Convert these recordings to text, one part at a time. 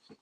Good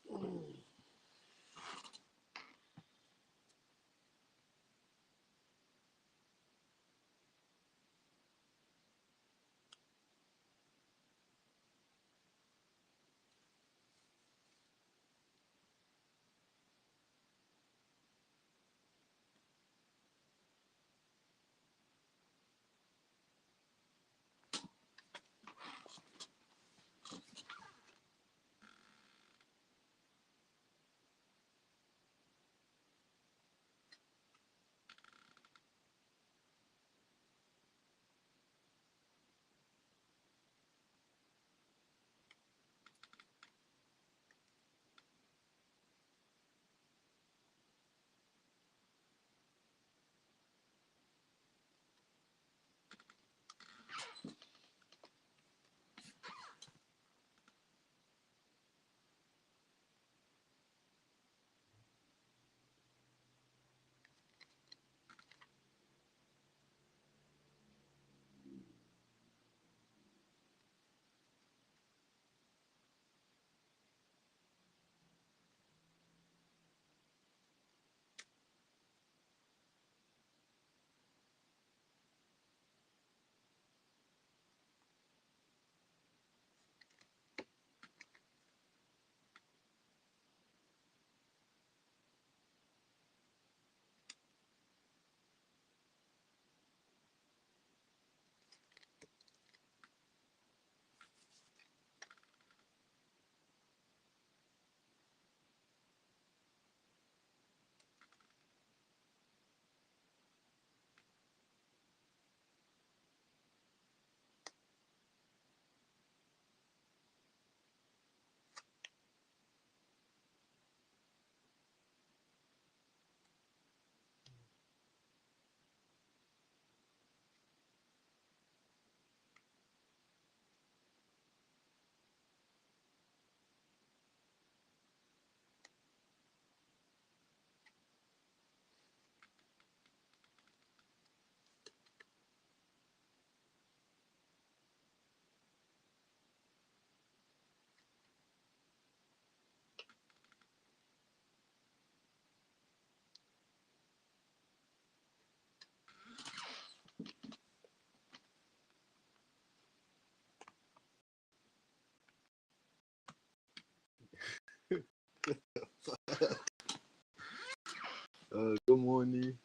morning.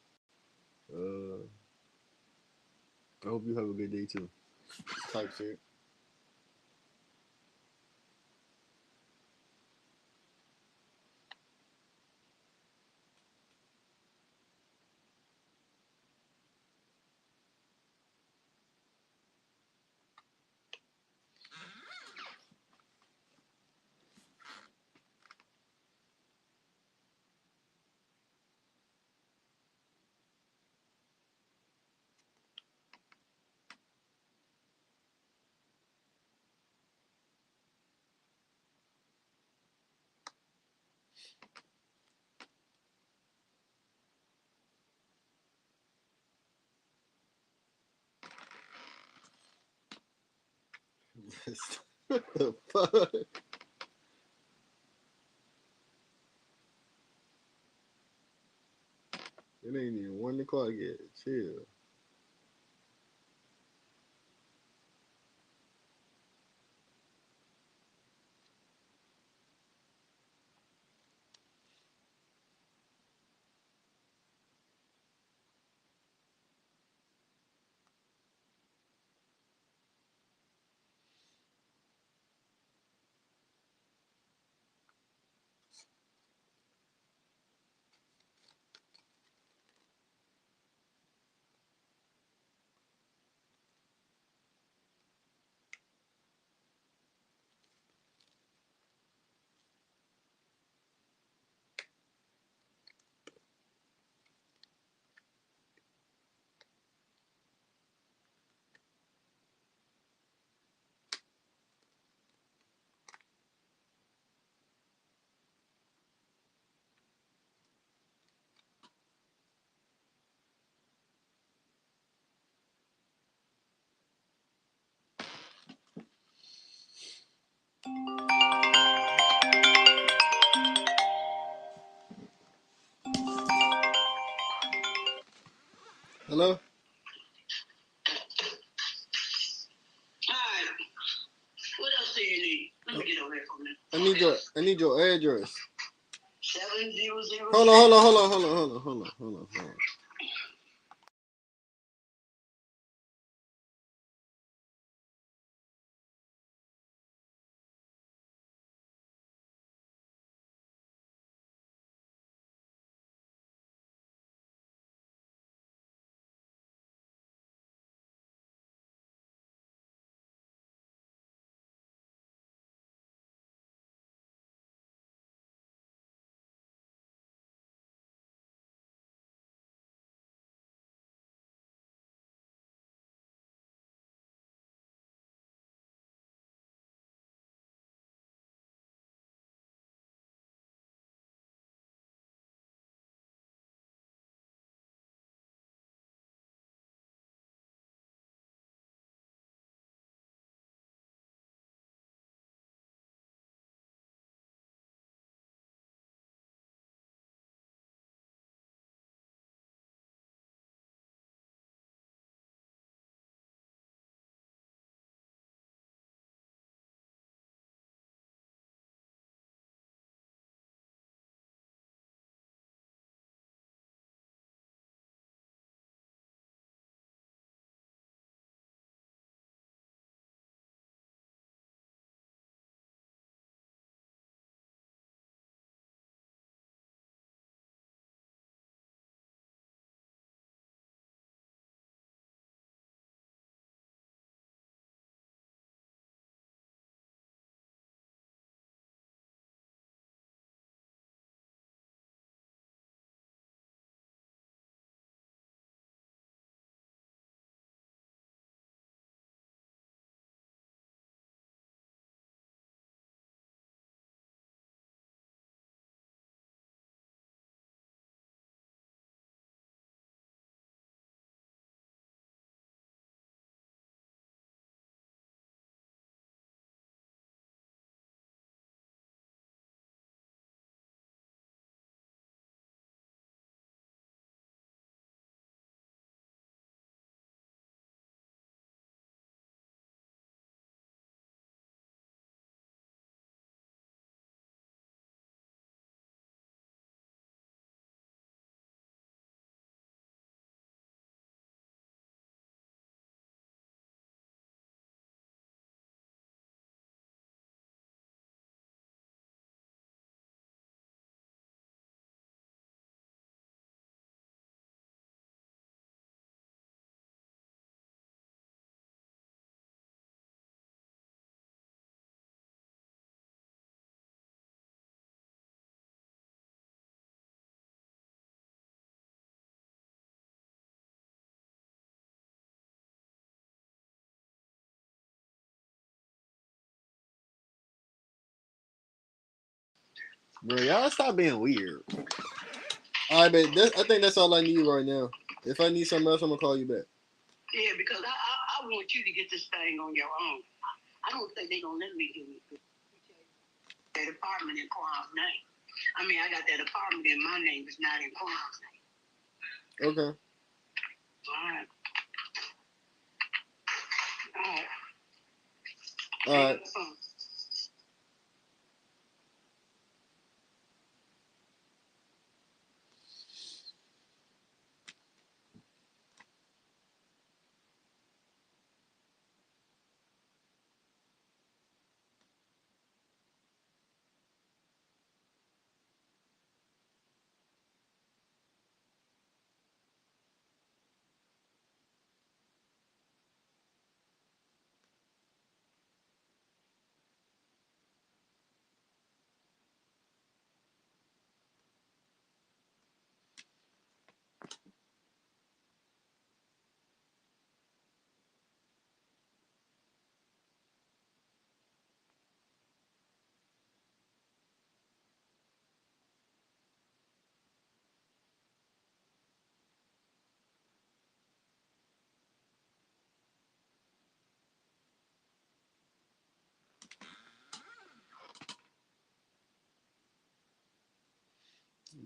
Uh, I hope you have a good day too. Type shit. What the fuck? It ain't even 1 o'clock yet. Chill. Hello? Alright. What else do you need? Let me get over here for a minute. I need your address. 700. Hold on. Bro, y'all stop being weird. Alright, but I think that's all I need right now. If I need something else, I'm gonna call you back. Yeah, because I want you to get this thing on your own. I don't think they're going to let me do it. That apartment in Quan's name. I mean, I got that apartment in my name. It's not in Quan's name. Okay. All right. Alright.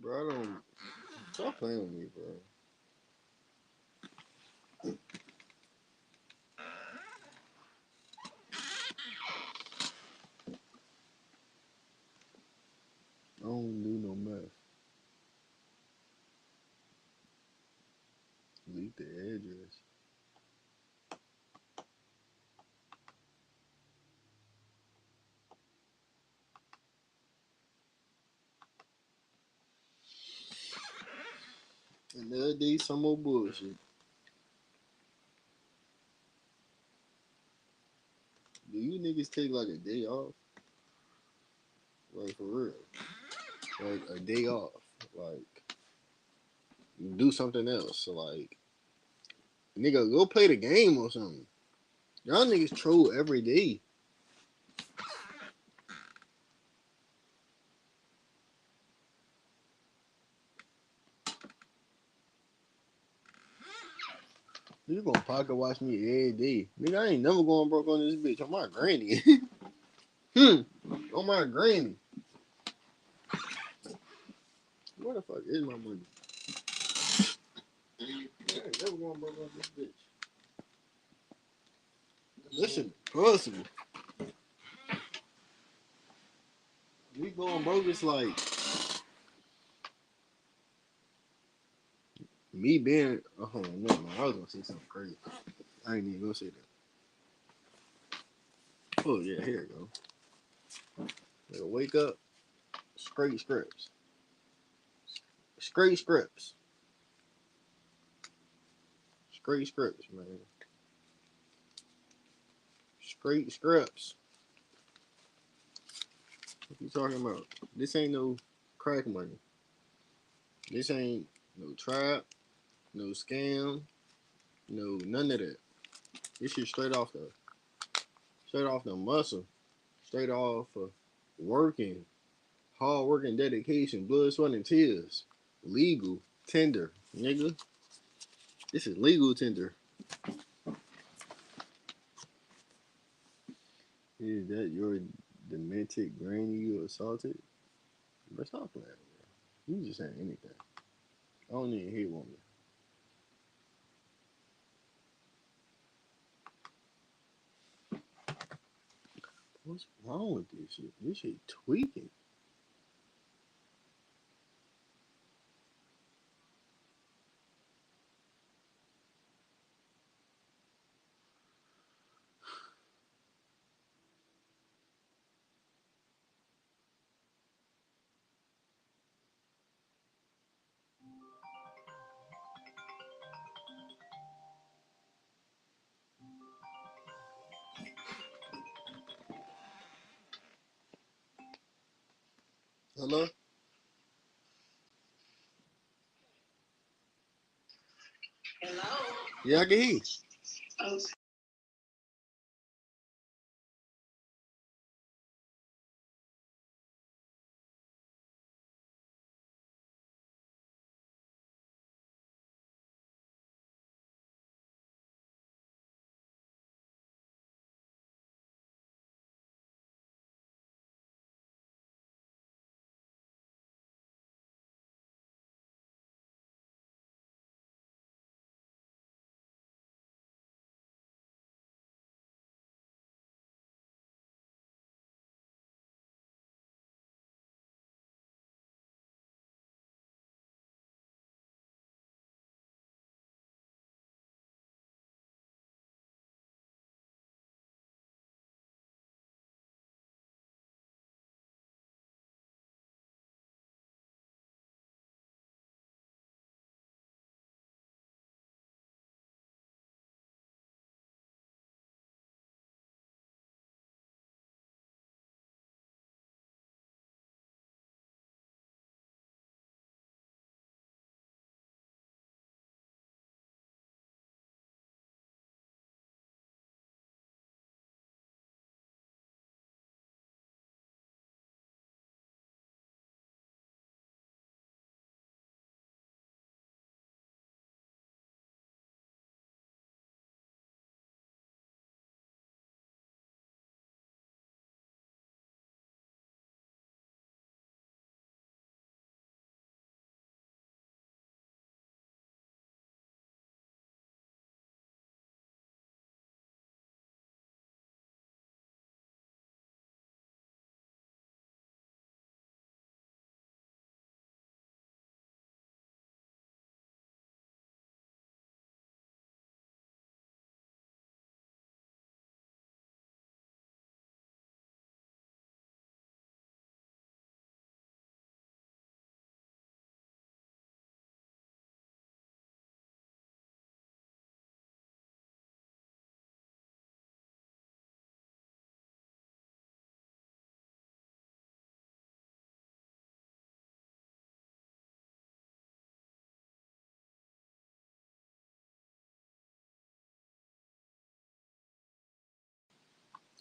Bro, I don't. Stop playing with me, bro. Put the address. Another day, some more bullshit. Do you niggas take like a day off? Like for real? Like a day off? Like do something else? So like, nigga, go play the game or something. Y'all niggas troll every day. You gonna pocket watch me every day. Nigga, I ain't never going broke on this bitch. On my granny. On my granny. Where the fuck is my money? I ain't never going broke on this bitch. Listen, possible. We going broke is like me being no man, I was gonna say something crazy. I ain't even gonna say that. Oh yeah, here you go. Nigga, wake up, straight scripts. Straight scripts. Straight scripts, man. Straight scripts. What you talking about? This ain't no crack money. This ain't no trap, no scam, no none of that. This shit straight off the muscle, straight off of working, hard work and dedication, blood, sweat, and tears. Legal tender, nigga. This is legal tender. Is that your demented granny you assaulted? But stop playing, bro. You just saying anything. I don't even hate woman. What's wrong with this shit? This shit tweaking. Hello? Hello? Yeah, I can hear you. Oh,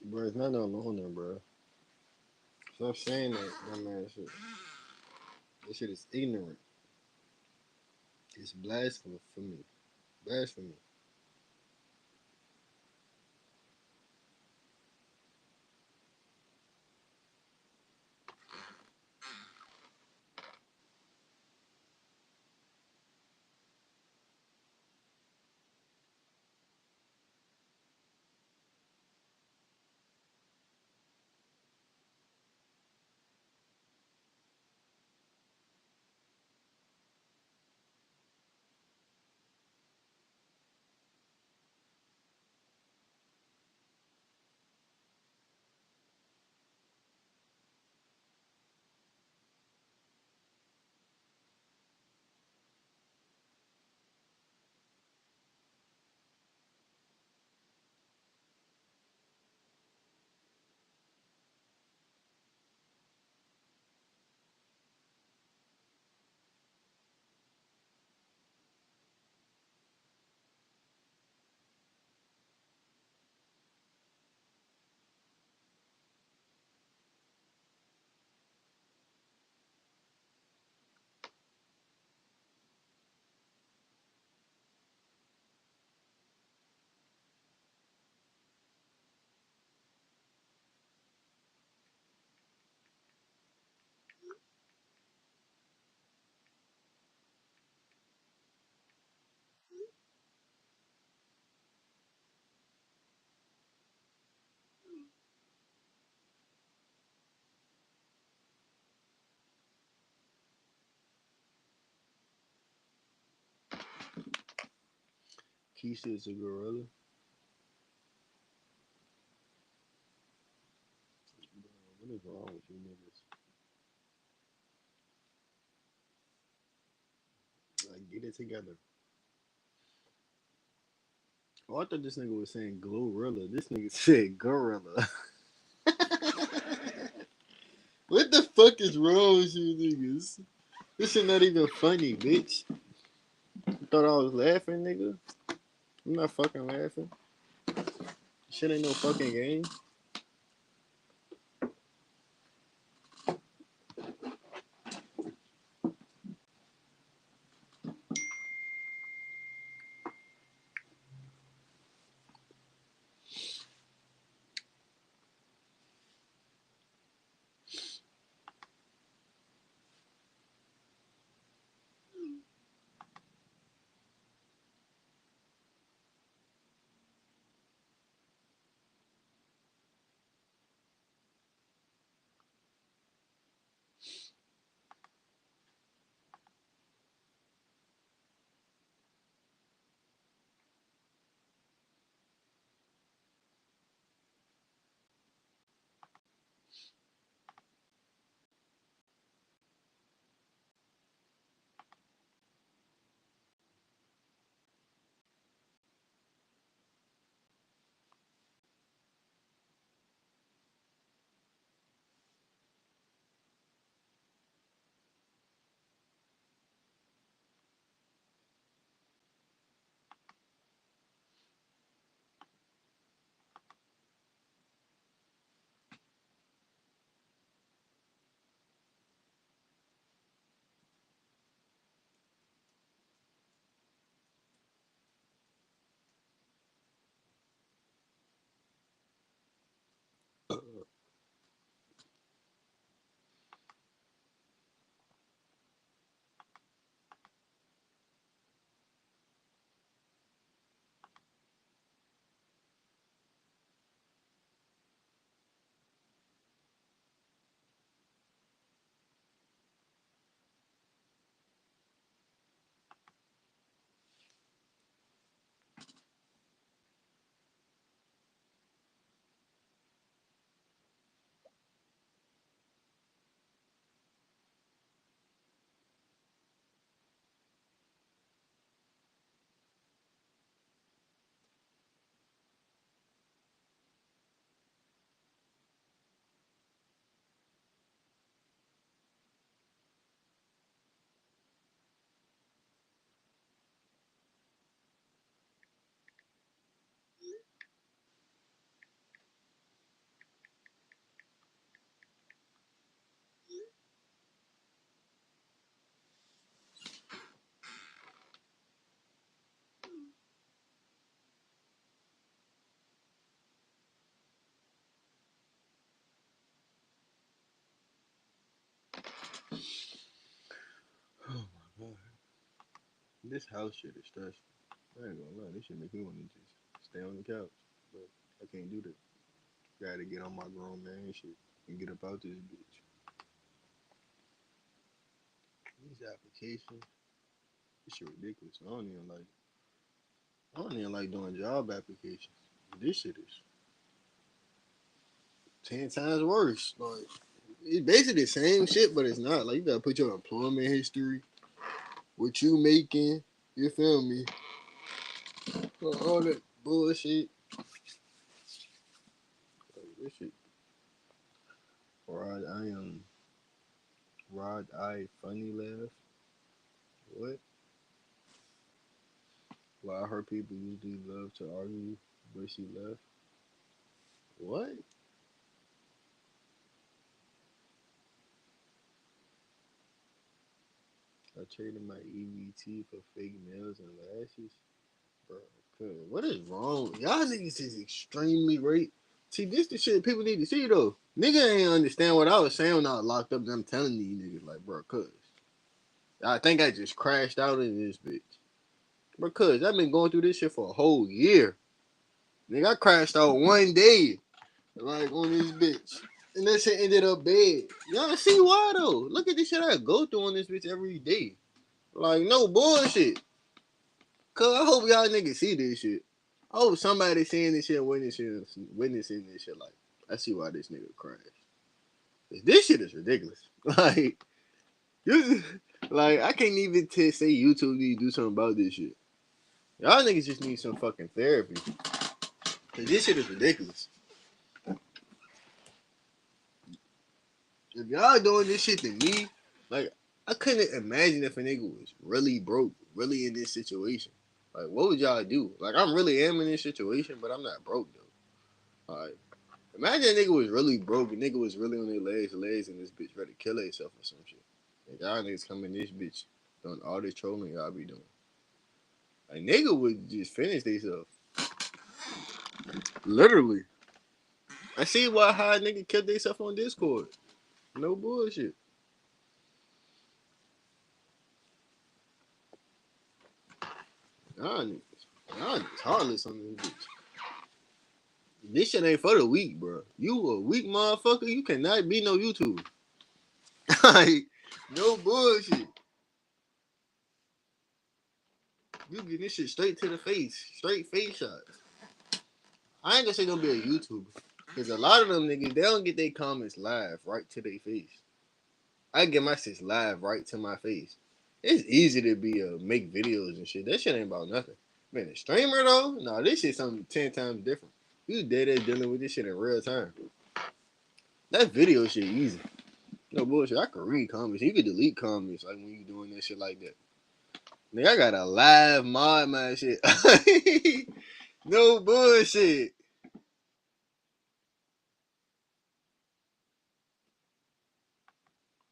Bro, it's not no loner, bro. Stop saying that dumb ass shit. This shit is ignorant. It's blasphemy for me. Blasphemy. Keisha is a gorilla. Bro, what is wrong with you niggas? Like, get it together. Oh, I thought this nigga was saying glorilla. This nigga said gorilla. What the fuck is wrong with you niggas? This shit not even funny, bitch. You thought I was laughing, nigga? I'm not fucking laughing. Shit ain't no fucking game. This house shit is stressful. I ain't gonna lie, this shit make me want to just stay on the couch, but I can't do that. Gotta get on my grown man shit and get up out this bitch. These applications, this shit ridiculous. I don't even like doing job applications. This shit is 10 times worse. Like it's basically the same shit, but it's not. Like you gotta put your employment history, what you making. You feel me? All that bullshit. Like, this shit. Rod, I am. Rod, I funny laugh. What? Well, I heard people usually love to argue, but she left. What? I traded my EBT for fake nails and lashes, bro. What is wrong? Y'all niggas is extremely rape. See, this the shit people need to see though. Nigga ain't understand what I was saying when I was locked up. And I'm telling these niggas like, bro, cuz I think I just crashed out in this bitch, bro. Cuz I've been going through this shit for a whole year. Nigga, I crashed out one day, like on this bitch, and that shit ended up bad. Y'all see why though? Look at this shit I go through on this bitch every day. Like no bullshit. Cuz I hope y'all niggas see this shit. I hope somebody seeing this shit, witnessing this shit. Like, I see why this nigga crashed. This shit is ridiculous. Like, you, like I can't even say YouTube need to do something about this shit. Y'all niggas just need some fucking therapy. Cause this shit is ridiculous. If y'all doing this shit to me, like, I couldn't imagine if a nigga was really broke, really in this situation. Like, what would y'all do? Like, I'm really am in this situation, but I'm not broke though. Like, imagine a nigga was really broke, a nigga was really on their legs, and this bitch ready to kill herself or some shit. And y'all niggas come in this bitch doing all this trolling y'all be doing. A nigga would just finish themselves. Literally. I see why how a nigga killed themselves on Discord. No bullshit. Y'all niggas. Y'all niggas heartless on this bitch. This shit ain't for the weak, bro. You a weak motherfucker, you cannot be no YouTuber. Like, no bullshit. You get this shit straight to the face. Straight face shots. I ain't gonna say don't be a YouTuber. Cause a lot of them niggas, they don't get their comments live right to their face. I get my shit live right to my face. It's easy to be make videos and shit. That shit ain't about nothing. Man, a streamer though, nah, this shit something 10 times different. You dead ass dealing with this shit in real time. That video shit easy. No bullshit. I can read comments. You can delete comments like when you doing that shit like that. Nigga, I got a live mod my shit. No bullshit.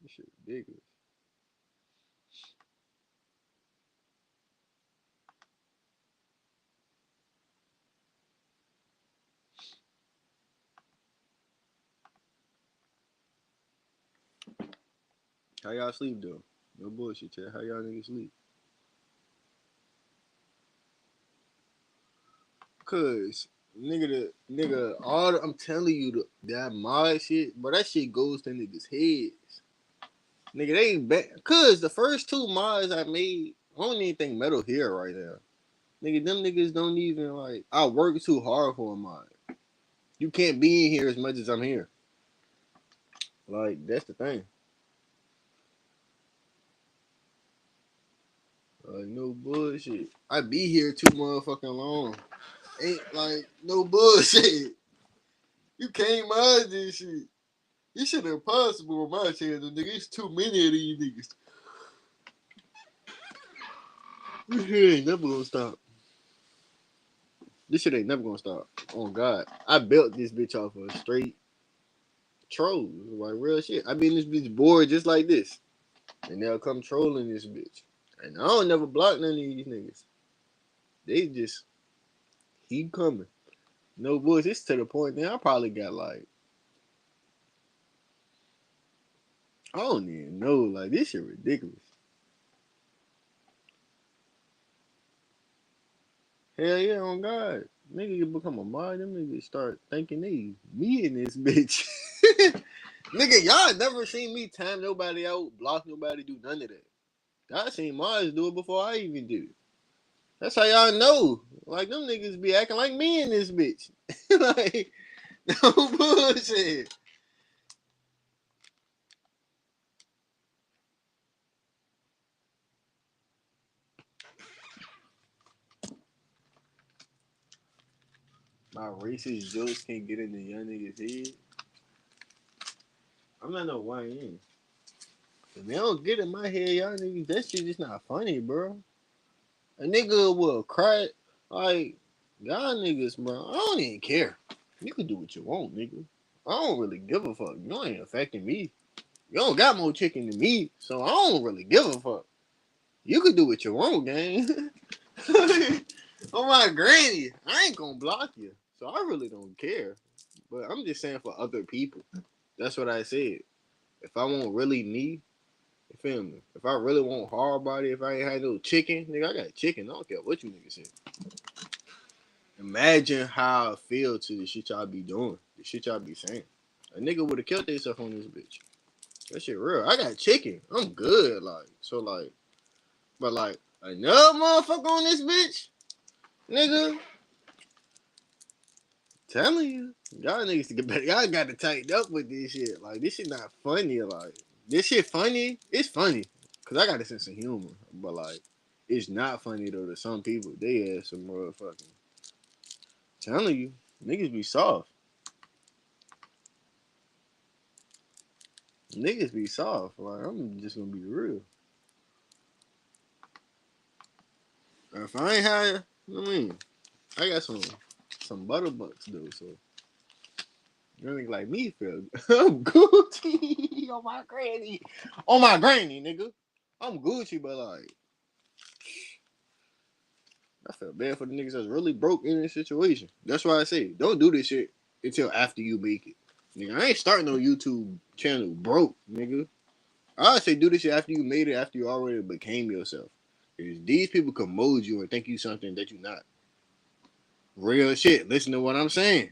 This shit ridiculous. How y'all sleep though? No bullshit, chat. How y'all niggas sleep? Cause all I'm telling you that mod shit, but that shit goes to niggas' heads. Nigga, they ain't back. Cause the first two mods I made, I don't even think metal here right now. Nigga, them niggas don't even like. I work too hard for a mod. You can't be in here as much as I'm here. Like that's the thing. Like no bullshit. I be here too motherfucking long. Ain't like no bullshit. You can't mod this shit. This shit impossible on my channel, nigga. It's too many of these niggas. This shit ain't never gonna stop. This shit ain't never gonna stop. Oh God. I built this bitch off of straight trolls. Like real shit. I be in this bitch bored just like this. And they'll come trolling this bitch. And I don't never block none of these niggas. They just keep coming. No boys, it's to the point now I probably got like I don't even know. Like this shit ridiculous. Hell yeah, on God. Nigga you become a mod, them niggas start thinking they me in this bitch. Nigga, y'all never seen me time nobody out, block nobody, do none of that. I seen Mars do it before I even did it. That's how y'all know. Like, them niggas be acting like me in this bitch. Like, no bullshit. My racist jokes can't get in the young niggas' head. I'm not no YN. If they don't get in my head, y'all niggas, that shit just not funny, bro. A nigga will cry. Like, y'all niggas, bro, I don't even care. You can do what you want, nigga. I don't really give a fuck. You ain't affecting me. You don't got more chicken than me, so I don't really give a fuck. You can do what you want, gang. Oh my granny, I ain't gonna block you, so I really don't care. But I'm just saying for other people. That's what I said. If I want really me, you feel me? If I really want hard body, if I ain't had no chicken, nigga, I got chicken. I don't care what you niggas say. Imagine how I feel to the shit y'all be doing, the shit y'all be saying. A nigga would have killed themselves on this bitch. That shit real. I got chicken. I'm good. Like, so like, but like, another motherfucker on this bitch, nigga, telling you, y'all niggas to get better. Y'all got to tighten up with this shit. Like, this shit not funny. Like, this shit funny. It's funny. Because I got a sense of humor. But, like, it's not funny, though, to some people. They ass some motherfucking. Telling you, niggas be soft. Niggas be soft. Like, I'm just going to be real. If I ain't had, I mean, I got some butterbucks, though, so. You nigga like me feel I'm Gucci on my granny. On my granny, nigga. I'm Gucci, but like I feel bad for the niggas that's really broke in this situation. That's why I say don't do this shit until after you make it. Nigga, I ain't starting no YouTube channel broke, nigga. I say do this shit after you made it, after you already became yourself. Because these people can mold you and think you something that you're not. Real shit. Listen to what I'm saying.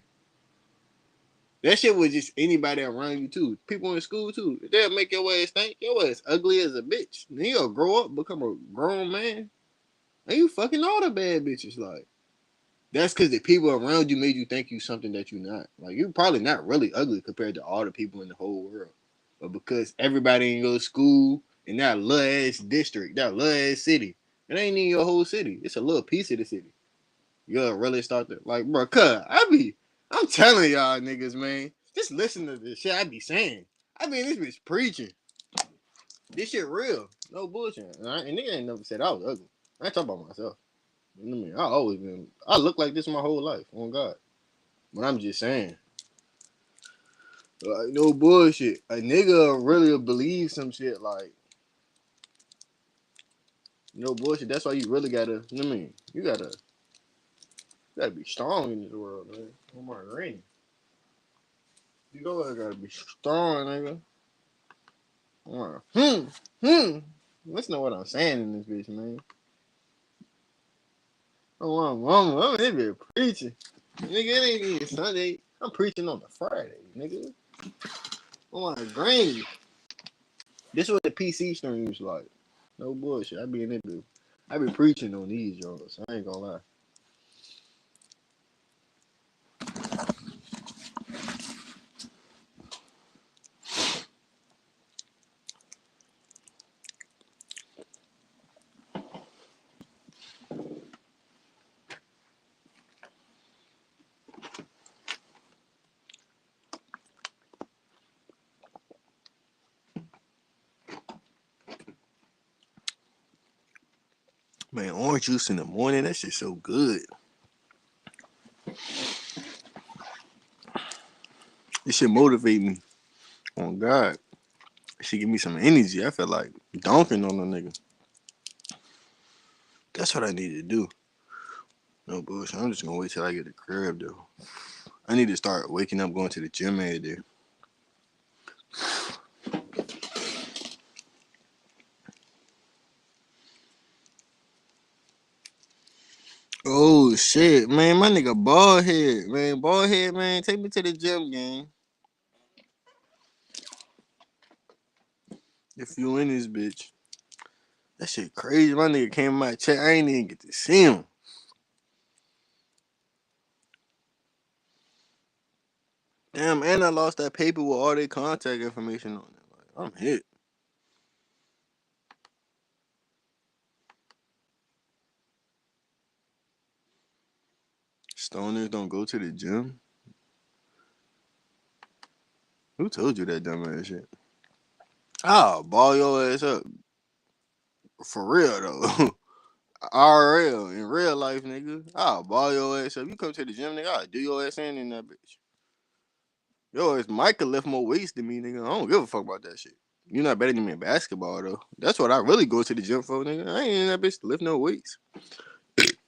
That shit was just anybody around you too. People in school too. They'll make your ass think your ass ugly as a bitch. Then you'll grow up, become a grown man, and you fucking all the bad bitches. Like that's because the people around you made you think you something that you're not. Like you're probably not really ugly compared to all the people in the whole world, but because everybody in your school in that little ass district, that little ass city, it ain't in your whole city. It's a little piece of the city. You'll really start to like, bro. I'm telling y'all niggas, man. Just listen to the shit I be saying. I mean, this bitch preaching. This shit real. No bullshit. And nigga ain't never said I was ugly. I ain't talking about myself. You know what I mean? I always been. I look like this my whole life. On God. But I'm just saying. Like, no bullshit. A nigga really believe some shit like, no bullshit. That's why you really gotta, you know what I mean? You gotta be strong in this world, man. Oh my granny. You know I gotta be strong, nigga. Hmm. Hmm. Listen to what I'm saying in this bitch, man. I'm in this bitch preaching. Nigga, it ain't even Sunday. I'm preaching on the Friday, nigga. Oh my granny. This is what the PC streams like. No bullshit. I be in it, dude. I be preaching on these joints. I ain't gonna lie. Man, orange juice in the morning, that shit so good. This shit motivate me. On God. It should give me some energy. I feel like donking on a nigga. That's what I need to do. No bullshit. I'm just gonna wait till I get the crib though. I need to start waking up going to the gym every day. Oh shit, man. My nigga bald head, man. Bald head, man. Take me to the gym, gang. If you in this bitch. That shit crazy. My nigga came in my chat. I ain't even get to see him. Damn, and I lost that paper with all their contact information on it. Like, I'm hit. Stoners don't go to the gym? Who told you that dumbass shit? I'll ball your ass up. For real, though. RL, in real life, nigga. I'll ball your ass up. You come to the gym, nigga, I'll do your ass in that bitch. Yo, it's Micah lift more weights than me, nigga. I don't give a fuck about that shit. You're not better than me in basketball, though. That's what I really go to the gym for, nigga. I ain't in that bitch to lift no weights.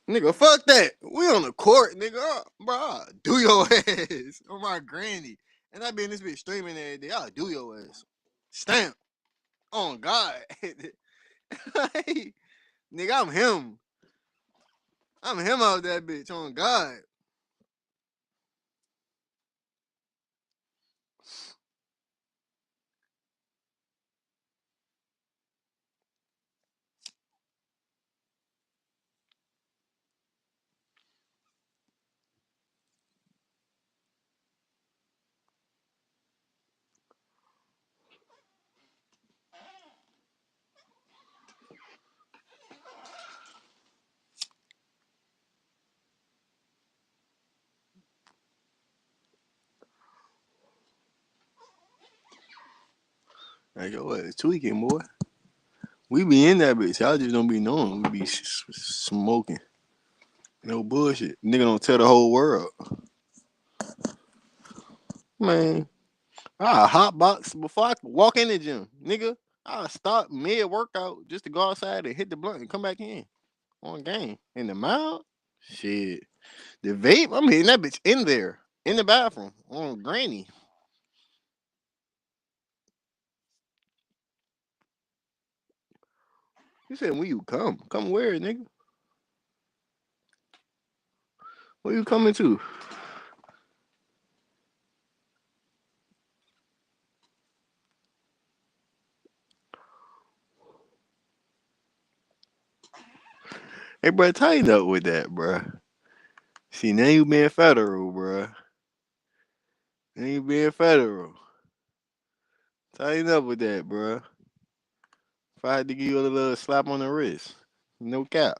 Nigga, fuck that. We on the court, nigga. Bro, I'll do your ass on my granny. And I be in this bitch streaming every day. I'll do your ass. Stamp. On God. Hey, nigga, I'm him. I'm him out that bitch. On God. Like, yo, ass tweaking, boy. We be in that bitch. Y'all just don't be knowing. We be smoking. No bullshit. Nigga don't tell the whole world. Man, I hot box before I walk in the gym. Nigga, I stop mid workout just to go outside and hit the blunt and come back in on game. In the mouth? Shit. The vape, I'm hitting that bitch in there. In the bathroom. On granny. You said when you come. Come where, nigga? Where you coming to? Hey, bro, tighten up with that, bro. See, now you being federal, bro. Now you being federal. Tighten up with that, bro. If I had to give you a little slap on the wrist, no cap.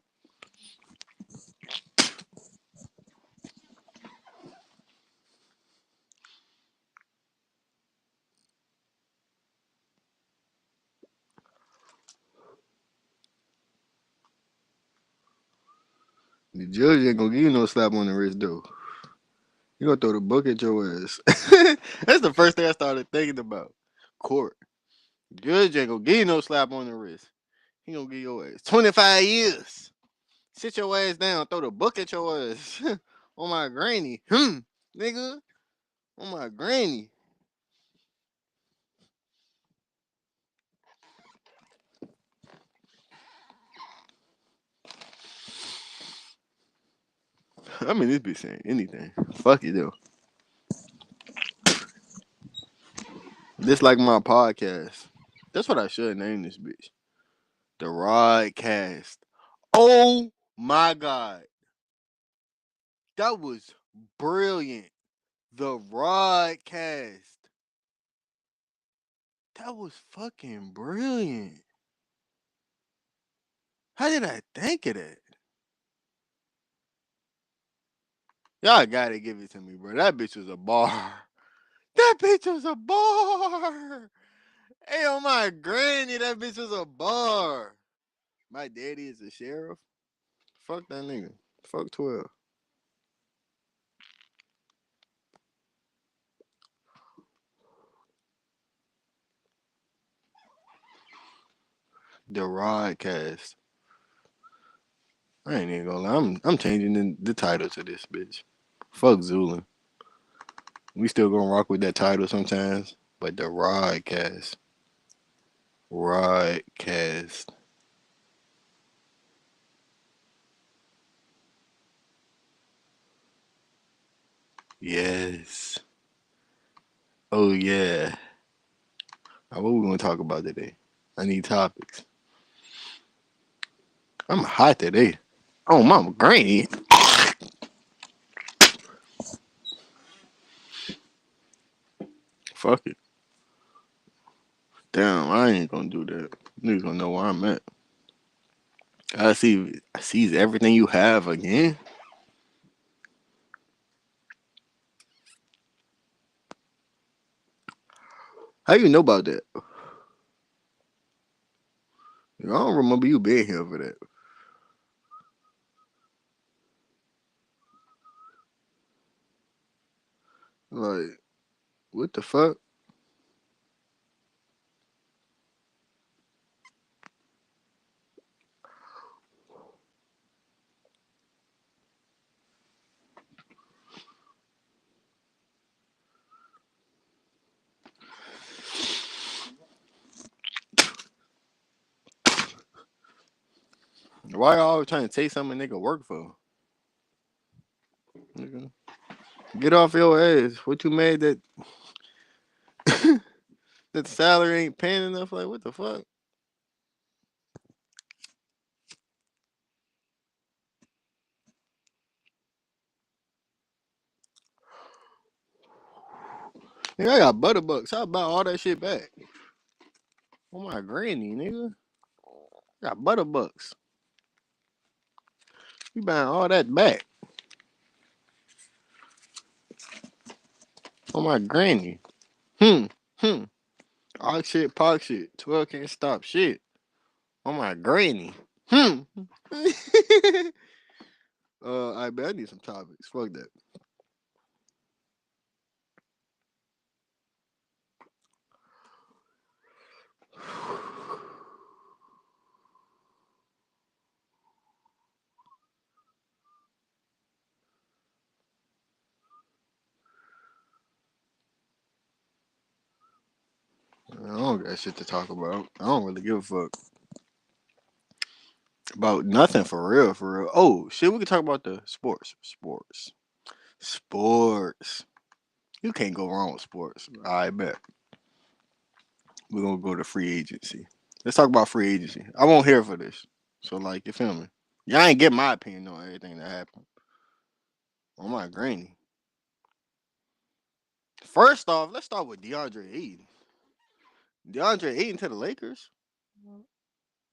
The judge ain't gonna give you no slap on the wrist, though. You gonna throw the book at your ass. That's the first thing I started thinking about. Court. Judge ain't gonna give you no slap on the wrist. He gonna give your ass 25 years. Sit your ass down, throw the book at your ass. On my granny. Nigga. On my granny. I mean, this bitch saying anything. Fuck it, though. This like my podcast. That's what I should name this bitch. The RodCast. Oh my God. That was brilliant. The RodCast. That was fucking brilliant. How did I think of that? Y'all gotta give it to me, bro. That bitch was a bar. That bitch was a bar. Hey, on my granny, that bitch was a bar. My daddy is a sheriff. Fuck that nigga. Fuck 12. The RodCast. I ain't even gonna lie. I'm changing the title to this bitch. Fuck Zulin. We still gonna rock with that title sometimes, but the RodCast. RodCast. Yes. Oh yeah. Now, what we gonna talk about today? I need topics. I'm hot today. Oh, mama, granny. Fuck it. Damn, I ain't gonna do that. Niggas gonna know where I'm at. I sees everything you have again. How you know about that? I don't remember you being here for that. Like, what the fuck? Why you always trying to take something a nigga work for? Nigga, get off your ass. What you made that that the salary ain't paying enough? Like, what the fuck? Nigga, I got Butterbucks. How about all that shit back? Oh my granny, nigga. I got Butterbucks. You buying all that back? Oh my granny. Hmm. Hmm. All shit, pop shit. 12 can't stop shit. Oh my granny. Hmm. I bet I need some topics. Fuck that. I don't got shit to talk about. I don't really give a fuck about nothing for real, for real. Oh shit, we can talk about the sports. You can't go wrong with sports. I bet. We're gonna go to free agency. Let's talk about free agency. I won't hear for this. So like, you feel me? Y'all ain't get my opinion on everything that happened. Oh my granny. First off, let's start with DeAndre Ayton. DeAndre Ayton to the Lakers.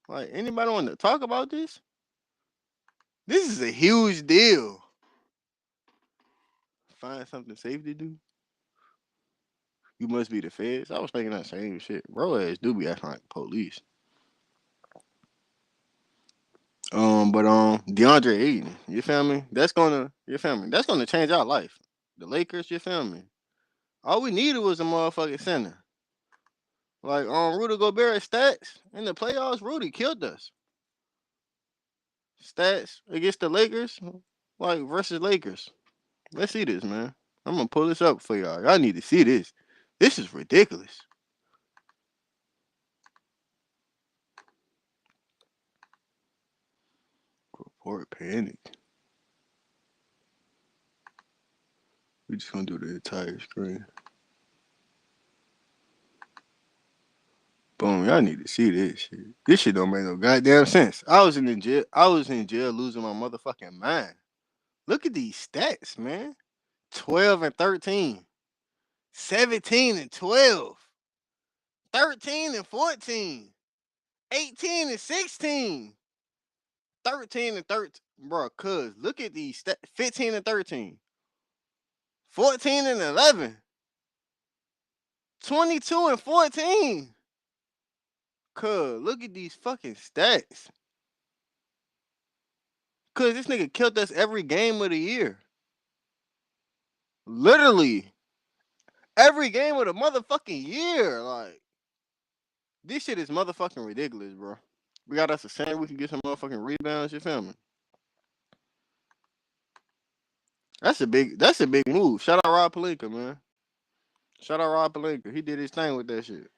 Like, anybody want to talk about this? This is a huge deal. Find something safe to do. You must be the feds. I was thinking that same shit. Bro ass do be acting like police. But DeAndre Ayton, you feel me? That's gonna change our life. The Lakers, you feel me? All we needed was a motherfucking center. Like Rudy Gobert stats in the playoffs, Rudy killed us. Stats against the Lakers, like versus Lakers. Let's see this, man. I'm gonna pull this up for y'all. Y'all need to see this. This is ridiculous. Report panic. We just gonna do the entire screen. Boom, y'all need to see this shit. This shit don't make no goddamn sense. I was in jail losing my motherfucking mind. Look at these stats, man. 12 and 13. 17 and 12. 13 and 14. 18 and 16. 13 and 13. Bro, cuz look at these stats. 15 and 13. 14 and 11. 22 and 14. Cuz look at these fucking stats. Cuz this nigga killed us every game of the year. Literally every game of the motherfucking year. Like, this shit is motherfucking ridiculous, bro. We got us a center. We can get some motherfucking rebounds. You feel me? That's a big move. Shout out Rob Pelinka, man. Shout out Rob Pelinka. He did his thing with that shit.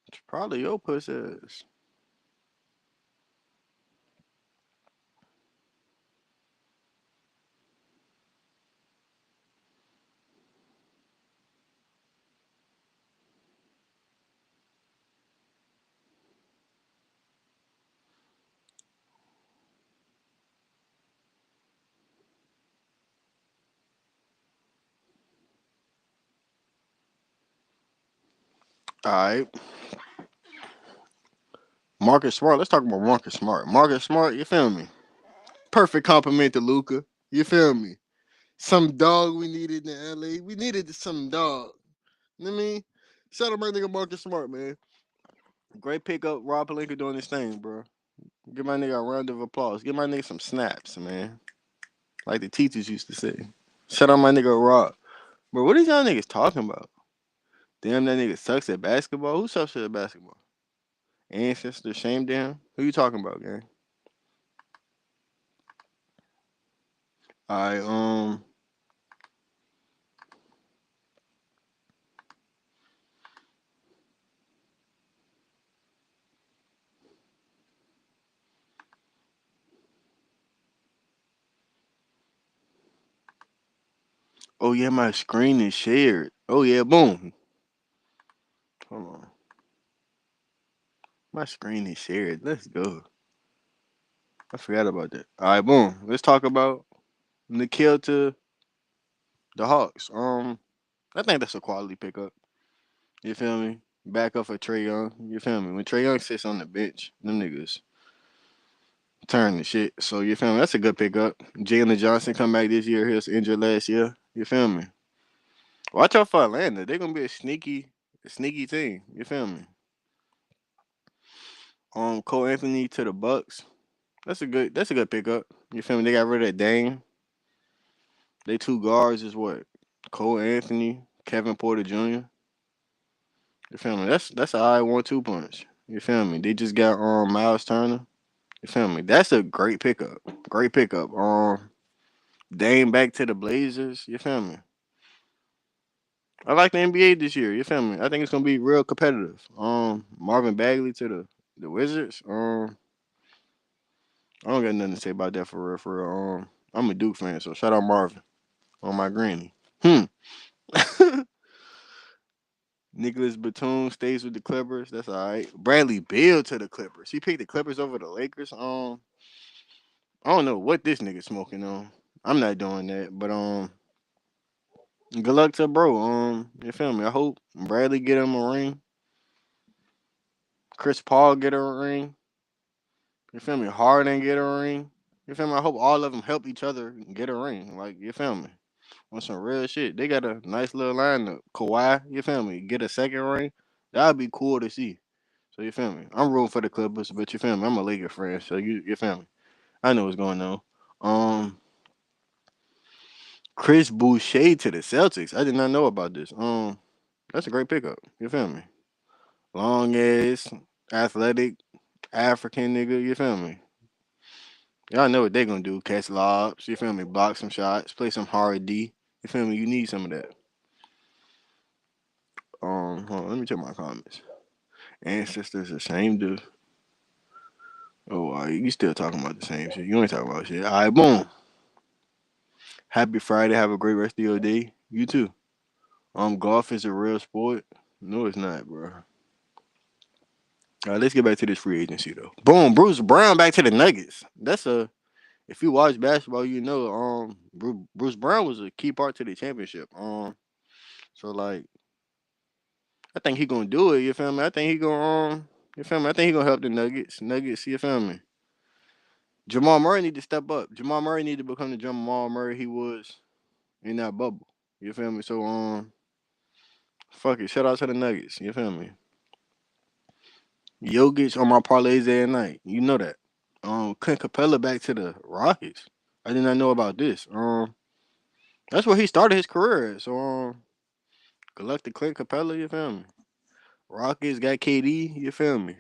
It's probably your pussy ass. All right, Marcus Smart. Let's talk about Marcus Smart. Marcus Smart, you feel me? Perfect compliment to Luca. You feel me? Some dog we needed in LA. We needed some dog. You know what I mean? Shout out my nigga Marcus Smart, man. Great pickup. Rob Palenka doing his thing, bro. Give my nigga a round of applause. Give my nigga some snaps, man. Like the teachers used to say. Shout out my nigga Rob. Bro, what are y'all niggas talking about? Damn, that nigga sucks at basketball. Who sucks at basketball? Ancestor, shame damn. Who you talking about, gang? I Oh yeah, my screen is shared. Oh yeah, boom. Hold on. My screen is shared. Let's go. I forgot about that. All right, boom. Let's talk about Nikhil to the Hawks. I think that's a quality pickup. You feel me? Back up for Trey Young. You feel me? When Trey Young sits on the bench, them niggas turn the shit. So you feel me? That's a good pickup. Jalen Johnson come back this year. He was injured last year. You feel me? Watch out for Atlanta. They're gonna be a sneaky team. You feel me? Cole Anthony to the Bucks. That's a good pickup. You feel me? They got rid of Dame. They two guards is what? Cole Anthony, Kevin Porter Jr. You feel me? That's a high 1-2 punch. You feel me? They just got Miles Turner. You feel me? That's a great pickup. Great pickup. Dame back to the Blazers. You feel me? I like the NBA this year. You feel me? I think it's gonna be real competitive. Marvin Bagley to the Wizards. I don't got nothing to say about that for real. For real. I'm a Duke fan, so shout out Marvin on my granny. Hmm. Nicholas Batum stays with the Clippers. That's all right. Bradley Beal to the Clippers. He picked the Clippers over the Lakers. I don't know what this nigga smoking on. I'm not doing that, but good luck to bro. You feel me? I hope Bradley get him a ring. Chris Paul get a ring. You feel me? Harden get a ring. You feel me? I hope all of them help each other get a ring. Like you feel me? On some real shit. They got a nice little lineup. Kawhi, you feel me? Get a second ring. That'd be cool to see. So you feel me? I'm rooting for the Clippers, but you feel me? I'm a Laker fan, so you feel me? I know what's going on. Um, Chris Boucher to the Celtics. I did not know about this. That's a great pickup. You feel me? Long ass, athletic, African nigga. You feel me? Y'all know what they gonna do. Catch lobs. You feel me? Block some shots. Play some hard D. You feel me? You need some of that. Hold on, let me check my comments. Ancestors ashamed of. Oh, you still talking about the same shit? You ain't talking about shit. All right, boom. Happy Friday. Have a great rest of your day. You too. Golf is a real sport. No, it's not, bro. All right, let's get back to this free agency though. Boom, Bruce Brown back to the Nuggets. That's a If you watch basketball, you know Bruce Brown was a key part to the championship. So like I think he gonna do it. You feel me? I think he gonna you feel me? I think he gonna help the Nuggets. Nuggets, you feel me? Jamal Murray need to step up. Jamal Murray need to become the Jamal Murray he was in that bubble. You feel me? So fuck it. Shout out to the Nuggets. You feel me? Jokic on my parlays every night. You know that. Clint Capella back to the Rockets. I did not know about this. That's where he started his career at. So good luck to Clint Capella. You feel me? Rockets got KD. You feel me?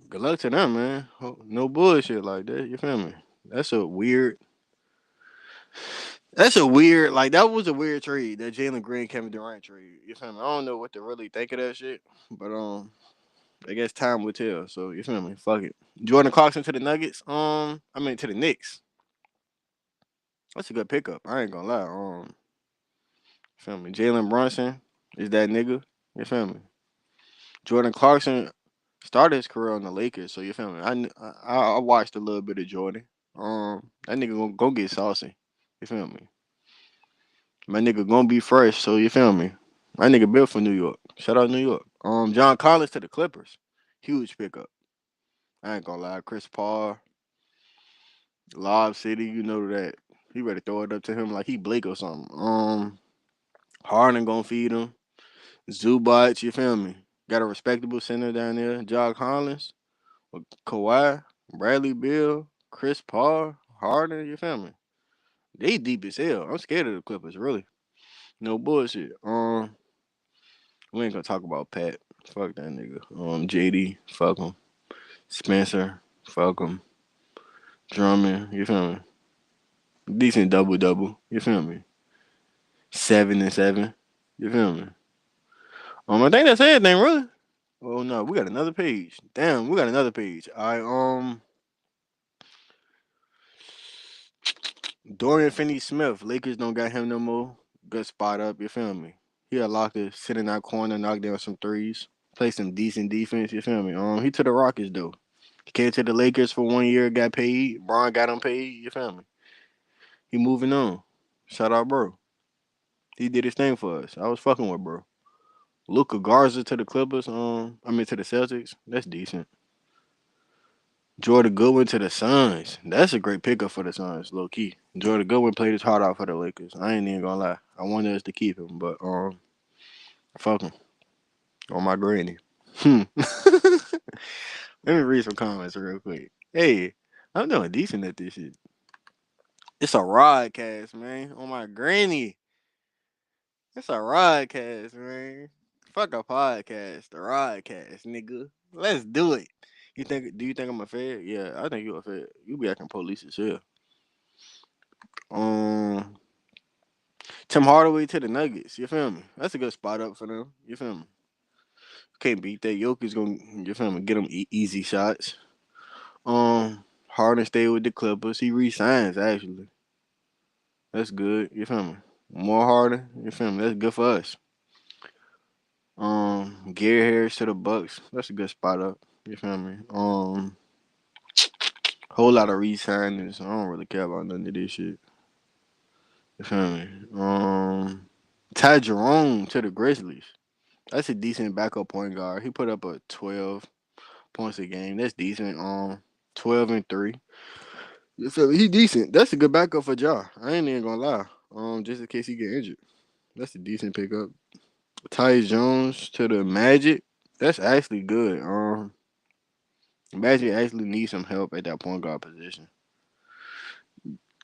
Good luck to them, man. No bullshit like that. You feel me? That's a weird. That's a weird. Like that was a weird trade. That Jalen Green Kevin Durant trade. You feel me? I don't know what to really think of that shit. But I guess time will tell. So you feel me? Fuck it. Jordan Clarkson to the Nuggets. I mean to the Knicks. That's a good pickup. I ain't gonna lie. Feel me? Jalen Brunson is that nigga. You feel me? Jordan Clarkson started his career on the Lakers, so you feel me? I watched a little bit of Jordan. That nigga gonna get saucy. You feel me? My nigga gonna be fresh, so you feel me? My nigga built for New York. Shout out New York. John Collins to the Clippers. Huge pickup. I ain't gonna lie. Chris Paul, Lob City, you know that. He ready to throw it up to him like he Blake or something. Harden gonna feed him. Zubac, you feel me? Got a respectable center down there. John Collins, Kawhi, Bradley Beal, Chris Paul, Harden, you feel me? They deep as hell. I'm scared of the Clippers, really. No bullshit. We ain't gonna talk about Pat. Fuck that nigga. JD, fuck him. Spencer, fuck him. Drummond, you feel me? Decent double double, you feel me? 7 and 7, you feel me? I think that's everything, really. Oh no, we got another page. Damn, we got another page. I Dorian Finney-Smith, Lakers don't got him no more. Good spot up, you feel me? He a locker, sit in that corner, knock down some threes, play some decent defense, you feel me? He to the Rockets though. He came to the Lakers for 1 year, got paid. Bron got him paid, you feel me? He moving on. Shout out, bro. He did his thing for us. I was fucking with bro. Luka Garza to the Clippers, to the Celtics. That's decent. Jordan Goodwin to the Suns. That's a great pickup for the Suns, low key. Jordan Goodwin played his heart out for the Lakers. I ain't even gonna lie. I wanted us to keep him, but fuck him. On my granny. Let me read some comments real quick. Hey, I'm doing decent at this shit. It's a RodCast, man. On my granny. It's a RodCast, man. Fuck a podcast. The RodCast, nigga. Let's do it. Do you think I'm a fed? Yeah, I think you a fed. You be acting police as hell. Um Tim Hardaway to the Nuggets. You feel me? That's a good spot up for them. You feel me? Can't beat that. Jokic gonna, you feel me, get them easy shots. Harden stay with the Clippers. He resigns actually. That's good. You feel me? More Harden. You feel me? That's good for us. Gary Harris to the Bucks. That's a good spot up. You feel me? Whole lot of re-signings. I don't really care about none of this shit. You feel me? Ty Jerome to the Grizzlies. That's a decent backup point guard. He put up a 12 points a game. That's decent. 12 and 3. You feel me? He decent. That's a good backup for Ja. I ain't even gonna lie. Just in case he get injured. That's a decent pickup. Ty Jones to the Magic. That's actually good. Magic actually needs some help at that point guard position.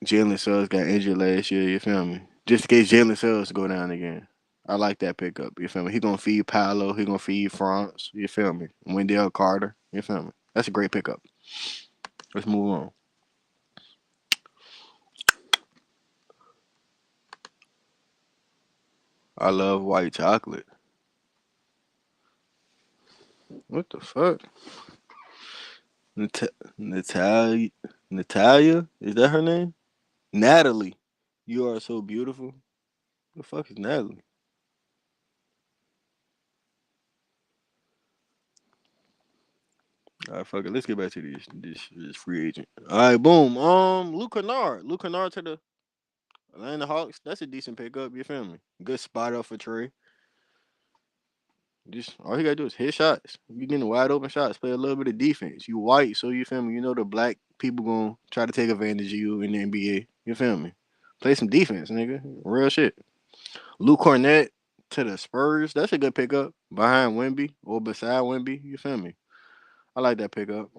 Jalen Suggs got injured last year. You feel me? Just in case Jalen Suggs go down again. I like that pickup. You feel me? He gonna feed Paolo. He gonna feed France. You feel me? Wendell Carter. You feel me? That's a great pickup. Let's move on. I love white chocolate. What the fuck? Natalia? Natalia? Is that her name? Natalie. You are so beautiful. The fuck is Natalie? All right, fuck it. Let's get back to this free agent. All right, boom. Luke Kennard. Luke Kennard to the Atlanta Hawks. That's a decent pickup. You feel me? Good spot up for Trey. Just all you gotta do is hit shots. You getting wide open shots. Play a little bit of defense. You white, so you feel me. You know the black people gonna try to take advantage of you in the NBA. You feel me? Play some defense, nigga. Real shit. Luke Cornett to the Spurs. That's a good pickup behind Wemby or beside Wemby. You feel me? I like that pickup.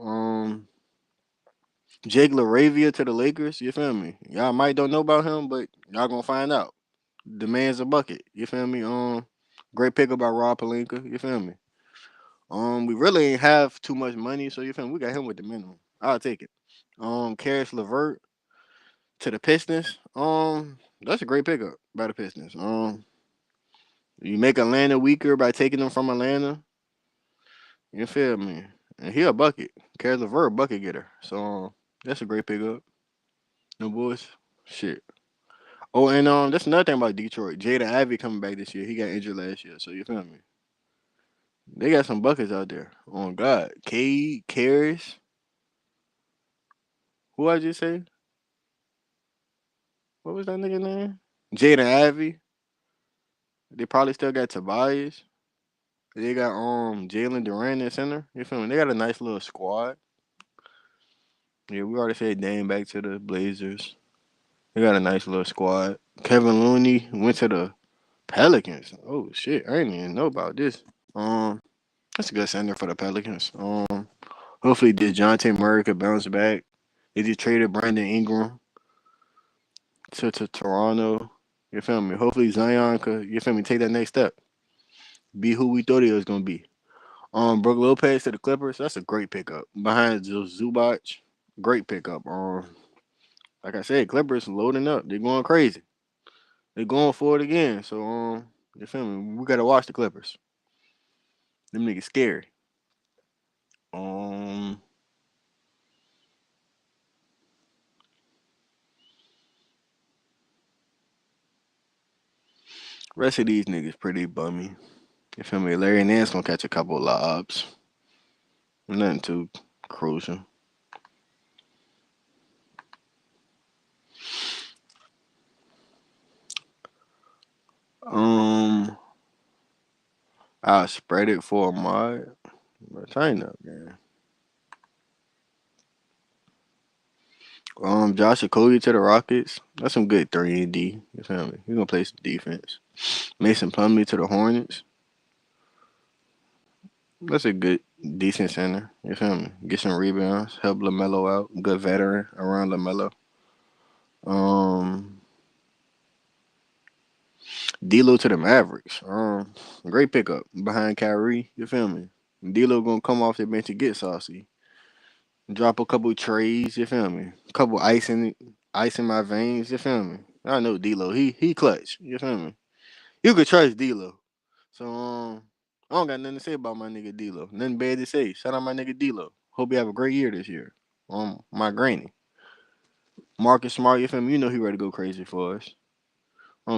Jake LaRavia to the Lakers. You feel me? Y'all might don't know about him, but y'all gonna find out. The man's a bucket. You feel me? Great pickup by Rob Pelinka. You feel me? We really ain't have too much money, so you feel me? We got him with the minimum. I'll take it. Karis LeVert to the Pistons. That's a great pickup by the Pistons. You make Atlanta weaker by taking them from Atlanta. You feel me? And he a bucket. Karis LeVert bucket getter. So that's a great pickup. No boys. Shit. Oh, and that's another thing about Detroit. Jada Ivey coming back this year. He got injured last year, so you feel me? They got some buckets out there. Oh God, Cade, Karras. Who I just say? What was that nigga name? Jaden Ivey. They probably still got Tobias. They got Jalen Duran in center. You feel me? They got a nice little squad. Yeah, we already said Dame back to the Blazers. They got a nice little squad. Kevin Looney went to the Pelicans. Oh shit, I didn't even know about this. Um, that's a good center for the Pelicans. Hopefully DeJounte Murray could bounce back. They just traded Brandon Ingram to Toronto. You feel me? Hopefully Zion could, you feel me, take that next step. Be who we thought he was gonna be. Brook Lopez to the Clippers. That's a great pickup. Behind Zubac, great pickup. Like I said, Clippers loading up. They're going crazy. They're going for it again. So you feel me? We gotta watch the Clippers. Them niggas scary. Um, rest of these niggas pretty bummy. You feel me? Larry Nance gonna catch a couple of lobs. Nothing too crucial. Um, I'll spread it for a mod. But tighten up, man. Josh Okogie to the Rockets. That's some good 3 and D. You feel me? He's gonna play some defense. Mason Plumlee to the Hornets. That's a good, decent center. You feel me? Get some rebounds. Help Lamelo out. Good veteran around Lamelo. Um, D'Lo to the Mavericks. Great pickup behind Kyrie. You feel me? D'Lo gonna come off the bench and get saucy. Drop a couple trays. You feel me? Couple ice in my veins. You feel me? I know D'Lo. He clutch. You feel me? You could trust D'Lo. So I don't got nothing to say about my nigga D'Lo. Nothing bad to say. Shout out my nigga D'Lo. Hope you have a great year this year. My granny. Marcus Smart, you feel me? You know he ready to go crazy for us.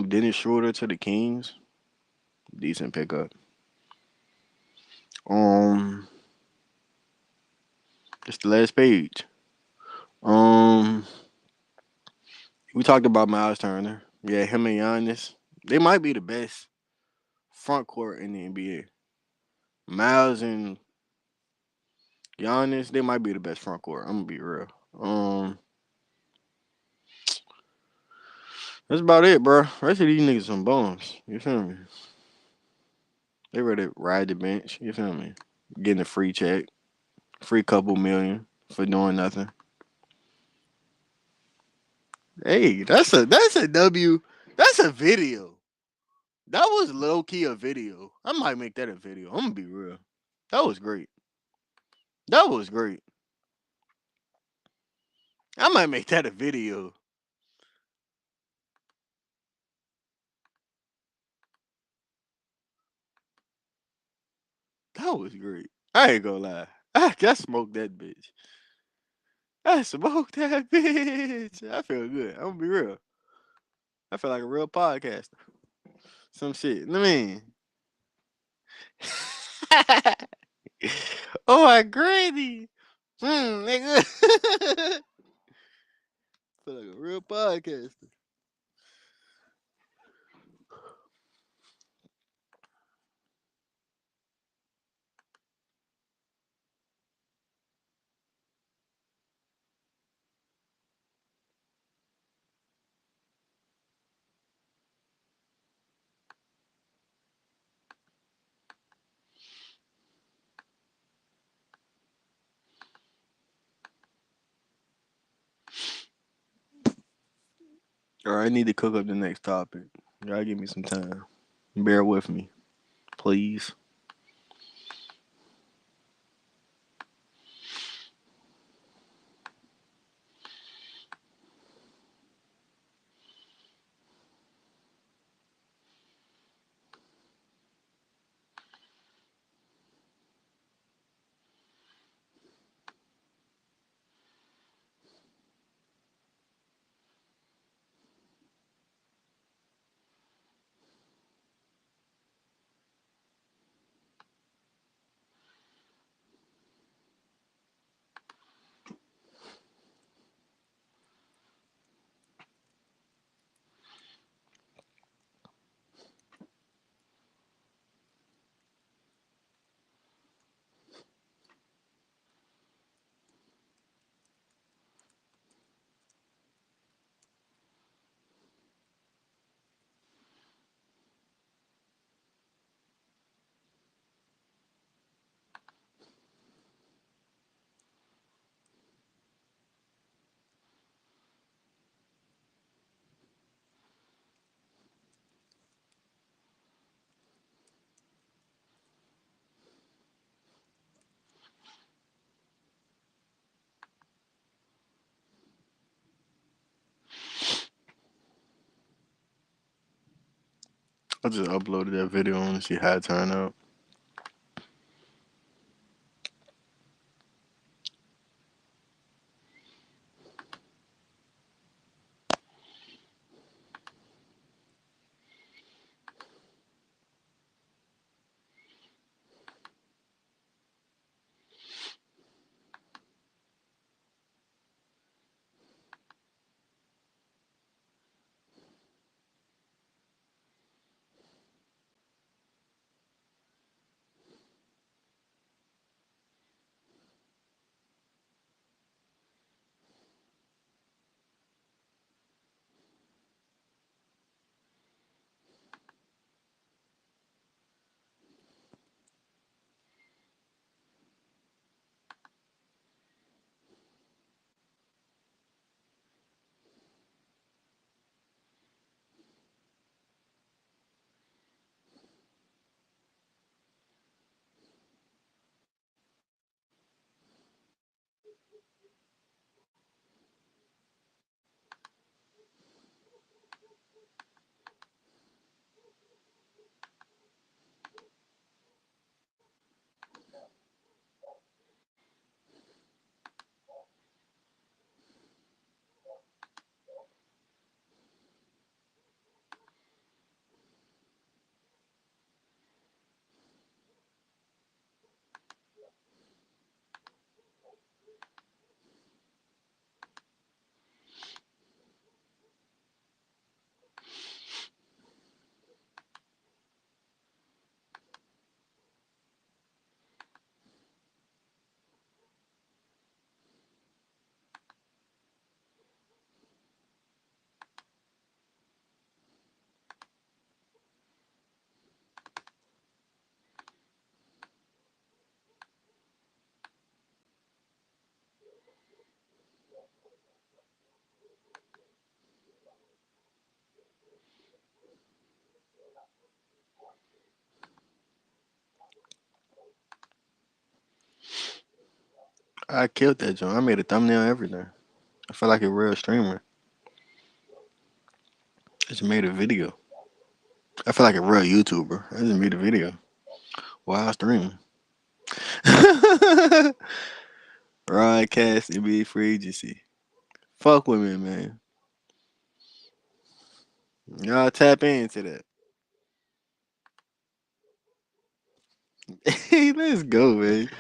Dennis Schroeder to the Kings. Decent pickup. Um, just the last page. Um, we talked about Miles Turner. Yeah, him and Giannis. They might be the best front court in the NBA. Miles and Giannis, they might be the best front court. I'm gonna be real. Um, that's about it, bro. Rest of these niggas some bums. You feel me? They ready to ride the bench. You feel me? Getting a free check, free couple million for doing nothing. Hey, that's a W. That's a video. That was low key a video. I might make that a video. I'm gonna be real. That was great. That was great. I might make that a video. That was great. I ain't gonna lie. I smoked that bitch. I smoked that bitch. I feel good. I'm gonna be real. I feel like a real podcaster. Some shit. I mean, oh my granny. Nigga. Feel like a real podcaster. All right, I need to cook up the next topic. Y'all give me some time. Bear with me, please. I just uploaded that video on to see how it turned out. I killed that joint. I made a thumbnail and everything. I felt like a real streamer. I just made a video. I feel like a real YouTuber. I just made a video while I stream. RodCast NBA free agency. Fuck with me, man. Y'all tap into that. Hey, let's go, man.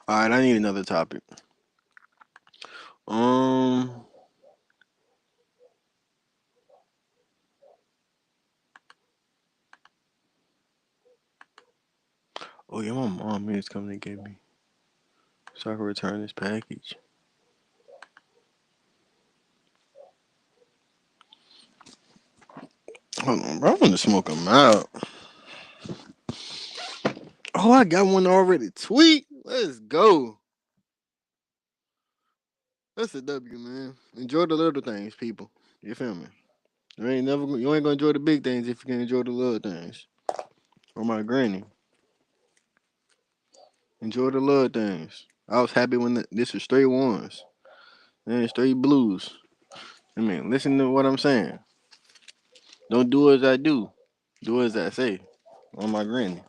All right, I need another topic. Um. Oh yeah, my mom is coming to get me, so I can return this package. Hold on, bro. I want to smoke them out. Oh, I got one already. Tweet. Let's go. That's a W, man. Enjoy the little things, people. You feel me? You ain't gonna enjoy the big things if you can enjoy the little things. Or my granny. Enjoy the little things. I was happy when this was straight ones. And straight blues. I mean, listen to what I'm saying. Don't do as I do. Do as I say. On my granny.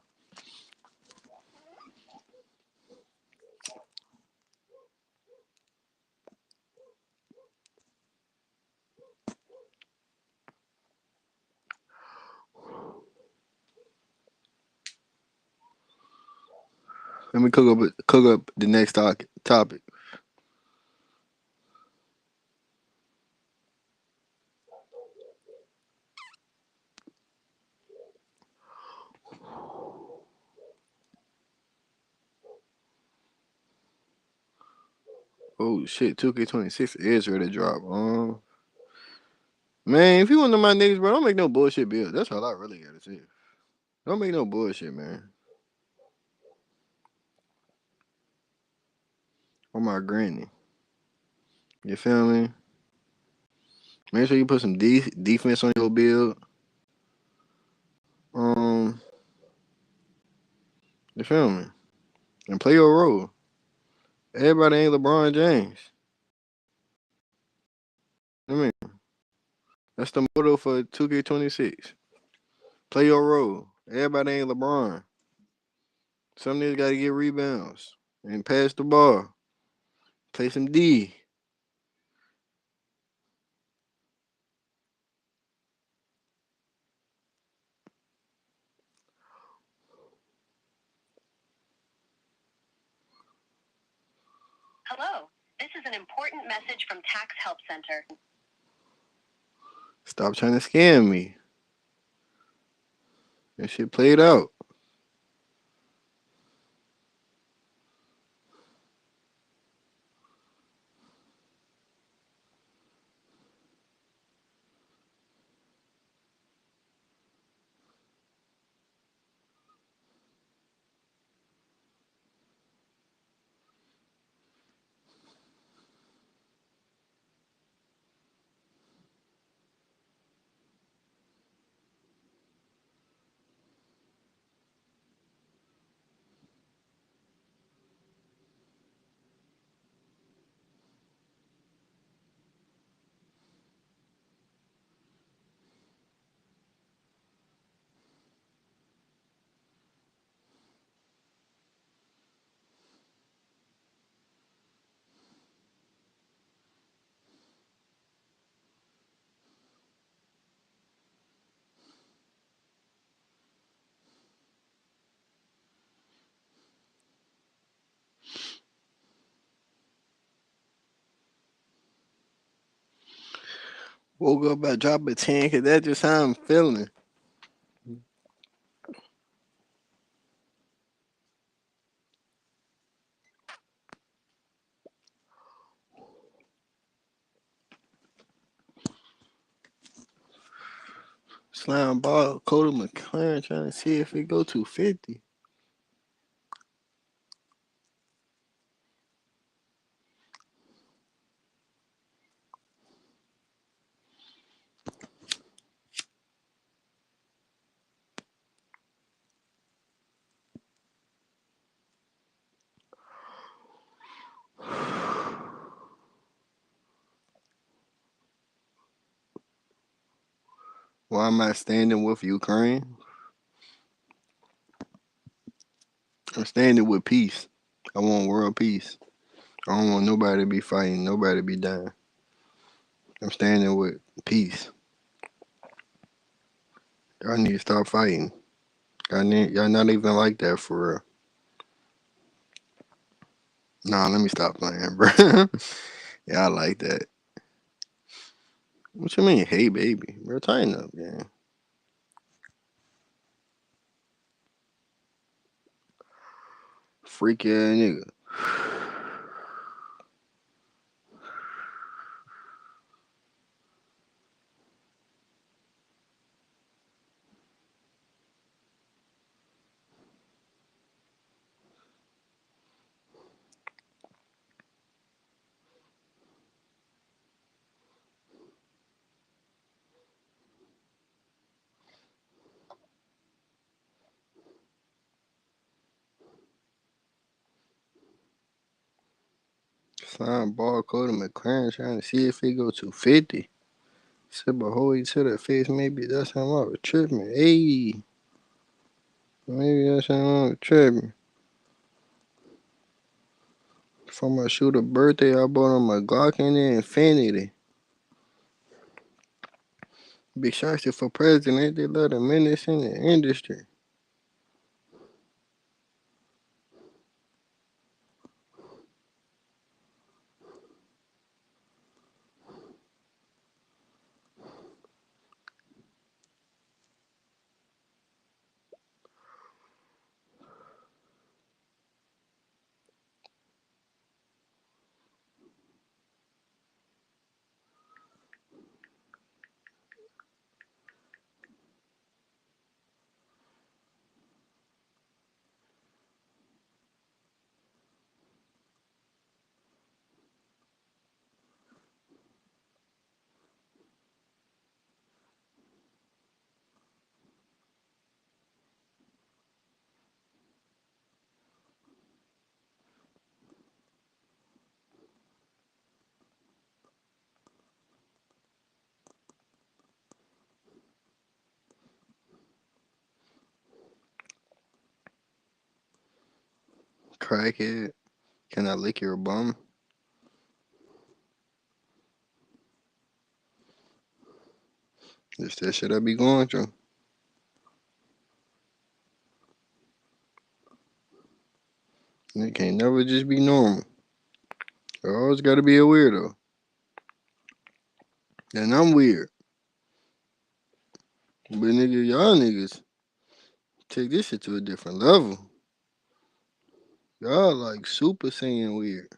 Let me cook up the next topic. Oh shit, 2K26 is ready to drop. Man, if you want to know my niggas, bro, don't make no bullshit bills. That's all I really gotta say. Don't make no bullshit, man. On my granny. You feel me? Make sure you put some defense on your build. Um, you feel me? And play your role. Everybody ain't LeBron James. I mean, that's the motto for 2K26. Play your role. Everybody ain't LeBron. Some niggas gotta get rebounds and pass the ball. Play some D. Hello. This is an important message from Tax Help Center. Stop trying to scam me. That shit played out. Woke up by dropping 10 because that's just how I'm feeling. Slime ball, Cody McLaren trying to see if it go to 50. Why am I standing with Ukraine? I'm standing with peace. I want world peace. I don't want nobody to be fighting, nobody to be dying. I'm standing with peace. Y'all need to stop fighting. Y'all not even like that for real. Nah, let me stop playing, bro. Yeah, I like that. What you mean, hey baby? Bro, tighten up, man. Freak ass nigga. Slime ball code McLaren trying to see if it go to 50. Sip a holy to the face, maybe that's how I was tripping. Hey, maybe that's how I was tripping. For my shooter birthday, I bought him a Glock and an Infinity. Big shots for president, they love the menace in the industry. crackhead? Can I lick your bum? This that shit I be going through. It can't never just be normal. There always gotta be a weirdo. And I'm weird. But nigga, y'all niggas take this shit to a different level. Y'all like super saiyan weird.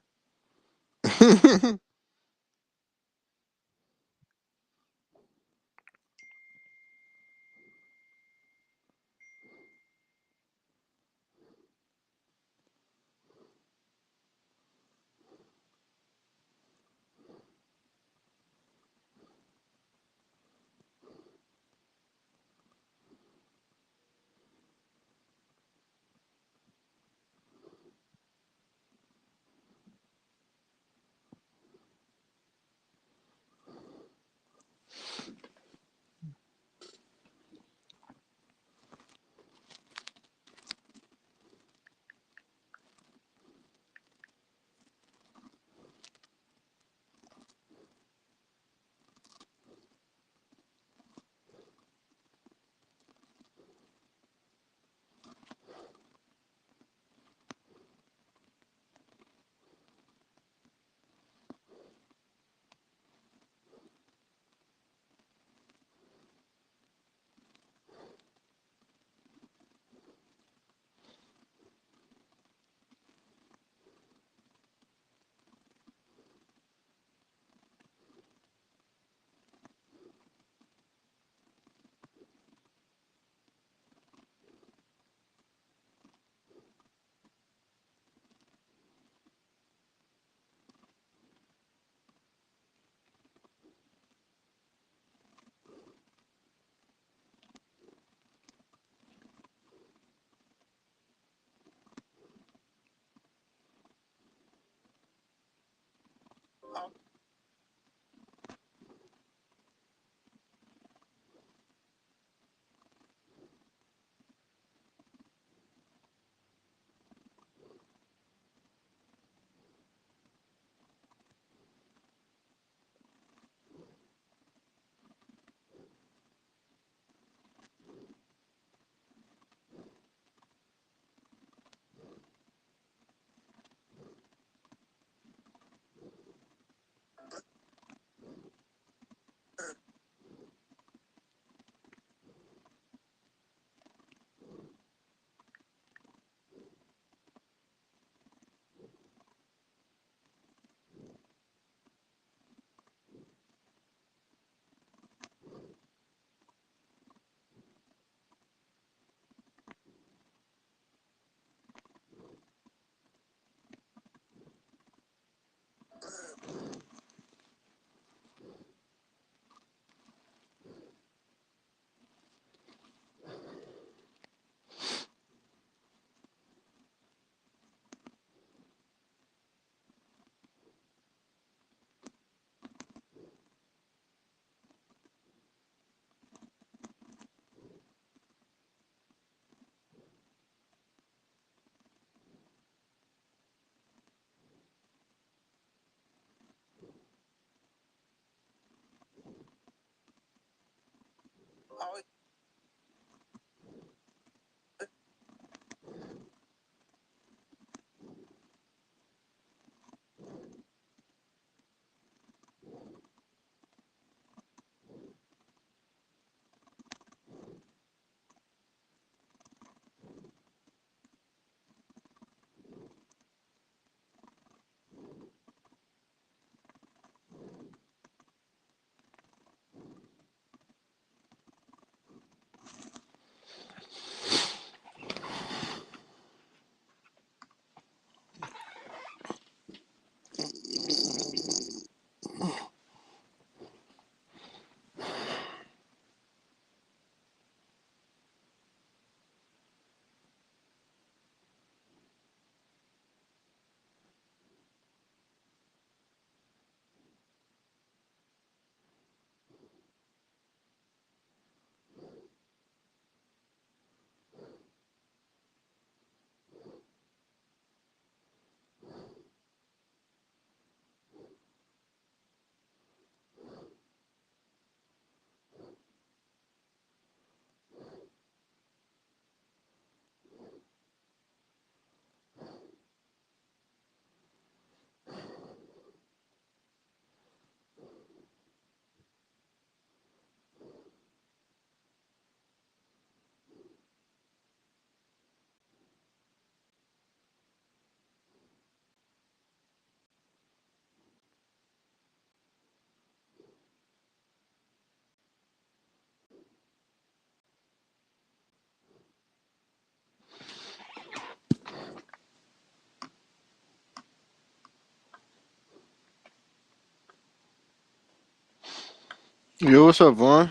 Yo, what's up, Vaughn?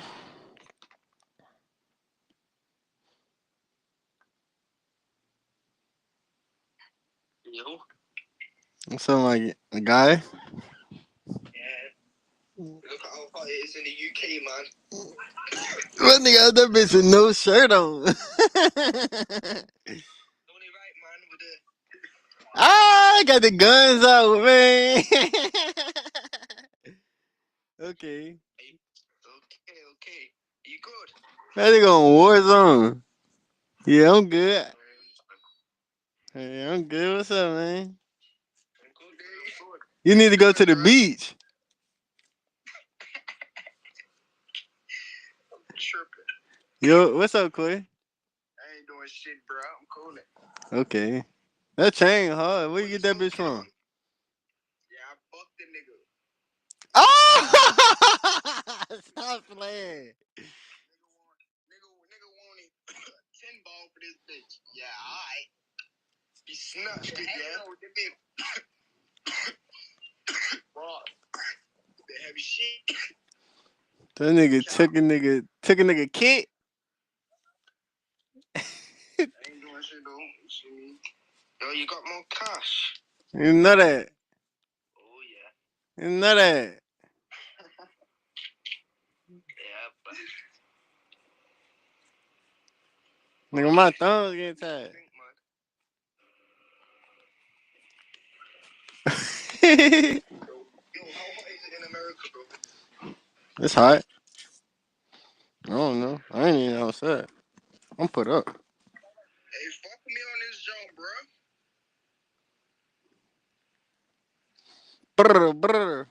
Yo. You sound like a guy. Yeah. Look at how hot it is in the UK, man. What nigga got that bitch with no shirt on? Only right, man, with the... Ah, got the guns out, man. Okay. Okay. You good? That nigga on Warzone. Yeah, I'm good. Hey, I'm good. What's up, man? I'm good, dude. You need to go to the beach. Tripping. Yo, what's up, Clay? I ain't doing shit, bro. I'm cooling. Okay. That chain hard. Where you get that bitch from? Yeah, I fucked the nigga. Oh! Stop playing. Nigga wanted 10 ball for this bitch. Yeah, alright. He snatched it, yeah. Bro, the heavy shit. That nigga took a nigga kid. I ain't doing shit though. You see me? Yo, you got more cash. You know that. Oh yeah. You know that. Yeah, but Nigga, my thumbs getting tired. think, man. Yo, how hot is it in America, bro? It's hot. I don't know. I ain't even outside. I'm put up. Hey, fuck me on this job, bro. Brr, brr.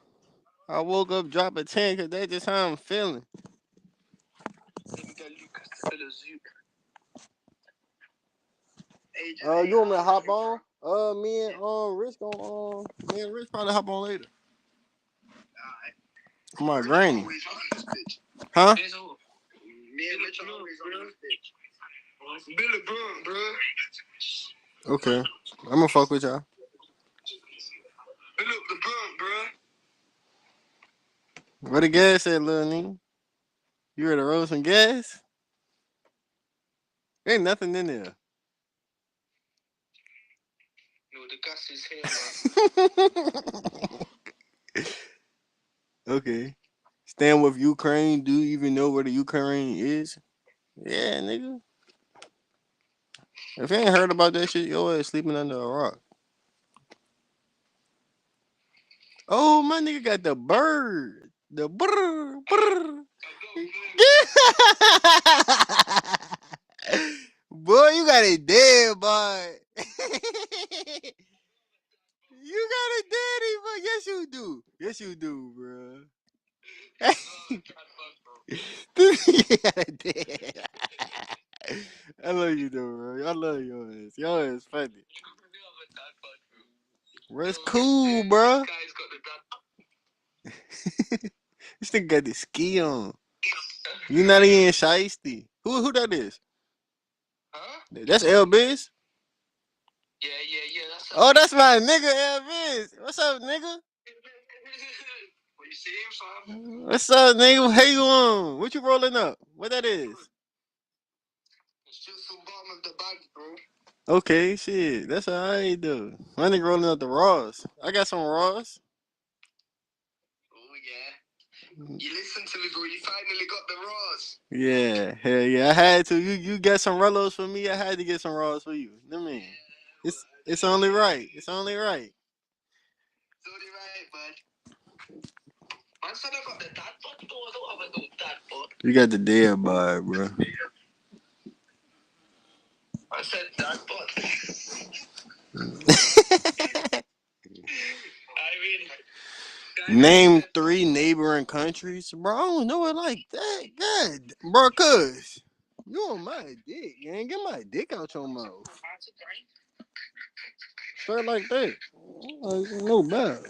I woke up dropping 10 because that's just how I'm feeling. Let me get Lucas to the zoo. Hey, You want me to hop on? Me and Rich me and Rich probably hop on later. Alright. My granny. Always on this bitch. Huh? Me and Rich are always on this bitch. Billy Brown, bro. Okay. I'm gonna fuck with y'all. Billy LeBron, bro. Where the gas at, Lil Nene? You ready to roll some gas? Ain't nothing in there. No, the gas is here, man. Okay. Stand with Ukraine. Do you even know where the Ukraine is? Yeah, nigga. If you ain't heard about that shit, your ass sleeping under a rock. Oh, my nigga got the bird. The brr, brr. Boy, you got it dead, boy. You got it daddy, but yes you do. Yes you do, bro. This nigga got it dead. I love you though, bro. I love your ass. Your ass funny. Bro, it's cool, bro. This nigga got the ski on. You not even shiesty. Who that is? Huh? That's L Biz? Yeah. Oh, that's my nigga L Biz. What's up, nigga? What you see him, son? What's up, nigga? How you on? What you rolling up? What that is? It's just the bottom of the bag, bro. Okay, shit. That's alright though. My nigga rolling up the Raws. I got some Raws. Oh yeah. You listen to me, bro. You finally got the Raws. Yeah, hell yeah. I had to. You got some Rellos for me. I had to get some Raws for you. I mean, it's only right. It's only right. It's only right, bud. Man said I got the dad bod, though. I don't have a no dad bod. You got the dead bar, bro. I said dad bod. I mean, Name 3 neighboring countries, bro. I don't know it like that. God, bro, cuz you on my dick, man. Get my dick out your mouth. Straight like that. No bad.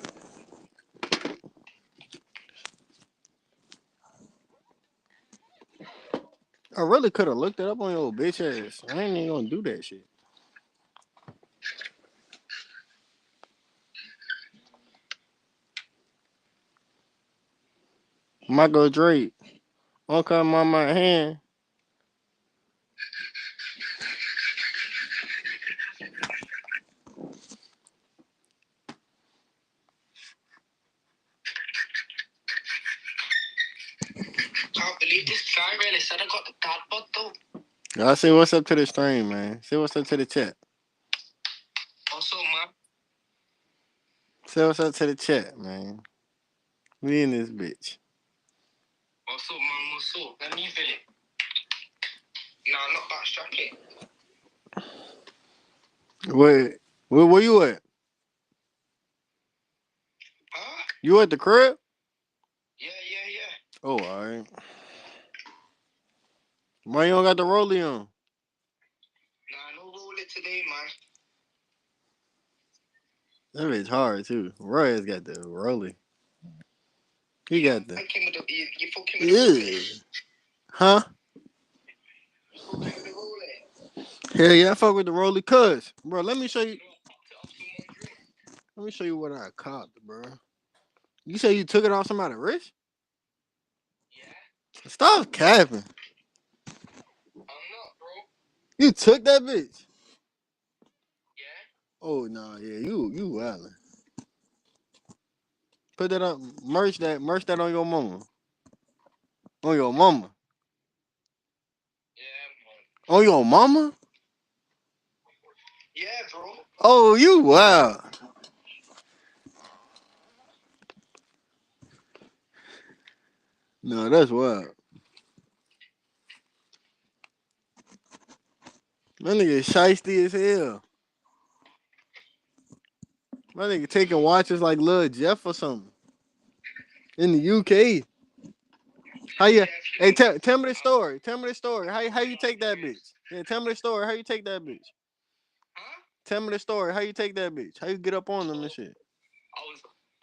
I really could have looked it up on your bitch ass. I ain't even gonna do that shit. Michael Drake. Uncle Mama hand. Can't believe this guy really said I got the dad bod though. Y'all say what's up to the stream, man. Say what's up to the chat. What's up, man? Say what's up to the chat, man. We in this bitch. What's up, man? What's up? Let me feel it. Nah, not backstrapping. Where you at? Huh? You at the crib? Yeah. Oh, alright. Why you don't got the rollie on? Nah, no roller today, man. That bitch hard too. Roy has got the rollie. He got the. You fucking with the roller. Huh? You fucking with the roller. Hell yeah, I fuck with the rollie, cuz. Bro, let me show you. Let me show you what I copped, bro. You say you took it off somebody's wrist? Yeah. Stop capping. I'm not, bro. You took that bitch? Yeah. Oh nah, yeah, you wildin'. Put that up, merch that on your mama. On your mama. Yeah, man. On your mama? Yeah, bro. Oh, you wild. No, that's wild. My nigga shiesty as hell. My nigga taking watches like Lil Jeff or something. In the UK. How you? Hey, tell me the story. Tell me the story. How you take that bitch? Yeah, tell me the story. How you take that bitch? Huh? Tell me the story. How you take that bitch? How you get up on them and shit?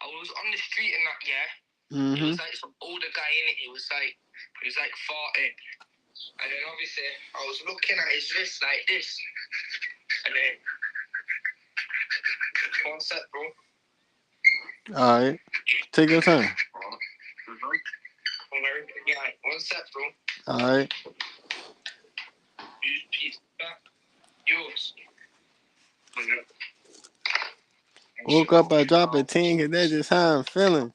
I was on the street and that, yeah. It Mm-hmm. was like some older guy in it. He was like 40. And then obviously I was looking at his wrist like this. And then one sec, bro. Alright. Take your time. Yeah, one sec, bro. Alright. Whose piece? That? Yours. Woke up, I drop a 10, and that's just how I'm feeling.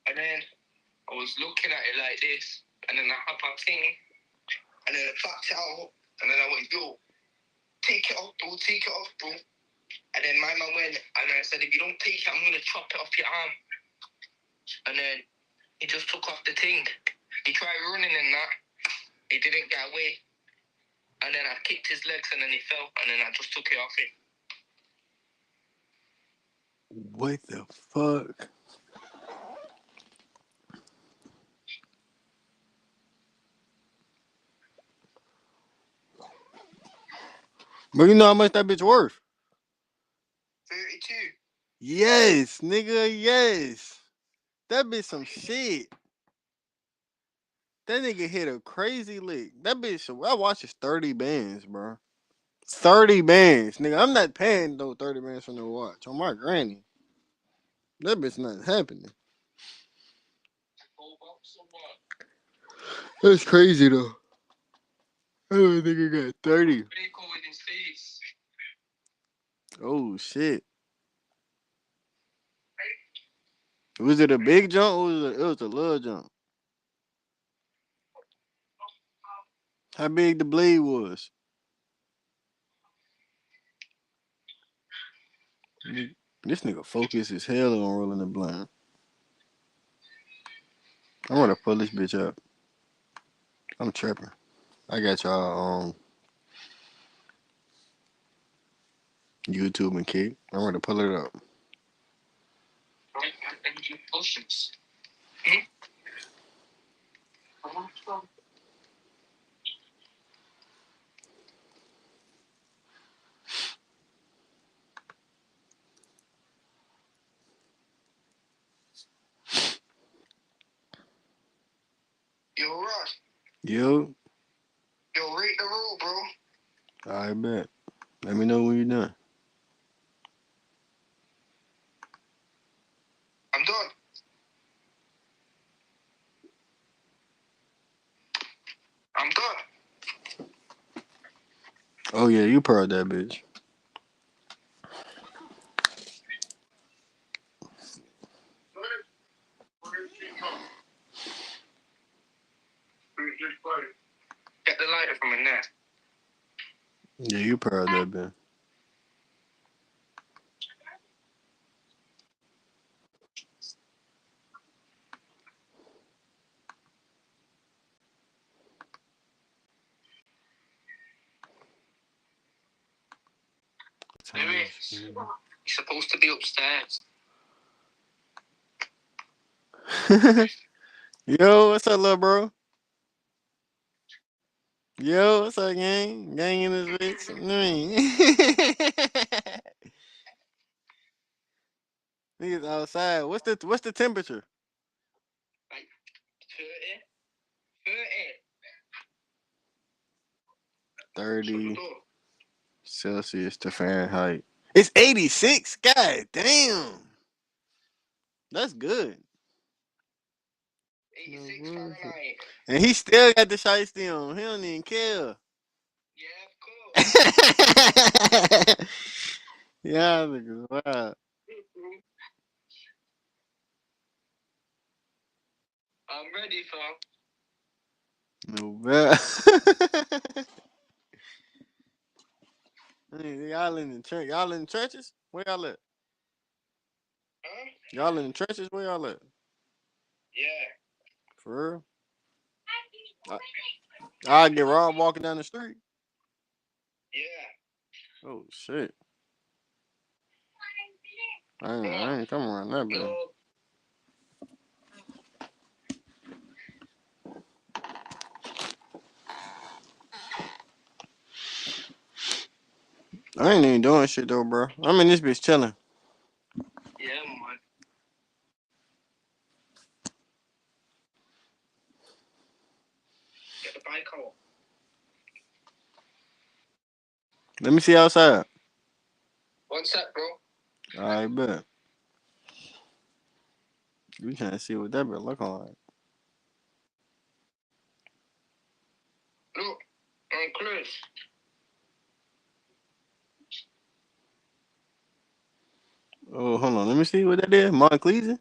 And then I was looking at it like this. And then I had my thing. And then I backed it out. And then I went, yo, take it off, bro. Take it off, bro. And then my man went, and I said, if you don't take it, I'm going to chop it off your arm. And then he just took off the thing. He tried running and that. He didn't get away. And then I kicked his legs and then he fell. And then I just took it off him. What the fuck? But you know how much that bitch worth? 32. Yes, nigga, yes. That bitch some shit. That nigga hit a crazy lick. That bitch, I watched his 30 bands, bro. 30 bands. Nigga, I'm not paying no 30 bands for no watch. On my granny. That bitch not happening. That's crazy though. I don't think I got 30. Oh shit. Was it a big jump or was it a little jump? How big the blade was? This nigga focus as hell on rolling the blind. I'm gonna pull this bitch up. I'm tripping. I got y'all on YouTube and Kick. I'm gonna pull it up. Yo, Rod. Yo. Yo, rate the roll, bro. I bet. Let me know when you're done. Oh yeah, you purred that bitch. Get the lighter from in there. Yeah, you purred that bitch. Louis, you're supposed to be upstairs. Yo, what's up, little bro? Yo, what's up, gang? Gang in this bitch. Niggas outside. What's the temperature? Like 30. 30. 30 Celsius to Fahrenheit. It's 86. God damn. That's good. 86 Fahrenheit. And he still got the shiesty on. He don't even care. Yeah, of course. Yeah, niggas. Wow. I'm ready, fam. No bad. Y'all in the trench. Y'all in the trenches? Where y'all at? Huh? Y'all in the trenches? Where y'all at? Yeah. For real? I get robbed walking down the street. Yeah. Oh shit. I ain't coming around that bad. Go. I ain't even doing shit though, bro. I'm in this bitch chilling. Yeah, man. Get the bike out. Let me see outside. One sec, bro. I bet. We trying to see what that bitch look like. Look. I'm close. Oh, hold on. Let me see what that is. Montclair.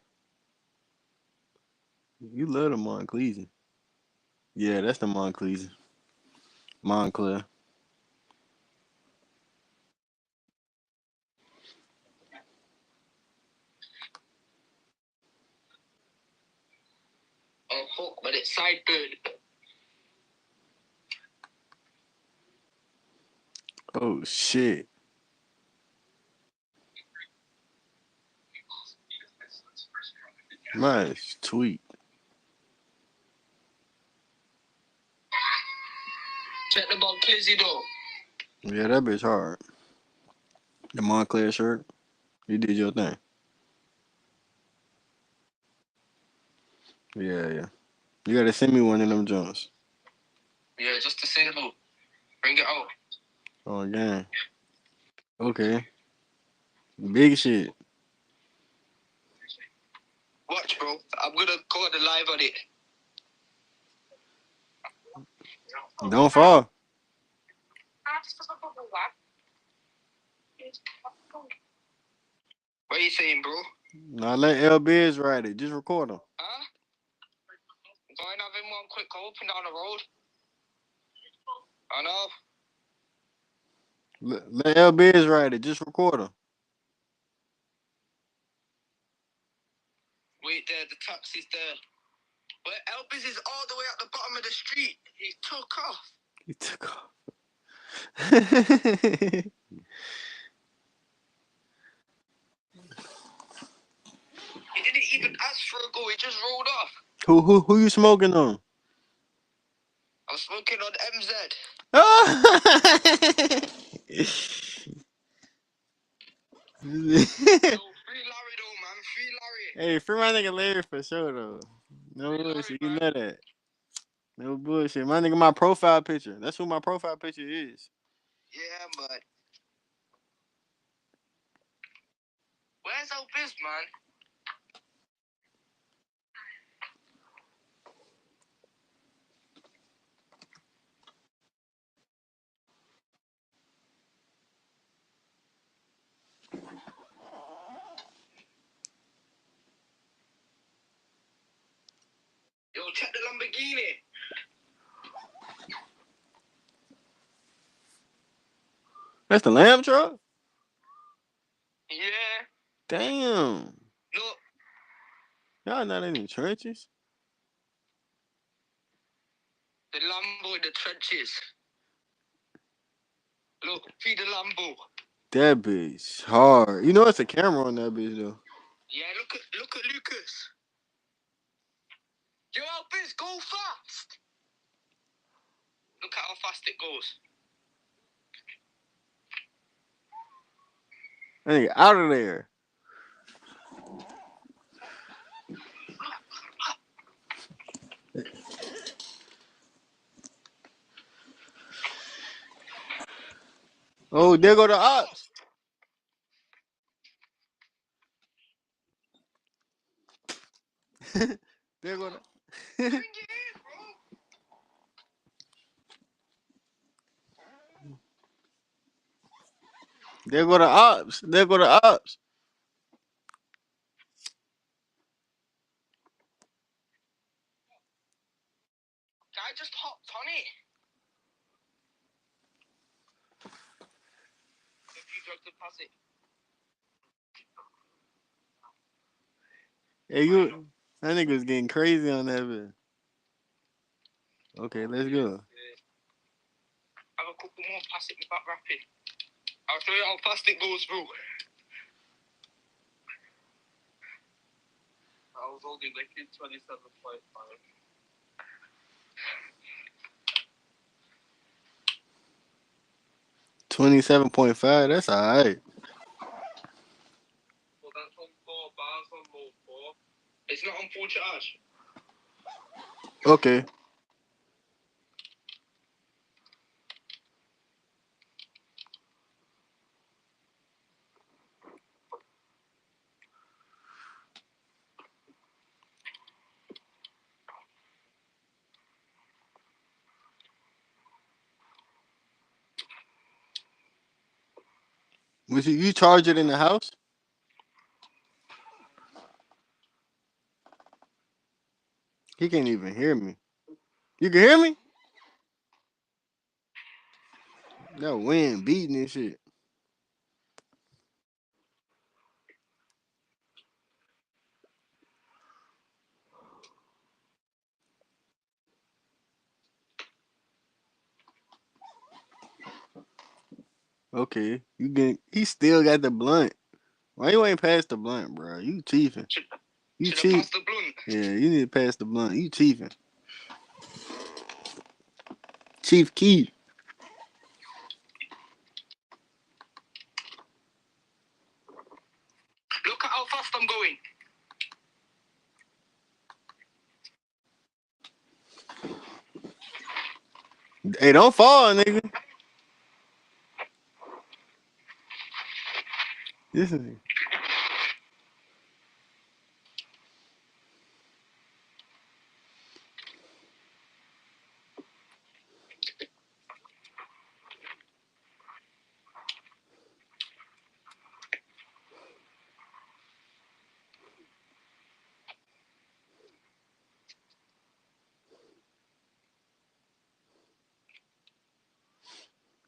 You love the Montclair. Yeah, that's the Montclair. Montclair. Oh, fuck, but it's sideburn. Oh shit. Nice tweet. Check the ball, Clizzy, though. Yeah, that bitch hard. The Montclair shirt. You did your thing. Yeah, yeah. You gotta send me one of them joints. Yeah, just to say hello. Bring it out. Oh, again. Okay. Big shit. Watch, bro. I'm gonna go the live on it. Don't fall. What are you saying, bro? Now let LBs ride it. Just record them. Huh? Going having one quick open down the road. I know. Let LBs ride it. Just record them. Wait there, the taxi's there. But Elvis is all the way at the bottom of the street. He took off. He took off. He didn't even ask for a go. He just rolled off. Who you smoking on? I'm smoking on MZ. Yo, free Larry though, man. Free Larry. Hey, free my nigga Larry for sure though. No Free Larry, bullshit, you man. know that. No bullshit. My nigga, my profile picture. That's who my profile picture is. Yeah, man. Where's Elvis, man? check the Lamborghini. That's the lamb truck? Yeah. Damn. Look. Y'all not in the trenches? The Lambo in the trenches. Look, feed the Lambo. That bitch hard. You know it's a camera on that bitch though. Yeah, look at Lucas. Yo, bitch, go fast. Look at how fast it goes. That nigga out of there. Oh, there go the ops. There go the There go the ops. There go the ops. Guy just hopped on it. If you drug to pass it. Hey, you. That nigga's getting crazy on that bit. Okay, let's go. Have a couple more, pass it without rapping. I'll show you how fast it goes through. I was only making 27.5. 27.5. That's alright. Well, that's on 4 bars on mode 4. It's not on full charge. Okay. Was you charge it in the house? He can't even hear me. You can hear me? That wind beating and shit. Okay. You get he still got the blunt. Why you ain't pass the blunt, bro? You chiefing. You Should have cheat. passed the blunt. Yeah, you need to pass the blunt. You chiefing. Chief Keef. Look at how fast I'm going. Hey, don't fall, nigga. This is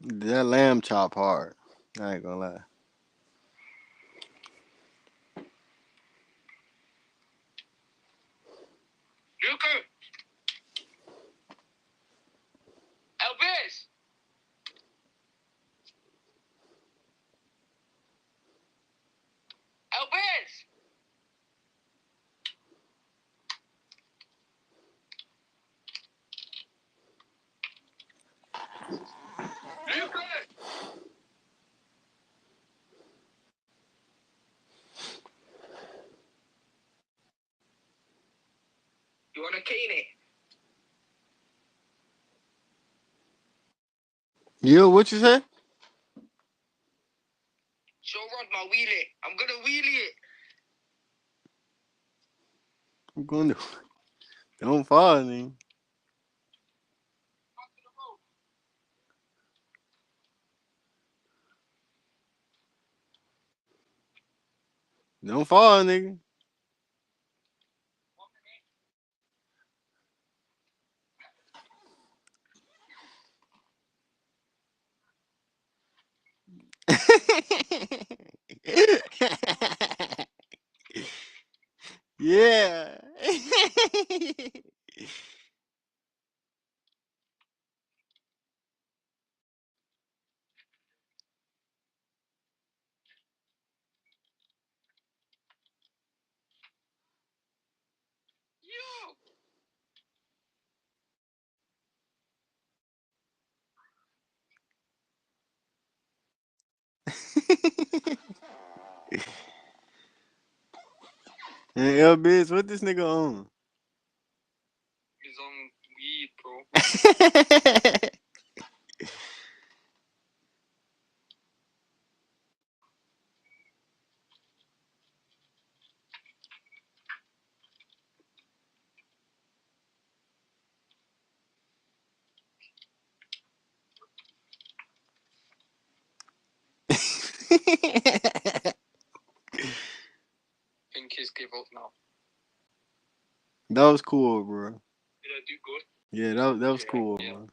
that lamb chop hard. I ain't gonna lie. Lucas. Elvis. Elvis. Lucas. You want to cane it? Yo, what you say? Show Rod my wheelie. I'm going to wheelie it. I'm going to. Don't fall, nigga. Don't fall, nigga. Yeah. Yo. Hey, yo, bitch, what this nigga on? He's on weed, bro. Think he's give up now. That was cool, bro. Did I do good? Yeah, that was Yeah, cool, yeah. bro. No,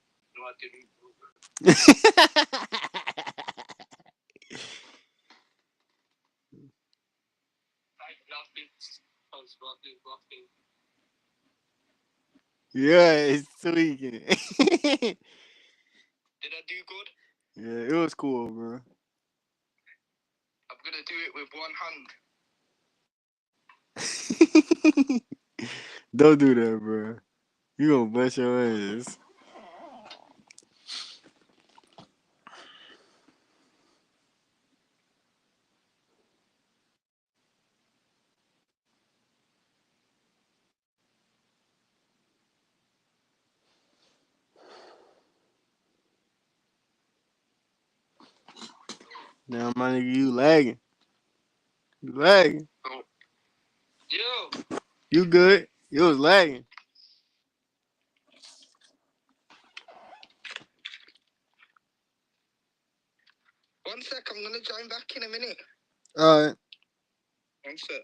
I didn't. I laughing. I was laughing. Yeah, it's tweaking. Did I do good? Yeah, it was cool, bro. I'm gonna do it with one hand. Don't do that, bro. You gonna bust your ass. Now, my nigga, you lagging. You lagging. Oh. Yo. You good? You was lagging. One sec, I'm gonna join back in a minute. All right. One sec.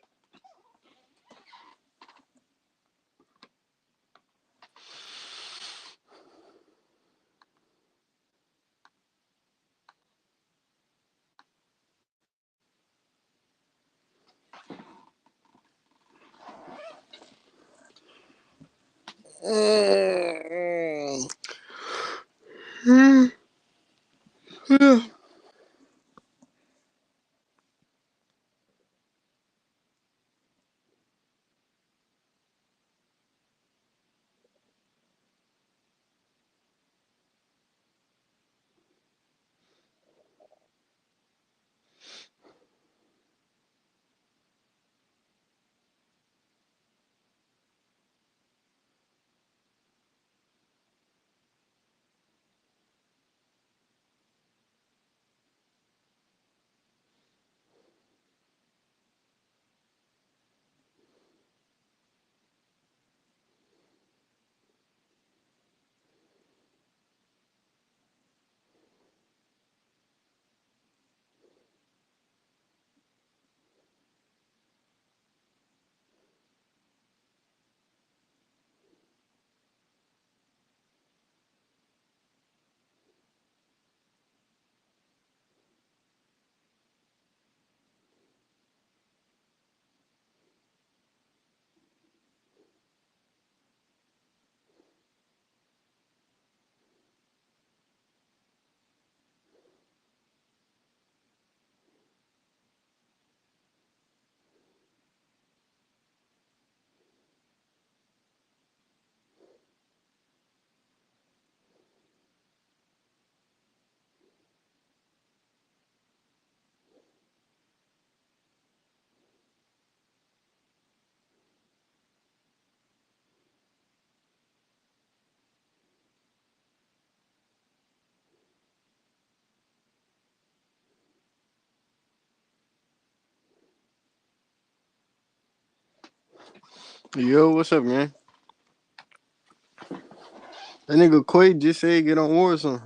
Yo, what's up, man? That nigga Quay just said get on Warzone.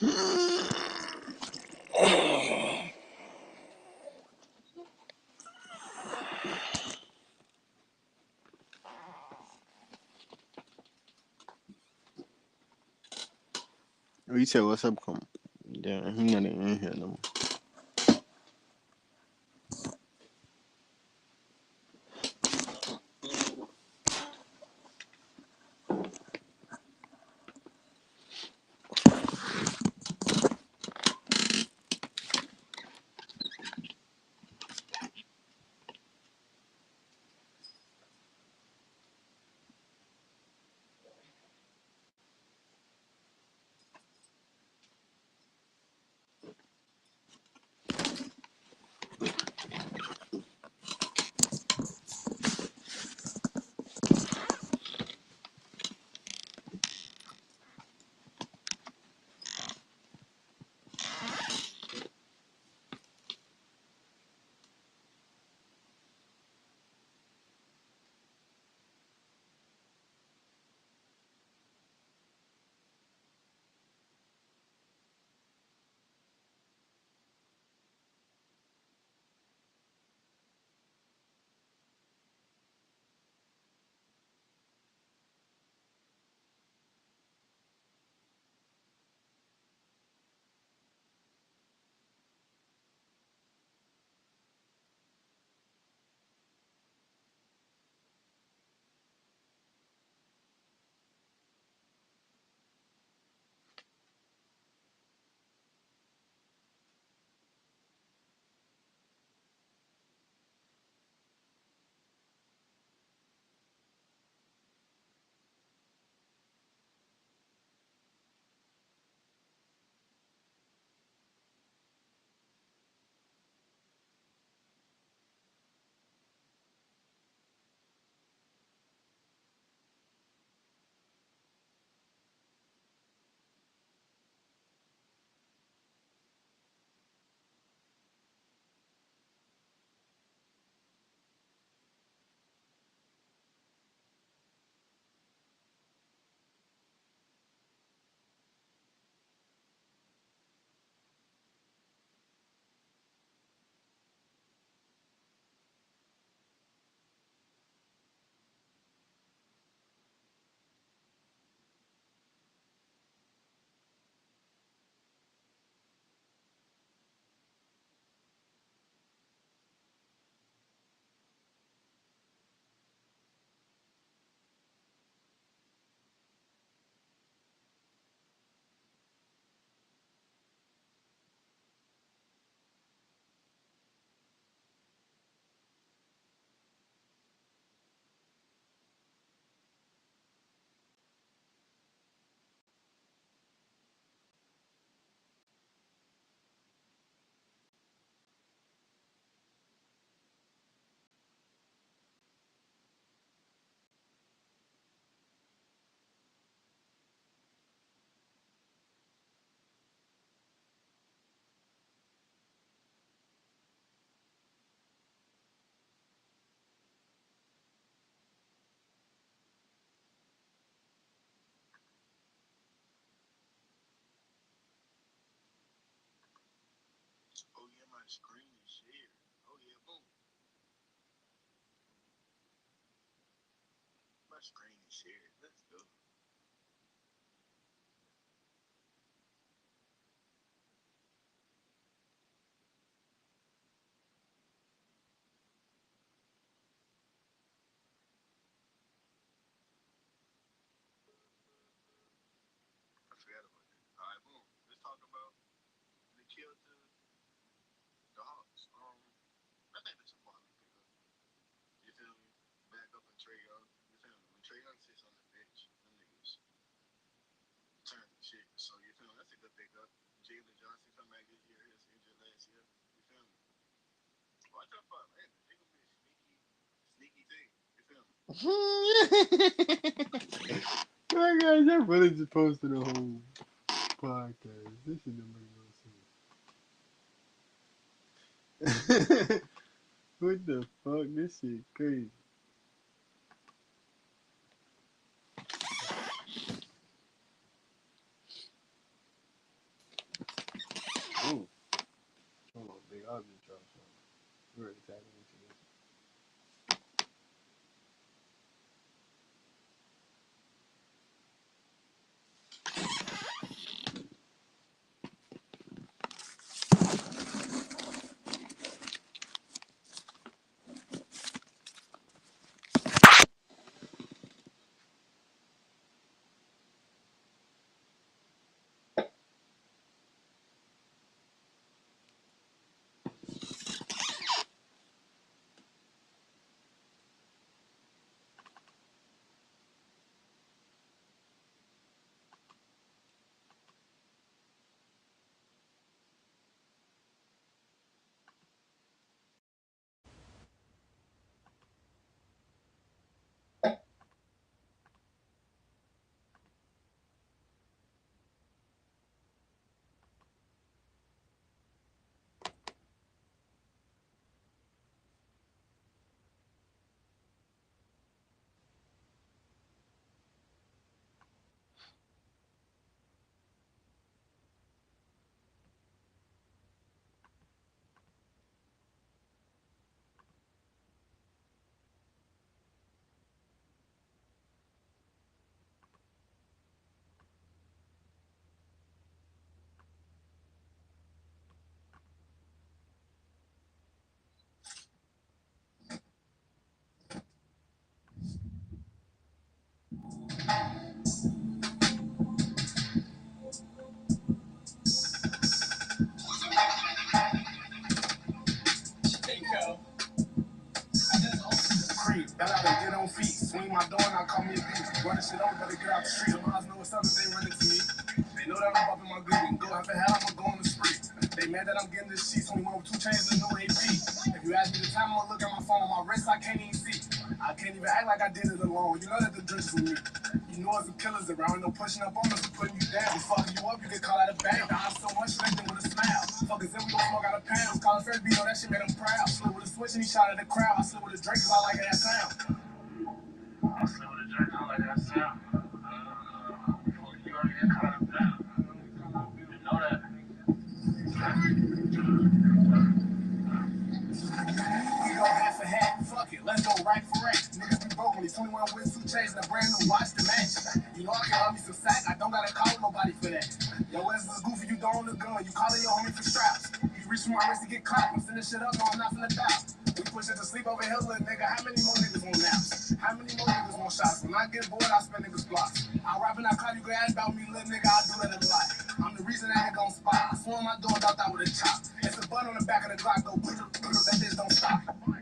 You said what's up, come? Yeah, he not even in here no more. Oh yeah, my screen is shared. Oh yeah, boom. My screen is shared. Let's go. I forgot about that. All right, boom. Let's talk about the kill to the Hawks. I think that's a quality pickup. You feel me? Back up and Trey Young. You feel me? When Trey Young sits on the bench, them niggas turn to shit. So you feel me? That's a good pickup. Jalen Johnson come back this year. He was injured last year. You feel me? Watch out for Atlanta. They gonna be a sneaky team. You feel me? My guys, that really just posted a whole podcast. This shit don't make no sense. What the fuck? This shit crazy. We're ready to tap into this. Creep, that I done get on feet. Swing my door and I call me a beat. Running shit over, better get out the street. The moms know what's up if they running to me. They know that I'm bumping my good and go after hell, I'ma go on the street. They mad that I'm getting this shit, 21 with 2 chains and no AP. If you ask me the time, I'ma look at my phone on my wrist, I can't even see. I can't even act like I did it alone. You know that the drinks with me. You know it's the killers around, no pushing up on us or putting you down. Fucking you up, you get caught out of bounds. I so much like them with a smile. Fuckers in, we gon' smoke out of pounds. Call us first beat, know that shit made him proud. Slid with a switch and he shot at the crowd. I slid with a drink cause I like that sound. I slid with a drink, I like that sound. You already get caught up down. You know that. We go half a hat, fuck it, let's go right for right. Niggas be broke when he's 21 with 2 chains and a brand new watch to match. You know I can love me some sack, I don't gotta call nobody for that. Yo, ass is goofy, you don't own a gun, you calling your homie for straps. You reach for my wrist to get caught, I'm sending shit up, no I'm not finna doubt. We push it to sleep over here, little nigga, how many more niggas want naps? How many more niggas want shots? When I get bored, I spend niggas blocks. I rap and I call you, go ask about me, little nigga, I do that a lot. I'm the reason that nigga on spot. I swung my door out with a chop. It's a button on the back of the Glock, go that bitch don't stop.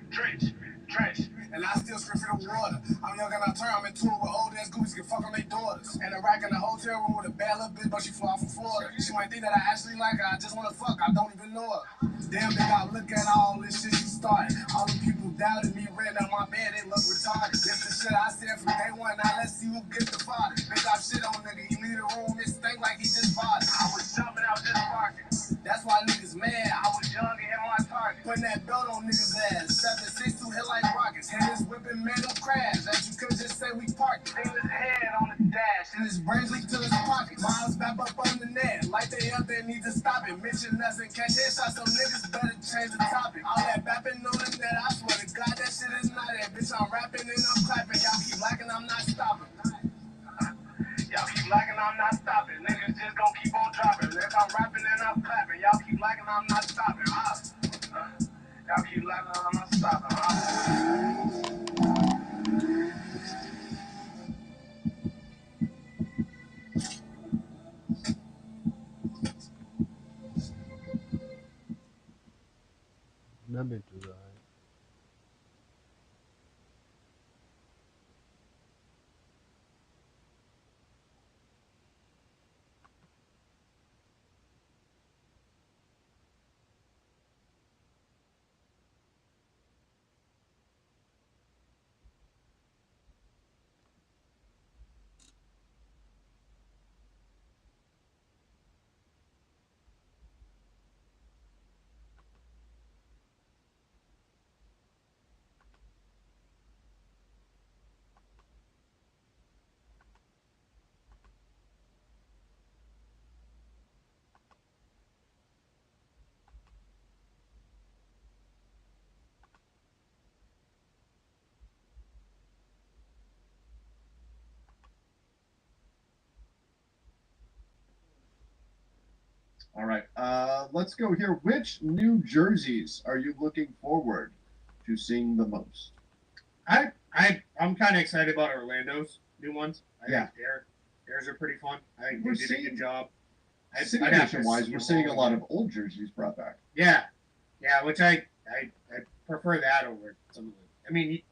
Drench, drench, and I still scream for the water. I'm young and I turn, I'm in tune with old ass goofies can fuck on their daughters. And a rack in the hotel room with a bad little bitch, but she flew out from Florida. She might think that I actually like her, I just wanna fuck, I don't even know her. Damn, they got look at all this shit she started. All the people doubted me, ran out my bed, they look retarded. That's the shit I said from day one, now let's see who gets the father. Bitch, I shit on nigga, he leave the room, it stink like he just farted. I was jumping out this pocket. That's why niggas mad, I was young and hit my target. Putting that belt on niggas' ass, 762 hit like rockets. Hand this whipping man no crash, that you could just say we parked. Lean his head on the dash, and his brains leak to his pocket. Miles back up on the net, like they up there need to stop it. Mention us and catch headshots, so niggas better change the topic. All that bapping on the net, I swear to God that shit is not it. Bitch, I'm rapping and I'm clapping, y'all keep lacking, I'm not stopping. Y'all keep lagging, I'm not stopping. Niggas just gon' keep on dropping. If I'm rapping and I'm clapping, y'all keep lagging, I'm not stopping. Y'all keep lagging, I'm not stopping. I've been through that. All right. Let's go here. Which new jerseys are you looking forward to seeing the most? I'm kind of excited about Orlando's new ones. I Yeah. think theirs are pretty fun. I think We're they did a seeing- good job. City I'd have Edition to wise, see we're them seeing a all lot again. of old jerseys brought back. Yeah, which I prefer that over some of the. I mean,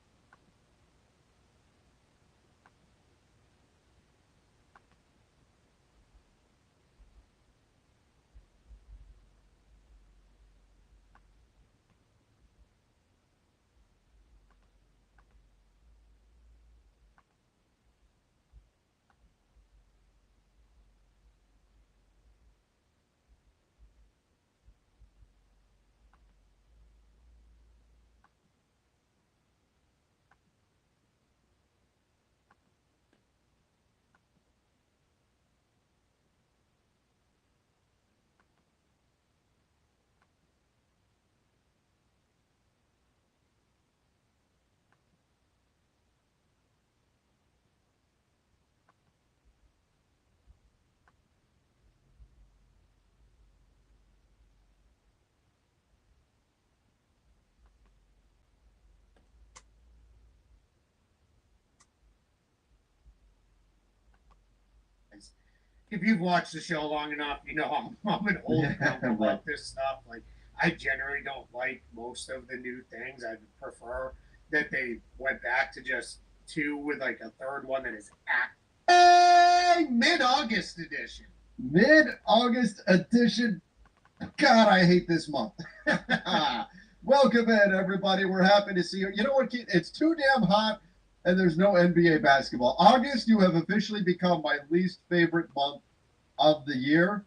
if you've watched the show long enough, you know I'm an old grump Right. about this stuff. Like, I generally don't like most of the new things. I prefer that they went back to just two with like a third one that is mid-August edition. Mid-August edition. God, I hate this month. Welcome in, everybody. We're happy to see you. You know what, Keith? It's too damn hot, and there's no NBA basketball. August, you have officially become my least favorite month of the year.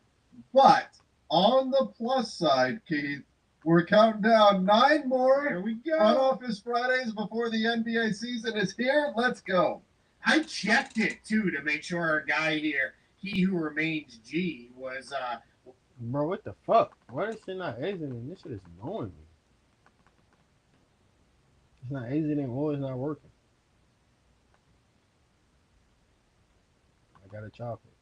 But on the plus side, Keith, we're counting down 9 more There we front go. office Fridays before the NBA season is here. Let's go. I checked it too to make sure our guy here, he who remains G, was Bro, what the fuck? Why is shit not exiting? This shit is annoying me. It's not exiting or it's not working. I gotta chop it.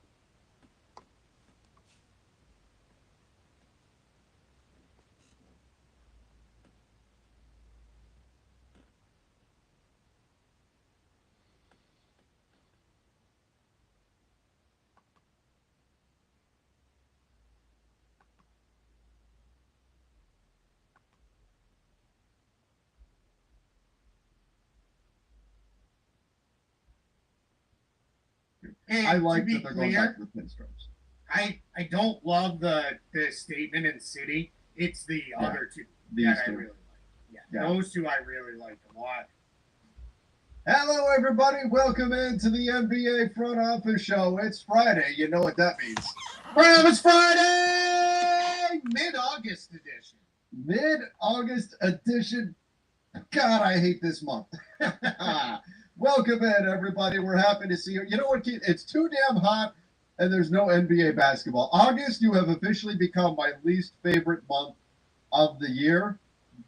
and I to like be that they're going clear, back to the pinstripes. I don't love the statement in City. It's the Yeah, other two these that two. I really like. Yeah. Those two I really like a lot. Hello, everybody. Welcome into the NBA Front Office Show. It's Friday. You know what that means. Well, it's Friday, mid-August edition. Mid-August edition. God, I hate this month. Welcome in, everybody. We're happy to see you. You know what, Keith? It's too damn hot, and there's no NBA basketball. August, you have officially become my least favorite month of the year.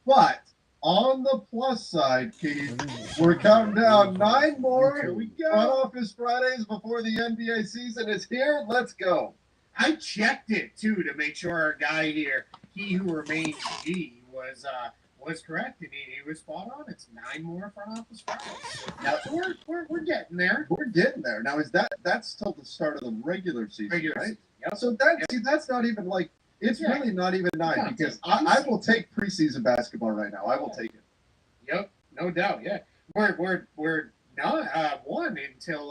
But on the plus side, Keith, we're counting down 9 more Here we go. front office Fridays before the NBA season is here. Let's go. I checked it too to make sure our guy here, he who remains G, was correct, and he was spot on. It's 9 more front office Fridays. Now, So we're getting there. we're getting there. Now, that's till the start of the regular season, Regular right? season. Yep. So that's not even like it's Yeah. really not even 9 Yeah, because it's I will take preseason basketball right now. I will take it. Yep, no doubt. Yeah, we're not one until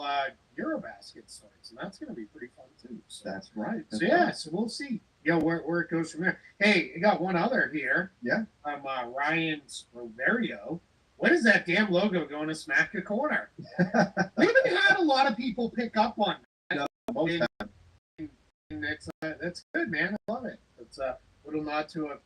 Eurobasket starts, and that's going to be pretty fun too. So, That's right. so yeah, so we'll see. Where it goes from there. Hey, I got one other here. Yeah. Ryan Roverio. What is that damn logo going to smack a corner? We haven't had a lot of people pick up on that, Most and that's good, man. I love it. It's a little nod to a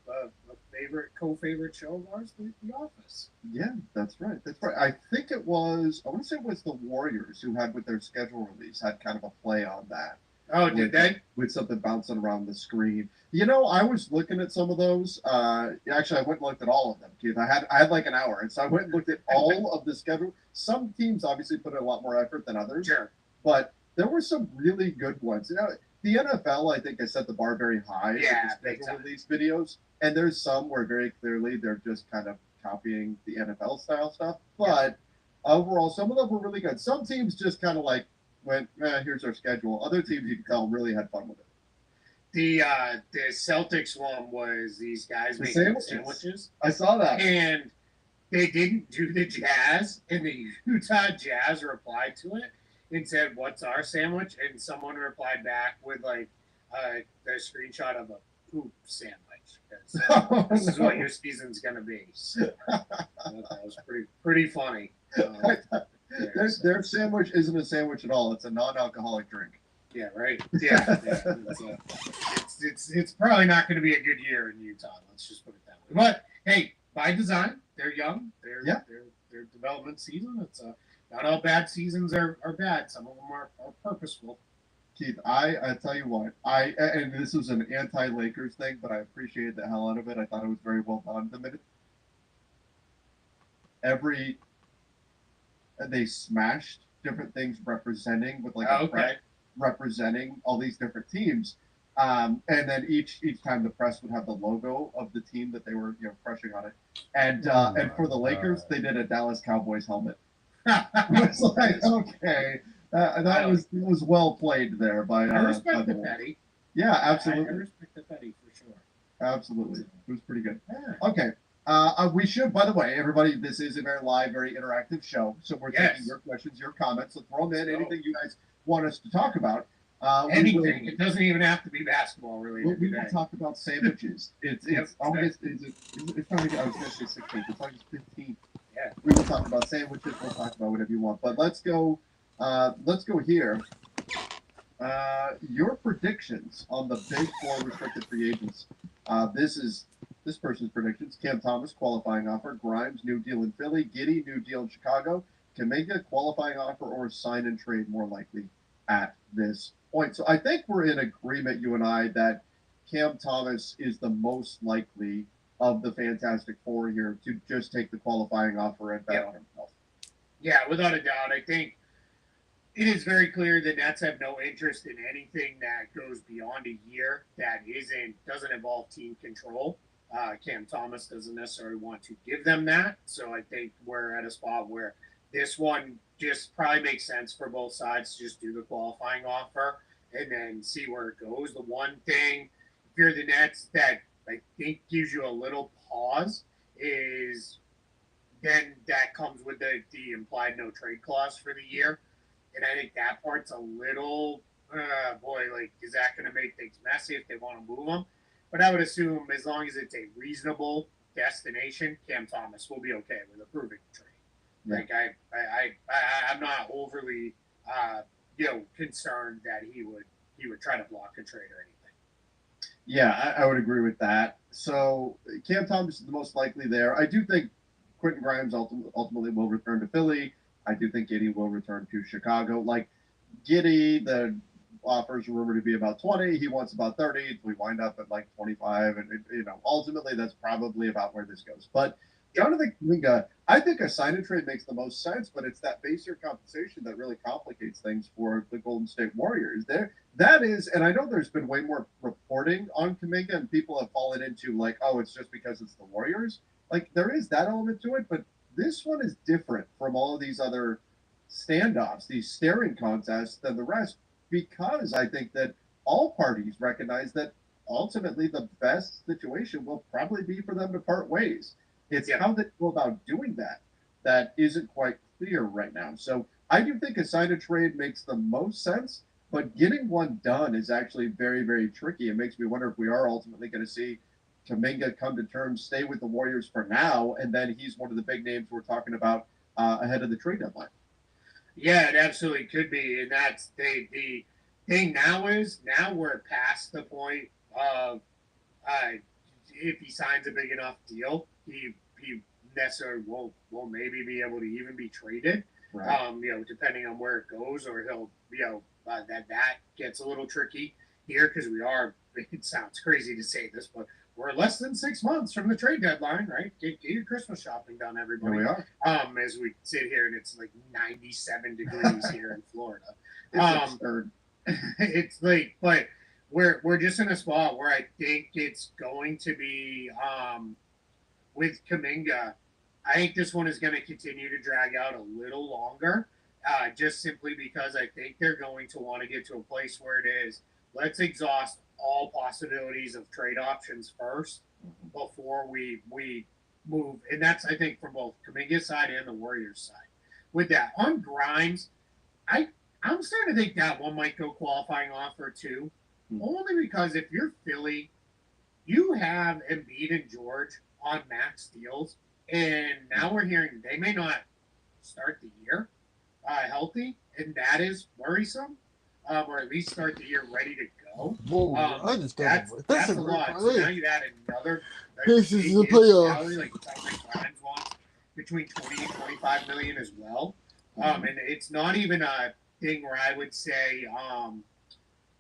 co-favorite show of ours, The Office. Yeah, that's right. That's right. I think it was. I want to say it was the Warriors who had with their schedule release had kind of a play on that. Oh, did they? With something bouncing around the screen. You know, I was looking at some of those. Actually, I went and looked at all of them, Keith. I had like an hour, and so I went and looked at all of the schedule. Some teams obviously put in a lot more effort than others. Sure. But there were some really good ones. You know, the NFL, I think, has set the bar very high Yeah, with the big schedule time. of these videos. And there's some where very clearly they're just kind of copying the NFL style stuff. But overall, some of them were really good. Some teams just kind of like went, here's our schedule. Other teams, you can tell, really had fun with it. The Celtics one was these guys The making sandwiches. I saw that. and they didn't do the Jazz, and the Utah Jazz replied to it and said, "What's our sandwich?" And someone replied back with like the screenshot of a poop sandwich. This is what your season's gonna be. That was pretty funny. Their sandwich isn't a sandwich at all. It's a non-alcoholic drink. Yeah, right. Yeah. It's probably not going to be a good year in Utah. Let's just put it that way. But hey, by design, they're young. Their development season. It's not all bad seasons are bad. Some of them are purposeful. Keith, I tell you what, and this was an anti-Lakers thing, but I appreciated the hell out of it. I thought it was very well done. They smashed different things representing with like representing all these different teams. And then each time the press would have the logo of the team that they were crushing on it. And for the Lakers, they did a Dallas Cowboys helmet. It's like, okay, that was well played there by. I respect the petty. Yeah, absolutely. I respect the petty for sure. Absolutely, it was pretty good. Yeah. Okay. We should, by the way, everybody, this is a very live, very interactive show. So we're taking your questions, your comments. So throw them in, anything you guys want us to talk about. Anything. It doesn't even have to be basketball related. We will talk about sandwiches. It's August. It's not even, I was going to say 16th. It's August 15th. Yeah. We will talk about sandwiches. We'll talk about whatever you want. But let's go here. Your predictions on the Big Four restricted free agents. This person's predictions: Cam Thomas qualifying offer, Grimes new deal in Philly, Giddey new deal in Chicago, Kuminga qualifying offer or sign and trade more likely at this point. So I think we're in agreement, you and I, that Cam Thomas is the most likely of the Fantastic Four here to just take the qualifying offer and bet on himself. Yeah, without a doubt. I think it is very clear the Nets have no interest in anything that goes beyond a year that doesn't involve team control. Cam Thomas doesn't necessarily want to give them that. So I think we're at a spot where this one just probably makes sense for both sides to just do the qualifying offer and then see where it goes. The one thing, if you're the Nets, that I think gives you a little pause is then that comes with the implied no trade clause for the year. And I think that part's a little, is that going to make things messy if they want to move them? But I would assume as long as it's a reasonable destination, Cam Thomas will be okay with approving the trade. Yeah. Like I'm not overly, concerned that he would try to block a trade or anything. Yeah, I would agree with that. So Cam Thomas is the most likely there. I do think Quentin Grimes ultimately will return to Philly. I do think Giddey will return to Chicago. Like Giddey, the offers rumored to be about 20. He wants about 30. We wind up at like 25. And, ultimately that's probably about where this goes. But Jonathan Kuminga, I think a sign and trade makes the most sense, but it's that base year compensation that really complicates things for the Golden State Warriors. That is, and I know there's been way more reporting on Kuminga, and people have fallen into like, oh, it's just because it's the Warriors. Like there is that element to it, but this one is different from all of these other standoffs, these staring contests than the rest, because I think that all parties recognize that ultimately the best situation will probably be for them to part ways. It's how they go about doing that isn't quite clear right now. So I do think a sign and trade makes the most sense, but getting one done is actually very, very tricky. It makes me wonder if we are ultimately going to see Kuminga come to terms, stay with the Warriors for now, and then he's one of the big names we're talking about ahead of the trade deadline. Yeah, it absolutely could be, and that's the thing now is we're past the point of if he signs a big enough deal, he necessarily will maybe be able to even be traded. Right. Depending on where it goes, or he'll that gets a little tricky here because we are. It sounds crazy to say this, but we're less than 6 months from the trade deadline, right? Get your Christmas shopping done, everybody. Here we are. As we sit here and it's like 97 degrees here in Florida. It's absurd. it's like, but we're just in a spot where I think it's going to be with Kaminga. I think this one is going to continue to drag out a little longer, just simply because I think they're going to want to get to a place where it is, let's exhaust all possibilities of trade options first before we move. And that's, I think, from both Kaminga's side and the Warriors side. With that, on Grimes, I, I'm starting to think that one might go qualifying offer too, only because if you're Philly, you have Embiid and George on max deals, and now we're hearing they may not start the year healthy, and that is worrisome, or at least start the year ready to go. Whoa, I understand. That's a lot. So now you add another This is the big playoffs. salary, like it sounds like Grimes wants between 20 and 25 million as well. And it's not even a thing where I would say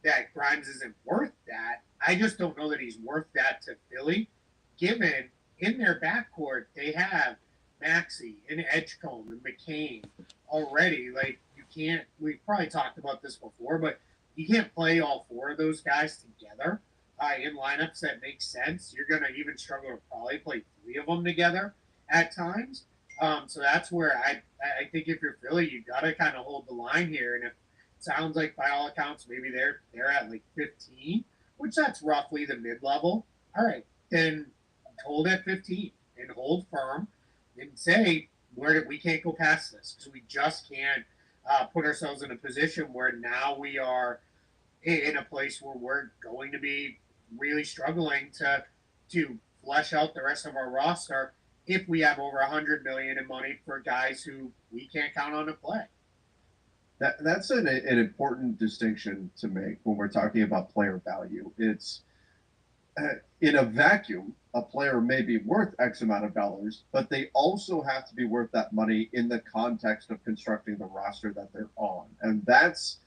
that Grimes isn't worth that. I just don't know that he's worth that to Philly, given in their backcourt they have Maxey and Edgecombe and McCain already. Like you can't. We've probably talked about this before, but you can't play all four of those guys together in lineups that make sense. You're going to even struggle to probably play three of them together at times. So that's where I think if you're Philly, you got to kind of hold the line here. And if it sounds like by all accounts maybe they're at like 15, which that's roughly the mid level. All right, then hold at 15 and hold firm and say we can't go past this because we just can't put ourselves in a position where now we are in a place where we're going to be really struggling to flesh out the rest of our roster if we have over 100 million in money for guys who we can't count on to play. That's an important distinction to make when we're talking about player value. It's in a vacuum, a player may be worth X amount of dollars, but they also have to be worth that money in the context of constructing the roster that they're on. And that's,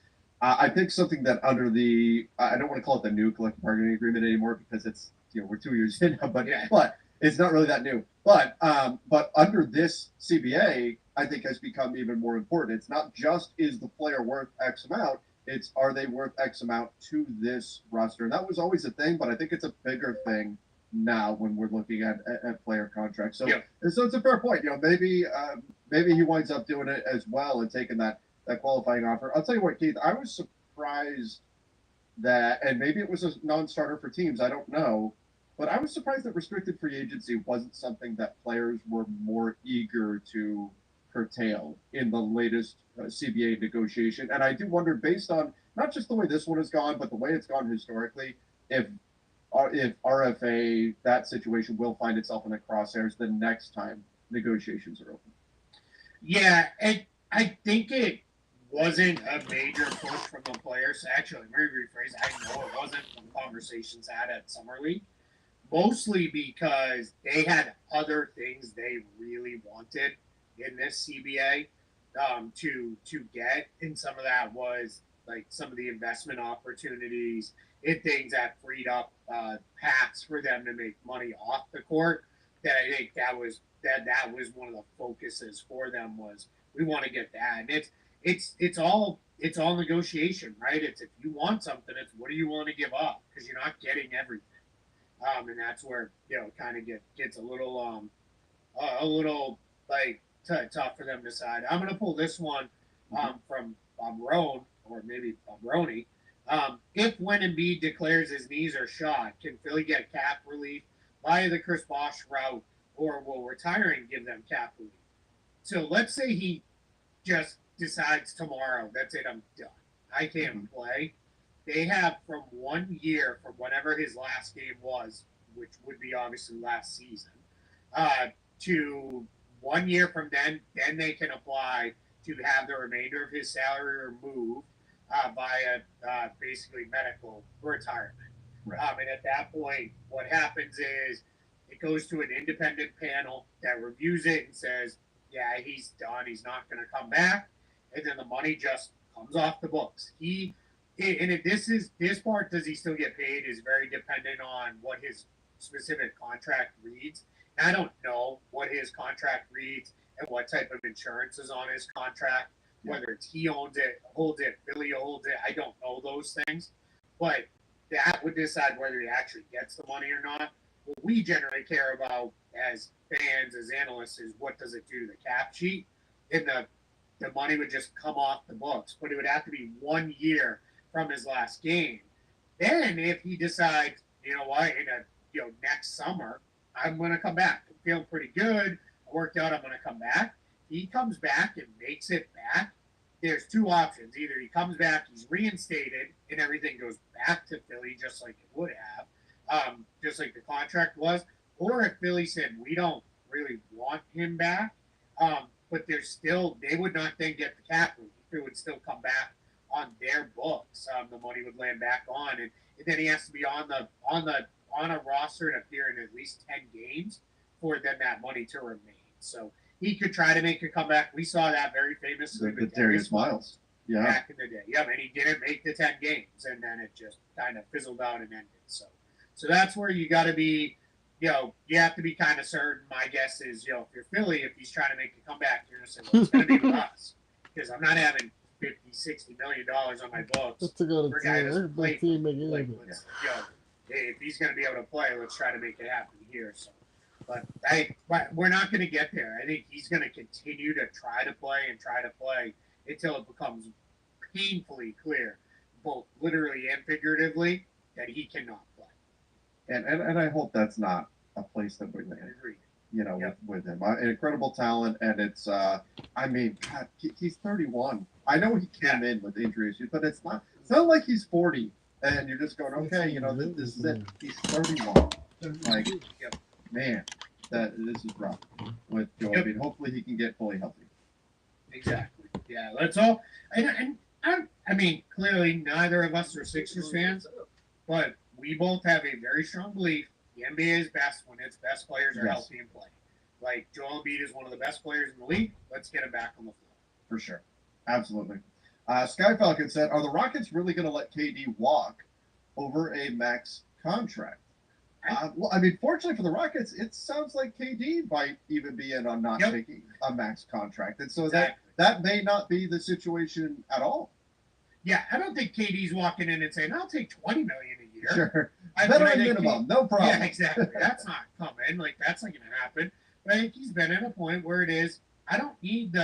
I think, something that under the, I don't want to call it the new collective bargaining agreement anymore because it's, we're 2 years in now, but it's not really that new. But under this CBA, I think has become even more important. It's not just is the player worth X amount, it's are they worth X amount to this roster? And that was always a thing, but I think it's a bigger thing now when we're looking at player contracts. So, so it's a fair point. Maybe he winds up doing it as well and taking that qualifying offer. I'll tell you what, Keith, I was surprised that, and maybe it was a non-starter for teams, I don't know, but I was surprised that restricted free agency wasn't something that players were more eager to curtail in the latest CBA negotiation. And I do wonder, based on not just the way this one has gone, but the way it's gone historically, if RFA, that situation will find itself in the crosshairs the next time negotiations are open. Yeah, and I think it wasn't a major push from the players. Actually, let me rephrase. I know it wasn't from conversations had at Summer League, mostly because they had other things they really wanted in this CBA to get, and some of that was like some of the investment opportunities and things that freed up paths for them to make money off the court. That I think that was one of the focuses for them was we want to get that. And it's all negotiation, right? It's if you want something, it's what do you want to give up because you're not getting everything. And that's where it kind of gets a little like tough for them to decide. I'm going to pull this one from Roan or maybe Roni. If when Embiid declares his knees are shot, can Philly get cap relief via the Chris Bosh route, or will retiring give them cap relief? So let's say he just decides tomorrow, that's it, I'm done. I can't play. They have from 1 year from whenever his last game was, which would be obviously last season, to 1 year from then they can apply to have the remainder of his salary removed via basically medical retirement. Right. And at that point, what happens is it goes to an independent panel that reviews it and says, yeah, he's done. He's not going to come back. And then the money just comes off the books. This part, does he still get paid, is very dependent on what his specific contract reads. And I don't know what his contract reads and what type of insurance is on his contract Whether it's he owns it, holds it, Philly holds it, I don't know those things. But that would decide whether he actually gets the money or not. What we generally care about as fans, as analysts, is what does it do to the cap sheet? And the money would just come off the books, but it would have to be 1 year from his last game. Then, if he decides, you know what, next summer, I'm going to come back. I'm feeling pretty good. I worked out. I'm going to come back. He comes back and makes it back. There's two options. Either he comes back, he's reinstated, and everything goes back to Philly just like it would have, just like the contract was. Or if Philly said, we don't really want him back, but they would not then get the cap relief. It would still come back on their books. The money would land back on, and then he has to be on a roster and appear in at least 10 games for then that money to remain. So he could try to make a comeback. We saw that very famously with Darius Miles. Yeah. Back in the day. Yeah, and he didn't make the 10 games, and then it just kind of fizzled out and ended. So that's where you got to be, you have to be kind of certain. My guess is, if you're Philly, if he's trying to make a comeback, you're going to say, well, it's going to be with us. Because I'm not having $50, $60 million on my books Just to go for a to guy team. who's Everybody played. team make it Like, happen. if he's going to be able to play, let's try to make it happen here. So, but we're not going to get there. I think he's going to continue to try to play until it becomes painfully clear, both literally and figuratively, that he cannot play. And I hope that's not a place that we land. Agreed. With him. An incredible talent, and it's, God, he's 31. I know he came in with injury issues, but it's not like he's 40, and you're just going, okay, this is it. He's 31. Like, man, this is rough with Joe. I mean, hopefully he can get fully healthy. Exactly. Yeah, that's all. And I mean, clearly neither of us are Sixers fans, but we both have a very strong belief the NBA is best when its best players are healthy and play. Like, Joel Embiid is one of the best players in the league. Let's get him back on the floor. For sure. Absolutely. Sky Falcon said, are the Rockets really going to let KD walk over a max contract? Fortunately for the Rockets, it sounds like KD might even be in on not taking a max contract. And so that may not be the situation at all. Yeah, I don't think KD's walking in and saying, I'll take $20 million a year. Sure. Better minimum, no problem. Yeah, exactly. That's not coming. Like, that's not going to happen. But I think he's been at a point where it is, I don't need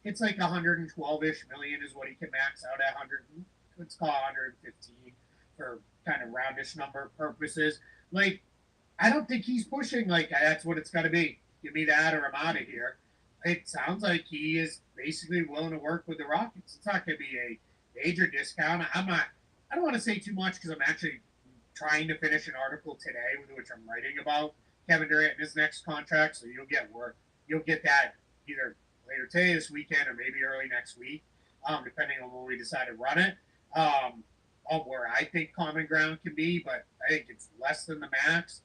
it's like 112-ish million is what he can max out at 100. Let's call 115 for kind of roundish number purposes. Like, I don't think he's pushing like that's what it's got to be. Give me that or I'm out of here. It sounds like he is basically willing to work with the Rockets. It's not going to be a major discount. I don't want to say too much because I'm actually trying to finish an article today with which I'm writing about Kevin Durant and his next contract. So you'll get that either later today, this weekend, or maybe early next week, depending on when we decide to run it. On where I think common ground can be, but I think it's less than the max.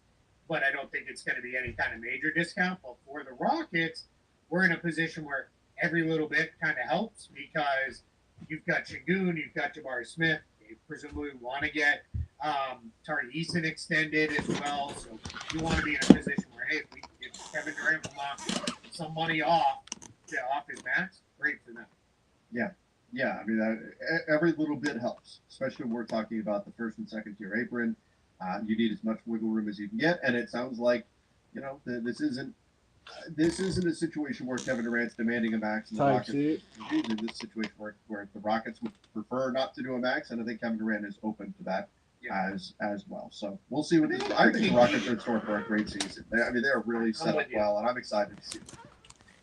But I don't think it's going to be any kind of major discount. But for the Rockets, we're in a position where every little bit kind of helps because you've got Şengün, you've got Jabari Smith. They presumably want to get Tari Eason extended as well. So you want to be in a position where, hey, if Kevin Durant will knock some money off his max, great for them. Yeah. I mean, every little bit helps, especially when we're talking about the first and second tier apron. You need as much wiggle room as you can get, and it sounds like, this isn't a situation where Kevin Durant's demanding a max and the Rockets in this situation where the Rockets would prefer not to do a max, and I think Kevin Durant is open to that as well. So we'll see what this. I think the Rockets are in store for a great season. They're really set up well, and I'm excited to see them.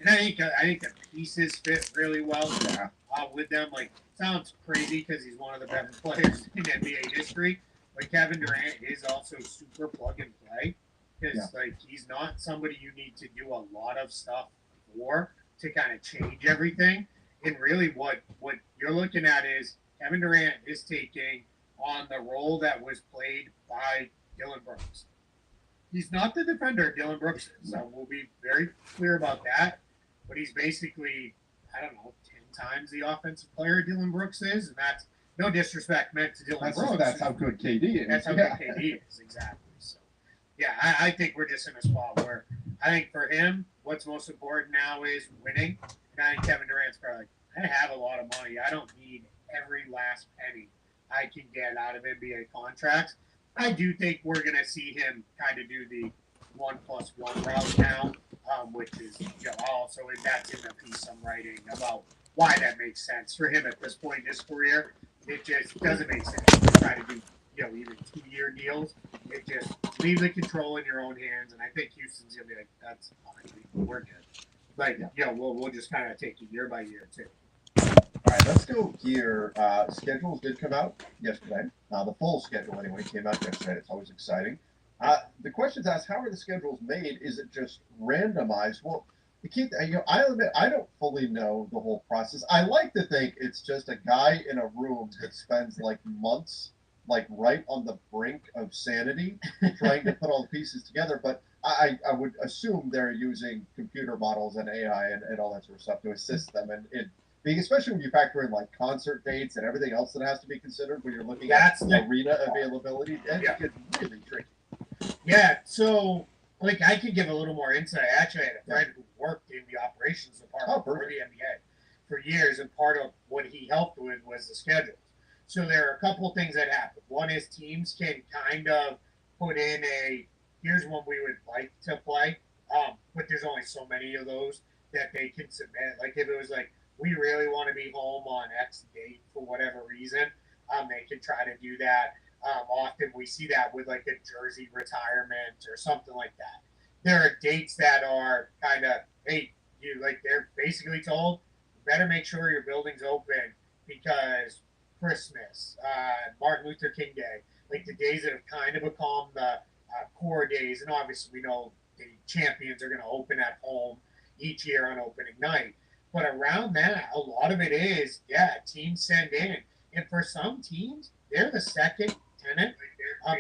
And I think the pieces fit really well with them. Like, sounds crazy because he's one of the best players in NBA history. But Kevin Durant is also super plug and play because he's not somebody you need to do a lot of stuff for to kind of change everything. And really what you're looking at is Kevin Durant is taking on the role that was played by Dillon Brooks. He's not the defender Dillon Brooks is, so we'll be very clear about that. But he's basically, 10 times the offensive player Dillon Brooks is, and that's no disrespect meant to Dillon Brooks. That's how good KD is. That's how good KD is, exactly. So, I think we're just in a spot where I think for him, what's most important now is winning. And I think Kevin Durant's probably like, I have a lot of money. I don't need every last penny I can get out of NBA contracts. I do think we're going to see him kind of do the 1+1 route now, which is, also that's in the piece I'm writing about why that makes sense for him at this point in his career. It just doesn't make sense to try to do, even 2-year deals. It just leave the control in your own hands, and I think Houston's gonna be like, that's fine, we're good. But we'll just kind of take it year by year too. All right, let's go here. Schedules did come out yesterday. The full schedule, anyway, came out yesterday. It's always exciting. The question's asked, how are the schedules made? Is it just randomized? Well, I admit I don't fully know the whole process. I like to think it's just a guy in a room that spends like months, like right on the brink of sanity, trying to put all the pieces together. But I would assume they're using computer models and AI and all that sort of stuff to assist them. And especially when you factor in like concert dates and everything else that has to be considered when you're looking at arena availability, it gets really tricky. Yeah, so like I could give a little more insight. I actually had a friend who worked in the operations department for the NBA for years, and part of what he helped with was the schedules. So there are a couple things that happen. One is teams can kind of put in here's one we would like to play, but there's only so many of those that they can submit. Like if it was like, we really want to be home on X date for whatever reason, they can try to do that. Often we see that with like a jersey retirement or something like that. There are dates that are kind of, hey, they're basically told, you better make sure your building's open because Christmas, Martin Luther King Day, like the days that have kind of become the core days. And obviously we know the champions are going to open at home each year on opening night. But around that, a lot of it is, teams send in. And for some teams, they're the second tenant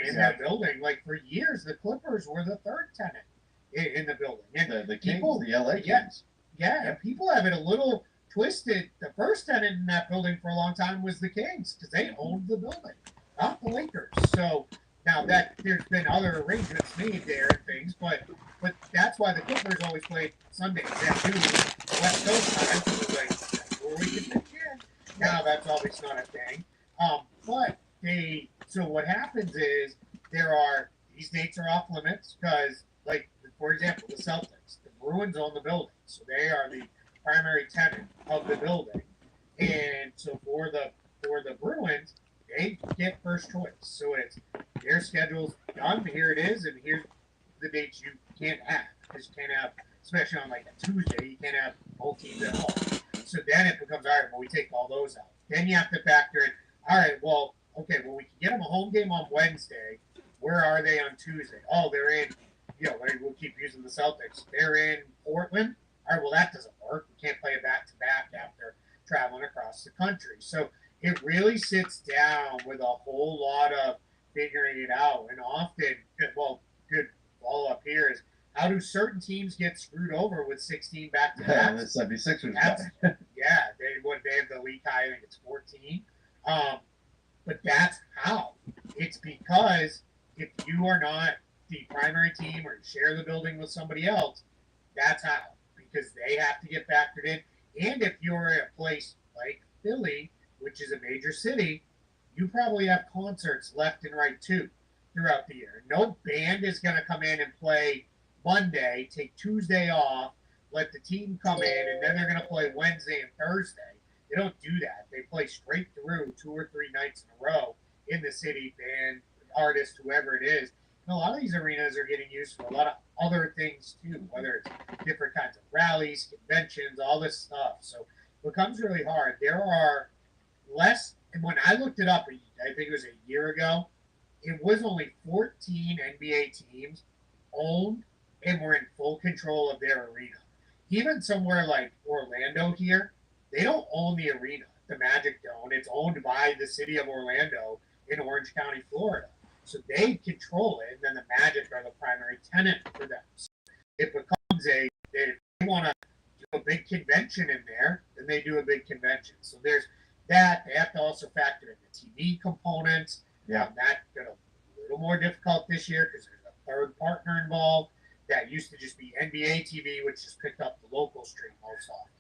in their building. Like for years, the Clippers were the third tenant in the building. And the Kings, the LA Kings. Yeah, and people have it a little twisted. The first tenant in that building for a long time was the Kings because they owned the building, not the Lakers. So now that there's been other arrangements made there and things, but that's why the Clippers always played Sundays. They do West Coast time, so like that's where we can pitch in. Now that's obviously not a thing. So what happens is these dates are off limits because, like, for example, the Celtics, the Bruins own the building, so they are the primary tenant of the building, and so for the Bruins, they get first choice. So it's their schedule's done. Here it is, and here's the dates you can't have because you can't have, especially on like a Tuesday, you can't have both teams at home. So then it becomes all right. Well, we take all those out. Then you have to factor in. All right. Well, okay. Well, we can get them a home game on Wednesday. Where are they on Tuesday? Oh, they're in. We'll keep using the Celtics. They're in Portland. All right. Well, that doesn't work. We can't play a back-to-back after traveling across the country. So it really sits down with a whole lot of figuring it out. And often, good follow-up here is, how do certain teams get screwed over with 16 back-to-backs? The 76ers. They have the league high. I think it's 14. But that's how. It's because if you are not the primary team or you share the building with somebody else, that's how. Because they have to get factored in. And if you're at a place like Philly, which is a major city, you probably have concerts left and right too throughout the year. No band is going to come in and play Monday, take Tuesday off, let the team come in, and then they're going to play Wednesday and Thursday. They don't do that. They play straight through 2 or 3 nights in a row in the city, band, artist, whoever it is. And a lot of these arenas are getting used for a lot of other things too, whether it's different kinds of rallies, conventions, all this stuff. So it becomes really hard. There are less, and when I looked it up, I think it was a year ago, it was only 14 NBA teams owned and were in full control of their arena. Even somewhere like Orlando here, they don't own the arena, the Magic don't. It's owned by the city of Orlando in Orange County, Florida. So they control it, and then the Magic are the primary tenant for them. So it becomes if they want to do a big convention in there, then they do a big convention. So there's that. They have to also factor in the TV components. Yeah. That's a little more difficult this year because there's a third partner involved. That used to just be NBA TV, which just picked up the local stream most often.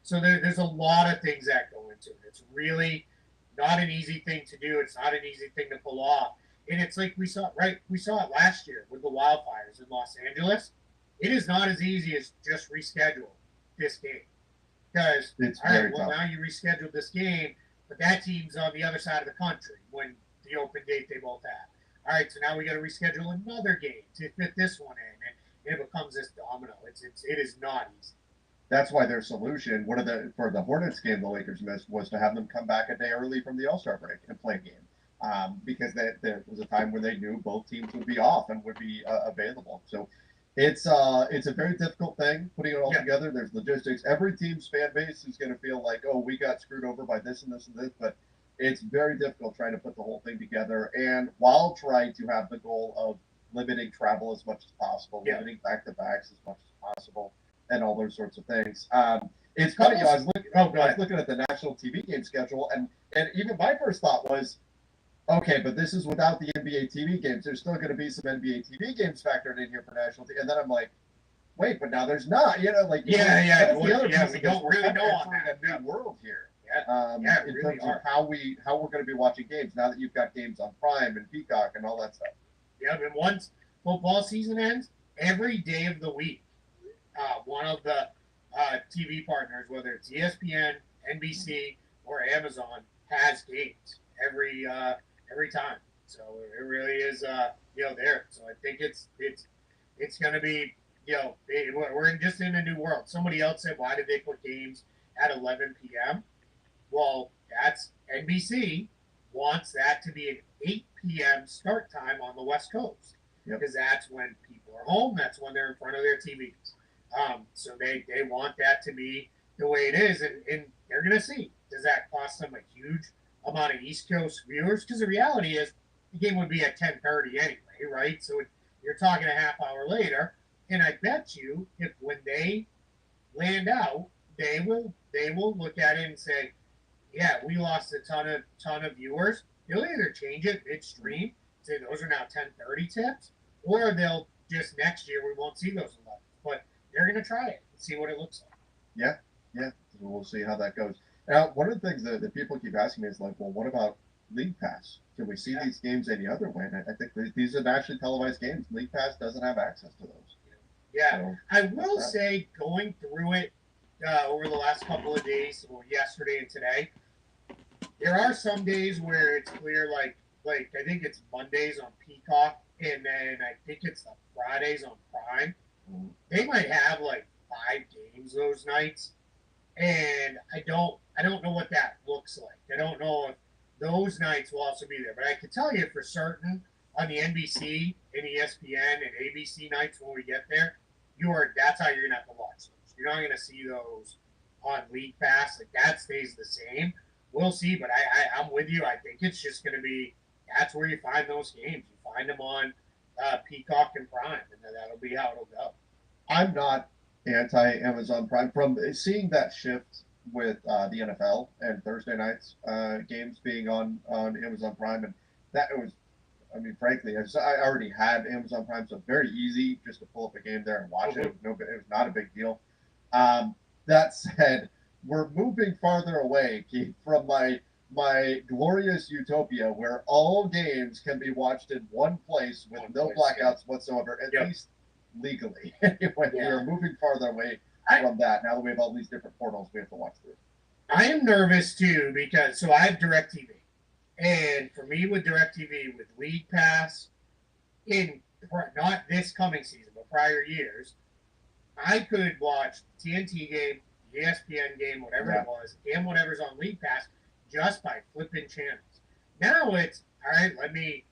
So there's a lot of things that go into it. It's really not an easy thing to do. It's not an easy thing to pull off. And it's like we saw it last year with the wildfires in Los Angeles. It is not as easy as just reschedule this game. Because, all right, well, now you rescheduled this game, but that team's on the other side of the country when the open date they both have. All right, so now we got to reschedule another game to fit this one in, and it becomes this domino. It is not easy. That's why their solution, for the Hornets game the Lakers missed, was to have them come back a day early from the All-Star break and play a game, because there was a time when they knew both teams would be off and would be available. So it's a very difficult thing putting it all together. There's logistics. Every team's fan base is going to feel like, oh, we got screwed over by this and this and this, but it's very difficult trying to put the whole thing together, and while trying to have the goal of limiting travel as much as possible, limiting back-to-backs as much as possible, and all those sorts of things. It's funny, I was looking at the national TV game schedule, and even my first thought was, okay, but this is without the NBA TV games. There's still going to be some NBA TV games factored in here for national TV, and then I'm like, wait, but now there's not. You know, like we don't really know on that. A new world here. In really terms of how we're going to be watching games now that you've got games on Prime and Peacock and all that stuff. Yeah, and once football season ends, every day of the week, one of the TV partners, whether it's ESPN, NBC, or Amazon, has games every time. So it really is there. So I think it's going to be we're just in a new world. Somebody else said, why did they put games at 11 p.m.? Well, that's NBC wants that to be an 8 p.m. start time on the West Coast, because that's when people are home. That's when they're in front of their TVs. So they want that to be the way it is, and they're going to see. Does that cost them a huge amount of East Coast viewers? Because the reality is the game would be at 10:30 anyway, right? So you're talking a half hour later, and I bet you if when they land out, they will look at it and say, yeah, we lost a ton of viewers. They'll either change it midstream, say those are now 10:30 tips, or they'll just next year we won't see those 11. But they're going to try it and see what it looks like. Yeah. We'll see how that goes. Now, one of the things that people keep asking me is like, well, what about League Pass? Can we see these games any other way? And I think these are nationally televised games. League Pass doesn't have access to those. Yeah, so, I will say going through it over the last couple of days, or yesterday and today, there are some days where it's clear, like I think it's Mondays on Peacock, and then I think it's the Fridays on Prime. They might have like 5 games those nights, and I don't know what that looks like. I don't know if those nights will also be there, but I can tell you for certain on the NBC and ESPN and ABC nights when we get there, that's how you're gonna have to watch those. You're not gonna see those on League Pass. Like that stays the same. We'll see, but I'm with you. I think it's just going to be that's where you find those games. You find them on Peacock and Prime, and that'll be how it'll go. I'm not anti-Amazon Prime. From seeing that shift with the NFL and Thursday nights games being on Amazon Prime, and that was, I mean, frankly, I already had Amazon Prime, so very easy just to pull up a game there and watch it. It was not a big deal. That said, we're moving farther away, Keith, from my glorious utopia where all games can be watched in one place with no blackouts whatsoever, at least legally. Anyway, we're moving farther away from that now that we have all these different portals we have to watch through. I am nervous too because I have DirecTV, and for me with DirecTV with League Pass, in not this coming season but prior years, I could watch TNT game, ESPN game, whatever it was, and whatever's on League Pass just by flipping channels. Now it's, all right, let me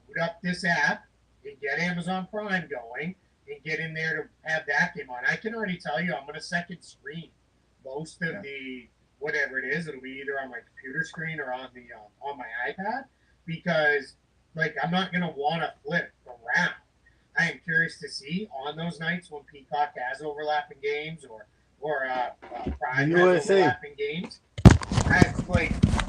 boot up this app and get Amazon Prime going and get in there to have that game on. I can already tell you I'm going to second screen most of the, whatever it is. It'll be either on my computer screen or on the on my iPad because, like, I'm not going to want to flip around. I am curious to see on those nights when Peacock has overlapping games or Prime has overlapping games.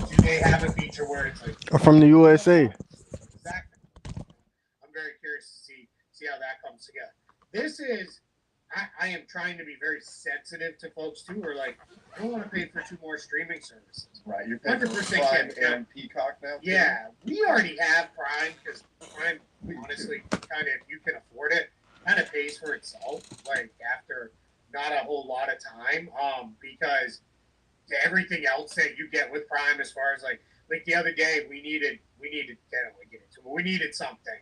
Do they have a feature where it's like from the USA? Exactly. I'm very curious to see how that comes together. This is, I am trying to be very sensitive to folks too who are like, I don't want to pay for 2 more streaming services. Right, you're paying for 100% Prime can. and Peacock now? Too? Yeah, we already have Prime because Prime, honestly, kind of, if you can afford it, kind of pays for itself. Like after not a whole lot of time, because everything else that you get with Prime, as far as like the other day, we needed, I don't want to get into it, but we needed something,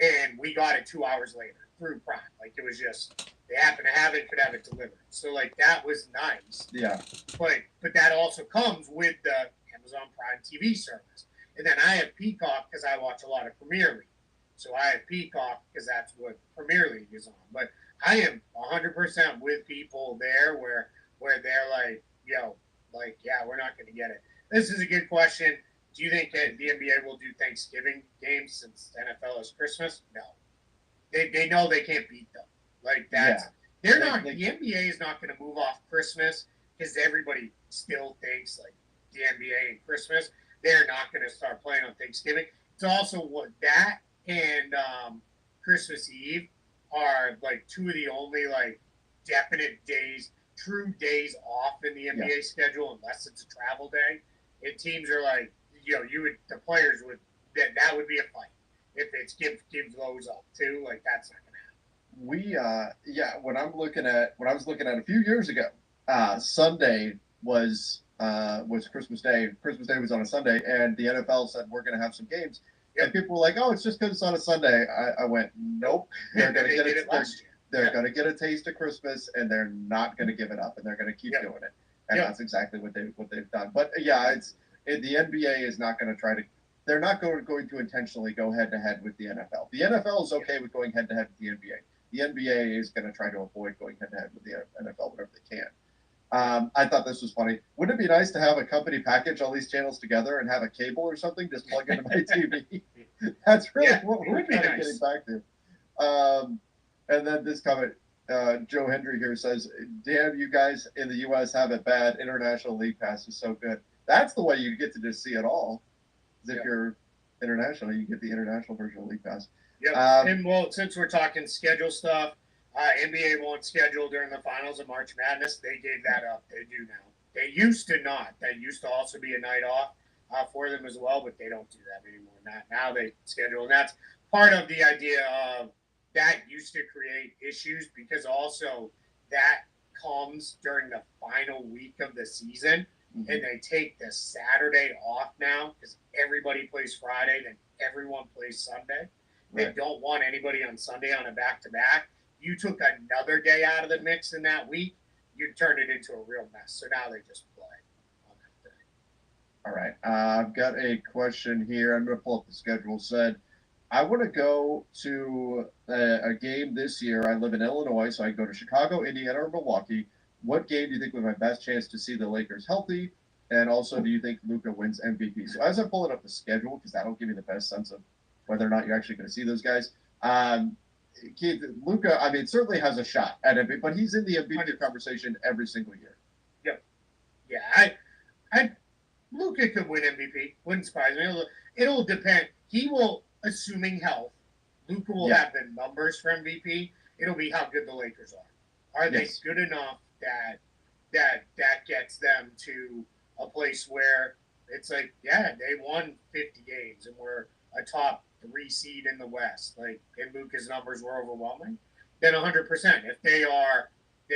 and we got it 2 hours later through Prime. Like it was just they happened to have it, could have it delivered. So like that was nice. Yeah. But that also comes with the Amazon Prime TV service. And then I have Peacock because I watch a lot of Premier League. So I have Peacock because that's what Premier League is on. But I am 100% with people there where they're like, yo, like, yeah, we're not going to get it. This is a good question. Do you think that the NBA will do Thanksgiving games since NFL is Christmas? No. They know they can't beat them. Like that's they're not. The NBA is not going to move off Christmas because everybody still thinks like the NBA and Christmas. They're not going to start playing on Thanksgiving. It's also what that and Christmas Eve are like 2 of the only like definite days, true days off in the NBA schedule, unless it's a travel day. And teams are like, the players would that would be a fight if it's give those up too. Like that's not going to happen. When I was looking at a few years ago, Sunday was Christmas Day. Christmas Day was on a Sunday, and the NFL said we're going to have some games. Yep. And people were like, "Oh, it's just because it's on a Sunday." I went, "Nope, they're going to get it. They're going to get a taste of Christmas, and they're not going to give it up, and they're going to keep doing it." And that's exactly what they've done. But the NBA is not going to try to. They're not going to intentionally go head to head with the NFL. The NFL is okay with going head to head with the NBA. The NBA is going to try to avoid going head to head with the NFL whenever they can. I thought this was funny. Wouldn't it be nice to have a company package all these channels together and have a cable or something just plug into my TV? That's really what we're kind of getting back to. And then this comment, Joe Hendry here says, "Damn, you guys in the U.S. have it bad. International League Pass is so good." That's the way you get to just see it all. If you're international, you get the international version of League Pass. Yeah, and well, since we're talking schedule stuff, NBA won't schedule during the finals of March Madness. They gave that up. They do now. They used to not. That used to also be a night off for them as well, but they don't do that anymore. Now they schedule, and that's part of the idea of that used to create issues because also that comes during the final week of the season. Mm-hmm. And they take the Saturday off now because everybody plays Friday, then everyone plays Sunday. They don't want anybody on Sunday on a back-to-back. You took another day out of the mix in that week, you turned it into a real mess. So now they just play on that day. All right. I've got a question here. I'm going to pull up the schedule. Said, I want to go to a game this year. I live in Illinois, so I go to Chicago, Indiana, or Milwaukee. What game do you think was my best chance to see the Lakers healthy? And also, do you think Luka wins MVP? So as I'm pulling up the schedule, because that'll give me the best sense of whether or not you're actually going to see those guys. Keith, Luka, I mean, certainly has a shot at MVP, but he's in the MVP conversation every single year. Yep. Yeah, Luka could win MVP. Wouldn't surprise me. It'll depend. He will, assuming health, Luka will have the numbers for MVP. It'll be how good the Lakers are. Are they good enough that gets them to a place where it's like, they won 50 games and we're a top 3 seed in the West, like, and Luka's numbers were overwhelming, then 100%. If they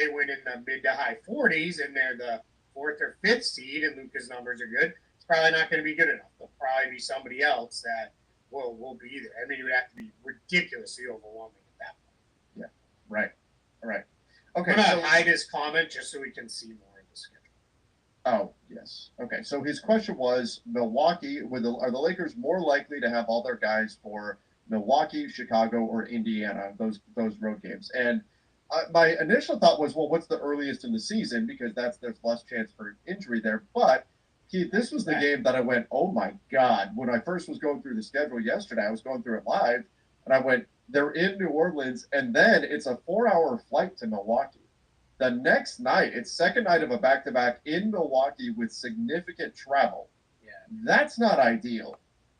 win in the mid to high 40s and they're the 4th or 5th seed and Luka's numbers are good, it's probably not going to be good enough. There'll probably be somebody else that will be there. I mean, it would have to be ridiculously overwhelming at that point. Yeah, right. All right. Okay. I'm going to hide his comment just so we can see more of the schedule. Oh, yes. Okay. So his question was, Milwaukee, are the Lakers more likely to have all their guys for Milwaukee, Chicago, or Indiana, those road games? And my initial thought was, well, what's the earliest in the season? Because there's less chance for injury there. But, Keith, this was the game that I went, oh, my God. When I first was going through the schedule yesterday, I was going through it live, and I went, they're in New Orleans, and then it's a 4-hour flight to Milwaukee. The next night, it's second night of a back-to-back in Milwaukee with significant travel. Yeah. That's not ideal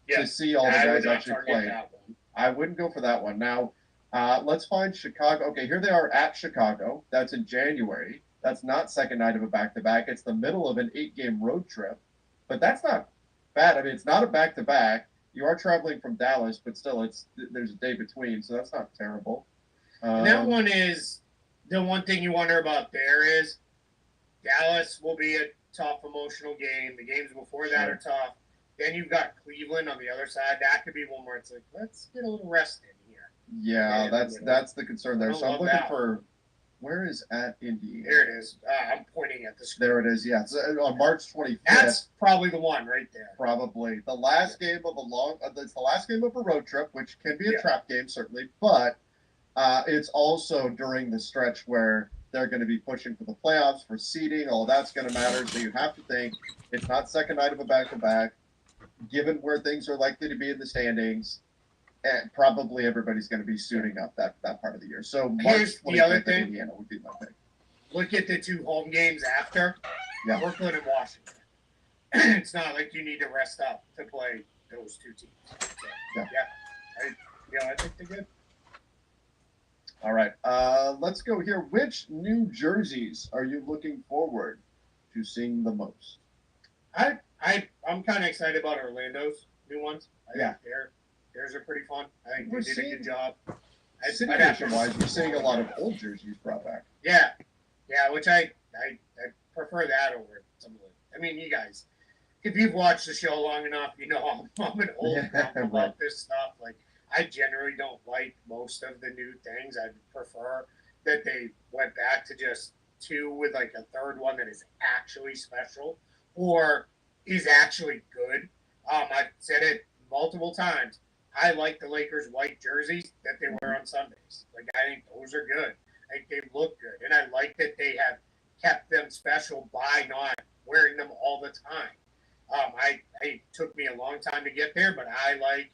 to see all the guys actually play. I wouldn't go for that one. Now, Let's find Chicago. Okay, here they are at Chicago. That's in January. That's not second night of a back-to-back. It's the middle of an 8-game road trip, but that's not bad. I mean, it's not a back-to-back. You are traveling from Dallas, but still, there's a day between, so that's not terrible. And that one is the one thing you wonder about there is Dallas will be a tough emotional game. The games before that are tough. Then you've got Cleveland on the other side. That could be one where it's like, let's get a little rest in here. Yeah, that's the concern there. So I'm looking for where is at Indy? There it is. I'm pointing at the screen. There it is. Yeah, it's on March 25th. That's probably the one right there. Probably the last game of it's the last game of a road trip, which can be a trap game certainly, but it's also during the stretch where they're going to be pushing for the playoffs, for seeding. All that's going to matter. So you have to think it's not second night of a back-to-back. Given where things are likely to be in the standings, and probably everybody's going to be suiting up that part of the year. So here's the other thing. Indiana would be my pick. Look at the 2 home games after. Yeah. Brooklyn and Washington. It's not like you need to rest up to play those 2 teams. So, I think they're good. All right. Let's go here. Which New Jerseys are you looking forward to seeing the most? I'm kind of excited about Orlando's new ones. I think theirs are pretty fun. I think they did a good job. Situation-wise, we're seeing a lot of old jerseys brought back. Yeah, which I prefer that over some of the. I mean, you guys, if you've watched the show long enough, you know I'm an old grump about this stuff. Like, I generally don't like most of the new things. I prefer that they went back to just 2 with like a third one that is actually special or is actually good. I've said it multiple times. I like the Lakers white jerseys that they wear on Sundays. Like, I think those are good. I think they look good. And I like that they have kept them special by not wearing them all the time. It took me a long time to get there, but I like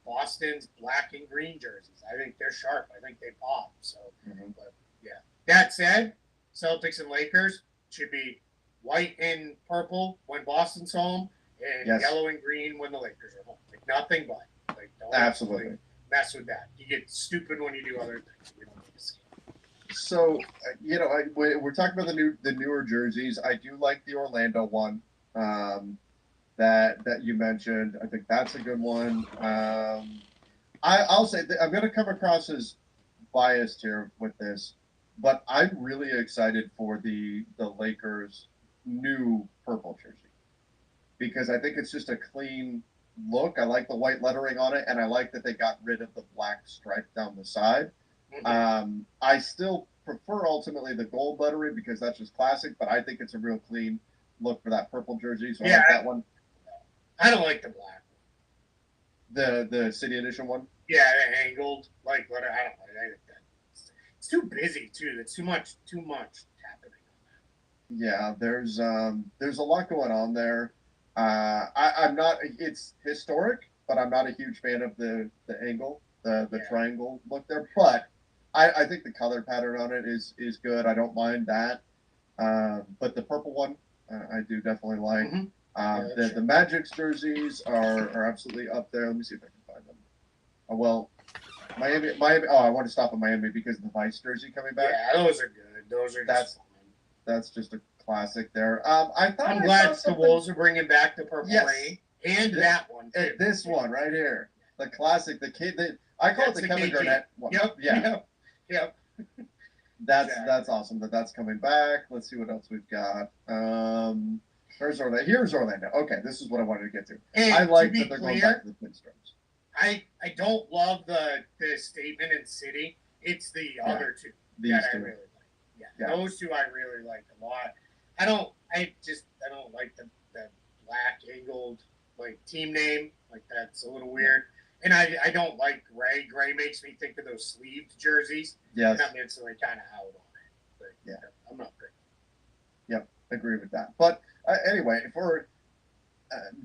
Boston's black and green jerseys. I think they're sharp. I think they pop. So, but yeah. That said, Celtics and Lakers should be white and purple when Boston's home and yellow and green when the Lakers are home. Like, nothing but. Like, don't absolutely mess with that. You get stupid when you do other things. We don't need to see it. So, we're talking about the newer jerseys. I do like the Orlando one that you mentioned. I think that's a good one. I'll say I'm going to come across as biased here with this, but I'm really excited for the Lakers' new purple jersey because I think it's just a clean look. I like the white lettering on it, and I like that they got rid of the black stripe down the side. I still prefer ultimately the gold lettering because that's just classic, but I think it's a real clean look for that purple jersey. So I like that one. I don't like the black one. The City Edition one? Yeah, angled. Like, what? I don't like that. It's too busy, too. There's too much happening on that. Yeah, there's a lot going on there. I'm not. It's historic, but I'm not a huge fan of the angle, the triangle look there. But I think the color pattern on it is good. I don't mind that. But the purple one, I do definitely like. The Magic's jerseys are absolutely up there. Let me see if I can find them. Miami. Oh, I want to stop at Miami because of the Vice jersey coming back. Yeah, those are good. Those are that's just a classic there. I'm glad the Wolves are bringing back the purple rain and that one too. This one right here, the classic. I call it the Kevin Garnett one. Yep. That's awesome that's coming back. Let's see what else we've got. Here's Orlando. Okay, this is what I wanted to get to. And I like that they're going back to the Pinstripes. I don't love the statement in City. It's the other two that I really like. Yeah, those two I really like a lot. I don't like the black angled like team name. Like, that's a little weird. And I don't like gray. Gray makes me think of those sleeved jerseys. Yes. And I'm instantly kind of out on it. But I'm not big. Yep, agree with that. But anyway, for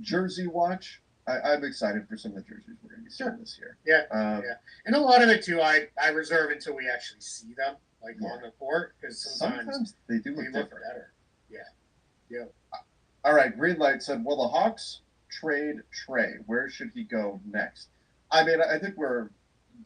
jersey watch, I'm excited for some of the jerseys we're going to be seeing this year. Yeah. And a lot of it too, I reserve until we actually see them, like on the court, because sometimes they do look better. Yeah. All right, Green Light said, will the Hawks trade Trey? Where should he go next? I mean, I think we're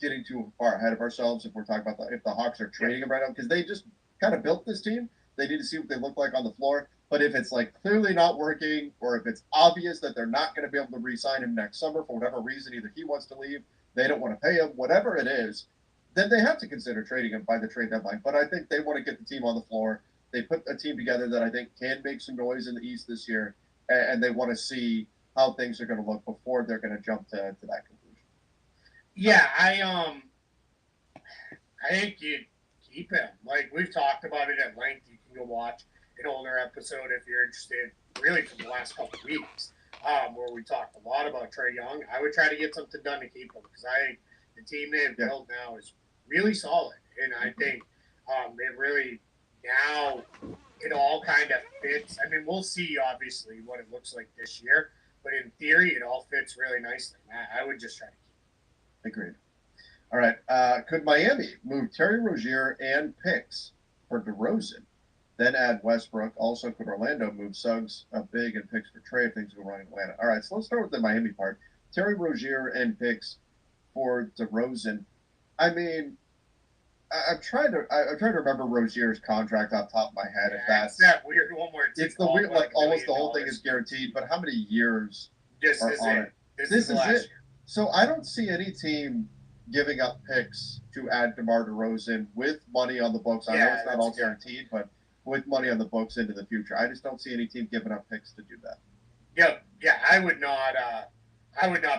getting too far ahead of ourselves if we're talking about if the Hawks are trading him right now, because they just kind of built this team. They need to see what they look like on the floor. But if it's like clearly not working, or if it's obvious that they're not going to be able to re-sign him next summer for whatever reason, either he wants to leave, they don't want to pay him, whatever it is, then they have to consider trading him by the trade deadline. But I think they want to get the team on the floor. They put a team together that I think can make some noise in the East this year, and they want to see how things are going to look before they're going to jump to that conclusion. Yeah, I think you keep him. Like, we've talked about it at length. You can go watch an older episode if you're interested, really from the last couple of weeks, where we talked a lot about Trae Young. I would try to get something done to keep him, because I think the team they've built now is really solid. And I think it really, now it all kind of fits. I mean, we'll see, obviously, what it looks like this year. But in theory, it all fits really nicely. I would just try to keep it. Agreed. All right. Could Miami move Terry Rozier and picks for DeRozan, then add Westbrook? Also, could Orlando move Suggs, big, and picks for Trae if things go wrong in Atlanta? All right. So let's start with the Miami part. Terry Rozier and picks for DeRozan. I mean, I'm trying to remember Rozier's contract off the top of my head. If that's that weird one where it's the weird, like almost the whole thing is guaranteed. But how many years are on it? This is it. Year. So I don't see any team giving up picks to add DeMar DeRozan with money on the books. I know it's not all guaranteed, but with money on the books into the future, I just don't see any team giving up picks to do that. Yeah, I would not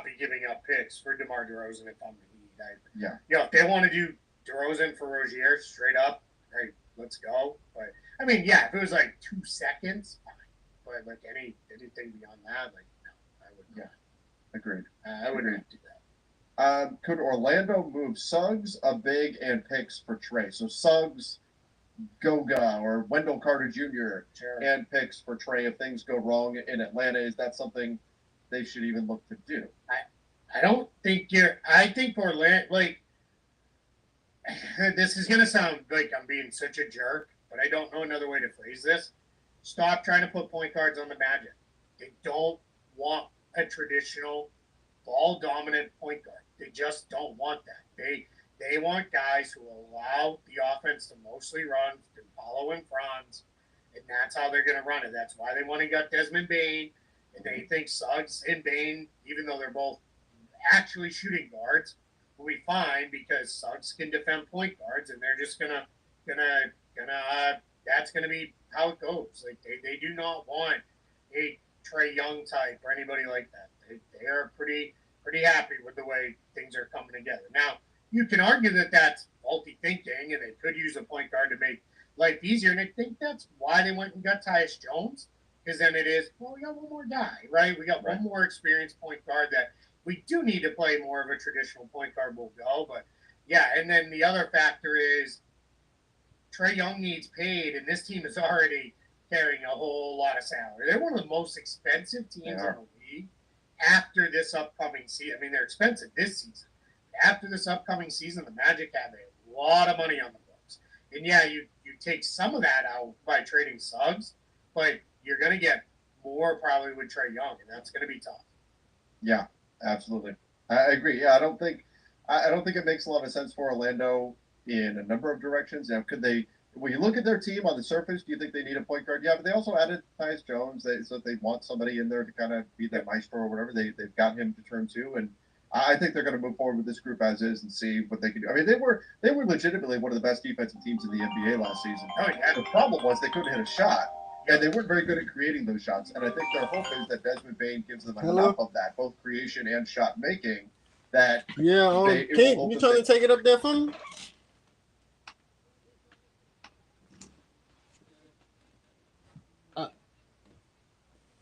be giving up picks for DeMar DeRozan if I'm the Heat. If they want to do DeRozan for Rozier straight up, right, let's go. But I mean, if it was like 2 seconds, fine. But like anything beyond that, like no, I would not. Agreed. I would not do that. Could Orlando move Suggs, a big, and picks for Trae? So Suggs, Goga, or Wendell Carter Jr. And picks for Trae if things go wrong in Atlanta. Is that something they should even look to do? I don't think I think Orlando, like, this is going to sound like I'm being such a jerk, but I don't know another way to phrase this. Stop trying to put point guards on the Magic. They don't want a traditional ball-dominant point guard. They just don't want that. They want guys who allow the offense to mostly run, to follow in front, and that's how they're going to run it. That's why they went and got Desmond Bane, and they think Suggs and Bane, even though they're both actually shooting guards, will be fine because Suggs can defend point guards, and they're just gonna that's gonna be how it goes. Like they do not want a Trae Young type or anybody like that. They are pretty happy with the way things are coming together. Now you can argue that that's faulty thinking, and they could use a point guard to make life easier. And I think that's why they went and got Tyus Jones, because then it is, well, we got one more guy, right? We got one more experienced point guard that we do need to play more of a traditional point guard will go. But and then the other factor is Trae Young needs paid, and this team is already carrying a whole lot of salary. They're one of the most expensive teams in the league after this upcoming season. I mean, they're expensive this season. After this upcoming season, the Magic have a lot of money on the books. And you take some of that out by trading Suggs, but you're going to get more probably with Trae Young, and that's going to be tough. Yeah. Absolutely. I agree. I don't think it makes a lot of sense for Orlando in a number of directions. Now, could they, when you look at their team on the surface, do you think they need a point guard? Yeah, but they also added Tyus Jones. So they want somebody in there to kind of be that maestro or whatever. They've got him to turn to, and I think they're going to move forward with this group as is and see what they can do. I mean, they were legitimately one of the best defensive teams in the NBA last season. The problem was they couldn't hit a shot. And they weren't very good at creating those shots. And I think their hope is that Desmond Bane gives them enough of that, both creation and shot making, that Kate, you trying to take it up there for me?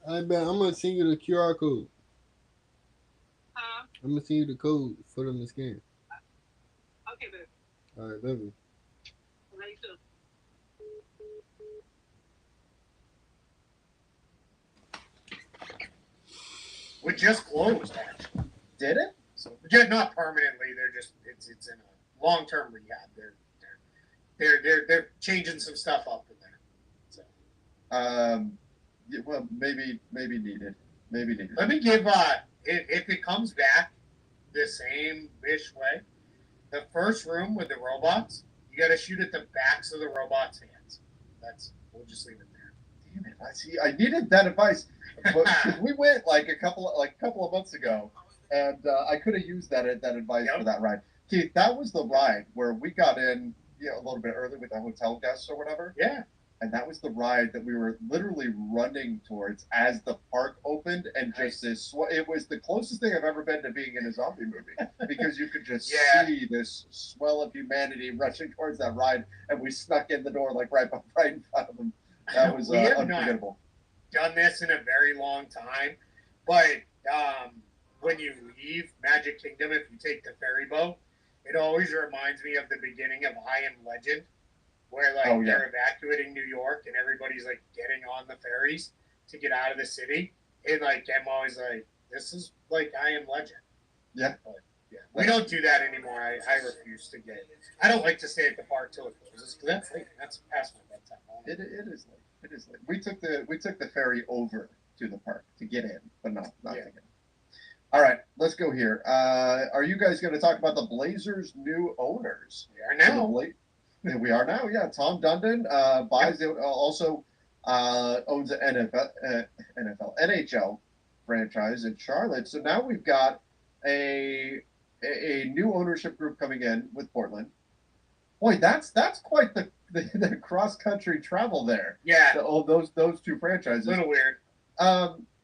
I bet I'm gonna send you the QR code. I'm gonna send you the code for them to scan. Okay, baby. All right, love you. Love you too. We just closed, actually. Did it? So not permanently. They're just it's in a long-term rehab. They're changing some stuff up in there. So well, maybe needed. Let me give if it comes back the same-ish way, the first room with the robots, you got to shoot at the backs of the robots' hands. We'll just leave it there. Damn it! I needed that advice, but we went like a couple of months ago, and I could have used that advice for that ride. Keith, that was the ride where we got in, a little bit early with the hotel guests or whatever. Yeah. And that was the ride that we were literally running towards as the park opened, and just this. It was the closest thing I've ever been to being in a zombie movie because you could just see this swell of humanity rushing towards that ride, and we snuck in the door like right in front of them. That was unforgettable. Done this in a very long time, but when you leave Magic Kingdom, if you take the ferry boat, it always reminds me of the beginning of I Am Legend, where they're evacuating New York and everybody's like getting on the ferries to get out of the city. And I'm always like, this is like I Am Legend. Yeah. But, yeah. We don't do that anymore. I refuse to get. I don't like to stay at the park till it closes because that's late. That's past my bedtime. It is late. It is late. We took the ferry over to the park to get in, but not to get in. All right, let's go here. Are you guys going to talk about the Blazers' new owners? We are now. We are now, yeah. Tom Dundon buys also owns an NHL franchise in Charlotte. So now we've got a new ownership group coming in with Portland. Boy, that's quite the cross country travel there. Yeah, those two franchises. A little weird.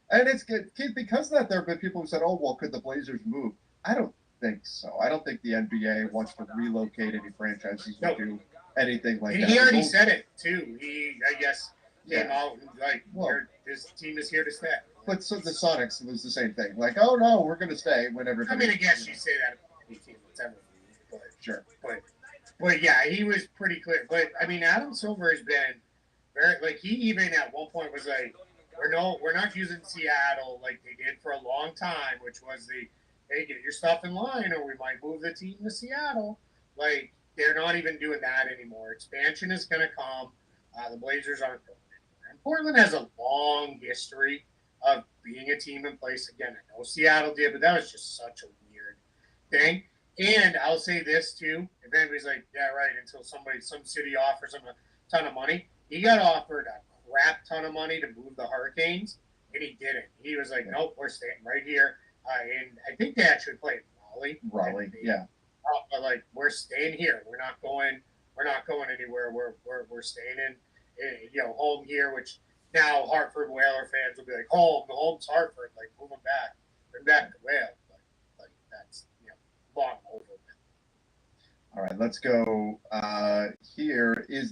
And it's good because of that. There have been people who said, "Oh, well, could the Blazers move?" I don't think so. I don't think the NBA wants to relocate any franchises or do anything like that. He already said it too. I guess, came out his team is here to stay. But so the Sonics was the same thing. Like, oh no, we're going to stay when everybody. I guess you say that any team that's ever moved, but sure. But yeah, he was pretty clear. But I mean, Adam Silver has been very he even at one point was like, we're not using Seattle like they did for a long time, which was hey, get your stuff in line or we might move the team to Seattle. They're not even doing that anymore. Expansion is going to come. The Blazers aren't going anywhere. And Portland has a long history of being a team in place. Again, I know Seattle did, but that was just such a weird thing. And I'll say this too. If anybody's like, yeah, right, until some city offers him a ton of money, he got offered a crap ton of money to move the Hurricanes, and he didn't. He was like, nope, we're staying right here. And I think they actually played Raleigh. Yeah. But we're staying here. We're not going anywhere. We're staying in home here. Which now Hartford Whaler fans will be like, home. The home's Hartford. Move them back. Bring back the Whale. But that's long over. All right, let's go here. Is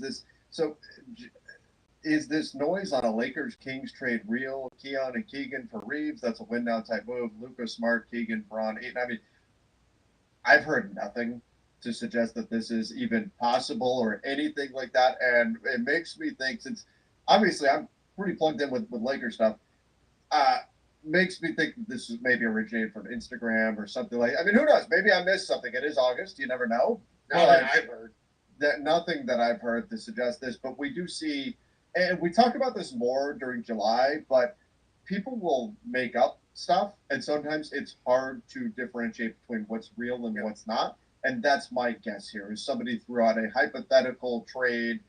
this noise on a Lakers-Kings trade real? Keon and Keegan for Reeves, that's a win-now type move. Lucas Smart, Keegan, Braun, Ayton. I mean, I've heard nothing to suggest that this is even possible or anything like that. And it makes me think, since obviously I'm pretty plugged in with Lakers stuff, makes me think that this is maybe originated from Instagram or something like that. I mean, who knows? Maybe I missed something. It is August. You never know. I've heard. Nothing that I've heard to suggest this, but we do see, and we talk about this more during July, but people will make up stuff, and sometimes it's hard to differentiate between what's real and what's not. And that's my guess here, is somebody threw out a hypothetical trade,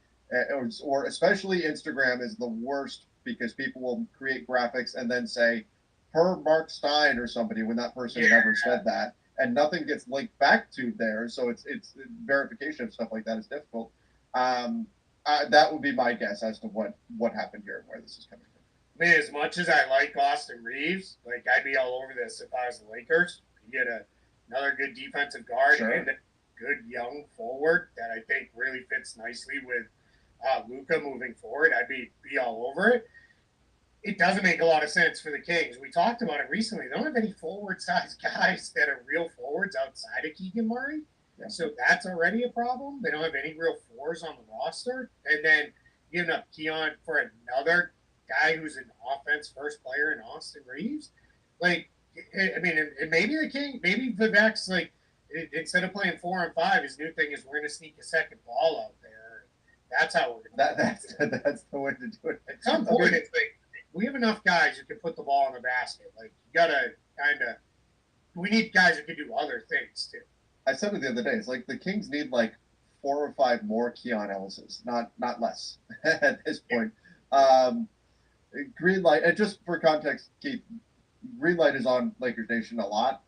or especially Instagram is the worst because people will create graphics and then say, per Mark Stein or somebody, when that person never said that, and nothing gets linked back to there. So it's verification of stuff like that is difficult. That would be my guess as to what happened here and where this is coming from. I mean, as much as I like Austin Reeves, I'd be all over this if I was the Lakers. You get another good defensive guard and a good young forward that I think really fits nicely with Luka moving forward. I'd be all over it. It doesn't make a lot of sense for the Kings. We talked about it recently. They don't have any forward-sized guys that are real forwards outside of Keegan Murray. Yeah. So that's already a problem. They don't have any real fours on the roster. And then giving up Keon for another guy who's an offense first player in Austin Reeves. Maybe the King, maybe Vivek's instead of playing 4-on-5, his new thing is we're going to sneak a second ball out there. That's how we're going to That's the way to do it. At some point, it's we have enough guys who can put the ball in the basket. You got to we need guys who can do other things too. I said it the other day. It's like the Kings need like 4 or 5 more Keon Ellises, not less at this point. Um, green light, and just for context, Keith, green light is on Lakers Nation a lot,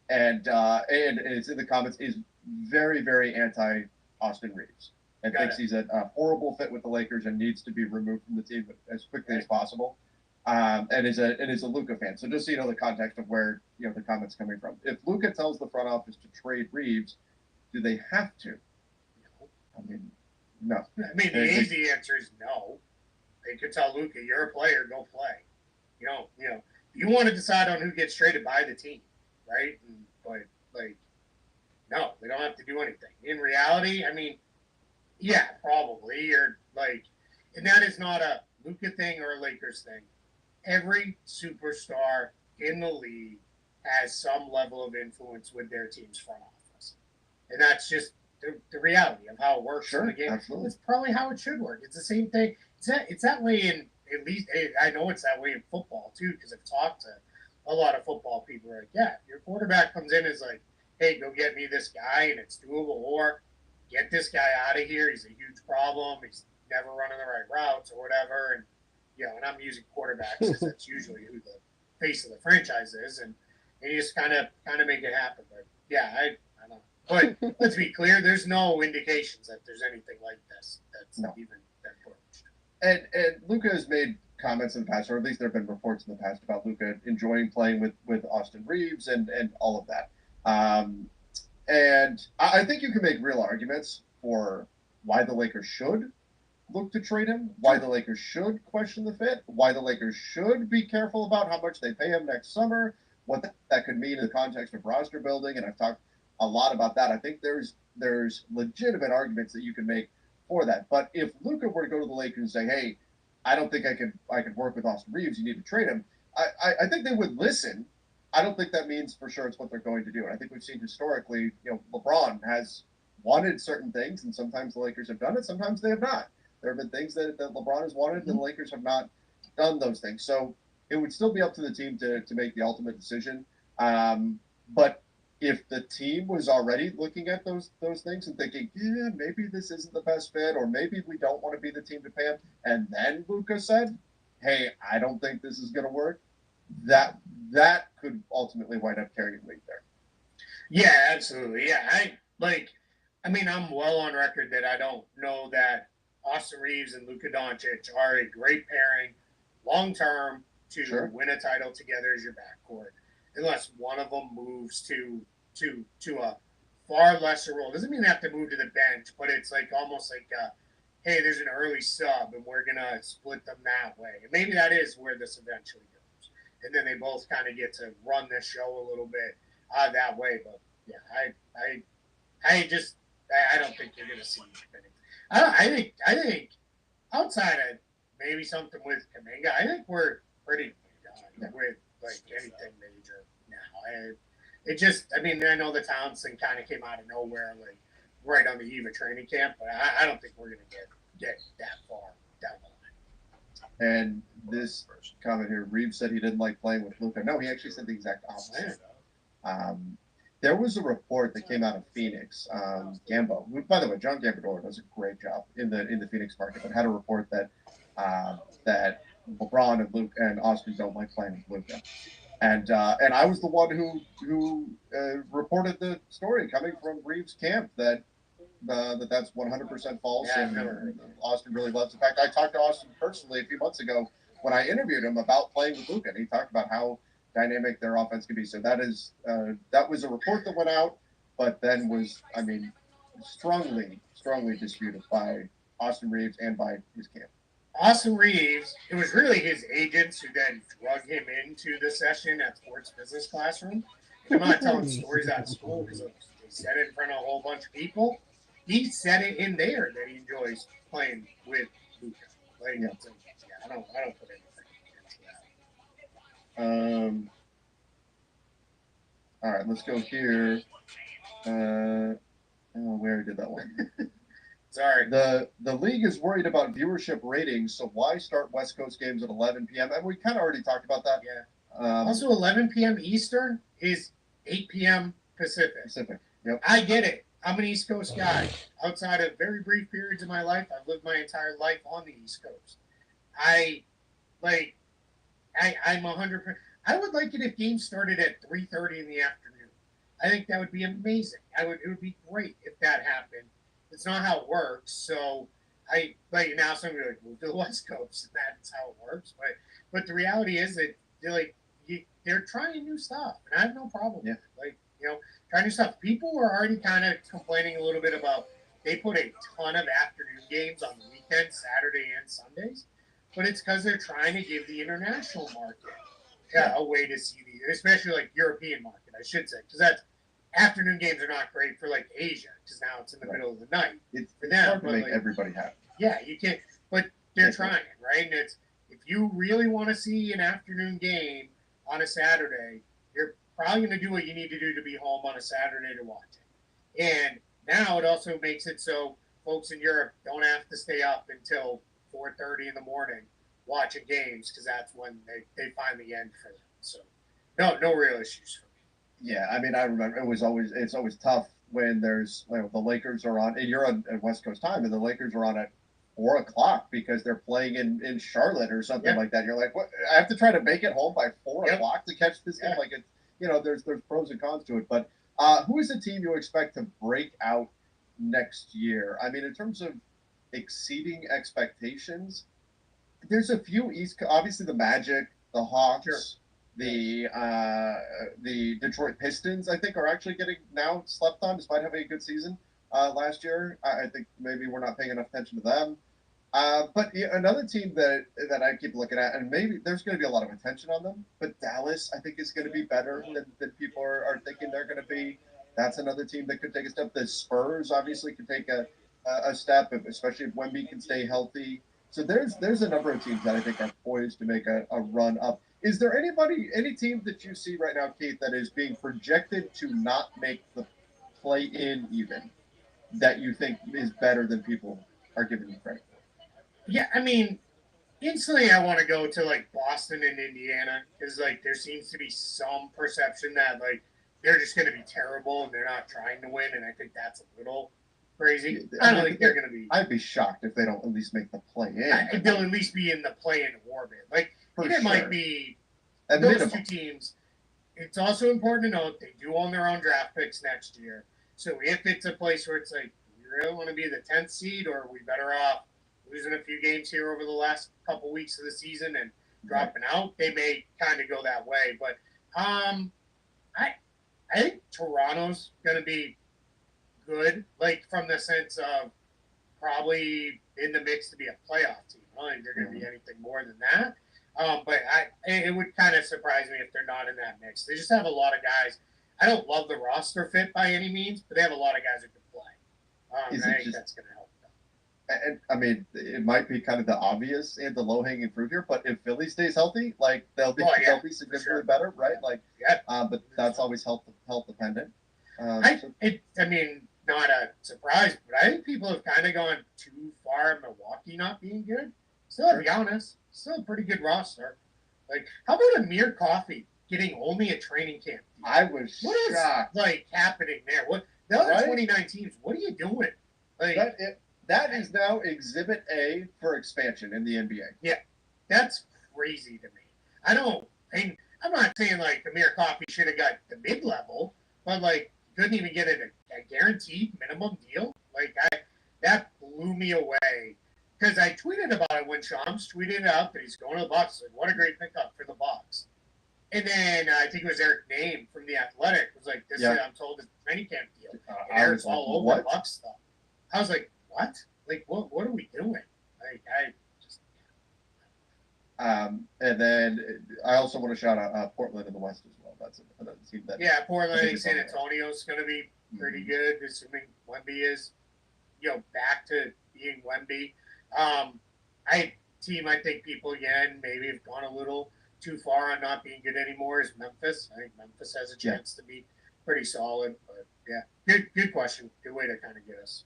and it's in the comments. Is very very anti Austin Reeves and thinks he's a horrible fit with the Lakers and needs to be removed from the team as quickly as possible. And is a Luka fan. So just so you know the context of where the comments coming from. If Luka tells the front office to trade Reeves, do they have to? I mean, no. I mean, the easy answer is no. They could tell Luka, "You're a player, go play." You want to decide on who gets traded by the team, right? But no, they don't have to do anything. In reality, I mean, yeah, probably. And that is not a Luka thing or a Lakers thing. Every superstar in the league has some level of influence with their team's front office. And that's just the reality of how it works in the game. Absolutely. It's probably how it should work. It's the same thing. It's that way in, at least, I know it's that way in football too, because I've talked to a lot of football people who are like, yeah, your quarterback comes in as like, hey, go get me this guy, and it's doable, or get this guy out of here. He's a huge problem. He's never running the right routes or whatever. And and I'm using quarterbacks because that's usually who the face of the franchise is, and you just kind of make it happen. But yeah, I don't know. But let's be clear, there's no indications that there's anything like this that's even been broached. And Luka has made comments in the past, or at least there have been reports in the past about Luka enjoying playing with Austin Reeves and all of that. And I think you can make real arguments for why the Lakers should look to trade him, why the Lakers should question the fit, why the Lakers should be careful about how much they pay him next summer, what that could mean in the context of roster building, and I've talked a lot about that. I think there's legitimate arguments that you can make for that. But if Luka were to go to the Lakers and say, hey, I don't think I could work with Austin Reeves, you need to trade him, I think they would listen. I don't think that means for sure it's what they're going to do. And I think we've seen historically, LeBron has wanted certain things, and sometimes the Lakers have done it, sometimes they have not. There have been things that LeBron has wanted, and the Lakers have not done those things. So it would still be up to the team to make the ultimate decision. But if the team was already looking at those things and thinking, yeah, maybe this isn't the best fit, or maybe we don't want to be the team to pay him, and then Luka said, hey, I don't think this is going to work, that could ultimately wind up carrying the league there. Yeah, absolutely. Yeah, I'm well on record that I don't know that Austin Reeves and Luka Doncic are a great pairing long term to win a title together as your backcourt, unless one of them moves to a far lesser role. Doesn't mean they have to move to the bench, but it's like almost like hey, there's an early sub and we're gonna split them that way. And maybe that is where this eventually goes. And then they both kind of get to run this show a little bit that way. But yeah, I don't think you're gonna see anything. I think outside of maybe something with Kaminga, I think we're pretty done with like anything major now. I know the Towns thing kind of came out of nowhere, like right on the eve of training camp, but I don't think we're gonna get that far down the line. And this comment here, Reeves said he didn't like playing with Luka. No, he actually said the exact opposite. There was a report that came out of Phoenix, Gambo, who, by the way, John Gambador does a great job in the Phoenix market, but had a report that that LeBron and Luke and Austin don't like playing with Luka. And I was the one who reported the story coming from Reeves' camp that that's 100% false, and Austin really loves. In fact, I talked to Austin personally a few months ago when I interviewed him about playing with Luka, and he talked about how dynamic their offense could be. So that was a report that went out, but then was, strongly disputed by Austin Reeves and by his camp. Austin Reeves, it was really his agents who then drug him into the session at Sports Business Classroom. I'm not telling stories out of school because they said it in front of a whole bunch of people. He said it in there that he enjoys playing with Luka. I don't put anything into that. All right, let's go here. Where did that one? Sorry. The league is worried about viewership ratings, so why start West Coast games at 11 p.m.? And we kind of already talked about that. Yeah. Also, 11 p.m. Eastern is 8 p.m. Pacific. Yep. I get it. I'm an East Coast guy. Outside of very brief periods of my life, I've lived my entire life on the East Coast. I like. I'm 100%. I would like it if games started at 3:30 in the afternoon. I think that would be amazing. It would be great if that happened. It's not how it works. So I like now somebody like move to the West Coast and that's how it works. But the reality is that they're trying new stuff and I have no problem with it. Like, trying new stuff. People were already kind of complaining a little bit about they put a ton of afternoon games on the weekends, Saturday and Sundays, but it's because they're trying to give the international market a way to see especially like European market, I should say, because that's afternoon games are not great for like Asia because now it's in the middle of the night. It's for them, hard to but make like, everybody happy. Yeah, you can't. But they're trying, right? And it's if you really want to see an afternoon game on a Saturday, you're probably going to do what you need to do to be home on a Saturday to watch it. And now it also makes it so folks in Europe don't have to stay up until 4:30 in the morning watching games because that's when they finally end for them. So no real issues for me. Yeah, I mean, I remember it's always tough when there's the Lakers are on and you're on at West Coast time and the Lakers are on at 4 o'clock because they're playing in Charlotte or something like that. You're like, what? I have to try to make it home by 4 o'clock to catch this game. Like it's there's pros and cons to it. But who is the team you expect to break out next year? I mean, in terms of exceeding expectations, there's a few obviously the Magic, the Hawks. Sure. The Detroit Pistons, I think, are actually getting now slept on despite having a good season last year. I think maybe we're not paying enough attention to them. But another team that I keep looking at, and maybe there's going to be a lot of attention on them, but Dallas, I think, is going to be better than people are thinking they're going to be. That's another team that could take a step. The Spurs, obviously, could take a step, especially if Wemby can stay healthy. So there's a number of teams that I think are poised to make a run up. Is there any team that you see right now, Keith, that is being projected to not make the play-in even, that you think is better than people are giving you credit for? Yeah, I mean, instantly I want to go to like Boston and Indiana because like there seems to be some perception that like they're just going to be terrible and they're not trying to win, and I think that's a little crazy. I don't think they're going to be. I'd be shocked if they don't at least make the play-in. They'll at least be in the play-in orbit. Like it might be at those minimum. Two teams. It's also important to note they do own their own draft picks next year. So if it's a place where it's like we really want to be the 10th seed, or are we better off losing a few games here over the last couple weeks of the season and dropping out, they may kind of go that way. But I think Toronto's going to be good, like from the sense of probably in the mix to be a playoff team. I don't think they're going to be anything more than that. But it would kind of surprise me if they're not in that mix. They just have a lot of guys. I don't love the roster fit by any means, but they have a lot of guys who can play. And I think that's going to help them. And I mean, it might be kind of the obvious and the low-hanging fruit here, but if Philly stays healthy, like they'll be significantly better, right? Like, but that's always health dependent. I mean, not a surprise, but I think people have kind of gone too far. Milwaukee not being good. Still, to be honest, still a pretty good roster. Like, how about Amir Coffey getting only a training camp? I was shocked. What is happening there? What the other 29 teams? What are you doing? Like that is now Exhibit A for expansion in the NBA. Yeah, that's crazy to me. I'm not saying like Amir Coffey should have got the mid-level, but like couldn't even get a guaranteed minimum deal. Like that blew me away. Because I tweeted about it when Shams tweeted it out that he's going to the Bucks. Like, what a great pickup for the Bucks. And then I think it was Eric Name from The Athletic was like, "This is, I'm told, it's a training camp deal." And Eric's all over the Bucks stuff. I was like, "What? Like, what are we doing?" Like, I just. And then I also want to shout out Portland in the West as well. That's another team that. Yeah, Portland. I think San Antonio's going to be pretty good, assuming Wemby is, back to being Wemby. I think people again maybe have gone a little too far on not being good anymore is Memphis. I think Memphis has a chance to be pretty solid, but good question. Good way to kind of get us.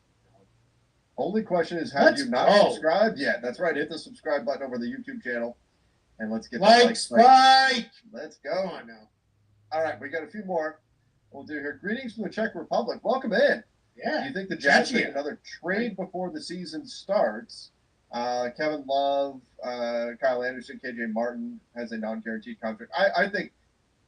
Only question is, have you not subscribed yet? That's right. Hit the subscribe button over the YouTube channel, and let's get Spike. Let's go. Come on now. All right, we got a few more. we'll do here. Greetings from the Czech Republic. Welcome in. Yeah. Do you think the Jazz make Czechia. another trade before the season starts? Kevin Love, Kyle Anderson, KJ Martin has a non-guaranteed contract. I think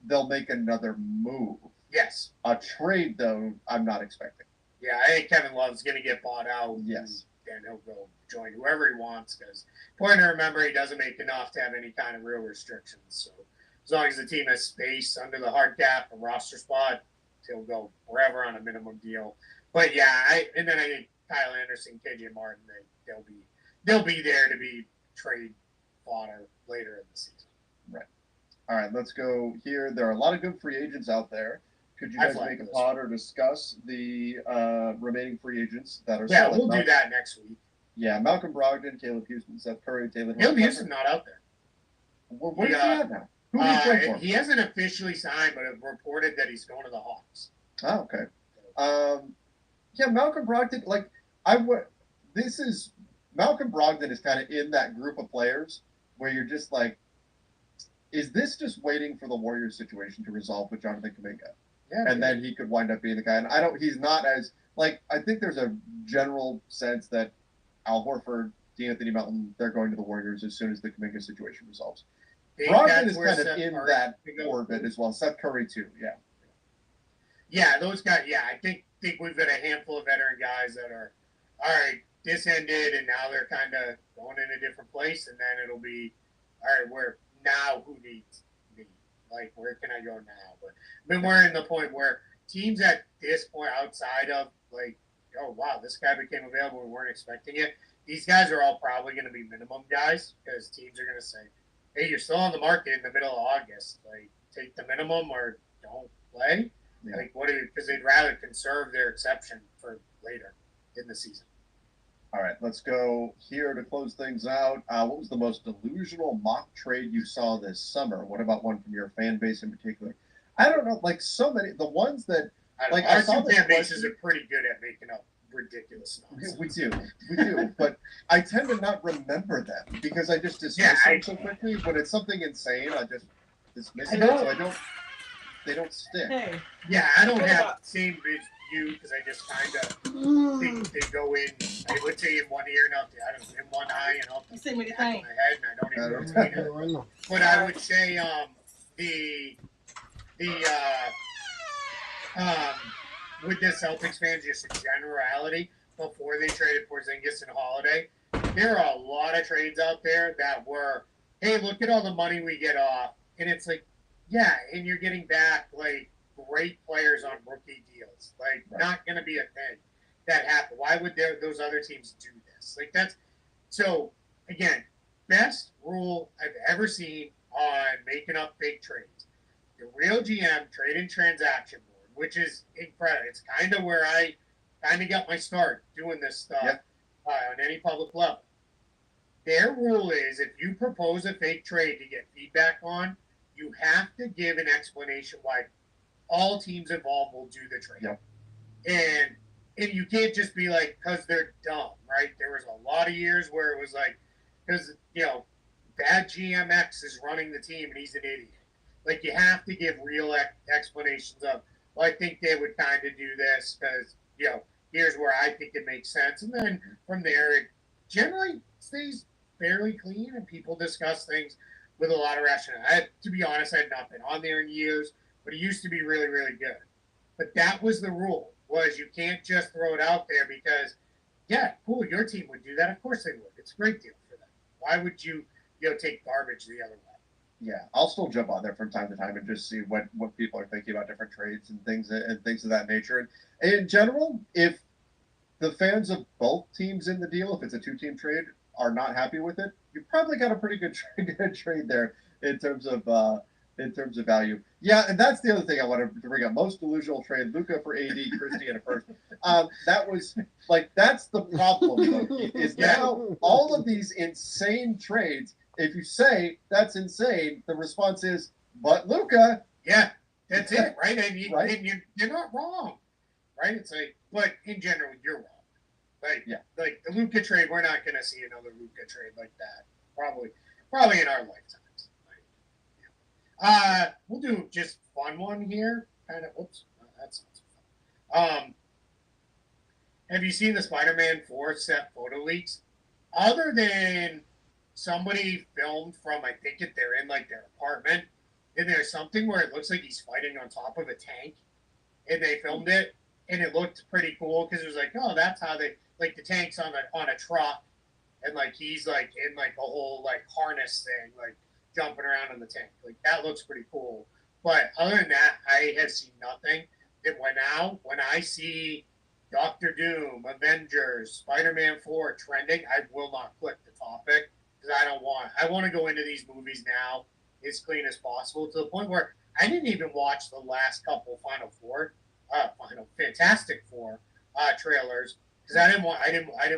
they'll make another move. Yes. A trade, though, I'm not expecting. Yeah, I think Kevin Love's going to get bought out. Yes. And he'll go join whoever he wants because important to remember he doesn't make enough to have any kind of real restrictions. So as long as the team has space under the hard cap, a roster spot, he'll go wherever on a minimum deal. But yeah, I think Kyle Anderson, KJ Martin, they'll be there to be trade fodder later in the season. Right. All right, let's go here. There are a lot of good free agents out there. Could you guys make a pod or discuss the remaining free agents that are solid? We'll do that next week. Yeah, Malcolm Brogdon, Caleb Houston, Seth Curry, Taylor. Caleb Houston's not out there. Well, where's he at now? Who did he play for? He hasn't officially signed, but it's reported that he's going to the Hawks. Oh, okay. Yeah, Malcolm Brogdon. Malcolm Brogdon is kind of in that group of players where you're just like, is this just waiting for the Warriors situation to resolve with Jonathan Kuminga? Yeah, and then he could wind up being the guy. And he's not as, I think there's a general sense that Al Horford, DeAnthony Melton, they're going to the Warriors as soon as the Kuminga situation resolves. Brogdon is kind of in that orbit as well. Seth Curry, too, yeah. Yeah, those guys, yeah. I think we've got a handful of veteran guys that are, all right, this ended, and now they're kind of going in a different place, and then it'll be, all right, who needs me? Like, where can I go now? But we're in the point where teams at this point outside of, oh, wow, this guy became available. We weren't expecting it. These guys are all probably going to be minimum guys because teams are going to say, hey, you're still on the market in the middle of August. Take the minimum or don't play. Yeah. Because they'd rather conserve their exception for later in the season. All right, let's go here to close things out. What was the most delusional mock trade you saw this summer? What about one from your fan base in particular? I don't know, so many. The ones that, our fan bases are pretty good at making up ridiculous nonsense. We do. But I tend to not remember them because I just dismiss them so quickly. When it's something insane, I just dismiss it. So they don't stick. Hey. Yeah, I don't have the same as you because I just kind of think they go in. I would say in one ear and out the other, in one eye and out the back of my head, and I don't even retain it. But I would say with the Celtics fans, just in generality, before they traded Porzingis and Holiday, there are a lot of trades out there that were, hey, look at all the money we get off, and it's like, yeah, and you're getting back great players on rookie deals. Not going to be a thing that happened. Why would those other teams do this? That's so. Again, best rule I've ever seen on making up fake trades. The real GM trade and transaction board, which is incredible. It's kind of where I kind of got my start doing this stuff on any public level. Their rule is if you propose a fake trade to get feedback on, you have to give an explanation why all teams involved will do the trade. Yep. And you can't just be because they're dumb, right? There was a lot of years where it was because, bad GMX is running the team and he's an idiot. You have to give real explanations of, well, I think they would kind of do this because, here's where I think it makes sense. And then from there, it generally stays fairly clean and people discuss things with a lot of rationale. To be honest, I had not been on there in years, but it used to be really, really good. But that was the rule, was you can't just throw it out there because, yeah, cool, your team would do that. Of course they would. It's a great deal for them. Why would you take garbage the other way? Yeah, I'll still jump on there from time to time and just see what people are thinking about different trades and things of that nature. And in general, if the fans of both teams in the deal, if it's a two-team trade, are not happy with it, you probably got a pretty good trade there in terms of value. Yeah, and that's the other thing I wanted to bring up. Most delusional trade: Luka for AD, Christie, and a first. That was that's the problem. Though, is now all of these insane trades. If you say that's insane, the response is, "But Luka." Yeah, that's it, right? And you're not wrong, right? It's but in general, you're wrong. The Luka trade, we're not going to see another Luka trade like that. Probably in our lifetimes. We'll do just fun one here. Kind of. Oops, that sounds fun. Have you seen the Spider-Man 4 set photo leaks? Other than somebody filmed from, I think they're in like their apartment, and there's something where it looks like he's fighting on top of a tank, and they filmed it, and it looked pretty cool because it was like, oh, that's how they like the tank's on a truck, and like he's like in like a whole like harness thing, like jumping around in the tank. Like that looks pretty cool. But other than that, I have seen nothing. And when I see Doctor Doom, Avengers, Spider-Man 4 trending, I will not click the topic because I want to go into these movies now as clean as possible to the point where I didn't even watch the last couple Fantastic Four trailers because I didn't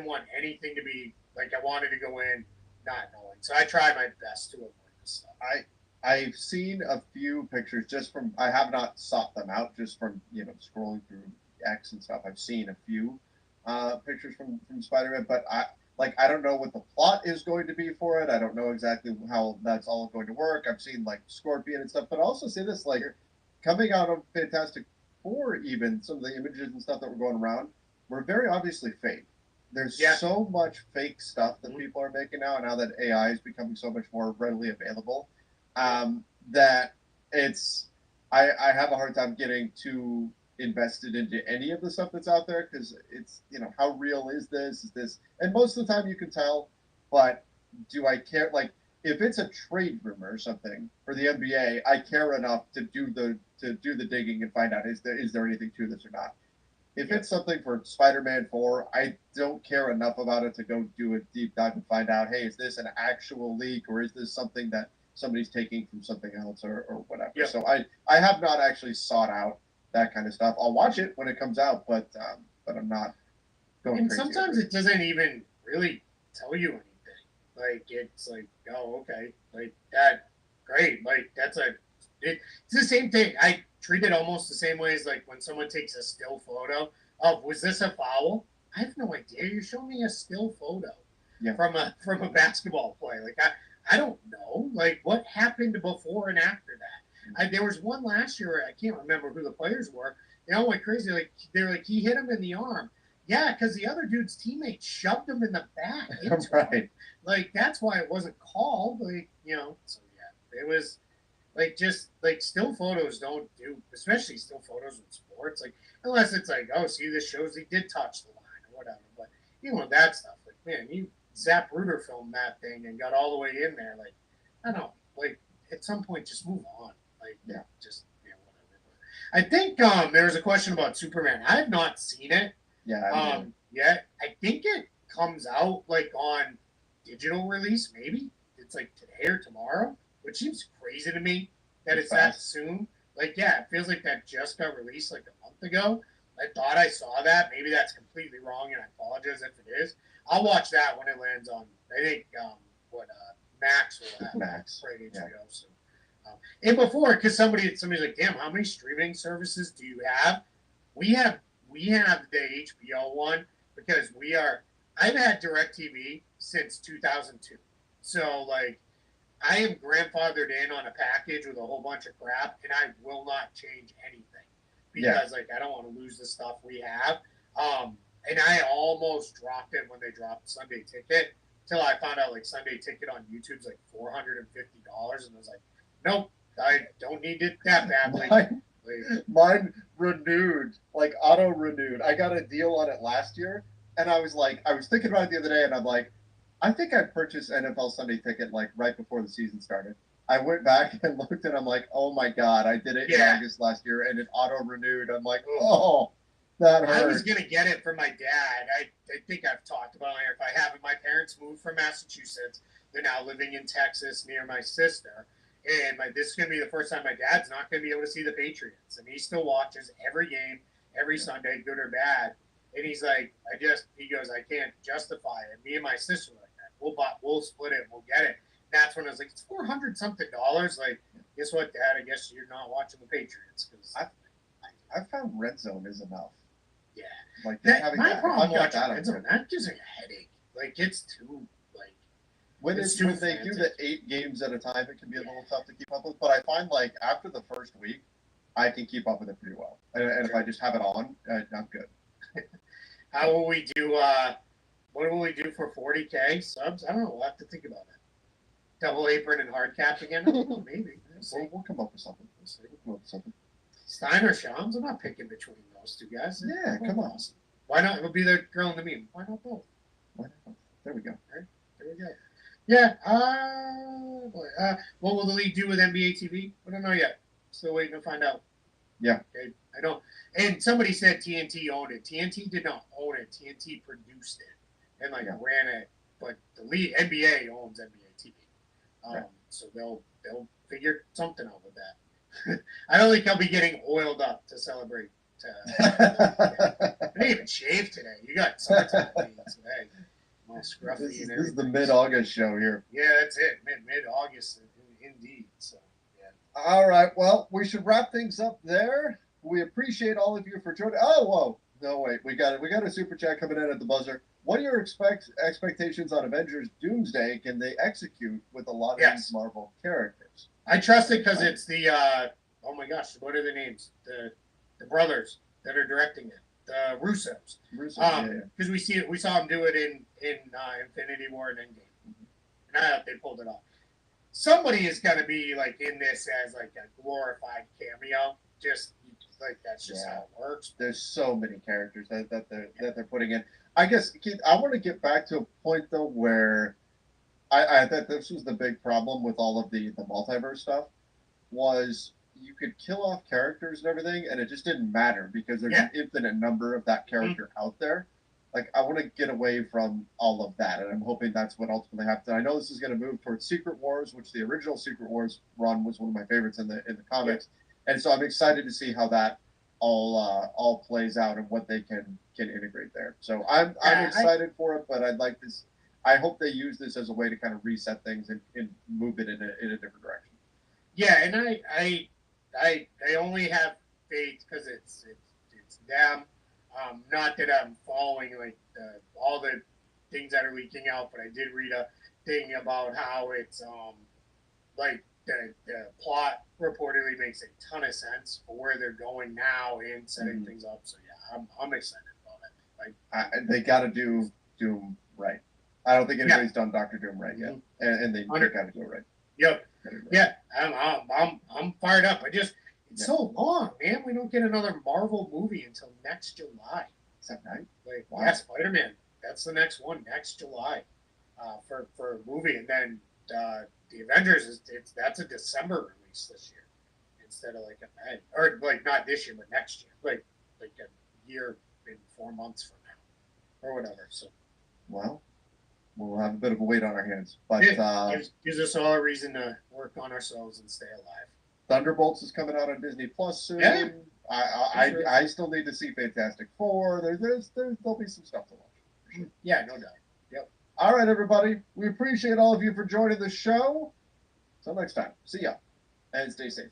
want anything to be like I wanted to go in not knowing. So I tried my best to avoid this stuff. I've seen a few pictures just from. I have not sought them out just from scrolling through X and stuff. I've seen a few pictures from Spider-Man, but I don't know what the plot is going to be for it. I don't know exactly how that's all going to work. I've seen like Scorpion and stuff, but I also say this like coming out of Fantastic Four, even some of the images and stuff that were going around were very obviously fake. There's so much fake stuff that people are making now, and now that AI is becoming so much more readily available, that it's I have a hard time getting too invested into any of the stuff that's out there because it's how real is this? Is this? And most of the time you can tell, but do I care? Like if it's a trade rumor or something for the NBA, I care enough to do the digging and find out is there anything to this or not. If it's something for Spider-Man 4, I don't care enough about it to go do a deep dive and find out, hey, is this an actual leak or is this something that somebody's taking from something else or whatever. Yep. So I have not actually sought out that kind of stuff. I'll watch it when it comes out, but I'm not going and crazy. And sometimes it doesn't even really tell you anything. Like it's like, oh, okay, like that, great. Like it's the same thing. I treat it almost the same way as like when someone takes a still photo of was this a foul? I have no idea. You're showing me a still photo from a basketball play. Like I don't know. Like what happened before and after that. There was one last year. I can't remember who the players were. They all went crazy. Like they're like he hit him in the arm. Yeah, because the other dude's teammate shoved him in the back. Right. Like that's why it wasn't called. Like So yeah, it was like just like still photos don't do, especially still photos in sports. Like unless it's like, oh, see, this shows he did touch the line or whatever. But that stuff, like man, you Zap Ruder filmed that thing and got all the way in there. Like I don't know, like at some point just move on. Like just whatever. But I think there was a question about Superman. I have not seen it. Yeah. Yet. I think it comes out like on digital release. Maybe it's like today or tomorrow, which seems crazy to me that it's that soon. Like it feels like that just got released like a month ago. I thought I saw that. Maybe that's completely wrong, and I apologize if it is. I'll watch that when it lands on. I think Max will have Max right HBO. So, and before, because somebody's like, damn, how many streaming services do you have? We have the HBO one because I've had DirecTV since 2002. So like I am grandfathered in on a package with a whole bunch of crap and I will not change anything because like I don't want to lose the stuff we have. And I almost dropped it when they dropped Sunday Ticket till I found out like Sunday Ticket on YouTube's like $450 and I was like, nope, I don't need it that badly. Mine renewed, like auto renewed. I got a deal on it last year, and I was thinking about it the other day, and I'm like, I think I purchased NFL Sunday Ticket like right before the season started. I went back and looked, and I'm like, oh my god, I did it in August last year, and it auto renewed. I'm like, oh, that hurt. I was gonna get it from my dad. I think I've talked about it. If I haven't, my parents moved from Massachusetts. They're now living in Texas near my sister. And this is going to be the first time my dad's not going to be able to see the Patriots. And he still watches every game, every Sunday, good or bad. And he's like, he goes, I can't justify it. Me and my sister were like that. We'll split it. We'll get it. And that's when I was like, it's $400 something. Like, guess what, Dad? I guess you're not watching the Patriots. Because I found Red Zone is enough. Yeah. Like, my problem watching Red Zone, that gives me a headache. Like, it's too, like, when they do the 8 games at a time, it can be a little tough to keep up with. But I find like after the first week, I can keep up with it pretty well. And if I just have it on, I'm good. How will we do? What will we do for 40K subs? I don't know. We'll have to think about it. Double apron and hard cap again? Maybe. We'll come up with something. We'll come up with something. Steiner Shams? I'm not picking between those two guys. Yeah, come on. Awesome. Why not? It'll be the girl in the meme. Why not both? Why not? There we go. Right? There we go. Yeah. What will the league do with NBA TV? We don't know yet. Still waiting to find out. Yeah. Okay. I don't. And somebody said TNT owned it. TNT did not own it. TNT produced it and ran it. But the league NBA owns NBA TV. So they'll figure something out with that. I don't think I'll be getting oiled up to celebrate. I didn't even shave today. You got summertime today. All scruffy this and is the mid-August show here. Yeah, that's it. Mid-August, indeed. So yeah. All right. Well, we should wrap things up there. We appreciate all of you for joining. Oh, whoa. No, wait. We got a super chat coming in at the buzzer. What are your expectations on Avengers Doomsday? Can they execute with a lot of these Marvel characters? I trust it because it's the oh my gosh, what are the names? The brothers that are directing it, the Russos. Because we saw them do it in Infinity War and Endgame, and I thought they pulled it off. Somebody is gonna be in this as a glorified cameo. Just that's just how it works. There's so many characters that they're putting in. I guess, Keith, I want to get back to a point, though, where I thought this was the big problem with all of the multiverse stuff, was you could kill off characters and everything, and it just didn't matter because there's an infinite number of that character out there. I want to get away from all of that, and I'm hoping that's what ultimately happens. I know this is going to move towards Secret Wars, which the original Secret Wars run was one of my favorites in the comics, and so I'm excited to see how that all plays out and what they can integrate there. So I'm excited for it, but I'd like this. I hope they use this as a way to kind of reset things and move it in a different direction. Yeah, and I only have faith because it's them. Not that I'm following all the things that are leaking out, but I did read a thing about how it's the plot reportedly makes a ton of sense for where they're going now and setting things up. So yeah, I'm excited about it. They got to do Doom right. I don't think anybody's done Doctor Doom right yet, and they got to do it right. Yep. Yeah, I'm fired up. It's so long, man. We don't get another Marvel movie until next July. Is that right? Wow. Yeah, Spider-Man. That's the next one next July, for a movie, and then the Avengers that's a December release this year instead of not this year but next year, a year and 4 months from now or whatever. So, well, we'll have a bit of a weight on our hands, but gives us all a reason to work on ourselves and stay alive. Thunderbolts is coming out on Disney Plus soon. Yeah. I still need to see Fantastic Four. There'll be some stuff to watch. Sure. Yeah, no doubt. Yep. All right, everybody. We appreciate all of you for joining the show. Till next time. See ya. And stay safe.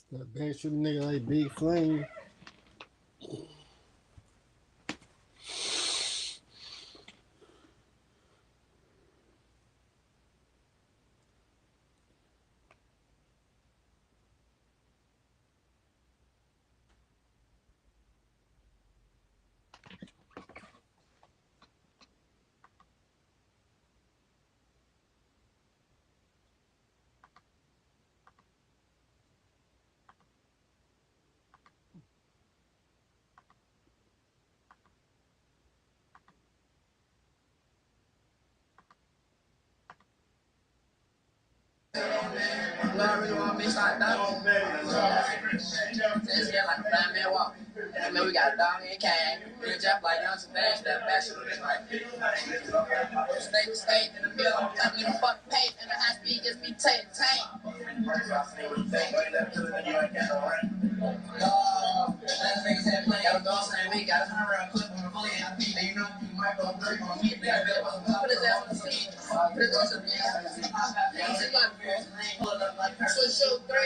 That bad shooter nigga like Big Flame. Love really want me like that. It's getting like a fat man walk. And then we got a dog and cane. Me and Jeff like young today. Step back, shoot it like state to state in the middle. Like me the fuck pace. And the high speed gets me tank. Last niggas had play. Got a dog saying we got a 100 round clip on the fully AP. And you know he might go break on me. Put his ass on the seat. Put his ass on the seat. Pull up like switch show 3.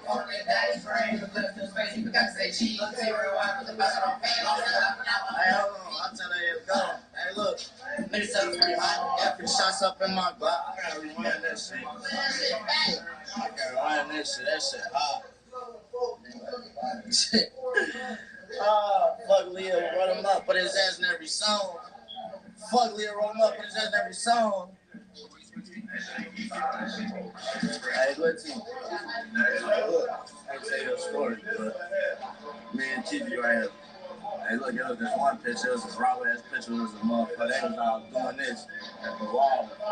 On that daddy's brain. Flip to his face. He forgot to say cheese. Let's see where I put the best on pain. Hey, hold on. I'll tell you go. Hey, look. Niggas tell me pretty hot. After shots up in my Glock. I gotta rewind that shit. I gotta rewind that shit. That shit hot. Fuck Leo, roll him up, put his ass in every song. Fuck Leo, roll him up, put his ass in every song. Hey, look, T. Look, I can tell you a story, but me and TV right here. Hey, look, it was this one picture, it was this raw ass picture, it was a motherfucker. They was all doing this at the wall. I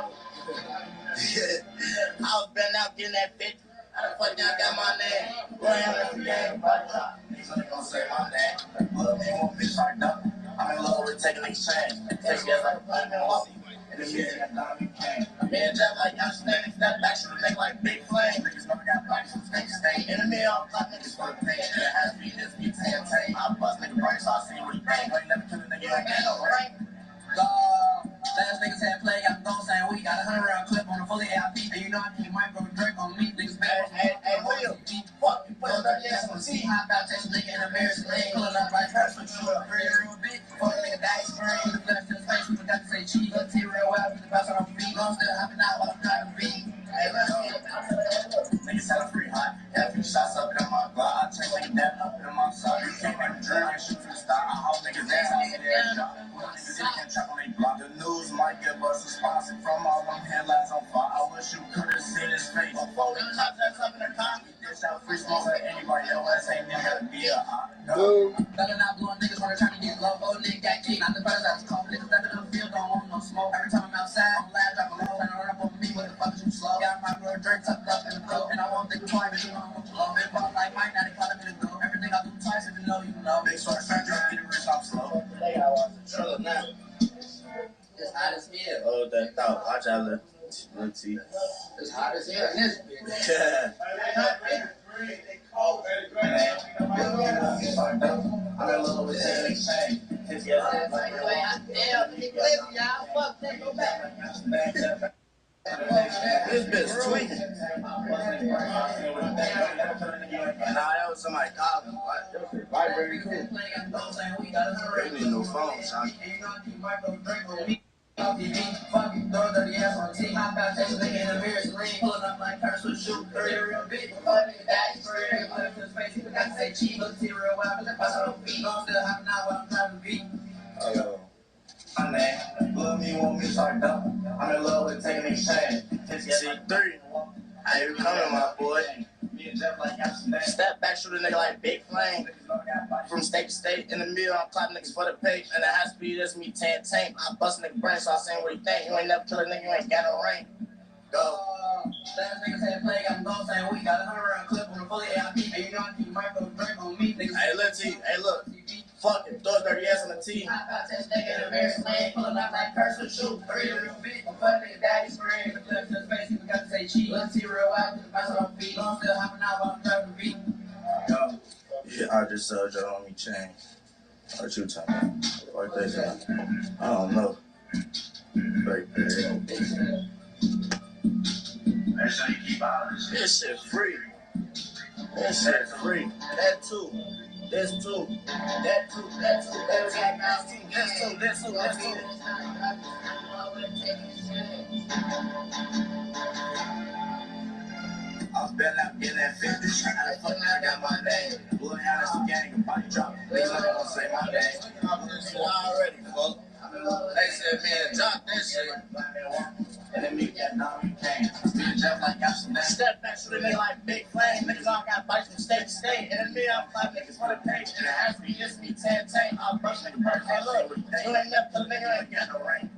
was been out getting that bitch. How the fuck y'all got my name? Boy, I'm every game. Niggas ain't gonna say my name. Love me, won't be turned up. I'm in love with taking exchange. Take you as like a plan and walk. And then you that diamond king. Me and Jeff like y'all standing, step back, shoot make like Big Flame. Niggas never got backs from state to state. In the middle, clock niggas for the pay. And it has to be this beat, tan. I bust nigga brain, so I see what he think. I ain't never kill a nigga, you ain't got no rank. Last niggas had play, got the goal saying we got a 100 round clip on a fully AP. And you know I keep my bro Drake on me. Niggas bad. Hey, Will. Fuck, you put on that ass on the seat. Hop out, text a nigga in American lane. Pulling up like her, switch you up, pretty real big. Fuck a nigga daddy's brain. With the flash to his face, we forgot to say cheese. Let's see real well, with the bounce on me. I'm still hopping out while I'm driving beat. Hey, let's get it. Niggas sound pretty hot. Had a few shots up in my blood. I check like that up in my sock. You can't make a drill, I shoot to the start. I haul niggas ass, I need that shot. Niggas can't trap on they block. The news might give us a sponsor from all them headlines on fire. I wish you could have seen his face. Before the cops that's up in the car, we dish out free smoke like anybody else. Ain't never be a hot. Better not blowing niggas when they're trying to get low. Old nigga got kicked. Not the brothers I was calling niggas that in the field don't want no smoke. Every time I'm outside, I'm loud, drop a low, trying to run up on me. What the fuck is you slow? Got my girl drink tucked up in the throat, and I won't think twice, but you know I'm slow. Been bought like Mike, now they calling me to go. Everything I do twice, if you know, you know. Big short stranger, get rich, I'm slow. They gotta watch the trailer now. It's hot as hell. Oh, that thought. Watch out, let's see. It's hot as hell in this bitch. Yeah. I'm in love with that exchange. This bitch tweaking. Nah, that was somebody calling. Vibrating cool. They need no phone, son. Fucking throw dirty ass on the team. Hop out, text a nigga in the mirror, lean, pulling up like her, switch shoot, 30 real big. Fuck nigga, daddy's friend. Put up to his face, he forgot to say cheese. Look, see real well, but that bust on the feet. I'm still hopping out while I'm driving beat. My name, love me, want me, start up. I'm in love with taking exchange. C3. How you coming, my boy? Step back, shoot a nigga like Big Flame. From state to state, in the middle, I'm clapping niggas for the pay. And the high speed, that's me, tan. I bust nigga brain, so I saying what he think. You ain't never kill a nigga, you ain't got no rank. Go. Last niggas had play, got them goals saying we got a 100 round clip on the fully AP. And you know I keep my bro Drake on me. Niggas. Hey, look, T. Hey, look. Fuck it, throw a dirty ass on the T. Hop out, text nigga in a American lane. Pulling up like curse with shoot. 3 real big. Fuck nigga, daddy's friend. The clip to his face, he forgot to say cheese. Let's see real out, put the bounce on the feet. I'm still hopping out while I'm driving the beat. Yo. Yeah, I just sold your homie chain. What you talking about? What they say? I don't know. Fake period. This shit free. That shit free. That too. This too. That too. That too. That too. This too. This too. This too. I bet I get that 50. How the fuck now I got my name? Blowing out as a gang and body drop. Niggas not gonna say my name. I'm this shit already, fuck. They said, man, drop that shit. And then me get now we came. Still just like got some step back to the nigga like big flame. Niggas all got bites from state to state. And then me, I'm 5 niggas for the page. And it has to be this, me 10 tank. I'll brush nigga first. Hey, look, you ain't never tell a nigga ain't got no ring.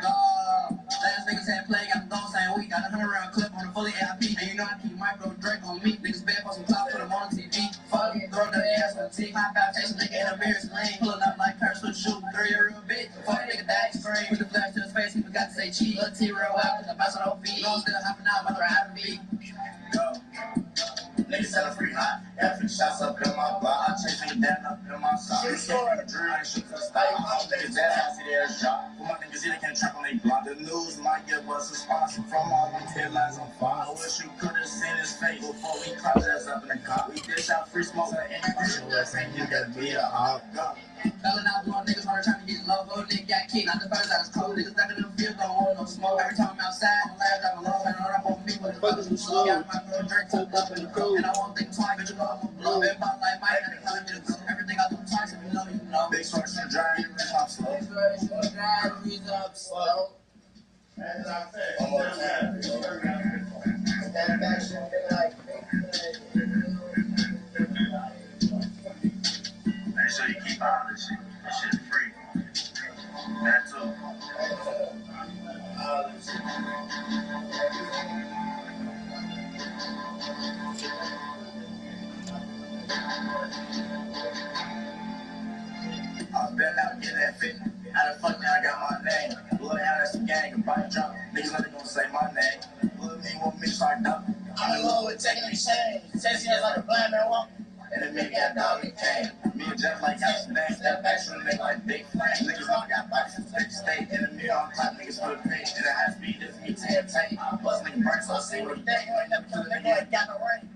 Last niggas had play, got the goal saying we got a 100-round clip on a fully AIP. And you know I keep micro Drake on me. Niggas bad for some clout, put them on TV. Fuck it, throw the ass on the team. High five, chasing nigga in a beer's lane. Pulling up like curse with shoot, 3 a real bitch. Fuck nigga that extreme. With the flash to his face, he forgot to say cheat. Little T-Row out, cause I bounce on feet. No, still hopping out, my driving beat. Niggas selling free hot. Every shots up in my block. I chase me down up in my sock. You saw the dream, I ain't shoot to the style. Niggas that house, see their shot. For my niggas, they can't trap on they block. The news might give us a sponsor from all these headlines on fire. I wish you could have seen his face before we crouch ass up in the car. We dish out free smoke and any less ain't you got me a hot gun. Selling out doing niggas wanna try to get low. Go nigga got kicked. Not the first I was cold. Niggas back in the field, don't want no smoke. Every time I'm outside, I'm live, driving low. And I'm up on me with the fuckers who slow. Got my girl drink tucked up in the coat. And I won't think twice, bitch, you know I'm a blow. Everybody like Mike, and they telling me to go. Everything I do twice, if you know, you know. Big source from drive, I'm slow. Big source from drive, I'm slow. As I said, one more time. That back shit, like, make sure you keep all this shit. This shit free. That too. All this shit. I bet I get that 50. How the fuck now I got my name? Blowing out as a gang and body drop. Niggas not gonna say my name. Look me want me like that. I'm in love with taking these chains. Chasing us like a blind man walk. And then me got dog and cane. Me and Jeff like house and dance. Step back from the nigga like big flame. Niggas all got bodies from state to state. And then me on top niggas for the page. And it has to be this me 10 tank. I bust nigga burn so I see what he think. You ain't never kill a nigga ain't got no ring.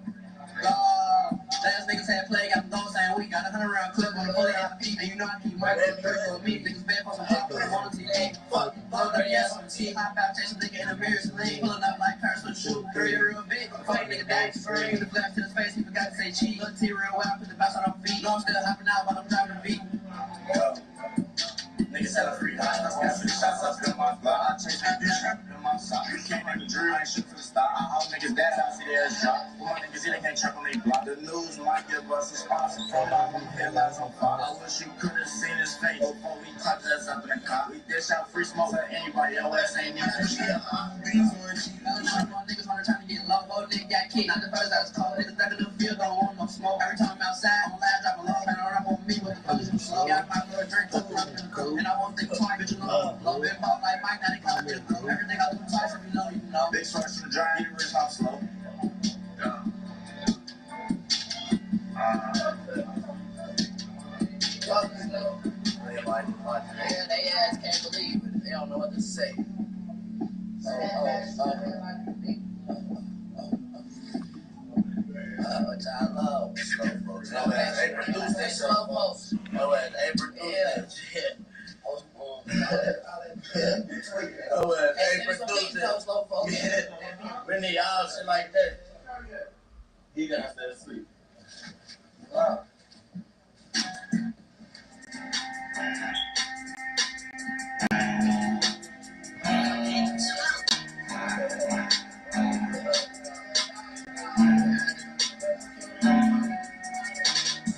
Last niggas had play, got the goal saying we got a 100-round clip on the fully AIP. And you know I keep my Drake on me. Niggas bad for some hot, put them on the TV. Fuck, throw dirty ass on the team. High five, chasing nigga in a beer's lane. Pulling up like curse with shoot, 3 a real bitch. Fuck nigga that extreme. With the flash to his face, he forgot to say cheat. Little T-Row out, put the bounce on feet. No, I'm still hopping out while I'm driving the beat. Niggas selling free hot. I got 6 shots up in my block. I chase that bitch up in my sock. You can't make the dream, I ain't shoot to the stop. I hope niggas that house, see their shot. For my niggas, they can't trap on they block. The news might give us a sponsor from all them headlines on fire. I wish you could have seen his face before we caught us up in the car. We dish out free smoke to anybody, LS ain't need that shit. Niggas wanna try to get low. Go nigga got kicked. Not the first I was cold. Niggas back in the field, don't want no smoke. Every time I'm outside, I'm live, driving low. And I'm on me with the fuckers who slow. Got my girl drink tucked up in the coat. And I won't think twice, bitch, you know I'm a blow. Been bought like Mike, now they calling me to go. Everything I do twice, if you know, you know. Big source from drive, get rich, I'm slow. They ass can't believe it. They don't know what to say. Which I love. Slow folks. No, they produce they slow folks. No, they produce that shit. They produce it. Slow folks. We need all shit like that. He got to stay asleep. Wow.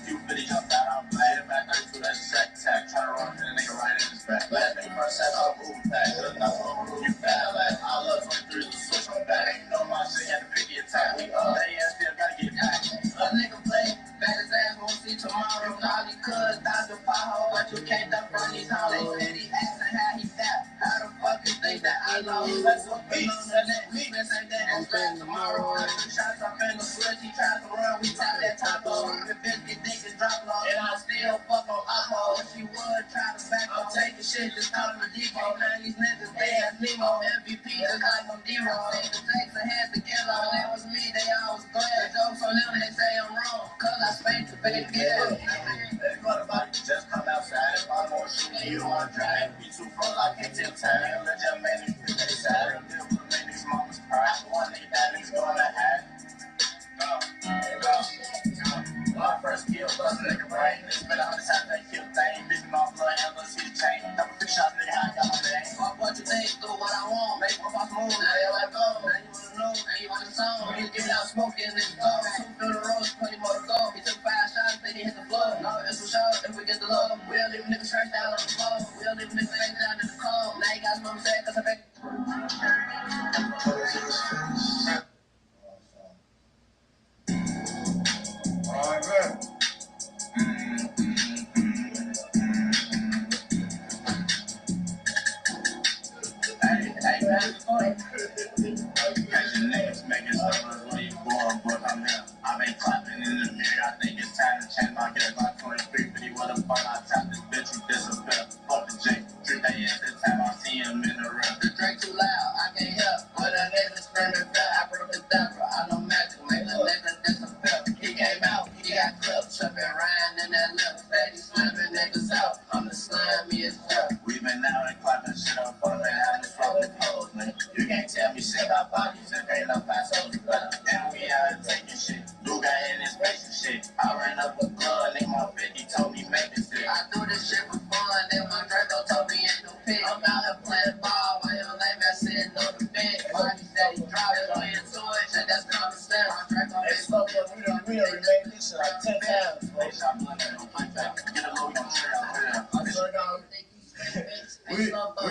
You really jumped out, I'm playing back, I do that shack attack, try to run in the nigga right in his back. Last nigga first shot, I'll move back, good enough, I'll move you back. Last I love 23 to switch on back, ain't no my shit, had to pick the attack. We they ass still gotta get back. A nigga play, bad his ass, won't see tomorrow. Now he could dodge the pothole, but you can't duck from these hoes. They said he asking how he fat, how the fuck you think that I know? Let's look on the next week, let's say that it's back tomorrow. Shots up in the switch, he tries to run, we tap that top off. The bitch get niggas drop low, and I still fuck on Oppo. If she would try to back up, taking shit, just call him a default. Now these niggas, they ass Nemo, MVP, just like on D-Roll. Say the Jackson hands together, and that was me, they always glad. Jokes on them, they say Everybody just come outside if I'm more shooting you on drive. Be too full, I can't tell time. Let your man feel that side. Live with make these moments cry. One nigga that nigga's gonna have. When I first killed, bust a nigga brain. It's been 100 times they kill things. Bitch, my blood, and let's see the chain. Double 3 shots, nigga, how I got my name. Fuck what you think, do what I want. Make my boss move, now you wanna go. Now you wanna know, now you want the song. When you get out smoking, nigga go. 2 through the road, 20 more to go. He took 5 shots, then he hit the floor. No, it's for sure, if we get the love. We'll leave niggas straight down on the floor. We'll leave niggas straight down in the cold. Now you got some say, cause I bet. All right. Hey, man. Catching niggas making summers where you born, but I'm here. I've been clapping in the mirror. I think it's time to change my gear. By 2350, what the fuck? I tap this bitch, you disappear. Fuck the J. Treat that ass this time I see him in the room. The drink too loud, I can't help. But a nigga screaming fell. I broke the dapper. I know magic, make the nigga disappear. He came out, he got clipped, tripping, riding in that lip. Steady slamming niggas out. I'm the slimiest well. We been out and clapping shit up for me. I'm the fucking hoes, nigga. You can't tell me shit about bodies if ain't no fast hoes. And we out here taking shit. Luga in his face and shit. I ran up a gun, nigga, my 50 told me make this shit. I do this shit for fun, then my Draco told me ain't no pit. I'm out here playing ball while your lame ass sitting on the bed. Body steady dropping, playing toys, shit that's common sense. My Draco Hey, slow down. We done remade this shit like 10 times, bro. Get a load on trail. I swear to God. We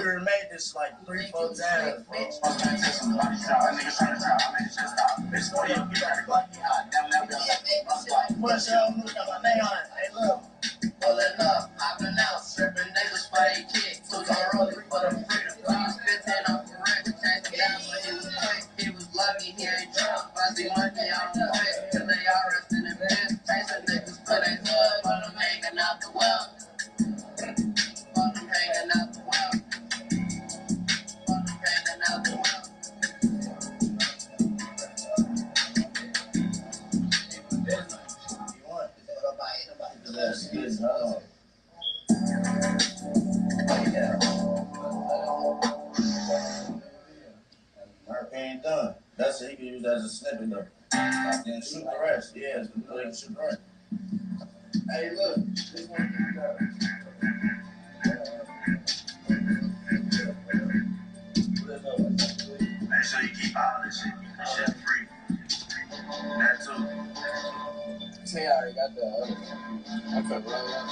remade this like 3-4 times, bro. Somebody try, niggas trying to try, I made it just stop. It's 40 up, you gotta glock me hot. Damn, that bitch. Push up, look at my name on it. Hey, look. Pulling up, hopping out, stripping niggas for they kick. Tools on rolling for the freedom. He's 15 off the record, chasing down, but he was quick. He was lucky, he ain't drunk. I see monkey on the way, cause they all resting in bed. Chasing niggas for they hood, but I'm hanging out the well. But I'm hanging out the well. But I'm hanging out the well. Let's get it on. Mark ain't done. That's it. He can use that as a snippet though. Then shoot the rest. Yeah, it's good. Shoot the rest. Hey, look. This one you got. Make sure you keep all this shit. This shit free. That too. Say I already got the other one. I could roll up.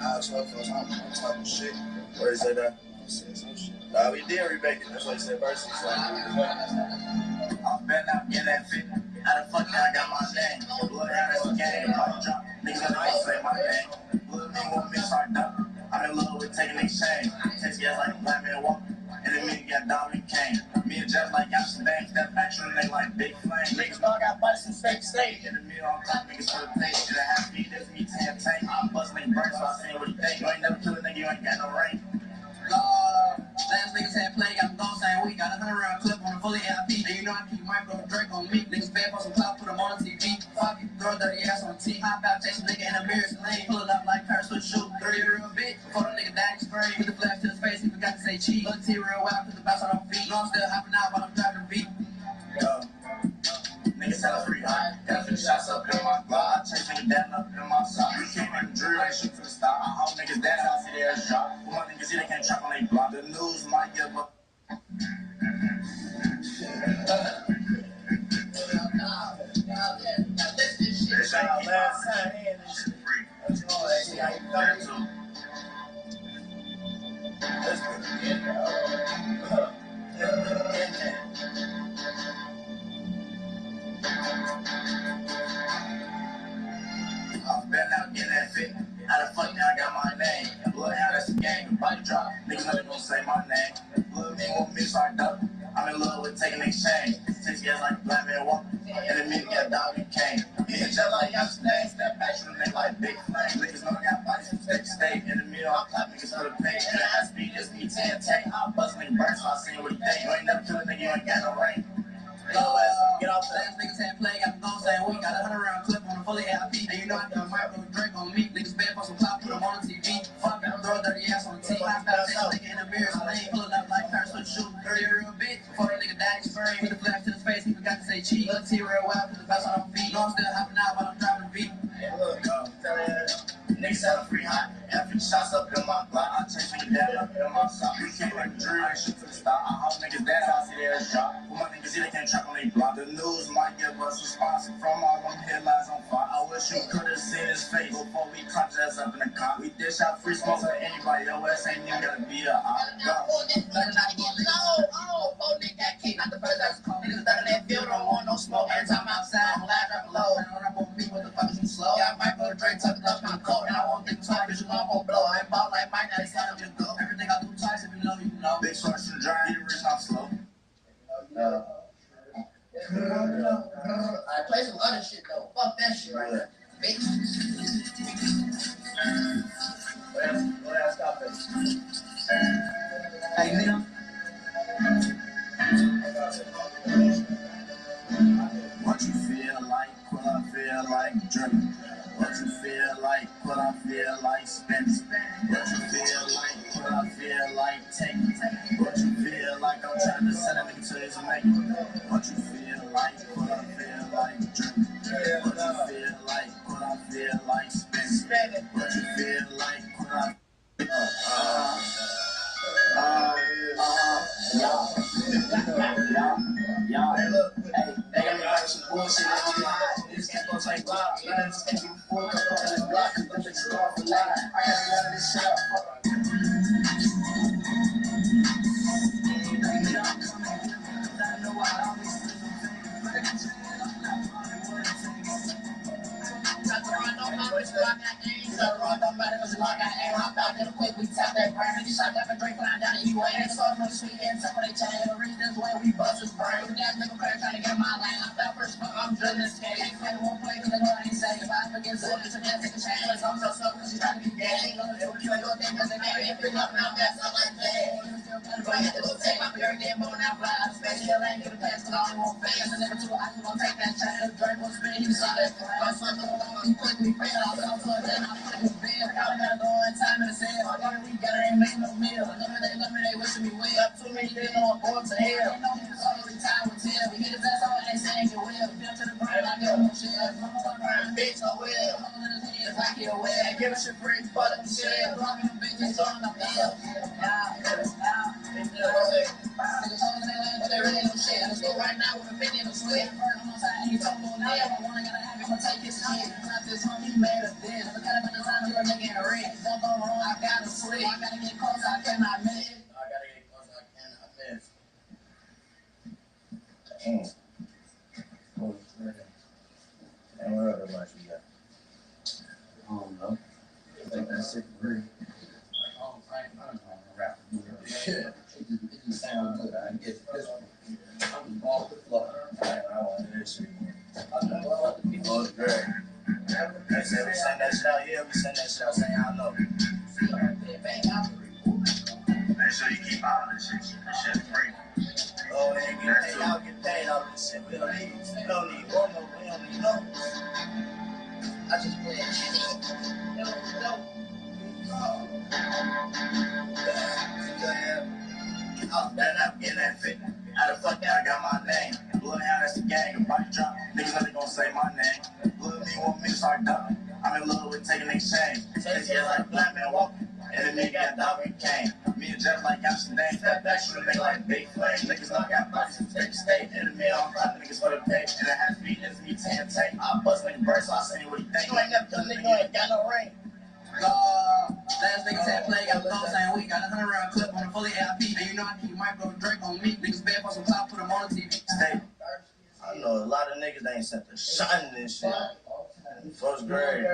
Nah, it's rough for us. I'm talking shit. Where is it at? I'm saying some shit. Nah, we did remake it. That's why he said versus. I'm been out in that fit. How the fuck I got my name? Blood out of the game. Pop drop. Niggas don't say my name. Blood nigga want me start up. I'm in love with taking exchange. Takes gas like a black man walking. And then me got Dominic Kane. Me and Jeff like Amsterdam. Step back to they like big flame. Niggas know I got bodies from state to state. In the middle on top, niggas for the face. In a half beat, that's me 10 tank. I'm busting nigga burn, so I seen what he think. You ain't never kill a nigga, you ain't got no rank. Last niggas had play, got them goals saying we got 100 round clip on a fully IP. And you know I keep micro Drake on me. Niggas bad for some clout, put them on the TV. Fuck you, throw a dirty ass on the T. Hop out, chase a nigga in a mirror's lane. Pull it up like her, switch shoot. 30 real bitch. Before the nigga died, spray. Put the flash to his face, he forgot to say cheese. Look T real wild, put the bounce on our feet. No, I'm still hopping out while I'm driving the beat. Niggas hella free high. Got 50 shots up in my glove. I chase niggas down up in my sock. We came in the drill, ain't shoot to the stop. I hold niggas down, I see their shot. With my niggas, they can't trap on they block. The news might give up. This our last time in this shit. Let's go. See how you coming. Let's put it in there. I've been out getting that fit. How the fuck now I got my name? Blood out, that's a gang. Body drop. Niggas know they gon' say my name. Blood nigga want me to start up. I'm in love with taking exchange. Takes gas like a black man walking. And the nigga got Dominic Kane. Yeah, just like Amsterdam. Step back from the nigga like big flame. Niggas know I got bodies from state to state. In the middle, I'm clap niggas for the pay. In the high speed, just me 10 tank. I'm bust nigga burn, so I seen what he think. You ain't never kill a nigga, you ain't got no rank. Get off that. Last niggas had play, got the goals saying we got 100 round clip on a fully IP. And you know I got micro Drake on me. cheap. Look, T real well, cause the best on them feet. No, I'm still hopping out while I'm driving the beat. Hey, look, tell that. Niggas selling free hot. After shots up in my block, I chase niggas down up in my sock. We can't like the dream, I shoot to the stop. I hope niggas that I see their shot. For my niggas, they can't trap on they block. The news might give us a sponsor from all them headlines on fire. I wish you could've seen his face before we clutch us up in the car. We dish out free smoke to anybody, your ass ain't even gonna be a op. Not the first that's cold. Niggas better than feel, don't want no smoke. Every time I'm outside, I'm loud, drop low. I don't rap on me, what the fuck is you slow? Yeah, I might go to Drake, tuck it up in the coat. And I won't think twice, bitch, you know I'm gon' blow. I ain't ball like Mike, now it's time to just go. Everything I do twice, if you know, you know. Big short should drive, get it rich, I'm slow. I play some other shit though. Fuck that shit right now. Bitch. What else got this? Hey, nigga. What you feel like, what I feel like drinking. What you feel like, what I feel like spending. What you feel like, what I feel like taking. What you feel like, I'm trying to send a nigga to his making. What you feel like, what I feel like drinking. What you feel like, what I feel like spending. What you feel like, what I Y'all, hey, look, hey, they got me like some bullshit. This can't go take blocks. This can't be full of this block. Cause them bitches off the line. I gotta get out of this shit. I know I always we tap that burn, nigga shot that Drake flying down the E-way. Niggas all from the sweet end, top of they chain. The reason that's why we bust his brain. That nigga crack trying to get my line. I felt first fuck, I'm drilling this game. Man, won't play cause I know I ain't safe. If I forget something, so can't take a chance. I'm so stuck cause she trying to be gay. You ain't gonna think cause they made me pick up and I'm fast up like that. If I had to go take my beer, then more now fly out of space. Hell ain't get a pass cause I only want fast. And never too hot, you gon' take that chance. The Drake won't spin, you saw that. My son took a long, he quickly failed. I fell to it, then I put his bed. I gotta go in time in the sand. We got it, ain't make no meal. Love me, they wishing me well. Too many days, know I'm going to hell. They know me, it's always time will tell. We hit his ass on, they saying you will. Feel to the ground, I give him a shell. Bitch, I will. If I get away, I give a shit free, fuck them shell. Blocking them bitches on the field. But they really don't share. Let's go right now with a 50 in the sweat. I'm on side, he's on more now. I wanna gotta have him, I'ma take his shit. Clap this home, he made a bitch. I gotta put the time to a nigga in the ring. Don't go wrong, I gotta sleep. I gotta get close, I cannot miss. I gotta get close, I cannot miss. And what other much we got? I don't know. I think that's it for me. Shit. It just sounds good. I get this one. I'm off the floor. I want this shit. Oh, it's great. They said we send that shit out here, we send that shit out saying I know. Make sure you keep all this shit. This shit's free. Oh, they get paid. Y'all get paid all this shit. We don't need one no. We don't need no. I just play it. That I'm getting that fit. How the fuck that I got my name? Bloodhound, that's the gang. A body drop. Niggas know they gon' say my name. Blood me want me to start dumping. I'm in love with taking exchange. 6 years like a black man walking. And the nigga got dog and cane. Me and Jeff like Amsterdam. Step back, shoot a nigga like big flame. Niggas know I got bodies from state to state. Enemy on top, niggas for the pay. And it has to be me 10 take. I bust nigga burst, so I see what he think. You ain't never done nigga, you ain't got no ring. Last niggas had play, got the phone saying we got 100 round clip on a fully AIP. And you know I keep micro Drake on me. Niggas bad for some top, put them on the TV. Stay. I know a lot of niggas that ain't sent the shot in this shit. First grade. I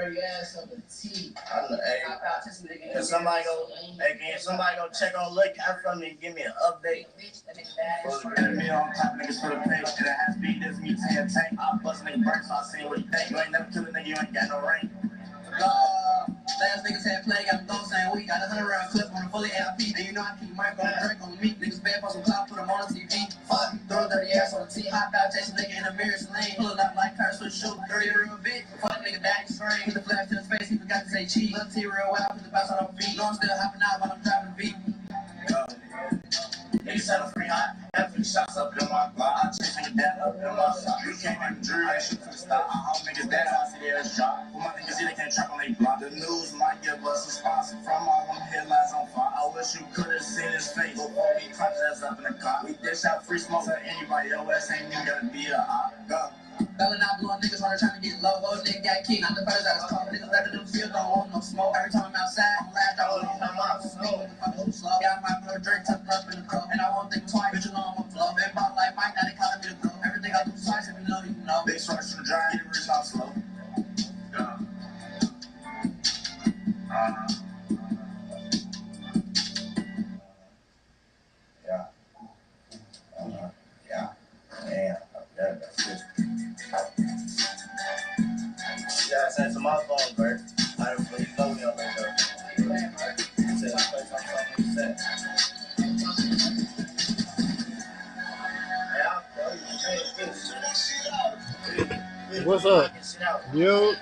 know, hey. Can somebody go check on Lick out from me and give me an update? First grade, me on top niggas for the page. And it has to be this me 10 tank. I bust nigga burn, so I see what he think. You ain't never kill a nigga, you ain't got no ring. Last niggas had play, got the phone saying we got 100 round clip on a fully AIP. And you know I keep micro Drake on me. Niggas bad for some clout, put them on the TV. Fuck, throw dirty ass on the T. Hop out, chase a nigga in the mirror, lane. Pull it up like cars, switch shoot. Dirty real bitch. Fuck nigga back and screen. Hit the flash to his face, he forgot to say cheese. Look T real well, put the bounce on them feet. No, I'm still hopping out while I'm driving the beat. Niggas selling free hot. Shots up in my block, I chase niggas down up in my sock. You can't make a drill, I shoot to the stop. I hold niggas down, I see their shot. For my niggas, see they can't trap on they block. The news might give us a sponsor from all them headlines on fire. I wish you could have seen his face before we clapped his ass up in the car. We dish out free smoke to anybody, your ass ain't even gotta be a op. Go. Belling out, blowing niggas hard trying to get low. Those niggas got kicked. Not the first I was calling niggas better than field. Don't want no smoke. Every time I'm outside, I'm last out. I'm out. Motherfuckers slow. Got my little drink tucked up in the cup. And I won't think twice. Bitch, you know I'm a flow. Been bought like Mike, now they calling me the go. Everything I do twice, if you know, you know. Big stars from the drive, get rich off slow. Go. Yeah. Yeah. Damn. That's it. You gotta send some other phone, Bert. I don't really know me on that though. You said I play something you said. What's up? Yo.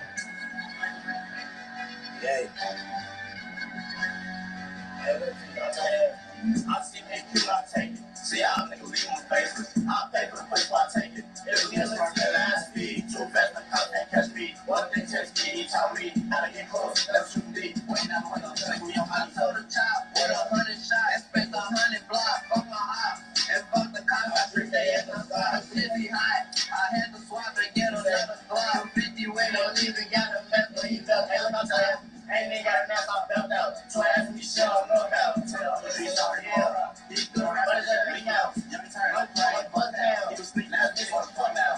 Yay. I see people, I take it. See how niggas leave on faces. I pay for the place where I take it. If we get from that ass speed, too fast, the cops can't catch me. One thing text me, he tell me how to get close, that's shooting deep. Wait, I'm on the track, we on my told the child. With 100 shots, expect 100 blocks, fuck my eye. And fuck the cops, I treat they ass on fire. 50 high, I had to swap and get another block. 50 way, don't even got a mess, but he felt hell on time. Ain't they got a mess, I felt out. So I asked me shit, I don't know about. Tell the streets out here. He's good, but it's everything else. You can turn up, play, bust down. He was sneaking out, this one's fun now.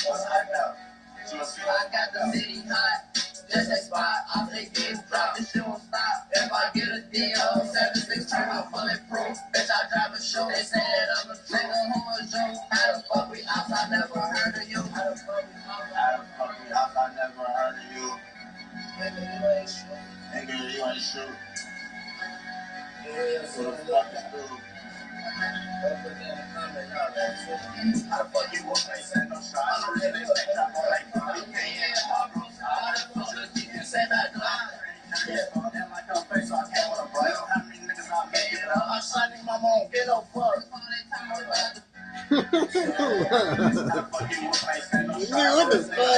What's hype now? I got the city hot. Just a spot, I think it's drop, this shit won't stop. If I get a deal, 7-6 turn out bulletproof. Bitch, I drive a show, they say that I'm a nigga who a joke. How the fuck we ops, I never heard of you. How the fuck we ops, I never heard of you. Nigga, you ain't shoot. Nigga, you ain't shoot. Yeah, so the fuck is true. Don't put that in the comment, y'all. How the fuck you walk like send no shot? I don't really like that, but like, you can't how the fuck you can say that, yeah, and like her face, so I can't wanna break. How many niggas I made it up? I shot nigga, my mom, get no fuck. What the fuck?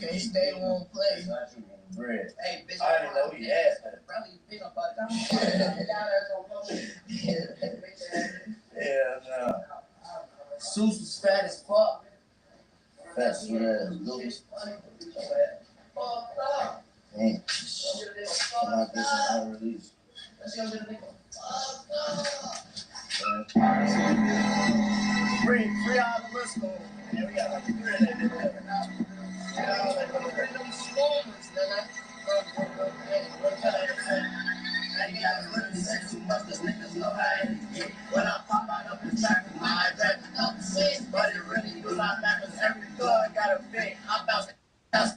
Can't stay won't play. Bread. Hey, bitch, I didn't know he had that. Probably peanut butter. Yeah, no. Seuss was fat as fuck. Fat as Louis. Damn. I'm not this is unreleased. Free all the listeners. Yeah, we got like 3 of that different now. You know, like them stormers, nigga. What can I say? I ain't gotta really say too much, cause niggas know how it get. When I pop out of the track, I drive it up the six, but it really do not matter, cause every thug got a fit. I'm about to that's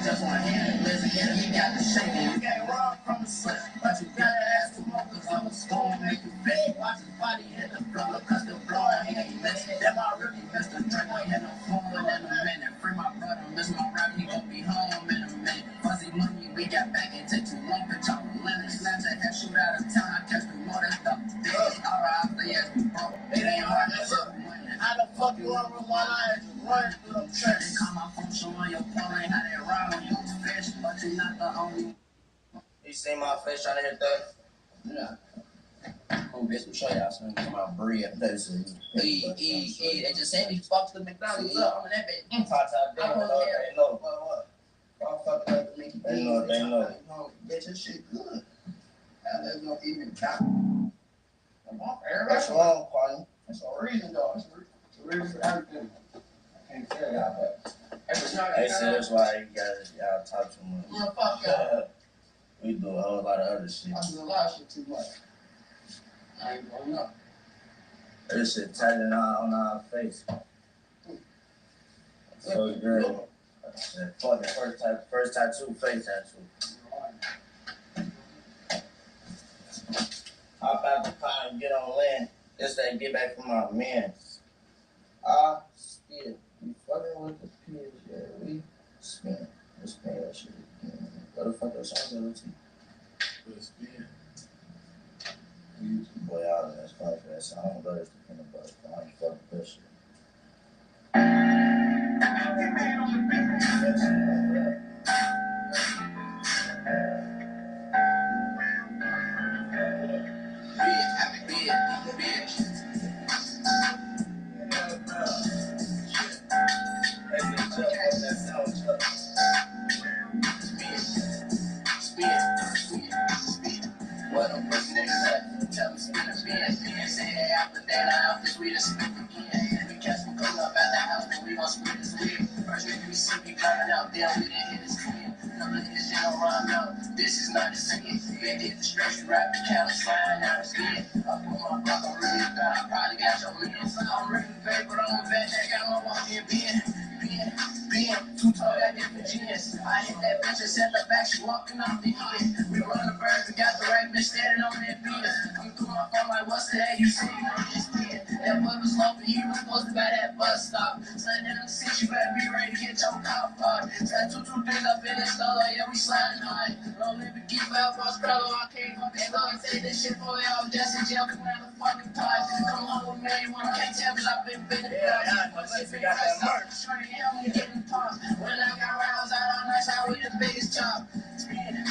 just one hand, listen, yeah, he got the shake. You can't run from the slip, but you gotta ask the more, cause I'm a storm, make you fit. Watch his body hit the floor, cause the blowing, he ain't missing. Them I really missed the drink, I hit no phone in a minute. Free my brother, miss my rap, he gon' be home in a minute. Fuzzy money, we got back, it take too long, bitch, I'm a limit. Snatch a head, shoot out of town, I catch the water, stuff. Bitch, alright, yes, bro. It ain't hard, that's up. How the fuck you run with one eye and run through them tricks? Call my phone, showing your point, how they ride when you fish, but you're not the only. You see my face trying to hit that? Yeah. Oh, bitch, we show y'all something come out bread. They just said these fucks the McDonald's up on that bitch. They know. They know. Bitch, this shit good. That's gonna even count. That's wrong, Quanny. That's a reason, though. It's a reason for everything. I can't tell y'all that. They say that's why y'all talk too much. Yeah, fuck y'all. We do a whole lot of other shit. I do a lot of shit too much. I ain't going up. This shit tatted on our face. So good. Fucking first tattoo, face tattoo. Hop out the car and get on land. Just that get back from my man. Still, we fucking with the peers, yeah. We spin that shit again. What the fuck else I'm gonna do? Spin. Boy, out of that's funny for that song. I don't know this depending about it. I ain't fucking that shit. What I'm pushing niggas up, tell me spin a spin. Say hey, after that, I have to sweet and spin again. We catch me coming up at the house, then we gon' split this weed. First nigga we see me coming out, then we didn't hit his twin. No, look at this shit on rhyme out. This is not a singing. Been hit the stretch, you rap the cattle slide, now it's skin. I put my block on really bad, I probably got your millions. I'm ready to pay, but I'm a vet that got my walk in being too tall, got different genius. I hit that bitch and set the back, she walking off the heat. We run the birds, we got the right bitch standing on that beat. Come through my phone like, what's that? You see, you know, just did. That boy was low, but he was supposed to be at that bus stop. Slide down the seat, you better be ready to get your cop car. Got two things up in the store, yeah, we sliding high. Don't live and keep out, boss, brother, I can't go back. I say this shit for y'all, just in jail, come out the fucking pot. Come home with me, you can't tell me I've been bitten. Yeah, my shit, we got that merch. Trying to help me get in talk. When I got rounds out all night, I we the biggest chop. Spin,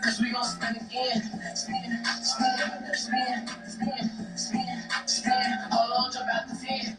cause we gon' spin again. Spin, hold on, jump out the fin.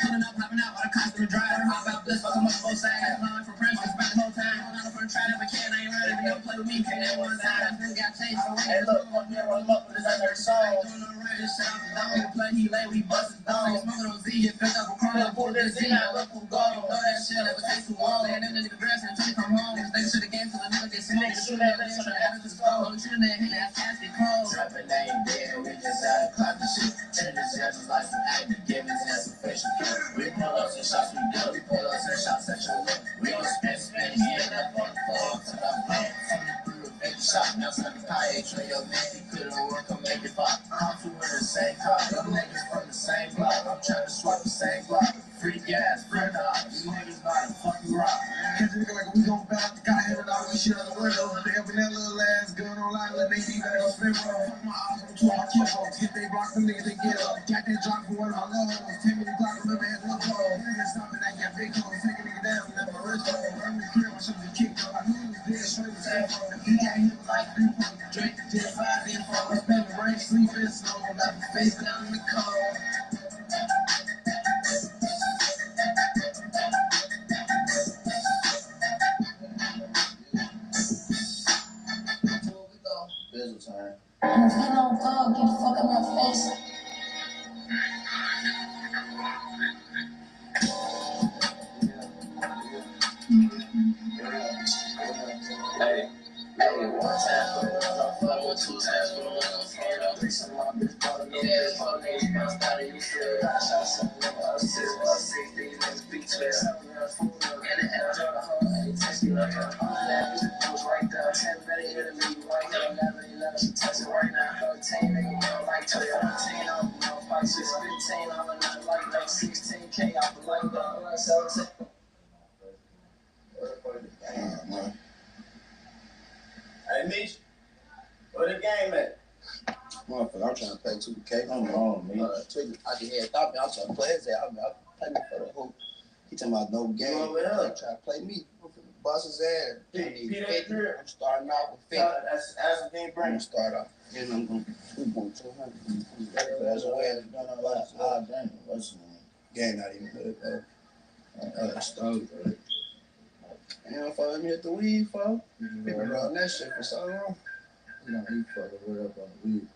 Pulling up, popping out, all the costume driver. Hop out, bliss, fuck 'em up both sides. Line for Prince, spent the whole time. Hold on for a try, never can, I ain't ready to never play with me. Came that one time, then got chased. Hey, look, fuck me, roll him up with his other song. Doing no right, this shit off the dome. Nigga play, he lay, we bust his dome. Smoking on Z, it picked up a crumb. Pull this Z, I look who go. Know that shit, never takes too long. And then the nigga dress until he come home. Niggas should've game till the nigga get smoked. Niggas shoot that bitch on the evidence go. Only shooting that hit, that's nasty cold. Trapping ain't dead, we just out of clock the shit. Turn this ass like some active, giving that's official. We pull up some shots, we do. We pull up some shots at your lip. We gon' spin, get up on the floor till I'm playing. Something through a big shot, now something high, train your man, he couldn't work, come make it pop. I'm two in the same car, them niggas from the same block. I'm trying to swap the same block. Free gas, free dog, these niggas not a fucking rock. Catch a nigga like we gon' back, gotta have it all this shit out the window. They up in that little ass gun online, let they be gotta go spin roll. Fuck my eyes on 2 kill folks. If they block them niggas, they get up. Got that drop for one of my lows. 10 minute block, remember had no clothes. Niggas stopping, I got big hoes. Take a nigga down, and let my wrist roll. I'm the crib, I should've just kicked up. I knew he was dead, straight with that phone. He got hit like 3 points. Drake the jet 5 info. I spent the rain, sleeping slow. Left the face down in the cold. Bizzle time. I'm feeling on dog, get the fuck out my face. Hey, one time for the ones I'm fucking, 2 times for the ones I'm scared of. 3 some of my bitch bought a little bit. 4 niggas bounced out of you shit. I shot something about 6 these niggas be 12. And the air on the home, ain't testing up. All that bitch was right there. 10 better hit me right now. 11, she testing right now. 13 nigga, you don't like 12. 14, I'm 5, 6, 15, I'm another like 16K off the light down. 17. Damn, man. Hey, Mitch, where the game at? Motherfucker, I'm trying to play 2K. Come on, man. I just had thought I'm trying to play his ass. I'm play me for the hoop. He talking about no game. Over there. He trying to play me. Bust his ass. Pete, I'm starting off with 50. That's a game I'm brain. gonna start off. And I'm going 200. That's the way it's done on last. Damn, what's the name? Game not even good, bro. Stove, bro. You know, follow me at the weed, folks. Been around that shit for so long. You know, he fucking right up on the weed.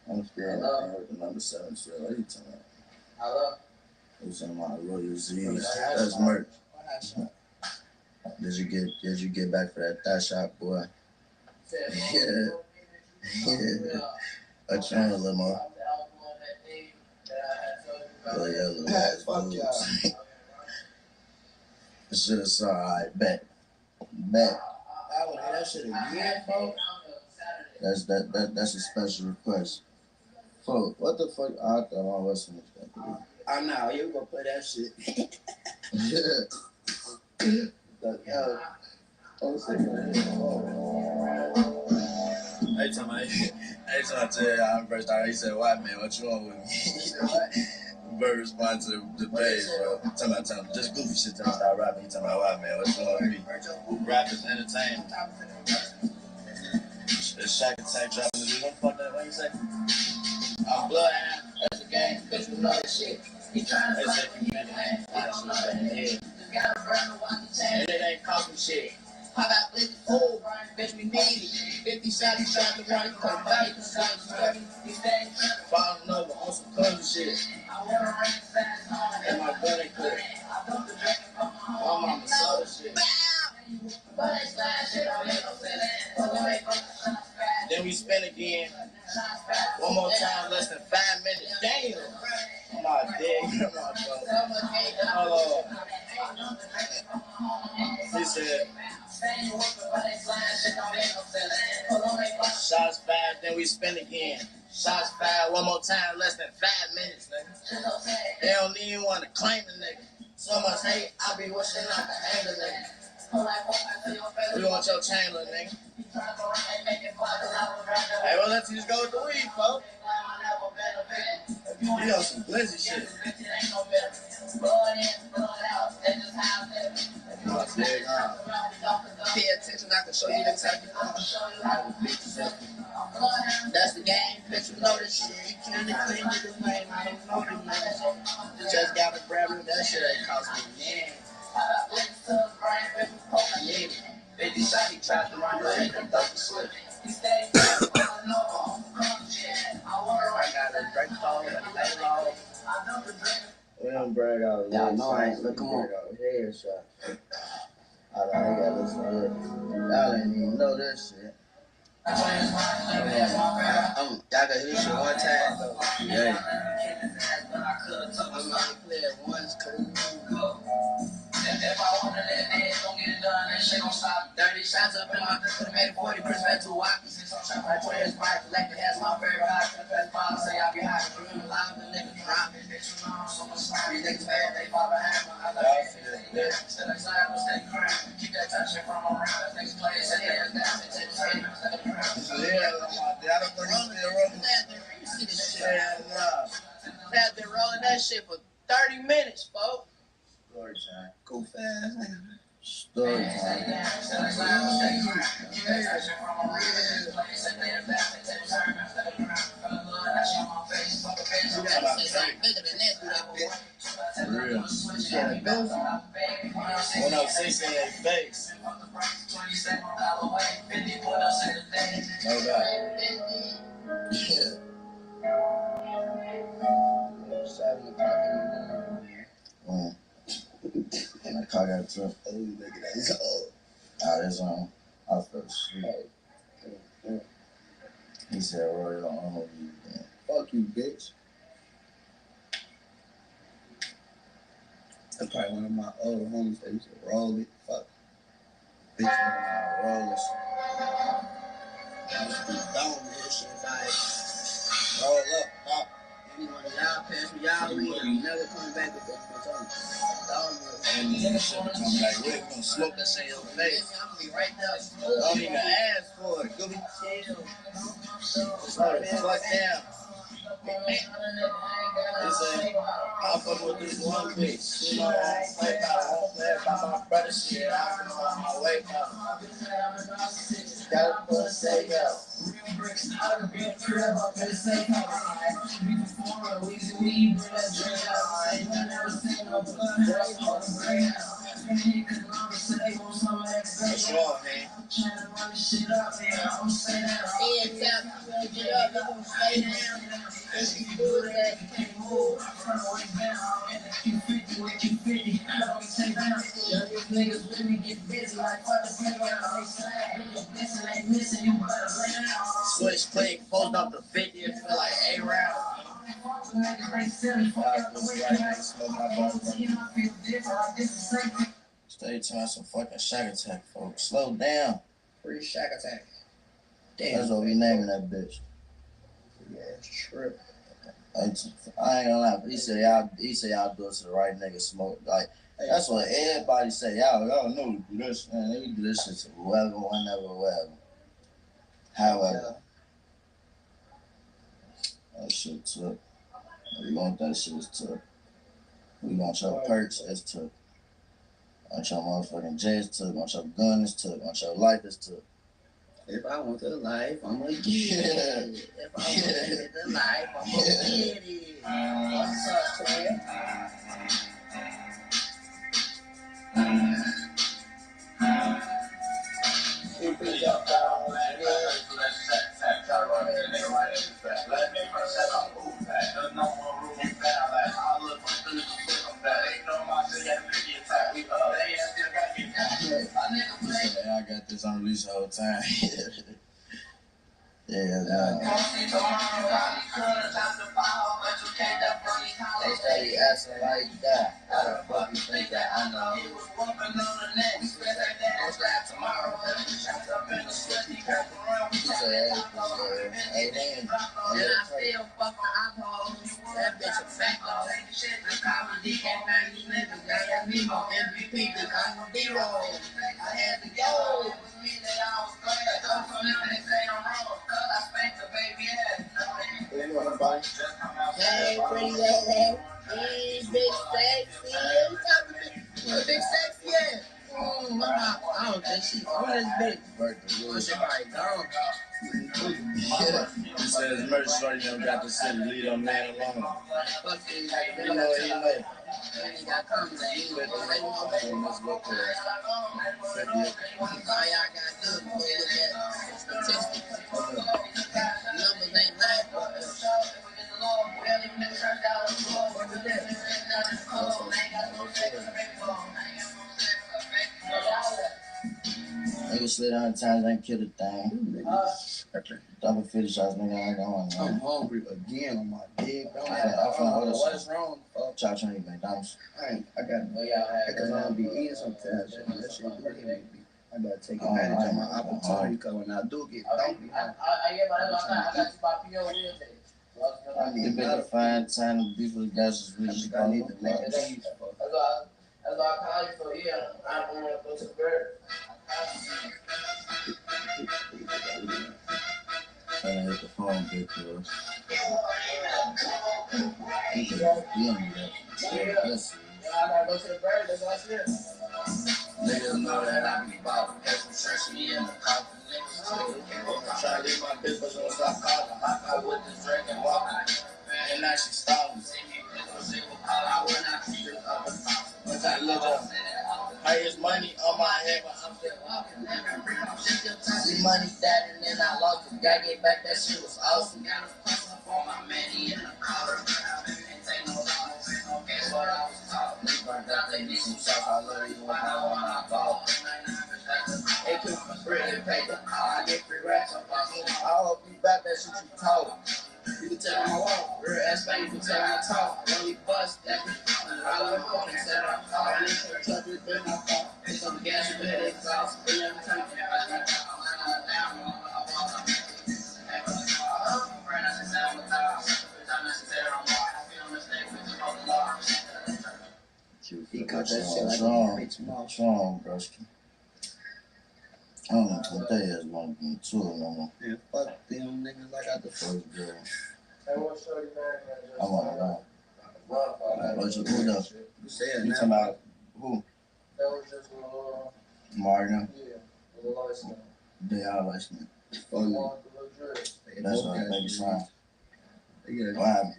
I'm still with the number 7, so what are you talking about? Hello? You talking about Royal Z's? That's merch. Did you get back for that shot, boy? Yeah. A channel, little more. Oh yeah, little fuck y'all. Shit is alright. Bet. I would hear that shit again, folks. That's a special request. Folks, what the fuck? I thought I was listening to that. I know, you gonna play that shit. Yeah. Every time I tell you how I first started, he said, "White man, what you want with me?" Bird responded to the page, bro. Tell me, just goofy shit. Tell me start rapping. He talking about white man, what you want with me? Rap is entertainment. The Shack Attack dropping the beat. What the fuck that? What you say? I'm bloodhound. That's a game. Bitch, we know that shit. He trying to fight for you, man. And it ain't costing shit. I got 54, bitch, we need it. 50 shots, he tried to run, he come back, he tried to falling over on some cousin shit. And my gun ain't clear. My mama soda shit. Then we spin again. One more time, less than 5 minutes. Damn. I'm not dead. Hold on. He said, shots fired, then we spin again. Shots fired, one more time, less than 5 minutes, nigga. They don't even want to claim the nigga. So much hate, I be wishing I could hang the nigga. We want your chain, little nigga. Hey, well, let's just go with the weed, folks. You know some glizzy shit. Pay attention, I can show you the type of that's the game, bitch, you know this shit. You can't clean niggas' name, I don't know them names. Just got a brand new, that shit ain't cost me yeah. Yeah, 50 shot, he tried to run the head and throw the slip. I got a break fall, a lay low. We don't brag out of y'all know I ain't look, come on. Headshot. I got this one. Y'all ain't even know that shit. Y'all got his shit one time though. Yeah. I'm not playing once, cool. If I want to let that don't get it done, that shit gon' stop. 30 shots up in my could've made 40 back to walkies. My twins bike, collected has my favorite hot. That's father say I be hot. Dream alive, the nigga dropping. These niggas mad, they fall behind my eyes. Still inside, but stay crying. Keep that touch shit from around. Next place, and there's down. Yeah, I don't think I'm still rolling. I've been rolling that shit for 30 minutes, folks. Story time. Go fast, nigga. Story time. For real. 106 in their face. No doubt. Yeah. 7 o'clock in the morning. And I caught that truck. Oh, nigga, that's old. That's on. I fell asleep. He said, Roy, I don't know you, man. Fuck you, bitch. That's probably one of my older homies that used to roll it. Fuck. Bitch, one of my rollers. I used to be down with this shit, like, roll up, pop. Any one of y'all pass me, y'all leave. I'm never coming back with that bitch on. And then that shit come back with. We're gonna smoke that shit in your face. I'm gonna be right there. Don't even ask for it. Go be chill. Sorry, fuck down. He said, I'll fuck with this one bitch. You know, I won't play about my brother shit. I'll be on my way up. Gotta put a stay up. What's wrong, man? fool. Turn away down, and the Q50 with Q50. Don't take down. Yeah, these niggas with me get busy like fuck the playground. They slap, niggas missing, they missing, you better lay down. Switch click, fold up the 50, it feel like A-round. Stay trying some fucking Shack Attack, folks. Slow down. Free Shack Attack. Damn. That's what we naming that bitch. Yeah, it's true. I ain't gonna lie. He said y'all do it to the right nigga smoke. Like that's what everybody say. Y'all know to do this, man. They do this shit to whoever, whenever, wherever. However, that shit took. We want that shit took. We want your perks, it's took. Want your motherfucking J's took. Want your gun is took. Want your life is took. If I want the life, I'm gonna get it. If I want the life, I'm gonna get it. What's up, Claire? Keep it up, dog. I got this on release the whole time. Yeah, they started asking like that. How the fuck you think that I know? He said, hey, damn. And I still fuck the eyeballs. That bitch a fat dog. I call me DK, these niggas got me on MVP, cause I'm on D-roll. I had to go. Hey, pretty lady. Hey, big sexy. Big sexy, yeah. I don't think she on this bitch. Oh, she probably gone. Yeah. He said his merch shorty done got the city, leave a man alone. Fuck these niggas. You know what he know? And he got comments. He went to say, Let's look for it. all y'all gotta do is go look at statistics. Numbers ain't life, but Nigga slid 100 times, ain't kill a thing. Double 50 shots, nigga, I ain't going, I'm man. hungry again on my dick. I found other What's shit. wrong? Try to eat McDonald's. I got because I don't be eating sometimes. That shit do hit me. I gotta take advantage of my opportunity because when I do get dumpy, I You need better find time to be for the guys who really I need to make a cheese. Trying to hit the phone, big cuz. He could be on that. Let's see. Niggas know that I be about to search me in the coffin. Try to leave my business on stop calling. Hop out with this drink and walk. And now she stalling. I will not keep it up. But I look up. Highest money on my head, but I'm still walking. See money that and then I lost it. Gotta get back, that shit was awesome. Got a puzzle for my money in the collar. Take no loss. Guess what I was taught? They burnt out, they need some sauce. I love you when I wanna ball. They took my bread and paper. I get free racks. I hope you back that shit you told. You can tell me I walk. Real ass thing, you can tell me I talk. Really bust that. I love walking, said I'm tall. And it's your truck, it's been my fault. It's on the gas, you better exhaust. But every time he cut that shit like a bitch mouth. Strong, broski. I don't know what that is, man. Two of them no more. Man, fuck them niggas. I got the First girl. I I want to know. What's your who though? You said You now. talking about who? That was just Martin. the license. They all like me. Funny. That's what baby son. They got What happened?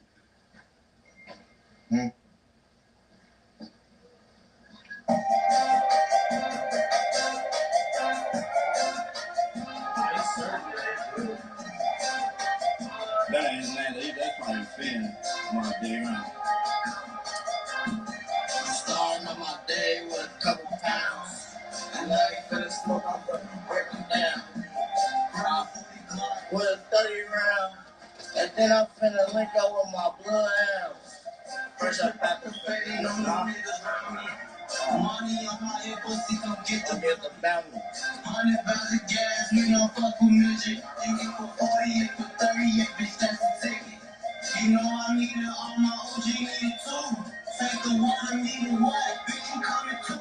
That ain't his name. That's probably Finn. My big round. Starting on my day with a couple pounds. And I ain't finna smoke, I'm gonna break them down. With a 30 round. And then I'm finna link up with my bloodhounds. First I pop the 30 on my niggas around me. Money on my hip, pussy, come get the bounty. 100 pounds of gas, we don't fuck with midget. You get for 48, for 38, bitch, that's a ticket. You know I need it, all my OG need it too. Take the water, need it what? Bitch, you coming too.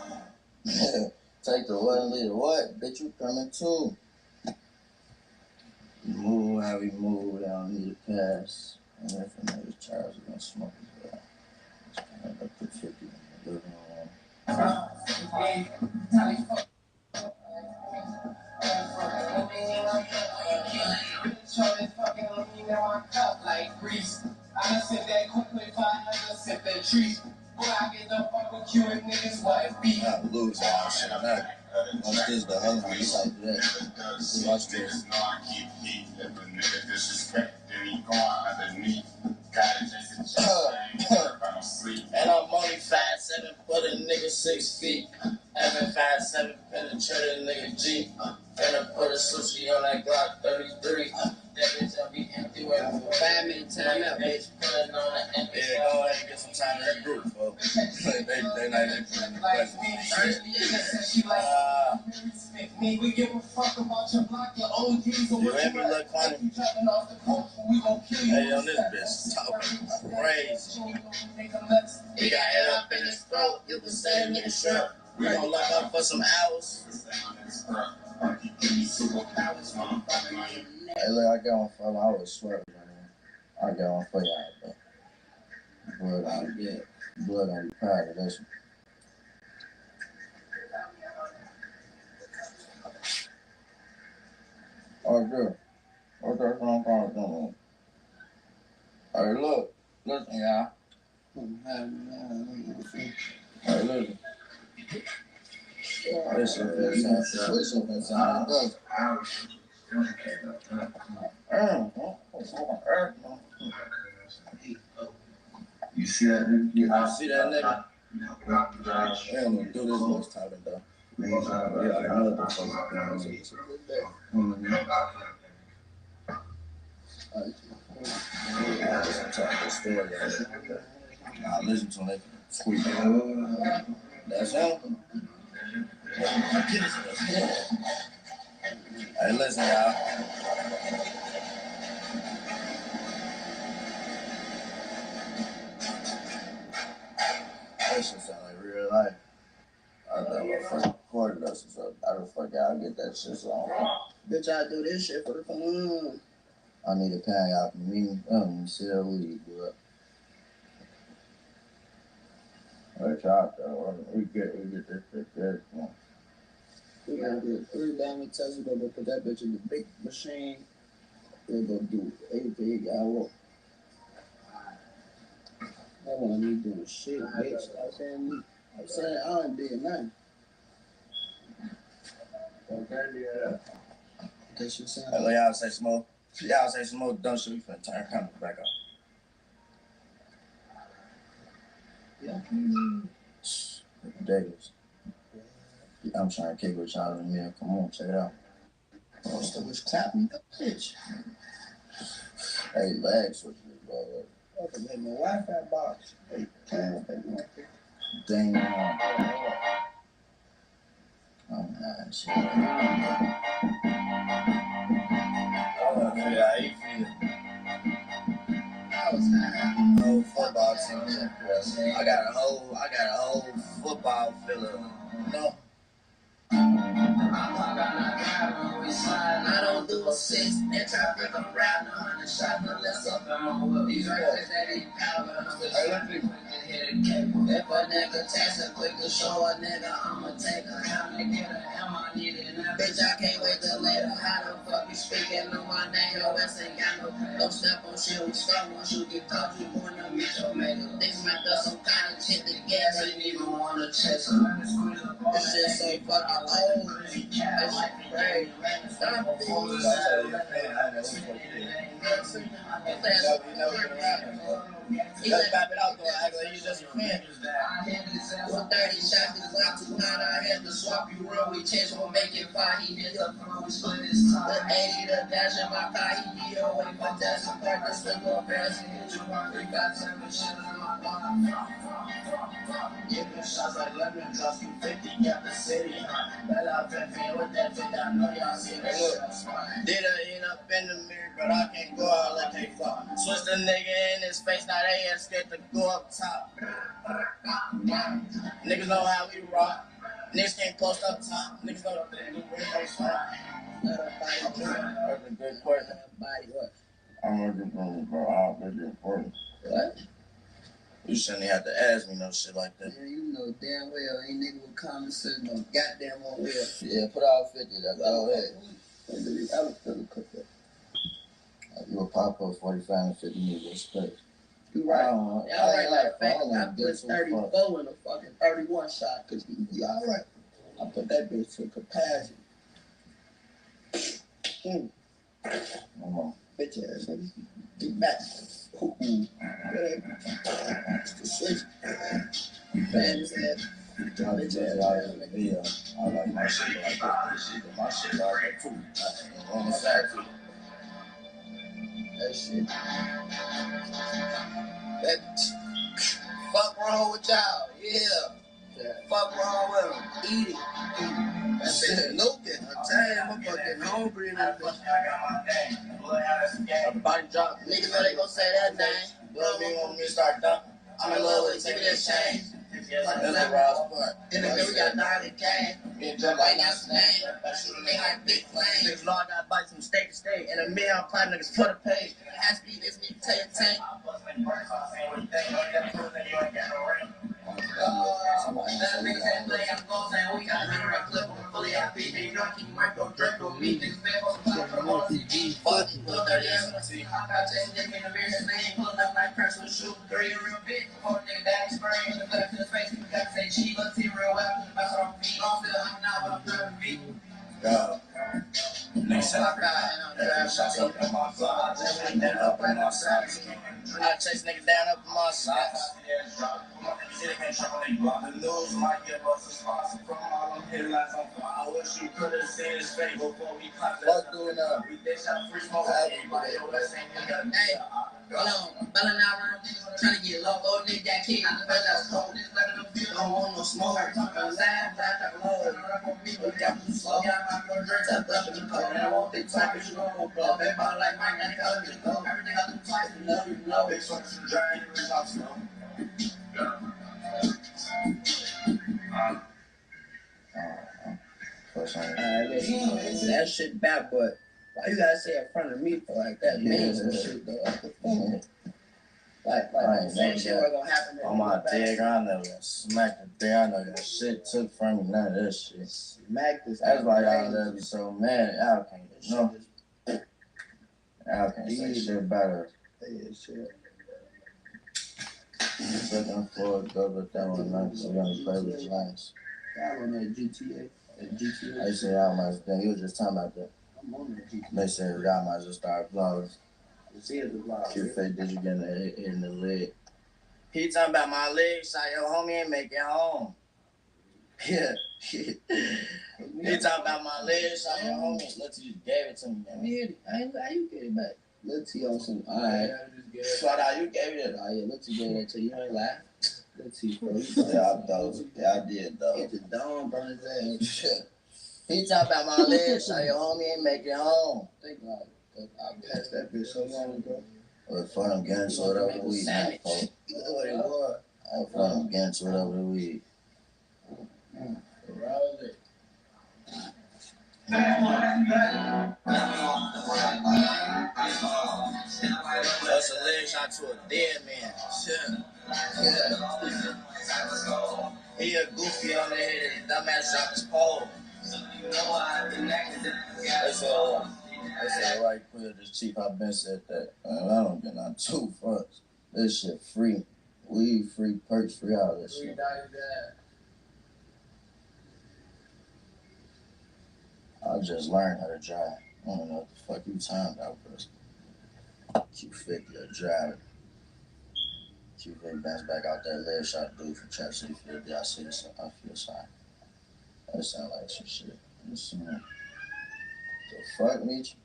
Take the water, need it what? Bitch, you coming too. We move how we move, we don't need a pass. And if a nigga Charles is gonna smoke his ass. Just kind of put 50 in the living room. Charlie fucking lean in my cup like grease. I done sip that quickly, I done sip that treat. Boy, I get the fuck with you and niggas what beat. I lose all shit. Watch this, the other one, it's like that. Watch this. I keep heat. If a nigga disrespect, then he going underneath. Gotta just I'm sleep. And I'm only 5'7", but a nigga 6 feet. Having 5'7", penetrate a nigga G. Finna put a sushi on that Glock 33. That bitch will be empty waiting for 5 minutes time out, bitch. Putting on the empty. Yeah, go ahead and get some time in that group, folks. they not even putting the questions. Me, we give a fuck about your block, your OGs, or what you look funny. You dropping off the porch, we gon' kill you. Hey, on this bitch, talking crazy. He got head up in his throat, you can say nigga shrimp. We gon' lock up for some hours. Hey, look, I got on for I was sweating, man. I got on for y'all, but blood on the proud of this one. Oh, good. What's that song called? Hey, look. Listen, y'all. Hey, listen. Listen, son. You see that nigga? You see that nigga? We ain't gonna do this much time, though. Yeah, I know what the fuck is going on. It's a good day. I listen to the story. I listen to that squeak. That's him. Hey, listen, y'all. That shit sound like real life. I thought my first recorded us, so how the fuck y'all get that shit song? Bitch, I do this shit for the fun. I need a pan y'all from me. Sell weed, but let's out though. We get this shit good. We gotta get 3 diamond tests. We gonna put that bitch in the big machine. We're gonna do everything y'all want. I want me doing shit, bitch. I'm saying I ain't did nothing. Hello, y'all say smoke. Y'all say smoke, don't shoot. We finna turn camera back on. Yeah. Ridiculous. I'm trying to kick with y'all in here. Come on, check it out. Oh, still was clapping the bitch. Hey, lag switch this, bro. I can make my Wi-Fi box. Hey, dang. Oh, man, shit. I want to figure out how you feel. I was high. Whole football team. I got a whole football feeling. No. I don't do a 6, and traffic around 100 shots, unless up in my whip. These rappers that eat power, I'm still trying to hit a cable. If a nigga text a quick to show a nigga, I'ma take a ham to get a M, I need it. Bitch, I can't wait till later. How the fuck you speaking on my name? Your ass ain't got no step on shit. We start once you get caught, you going to meet your mate. This might do some kind of shit that gas ain't even wanna chase her. This shit so fucking old. That shit crazy. Stop it. Just back it out though, act like you just a fan. 130 shots, this block 200, I had to swap you real. We changed, we'll make it 5. He hit the phone, we split his time. The 80, the dash in my car, he DO, wait for dash and practice, the go fast. Hit you 1, 3, 5, 7, shit in my car. Giving shots like lemon drops, you 50, got the city. Bell out 15 with that fit, I know y'all see that shit. Did I end up in the mirror, but I can't go out like they fuck. Switch the nigga in his face, now they ain't scared to go up top. Niggas know how we rock. Niggas can't post up top. Niggas know the windows front. That's a good question. I'm looking for me, bro. I'll make it important. What? You shouldn't have to ask me no shit like that. Man, you know damn well ain't nigga with common sense no goddamn on here. Yeah, put out 50. That's all it. You a pop up 45 and 50 minutes respect. You right. Y'all right like fact. I put 34 in a fucking 31 shot because you all right. I put that bitch to capacity. Come on. Bitch ass niggas. Get back. Ooh. Switch. Bad as hell. Bitch ass. Yeah, I like my shit like that. My shit like that too. On the side too. That shit. That. Fuck wrong with y'all. Yeah. Fuck wrong with them. Eat it. That shit looking. I tell you, I'm fucking hungry in that bitch. Body drop. Niggas know they gon' say that name. Love me want me to start dumping. I'm in love with it. Give me that change. That's the raw part. In the middle, we got 90 cash. Me and Jeff like not name. Shooting they like big flames. Niggas know I got bites from state to state. And a million prime niggas for the pay. Has to be this me tell you tank. That niggas that play, I'm gon' say we got a hundred clip on fully happy. They know you might go drink with me. Niggas been on the top of the OCG. Fuck you, put 30 ass on the seat. I got Jason Dick in the mirror, his name pulling up like personal shoot. 3 a real big. 4 nigga that spray in the left to the face. You got to say cheap, let's see real well. That's what I'm feet. I'm still hanging out, but I'm driving feet. Niggas shots up in my side. Up in my side. I chase niggas down up in my sides. The news might give us a sponsor from all them headlines on fire. I wish you could have seen his face before we clapped that. What's doing up? We dish out free smoke. Everybody always saying you got Hey, hold on. Belling out room, trying to get low. Old nigga got kicked in the face. That's cold. This letter them feel. Don't want no smoke. Talking loud, talking low. People got too slow. I'm gonna drink up in the cup. I want big talk. You don't blow. Everybody like Mike, I got to go. Everything I do twice. You know, you know. big sucks and dry. You talk slow. Listen, that shit bad, but why you gotta say in front of me for like that means and shit though? Like the same shit was gonna happen. On my dig, I know that smack the dig. I know that shit took from me. None of this shit. Smack this. That's why y'all let me so mad. Y'all can't no. Y'all can't say shit better. Yeah, shit. Second floor, double down on 9. We're gonna play with lines. Y'all on that GTA. I said y'all might as well. He was just talking about that. I'm on that GTA. They said y'all might as well start vlogging. See the vlog. Cute face, did you get in the leg? He talking about my leg, shot your homie ain't make it home. Yeah. He talking about my leg, shot your homie. Let's you gave it to me, man. How you get it back? Let's see on some. Alright. Shout out, you gave it. Oh yeah, let's see that to you. Ain't lie. Let's see, bro. Yeah, I thought. Yeah, I did though. Get the dome on his ass. He talking about my leg, shot your homie ain't make it home. Think like I passed that bitch so long ago. Well, fuck, I'm getting to it over the week. You know what it was? I'm getting to it over the week. That's a leg shot to a dead man. Yeah. He a goofy on the head. Dumbass dropped his pole. I said, right quick, this chief, I've been said that. Man, I don't get not 2 fucks. This shit free. Weed free, perks free, all this shit. I just learned how to drive. I don't know what the fuck you talking about, bro. Q50 a driver. Q50 bounce back out that leg shot dude from Trap City 50. I see this. I feel sorry. That sound like some shit. The fuck, Mitch?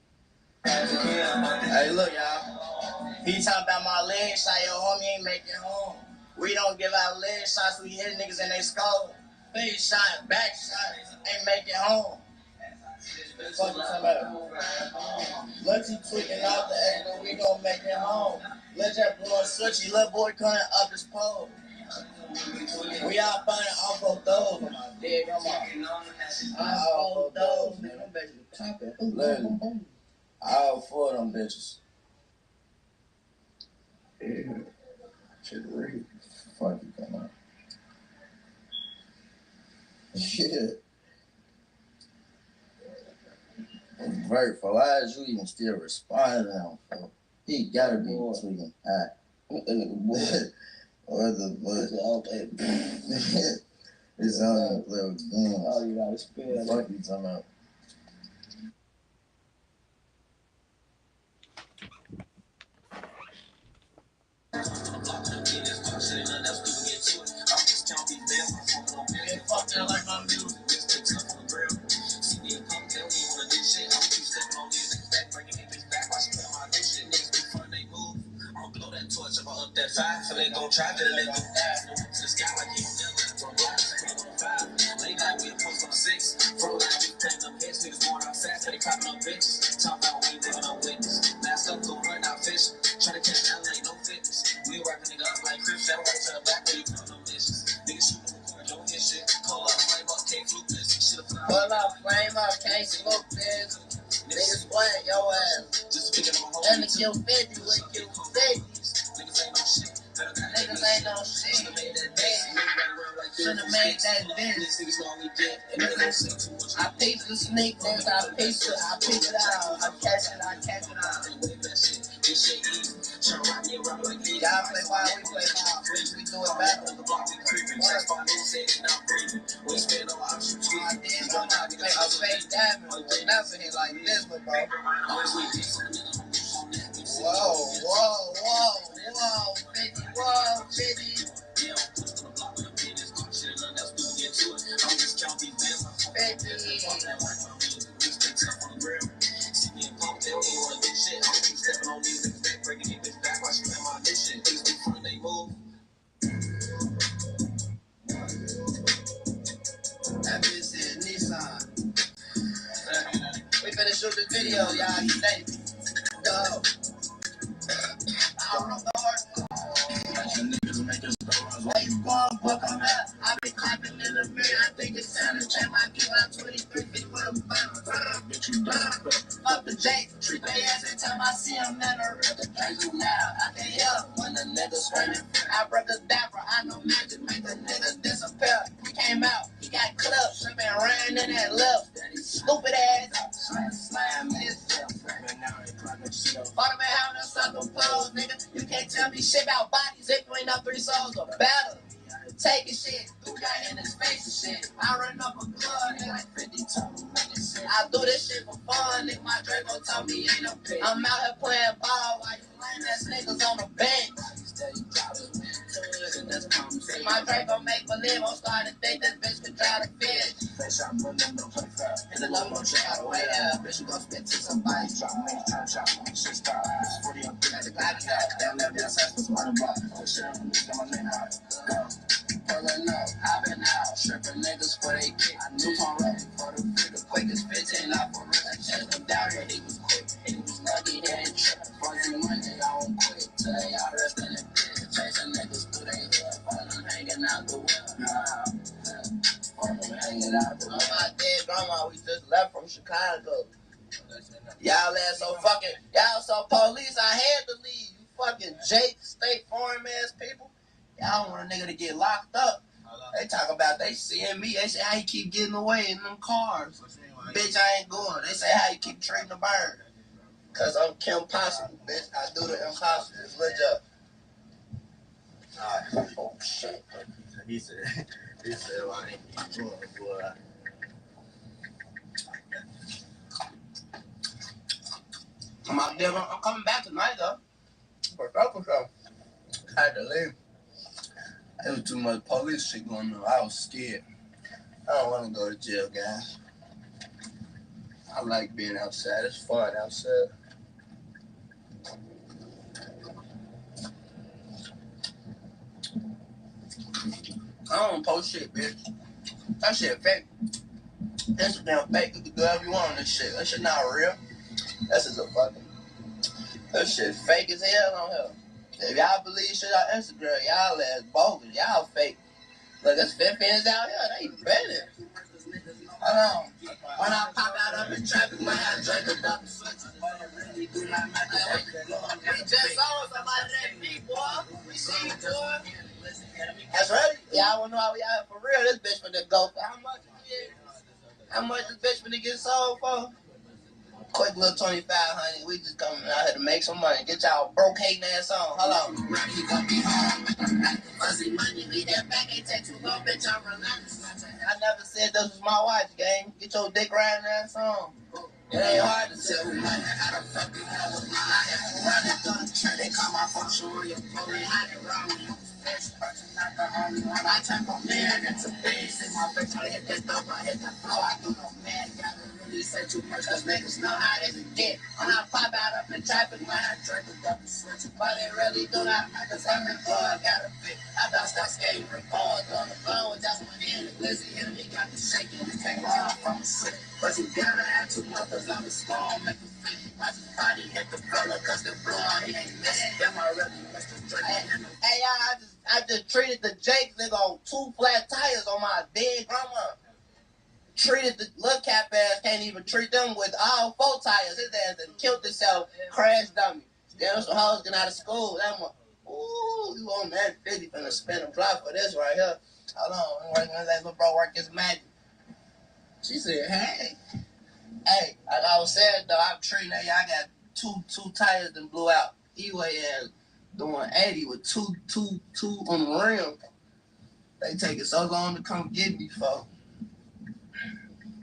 Hey, look, y'all. He talking about my leg shot. Your homie ain't making home. We don't give out leg shots. We hit niggas in their skull. Face shot, back shot. Ain't making home. Fuck you talking about? Let you tweaking out the angle. We gon' make it home. Let that boy switchy. Little boy coming up his pole. We all finding off of those. On my dick, I'm off of those. Nigga, I'm basically chopping. Literally. All 4 of them bitches. Yeah. Shit, real. Fuck you, come on. Yeah. Vert, for why is you even still responding to him? He gotta be tweaking. Or the butt. It's on little guns. Oh, you gotta spell. Fuck you talking about. That 5, so they gon' try to let them die. To the sky like you never Late night, we post on 6. From line, we playing them hits. Niggas going out fast, they clapping up bitches. Talk about we ain't living no witness. Last up, go run out fishing. Try to catch LA, no fitness. We working nigga up like Chris, that right to the back, where you put no missions. Niggas shooting the record, don't hit shit. Pull up, flame up, can't fluke this. Pull up, flame up, can't smoke this. Niggas playing your ass. Just picking on my home. Let me kill 50 with you 50. Niggas ain't no shit. Should've made that bitch. I paid the snake dance, I pick it out. I catch it out. Y'all play wild, we play wild. We do it back on the block, we creeping. We spend no options. I did go out to play a fake diamond. We never hit like this, bro. Whoa, 50, whoa, 50. 50. That bitch said Nissan. We finna shoot the video, y'all. You think? Go. I don't know the horse. Where you going, book on that? I be clapping in the mirror. I think it's time to check my gear. I'm 23 feet with a fuck the J. Treat they ass every time I see him, man. I rip the case you now. I can hear when the nigga screaming. I broke the dapper. I know magic make the nigga disappear. He came out. He got clipped. Slipping ran in that lip. Stupid ass. Slam his Bottom man having a sucker pose, nigga. You can't tell me shit about bodies if you ain't up 3 souls or better. Taking shit, do that in his face and shit. I run up a club, nigga, like 50 times. I do this shit for fun, nigga. My Draco told me ain't no pay. I'm out here playing ball while you lame ass niggas on the bench. My Draco make believe I'm starting to think this bitch could try to fish. And the love don't check out the way up. Bitch, you gon' spit to somebody. Drop me, try to chop me. Shit star. It's 40 up. That's a Glock. They'll never be a sex with my block. Oh shit, I'm got my name out. Go. Pulling up, I've been out. Stripping niggas for they kick. I knew I'm ready for the figure. Quickest 15 out for real. I changed him down here. He was quick. He was lucky. He ain't tripping. Fuzzy Monday, I won't quit. Today, I rest in the pit. Chasing niggas through they hood. Find them hanging out the window. Hanging out the window. My dead grandma, we just left from Chicago. Y'all ass so fucking, y'all so police, I had to leave. You fucking Jake, State Farm ass people. Y'all want a nigga to get locked up. They talk about they seeing me. They say, how he keep getting away in them cars. Bitch, I ain't going. They say how you keep treating the bird. Cause I'm Kim Possible, bitch. I do the impossible. It's lit up. Alright. Oh shit. He said I ain't going, boy. I'm out there. I'm coming back tonight though. For sure. I had to leave. There was too much police shit going on. I was scared. I don't want to go to jail, guys. I like being outside. It's fun outside. I don't post shit, bitch. That shit fake. Instagram fake. You can do whatever you want on this shit. That shit not real. That's just a fucking. That shit fake as hell on here. If y'all believe shit on Instagram, y'all ass bogus. Y'all fake. Look, there's Philippines out here. They better. Hold on. When I pop out of the traffic, man, I drink a double switch. We just saw somebody that beat, boy. We see you, boy. That's right. Y'all wanna know how we out for real? This bitch finna go for how much? How much this bitch finna get sold for? Quick little 2,500. We just coming out here to make some money. Get y'all broke hating ass on. Hold on. Fuzzy money, leave that back. Ain't take too long, bitch. I'm relentless. I never said this was my wife, gang. Get your dick riding ass on. It ain't hard to tell me how the fuck you know with my life. Running through the trend, they call my phone, show your phone, they hide it wrong. This person not the only one. I turn from man into beast. In my bitch, I hit this dope, I hit the flow. I do no man, gotta really say too much, cause niggas know how they get. When I pop out up in traffic, man, I drink a double switch. But they really do not, cause every floor I got a fit. I thought start skating, record on the phone, just went in, the glizzy, and he got the shaking, the take off from the city. But you gotta have too much, cause I'm a small, make it fit. Watch his body hit the fella, cause the blood, he ain't missing. Them I really missed the drink. Hey, y'all, I just treated the Jake nigga on 2 flat tires on my dead grandma. Treated the little cap ass, can't even treat them with all 4 tires. His ass done killed himself, crashed dummy. Then some hoes getting out of school. That one, ooh, you on that 50 finna spin a block for this right here. Hold on, I'm working on that little bro work his magic. She said, hey, like I was saying though, I'm treating that. I got two tires that blew out. E-way ass doing 80 with two on the rim. They take it so long to come get me, folks.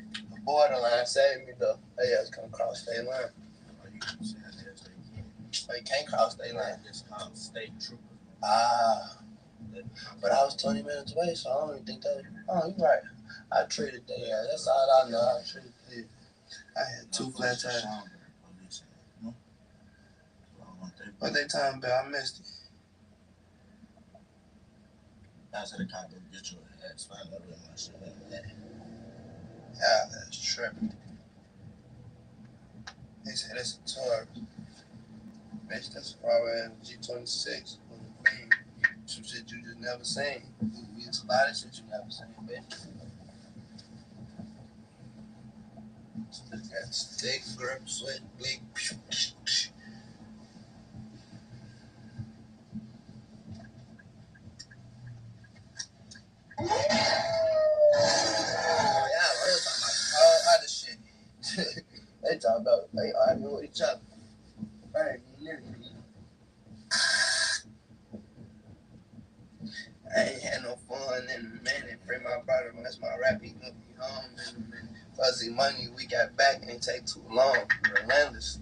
The borderline saved me though. They just come cross state line. They can't cross state line. It's called state trooper. Ah. But I was 20 minutes away, so I don't even think that. Oh, you're right. I treated that. Yeah, that's all I know. I treated that. I had 2 flat tires. What they talking about? I missed it. I said the cop go get your ass. Find out where my shit at. Yeah, that's tripping. They said it's a Taurus. Bitch, that's probably a G26. Some shit you just never seen. It's a lot of shit you never seen, bitch. Got stick, grip, sweat, bleak. They talk about they arguing with each other. I ain't had no fun in a minute. Free my brother, that's my rap. He gonna be home in a minute. Fuzzy money, we got back and it take too long. Relentless.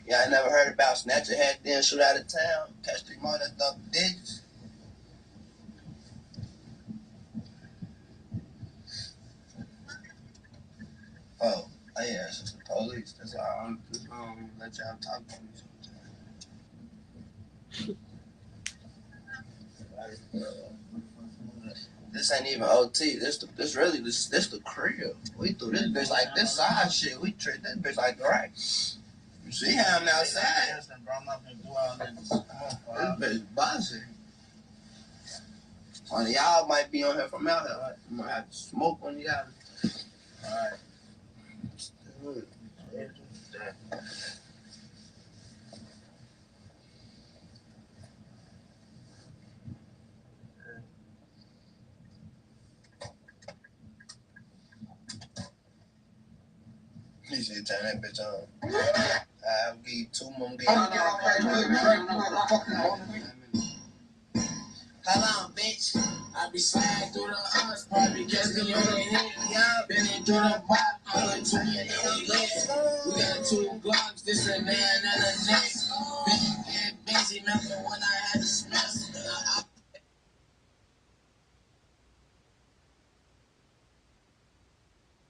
Yeah, I never heard about snatch a hat, then shoot out of town. Catch 3 more, that's double digits. Oh, yeah, it's just the police. That's all. I don't let y'all talk to me sometimes. This ain't even OT. This the crib. We threw this bitch like this side shit. We treat this bitch like the right. You see how I'm outside? This bitch buzzing. One of y'all might be on here from out here. You might have to smoke on y'all. Alright. shit, turn that bitch on. I'll give you 2 more games. How long, bitch? I be sliding through the house, probably just the little hit. Yeah, been in through the pop, I'm like 2 years lit. We got 2 Glocks, this a man and a neck. Been getting busy, remember when I had to smash it.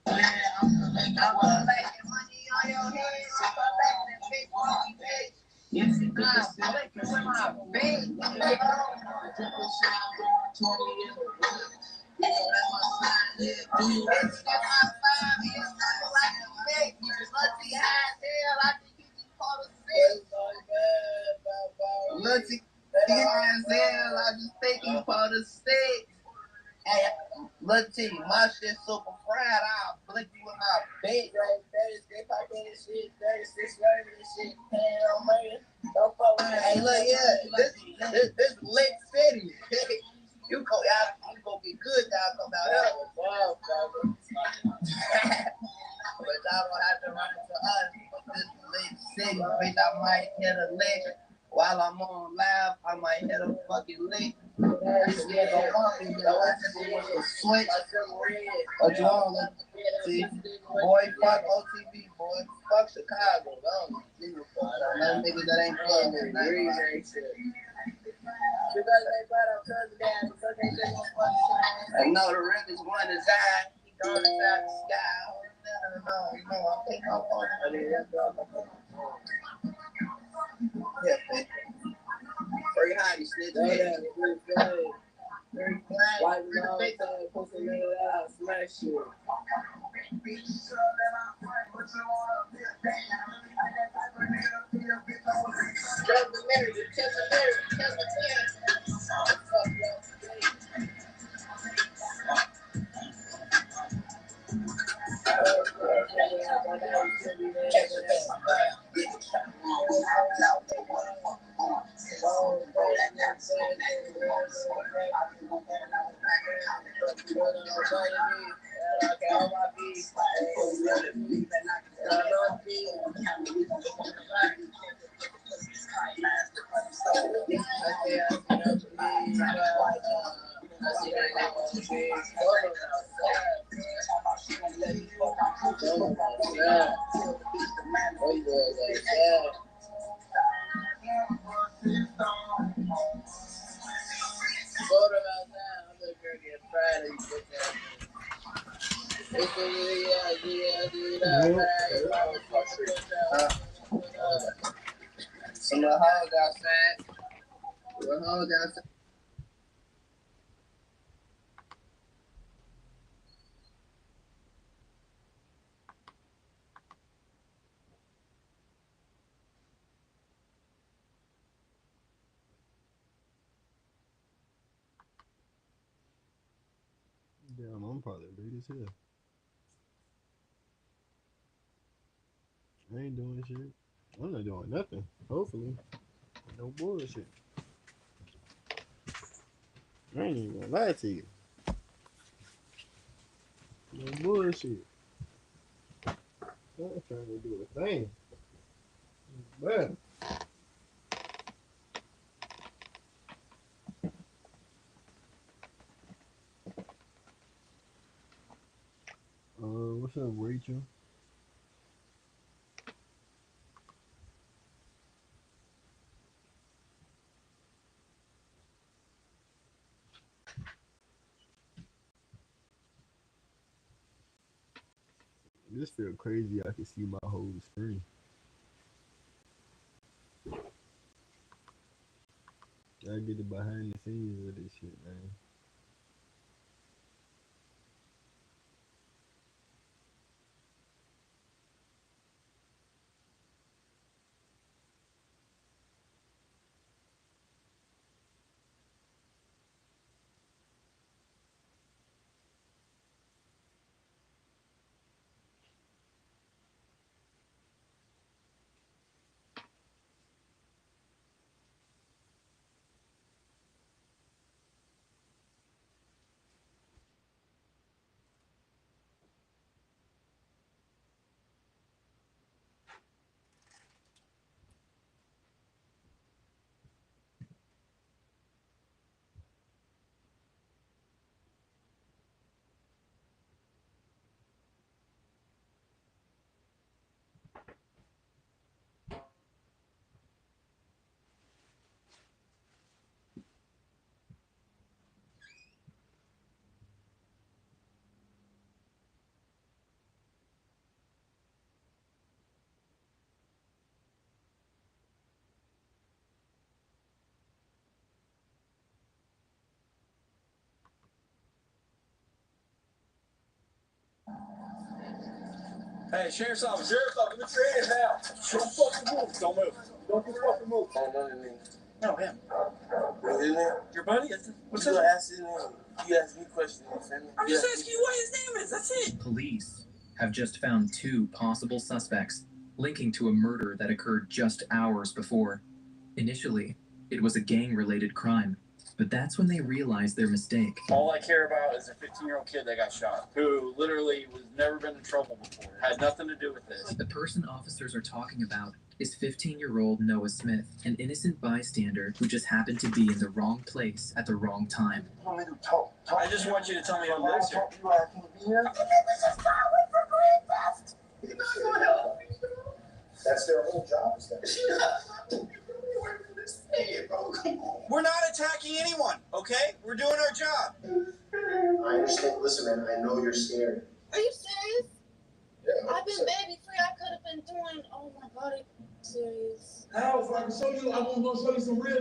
I'm collecting money on your head. I'm collecting big money, bitch. Yes, it does. Collecting with my big. Lucky as hell, I just think he for the stick. Hey, look to you, my shit super fried. I'll flick you with my bait right there. They pop in this shit, 36 learning this shit. Hell, man. Don't fuck with it. Hey, look, yeah, this lit city. You go out, you go get good, y'all come out here. But y'all don't have to run into us. This lit city, bitch, I might hit a lick. While I'm on live, I might hit a fucking lick. Yeah, go on me, though. I just want to switch. What you want? See, boy, fuck OTB, boy. Fuck Chicago. Don't give a fuck. Them niggas that ain't playing with me. I know the record's one design. He gone inside the sky. No, I think I'm on it. Yeah, very high, you snitch. Very flat. Why the all time post a little out, smash you. Some little hoes outside. Little hoes outside. Damn, I'm probably late as hell. I ain't doing shit. I'm not doing nothing. Hopefully. No bullshit. I ain't even gonna lie to you. No bullshit. I'm trying to do a thing. But what's up, Rachel? This feel crazy. I can see my whole screen. I get the behind the scenes of this shit, man. Hey, Sheriff's Office, let me your hands now. Don't fucking move. Don't move. Don't you fucking move. Oh, no, no, him. Really, man? Your buddy? What's that? You ask his name. You ask me questions, you feel me? I'm just asking you what his name is. That's it. Police have just found 2 possible suspects linking to a murder that occurred just hours before. Initially, it was a gang-related crime, but that's when they realized their mistake. All I care about is a 15-year-old kid that got shot, who literally was never been in trouble before, had nothing to do with this. The person officers are talking about is 15-year-old Noah Smith, an innocent bystander who just happened to be in the wrong place at the wrong time. I just want you to tell me who lives here. That's their whole job, is that? We're not attacking anyone, okay? We're doing our job. I understand. Listen, man, I know you're scared. Are you serious? Yeah, I've been baby free. I could have been doing. Oh my God, are you serious? How? So I can show you. I want to show you some real.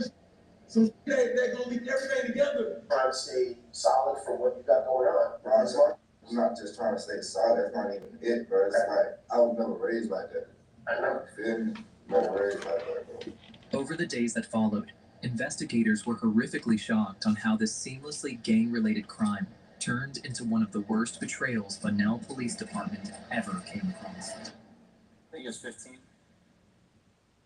Some that gonna link everything together. Trying to stay solid for what you got going on. Bro, I'm not just trying to stay solid. That's not even it, bro. It's like I was never raised like that. I know. Feel me? Never raised like that, bro. Over the days that followed, investigators were horrifically shocked on how this seamlessly gang-related crime turned into one of the worst betrayals Bunnell Police Department ever came across. I think it's 15.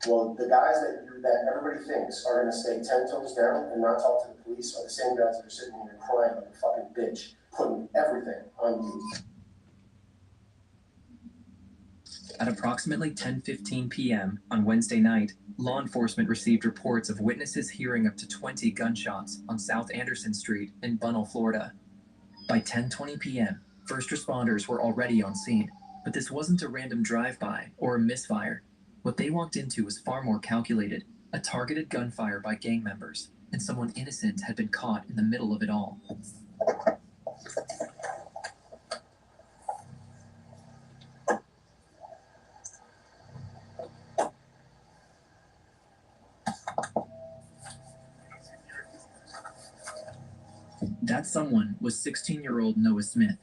Well, the guys that everybody thinks are gonna stay 10 toes down and not talk to the police are the same guys that are sitting here crying like a fucking bitch, putting everything on you. At approximately 10:15 p.m. on Wednesday night, law enforcement received reports of witnesses hearing up to 20 gunshots on South Anderson Street in Bunnell, Florida. By 10:20 p.m., first responders were already on scene, but this wasn't a random drive-by or a misfire. What they walked into was far more calculated, a targeted gunfire by gang members, and someone innocent had been caught in the middle of it all. That someone was 16-year-old Noah Smith.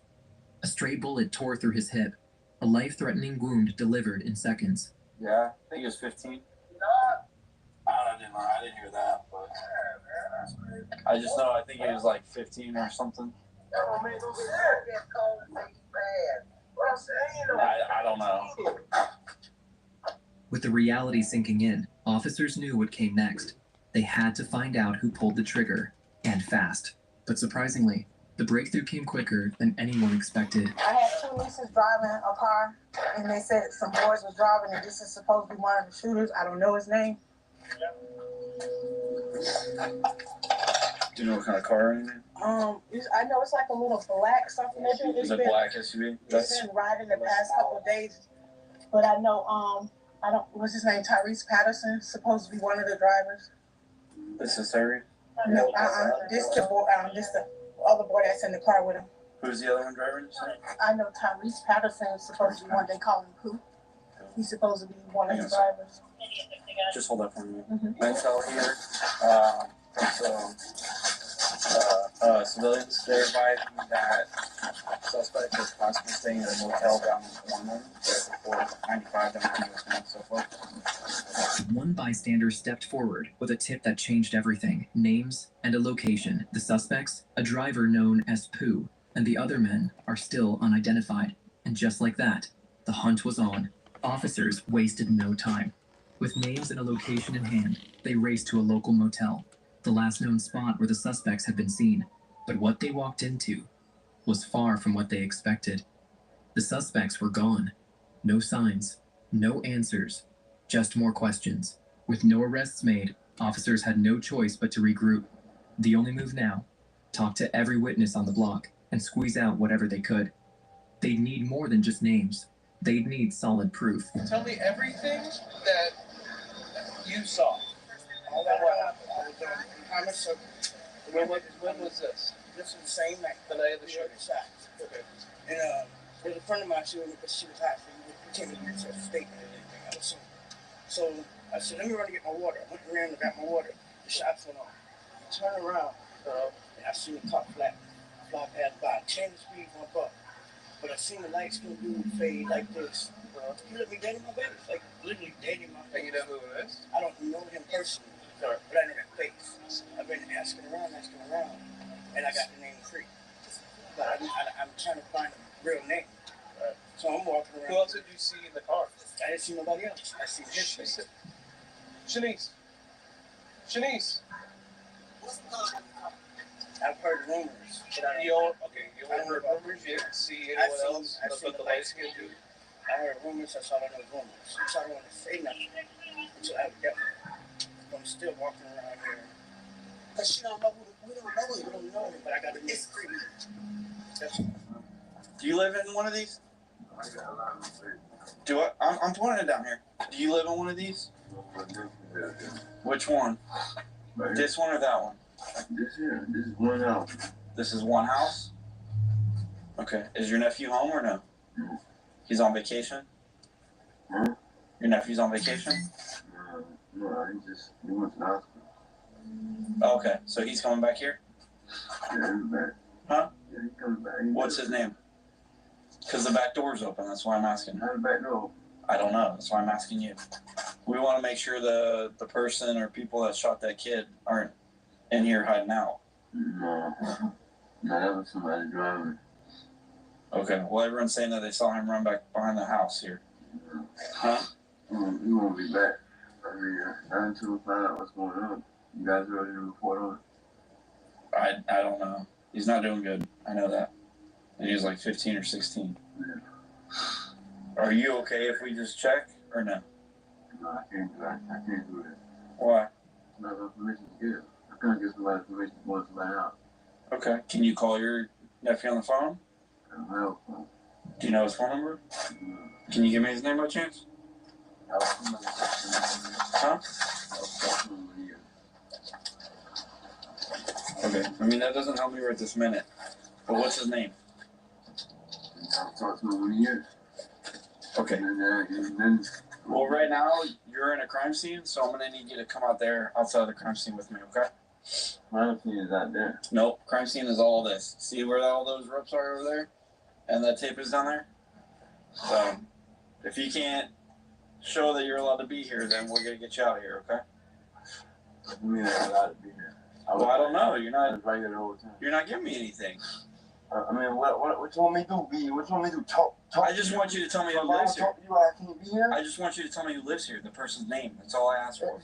A stray bullet tore through his hip, a life-threatening wound delivered in seconds. Yeah, I think it was 15. I didn't hear that, but I just know I think it was like 15 or something. I don't know. With the reality sinking in, officers knew what came next. They had to find out who pulled the trigger, and fast. But surprisingly, the breakthrough came quicker than anyone expected. I had 2 nieces driving a car, and they said some boys was driving, and this is supposed to be one of the shooters. I don't know his name. Do you know what kind of car or anything? I know it's like a little black something. It's a black SUV? It's been riding the past couple of days. But I know, what's his name? Tyrese Patterson, supposed to be one of the drivers. This is Tyrese? No, this the other boy that's in the car with him. Who's the other one driving? I know Tyrese Patterson is supposed to be one. They call him Pooh. He's supposed to be one of the drivers. Just hold that for me. Mm-hmm. Intel here. Civilians, they advised me that suspect was possibly staying in a motel down in Ormond, before 95 down and so forth. One bystander stepped forward with a tip that changed everything. Names and a location. The suspects, a driver known as Pooh, and the other men are still unidentified. And just like that, the hunt was on. Officers wasted no time. With names and a location in hand, they raced to a local motel, the last known spot where the suspects had been seen. But what they walked into was far from what they expected. The suspects were gone. No signs, no answers, just more questions. With no arrests made, officers had no choice but to regroup. The only move now, talk to every witness on the block and squeeze out whatever they could. They'd need more than just names. They'd need solid proof. Tell me everything that you saw. All that I was in Thomas. When was this? This was the same night. The night of the shooting. Shot. Okay. And there's a friend of mine, she was hot, so we came in here to a statement and everything else. So I said, let me run to get my water. I went around and got my water. The shots went off. I turned around, and I seen the car fly past by 10 speed, one car. But I seen the light skin dude fade like this. He looked me dead in my face, like literally dead in my face. And you know who it is? I don't know him personally, but I know that face. I've been asking around, and I got the name Creek. But I'm trying to find a real name. Right. So I'm walking around. Who else did you see in the car? I didn't see nobody else. I see his face. Shanice. I've heard rumors. You only heard rumors? You didn't see anyone else but the light skinned dude? I heard rumors, that's all I know is rumors. So I don't want to say nothing until I have definitely. I'm still walking around here. Because she don't know we don't know him, but I got the name Creek. Do you live in one of these? I'm pointing it down here. Do you live in one of these? Which one? Right. This one or that one? This is one house. This is one house? Okay. Is your nephew home or no? No. He's on vacation? Huh? Your nephew's on vacation? No, he went to the hospital. Okay, so he's coming back here? Yeah, he's back. Huh? Yeah, he's coming back. What's his name? Because the back door's open, that's why I'm asking. How the back door? I don't know, that's why I'm asking you. We want to make sure the person or people that shot that kid aren't in here hiding out. No, that was somebody driving. Okay, well, everyone's saying that they saw him run back behind the house here. Yeah. Huh? He won't be back. I mean, not until we find out what's going on. You guys ready to report on it? I don't know. He's not doing good. I know that. And he was like 15 or 16. Yeah. Are you okay if we just check or no? No, I can't do that. I can't do that. Why? It's not enough permission to give. I can't get somebody permission to go into my house. Okay. Can you call your nephew on the phone? I don't have a phone. Do you know his phone number? Can you give me his name by chance? Huh? Okay. I mean, that doesn't help me right this minute. But what's his name? I'll talk to him when he is. Okay. And then Well, right now, you're in a crime scene, so I'm going to need you to come out there outside the crime scene with me, okay? crime scene is out there. Nope. Crime scene is all this. See where all those ropes are over there? And that tape is down there? So, if you can't show that you're allowed to be here, then we're going to get you out of here, okay? You mean I'm allowed to be here? Well, I don't know. You're I not. was right here the whole time. You're not giving me anything. I mean, what you want me to do, B? What you want me to do? Talk I just want you to tell me who If I lives don't here. talk to you, I can't be here? I just want you to tell me who lives here. The person's name. That's all I asked for.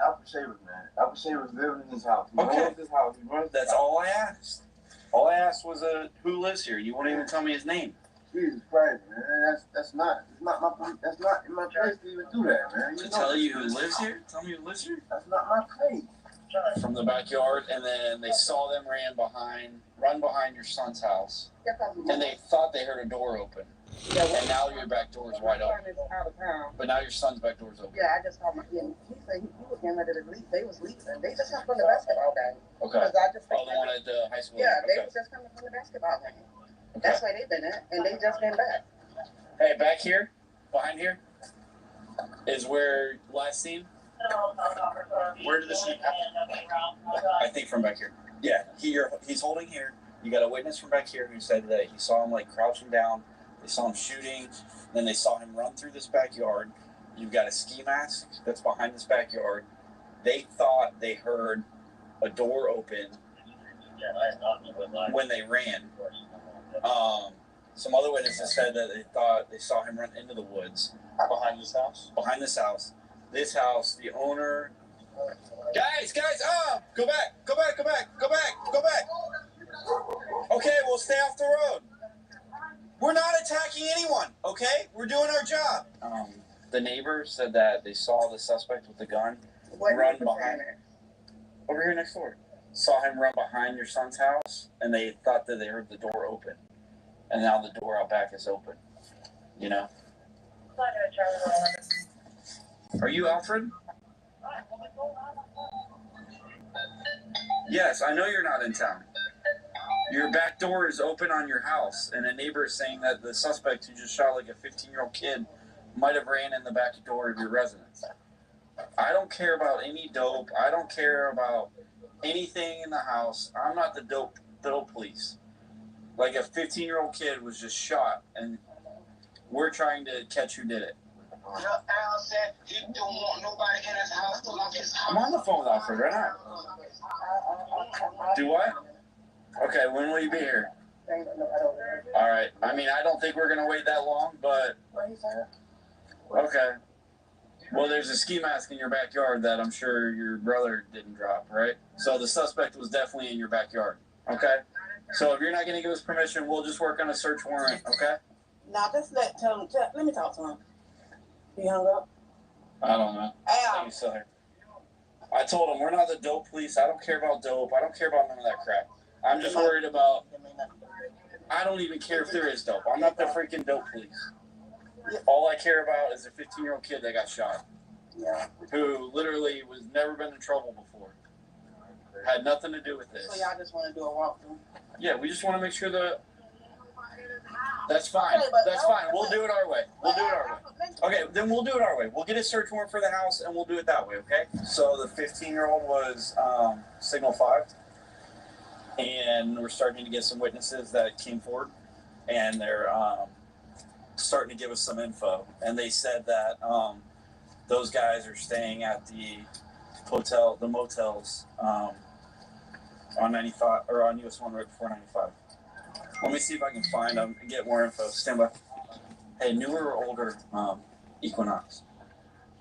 Alfred Shavers, man. Alfred Shavers living in this house. He Okay. owns this house. He runs this That's house. all I asked. All I asked was who lives here. You won't even tell me his name. Jesus Christ, man. That's not in my place to even do that, man. To tell you who lives here? Tell me who lives here? That's not my place. From the backyard, and then they saw them run behind your son's house, and they thought they heard a door open. And now your back door is wide open. But now your son's back door is open. Yeah, I just called he said he was getting ready to leave. They was leaving. They just come from the basketball game. Okay. Because I just Oh, the one at the high school? Yeah, they Okay. was just coming from the basketball game. Okay. That's where they've been at, and they just been back. Hey, back here, behind here, is where last seen. Where did this shit happen? I think from back here. Yeah, he's holding here. You got a witness from back here who said that he saw him like crouching down. They saw him shooting. Then they saw him run through this backyard. You've got a ski mask that's behind this backyard. They thought they heard a door open when they ran. Some other witnesses said that they thought they saw him run into the woods. Behind this house? Behind this house. This house, the owner. Guys, go back. Okay, we'll stay off the road. We're not attacking anyone, okay? We're doing our job. The neighbor said that they saw the suspect with the gun run behind. Over here next door. Saw him run behind your son's house, and they thought that they heard the door open. And now the door out back is open. You know? Are you Alfred? Yes, I know you're not in town. Your back door is open on your house, and a neighbor is saying that the suspect who just shot like a 15-year-old kid might have ran in the back door of your residence. I don't care about any dope. I don't care about anything in the house. I'm not the dope police. Like a 15-year-old kid was just shot, and we're trying to catch who did it. Al said he don't want nobody in his house to lock his house. I'm on the phone with Alfred right now. Do what? Okay, when will you be here? All right. I mean, I don't think we're going to wait that long, but... Okay. Well, there's a ski mask in your backyard that I'm sure your brother didn't drop, right? So the suspect was definitely in your backyard, okay? So if you're not going to give us permission, we'll just work on a search warrant, okay? Now, just let me talk to him. He hung up? I don't know. Al. He's still here. I told him, we're not the dope police. I don't care about dope. I don't care about none of that crap. I'm just worried about... I don't even care if there is dope. I'm not the freaking dope police. All I care about is a 15-year-old kid that got shot. Yeah. Who literally was never been in trouble before. Had nothing to do with this. So y'all just want to do a walkthrough? Yeah, we just want to make sure that... That's fine. That's fine. We'll do it our way. We'll do it our way. Okay, then we'll do it our way. We'll get a search warrant for the house, and we'll do it that way, okay? So the 15-year-old was Signal 5, and we're starting to get some witnesses that came forward, and they're starting to give us some info. And they said that those guys are staying at the hotel, the motels on 95 or on US 1 right before 95. Let me see if I can find them and get more info. Stand by. Hey, newer or older Equinox?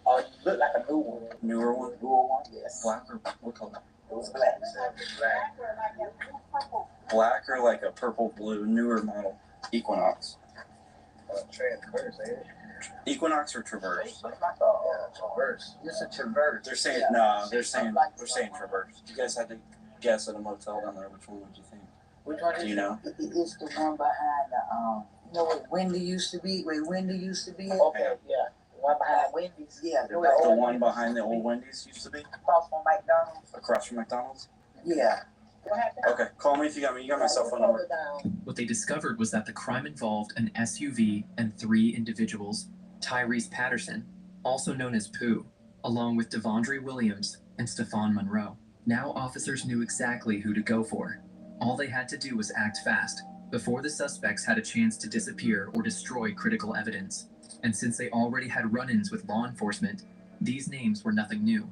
Oh, you look like a new one. Newer one? Newer one, yes. Black or what color? It was black. Black or like a purple blue, newer model Equinox. Traverse, eh? Equinox or Traverse? It's like a Traverse. It's a Traverse. They're saying no. They're saying Traverse. You guys had to guess at a motel down there. Which one would you think? Which one is Do you know? It's the one behind the you know where Wendy used to be? Where Wendy used to be? Okay, yeah. The one behind Wendy's, yeah. The one behind the old Wendy's used to be? Across from McDonald's? Across from McDonald's? Yeah. What happened? Okay, call me if you got me. You got my cell phone number. What they discovered was that the crime involved an SUV and 3 individuals, Tyrese Patterson, also known as Pooh, along with Devondre Williams and Stephon Monroe. Now officers knew exactly who to go for. All they had to do was act fast, before the suspects had a chance to disappear or destroy critical evidence. And since they already had run-ins with law enforcement, these names were nothing new.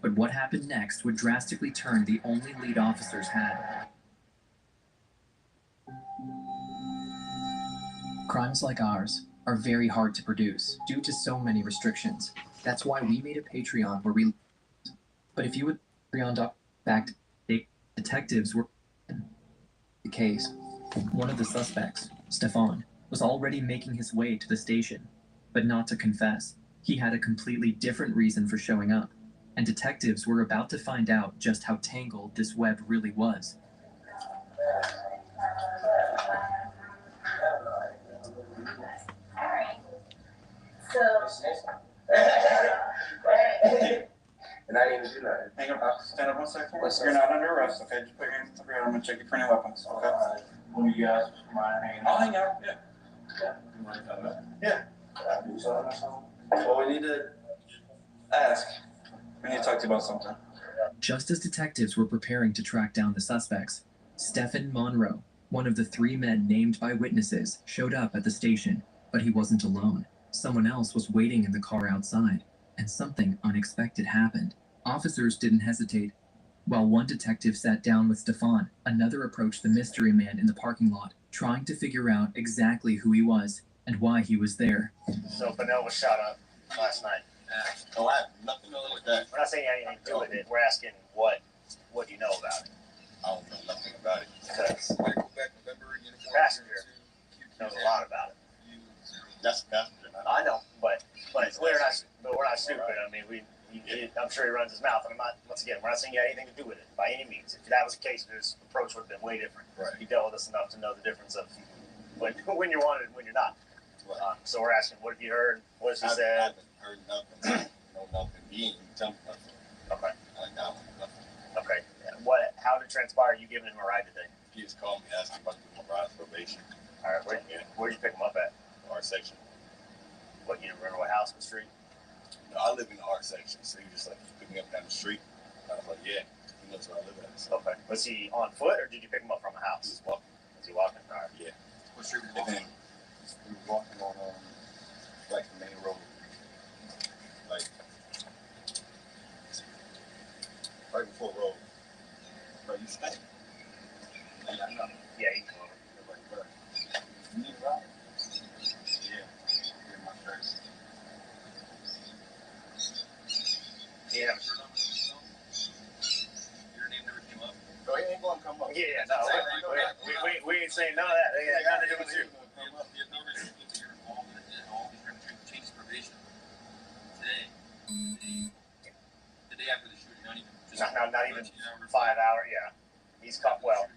But what happened next would drastically turn the only lead officers had. Crimes like ours are very hard to produce due to so many restrictions. That's why we made a Patreon where we... But if you would Patreon.fact, detectives were the case. One of the suspects, Stephon, was already making his way to the station, but not to confess. He had a completely different reason for showing up, and detectives were about to find out just how tangled this web really was. And I didn't even do nothing. Hang up. Stand up 1 second. You're not under arrest, okay? Just put your hands up here. I'm going to check your printed weapons, okay? Will you guys mind hanging I'll hang out, yeah. You want to come back? Yeah. Do something or something? Well, we need to ask. We need to talk to you about something. Just as detectives were preparing to track down the suspects, Stephen Monroe, one of the 3 men named by witnesses, showed up at the station, but he wasn't alone. Someone else was waiting in the car outside, and something unexpected happened. Officers didn't hesitate. While one detective sat down with Stephon, another approached the mystery man in the parking lot, trying to figure out exactly who he was and why he was there. So Fennell was shot up last night. Oh, I have nothing to do with that. We're not saying anything to do with it. We're asking what do you know about it? I don't know nothing about it. Because passenger knows a lot about it. That's passenger. I know, but we're not stupid. I mean, I'm sure he runs his mouth, and we're not saying he had anything to do with it by any means. If that was the case, his approach would have been way different. Right. He dealt with us enough to know the difference of when you're wanted and when you're not. Right. So we're asking, what have you heard? What has he said? I haven't heard nothing. No, nothing. He ain't even tell me nothing. Okay. I got nothing. Okay. How did it transpire you giving him a ride today? He just called me asking about the ride probation. All right. Where'd you pick him up at? R section. What, you remember what house on the street? No, I live in the R section, so he just picked me up down the street. I was like, yeah, he knows where I live at. So. Okay. Was he on foot or did you pick him up from a house? He was walking. Is he walking? All right. Yeah. What street was he walking? We were walking on like the main road, like right before road. Bro, you stay. Yeah, I know. Yeah, he come over. Like, bro, you need a ride? Yeah. Yeah, my first. He didn't have a shirt on. Your name never came up. No, he ain't going to come up. Yeah, no, we ain't saying none of that. They had nothing to do with you. You have no reason to get involved in it at all. You're trying to change his probation today. The day after the shooting, not even. Not even 5 hours. Yeah, he's caught. Well,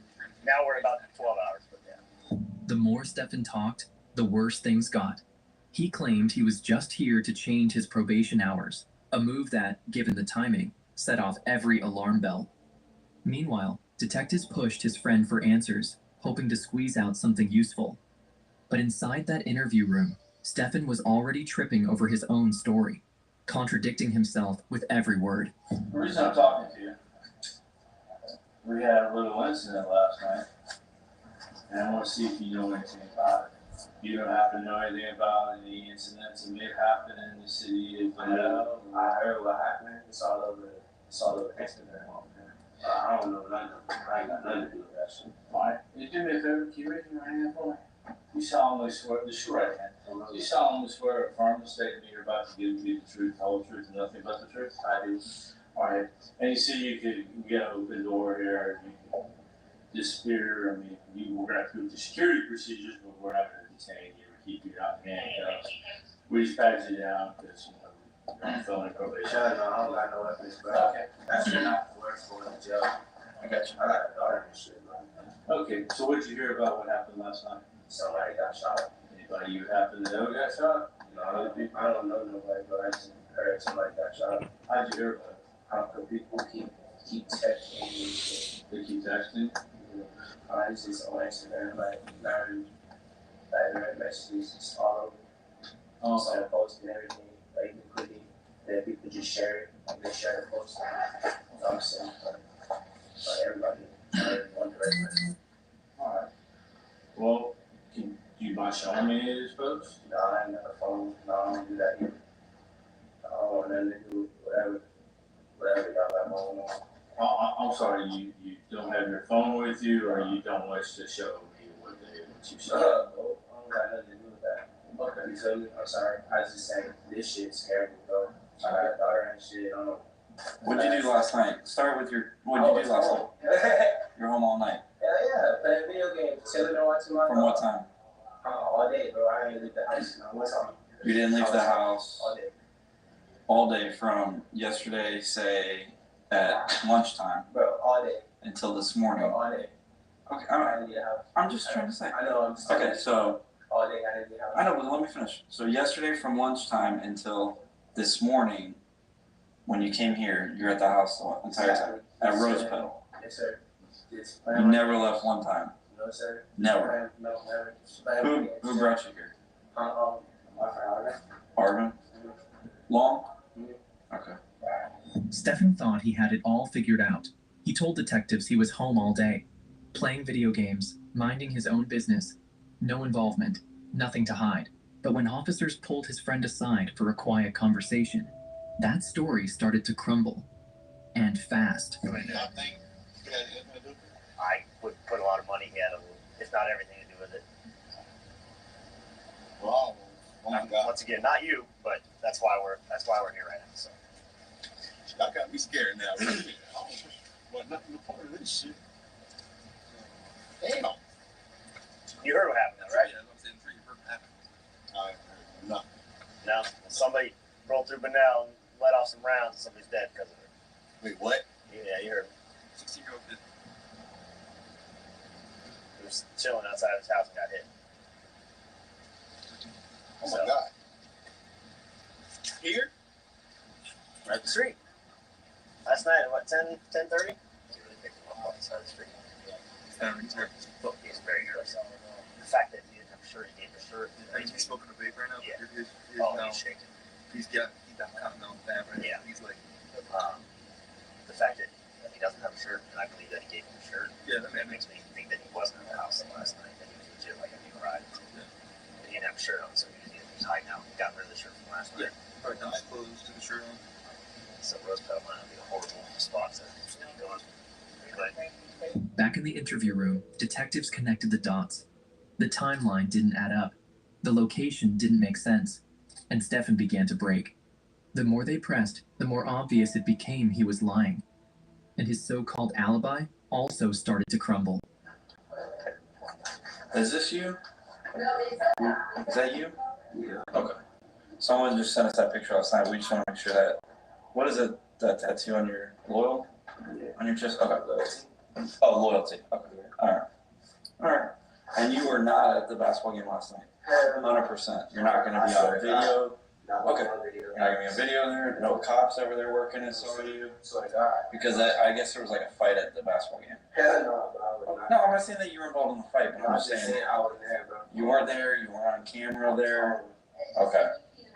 now we're about 12 hours, but yeah. The more Stefan talked, the worse things got. He claimed he was just here to change his probation hours, a move that, given the timing, set off every alarm bell. Meanwhile, detectives pushed his friend for answers, hoping to squeeze out something useful. But inside that interview room, Stefan was already tripping over his own story, contradicting himself with every word. The reason I'm talking to you, we had a little incident last night, and I want to see if you know anything about it. You don't happen to know anything about any incidents that may have happened in the city of I heard what happened. It's all over Instagram. I don't know nothing. I ain't got nothing to do with that shit. Fine. You do me a favor, can you raise your right hand for me? You solemnly swear, just your right hand. You solemnly swear affirm the statement you're about to give me the truth, the whole truth, and nothing but the truth. I do. Alright. And you see you could get an open door here, you can disappear. I mean, we're gonna have to go through security procedures, but we're not gonna detain you or keep you out in handcuffs. We just pat you down because, you're on felony probation. No, I don't got no weapons, bro. Okay. That shit not worth going to jail. I got you. I got a daughter and shit, man. Okay, so what did you hear about what happened last night? Somebody got shot. Anybody you happen to know got shot? No, I don't know nobody, but I just heard somebody got shot. How'd you hear about it? How come people keep texting me and shit? They keep texting? I just see on Instagram, like, direct messages just all over. So I post and everything, like, quickly. Then people just share it, and they share the post. So I'm saying, but everybody, one direction. Alright. Well, do you mind showing me any of these posts? No, I ain't got a phone. No, I don't do that either. I don't want nothing to do with whatever y'all got going on. I'm sorry, you don't have your phone with you, or you don't wish to show me what you saw? I don't got nothing to do with that. Okay. You feel me? I'm sorry. I was just saying, this shit scared me, bro. I got a daughter and shit. I don't know. What'd you do last night? Start with what'd you do last night? You're home all night. Yeah, playing video games, chilling and watching my From what time? All day, bro. I ain't leave the house. What time? You didn't leave the house All day. all day from yesterday, say, at lunchtime. Bro, all day. Until this morning. Bro, all day. Okay, I didn't leave the house. I'm just trying to say. I know, I'm just Okay, so. All day, I didn't leave the house. I know, but let me finish. So yesterday from lunchtime until this morning, when you came here, you're at the house the entire time. At Rose Petal. Yes, sir. You never left one time. No, sir. Never. No, never. Who brought you here? My friend Arvin? Long? Okay. Stefan thought he had it all figured out. He told detectives he was home all day, playing video games, minding his own business. No involvement, nothing to hide. But when officers pulled his friend aside for a quiet conversation, that story started to crumble. And fast. I would put a lot of money in, if not everything to do with it. Wow. Oh my God. Once again, not you, but that's why we're here right now. So. Y'all got me scared now. I don't want nothing to part of this shit. Damn. You heard what happened, though, right? Yeah, I'm saying, you heard what happened. I heard nothing. No, somebody rolled through Bunnell and let off some rounds, and somebody's dead because of it. Wait, what? Yeah, you heard me. 16-year-old did. He was chilling outside of his house and got hit. Oh my God. Here? Right up the street. Last night at what, 10:30? He really picked him up on the side of the street. He's very nervous. The fact that he didn't have a shirt, he gave a shirt. He's smoking a vape right now? Yeah. He's shaking. He's got continental fat right now. Yeah. He's like, the fact that he doesn't have a shirt, and I believe that he gave him a shirt. Yeah, that makes me think that he wasn't in the house last night. shirt on, so he was hiding out. Got rid of the shirt from last night. Right down his clothes to the shirt on. So Rose Pedal might be a horrible spot to go on. But Back in the interview room, detectives connected the dots. The timeline didn't add up. The location didn't make sense. And Stefan began to break. The more they pressed, the more obvious it became he was lying. And his so-called alibi also started to crumble. Is this you? Is that you? Yeah. Okay. Someone just sent us that picture last night. We just want to make sure that. What is it? That tattoo on your loyal? Yeah. On your chest? Okay. Oh, loyalty. Okay. Alright. Alright. And you were not at the basketball game last night? 100%. You're not going to be on video? Okay. You're not going to be on video there? No cops ever there working and saw you? Because I guess there was like a fight at the basketball game. No, I'm not saying that you were involved in the fight, but I'm just saying you weren't there, you weren't on camera there. Okay.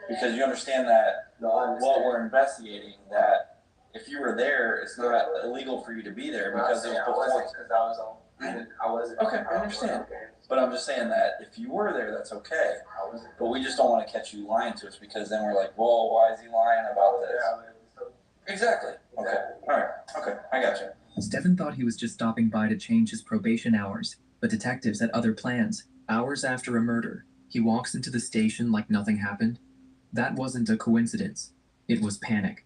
Because you understand that what we're investigating, that if you were there, it's not illegal for you to be there because it was before. I wasn't. Okay, I understand. But I'm just saying that if you were there, that's okay. But we just don't want to catch you lying to us because then we're like, whoa, why is he lying about this? Exactly. Okay. All right. Okay. I got you. Stefan thought he was just stopping by to change his probation hours, but detectives had other plans. Hours after a murder, he walks into the station like nothing happened. That wasn't a coincidence. It was panic.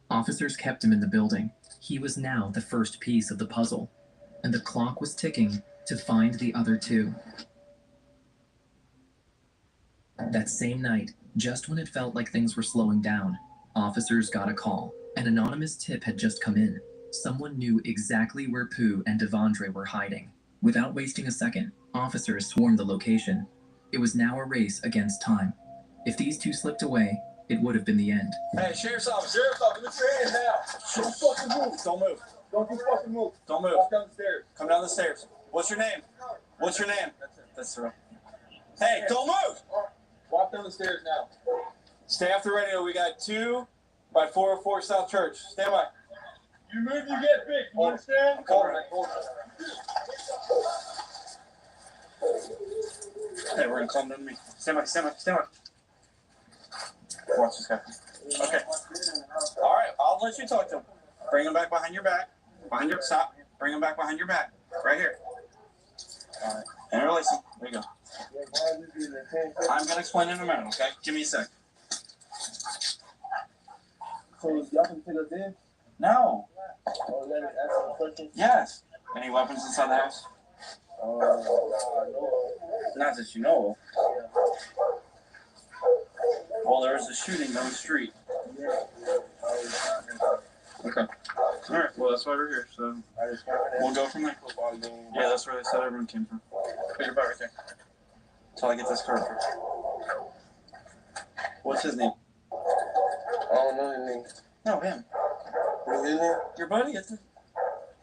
Officers kept him in the building. He was now the first piece of the puzzle, and the clock was ticking to find the other two. That same night, just when it felt like things were slowing down, officers got a call. An anonymous tip had just come in. Someone knew exactly where Pooh and Devondre were hiding. Without wasting a second, officers swarmed the location. It was now a race against time. If these two slipped away, it would have been the end. Hey, Sheriff's Office, lift your hands now. Don't fucking move. Don't move. Don't you fucking move. Don't move. Walk down the stairs. Come down the stairs. What's your name? What's your name? That's right. Hey, don't move. Walk down the stairs now. Stay off the radio. We got 2 by 404 South Church. Stand by. You move, you get big. You understand? Hold on. Hey, we're gonna calm down to me. Stand by. Watch this guy. Okay. All right, I'll let you talk to him. Bring him back behind your back. Stop. Bring him back behind your back. Right here. All right. And release him. There you go. I'm gonna explain in a minute, okay? Give me a sec. So y'all can take us in? No. Oh, let me ask some questions? Yes. Any weapons inside the house? No. Not that you know of. Well, there was a shooting down the street. Okay. All right. Well, that's why we're here. So we'll go from there. Yeah, that's where they said everyone came from. Put your butt right there. Until I get this card first. What's his name? I don't know his name. No, him. What's his name? Your buddy?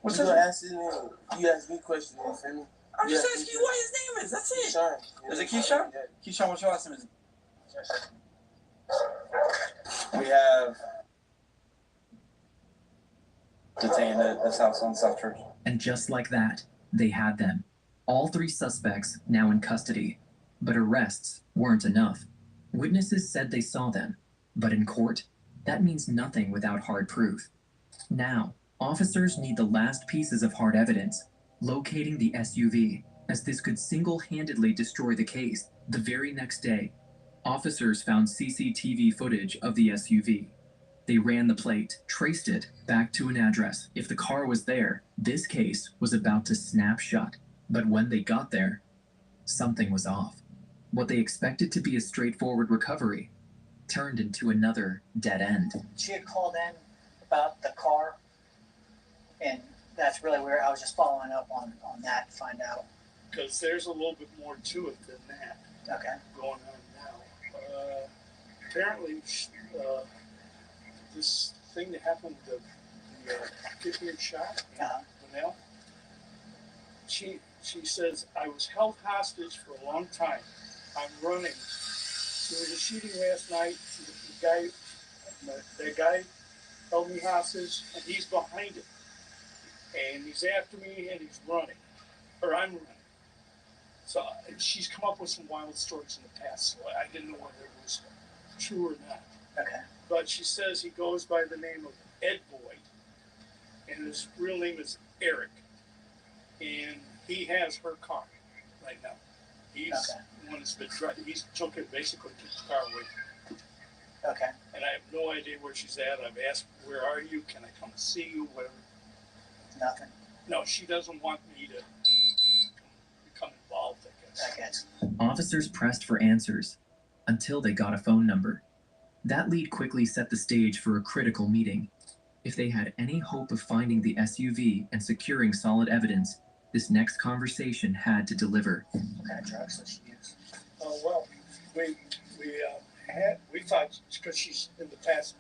What's his name? name? Ask his name. You ask me questions, you feel me? I'm just asking you what his name is. That's it. Keyshawn. Is it Keyshawn? Yeah. Keyshawn, what's your last name? We have detained at this house on South Church. And just like that, they had them. All 3 suspects now in custody. But arrests weren't enough. Witnesses said they saw them, but in court, that means nothing without hard proof. Now, officers need the last pieces of hard evidence, locating the SUV, as this could single-handedly destroy the case. The very next day, officers found CCTV footage of the SUV. They ran the plate, traced it back to an address. If the car was there, this case was about to snap shut. But when they got there, something was off. What they expected to be a straightforward recovery turned into another dead end. She had called in about the car, and that's really where I was just following up on that to find out. Because there's a little bit more to it than that. Okay. Going on now. Apparently, this thing that happened, the kid being shot, Linnell, she says, I was held hostage for a long time. I'm running. There was a shooting last night. The guy held me hostage, and he's behind it. And he's after me, and he's running. Or I'm running. So she's come up with some wild stories in the past, so I didn't know whether it was true or not. Okay. But she says he goes by the name of Ed Boyd, and his real name is Eric, and he has her car right now. He's the one that's been driving. He took the car away. Okay. And I have no idea where she's at. I've asked, where are you? Can I come see you? Whatever. Nothing. No, she doesn't want me to become involved, I guess. Officers pressed for answers until they got a phone number. That lead quickly set the stage for a critical meeting. If they had any hope of finding the SUV and securing solid evidence, this next conversation had to deliver. What kind of drugs does she use? Oh, well, we thought, because she's in the past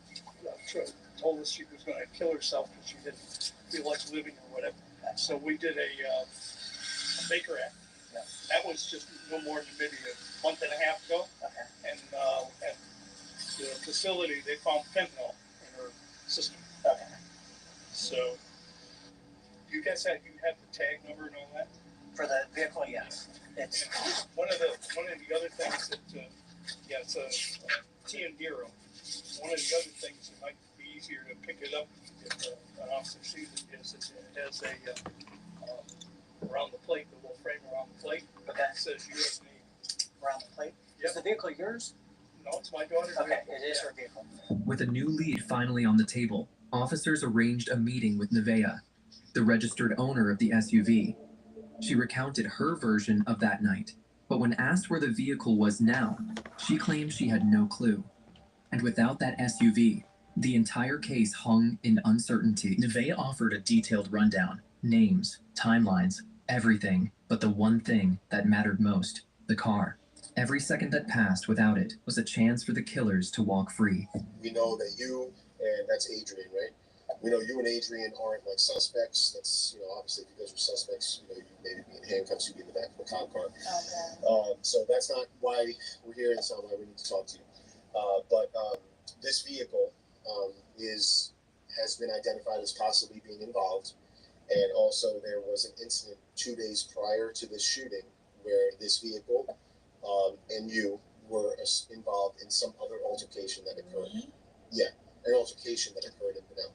told us she was going to kill herself because she didn't feel like living or whatever. So we did a Baker Act. Yeah. That was just no more than maybe a month and a half ago. Okay. And at the facility, they found fentanyl in her system. Okay. So you guys have the tag number and all that? For the vehicle, yes. It's one of the other things that it's a TN Hero. One of the other things that might be easier to pick it up if an officer sees it is it has a around the plate, the little frame around the plate. Okay. It says US name. Around the plate? Yep. Is the vehicle yours? No, it's my daughter's Okay, vehicle. it is her vehicle. With a new lead finally on the table, officers arranged a meeting with Nevaeh, the registered owner of the SUV. She recounted her version of that night, but when asked where the vehicle was now, she claimed she had no clue. And without that SUV, the entire case hung in uncertainty. Nevaeh offered a detailed rundown, names, timelines, everything but the one thing that mattered most, the car. Every second that passed without it was a chance for the killers to walk free. We know that you, and that's Adrian, right? We know you and Adrian aren't like suspects. That's, obviously if you guys were suspects, you maybe be in handcuffs, you'd be in the back of a cop car. Okay. So that's not why we're here. That's not why we need to talk to you. But this vehicle has been identified as possibly being involved. And also there was an incident 2 days prior to this shooting where this vehicle and you were involved in some other altercation that occurred. Me? Yeah, an altercation that occurred in Benel.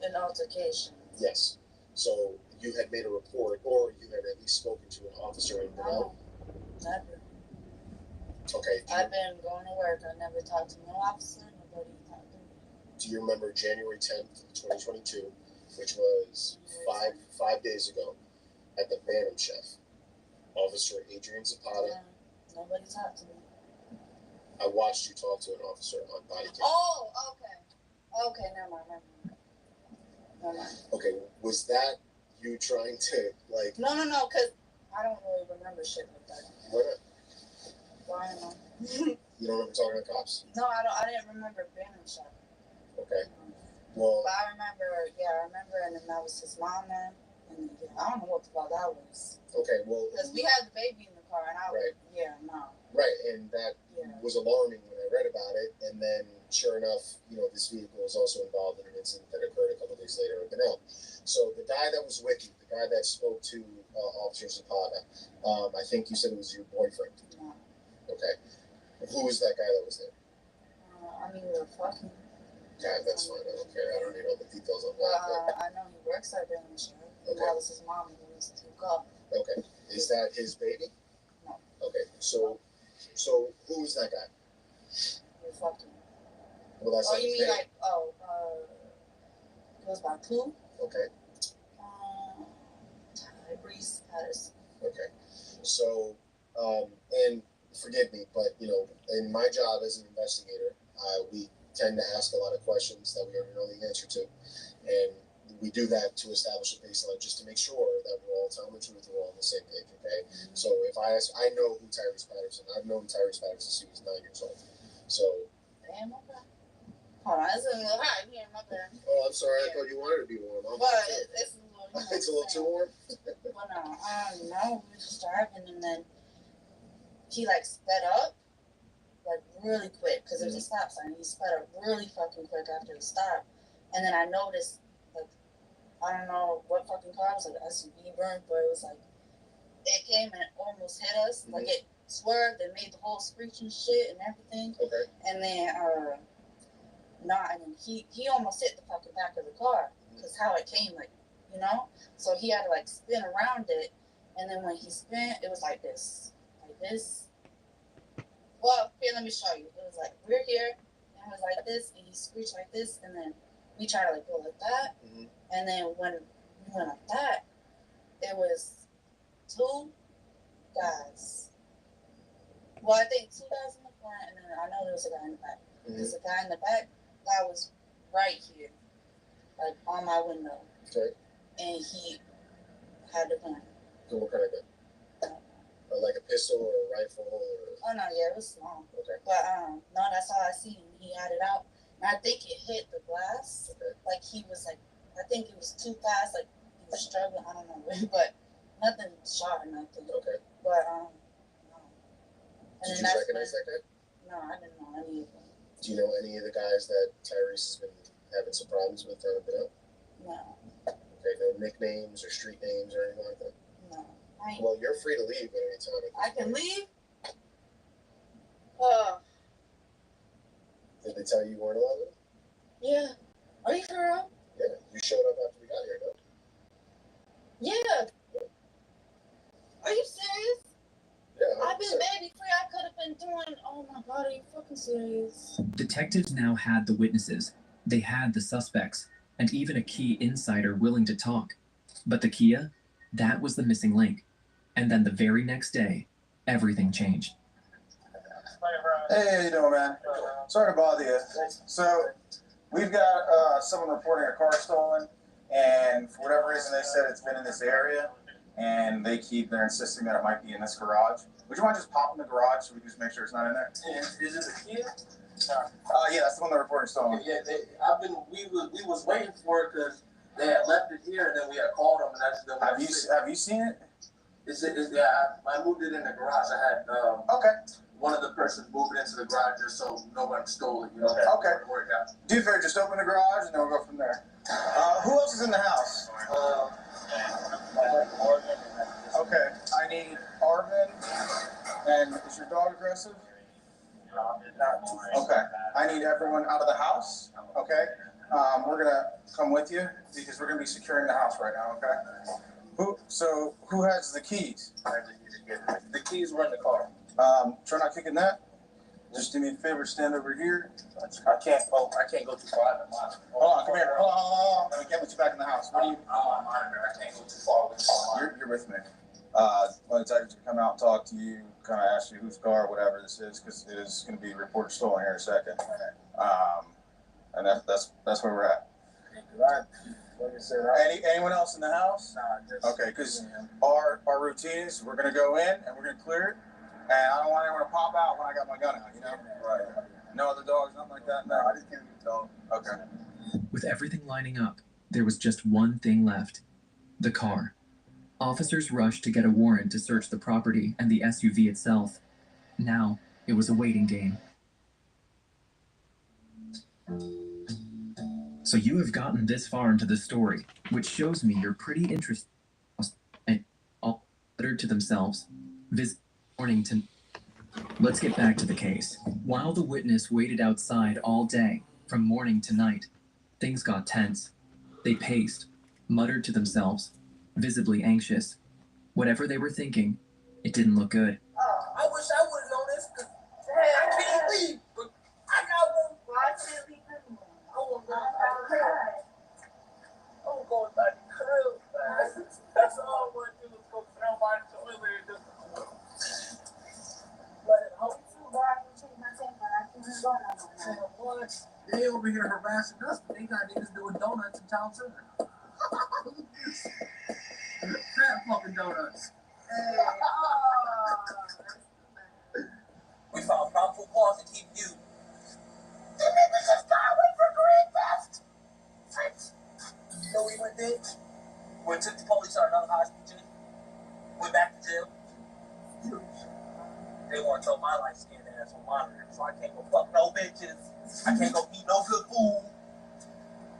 An altercation? Yes. So you had made a report, or you had at least spoken to an officer in Benel? No, never. Okay. I've been going to work. I never talked to no officer. Nobody talked to me. Do you remember January 10th, 2022, which was five days ago, at the Bantam Chef? Officer Adrian Zapata. Yeah, nobody talked to me. I watched you talk to an officer on body cam. Oh, okay. Okay, never mind. Okay, was that you trying to, like... No, because I don't really remember shit like that. Why not? Why not? You don't remember talking to cops? No, I didn't remember Bantam Chef. Okay. Well... But I remember, and then that was his mom, man. And I don't know what the fuck that was. Okay, well... Because we had the baby in the car, and I was, Right, and that was alarming when I read about it, and then, sure enough, this vehicle was also involved in an incident that occurred a couple days later in Benel. So the guy that was with you, the guy that spoke to Officer Zapata, I think you said it was your boyfriend. No. Okay. Who was that guy that was there? I mean, we were fucking. Yeah, that's fine, I don't care, I don't need all the details on that. I know he works at Bantam Chef. Okay. That was his mom, and he used to go. Okay. Is that his baby? No. Okay, so who is that guy? We're fucking. Well, that's Oh, not you his mean name. like, it goes by Pooh? Okay. Reese Patterson. Okay. So, and forgive me, but, in my job as an investigator, we tend to ask a lot of questions that we already know the answer to. And we do that to establish a baseline just to make sure that we're all telling the truth, we're all on the same page, okay? Mm-hmm. So if I ask, I know who Tyrese Patterson, I've known Tyrese Patterson since he was 9 years old. So. Damn, okay. Hold on, it's a little hot here in my bed. Oh, I'm sorry, I thought you wanted to be warm. But it's a little, it's a little too warm? Well, no, I don't know, we were just driving and then he sped up, really quick, because there's a stop sign. He sped up really fucking quick after the stop. And then I noticed, I don't know what fucking car it was, an SUV burnt, but it was it came and almost hit us. Like it swerved and made the whole screeching shit and everything. Okay. And then and then he almost hit the fucking back of the car because how it came, like, you know. So he had to like spin around it, and then when he spin, it was like this. Well, here, let me show you. It was like we're here, and it was like this, and he screeched like this, and then we tried to like go like that, and then when we went like that, it was 2 guys. Well, I think 2 guys in the front, and then I know there was a guy in the back. Because the guy in the back, that was right here, like on my window. Okay. And he had a gun. So what kind of gun? Like a pistol or a rifle or? Oh no, yeah, it was small. Okay. But no, that's all I seen. He had it out, and I think it hit the glass. Okay. Like he was like, I think it was too fast. Like he was struggling. I don't know, but nothing shot or nothing. Okay. But no. Did you recognize that guy? No, I didn't know any of them. Do you know any of the guys that Tyrese has been having some problems with trying to get out? No. Okay, no nicknames or street names or anything like that? No. Well, you're free to leave at any time. I can leave? Did they tell you weren't allowed to? Yeah. Are you for real? Yeah, you showed up after we got here, no? Yeah. Are you serious? Yeah. I've been baby free. I could have been doing. Oh my god, are you fucking serious? Detectives now had the witnesses. They had the suspects, and even a key insider willing to talk. But the Kia, that was the missing link. And then the very next day, everything changed. Hey, how you doing, man? Sorry to bother you. So, we've got someone reporting a car stolen, and for whatever reason, they said it's been in this area, and they're insisting that it might be in this garage. Would you mind just popping the garage so we can just make sure it's not in there? Is it a Kia? Yeah, that's the one they're reporting stolen. Yeah, we was waiting for it because they had left it here, and then we had called them, and that's the. Have you seen it? I moved it in the garage. I had one of the persons move it into the garage just so no one stole it. You know. Okay. Do you fair, just open the garage and then we'll go from there. Who else is in the house? Okay, I need Arvin. And is your dog aggressive? Okay, I need everyone out of the house. Okay, we're gonna come with you because we're gonna be securing the house right now. Okay. Who has the keys? The keys were in the car. Try not kicking that. Just do me a favor, stand over here. I can't go too far. Hold on, come here. Hold on. We can't let you back in the house. What are you? I'm on monitor. I can't go too far with the You're with me. One of the detectives will come out and talk to you, kind of ask you whose car, whatever this is, because it is going to be reported stolen here in a second. And that's where we're at. Anyone else in the house? Okay, because our routine is we're going to go in and we're going to clear it, and I don't want anyone to pop out when I got my gun out, you know? Right. No other dogs, nothing like that? No, I just can't get a dog. Okay. With everything lining up, there was just one thing left: the car. Officers rushed to get a warrant to search the property and the SUV itself. Now, it was a waiting game. So you have gotten this far into the story, which shows me you're pretty interested and all uttered to themselves. Visit Mornington. Let's get back to the case. While the witness waited outside all day, from morning to night, things got tense. They paced, muttered to themselves, visibly anxious. Whatever they were thinking, it didn't look good. I wish I would have known this. I can't leave. I got one. I can't leave anymore. I'm going back to the crib, man. That's all I want to do is go down my toilet and just let it out. What? They over here harassing us, but they got niggas doing donuts in town center. Fat fucking donuts. Hey. We found probable cause to keep you. The niggas just got away for grand theft. You know what we went there? We took the police out of another hospital. Went back to jail. They want to throw my light skinned ass on monitor, so I can't go fuck no bitches. I can't go eat no good food.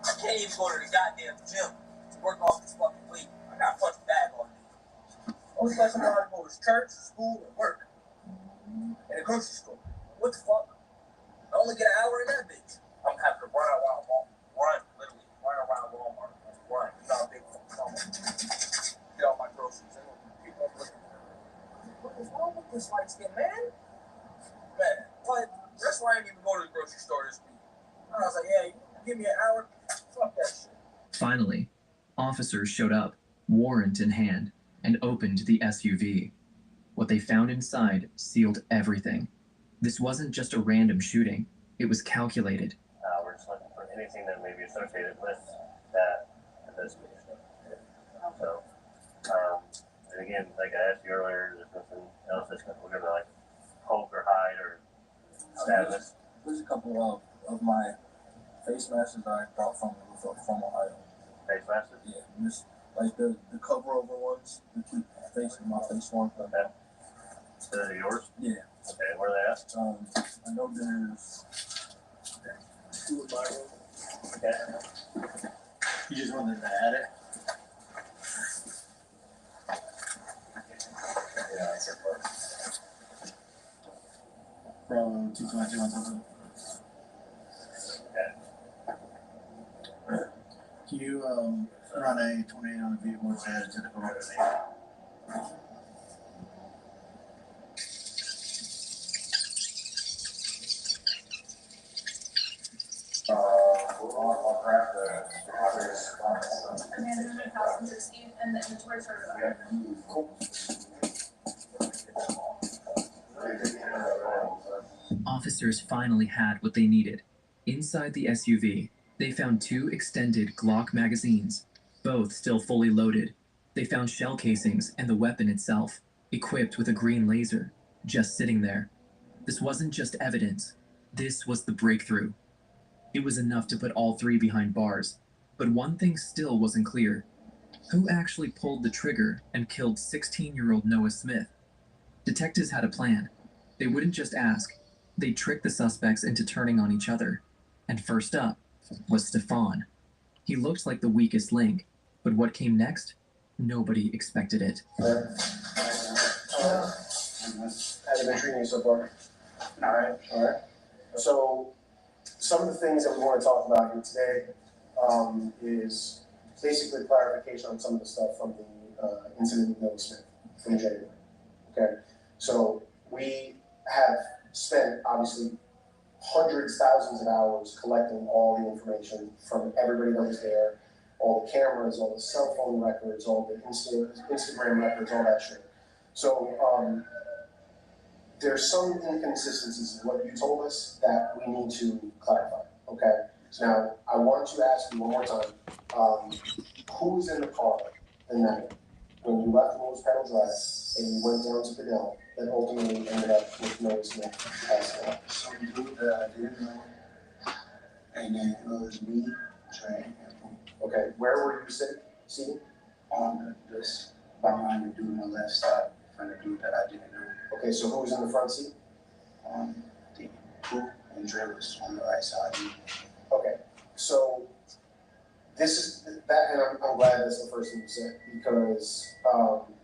I can't even go to the goddamn gym to work off this fucking weight. I got a fucking bag on me. Only place I'm allowed to go is church, school, and work. And a grocery store. What the fuck? I only get an hour in that bitch. I'm having to run around Walmart. Literally run around Walmart. Run. You know how big Walmart. Get all my groceries. And people are looking at me. What is wrong with this light skin, man? Man, what? That's why I didn't even go to the grocery store this week. I was like, yeah, you give me an hour. Fuck that shit. Finally, officers showed up, warrant in hand, and opened the SUV. What they found inside sealed everything. This wasn't just a random shooting. It was calculated. We're just looking for anything that may be associated with that investigation. So, and again, like I asked you earlier, there's nothing else that's we're going to like poke or hide or status. There's a couple of my face masks that I bought from Ohio. Face masks? Yeah, just like the cover over ones to keep my face warm. Okay. So those are yours? Yeah. Okay, where are they at? I know there's 2 in my room. Okay. You just wanted to add it? Yeah, that's it. From 222 on top of it. Okay. Can you run a 28 on the vehicle and add it to the car? I'll grab the Commander and passenger seat and the inventory for Cool. Officers finally had what they needed. Inside the SUV, they found 2 extended Glock magazines, both still fully loaded. They found shell casings and the weapon itself, equipped with a green laser, just sitting there. This wasn't just evidence. This was the breakthrough. It was enough to put all 3 behind bars. But one thing still wasn't clear. Who actually pulled the trigger and killed 16-year-old Noah Smith? Detectives had a plan. They wouldn't just ask. They'd trick the suspects into turning on each other. And first up was Stefan. He looked like the weakest link, but what came next? Nobody expected it. How's it been treating you so far? All right. So, some of the things that we want to talk about here today is basically clarification on some of the stuff from the incident with Noah Smith from January. Okay, so we have spent obviously hundreds, thousands of hours collecting all the information from everybody that was there, all the cameras, all the cell phone records, all the Instagram records, all that shit. So there's some inconsistencies in what you told us that we need to clarify, okay? So now, I want to ask you one more time, who's in the car the night when you left Rose Pedal Drive and you went down to Fidel that ultimately ended up with Noah Smith passing out? Some dude that I didn't know, and then it was me, Trey, and Pooh. Okay, where were you seated? On this, behind the dude on the left side, from the dude that I didn't know. Okay, so who was in the front seat? The Pooh and Dre was on the right side. Okay, so this is that, and I'm glad that's the first thing you said, because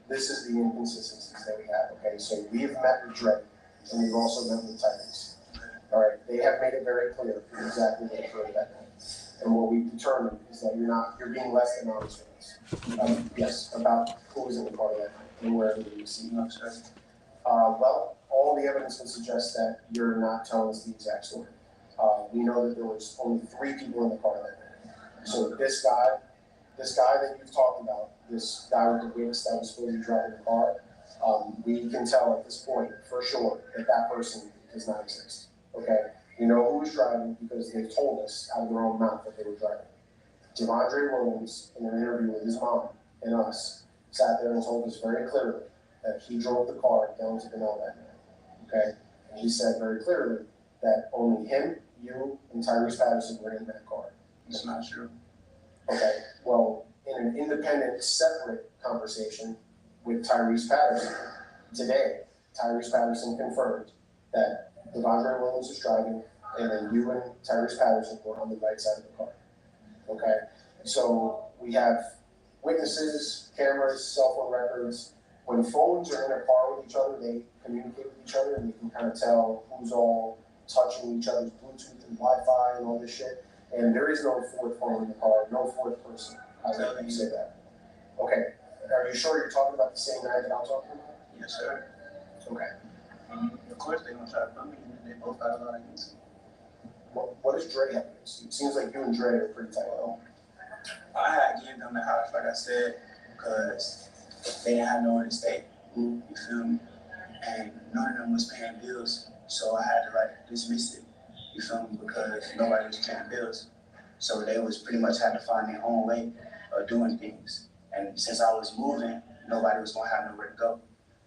this is the inconsistencies that we have. Okay, so we've met with Dre, and we've also met with Tyrese. All right, they have made it very clear exactly what occurred that night, and what we've determined is that you're being less than honest with us. Yes, about who was in the car that night and where everybody was seated. Well, all the evidence would suggest that you're not telling us the exact story. We know that there was only 3 people in the car that night. So this guy that you've talked about, this guy with the witness that was supposed to be driving the car, we can tell at this point for sure that that person does not exist. Okay, we know who was driving because they told us out of their own mouth that they were driving. Devondre Williams, in an interview with his mom and us, sat there and told us very clearly that he drove the car down to Benel that night. Okay, and he said very clearly that only him, you, and Tyrese Patterson were in that car. It's not true. Okay, well, in an independent, separate conversation with Tyrese Patterson today, Tyrese Patterson confirmed that Devondre Williams was driving, and then you and Tyrese Patterson were on the right side of the car. Okay, so we have witnesses, cameras, cell phone records, when phones are in a car with each other, they communicate with each other and you can kind of tell who's all touching each other's Bluetooth and Wi-Fi and all this shit. And there is no fourth phone in the car, no fourth person. I let you say that. Okay. Are you sure you're talking about the same night that I'm talking about? Yes, sir. Okay. Of course, they're gonna try to put me in. They both got a lot of use. What does Dre have against you? It seems like you and Dre are pretty tight. Well, I had given them the house, like I said, because they didn't have nowhere to stay. You feel me? And none of them was paying bills, so I had to like dismiss it. You feel me? Because nobody was paying bills, so they was pretty much had to find their own way of doing things. And since I was moving, nobody was gonna have nowhere to go.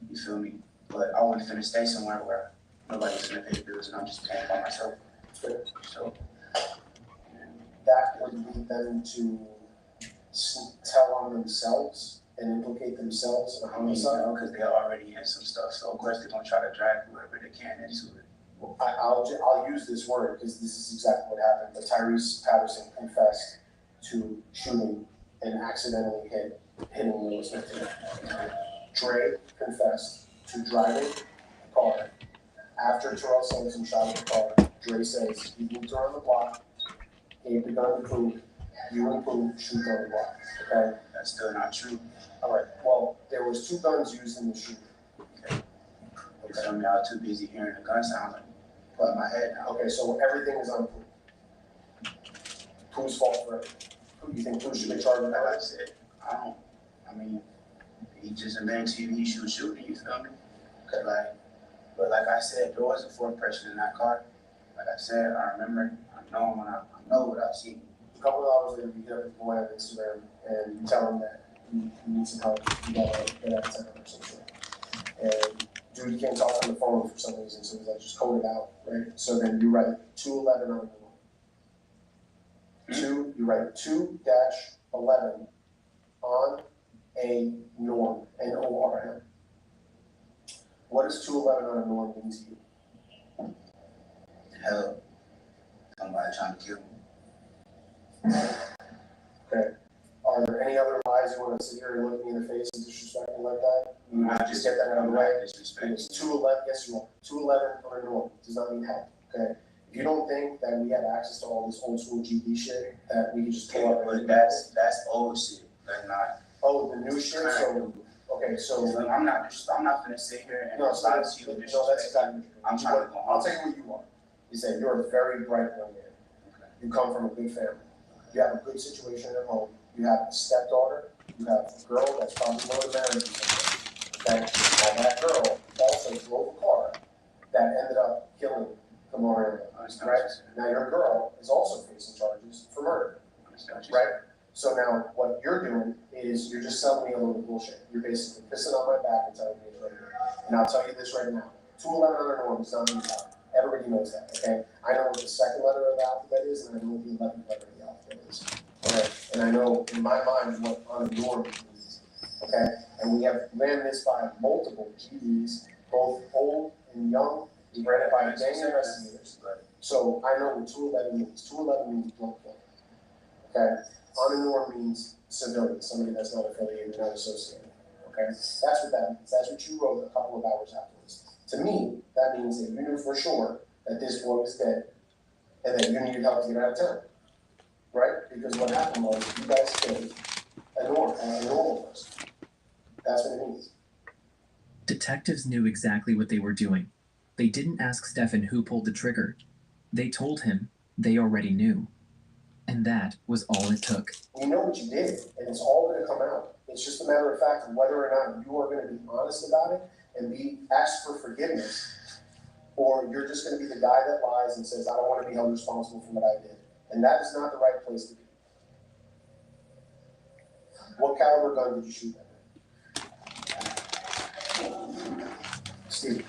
You feel me? But I wanted to stay somewhere where nobody was gonna pay the bills and I'm just paying by myself. So that would lead them to tell on themselves and implicate themselves in a homicide. Because they're already in some stuff, so of course they're gonna try to drag whoever they can into it. Well, I'll use this word because this is exactly what happened. But Tyrese Patterson confessed to shooting and accidentally hitting Will Smith. Dre confessed to driving a car. After Terrell Sampson shot at the car, Dre says he moved around the block, gave the gun to Pooh, you and Pooh shoot on the block. Okay? That's still not true. All right. Well, there was 2 guns used in the shooting. Okay. Because I was too busy hearing the gun sound like in my head now. Okay, so everything is on Pooh. Pooh's fault for it. Who do you think Pooh should be charged with that? Like I said, I mean, he just a man TV, he should shoot, you feel me? Cause but like I said, there was a 4th person in that car. Like I said, I remember, I know what I've seen. A couple of hours later, you get up with the boy on Instagram and you tell him that you need some help, you gotta get out of town or something. And dude, you can't talk on the phone for some reason, so he's like, just code it out, right? So then you write 211 on the norm. You write 2-11 on a norm, N-O-R-M. What does 211 on a norm mean to you? Hell, somebody trying to kill me. Okay. Are there any other lies you want to sit here and look me in the face and disrespect me like that? You want to just get that out of the way? It's 211, yes you are. 211 on a norm does not mean help, okay? If you don't think that we have access to all this old school GD shit, that we can just pull up. But that's old shit. That's not. Oh, the new shit? So, okay, so. I'm not gonna sit here and lie to you. No, that's exactly. I'm trying to go home. I'll tell you what you are. You say you're a very bright young man. Okay. You come from a good family. You have a good situation at home. You have a stepdaughter. You have a girl that's probably going to marry you. Okay? Now that girl also drove a car that ended up killing Kamara. Right? Now your girl is also facing charges for murder. Right? So now what you're doing is you're just selling me a load of bullshit. You're basically pissing on my back and telling me it's right here. And I'll tell you this right now. 211 on a norm is not mean help. Everybody knows that, okay? I know what the 2nd letter of the alphabet is, and I know what the 11th letter of the alphabet is. Okay? And I know in my mind what on a norm means. Okay? And we have ran this by multiple GDs, both old and young. We ran it by a gang investigators. So I know what 211 means. 211 means don't kill. Okay? On a norm means civilian, somebody that's not affiliated, not associated. Okay? That's what that means. That's what you wrote a couple of hours afterwards. To me, that means that you knew for sure that this boy was dead and that you needed help to get out of town. Right? Because what happened was you guys killed a normal person. That's what it means. Detectives knew exactly what they were doing. They didn't ask Stefan who pulled the trigger. They told him they already knew. And that was all it took. We know what you did, and it's all going to come out. It's just a matter of fact of whether or not you are going to be honest about it and ask for forgiveness, or you're just going to be the guy that lies and says, I don't want to be held responsible for what I did. And that is not the right place to be. What caliber gun did you shoot at? Steve,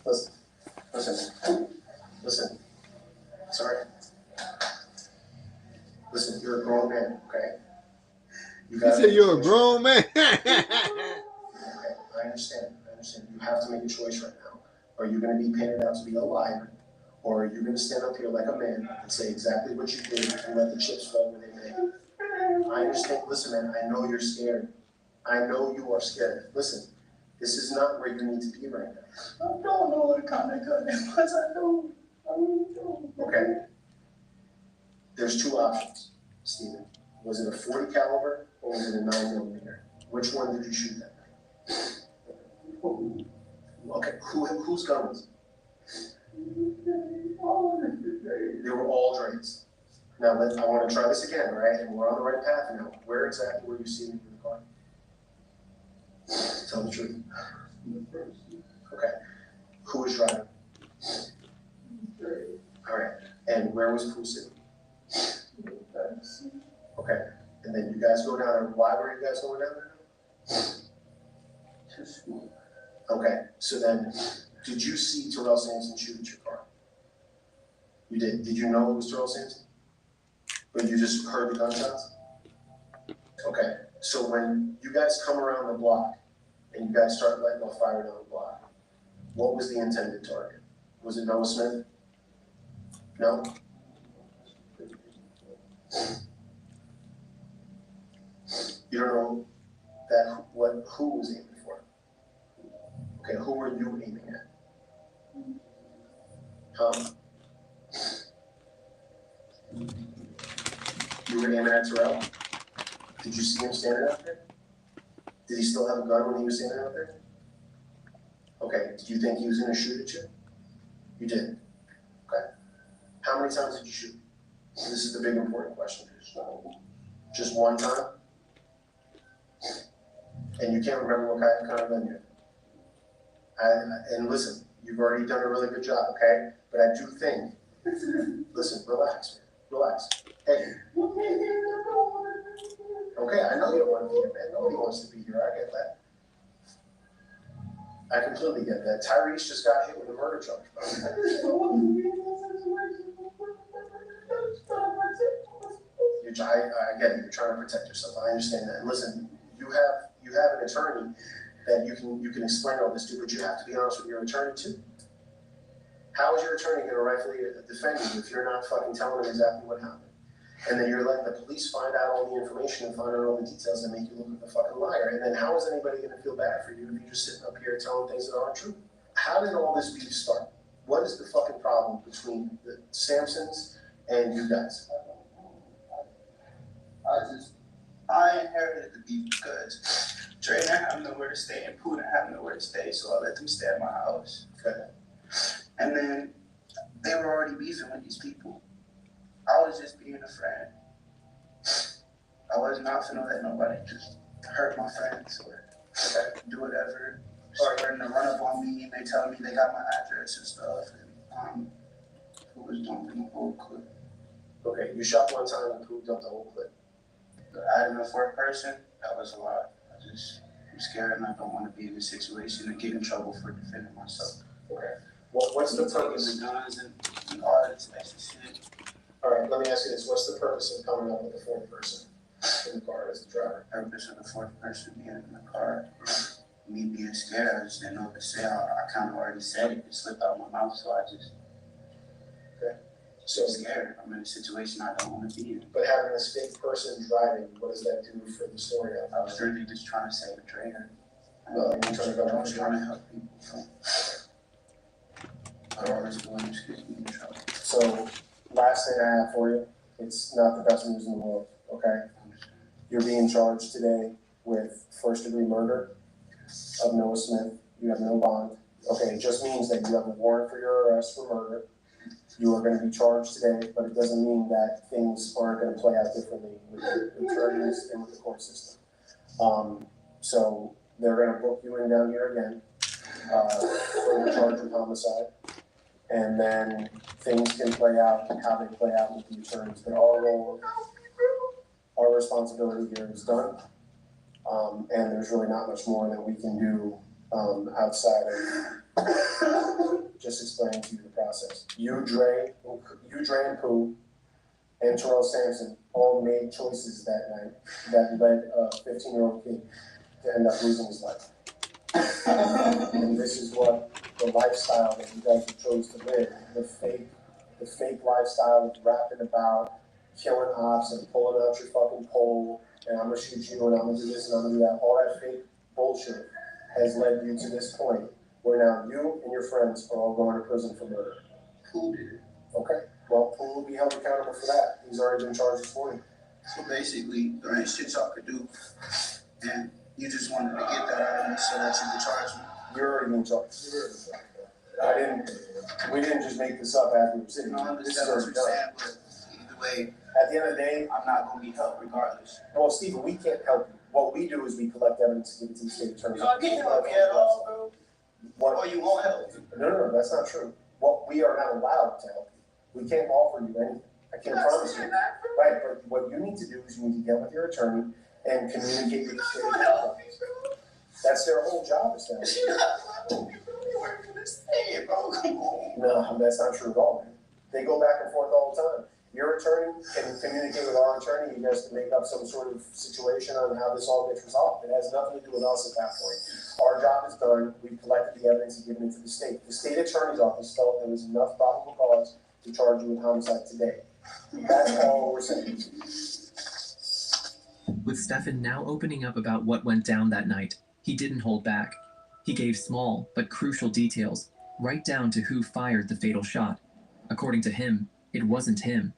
listen. Sorry. Listen, you're a grown man, okay? You said you're a grown man. Okay, I understand. You have to make a choice right now. Are you going to be painted out to be a liar, or are you going to stand up here like a man and say exactly what you did and let the chips fall where they may? I understand. Listen, man, I know you're scared. I know you are scared. Listen, This is not where you need to be right now. I don't know what kind of gun it was. I don't. Okay. There's two options, Steven. Was it a 40 caliber or was it a 9mm? Which one did you shoot at? Okay, whose gun was it? They were all Dre's. Now, I want to try this again, right? And we're on the right path now. Where exactly were you seeing in the car? Tell the truth. Okay. Who was driving? All right. And where was Pooh sitting? Okay. And then you guys go down there. Why were you guys going down there? Okay. So then, did you see Terrell Sampson shoot at your car? You did. Did you know it was Terrell Sampson? But you just heard the gunshots? Okay. So when you guys come around the block and you guys start letting off fire down the block, what was the intended target? Was it Noah Smith? No? You don't know who was aiming for? Okay, who were you aiming at? You were aiming at Terrell? Did you see him standing out there? Did he still have a gun when he was standing out there? Okay, did you think he was going to shoot at you? You did. Okay. How many times did you shoot? This is the big important question. Just one time? And you can't remember what kind of gun you had. And listen, you've already done a really good job, okay? But I do think, listen, relax, man. Relax. Hey. Okay, I know you don't want to be here, man. Nobody wants to be here. I get that. I completely get that. Tyrese just got hit with a murder charge. I get it. You're trying to protect yourself. I understand that. And listen, you have an attorney that you can explain all this to, but you have to be honest with your attorney too. How is your attorney going to rightfully defend you if you're not fucking telling him exactly what happened? And then you're letting the police find out all the information and find out all the details that make you look like a fucking liar. And then how is anybody going to feel bad for you if you're just sitting up here telling things that aren't true? How did all this beef start? What is the fucking problem between the Sampsons and you guys? I inherited the beef because Dre didn't have nowhere to stay and Pooh didn't have nowhere to stay, so I let them stay at my house. Okay. And then they were already beefing with these people. I was just being a friend. I was not finna let nobody just hurt my friends or do whatever. Starting to run up on me and they tell me they got my address and stuff. And Pooh was dumping the whole clip. Okay, you shot one time and Pooh dumped the whole clip. Adding a fourth person, that was a lot. I'm scared and I don't want to be in this situation and get in trouble for defending myself. Okay. What's the purpose? The guns and all this extra shit. All right, let me ask you this. What's the purpose of coming up with the fourth person in the car as the driver? The purpose of the fourth person being in the car, me being scared, I just didn't know what to say. I kind of already said it. It slipped out of my mouth, so I just... Okay. So scared. I'm in a situation I don't want to be in. But having this fake person driving, what does that do for the story? I was really just trying to save a trainer. I was trying to help people. I always want to get me in trouble. So, last thing I have for you, it's not the best news in the world, okay? You're being charged today with first-degree murder of Noah Smith. You have no bond. Okay, it just means that you have a warrant for your arrest for murder. You are going to be charged today, but it doesn't mean that things aren't going to play out differently with the attorneys and with the court system. So they're going to book you in down here again for the charge of homicide, and then things can play out how they play out with the attorneys. But our responsibility here is done, and there's really not much more that we can do outside of just explaining to you the process. You, Dre, and Pooh, and Terrell Sampson all made choices that night that led a 15-year-old kid to end up losing his life. And this is what the lifestyle that you guys have chose to live, the fake lifestyle of rapping about killing ops and pulling out your fucking pole, and I'm gonna shoot you and I'm gonna do this and I'm gonna do that, all that fake bullshit has led you to this point where now you and your friends are all going to prison for murder. Who did it? Okay, well, who will be held accountable for that? He's already been charged this morning. So basically, there ain't shit y'all could do, and you just wanted to get that out of me so that you could charge me. You're already being charged. We didn't just make this up as we were sitting. I understand what you're saying, but either way, at the end of the day, I'm not going to be helped regardless. Well, Stephen, we can't help you. What we do is we collect evidence and give it to the state attorney's You can't help me at all, bro. What? Or you won't help me. No, that's not true. What we are not allowed to help you. We can't offer you anything. I can't promise you. Right, but what you need to do is you need to get with your attorney and communicate with the state attorney. That's their whole job, is that. No, that's not true at all, man. They go back and forth all the time. Your attorney can communicate with our attorney. You guys can make up some sort of situation on how this all gets resolved. It has nothing to do with us at that point. Our job is done. We've collected the evidence and given it to the state. The state attorney's office felt there was enough probable cause to charge you with homicide today. That's all we're saying. With Stefan now opening up about what went down that night, he didn't hold back. He gave small but crucial details, right down to who fired the fatal shot. According to him, it wasn't him.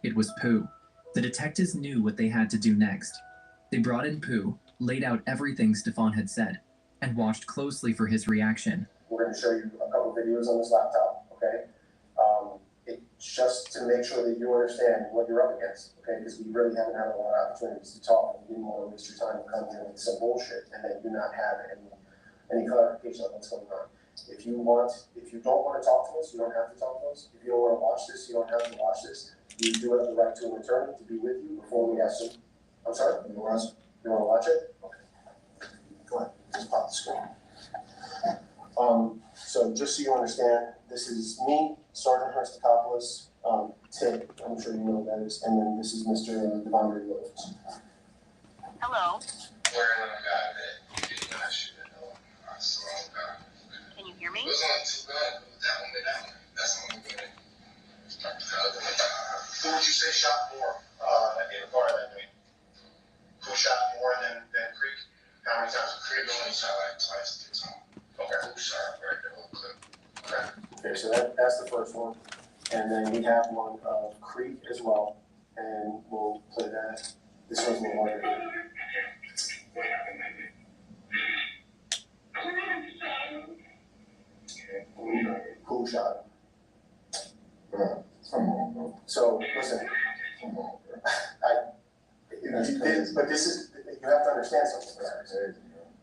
It was Pooh. The detectives knew what they had to do next. They brought in Pooh, laid out everything Stefan had said, and watched closely for his reaction. We're going to show you a couple videos on this laptop, okay? It's just to make sure that you understand what you're up against, okay? Because we really haven't had a lot of opportunities to talk, and we didn't want to waste your time coming in with some bullshit and then you not have any clarification on what's going on. If you don't want to talk to us, you don't have to talk to us. If you don't want to watch this, you don't have to watch this. You do have the right to an attorney to be with you before we ask you. I'm sorry? You want to watch it? Okay. Go ahead. Just pop the screen. So just so you understand, this is me, Sergeant Hrstakopoulos, Tim, I'm sure you know who that is, and then this is Mr. Devondre Williams. Hello. Can you hear me? Who would you say shot more in a bar that night? Who shot more than Creek? How many times? Creek only shot like twice. Okay, who shot right the whole clip? Okay, so that's the first one. And then we have one of Creek as well. And we'll play that. This one's more like who shot him? So listen, but this is, you have to understand something.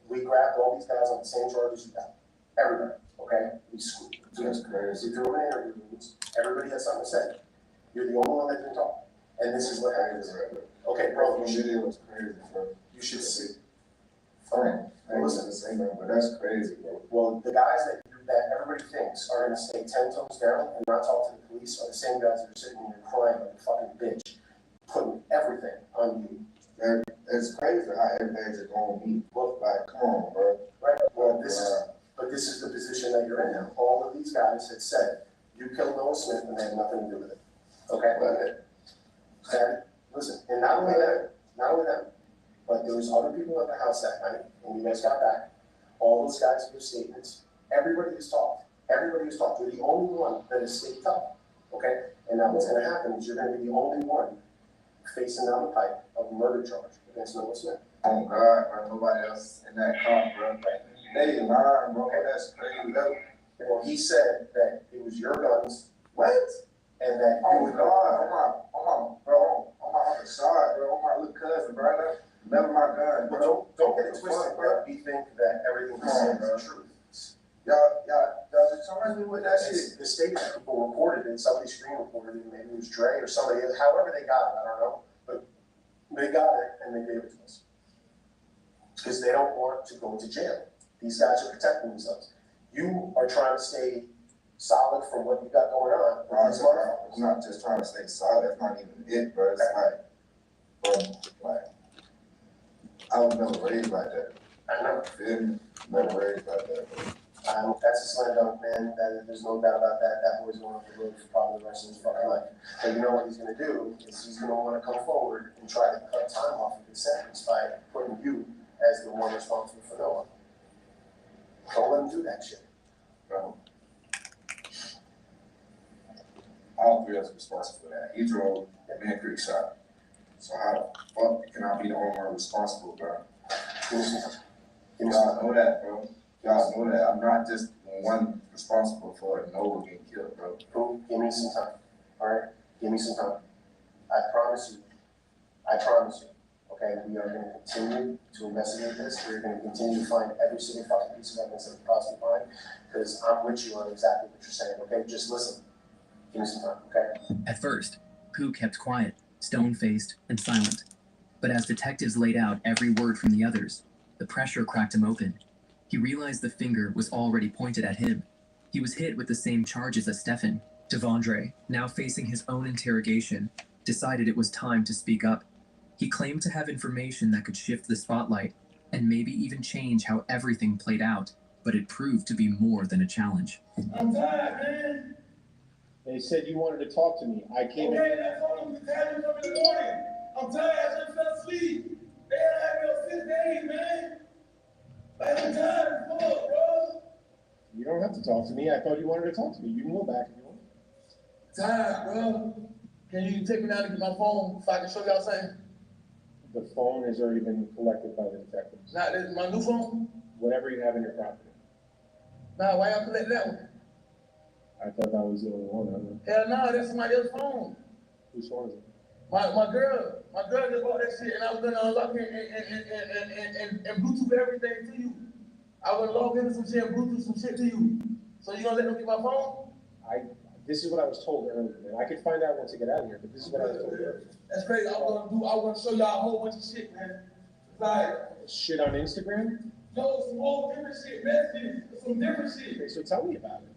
We grabbed all these guys on the same charges you got. Everybody, okay? We threw them in interview rooms. Everybody had something to say. You're the only one that didn't talk. And this is what happens. Okay, bro, you should see. Okay, listen, but that's crazy, bro. Well, the guys that everybody thinks are gonna stay 10 toes down and not talk to the police are the same guys that are sitting here crying like a fucking bitch, putting everything on you. It's crazy how everything's gonna be look like. Come on, bro. Right. Well, this is the position that you're in now. All of these guys had said you killed Noah Smith and they had nothing to do with it. Okay. And listen, and not only that, but there was other people at the house that night, and you guys got back. All those guys gave statements. Everybody has talked. You're the only one that has stayed up. Okay? And now what's going to happen is you're going to be the only one facing down the pipe of a murder charge against Noah Smith. Oh, God, bro. Nobody else in that car, bro. They lying, bro. That's crazy. Well, he said that it was your guns. What? And that you would go. I'm my other side, bro. I'm my little cousin, bro. Never my gun, bro. Well, don't get it twisted, bro. We think that everything we say is true. Y'all just charge me with that shit. The state people reported it, somebody screen reported it, maybe it was Dre or somebody else, however they got it, I don't know. But they got it and they gave it to us. Because they don't want to go to jail. These guys are protecting themselves. You are trying to stay solid from what you got going on. Bro, I'm not just trying to stay solid, that's not even it, bro. It's like, I was never raised like that. I know. Never raised like that, bro. That's a slam dunk, man. There's no doubt about that. That boy's going off the road for probably the rest of his fucking life. But you know what he's going to do is he's going to want to come forward and try to cut time off of his sentence by putting you as the one responsible for Noah. him do that shit? Bro, all three of us responsible for that. He drove and Man Creek shot. So how the fuck can I be the only one responsible, bro? Y'all know that, bro. Y'all know that. I'm not just one responsible for Noah getting killed, bro. Cool. Give me some time. All right? Give me some time. I promise you. I promise you. Okay? We are going to continue to investigate this. We're going to continue to find every single fucking piece of evidence that we possibly find, because I'm with you on exactly what you're saying. Okay? Just listen. Give me some time. Okay? At first, Pooh kept quiet, stone-faced and silent. But as detectives laid out every word from the others, the pressure cracked him open. He realized the finger was already pointed at him. He was hit with the same charges as Stefan. Devondre, now facing his own interrogation, decided it was time to speak up. He claimed to have information that could shift the spotlight and maybe even change how everything played out, but it proved to be more than a challenge. I'm tired, man. They said you wanted to talk to me. I came in. Okay, that's all you had to come in the morning. I'm tired. I just fell asleep. They had me on 6 days, man. I'm tired as fuck, bro. You don't have to talk to me. I thought you wanted to talk to me. You can go back if you want. Tired, bro. Can you take me down to get my phone so I can show y'all something? The phone has already been collected by the detectives. Nah, this is my new phone? Whatever you have in your property. Nah, why y'all collect that one? I thought that was the only one. I don't know. Hell no, that's somebody else's phone. Whose phone is it? My girl just bought that shit, and I was gonna unlock it and Bluetooth everything to you. I was gonna log into some shit and Bluetooth some shit to you. So you gonna let me get my phone? This is what I was told earlier, man. I could find out once I get out of here, but this is what I was told earlier. That's crazy. I was gonna show y'all a whole bunch of shit, man. Like shit on Instagram? No, some whole different shit, messages, some different shit. Okay, so tell me about it.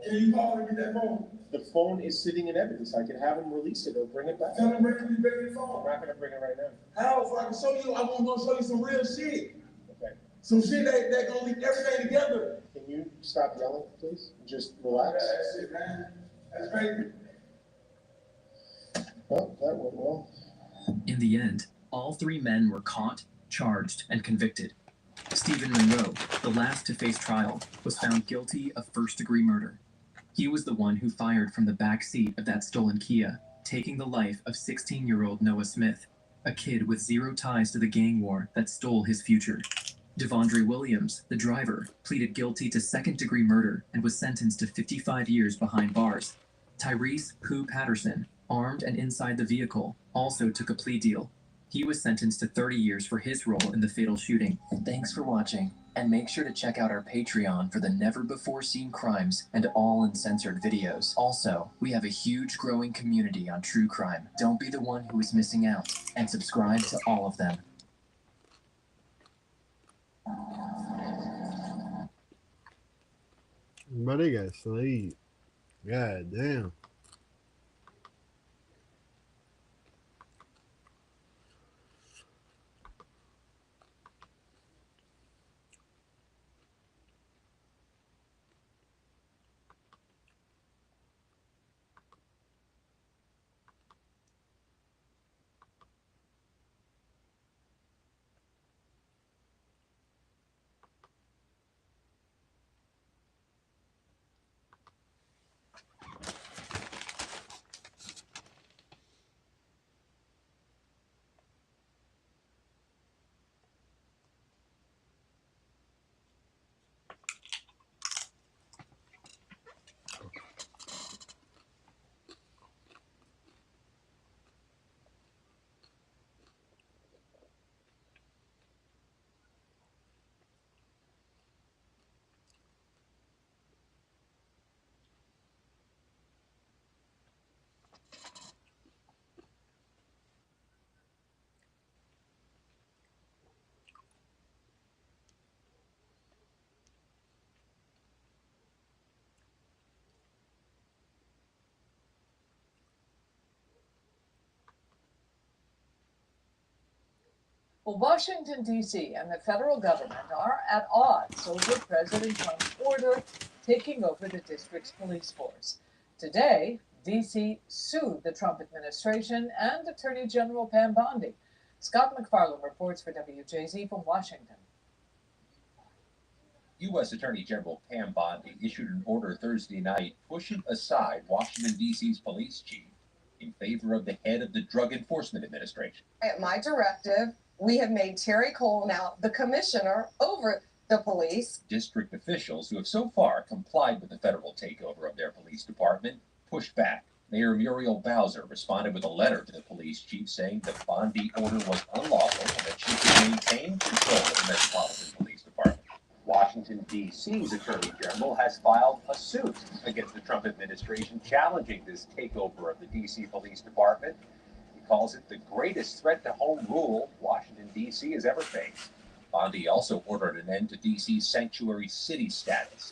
Can you call me with that phone? The phone is sitting in evidence. I can have him release it or bring it back. Tell him bring the phone. I'm not gonna bring it right now. How? So I can show you. I'm gonna show you some real shit. Okay. Some shit that gonna link everything together. Can you stop yelling, please? Just relax. That's it, man. That's crazy. Well, that went well. In the end, all three men were caught, charged, and convicted. Stephen Monroe, the last to face trial, was found guilty of first-degree murder. He was the one who fired from the back seat of that stolen Kia, taking the life of 16-year-old Noah Smith, a kid with zero ties to the gang war that stole his future. Devondre Williams, the driver, pleaded guilty to second-degree murder and was sentenced to 55 years behind bars. Tyrese Pooh Patterson, armed and inside the vehicle, also took a plea deal. He was sentenced to 30 years for his role in the fatal shooting. Thanks for watching, and make sure to check out our Patreon for the never-before-seen crimes and all uncensored videos. Also, we have a huge growing community on true crime. Don't be the one who is missing out, and subscribe to all of them. But they got sleep. God damn. Well, Washington, D.C. and the federal government are at odds over President Trump's order taking over the district's police force. Today, D.C. sued the Trump administration and Attorney General Pam Bondi. Scott McFarland reports for WJZ from Washington. U.S. Attorney General Pam Bondi issued an order Thursday night pushing aside Washington, D.C.'s police chief in favor of the head of the Drug Enforcement Administration. At my directive, we have made Terry Cole now the commissioner over the police. District officials who have so far complied with the federal takeover of their police department pushed back. Mayor Muriel Bowser responded with a letter to the police chief saying the Bondi order was unlawful and that she could maintain control of the Metropolitan Police Department. Washington, D.C.'s Attorney General has filed a suit against the Trump administration challenging this takeover of the D.C. Police Department. He calls it the greatest threat to home rule Washington, D.C. has ever faced. Bondi also ordered an end to D.C.'s sanctuary city status,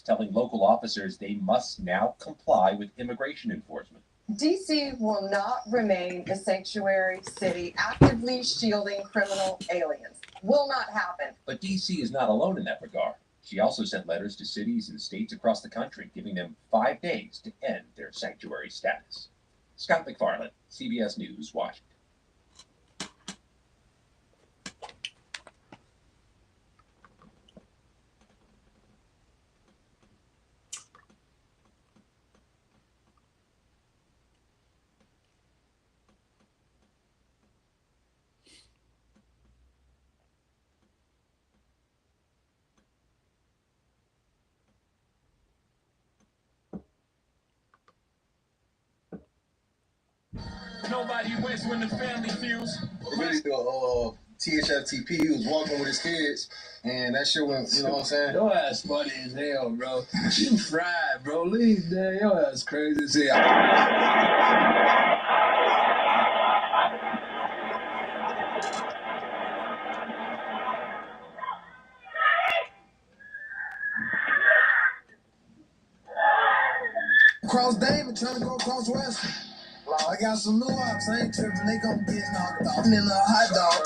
telling local officers they must now comply with immigration enforcement. D.C. will not remain the sanctuary city actively shielding criminal aliens. Will not happen. But D.C. is not alone in that regard. She also sent letters to cities and states across the country, giving them 5 days to end their sanctuary status. Scott McFarland, CBS News, Washington. Nobody wins when the family feels. Really, THFTP, he was walking with his kids, and that shit went, you know what I'm saying? Your ass funny as hell, bro. You fried, bro. Leave there. Your ass crazy as hell. Cross David trying to go across West. I got some new ops, I ain't tripping, they gon' get knocked off. And then a hot dog.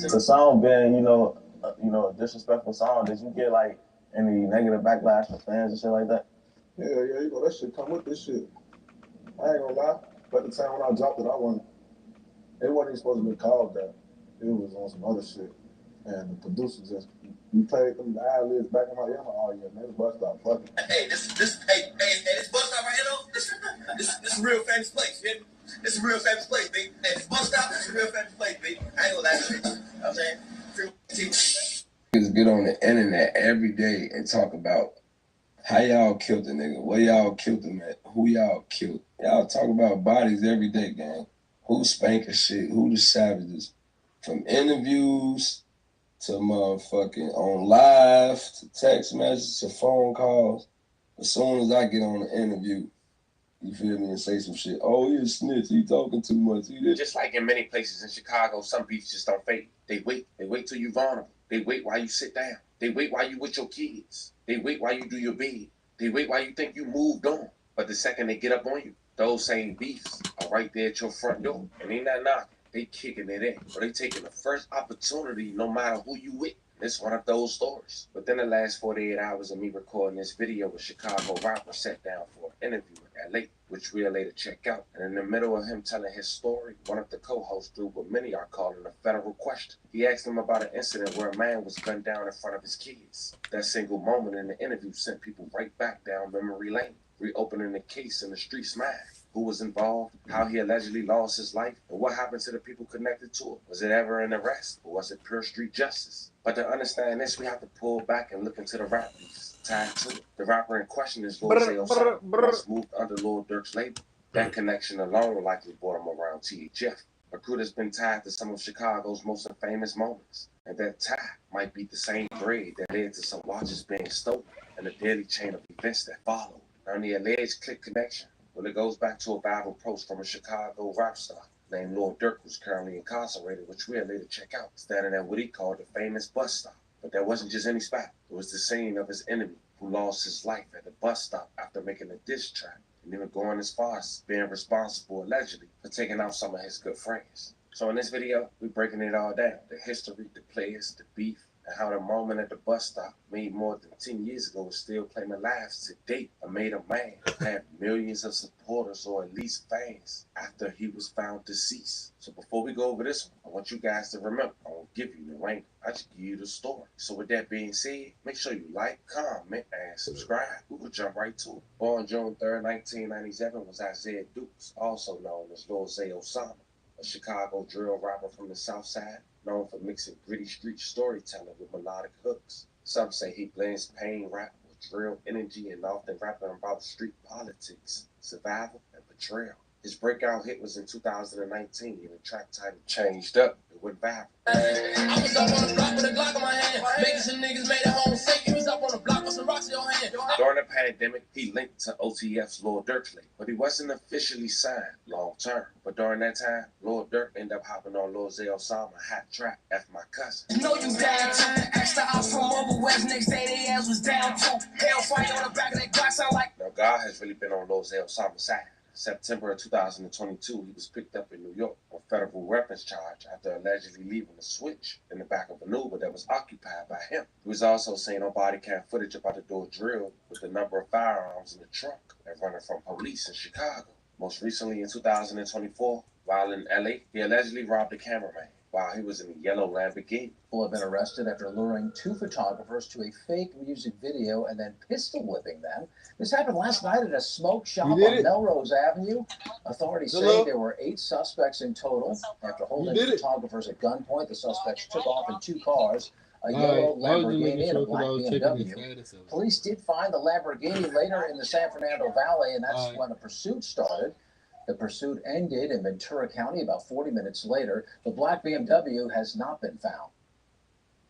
The song being, a disrespectful song, did you get like any negative backlash from fans and shit like that? Yeah, that shit come with this shit. I ain't gonna lie, but at the time when I dropped it, it wasn't even supposed to be called that. It was on some other shit. And the producer just, we played them ad-libs back in my ear, I'm like, oh yeah, man, this bus stop, fuck it. Hey, this bus stop right here, though, this is a real famous place, man. This is a real famous place, baby. Hey, this bus stop is a real famous place, baby. I ain't gonna lie to you. You know what I'm saying? Niggas get on the internet every day and talk about how y'all killed the nigga, where y'all killed him at, who y'all killed. Y'all talk about bodies every day, gang. Who spanking shit, who the savages. From interviews to motherfucking on live, to text messages, to phone calls. As soon as I get on the interview, you feel me, and say some shit. Oh, he a snitch, he talking too much. Just like in many places in Chicago, some beefs just don't fade. They wait till you vulnerable. They wait while you sit down. They wait while you with your kids. They wait while you do your bed. They wait while you think you moved on. But the second they get up on you, those same beefs are right there at your front door. And they not knocking. They kicking it in, or they taking the first opportunity no matter who you with. It's one of those stories. Within the last 48 hours of me recording this video, a Chicago rapper sat down for an interview in LA, which we'll later check out. And in the middle of him telling his story, one of the co-hosts threw what many are calling a federal question. He asked him about an incident where a man was gunned down in front of his kids. That single moment in the interview sent people right back down memory lane, reopening the case in the street's mind. Who was involved, how he allegedly lost his life, and what happened to the people connected to it. Was it ever an arrest, or was it pure street justice? But to understand this, we have to pull back and look into the rap beefs tied to it. The rapper in question is Lil Zay Osama, who once moved under Lil Durk's label. That connection alone likely brought him around THF, a crew that's been tied to some of Chicago's most famous moments. And that tie might be the same thread that led to some watches being stolen and the daily chain of events that followed. On the alleged click connection, well, it goes back to a viral post from a Chicago rap star named Lil Durk, who's currently incarcerated, which we'll later check out, standing at what he called the famous bus stop. But that wasn't just any spot. It was the scene of his enemy who lost his life at the bus stop after making a diss track and even going as far as being responsible, allegedly, for taking out some of his good friends. So in this video, we're breaking it all down. The history, the players, the beef, and how the moment at the bus stop made more than 10 years ago is still claiming lives to date. A made a man had millions of supporters or at least fans after he was found deceased. So before we go over this one, I want you guys to remember, I won't give you the rank, I just give you the story. So with that being said, make sure you like, comment, and subscribe. We will jump right to it. Born June 3rd, 1997 was Isaiah Dukes, also known as Lil Zay Osama, a Chicago drill rapper from the South Side, known for mixing gritty street storytelling with melodic hooks. Some say he blends pain rap with drill energy and often rapping about street politics, survival, and betrayal. His breakout hit was in 2019 and the track title Changed Up. It went viral. I was up on the block with a Glock in my hand, making some niggas made it home safe. You was up on the block with some rocks in your hand. During the pandemic, he linked to OTF's Lil Durk label, but he wasn't officially signed long term. But during that time, Lil Durk ended up hopping on Lil Zay Osama hot track, F My Cousin. You know you died too. Asked the ops from Mobile West, next day they ass was down too. Hellfire on the back of that Glock sound like. Now God has really been on Lil Zay Osama's side. September of 2022, he was picked up in New York on federal weapons charge after allegedly leaving a switch in the back of an Uber that was occupied by him. He was also seen on body cam footage about to do a drill with a number of firearms in the trunk and running from police in Chicago. Most recently in 2024, while in LA, he allegedly robbed a cameraman while he was in a yellow Lamborghini. People have been arrested after luring two photographers to a fake music video and then pistol whipping them. This happened last night at a smoke shop on Melrose Avenue. Authorities say there were 8 suspects in total. After holding photographers at gunpoint, the suspects took off in 2 cars, a yellow Lamborghini and a black BMW. Police did find the Lamborghini later in the San Fernando Valley, and that's when a pursuit started. The pursuit ended in Ventura County about 40 minutes later. The black BMW has not been found.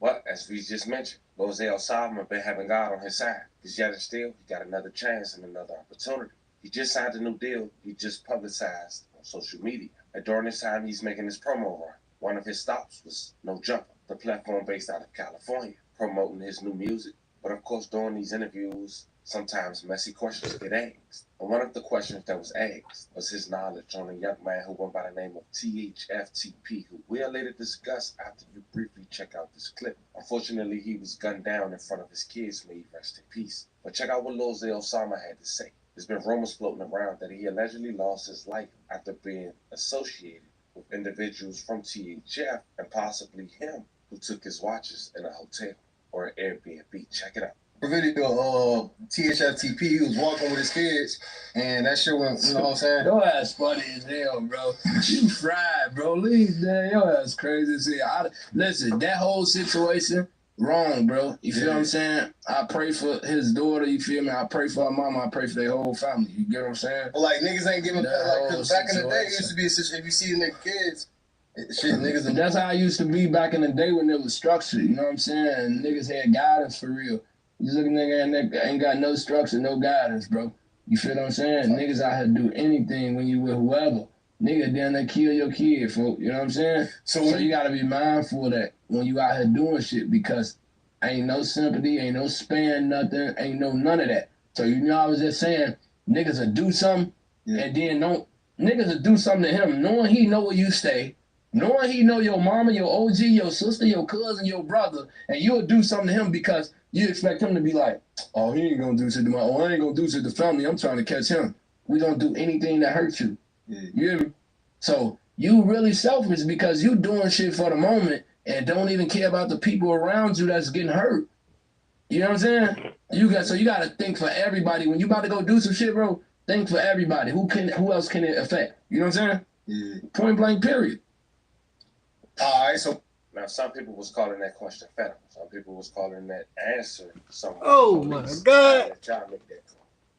But as we just mentioned, Lil Zay Osama been having God on his side. Because yet and still, he got another chance and another opportunity. He just signed a new deal he just publicized on social media. And during this time, he's making his promo run. One of his stops was No Jumper, the platform based out of California, promoting his new music. But of course, during these interviews, sometimes messy questions get asked. And one of the questions that was asked was his knowledge on a young man who went by the name of THFTP, who we'll later discuss after you briefly check out this clip. Unfortunately, he was gunned down in front of his kids, may he rest in peace. But check out what Lil Zay Osama had to say. There's been rumors floating around that he allegedly lost his life after being associated with individuals from THF and possibly him who took his watches in a hotel or an Airbnb. Check it out. Video, THFTP, he was walking with his kids, and that shit went, you know what I'm saying? Your ass funny as hell, bro. You fried, bro. Leave that. Your ass crazy as hell. Listen, that whole situation, wrong, bro. You feel what I'm saying? I pray for his daughter, you feel me? I pray for her mama, I pray for their whole family. You get what I'm saying? Well, like, niggas ain't giving, like, cause back in the day, it used to be a situation, if you see the nigga kids, shit, niggas. That's how I used to be back in the day when it was structured, you know what I'm saying? And niggas had guidance for real. You look at nigga ain't got no structure, no guidance, bro. You feel what I'm saying? Niggas out here do anything when you with whoever. Nigga, then they kill your kid, folk. You know what I'm saying? So you gotta be mindful of that when you out here doing shit, because ain't no sympathy, ain't no span, nothing, ain't no none of that. So you know I was just saying, niggas will do something and then niggas will do something to him, knowing he know where you stay, knowing he know your mama, your OG, your sister, your cousin, your brother, and you'll do something to him because you expect him to be like, oh, he ain't gonna do shit to my, I ain't gonna do shit to family, I'm trying to catch him. We don't do anything that hurts you. You hear me? So you really selfish because you doing shit for the moment and don't even care about the people around you that's getting hurt. You know what I'm saying? So you gotta think for everybody. When you about to go do some shit, bro, think for everybody. Who else can it affect? You know what I'm saying? Yeah. Point blank, period. All right, so now some people was calling that question federal. Some people was calling that answer somewhere. Oh my God.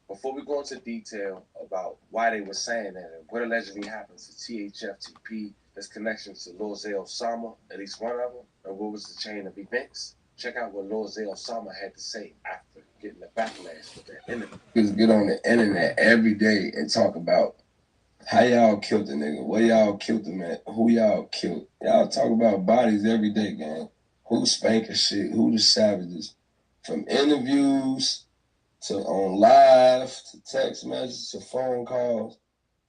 Before we go into detail about why they were saying that and what allegedly happened to THFTP, his connections to Lil Zay Osama, at least one of them, and what was the chain of events, check out what Lil Zay Osama had to say after getting the backlash for that interview. Just get on the internet every day and talk about how y'all killed the nigga, where y'all killed him at, who y'all killed. Y'all talk about bodies every day, gang. Who spanking shit, who the savages. From interviews to on live, to text messages, to phone calls.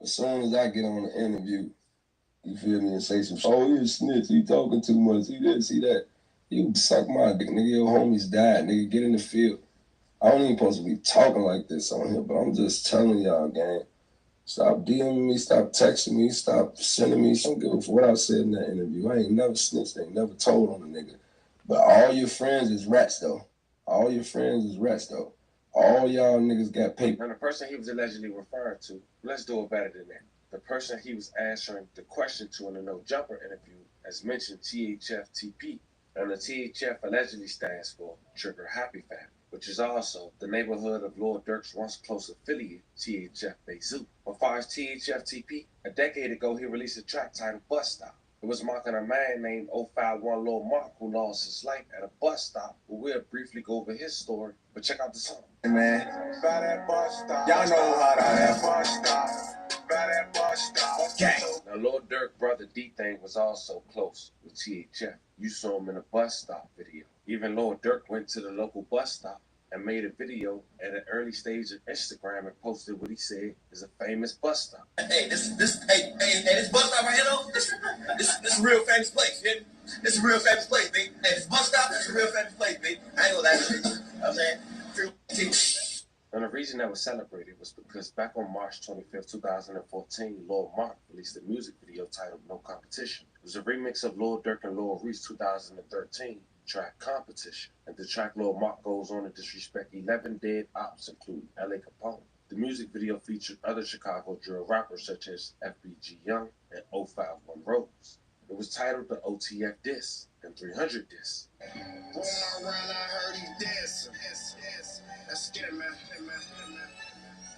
As soon as I get on the interview, you feel me, and say some shit, oh, you a snitch, you talking too much, see this, see that. You suck my dick, nigga. Your homies died, nigga. Get in the field. I don't even supposed to be talking like this on here, but I'm just telling y'all, gang. Stop DMing me, stop texting me, stop sending me some good for what I said in that interview. I ain't never snitched, ain't never told on a nigga. But all your friends is rats, though. All your friends is rats, though. All y'all niggas got paper. And the person he was allegedly referring to, let's do it better than that. The person he was answering the question to in the No Jumper interview, as mentioned, THFTP. And the THF allegedly stands for Trigger Happy Family, which is also the neighborhood of Lord Durk's once close affiliate, THF Beizoo. As far as THFTP, a decade ago he released a track titled Bus Stop. It was marking a man named 051 Lil Mark who lost his life at a bus stop. But we'll briefly go over his story, but check out the song. Hey man, by that bus stop. Y'all know how that bus stop. By that bus stop. Okay. Now Lord Durk brother D-Thing was also close with THF. You saw him in a bus stop video. Even Lord Durk went to the local bus stop and made a video at an early stage of Instagram and posted what he said is a famous bus stop. Hey, this bus stop right here, though, this a real famous place, yeah? This a real famous place, baby. Hey, this bus stop, this a real famous place, baby. I ain't gonna lie to you. You know what I'm saying? And the reason that was celebrated was because back on March 25th, 2014, Lil Mark released a music video titled No Competition. It was a remix of Lil Durk and Lil Reese 2013 track Competition. And the track Lil Mark goes on to disrespect 11 dead ops, including L.A. Capone. The music video featured other Chicago drill rappers such as FBG Young and 051 Rose. It was titled the OTF Diss and 300 Diss.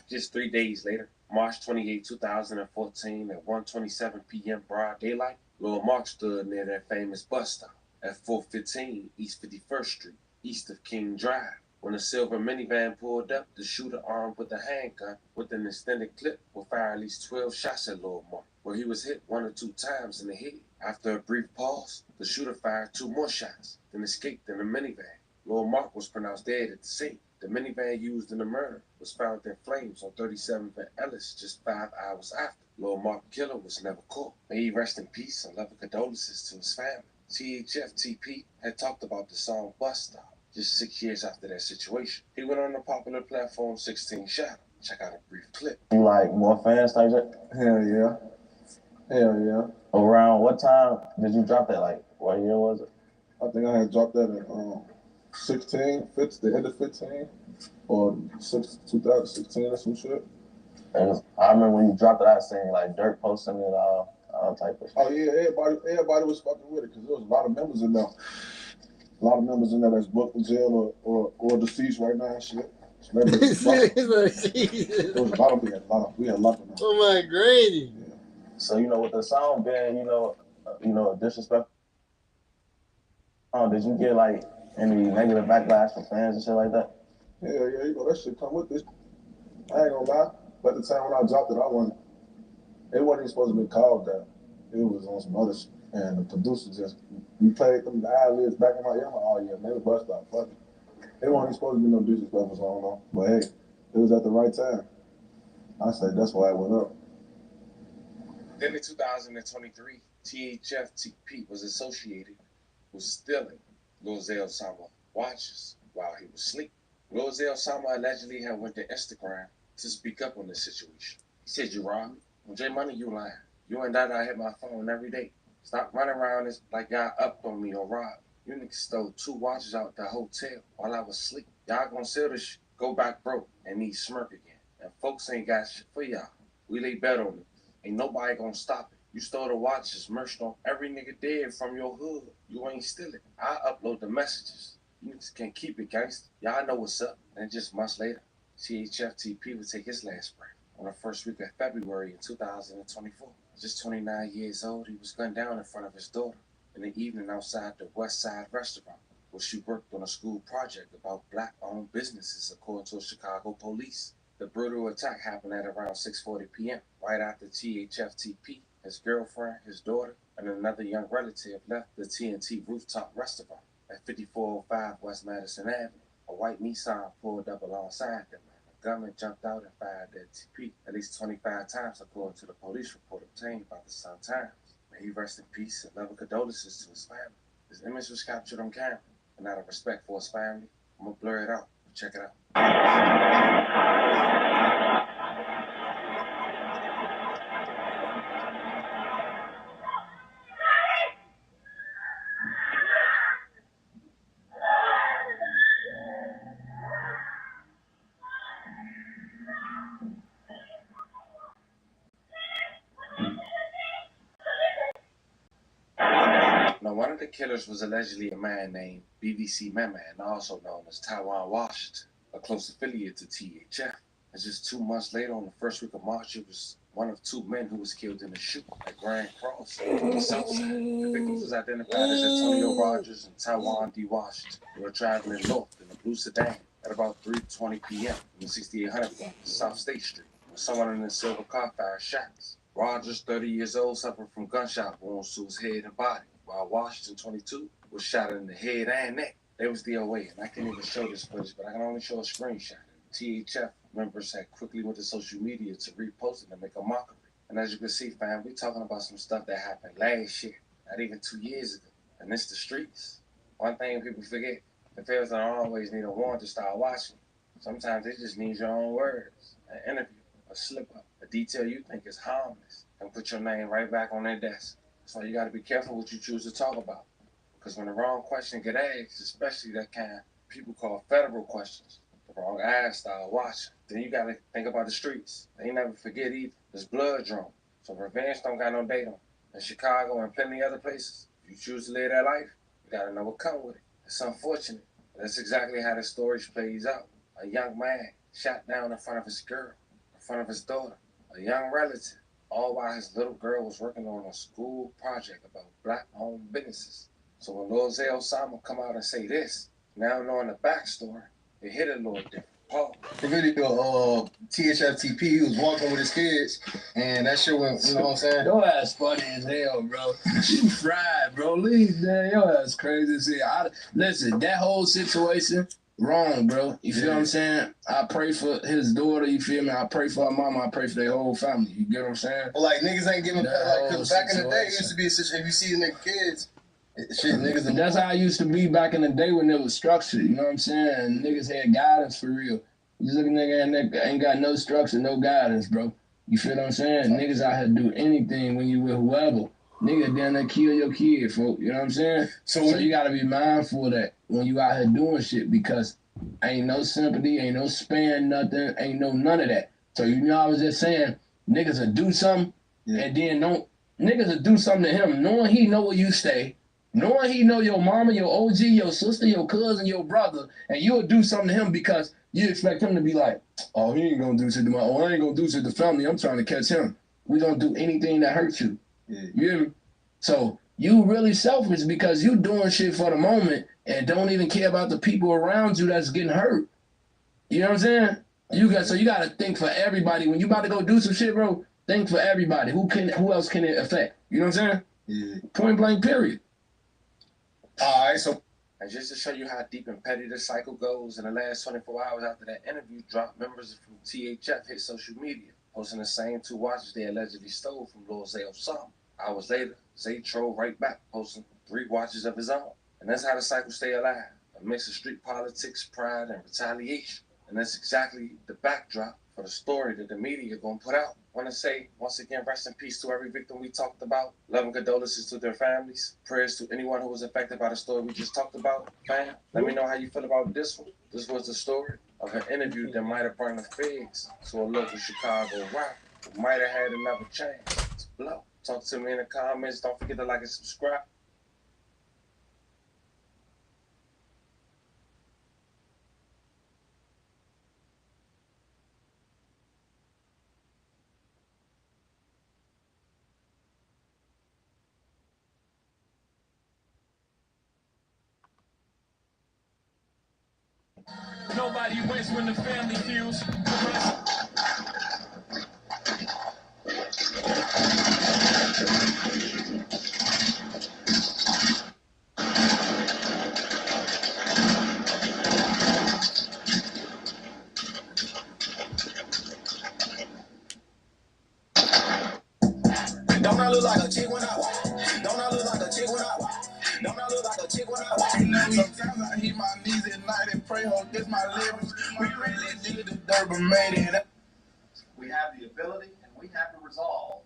Just 3 days later, March 28, 2014, at 1:27 p.m. broad daylight, Lil Mark stood near that famous bus stop at 415 East 51st Street, east of King Drive. When a silver minivan pulled up, the shooter armed with a handgun with an extended clip will fire at least 12 shots at Lil Mark, where he was hit 1 or 2 times in the head. After a brief pause, the shooter fired 2 more shots, then escaped in the minivan. Lil Mark was pronounced dead at the scene. The minivan used in the murder was found in flames on 37th and Ellis just 5 hours after. Lil Mark killer was never caught. May he rest in peace and love and condolences to his family. THFTP had talked about the song Bus Stop just 6 years after that situation. He went on the popular platform 16 Shot. Check out a brief clip. You like more fans type shit? Hell yeah. Hell yeah. Around what time did you drop that? Like, what year was it? I think I had dropped that in 16, the end of 15, or 2016 or some shit. And I remember when you dropped it, I seen like Dirk posting it all type of shit. Oh yeah, everybody was fucking with it because there was a lot of members in there. A lot of members in there that's booked in jail or deceased right now and shit. There was a lot of we had a lot of them. Oh my Grady. Yeah. So with the song being disrespectful. Did you get like any negative backlash from fans and shit like that? Yeah, that shit come with this. I ain't gonna lie. But at the time when I dropped it, it wasn't even supposed to be called that. It was on some other shit. And the producer we played them ad-libs back in my ear. I'm like, oh yeah, man, the bus stop, fuck it. It wasn't even supposed to be no disrespectful song, though. But hey, it was at the right time. I said that's why it went up. Then in 2023, THFTP was associated with stealing Lil Sama watches while he was asleep. Lil Sama allegedly had went to Instagram to speak up on this situation. He said, "You robbed me? Well, J Money, you lying. You and that I hit my phone every day. Stop running around this like y'all upped on me or robbed. You niggas stole 2 watches out the hotel while I was asleep. Y'all gonna sell this shit, go back broke, and need smirk again. And folks ain't got shit for y'all. We lay bet on it. Ain't nobody gonna stop it. You stole the watches, merched on every nigga dead from your hood. You ain't steal it. I upload the messages. You niggas can't keep it, gangsta. Y'all know what's up." And just months later, THFTP would take his last breath on the first week of February in 2024. Just 29 years old, he was gunned down in front of his daughter in the evening outside the West Side restaurant, where she worked on a school project about black-owned businesses, according to Chicago police. The brutal attack happened at around 6:40 p.m., right after THFTP, his girlfriend, his daughter, and another young relative left the TNT rooftop restaurant at 5405 West Madison Avenue. A white Nissan pulled up alongside them. A gunman jumped out and fired at TP at least 25 times, according to the police report obtained by the Sun Times. May he rest in peace and love and condolences to his family. This image was captured on camera, and out of respect for his family, I'm gonna blur it out. Check it out. Now, one of the killers was allegedly a man named BBC Mehman, also known as Taiwan Washington, a close affiliate to THF. And just 2 months later, on the first week of March, it was one of 2 men who was killed in a shoot at Grand Cross on the south side. The victims was identified as Antonio Rogers and Taiwan D. Washington. They were traveling north in a blue sedan at about 3:20 p.m. on the 6800 block, South State Street, when someone in a silver car fired shots. Rogers, 30 years old, suffered from gunshot wounds to his head and body, while Washington, 22, was shot in the head and neck. They was DOA, and I can't even show this footage, but I can only show a screenshot. THF members had quickly went to social media to repost it and make a mockery. And as you can see, fam, we talking about some stuff that happened last year, not even 2 years ago. And it's the streets. One thing people forget, the feds don't always need a warrant to start watching. Sometimes they just need your own words, an interview, a slip-up, a detail you think is harmless, and put your name right back on their desk. So you got to be careful what you choose to talk about. Because when the wrong question get asked, especially that kind people call federal questions, the wrong eyes start watching. Then you got to think about the streets. They never forget either. There's blood drawn. So revenge don't got no date on. In Chicago and plenty other places, if you choose to live that life, you got to know what comes with it. It's unfortunate, but that's exactly how the story plays out. A young man shot down in front of his girl, in front of his daughter, a young relative, all while his little girl was working on a school project about black-owned businesses. So when Lil Zay Osama come out and say this, now knowing the backstory, it hit a little different. Paul. The video, THFTP, he was walking with his kids, and that shit went, you know what I'm saying? Your ass funny as hell, bro. You fried, bro. Leave, man. Your ass crazy as hell. Listen, that whole situation, wrong, bro. You feel what I'm saying? I pray for his daughter, you feel me? I pray for her mama, I pray for their whole family. You get what I'm saying? Well, like, niggas ain't giving, like, cause back in the day, it used to be a situation, if you see the nigga kids, shit, niggas. That's how it used to be back in the day when it was structured, you know what I'm saying? Niggas had guidance for real. You look at nigga ain't got no structure, no guidance, bro. You feel what I'm saying? Niggas out here do anything when you with whoever. Nigga down there kill your kid, folk. You know what I'm saying? So you gotta be mindful of that when you out here doing shit, because ain't no sympathy, ain't no span, nothing, ain't no none of that. So you know I was just saying, niggas will do something and then niggas will do something to him knowing he know where you stay, knowing he know your mama, your OG, your sister, your cousin, your brother, and you'll do something to him because you expect him to be like, oh, he ain't gonna do shit to my, oh, I ain't gonna do shit to family, I'm trying to catch him. We gonna do anything that hurts you. You hear me? So you really selfish because you doing shit for the moment and don't even care about the people around you that's getting hurt. You know what I'm saying? So you gotta think for everybody. When you about to go do some shit, bro, think for everybody. Who else can it affect? You know what I'm saying? Yeah. Point blank, period. All right, so and just to show you how deep and petty this cycle goes, in the last 24 hours after that interview dropped, members from THF hit social media, posting the same 2 watches they allegedly stole from Lil Zay Osama. Hours later, Zay trolled right back, posting 3 watches of his own. And that's how the cycle stay alive, a mix of street politics, pride, and retaliation. And that's exactly the backdrop for the story that the media gonna put out. I want to say, once again, rest in peace to every victim we talked about. Love and condolences to their families. Prayers to anyone who was affected by the story we just talked about. Fam, let me know how you feel about this one. This was the story of an interview that might have brought the feds to a local Chicago rapper who might have had another chance to blow. Talk to me in the comments. Don't forget to like and subscribe. Nobody wins when the family feels. Don't I look like a chick when I walk? Don't I look like a chick when I walk? Don't I look like a my leverage. We really did the dirt, but made it. We have the ability and we have the resolve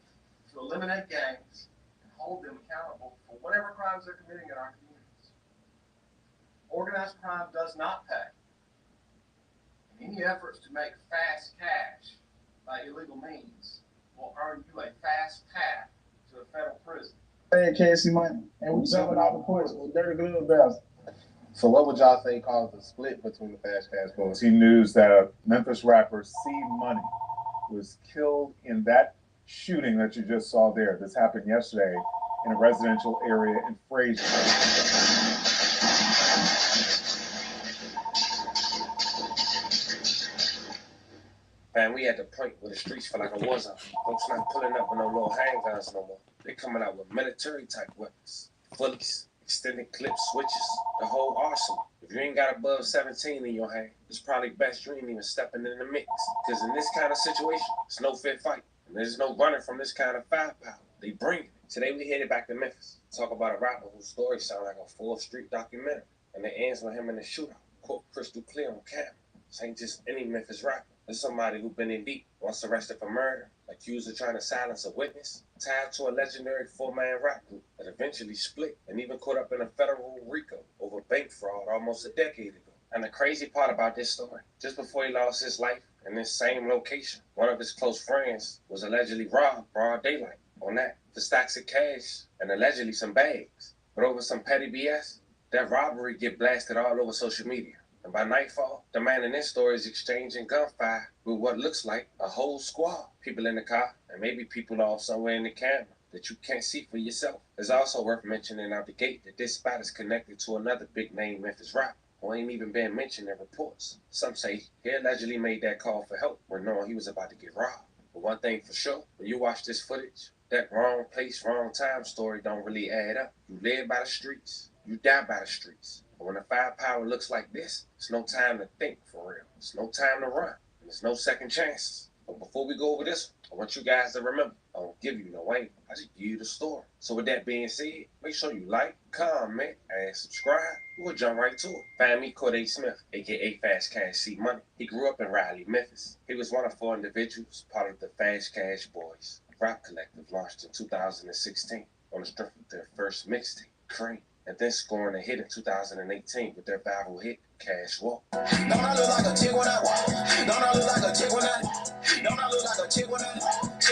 to eliminate gangs and hold them accountable for whatever crimes they're committing in our communities. Organized crime does not pay. And any efforts to make fast cash by illegal means will earn you a fast path to a federal prison. Hey, can't see money. And we jumping out the courts with dirty glove bells. So what would y'all say caused the split between the fast cash boys? News that Memphis rapper C Money was killed in that shooting that you just saw there. This happened yesterday in a residential area in Fraser. Man, we at the point where the streets feel like a war zone. Folks not pulling up with no little handguns no more. They coming out with military-type weapons. Fullies, extended clip switches, the whole arsenal. If you ain't got above 17 in your hand, it's probably best you ain't even stepping in the mix. Because in this kind of situation, it's no fair fight. And there's no running from this kind of firepower. They bring it. Today we headed back to Memphis. Talk about a rapper whose story sounds like a 4th Street documentary. And it ends with him in the shootout. Quote crystal clear on camera. This ain't just any Memphis rapper. It's somebody who been in deep, once arrested for murder, accused of trying to silence a witness, tied to a legendary 4-man rap group that eventually split and even caught up in a federal RICO over bank fraud almost a decade ago. And the crazy part about this story, just before he lost his life in this same location, one of his close friends was allegedly robbed broad daylight on that for stacks of cash and allegedly some bags. But over some petty BS, that robbery get blasted all over social media. And by nightfall, the man in this story is exchanging gunfire with what looks like a whole squad. People in the car, and maybe people off somewhere in the camera that you can't see for yourself. It's also worth mentioning out the gate that this spot is connected to another big-name Memphis rapper who ain't even been mentioned in reports. Some say he allegedly made that call for help when knowing he was about to get robbed. But one thing for sure, when you watch this footage, that wrong place, wrong time story don't really add up. You live by the streets, you die by the streets. When the firepower looks like this, it's no time to think for real. It's no time to run. And there's no second chances. But before we go over this, I want you guys to remember, I don't give you no aim. I just give you the story. So with that being said, make sure you like, comment, and subscribe. We'll jump right to it. Find me, Corday Smith, a.k.a. Fast Cash C Money. He grew up in Raleigh, Memphis. He was one of 4 individuals, part of the Fast Cash Boys rap collective launched in 2016 on the strength of their first mixtape, Cream, and then scoring a hit in 2018 with their viral hit, Cash Walk. Don't I look like a chick when I walk? Don't I look like a chick when I Don't I look like a chick when I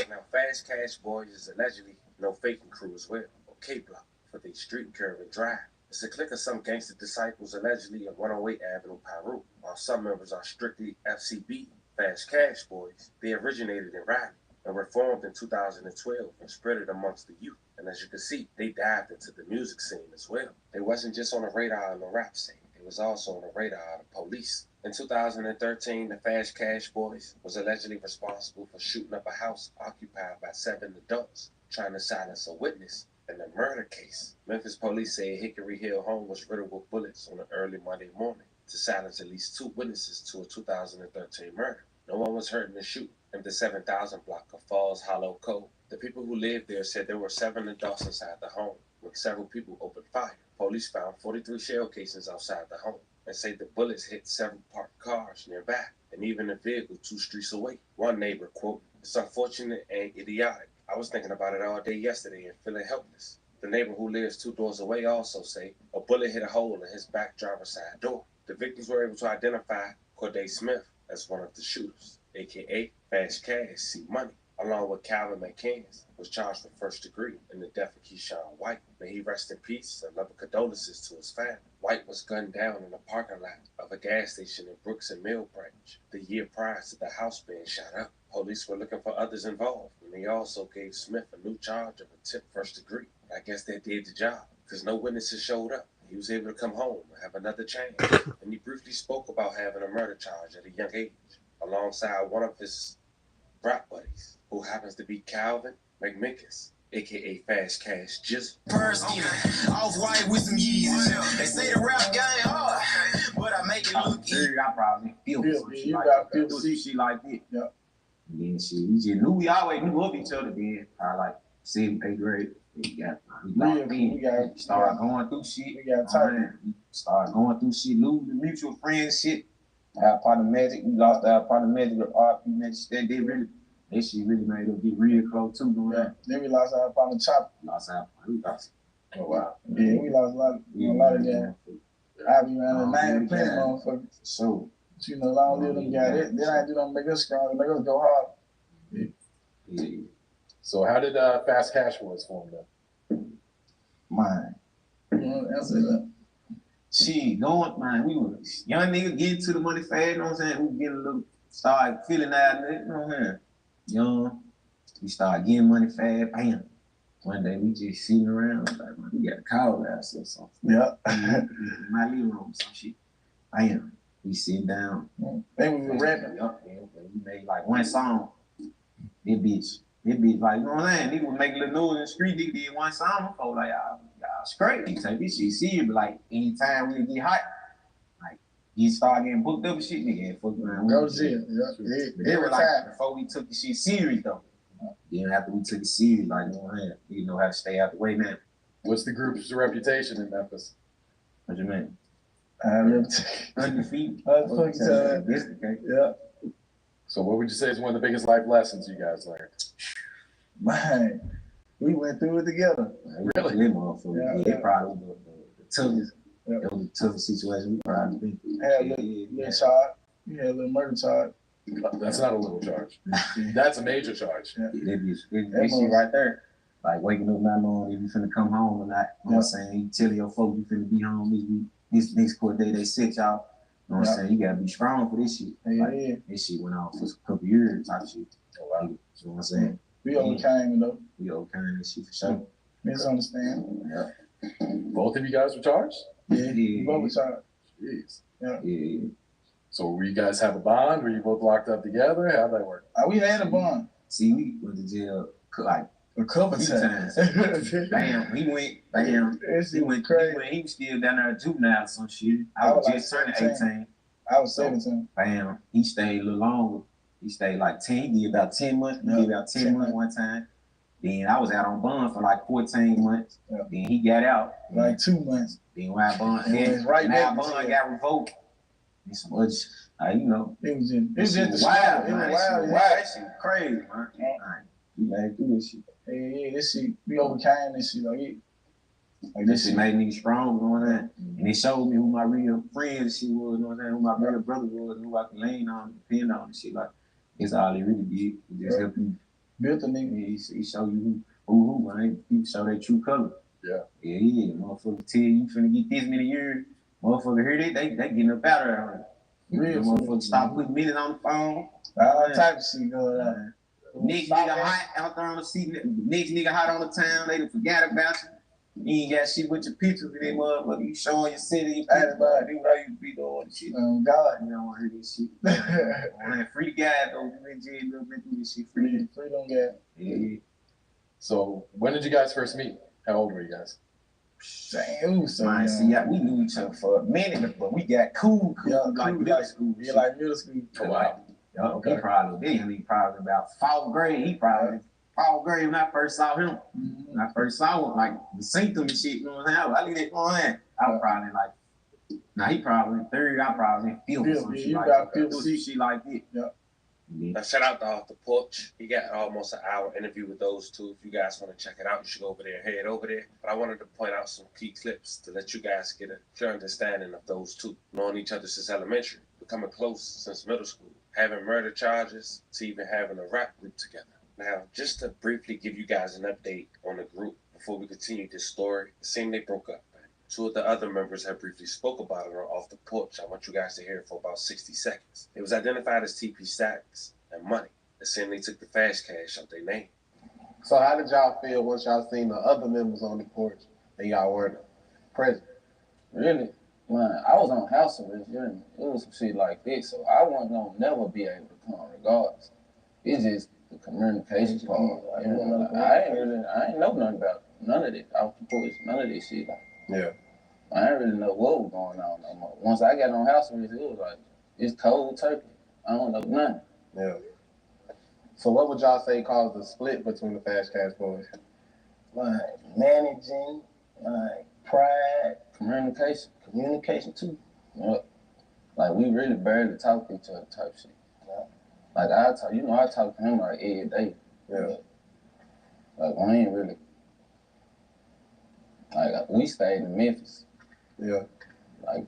Now, Fast Cash Boys is allegedly no faking crew as well, or K-Block, for the street curve and drive. It's a clique of some gangster disciples allegedly at 108 Avenue, Peru, while some members are strictly FCB, Fast Cash Boys. They originated in Raleigh and were formed in 2012 and spread it amongst the youth. And as you can see, they dived into the music scene as well. They wasn't just on the radar on the rap scene. It was also on the radar of the police. In 2013, the Fast Cash Boys was allegedly responsible for shooting up a house occupied by 7 adults, trying to silence a witness in a murder case. Memphis police say Hickory Hill home was riddled with bullets on an early Monday morning to silence at least 2 witnesses to a 2013 murder. No one was hurt in the shooting. In the 7,000 block of Falls Hollow Cove, the people who lived there said there were 7 adults inside the home when several people opened fire. Police found 43 shell casings outside the home and say the bullets hit several parked cars nearby and even a vehicle 2 streets away. One neighbor, quote, "It's unfortunate and idiotic. I was thinking about it all day yesterday and feeling helpless." The neighbor who lives 2 doors away also say a bullet hit a hole in his back driver's side door. The victims were able to identify Corday Smith as one of the shooters, a.k.a. Fast Cash C Money, along with Calvin McCanns, was charged with 1st degree in the death of Keyshawn White. May he rest in peace and love condolences to his family. White was gunned down in the parking lot of a gas station in Brooks and Mill Branch the year prior to the house being shot up. Police were looking for others involved, and they also gave Smith a new charge of attempted 1st degree. I guess that did the job, because no witnesses showed up. He was able to come home and have another chance, and he briefly spoke about having a murder charge at a young age, alongside one of his rap buddies, who happens to be Calvin McMickens, a.k.a. Fast Cash Jizzle. Off-white with some Yeezys. They say the rap game hard, but I make it look easy. I probably feel some shit like that. Do some shit like that. Yeah. And then shit, we always knew of each other then. Probably like 7th, 8th grade. We started going through shit. We got tired. We started going through shit, losing mutual friends shit. Our partner Magic, we lost our partner Magic with RP Magic. That shit really made us get real close too. Then we lost our partner Chop. We lost. Oh wow. Yeah, we lost a lot of guys. I be around the 9 plenty motherfuckers. So, but you know, long live them guys. They ain't do nothing to make us strong, make us go hard. Yeah. So how did Fast Cash Boys form then? Man. You know, answer that. Shit, going, man, we was young nigga getting to the money fast, you know what I'm saying? We getting a little, started feeling that, you know what I'm saying? Young, we started getting money fast, bam. One day we just sitting around, like, man, we got a call last or something. Yeah. In my living room, some shit. Bam. We sitting down. Then we were rapping. We made like one song. This bitch, like, you know what I'm saying? Nigga was making little noise in the street, nigga did one song. I was like, y'all straight. He take this shit serious, but like, anytime we get hot, like, he start getting booked up and shit, nigga, fuck around. Go to jail, yeah. They were like, before we took the shit serious, though. Then after we took it serious, like, you know what I'm saying? We know how to stay out the way now. What's the group's reputation in Memphis? What you mean? Undefeated. Yeah. So what would you say is one of the biggest life lessons you guys learned? Man, we went through it together. Really? Yeah, probably the toughest. It was the toughest situation we probably been through. Had a little charge. We had a little murder charge. That's not a little charge. That's a major charge. That shit right there. Like waking up not knowing if you finna come home or not. You know what I'm saying? You tell your folks you finna be home this next court day, they set y'all. You know what I'm saying? You gotta be strong for this shit. Like, this shit went on for a couple years type shit. Oh, wow. You know what I'm saying? We overcame it though. We overcame this shit for sure. Misunderstand. Yeah. Both of you guys were charged? Yeah. We both were charged. Jeez. Yeah. So were you guys have a bond? Were you both locked up together? How'd that work? We had a bond. See, we went to jail like a couple times. Bam, he went. Bam, he went crazy. He was still down there at juvenile or some shit. I was just turning 18. I was 17. Bam, he stayed a little longer. He stayed like 10. He did about 10 months. He did about 10 months one time. Then I was out on bond for like 14 months. Yeah. Then he got out. Like 2 months. Then when I bond, got revoked. And some other shit. You know. It was just wild. It was wild. That shit crazy, man. We made through this shit. Yeah, this shit, we overcame this shit. Like this shit made me strong, you know what I'm saying? And it showed me who my real friends she was, you know what I'm saying? Who my real brother was, who I could lean on, depend on, and shit. Like, it's all he really did. He just helped you. Built a nigga. He showed you who, man. He showed their true color. Yeah. Yeah. Motherfucker tell you finna get this many years. Motherfucker hear that, they getting up out of there. Real motherfucker stop putting minutes on the phone. All type of shit going on. Next nigga hot out there on the seat. Next nigga hot on the town. They done forgot about you. You ain't got shit with your pictures of that motherfucker. You showing your city. Everybody do how you be doing this shit. God. You don't want to hear this shit. Man, free the guy though. You been jail a little bit through this shit. Free them guy. Yeah. So when did you guys first meet? How old were you guys? Damn, we knew each other for a minute, but we got cool. Like middle school. Yeah, like middle school. Oh, wow. Yeah, okay. He probably about 4th grade. He probably 4th grade when I first saw him. When I first saw him, like the symptom and shit, you know what I'm saying? I look at that I was probably like, he probably in 3rd, I probably in 5th or some shit like that. Shit like that. Yeah. Now, shout out to Off the Porch. He got almost an hour interview with those two. If you guys want to check it out, you should go over there and head over there. But I wanted to point out some key clips to let you guys get a clear understanding of those two. Knowing each other since elementary, becoming close since middle school, having murder charges, to even having a rap group together. Now, just to briefly give you guys an update on the group before we continue this story, it seemed they broke up. 2 of the other members have briefly spoke about it Off the Porch. I want you guys to hear it for about 60 seconds. It was identified as TP Stacks and Money. It seemed they took the fast cash out their name. So how did y'all feel once y'all seen the other members on the porch and y'all weren't present? Really? Man, I was on house arrest, you know. It was some shit like this, so I wasn't gonna never be able to come regardless. It's just the communication part. Like, you know, I ain't know nothing about none of this. Off the porch, none of this shit. Like, yeah. I didn't really know what was going on no more. Once I got on house arrest, it was like, it's cold turkey. I don't know nothing. Yeah. So what would y'all say caused the split between the Fast Cash Boys? Like managing, like pride, communication too. Yep. Like, we really barely talk to each other type shit. Like, I talk to him like every day. Yeah. Like, we ain't really, like, we stayed in Memphis. Yeah. Like,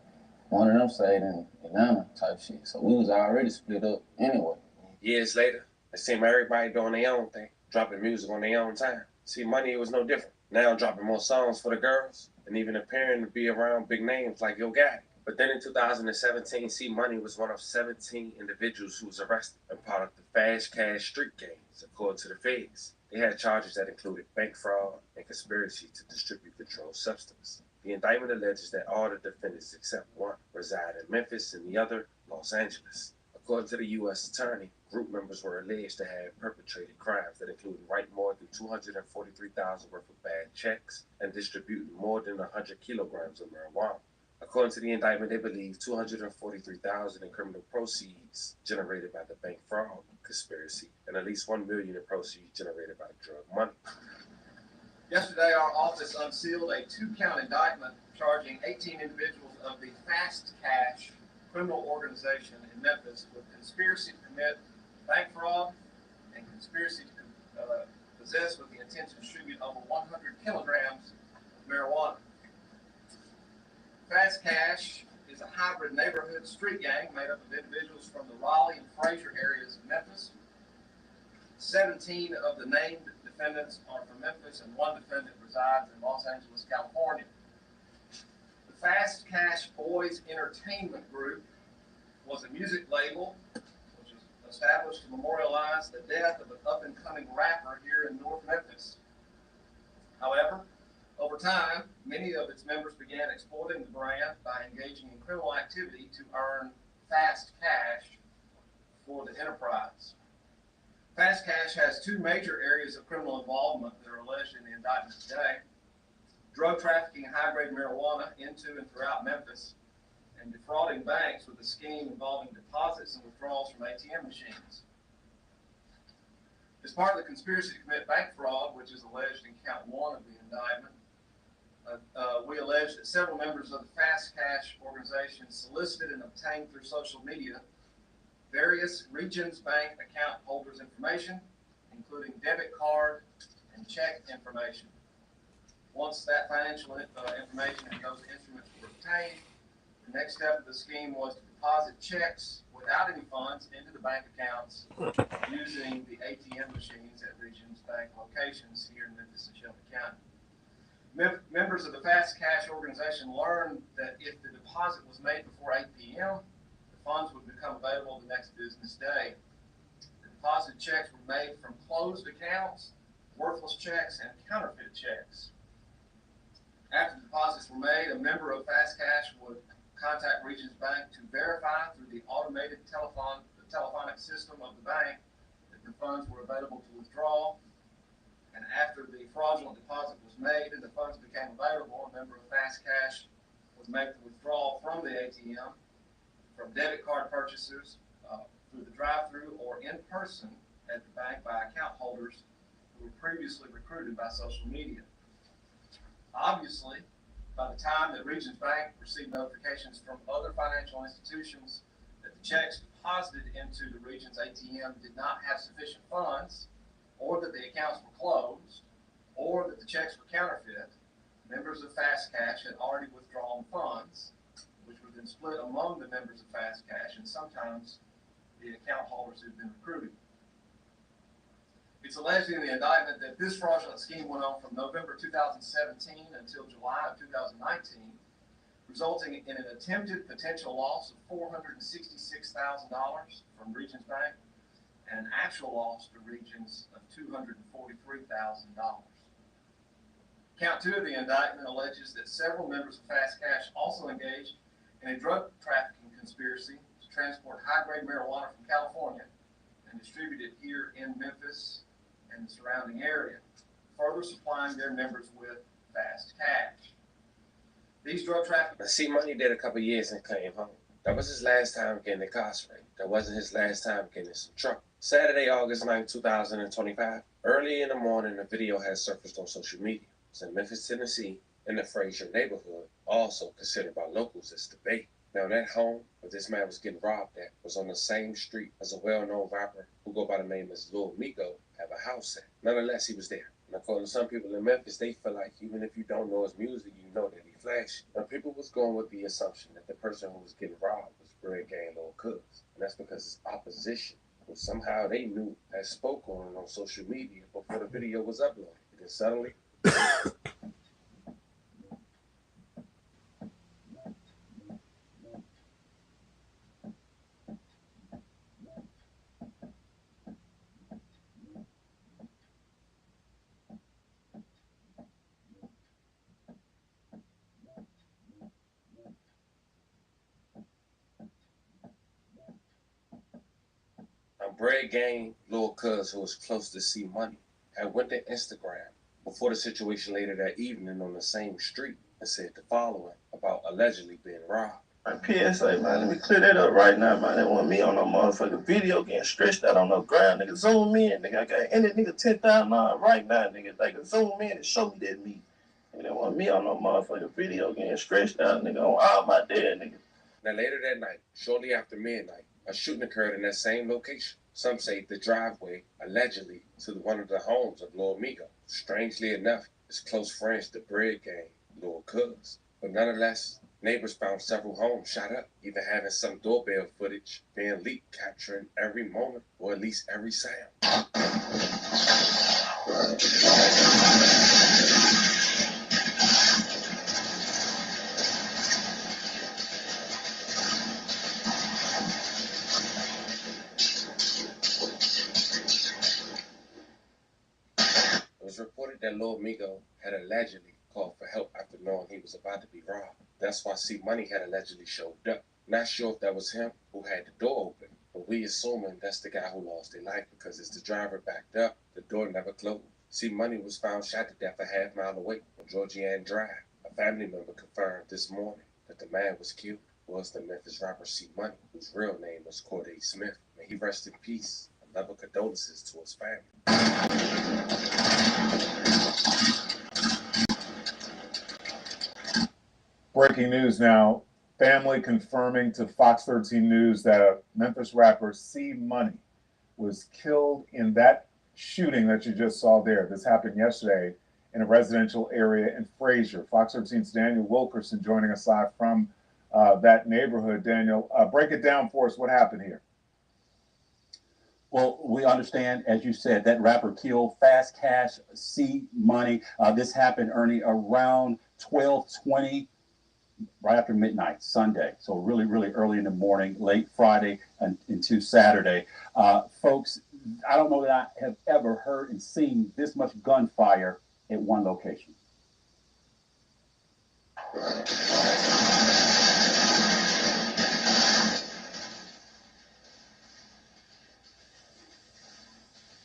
one of them stayed in Atlanta type shit. So we was already split up anyway. Years later, it seemed everybody doing their own thing, dropping music on their own time. See, Money was no different. Now dropping more songs for the girls, and even appearing to be around big names like Yo Gotti. But then in 2017, C Money was one of 17 individuals who was arrested and part of the Fast Cash Street Gangs, according to the feds. They had charges that included bank fraud and conspiracy to distribute controlled substance. The indictment alleges that all the defendants except one reside in Memphis and the other Los Angeles. According to the U.S. Attorney, group members were alleged to have perpetrated crimes that included writing more than $243,000 worth of bad checks and distributing more than 100 kilograms of marijuana. According to the indictment, they believe $243,000 in criminal proceeds generated by the bank fraud conspiracy and at least $1 million in proceeds generated by drug money. Yesterday, our office unsealed a 2-count indictment charging 18 individuals of the Fast Cash criminal organization in Memphis with conspiracy to commit bank fraud and conspiracy to possess with the intent to distribute over 100 kilograms of marijuana. Fast Cash is a hybrid neighborhood street gang made up of individuals from the Raleigh and Fraser areas of Memphis. 17 of the named defendants are from Memphis, and one defendant resides in Los Angeles, California. The Fast Cash Boys Entertainment Group was a music label which was established to memorialize the death of an up-and-coming rapper here in North Memphis. However, over time, many of its members began exploiting the brand by engaging in criminal activity to earn fast cash for the enterprise. Fast Cash has two major areas of criminal involvement that are alleged in the indictment today: drug trafficking and high-grade marijuana into and throughout Memphis, and defrauding banks with a scheme involving deposits and withdrawals from ATM machines. As part of the conspiracy to commit bank fraud, which is alleged in count 1 of the indictment, we allege that several members of the Fast Cash organization solicited and obtained through social media various Regions Bank account holders' information, including debit card and check information. Once that financial information and those instruments were obtained, the next step of the scheme was to deposit checks without any funds into the bank accounts using the ATM machines at Regions Bank locations here in Memphis and Shelby County. Members of the Fast Cash organization learned that if the deposit was made before 8 p.m., the funds would become available the next business day. The deposit checks were made from closed accounts, worthless checks, and counterfeit checks. After the deposits were made, a member of Fast Cash would contact Regions Bank to verify through the automated telephonic system of the bank that the funds were available to withdraw. And after the fraudulent deposit was made and the funds became available, a member of Fast Cash would make the withdrawal from the ATM, from debit card purchasers, through the drive-thru or in person at the bank by account holders who were previously recruited by social media. Obviously, by the time that Regions Bank received notifications from other financial institutions that the checks deposited into the Regions ATM did not have sufficient funds, or that the accounts were closed, or that the checks were counterfeit, members of Fast Cash had already withdrawn funds, which were then split among the members of Fast Cash and sometimes the account holders who'd been recruited. It's alleged in the indictment that this fraudulent scheme went on from November 2017 until July of 2019, resulting in an attempted potential loss of $466,000 from Regions Bank and an actual loss to Regions of $243,000. Count 2 of the indictment alleges that several members of Fast Cash also engaged in a drug trafficking conspiracy to transport high-grade marijuana from California and distribute it here in Memphis and the surrounding area, further supplying their members with Fast Cash. These drug traffickers... C Money did a couple years and came home. That was his last time getting incarcerated. That wasn't his last time getting in some trouble. Saturday, August 9, 2025, early in the morning, a video has surfaced on social media. It's in Memphis, Tennessee, in the Fraser neighborhood, also considered by locals as the Bay. Now, that home where this man was getting robbed at was on the same street as a well-known rapper who go by the name as Lil Migo have a house at. Nonetheless, he was there. And according to some people in Memphis, they feel like even if you don't know his music, you know that he flashy. Now, people was going with the assumption that the person who was getting robbed was Bread Gang Lil Cuz. And that's because his opposition, who somehow they knew, had spoke on it on social media before the video was uploaded. And then suddenly, Bread Gang Lil Cuz, who was close to C Money, had went to Instagram before the situation later that evening on the same street and said the following about allegedly being robbed. PSA, man, let me clear that up right now, man. They want me on no motherfucking video getting stretched out on no ground. Nigga, zoom in, nigga. I got any nigga 10,000 right now, nigga. They can zoom in and show me that me. And they want me on no motherfucking video getting stretched out, nigga, on all my dead, nigga. Now, later that night, shortly after midnight, a shooting occurred in that same location. Some say the driveway, allegedly, to one of the homes of Lil Migo. Strangely enough, his close friends, the Bread Gang, Lil Cuz. But nonetheless, neighbors found several homes shot up, even having some doorbell footage being leaked, capturing every moment, or at least every sound. It was reported that Lil Migo had allegedly called for help after knowing he was about to be robbed. That's why C Money had allegedly showed up. Not sure if that was him who had the door open, but we assuming that's the guy who lost his life because as the driver backed up, the door never closed. C Money was found shot to death a half-mile away on Georgian Drive. A family member confirmed this morning that the man was killed was the Memphis rapper C Money, whose real name was Corday Smith. May he rest in peace. And love and condolences to his family. Breaking news now. Family confirming to Fox 13 News that Memphis rapper C Money was killed in that shooting that you just saw there. This happened yesterday in a residential area in Frazier. Fox 13's Daniel Wilkerson joining us live from that neighborhood. Daniel, break it down for us. What happened here? Well, we understand, as you said, that rapper killed Fast Cash C Money. This happened, Ernie, around 12:20, right after midnight, Sunday. So really, really early in the morning, late Friday and into Saturday. Folks, I don't know that I have ever heard and seen this much gunfire at one location.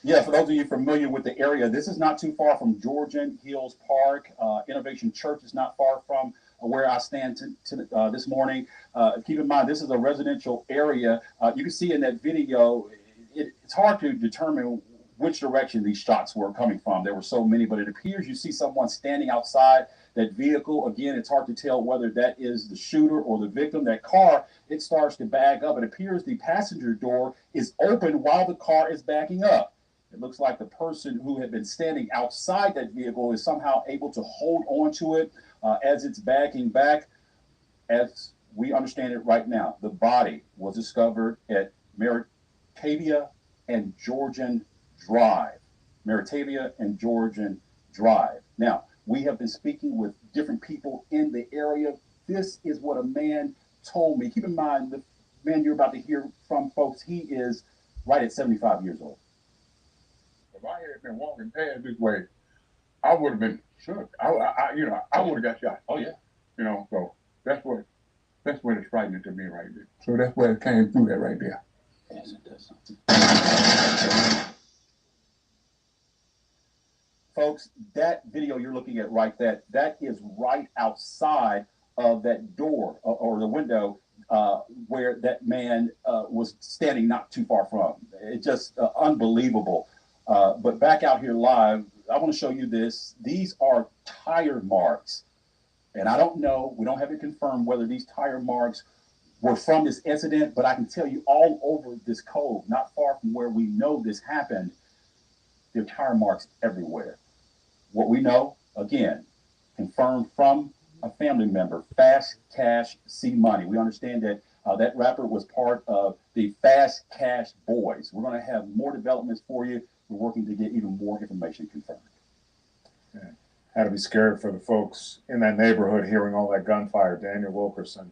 Yeah, for those of you familiar with the area, this is not too far from Georgian Hills Park. Innovation Church is not far from where I stand this morning. Keep in mind, this is a residential area. You can see in that video, it's hard to determine which direction these shots were coming from. There were so many, but it appears you see someone standing outside that vehicle. Again, it's hard to tell whether that is the shooter or the victim. That car, it starts to bag up. It appears the passenger door is open while the car is backing up. It looks like the person who had been standing outside that vehicle is somehow able to hold on to it as it's backing back. As we understand it right now, the body was discovered at Meritavia and Georgian Drive. Meritavia and Georgian Drive. Now, we have been speaking with different people in the area. This is what a man told me. Keep in mind, the man you're about to hear from, folks, he is right at 75 years old. If I had been walking past this way, I would have been shook. I would have got shot. Oh yeah. So that's what is frightening to me right there. So that's where it came through that right there. Yes, it does. Folks, that video you're looking at right there, that is right outside of that door or the window where that man was standing not too far from. It's just unbelievable. But back out here live, I want to show you this. These are tire marks. And I don't know, we don't have it confirmed whether these tire marks were from this incident, but I can tell you all over this cove, not far from where we know this happened, there are tire marks everywhere. What we know, again, confirmed from a family member, Fast Cash C Money. We understand that that rapper was part of the Fast Cash Boys. We're going to have more developments for you. We're working to get even more information confirmed. Yeah. Had to be scared for the folks in that neighborhood hearing all that gunfire. Daniel Wilkerson.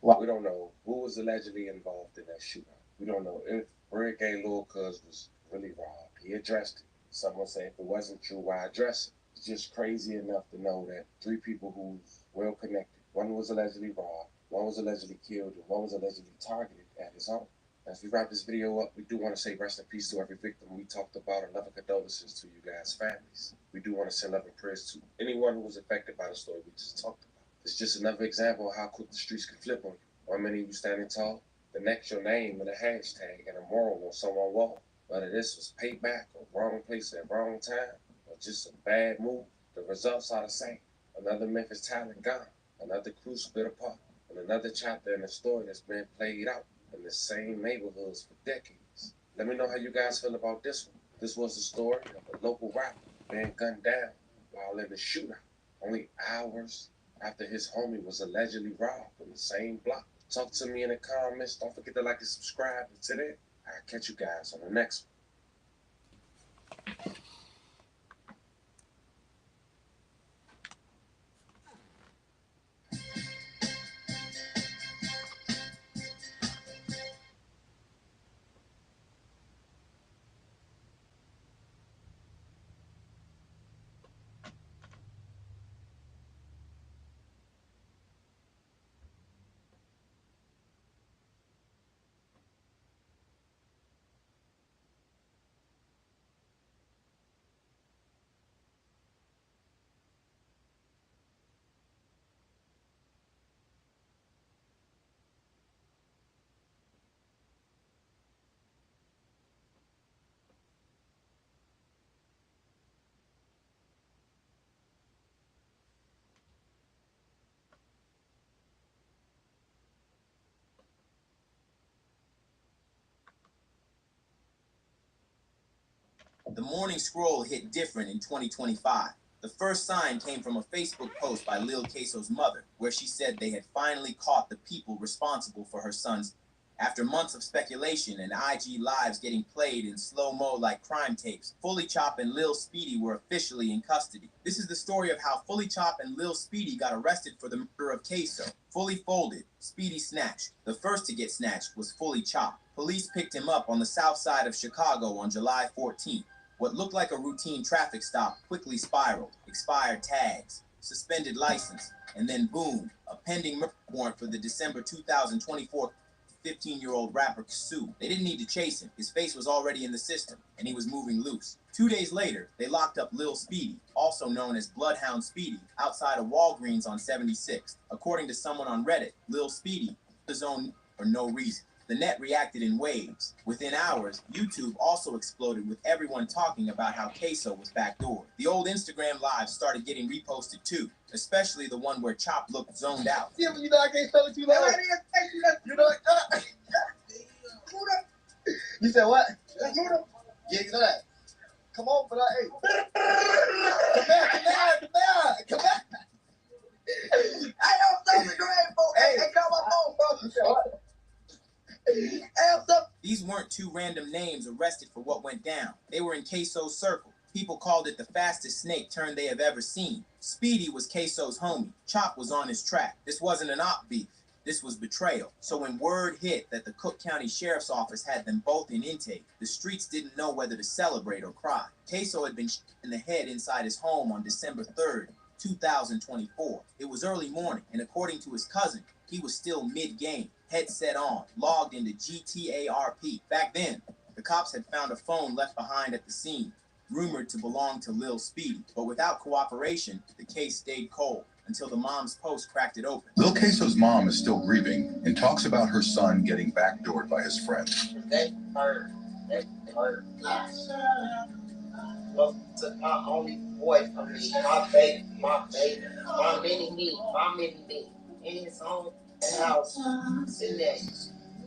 We don't know who was allegedly involved in that shootout. We don't know if Red Gay Lil Cuz was really robbed. He addressed it. Someone say if it wasn't true, why address it? It's just crazy enough to know that 3 people who's well connected, one was allegedly robbed, one was allegedly killed, and one was allegedly targeted at his home. As we wrap this video up, we do want to say rest in peace to every victim we talked about, and love and condolences to you guys' families. We do want to send love and prayers to anyone who was affected by the story we just talked about. It's just another example of how quick the streets can flip on you. 1 minute you standing tall, the next your name and a hashtag and a moral on someone's wall. Whether this was payback or wrong place at wrong time or just a bad move, the results are the same. Another Memphis talent gone, another crew split apart, and another chapter in a story that's been played out in the same neighborhoods for decades. Let me know how you guys feel about this one. This was the story of a local rapper being gunned down while in the shootout, only hours after his homie was allegedly robbed in the same block. Talk to me in the comments. Don't forget to like and subscribe. Until then, I'll catch you guys on the next one. The morning scroll hit different in 2025. The first sign came from a Facebook post by Lil Queso's mother, where she said they had finally caught the people responsible for her son's. After months of speculation and IG lives getting played in slow-mo like crime tapes, Fully Chop and Lil Speedy were officially in custody. This is the story of how Fully Chop and Lil Speedy got arrested for the murder of Queso. Fully folded, Speedy snatched. The first to get snatched was Fully Chop. Police picked him up on the south side of Chicago on July 14th. What looked like a routine traffic stop quickly spiraled. Expired tags, suspended license, and then boom, a pending murder warrant for the December 2024 15-year-old rapper Sue. They didn't need to chase him. His face was already in the system, and he was moving loose. 2 days later, they locked up Lil Speedy, also known as Bloodhound Speedy, outside of Walgreens on 76th. According to someone on Reddit, Lil Speedy his own for no reason. The net reacted in waves. Within hours, YouTube also exploded with everyone talking about how Queso was backdoored. The old Instagram lives started getting reposted too, especially the one where Chop looked zoned out. Yeah, but you know I can't spell it too loud. You know, you said what? Yeah, you know that. Come on, but hey. Come back. Hey, I'm so grateful. Hey, call my phone, bro. You said what? These weren't two random names arrested for what went down. They were in Queso's circle. People called it the fastest snake turn they have ever seen. Speedy was Queso's homie. Chop was on his track. This wasn't an op beef. This was betrayal. So when word hit that the Cook County Sheriff's Office had them both in intake, the streets didn't know whether to celebrate or cry. Queso had been shot in the head inside his home on December 3rd, 2024. It was early morning, and according to his cousin, he was still mid-game, headset on, logged into GTARP. Back then, the cops had found a phone left behind at the scene, rumored to belong to Lil Speedy. But without cooperation, the case stayed cold until the mom's post cracked it open. Lil Queso's mom is still grieving and talks about her son getting backdoored by his friend. They hurt. Look, took my only boy from me, my baby, my mini me, in his home. house in there.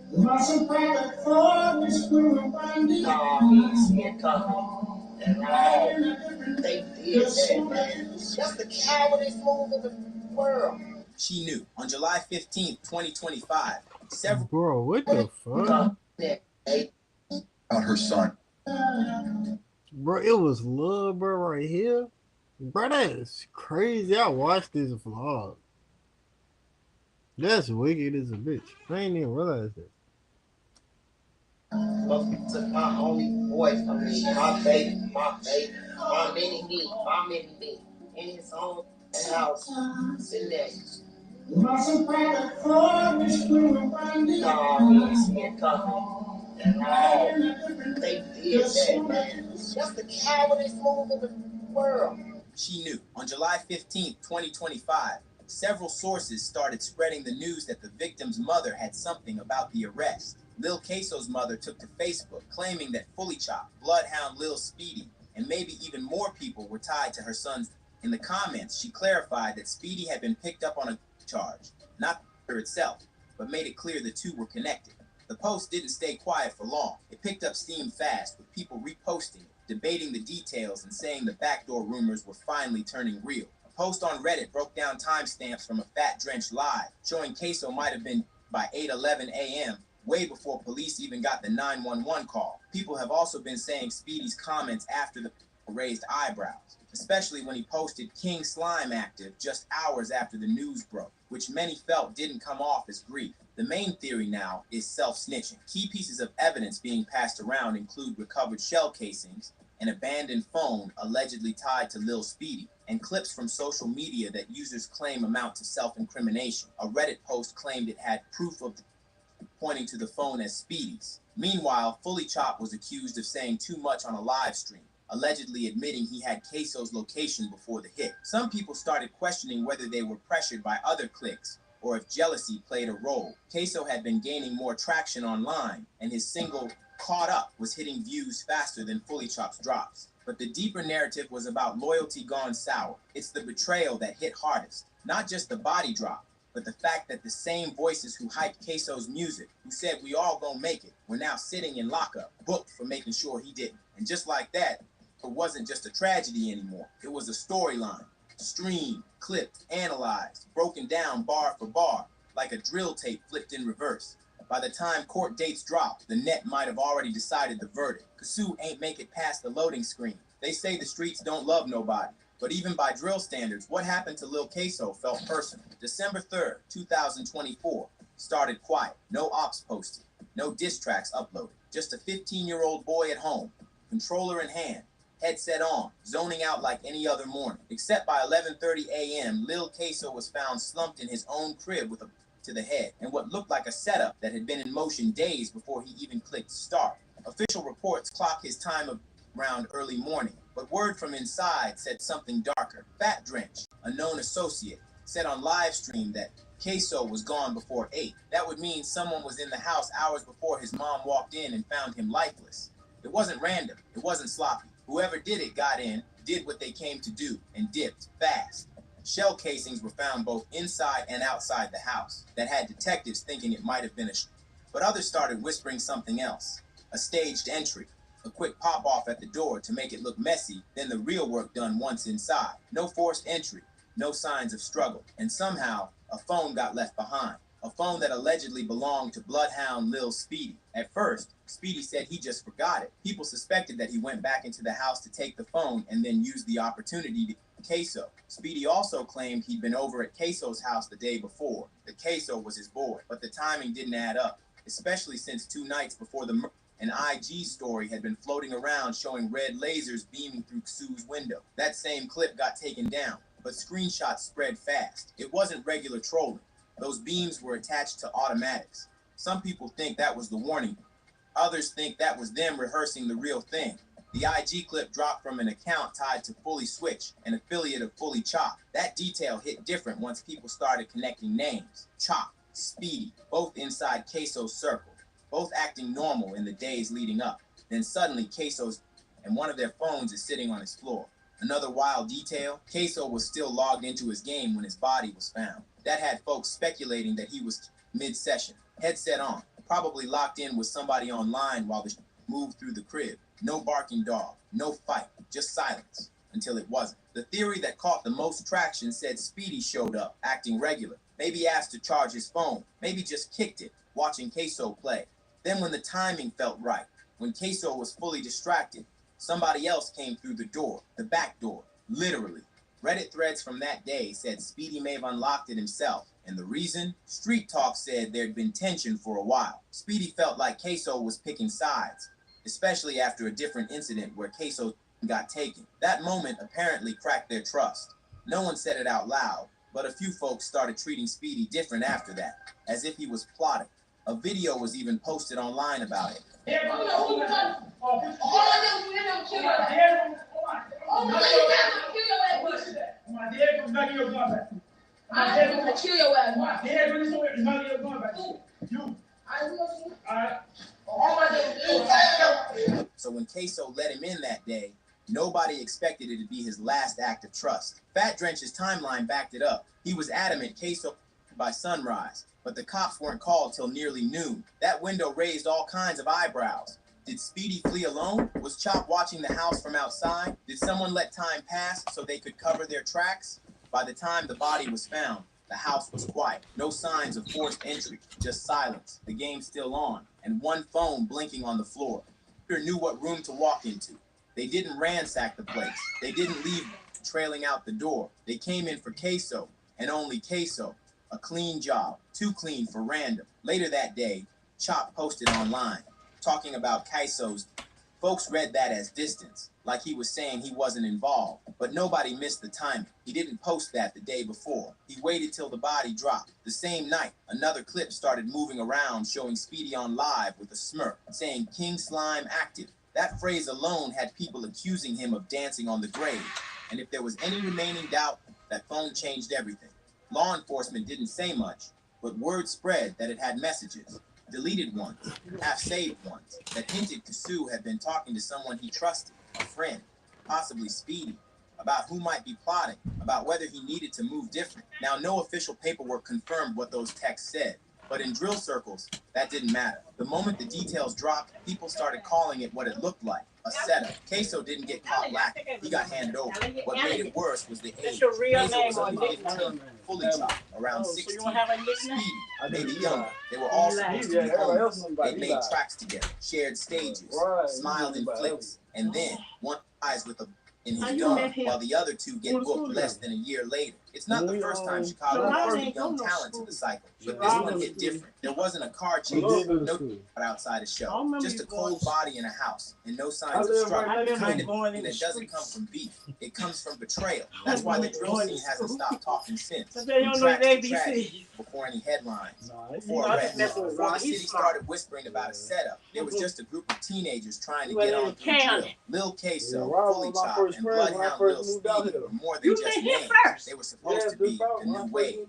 He ain't coming at all. They did that, man. That's the cowardest move in the world. She knew. On July 15th, 2025, several... Bro, what the fuck? About her son. Bro, it was love, bro, right here. Bro, that is crazy. I watched this vlog. That's wicked as a bitch. I ain't even realize that. Took my only boy from me, my baby, my mini me, in his own house, in there. He ain't coming at all. They did that, man. That's the cowardest move in the world. She knew. On July 15th, 2025, several sources started spreading the news that the victim's mother had something about the arrest. Lil Queso's mother took to Facebook, claiming that Fully Chop, Bloodhound Lil Speedy, and maybe even more people were tied to her son's. In the comments, she clarified that Speedy had been picked up on a charge, not the murder itself, but made it clear the two were connected. The post didn't stay quiet for long. It picked up steam fast, with people reposting it, debating the details, and saying the backdoor rumors were finally turning real. A post on Reddit broke down timestamps from a fat-drenched live, showing Queso might have been by 8:11 a.m., way before police even got the 911 call. People have also been saying Speedy's comments after the raised eyebrows, especially when he posted King Slime active just hours after the news broke, which many felt didn't come off as grief. The main theory now is self-snitching. Key pieces of evidence being passed around include recovered shell casings, an abandoned phone allegedly tied to Lil Speedy, and clips from social media that users claim amount to self-incrimination. A Reddit post claimed it had proof of pointing to the phone as Speedy's. Meanwhile, Fully Chop was accused of saying too much on a live stream, allegedly admitting he had Queso's location before the hit. Some people started questioning whether they were pressured by other cliques or if jealousy played a role. Queso had been gaining more traction online, and his single Caught Up was hitting views faster than Fully Chop's drops. But the deeper narrative was about loyalty gone sour. It's the betrayal that hit hardest, not just the body drop, but the fact that the same voices who hyped Queso's music, who said we all gonna make it, were now sitting in lockup, booked for making sure he didn't. And just like that, it wasn't just a tragedy anymore. It was a storyline, streamed, clipped, analyzed, broken down bar for bar, like a drill tape flipped in reverse. By the time court dates dropped, the net might have already decided the verdict. Kasu ain't make it past the loading screen. They say the streets don't love nobody. But even by drill standards, what happened to Lil Queso felt personal. December 3rd, 2024, started quiet. No ops posted. No diss tracks uploaded. Just a 15-year-old boy at home, controller in hand, headset on, zoning out like any other morning. Except by 11:30 a.m., Lil Queso was found slumped in his own crib with a to the head and what looked like a setup that had been in motion days before he even clicked start. Official reports clock his time of around early morning, but word from inside said something darker. Fat Drench, a known associate, said on live stream that Queso was gone before 8. That would mean someone was in the house hours before his mom walked in and found him lifeless. It wasn't random. It wasn't sloppy. Whoever did it got in, did what they came to do, and dipped fast. Shell casings were found both inside and outside the house that had detectives thinking it might have been but others started whispering something else. A staged entry, a quick pop-off at the door to make it look messy, then the real work done once inside. No forced entry, no signs of struggle, and somehow a phone got left behind. A phone that allegedly belonged to Bloodhound Lil Speedy. At first, Speedy said he just forgot it. People suspected that he went back into the house to take the phone and then used the opportunity to Queso. Speedy also claimed he'd been over at Queso's house the day before. The Queso was his boy, but the timing didn't add up, especially since 2 nights before the murder, an IG story had been floating around showing red lasers beaming through Sue's window. That same clip got taken down, but screenshots spread fast. It wasn't regular trolling. Those beams were attached to automatics. Some people think that was the warning. Others think that was them rehearsing the real thing. The IG clip dropped from an account tied to Fully Switch, an affiliate of Fully Chop. That detail hit different once people started connecting names. Chop, Speedy, both inside Queso's circle, both acting normal in the days leading up. Then suddenly Queso's and one of their phones is sitting on his floor. Another wild detail, Queso was still logged into his game when his body was found. That had folks speculating that he was mid-session, headset on, probably locked in with somebody online while the moved through the crib. No barking dog, no fight, just silence, until it wasn't. The theory that caught the most traction said Speedy showed up, acting regular, maybe asked to charge his phone, maybe just kicked it, watching Queso play. Then when the timing felt right, when Queso was fully distracted, somebody else came through the door, the back door, literally. Reddit threads from that day said Speedy may have unlocked it himself, and the reason? Street Talk said there'd been tension for a while. Speedy felt like Queso was picking sides, especially after a different incident where Queso got taken. That moment apparently cracked their trust. No one said it out loud, but a few folks started treating Speedy different after that, as if he was plotting. A video was even posted online about it. So when Queso let him in that day, nobody expected it to be his last act of trust. Fat Drench's timeline backed it up. He was adamant Queso by sunrise, but the cops weren't called till nearly noon. That window raised all kinds of eyebrows. Did Speedy flee alone? Was Chop watching the house from outside? Did someone let time pass so they could cover their tracks? By the time the body was found, the house was quiet. No signs of forced entry, just silence. The game still on, and one phone blinking on the floor. Peter knew what room to walk into. They didn't ransack the place. They didn't leave trailing out the door. They came in for Queso, and only Queso. A clean job, too clean for random. Later that day, Chop posted online, talking about Queso's. Folks read that as distance, like he was saying he wasn't involved. But nobody missed the timing. He didn't post that the day before. He waited till the body dropped. The same night, another clip started moving around showing Speedy on live with a smirk, saying King Slime active. That phrase alone had people accusing him of dancing on the grave. And if there was any remaining doubt, that phone changed everything. Law enforcement didn't say much, but word spread that it had messages. Deleted ones, half-saved ones, that hinted Kasu had been talking to someone he trusted, a friend, possibly Speedy, about who might be plotting, about whether he needed to move different. Now, no official paperwork confirmed what those texts said, but in drill circles, that didn't matter. The moment the details dropped, people started calling it what it looked like, a setup. Queso didn't get caught lacking. He got handed over. What made it worse was the age. Queso was only 15, fully chopped, around 16. Speedy, maybe younger. They were all supposed to be homies. They made tracks together, shared stages, smiled in flicks, and then one eyes with a in his dome, while the other two get booked less than a year later. It's not the first time Chicago lost a young talent to the cycle, but this one hit different. There wasn't a car chase, no outside a show, just a cold body in a house, and no signs of struggle. The kind of thing that doesn't come from beef, it comes from betrayal. That's why the drill scene hasn't stopped talking since. From tragedy to tragedy, before any headlines, before arrests, before the city started whispering about a setup, there was just a group of teenagers trying to get on through drill. Lil Queso, Fully Chopped, and Bloodhound Lil Speedy were more than just names. They were supposed to be the new wave,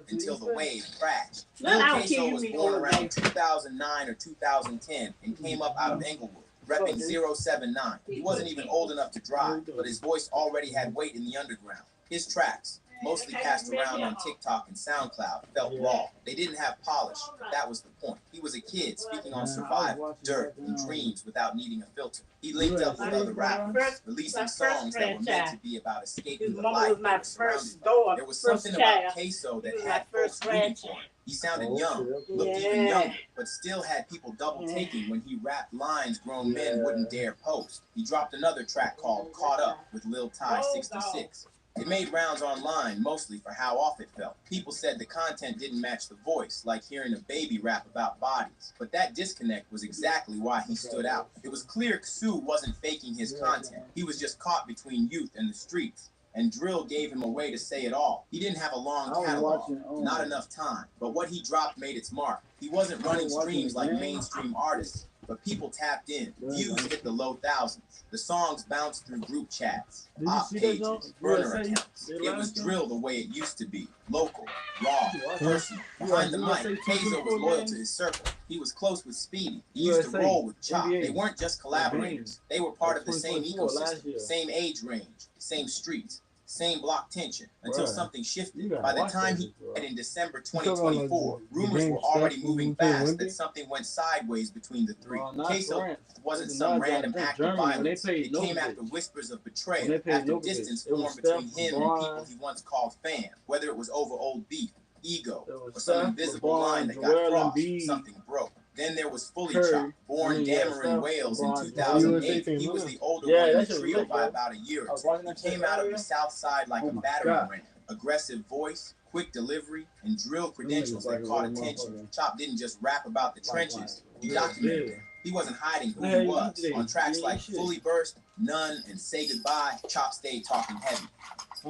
until the wave crashed. Lil Queso was born around 2009 or 2010 and came up out of Englewood, repping 079. He wasn't even old enough to drive, but his voice already had weight in the underground. His tracks, mostly passed around on TikTok and SoundCloud, felt raw. They didn't have polish. That was the point. He was a kid speaking on survival, dirt, and dreams without needing a filter. He linked up with other rappers, releasing songs that were meant to be about escaping the life they were surrounded by. There was something about Queso that had folks rooting for him. He sounded young, looked even younger, but still had people double taking when he rapped lines grown men wouldn't dare post. He dropped another track called Caught Up with Lil Ty 66. It made rounds online, mostly for how off it felt. People said the content didn't match the voice, like hearing a baby rap about bodies. But that disconnect was exactly why he stood out. It was clear Kasu wasn't faking his content. He was just caught between youth and the streets. And drill gave him a way to say it all. He didn't have a long catalog, not enough time. But what he dropped made its mark. He wasn't running streams like mainstream artists, but people tapped in. Views hit the low thousands. The songs bounced through group chats, op pages, burner accounts. It was drill the way it used to be. Local, raw, personal. Behind the mic, Queso was loyal to his circle. He was close with Speedy. He used to roll with Chop. They weren't just collaborators. They were part of the same ecosystem, same age range, same streets. Same block tension until Bruh, something you shifted. gotta By the watch time that he shit, bro. died in December You talking about, like, 2024, the rumors game were already stuff moving when we played fast that Wimbledon? something went sideways between the three. Not Queso France. wasn't It's some not, I random think act of Germany, when they violence. played It came Novak. after whispers of When betrayal, they played after Novak, distance it was formed between Steph, him and LeBron. people he once called fam, whether it was over old beef, ego, It was or some Steph, invisible LeBron, line that Joel got crossed. Embiid, Something broke. Then there was Fully Curry. Chop, born I mean, yeah, Dameron, Steph, Wales in LeBron, USA 2008. team. He was the older Yeah, one in that the shit was trio lit, by bro. about a year I or was two. watching He that shit came out of earlier. the South Side like Oh a my battering God. ram. Aggressive voice, quick delivery, and drill credentials like that a caught little attention. motherfucker. Chop didn't just rap about the trenches, he documented yeah. them. He wasn't hiding who What the he hell you was. eat today? On tracks You like ain't shit. Fully Burst, None, and Say Goodbye, Chop stayed talking heavy.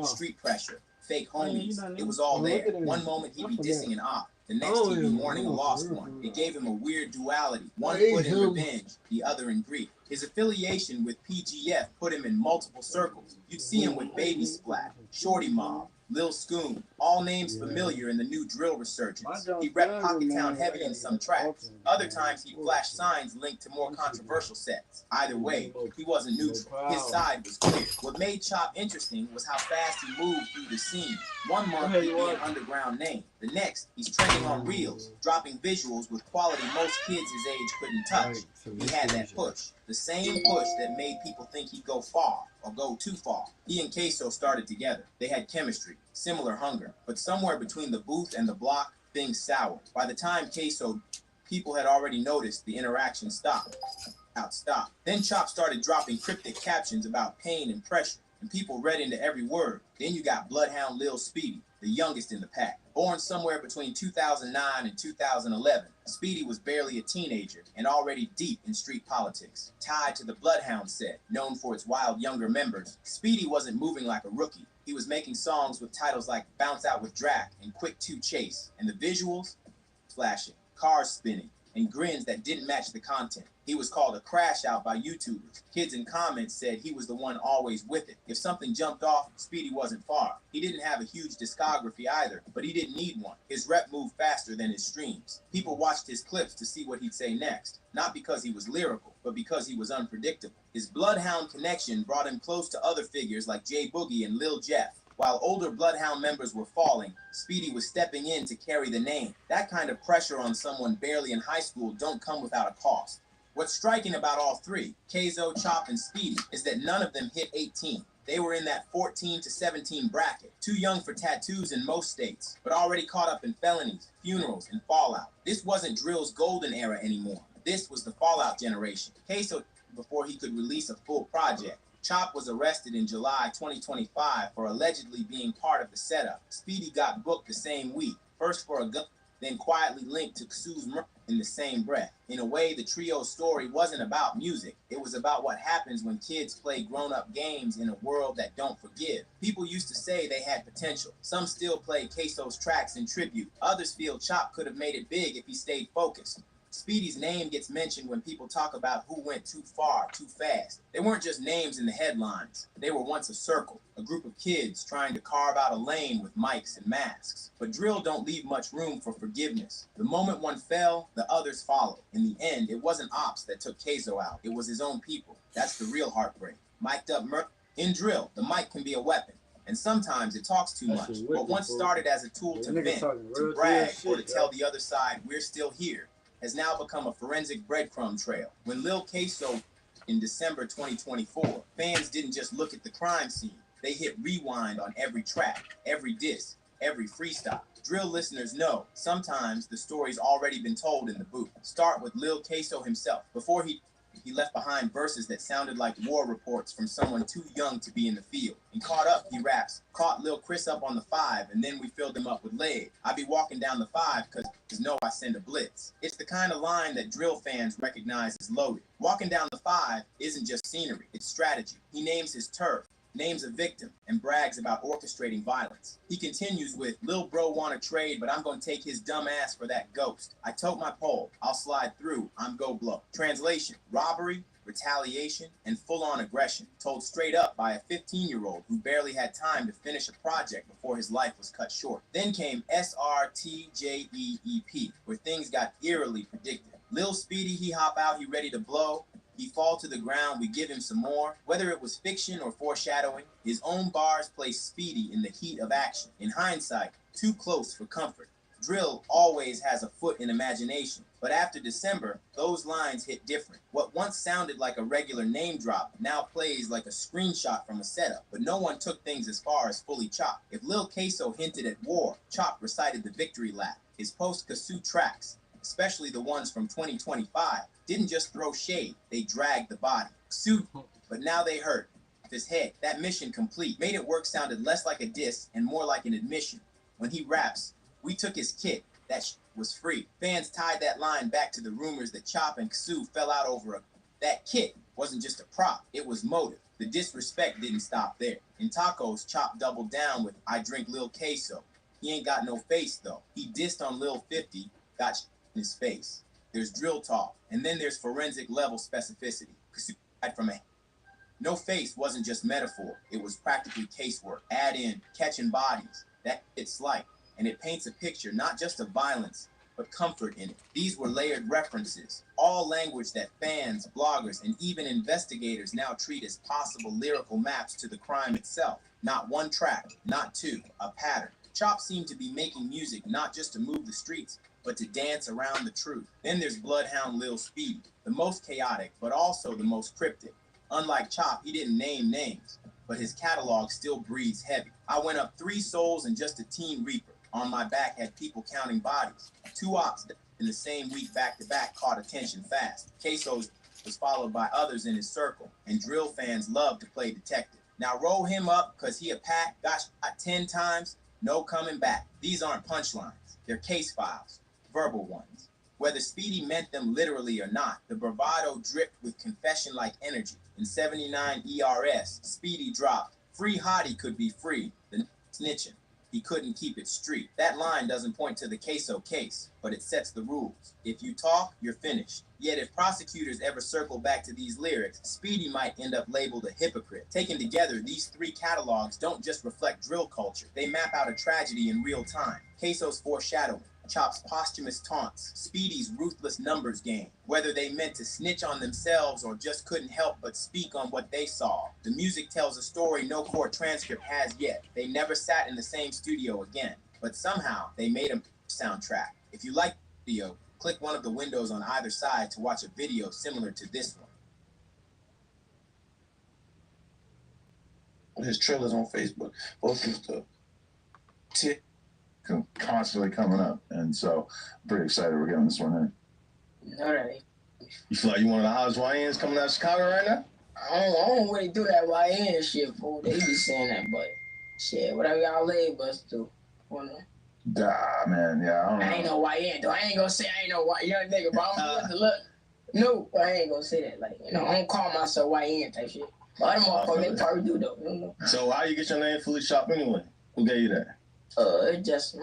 Street pressure, fake Oh, yeah, you homies, know, it was all look there. at him. One moment he'd be I forgot. dissing an op, the next Oh, he'd be yeah, mourning a oh, lost for real, one. for real. It gave him a weird duality, one Hey, foot in him. revenge, the other in grief. His affiliation with PGF put him in multiple circles. You'd see him with Baby Splat, Shorty Mob, Lil Scoon, all names familiar in the new drill resurgence. He repped Pocket Town heavy in some tracks. Other times he'd flash signs linked to more controversial sets. Either way, he wasn't neutral. His side was clear. What made Chop interesting was how fast he moved through the scene. One month he'd be an underground name. The next, he's trending on reels, dropping visuals with quality most kids his age couldn't touch. He had that push. The same push that made people think he'd go far or go too far. He and Queso started together. They had chemistry, similar hunger, but somewhere between the booth and the block, things soured. By the time Queso, people had already noticed the interaction stopped. Then Chop started dropping cryptic captions about pain and pressure, and people read into every word. Then you got Bloodhound Lil Speedy, the youngest in the pack. Born somewhere between 2009 and 2011, Speedy was barely a teenager and already deep in street politics. Tied to the Bloodhound set, known for its wild younger members, Speedy wasn't moving like a rookie. He was making songs with titles like Bounce Out with Drac and Quick 2 Chase, and the visuals? Flashing, cars spinning, and grins that didn't match the content. He was called a crash out by YouTubers. Kids in comments said he was the one always with it. If something jumped off, Speedy wasn't far. He didn't have a huge discography either, but he didn't need one. His rep moved faster than his streams. People watched his clips to see what he'd say next, not because he was lyrical, but because he was unpredictable. His Bloodhound connection brought him close to other figures like J Boogie and Lil Jeff. While older Bloodhound members were falling, Speedy was stepping in to carry the name. That kind of pressure on someone barely in high school don't come without a cost. What's striking about all three, Queso, Chop, and Speedy, is that none of them hit 18. They were in that 14 to 17 bracket, too young for tattoos in most states, but already caught up in felonies, funerals, and fallout. This wasn't drill's golden era anymore. This was the fallout generation. Queso, before he could release a full project. Chop was arrested in July 2025 for allegedly being part of the setup. Speedy got booked the same week, first for a gun, then quietly linked to Xu's murder in the same breath. In a way, the trio's story wasn't about music. It was about what happens when kids play grown-up games in a world that don't forgive. People used to say they had potential. Some still play Queso's tracks in tribute. Others feel Chop could have made it big if he stayed focused. Speedy's name gets mentioned when people talk about who went too far, too fast. They weren't just names in the headlines. They were once a circle, a group of kids trying to carve out a lane with mics and masks. But drill don't leave much room for forgiveness. The moment one fell, the others followed. In the end, it wasn't ops that took Queso out. It was his own people. That's the real heartbreak. Mic'd up murder. In drill, the mic can be a weapon. And sometimes it talks too much. What once started as a tool to vent, to brag, or to tell the other side we're still here, has now become a forensic breadcrumb trail. When Lil Queso in December 2024, fans didn't just look at the crime scene. They hit rewind on every track, every diss, every freestyle. Drill listeners know sometimes the story's already been told in the booth. Start with Lil Queso himself. Before he left behind verses that sounded like war reports from someone too young to be in the field. And Caught Up, he raps, caught Lil Chris up on the 5, and then we filled him up with lead. I be walking down the 5 cause know I send a blitz. It's the kind of line that drill fans recognize as loaded. Walking down the 5 isn't just scenery, it's strategy. He names his turf, names a victim, and brags about orchestrating violence. He continues with, Lil bro wanna trade, but I'm gonna take his dumb ass for that ghost. I tote my pole, I'll slide through, I'm go blow. Translation, robbery, retaliation, and full-on aggression, told straight up by a 15-year-old who barely had time to finish a project before his life was cut short. Then came SRTJEEP, where things got eerily predictive. Lil Speedy, he hop out, he ready to blow. He fall to the ground, we give him some more. Whether it was fiction or foreshadowing, his own bars place Speedy in the heat of action. In hindsight, too close for comfort. Drill always has a foot in imagination, but after December, those lines hit different. What once sounded like a regular name drop now plays like a screenshot from a setup, but no one took things as far as fully Chop. If Lil Queso hinted at war, Chop recited the victory lap. His post-Kasu tracks, especially the ones from 2025, didn't just throw shade, they dragged the body. Suit, but now they hurt. His head, that mission complete. Made It Work sounded less like a diss and more like an admission. When he raps, we took his kit, that was free. Fans tied that line back to the rumors that Chop and Kasu fell out over that kit wasn't just a prop, it was motive. The disrespect didn't stop there. In Tacos, Chop doubled down with I Drink Lil Queso. He ain't got no face though. He dissed on Lil 50, got in his face. There's drill talk, and then there's forensic level specificity. Kasu died from a no face wasn't just metaphor, it was practically casework. Add in catching bodies, that it's like, and it paints a picture not just of violence, but comfort in it. These were layered references, all language that fans, bloggers, and even investigators now treat as possible lyrical maps to the crime itself. Not one track, not two, a pattern. Chop seemed to be making music not just to move the streets, but to dance around the truth. Then there's Bloodhound Lil Speedy, the most chaotic, but also the most cryptic. Unlike Chop, he didn't name names, but his catalog still breathes heavy. I went up 3 souls and just a Teen Reaper. On my back had people counting bodies. 2 ops in the same week back-to-back caught attention fast. Queso's was followed by others in his circle, and drill fans love to play detective. Now roll him up because he a pack, got shot 10 times, no coming back. These aren't punchlines, they're case files, verbal ones. Whether Speedy meant them literally or not, the bravado dripped with confession-like energy. In 79 ERS, Speedy dropped, free hottie could be free, the snitching. He couldn't keep it street. That line doesn't point to the Queso case, but it sets the rules. If you talk, you're finished. Yet if prosecutors ever circle back to these lyrics, Speedy might end up labeled a hypocrite. Taken together, these 3 catalogs don't just reflect drill culture. They map out a tragedy in real time. Queso's foreshadowing, Chop's posthumous taunts, Speedy's ruthless numbers game, whether they meant to snitch on themselves or just couldn't help but speak on what they saw. The music tells a story no court transcript has yet. They never sat in the same studio again, but somehow they made a soundtrack. If you like the video, click one of the windows on either side to watch a video similar to this one. His trailers on Facebook, both his stuff. Constantly coming up, and so I'm pretty excited we're getting this one in. All right. You feel like you one of the hottest YNs coming out of Chicago right now? I don't really do that YN shit, fool. They be saying that, but shit, whatever y'all label us do. Nah, man, yeah, I don't know. I ain't no YN, though. I ain't gonna say I ain't no young nigga, but I'm gonna look. No, I ain't gonna say that. Like, you know, I don't call myself YN type shit. But other motherfuckers, they probably do, though. You know? So how you get your name Fully Chop anyway? Who gave you that? It just,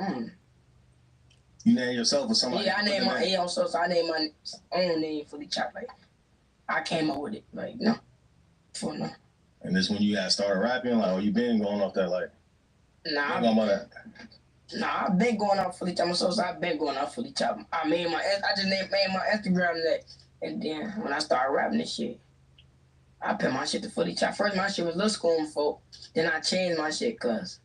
You name yourself or somebody? Yeah, I named my, yeah, so I named my own name Fully Chop. Like, I came up with it. Like, no. For no. And this when you guys started rapping? Like, oh, you been going off that, like? Nah. Nah, I've been going off Fully Chop. So I've been going off Fully Chop. I just made my Instagram that. And then when I started rapping this shit, I put my shit to Fully Chop. First, my shit was Lil School folk. Then I changed my shit because,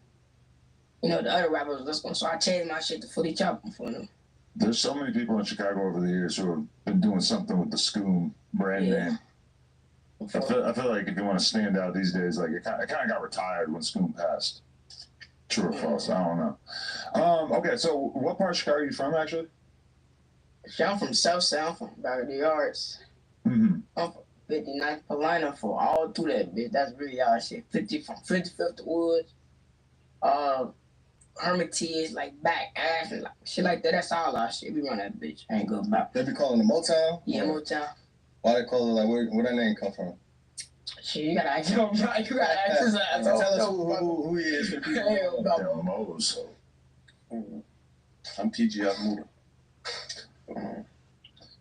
you know, the other rappers was Lil School. So I changed my shit to Fully Chop for them. There's so many people in Chicago over the years who have been doing something with the Scoom brand name. I feel like if you want to stand out these days, like it kind of got retired when Scoom passed. True or false? I don't know. Okay, so what part of Chicago are you from, actually? I'm from South Sound, from back of the yards. Mm-hmm. I'm from 59th Paulina for all through that bitch. That's really all shit. 50 from 55th to Woods. Hermitage, like back ass and like shit like that. That's all our shit. We run that bitch. I ain't good about. They be calling it Motown? Yeah, Motown. Why they call it like where that name come from? Shit, you gotta ask him. You gotta ask his ass. Tell us who he is. Mo's. I'm PGF Muda.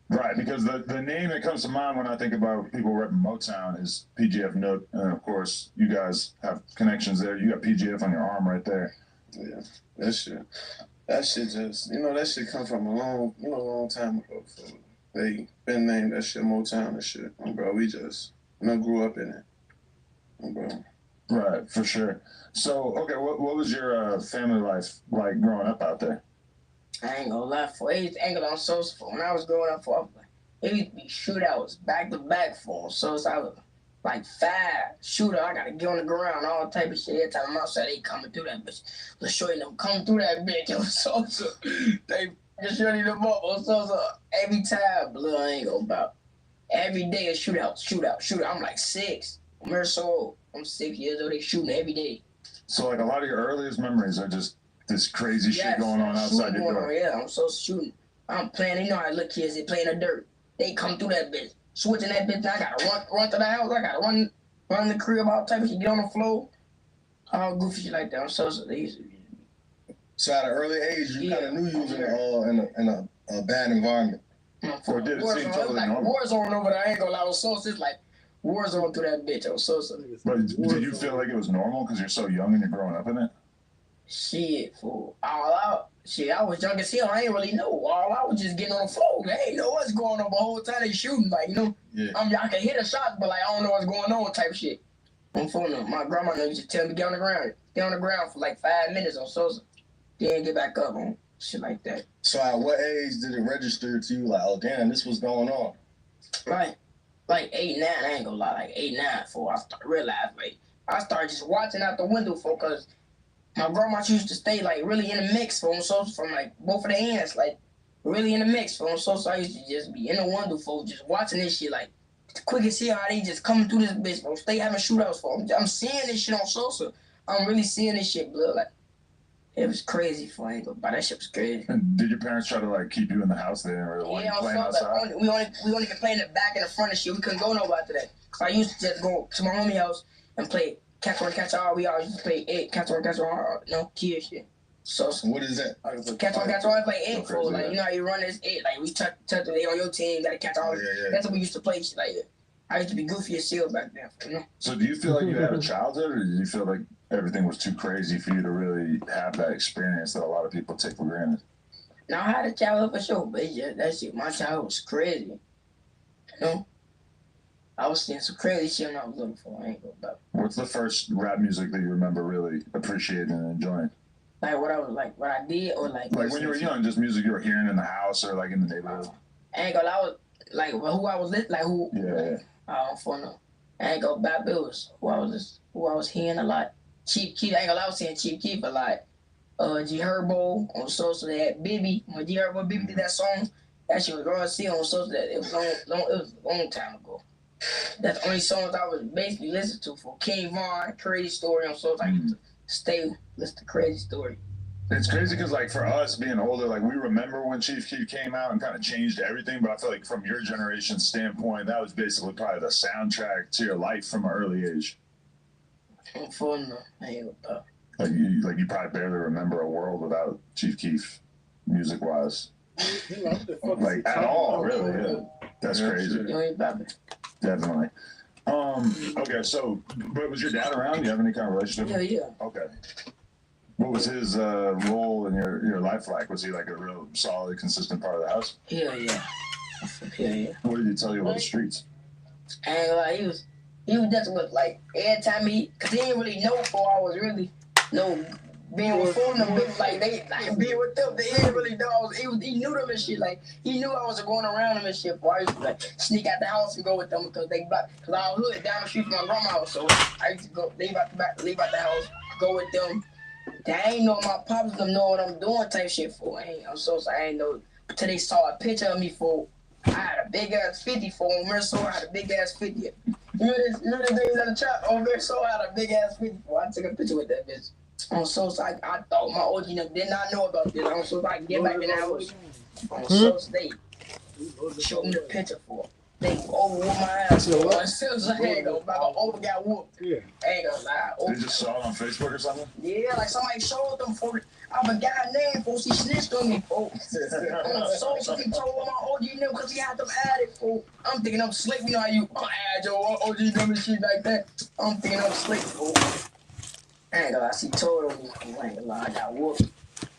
Right, because the name that comes to mind when I think about people repping Motown is PGF Note, and of course you guys have connections there. You got PGF on your arm right there. Yeah, that shit just, that shit come from a long time ago. So They been named that shit Motown and shit. Bro, we just grew up in it. Bro. Right, for sure. So, okay, what was your family life like growing up out there? I ain't gonna lie, for it ain't gonna on social for when I was growing up for it used to be shootouts back to back for so I was like 5 shootout. I gotta get on the ground, all type of shit. Every time I'm outside, they coming through that bitch. The shorty them come through that bitch. Yo, so they just shorty them up. So every time, blood I ain't gonna about. Every day a shootout. I'm like 6. I'm 6 years old. They shooting every day. So, like, a lot of your earliest memories are just this crazy shit going on outside your door. Yeah, I'm so shooting. I'm playing. You know how little kids, they play in the dirt. They come through that bitch. Switching that bitch. I gotta run to the house. I gotta run the crib, all type of shit. Get on the floor. All goofy shit like that. I'm so they used to be. So at an early age, you kind of knew you was in a bad environment. Or did it seem totally like normal? Warzone over there. I ain't gonna lie. I was so it's like Warzone through that bitch. I was so. But did you feel like it was normal because you're so young and you're growing up in it? Shit, fool. I was young as hell. I ain't really know. I was just getting on the floor. I ain't know what's going on the whole time they shooting. Like, you know, I can hit a shot, but like I don't know what's going on type shit. On phone, my grandma used to tell me get on the ground. Stay on the ground for like 5 minutes or so. Then get back up on shit like that. So at what age did it register to you like, oh damn, this was going on? Like 8, 9, I ain't gonna lie, like 8, 9 before I started realize like I started just watching out the window for cause my grandma used to stay like really in the mix from like both of the ends, like really in the mix from so I used to just be in the window for just watching this shit like quick as hell how they just coming through this bitch, bro. Stay having shootouts for them. I'm seeing this shit on social. I'm really seeing this shit, blood. Like it was crazy for I ain't gonna lie. That shit was crazy. And did your parents try to like keep you in the house there or like playing outside? We only could play in the back and the front and shit. We couldn't go nowhere after that. Cause I used to just go to my homie house and play catch one, catch all. We always used to play 8, catch one, kid shit. So what is that? Catch one, I play 8 for like you know how you run this 8 like we touch the 8 on your team, gotta catch all. That's what we used to play shit like that. I used to be goofy as hell back then, you know. So do you feel like you had a childhood, or did you feel like everything was too crazy for you to really have that experience that a lot of people take for granted? Now I had a childhood for sure, but that shit, my childhood was crazy. You know? I was seeing some crazy shit when I was looking for. I ain't gonna lie. What's the first rap music that you remember really appreciating and enjoying? Like what I did, or like when you were young, just music you were hearing in the house or like in the neighborhood. I ain't gonna lie, I was like who I was listening, like who. Yeah. I don't know. I ain't gonna lie, Bills. Who I was hearing a lot. Chief Keef. I ain't gonna lie, I was seeing Chief Keef a lot. G Herbo on social. They had Bibby. When G Herbo Bibby did that song, that shit was raw as hell on social. That it was it was a long time ago. That's the only songs I was basically listening to for King Von, Crazy Story on social. I used to stay listen to Crazy Story. It's crazy because, like, for us being older, like, we remember when Chief Keef came out and kind of changed everything. But I feel like from your generation's standpoint, that was basically probably the soundtrack to your life from an early age. Like you probably barely remember a world without Chief Keef, music-wise. Like, at all, really. Yeah. That's crazy. Definitely. Okay, so, but was your dad around? Do you have any kind of relationship? Yeah. Okay. What was his role in your life like? Was he like a real solid, consistent part of the house? Yeah. What did he tell you about the streets? And like he was just with like every time cause he didn't really know before I was really being with them bitches like being with them. They didn't really know he knew them and shit. Like he knew I was going around them and shit. Boy, I used to like sneak out the house and go with them because cause I was hood down the street from my grandma's house. So I used to go leave out the house, go with them. I ain't know my pops them know what I'm doing type shit for. I'm so sorry, I ain't know until they saw a picture of me for. I had a big ass 50 for him. Merso had a big ass 50. You know the days at the trap? Oh, Merso had a big ass 50 for. I took a picture with that bitch. I'm so sorry. I thought my OG did not know about this. I'm so sorry. Get back in the house. I'm so they showed me the picture for. They overwhooped my ass. So I ain't gonna lie. Over got whooped. Yeah. Ain't gonna lie. They just saw it on Facebook or something? Yeah, like somebody showed them for. I forgot her name, folks. He snitched on me, folks. So he told my OG name because he had them added, folks. I'm thinking I'm slick. You know how you add your OG name and shit like that. I'm thinking I'm slick, folks. I ain't gonna lie. She told me. I ain't gonna lie. I got whooped.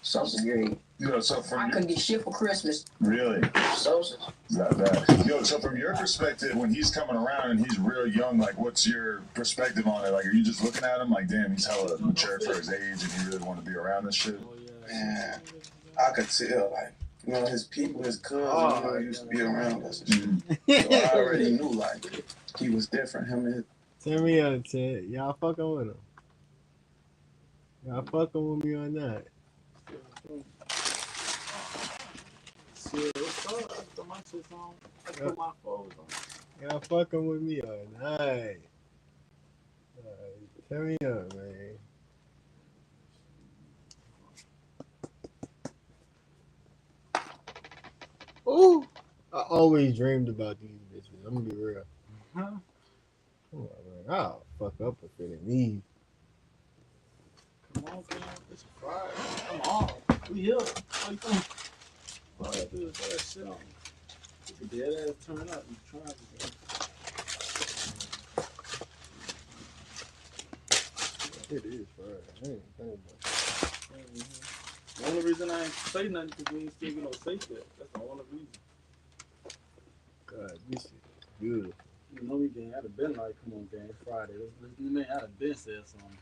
So security. Yo, so I couldn't get shit for Christmas. Really? Sausage. Yo, so from your perspective, when he's coming around and he's real young, like, what's your perspective on it? Like, are you just looking at him like, damn, he's hella mature for his age and he really want to be around this shit? Man, I could tell, like, you know, his people, his cousins, you know, used to be around us and shit. So I already knew, like, he was different. Him and his. Tell me up, Ted. Y'all fucking with him. Y'all fucking with me on that. Shit, what's up? I put my shit on. I put my phones on. Y'all fucking with me all night. Tell me up, man. Ooh, I always dreamed about these bitches. I'm gonna be real. Huh? Come on, man. I'll fuck up a fit in these. Come on, man. It's Friday. Come on. We here. What you think? All I do is throw that shit on. If you dead ass turn up, you try to go. It is Friday. I ain't thinking about it. The only reason I ain't say nothing because we ain't still get no safe yet. That's the only reason. God, this shit is beautiful. You know we gang. I'd have been like, come on, gang, it's Friday. Let's man, I'd have been said something.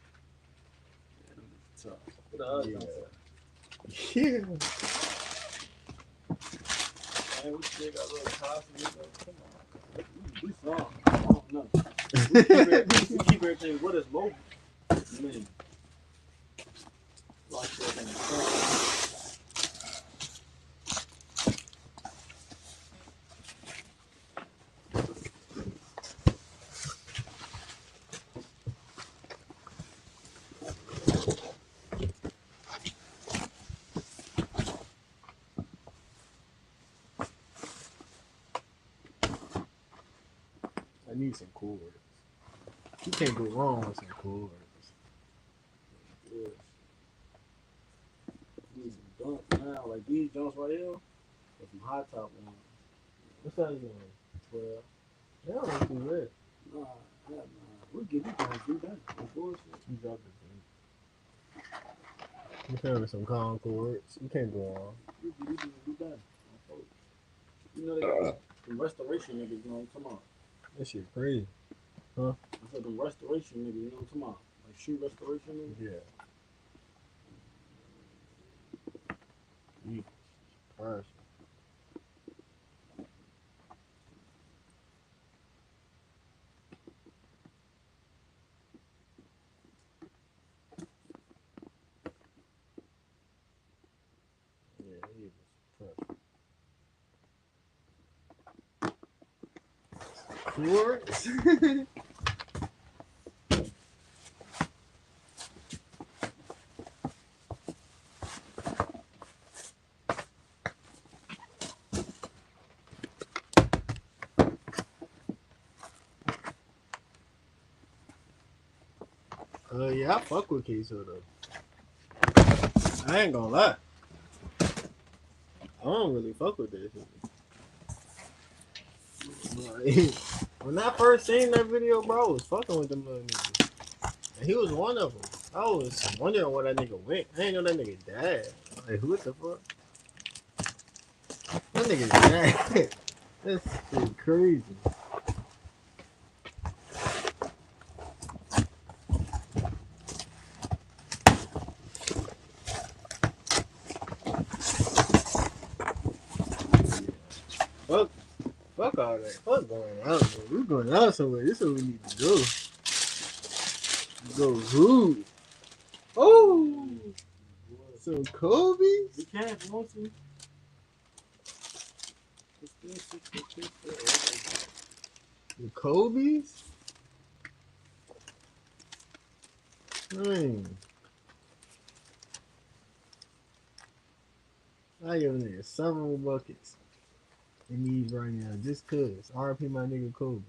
Yeah, them bitches tough. What the other don't say? Yeah. Man, we still got a little costume. Come on. We strong. I don't know. We keep everything what is mobile. Man. Like that in the front. I need some cool words. You can't go wrong with some cool words. Yeah. Need some dunks now, like these dunks right here, or some high top ones. What size you want? 12. They don't look too red. Nah. We'll get these guys do that. No bullshit. You dropped it. You feel me? Some Concords. You can't go wrong. We can do that. You know they the restoration niggas, you know what I'm talking about. That shit crazy. Huh? I said the restoration niggas, you know what I'm talking about. Like shoe restoration niggas. Yeah. Jesus Christ. Yeah, he was tough. Cords? Yeah, I fuck with Queso though. I ain't gonna lie. I don't really fuck with that shit. When I first seen that video, bro, I was fucking with them little niggas. And he was one of them. I was wondering where that nigga went. I didn't know that nigga died. Like, what the fuck? That nigga died. That's shit crazy. Fuck all that. Fuck going out, bro. We going out somewhere. This is what we need to do. Go hood. Oh, some Kobe's. We can if you want to. The Kobe's. I give a nigga several buckets in these right now just cause. RP my nigga Kobe.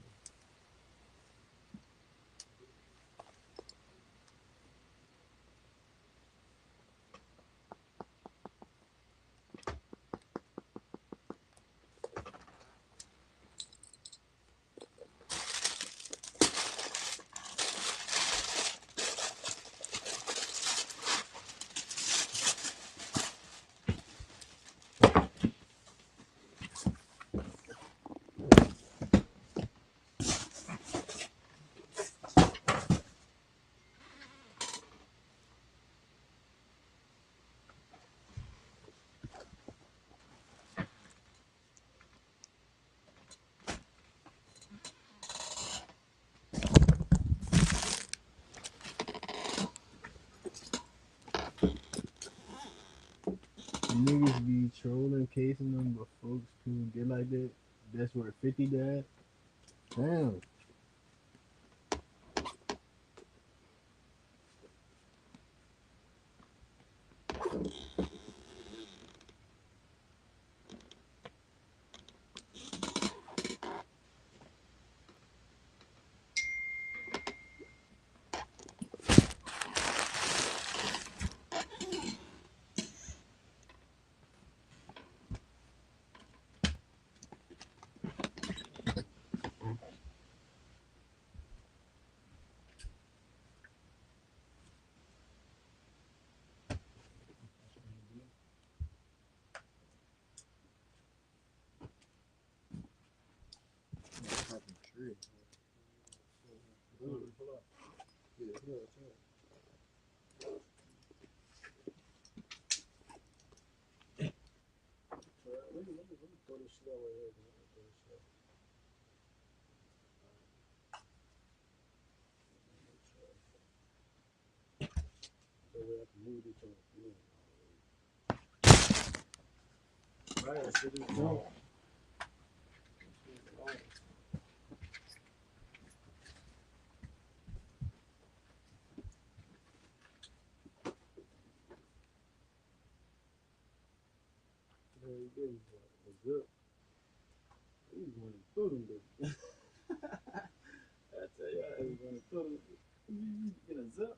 niggas be trolling, casing them, but folks couldn't get like that. That's where 50 died. Damn. He's running through them, baby. I tell you, he's running through them. You get a zip.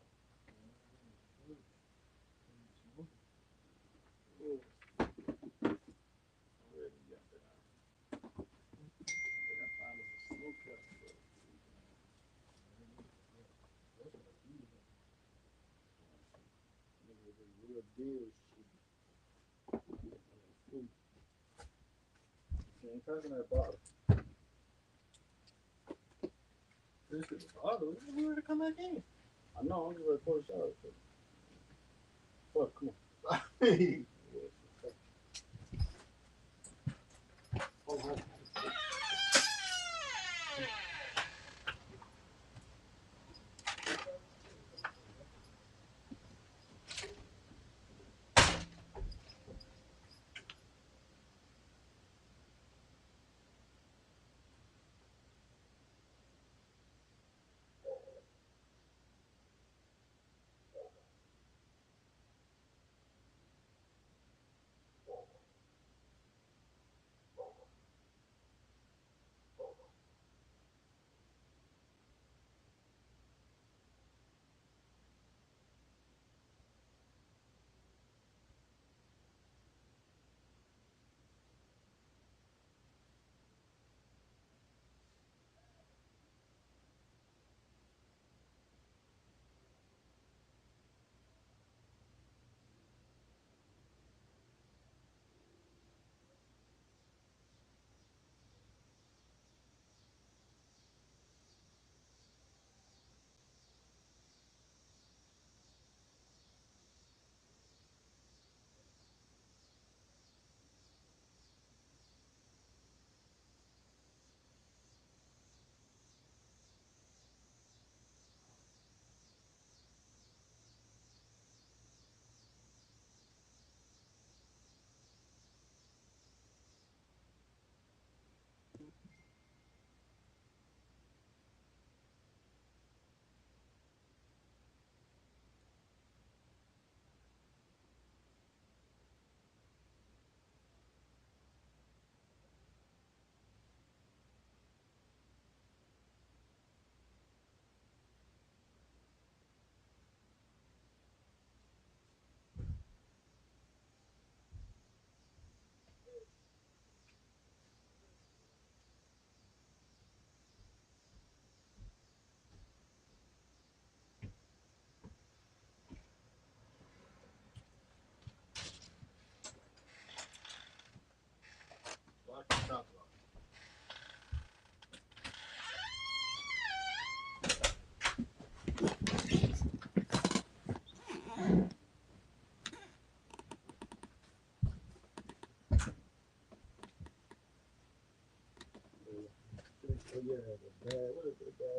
Ain't cracking that bottle. This is a bottle. We ready to come back in. I know. I'm just ready to pour a shot. Fuck, come on.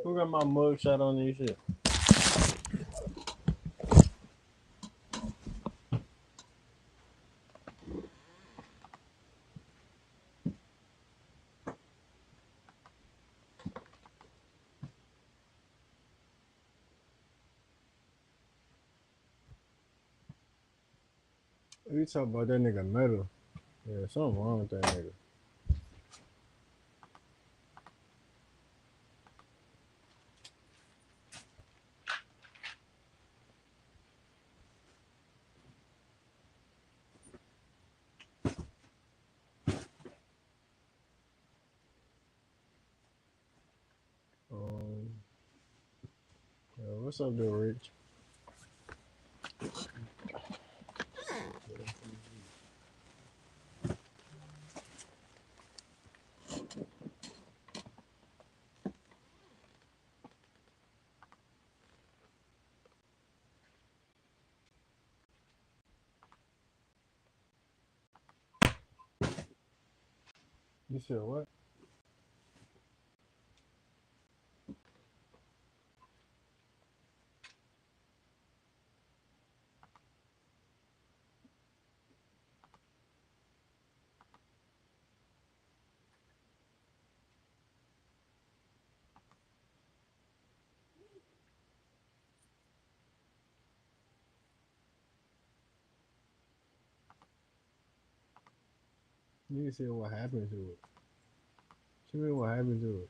Who got my mug shot on this shit? We talk about that nigga metal. Yeah, something wrong with that nigga. What's up, there, Rich? You said what? You said what happened to it. What you mean what happened to it?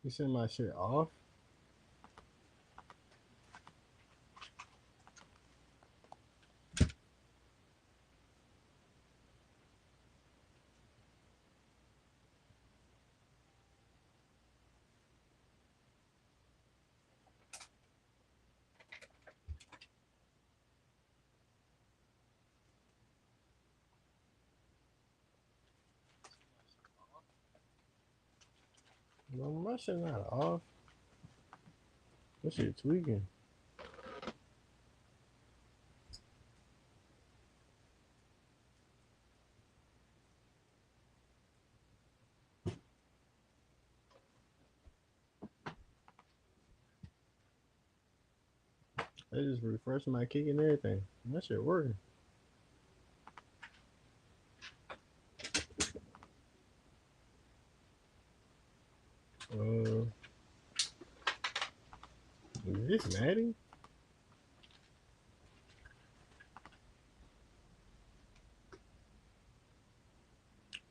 You sent my shit off? No, my shit not off. That shit tweaking. I just refreshed my kick and everything. That shit working. Is this Maddie?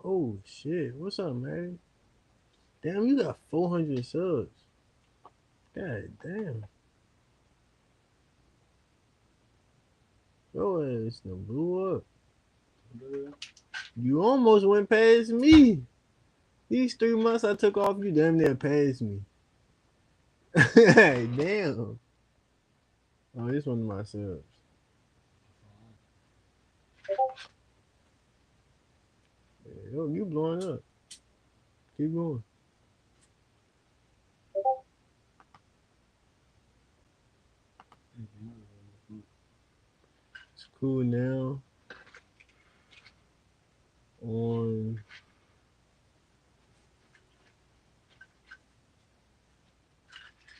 Oh shit! What's up, Maddie? Damn, you got 400 subs. God damn. Your ass done blew up. You almost went past me. These 3 months I took off, you damn near passed me. Damn. Oh, this one of my subs. Yo, you blowing up. Keep going. It's cool now. On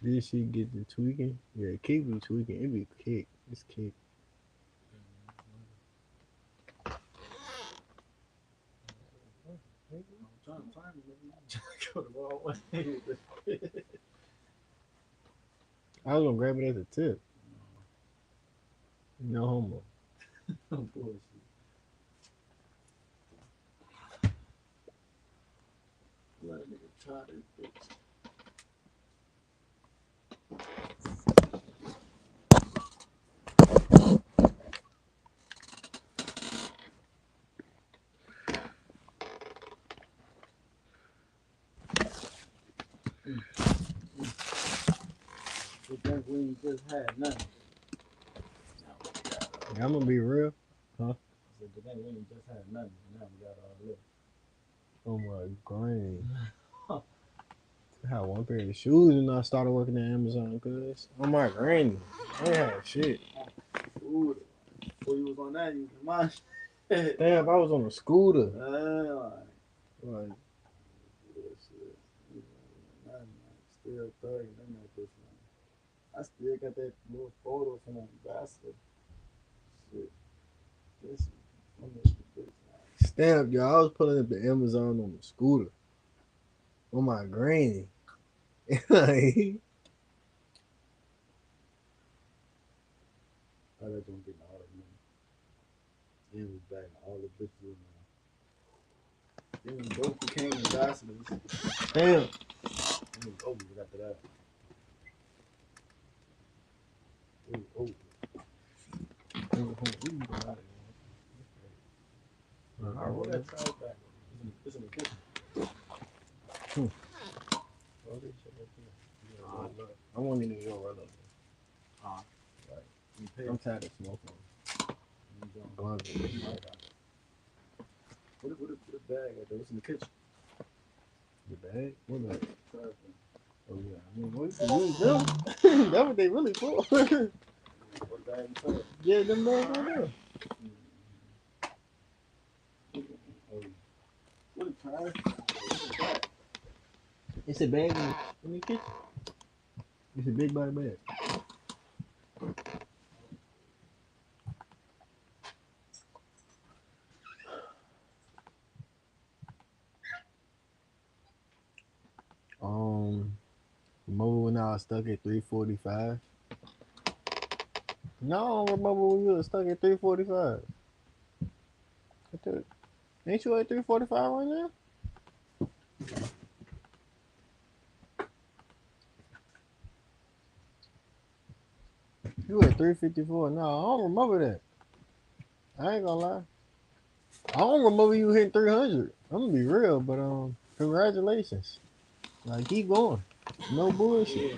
this shit get the tweaking. Yeah, kick be tweaking. It be kick. It's kick. I was gonna grab it at the tip. No homo. Bullshit. Let a nigga try this bitch. But that's when you just had nothing. I'm gonna be real. Huh? So today we ain't just had nothing. Now we got all this. Oh my god. I had one pair of shoes and I started working at Amazon, cuz. Oh my granny. I ain't had shit. Ooh, before you was on that, you was in my Damn, I was on a scooter. Like, still thugging in that bitch, man. I still got that little photo from that bastard. Shit. This bitch, stamp, y'all. I was pulling up the Amazon on the scooter. On my granny. Like, I let them get all the money. Then was back all the bitches in there. Then both became ambassadors. damn. It was over after that. It was over. I roll that trash back. It's in the kitchen. Roll this shit right there. I want you to go right up. I'm tired of smoking. What the bag at though? It's in the kitchen. The bag? What bag? Trash bag. Oh yeah. I mean, what? That's what they really for. What bag you said? Yeah, them bags right there. What a trash? It's a bag in the kitchen. It's a big body bag. Remember when I was stuck at 345? No, I don't remember when you were stuck at 345. Ain't you at 345 right now? You at 354. No, I don't remember that. I ain't gonna lie. I don't remember you hitting 300. I'm gonna be real, but congratulations. Like, keep going. No bullshit.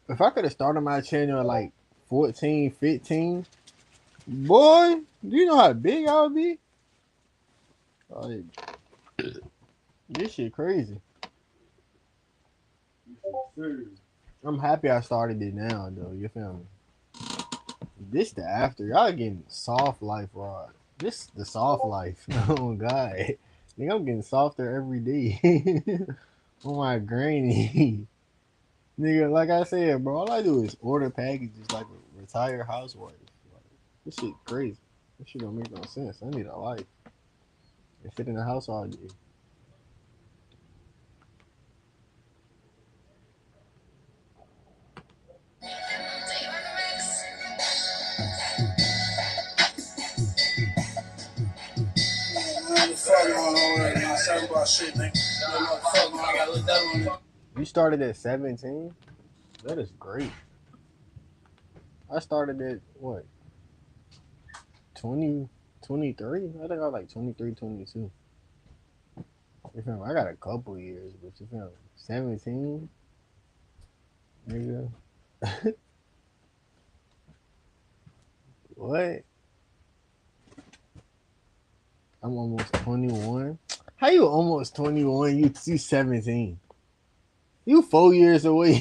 If I could have started my channel at like 14, 15, boy, do you know how big I would be? Like, this shit crazy. I'm happy I started it now, though. You feel me? This the after. Y'all getting soft life, Rod. This the soft life. Oh, God. Nigga, I'm getting softer every day. Oh, my granny. Nigga, like I said, bro, all I do is order packages like a retired housewife. Like, this shit crazy. This shit don't make no sense. I need a life. And sit in the house all day. You started at 17? That is great. I started at what? 20, 23? I think I was like 23, 22. You feel me? I got a couple years, but you feel me? 17? Nigga. What? I'm almost 21. How you almost 21? You 17. You 4 years away.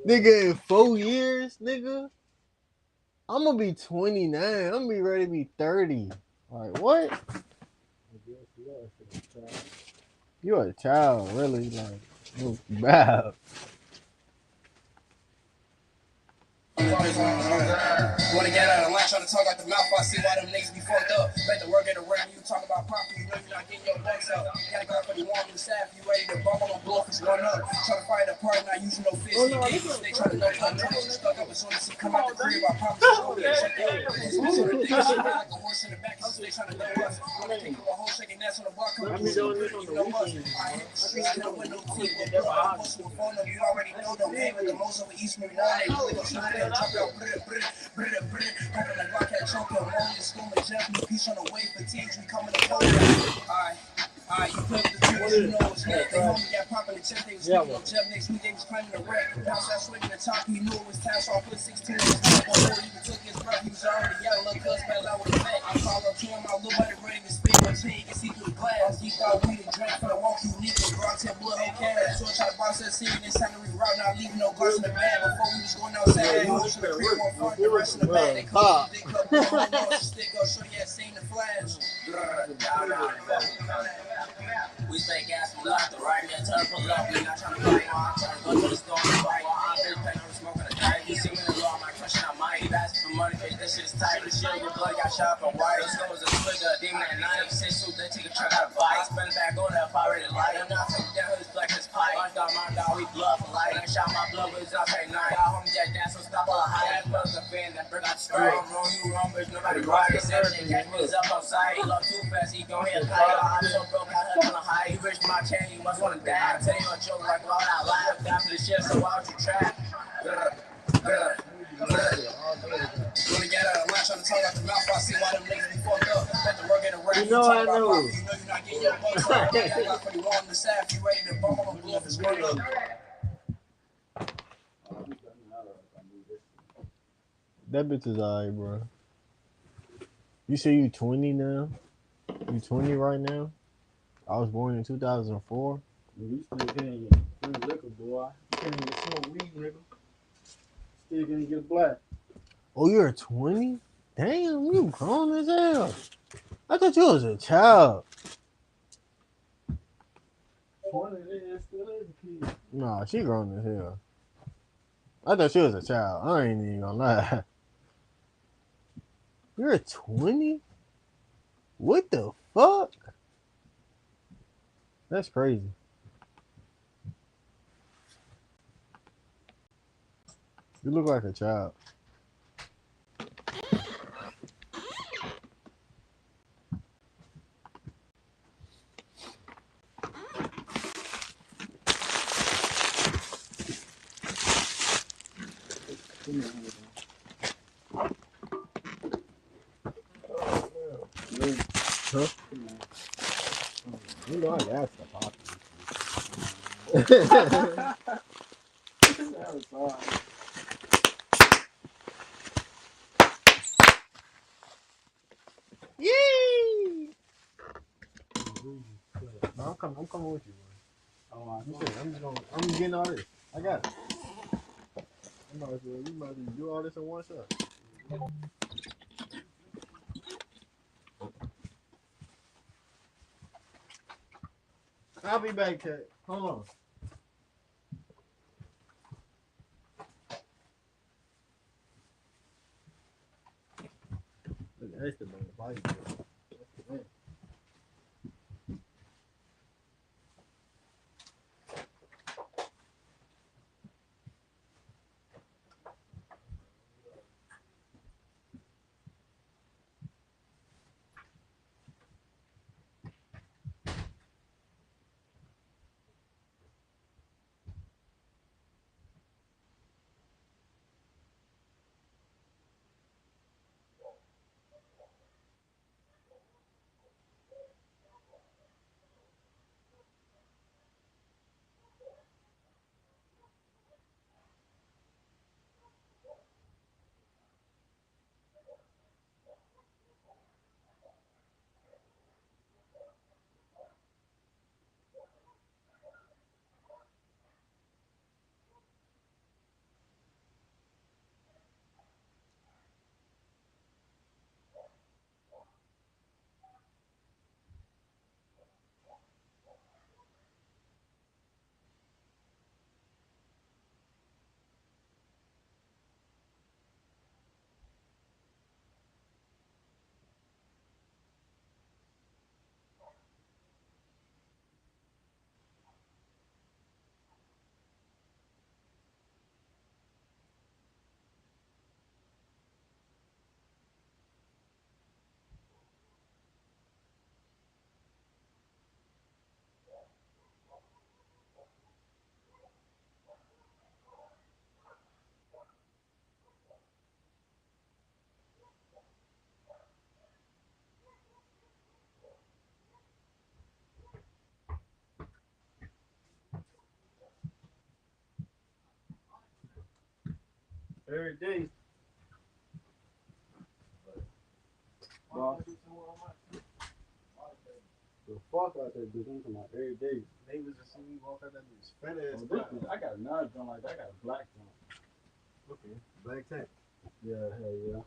Nigga, in 4 years, nigga, I'm gonna be 29. I'm gonna be ready to be 30. Like, what? You're a child, really. Like, you're bad. Wanna get out of line, trying to talk out the mouth. I see why them niggas be fucked up. Let the work get around you talk about profit. You know you're not getting your ducks up. You gotta go for the warm and staff. You ready to bubble on bluff is going up. Trying to fight a part, not using no fist. They trying to know how to stuck up as soon as he come out the crib. I promise you won't get checked out. So the thing is, she like a horse in the back. They trying to know us. Wanna think of a whole shaking ass on the block. You know us. I hit the streets, I know with no teeth. You already know them. Hey, with the most of the East New York. They really go shine there. Drop out. Hopping like RodCast choker, rolling, school, and Jeff, new piece on the way, fatigues, we coming to hold. Alright, you play with the Well, you know it's next. They homie got popping the chest. They was speaking on Jeff next week. They was claiming the wreck. Bounce out swinging the top. He knew it was time, so I put 16 in his top. Before he even took his breath, he was already yelling. Little cuz fell out with the vet. I call up to him. My little buddy ready to spit. But he can see through the glass. He thought we done drank for the walk unique. And brought 10 blood whole cash. So I tried to bounce that scene. It's time to reroute. Not leaving no guards in the bag. Before we was going outside, he was in the crib. One front, the rest in the back. They called the dick up. Stick up. Show you had seen the flash. We spent gas from left to right, man, turn from left. We not trying to fight, I'm trying to go to the store and fight. I'm big pen, I'm smoking a pipe. You see me in the law, my crushing out my asking for money, bitch, this shit is tight. This shit, your blood got shot from white. This was a trigger, demon at night. Six suit, they take a truck out of bike. Spin it back on that fire, ready to light. I'm not taking down his black as pipe. My dog, we blood for light. I shot my blood with his outside night. Got home, jack down, so stop all the high. That blood's a fan that bring out the strike. I'm wrong, you wrong, bitch, nobody right. Everything catch me is up outside. He love too fast, he gon' hit high. I'm so broke, I heard on the high. You rich my chain, you must wanna die. I tell you a joke like all out loud. Die for the shit, so why don't you try? When you get out of line, trying to talk out the mouth, I see why them niggas be fucked up. Let the work in the rap, You know I know. you know you're not getting your bucks up. You got like 41 on the side, if you ready to bump on the bluff, it's run up. That bitch is alright, bro. You say you 20 now? You 20 right now? I was born in 2004. You still can't get free liquor, boy. You can't even smoke weed, nigga. Still can't get black. Oh, you're 20? Damn, you grown as hell. I thought you was a child. 20 is still is a kid. Nah, she grown as hell. I thought she was a child. I ain't even gonna lie. You're 20? What the fuck? That's crazy. You look like a child. Huh? You know I got the pop. That was hard. Yee! No, I'm coming with you, bro. Oh, I'm getting all this. I got it. You might as well do all this in one shot. I'll be back, Kat. Hold on. Look, that's the man. Body. That's the man. every day. Well, the fuck out that bitch. I'm talking about every day. Neighbors just see me walk out that bitch. Fat ass. I got another joint like that. I got a black joint. Okay. Black tank. Yeah, hell yeah.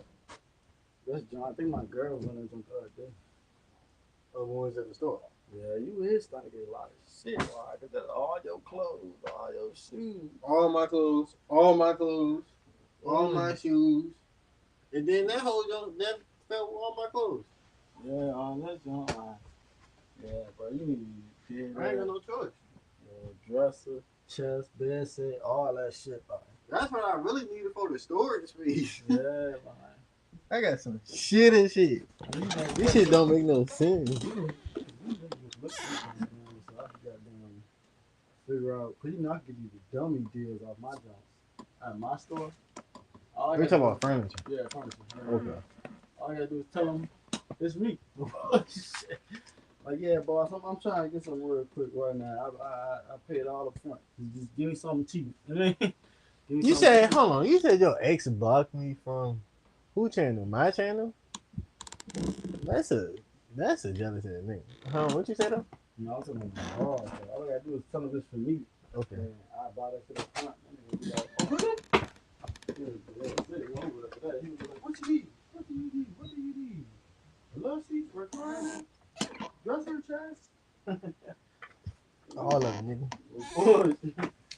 That's John. I think my girl went in some other day. Oh, ones at the store. Yeah, you is starting to get a lot of shit. Why? Cause that's all your clothes, all your shoes. All my clothes. All my clothes. All my shoes. And then that whole junk, that fell with all my clothes. Yeah, on that joint. Yeah, bro, you need to get I ain't got no choice. Dresser, chest, bed set, all that shit, bro. That's what I really needed for the storage space. Yeah, man. I got some shit and shit. This shit don't make no sense. Figure out, cause you know I can give you the dummy deals off my joints at my store. We're talking about furniture. Yeah, furniture. Okay. All I gotta do is tell them it's me. Like, yeah, boss, I'm trying to get some real quick right now. I paid all up front. Just give me something cheap. You said, hold on, you said your ex blocked me from who channel? My channel? That's a jealous ass nigga. Huh? What you say though? No, I was talking about my boss. All I gotta do is tell them this for me. Okay. And I buy that shit up front. That nigga be like, oh, he was like, what you need? What do you need? What do you need? A love seat? Recliner? Dresser chest? All of it, nigga.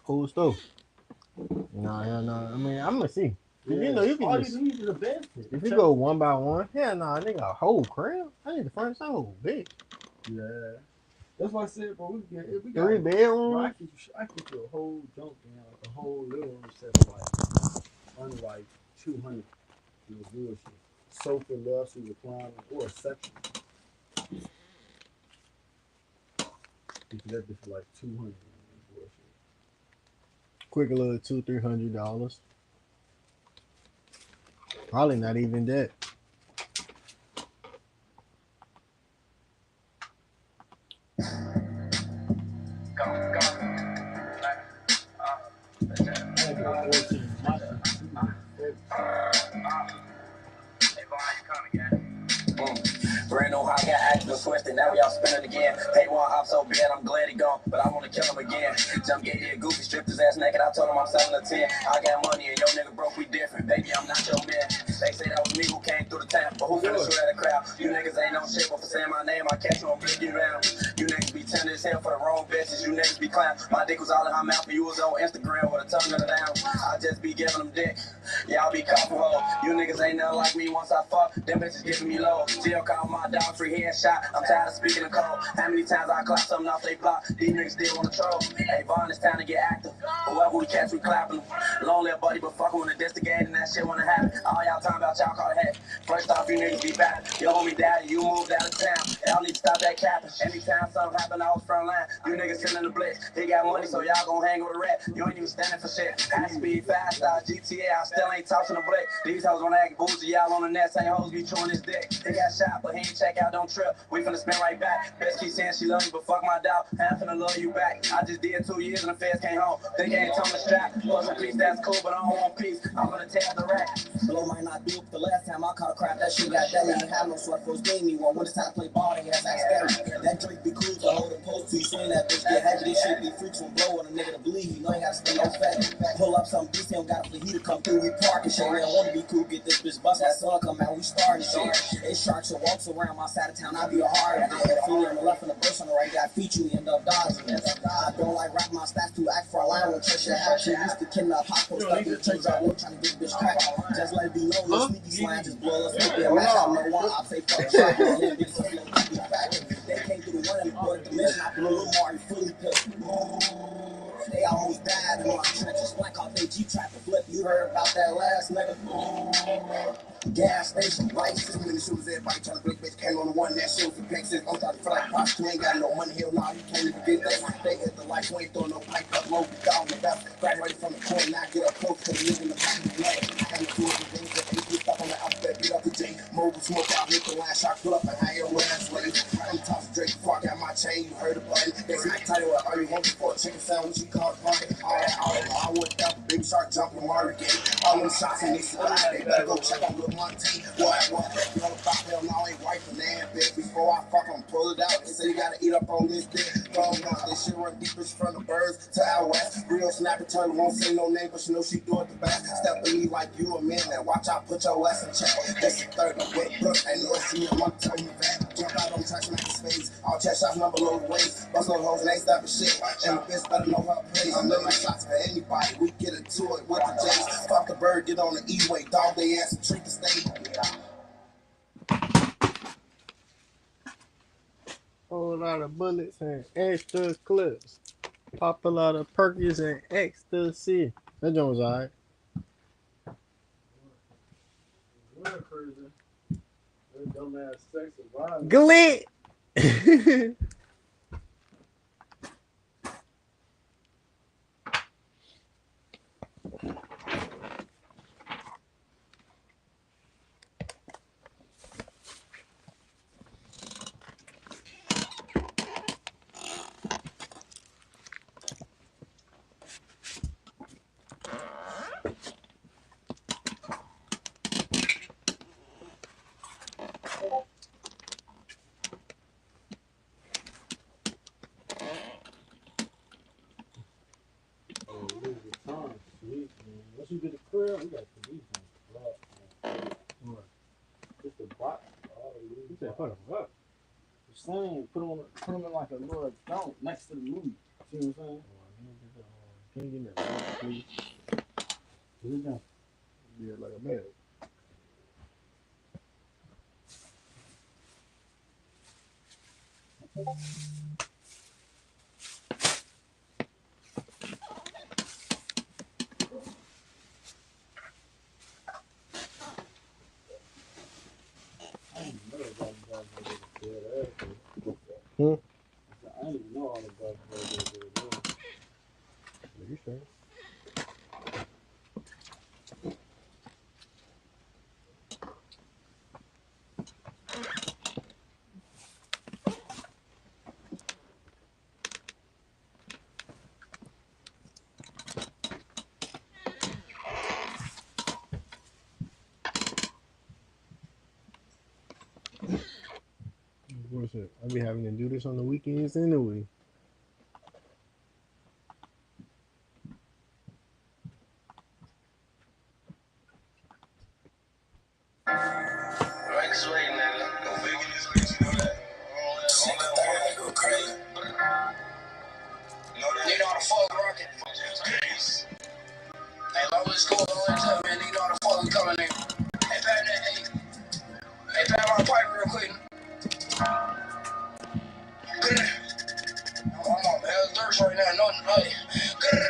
Whole stove. No. I mean, I'm gonna see. Yeah. You know, you can all just, you need is a bed. if you go one by one, hell no, nigga, a whole crib. I need to furnish that whole bitch. Yeah. That's why I said, bro, we got 3 bedrooms. Bro, I get you a whole junk, like a whole living room set for under like 200. No bullshit. Sofa, love seat, recliner, or a section. You can get this for like 200. Quick little $200-$300. Probably not even that. Brand new hot, got active, twisted, now we all spinning again. Pay one hop so bad, I'm glad he gone, but I wanna kill him again. Jump get here, goofy, stripped his ass naked, I told him I'm selling a 10. I got money and your nigga broke, we different, baby, I'm not your man. They say that was me who came through the town, but who finna shoot at a crowd? You niggas ain't no shit, but for saying my name, I catch you and flick you down. You niggas be tender as hell for the wrong bitches, you niggas be clown. My dick was all in her mouth, but you was on Instagram with a tongue in the down. I just be giving them dick, y'all be couple hoes. You niggas ain't nothing like me once I fuck, them bitches giving me low. Jill called my dog free headshot, I'm tired of speaking in code. How many times I clap something off they block, these niggas still wanna troll. Hey, Vaughn, it's time to get active. Whoever we catch, we clapping them. Long live buddy, but fuck when it's the game and that shit wanna happen. All y'all talking about y'all call the head. First off, you niggas be back. Your homie daddy, you moved out of town. Y'all need to stop that capping. Anytime something happen, I was front line. You niggas sitting in the blitz. He got money, so y'all gon' hang with the rat. You ain't even standing for shit. High speed, fast style, GTA, I still ain't tossing the blade. These hoes wanna act bougie, y'all on the net, same hoes be chewing his dick. He got shot, but he ain't check out, don't trip. We finna spin right back. Bitch keep saying she love me, but fuck my dog. I'm finna love you back. I just did 2 years and the feds came home. They ain't told me strap. Plus a piece, that's cool, but I don't want peace. I'm gonna tear the rack. Blow might not do it, the last time I caught a crap, that shit got that. Ain't have no sweat for his game me one. When it's time to play ball, they ass scary. That Drake be cool to hold a post to. Seen that bitch get heavy. This shit be freaks and blow on a nigga to believe. You know he gotta spend no fat. Pull up some beast, he don't got a heat to come through. We parking shit. We don't wanna be cool, get this bitch bust. That sun come out, we starting shit. It's sharks that walks around my side of town. I be a hard. I got a feeling on the left and the burst on the right. Got feet, you end up dodging. I don't like rap my stats to act for a line when church shit happen. Used to kidnap pop post stuff in the church. I was trying to get this bitch crack. Just let it be known, no sneaky slime, just blow us. Make it a match. I know one, I say fuck shot. They came through the one, but the mission, I blew a little more and fully pissed. They almost died in my trenches. Blank off their G trap to flip. You heard about that last nigga? Gas station, lights, too many shooters, everybody trying to break bitch. Came on the one that shoots the pink six. I'm talking for like props, you ain't got no money, hell nah, you can't even get that. They hit the lights, you ain't throwing no pipe up, low, be down the best. Graduated from the court, now get up close to the nigga in the back of the leg. And the two of the things that they put up on the alphabet, beat up the J. Mobile smoke out, hit the line, shot, pull up and high your last way. I'm tossing Drake, fuck out my chain, you heard the button. They smack title, are you hungry for a chicken sandwich? You call it pocket. All that, I went down, baby shark jumping, Mario game. All them shots and they survive. They better go check on Lil Monte. What? You know about him, now ain't wife and man, bitch. Before I fuck him, pull it out. They say you gotta eat up on this dick. This shit run deepest from the birds to out west. Real snapper turn, won't say no name, but she know she do it the best. Step to me like you a man, and watch out, put your ass in check. This is third, no book, ain't no see a month, tell you that. Jump out on tracks, make his face. All check shots, number low waist. Bust no hoes and they step and shit. And the bitch better know her place. I'm living shots for anybody. We get into it with the J's. Fuck the bird, get on the E-way. Dog they ass and treat the state. Whole lot of bullets and extra clips. Pop a lot of perkies and ecstasy. That joint was alright. Dumbass sex and violence. Glit! Once you get the crib, we got to do something. Just the box. You said put them up. The same. Put them in like a little dome next to the movie. See what I'm saying? Can you give me a minute, please? Put it down. Yeah, like a minute. I didn't even know all about that. You sure? What's it? I be having to do this on the weekends anyway. Hey, long as school going up, man, you know how the fuck I'm coming in. Hey, pat my pipe real quick. I'm on hell thirst right now, nothing.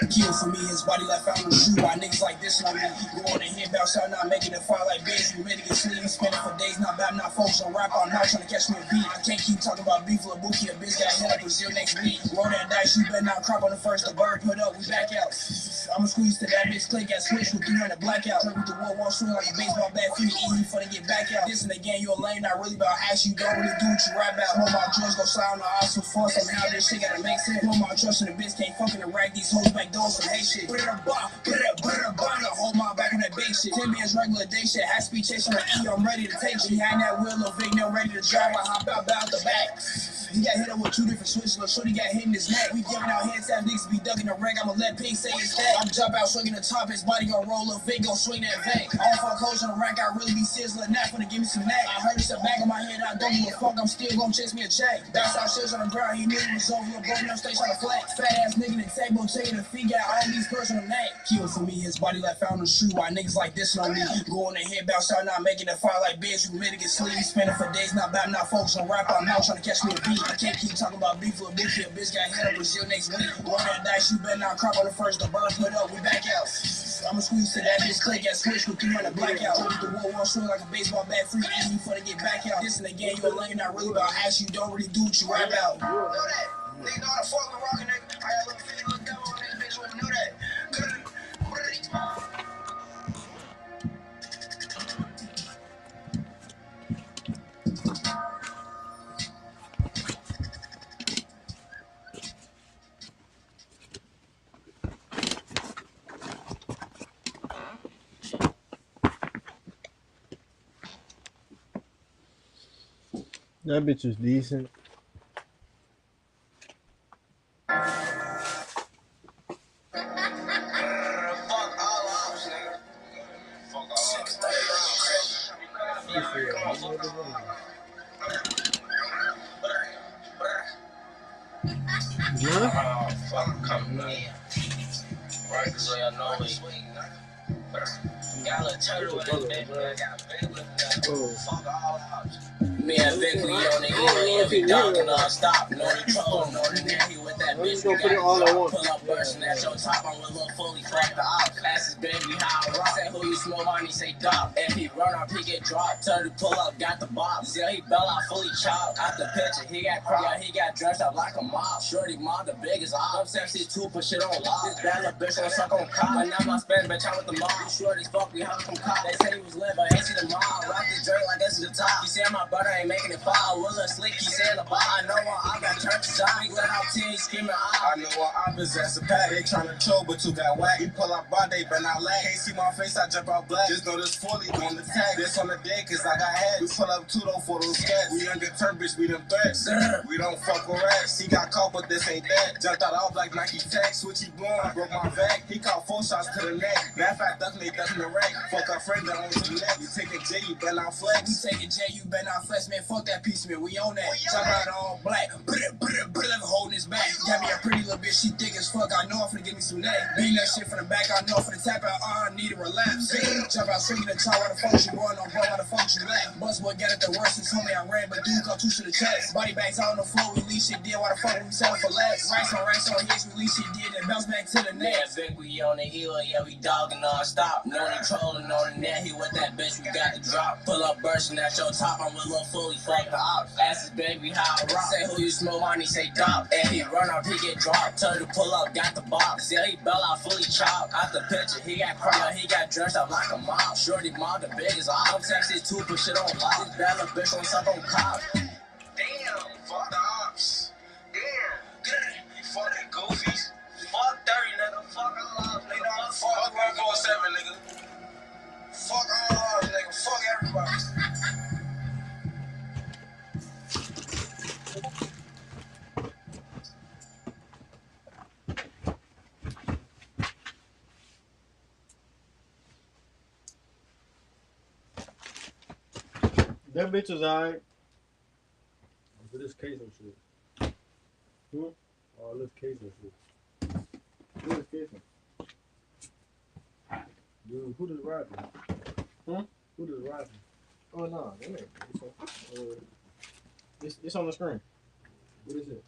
Kill for me, his body left out on the shoe. Why niggas like this on me? Go on the hit, bounce out, not making it fire like bitch. We ready to get sleep, spending for days, not bad, not folks. On rap, I'm not trying to catch me a beat. I can't keep talking about beef with a bookie. A bitch got hit up Brazil next week. Roll that dice, you better not crop on the first. The bird put up, we back out. I'ma squeeze to that bitch, click, got switch with 300 blackout. Turn with the wall swing like a baseball bat, free easy for to get back out. This and again, you a lame, not really about ass. You don't really do what you rap about. Smoke my drugs, go sound the odds for fun. Somehow this shit gotta make sense. Put my trust in the bitch, can't fucking the rag these hoes back doors some hate shit. Put it up, hold my back on that big shit. 10 minutes regular day shit. High speed chasing the E, I'm ready to take shit. Behind that wheel, of Vic, now ready to drive. I hop out the back. He got hit up with 2 different switches. Lil' shorty got hit in his neck. We giving out heads that niggas be ducking the rag. I'ma let Pink say his that. I'm jump out swinging the top. His body gon' roll up. Vic gon' swing that bank. All fuck hoes on the rack. I really be sizzling. Not finna give me some neck. I heard it's a back of my head. I don't give a fuck. I'm still gon' chase me a check. Bounce out shit on the ground. He knew it was over. Broken up stage on the flat. Fat ass nigga in the table. Taking the feet. Got all these girls on the neck. Kill for me. His body left out on the shoe. Why niggas like this on me? Go on the head. Bounce out. Not making it fire like bitch. You ready to get sleep. Spending for days. Not bad. Not focused on rap. I'm out trying to catch me a beat. I can't keep talking about beef with a bitch. A bitch got hit up Brazil next week. Roll that dice, you better not crop on the first. The bird put up, we back out. I'ma squeeze to that bitch, click, got switch with 300 blackout. With the wall swing like a baseball bat, free easy for to get back out. This and again, you a lame, not really about ass. You don't really do what you rap out. You know that? Nigga know how to fuck with rockin' nigga. I got a little feeling, little devil on this bitch, wouldn't know that. That bitch was decent. Me and Vic, we on the ear, every dog non-stop. No control, no the nanny with that bitch. We got the drop, pull up, bursting at your top. I'm with Lil Fully, fuck the op. Asses baby, how I rock. Say who you smoke on, he say dog. If he run up, he get dropped. Turn to pull up, got the box. Yeah, he bell out, fully chopped. Out the picture, he got crop. Yeah, he got dressed up like a mob. Shorty mom, the biggest op. I'm sexy too, put shit on lock. This bad little bitch gon' suck on cock. But now my spend, bitch, I'm with the mob. You short as fuck, we hung from cop. They said he was lit, but ain't see the mob. Rock the drink like this is the top. He said my brother ain't making it fall. Will a slick, he said the bar. I know I got church shot. We let out 10, screaming out. I know I possess a pack. They tryna troll, but you got whack. He pull up body, but not lag. Can't see my face, I jump out black. Just know this fully on the tag. This on the day, cause I got heads. We pull up 2 though for those cats. We undeterred, bitch, we them threats. We don't fuck with rats. He got caught, but this ain't that. Jumped out off like Nike Tech. Switchy blowing, broke my back. He caught 4 shots to the neck. Matter of fact, ducking the rack. Fuck our friend that on to the neck. You taking J, you better not flex. You taking J, you better not flex, man. Fuck that piece, man. We on that. Jump out all black. Holding his back. Got me a pretty little bitch. She thick as fuck. I know I'm finna give me some neck. Beating that shit from the back. I know I'm finna tap out. I need a relapse. Jump out swinging the top. Why the fuck you going on, bro? Why the fuck you lack? Bust boy got it the worst. He told me I ran, but dude got 2 to the chest. Body bags out on the floor. We leave shit dead. Why the fuck we selling for less? Rice on hits. We leave shit dead. Then bounce back to the net. Yeah, Vic, we on the hill. Yeah, we dogging non-stop. No controlling on the net. He with that bitch. We got the drop. Pull up bursting at your top. I'm with Lil Fully. Fuck the ops. Asses baby, how I rock. Say who you smoke on, he say dop. And he run up, he get dropped. Turn to pull up, got the box. Yeah, he bell out, fully chopped. Out the picture, he got crop. Yeah, he got dressed up like a mob. Shorty mom, the biggest op. I'm sexy too, put shit on lock. This bad little bitch gon' suck on cop. Damn, fuck the ops. Damn, fuck the goofies. Fuck 30, nigga. Fuck all ops, nigga. Fuck 147, nigga. Fuck all ops, nigga. Fuck everybody. That bitch was alright. For this queso shit. Oh, this queso shit. Who is kissing? Dude, who does rapping? Who does rapping? Oh no, it's on the screen. What is it?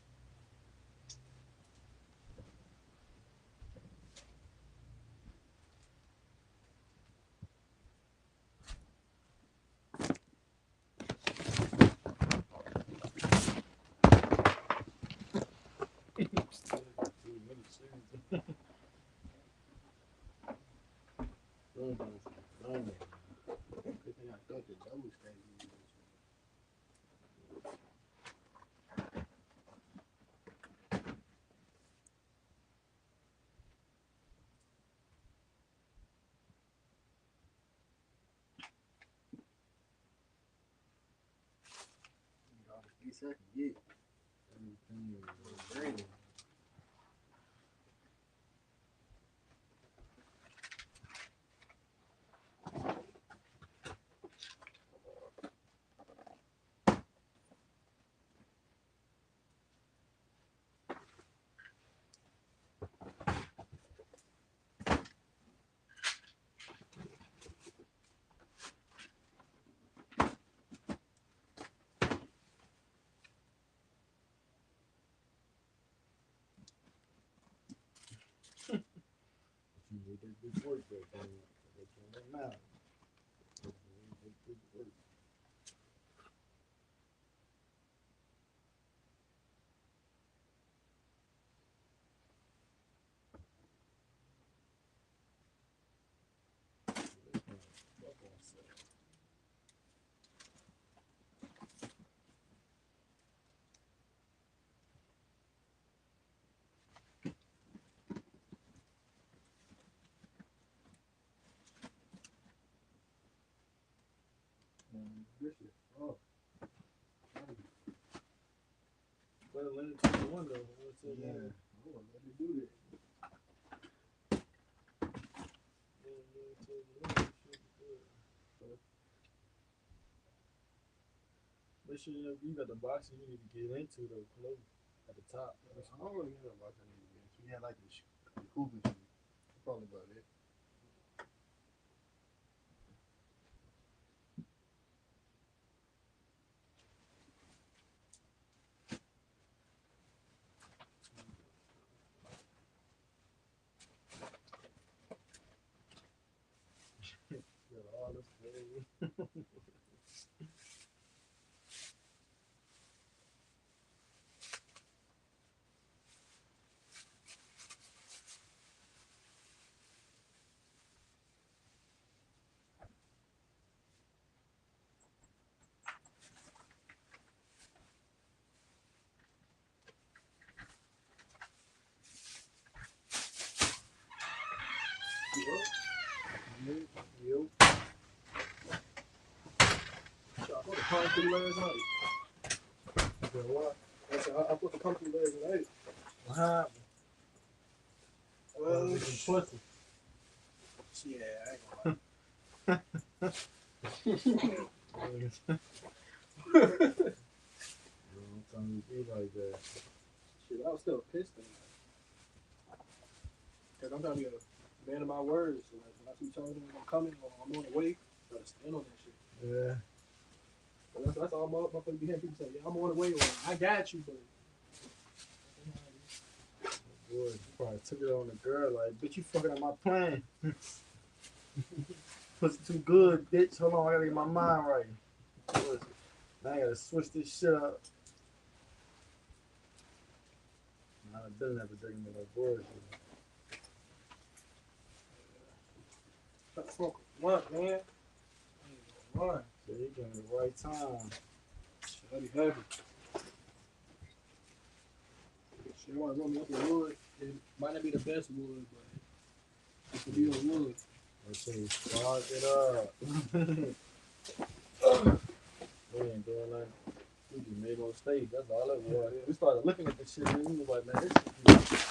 Yeah. This work that don't matter. This shit, oh, Better let it to the window. Yeah. Let me do that. Make sure you got the boxes you need to get into the clothes at the top. I don't really know about that. We had like the hooping shoes. Probably about it. Got all this clothes. Yo. I put the concrete last night. What? I put the concrete last night. What happened? Pussy. Yeah, I ain't gonna lie. I'm telling you, be like that. Shit, I was still pissed at that. Cause I'm trying to be a man of my words. So like, when I see something I'm coming or I'm on the way, I gotta stand on that shit. Yeah. But that's all motherfuckers be hearing people say, yeah, I'm on the way, or I got you, but boy, you probably took it on the girl, like, bitch, you fucking up my plan. Pussy too good, bitch. Hold on, I gotta get my mind right. Now I gotta switch this shit up. I've been never drinking with that bullshit. Stop smoking blunt, man. Blunt. So you getting the right time. Shit, I be happy. She want to roll me up in wood. It might not be the best wood, but it could be on wood. Let's see, spark it up. We ain't doing nothing. We just made no mistake. That's all it was. We started looking at this shit and we was like, man, this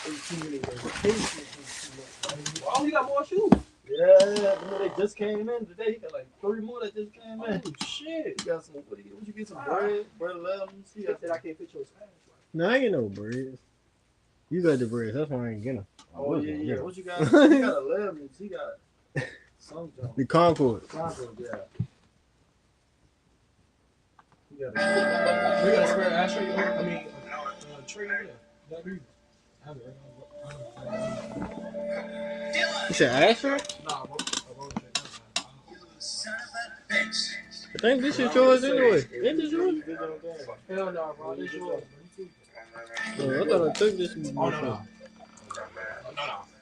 is too many vacations. Oh, you got more shoes? Yeah, they just came in today. He got like 3 more that just came in. Oh shit! You got some? What you get some bread left? See, I said I can't fit your size. No, I ain't no breads. You got the breads. That's why I ain't getting them. Oh yeah. What you got? You got 11. He got some junk. The Concord. Concord, yeah. We got a square ashtray. I mean, tray. You said ashtray? Nah, I think this is yours anyway. Ain't this yours? Hell no, bro. This yours. Oh, I thought I took this one. Oh, no.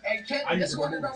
Hey, Ken, this one of them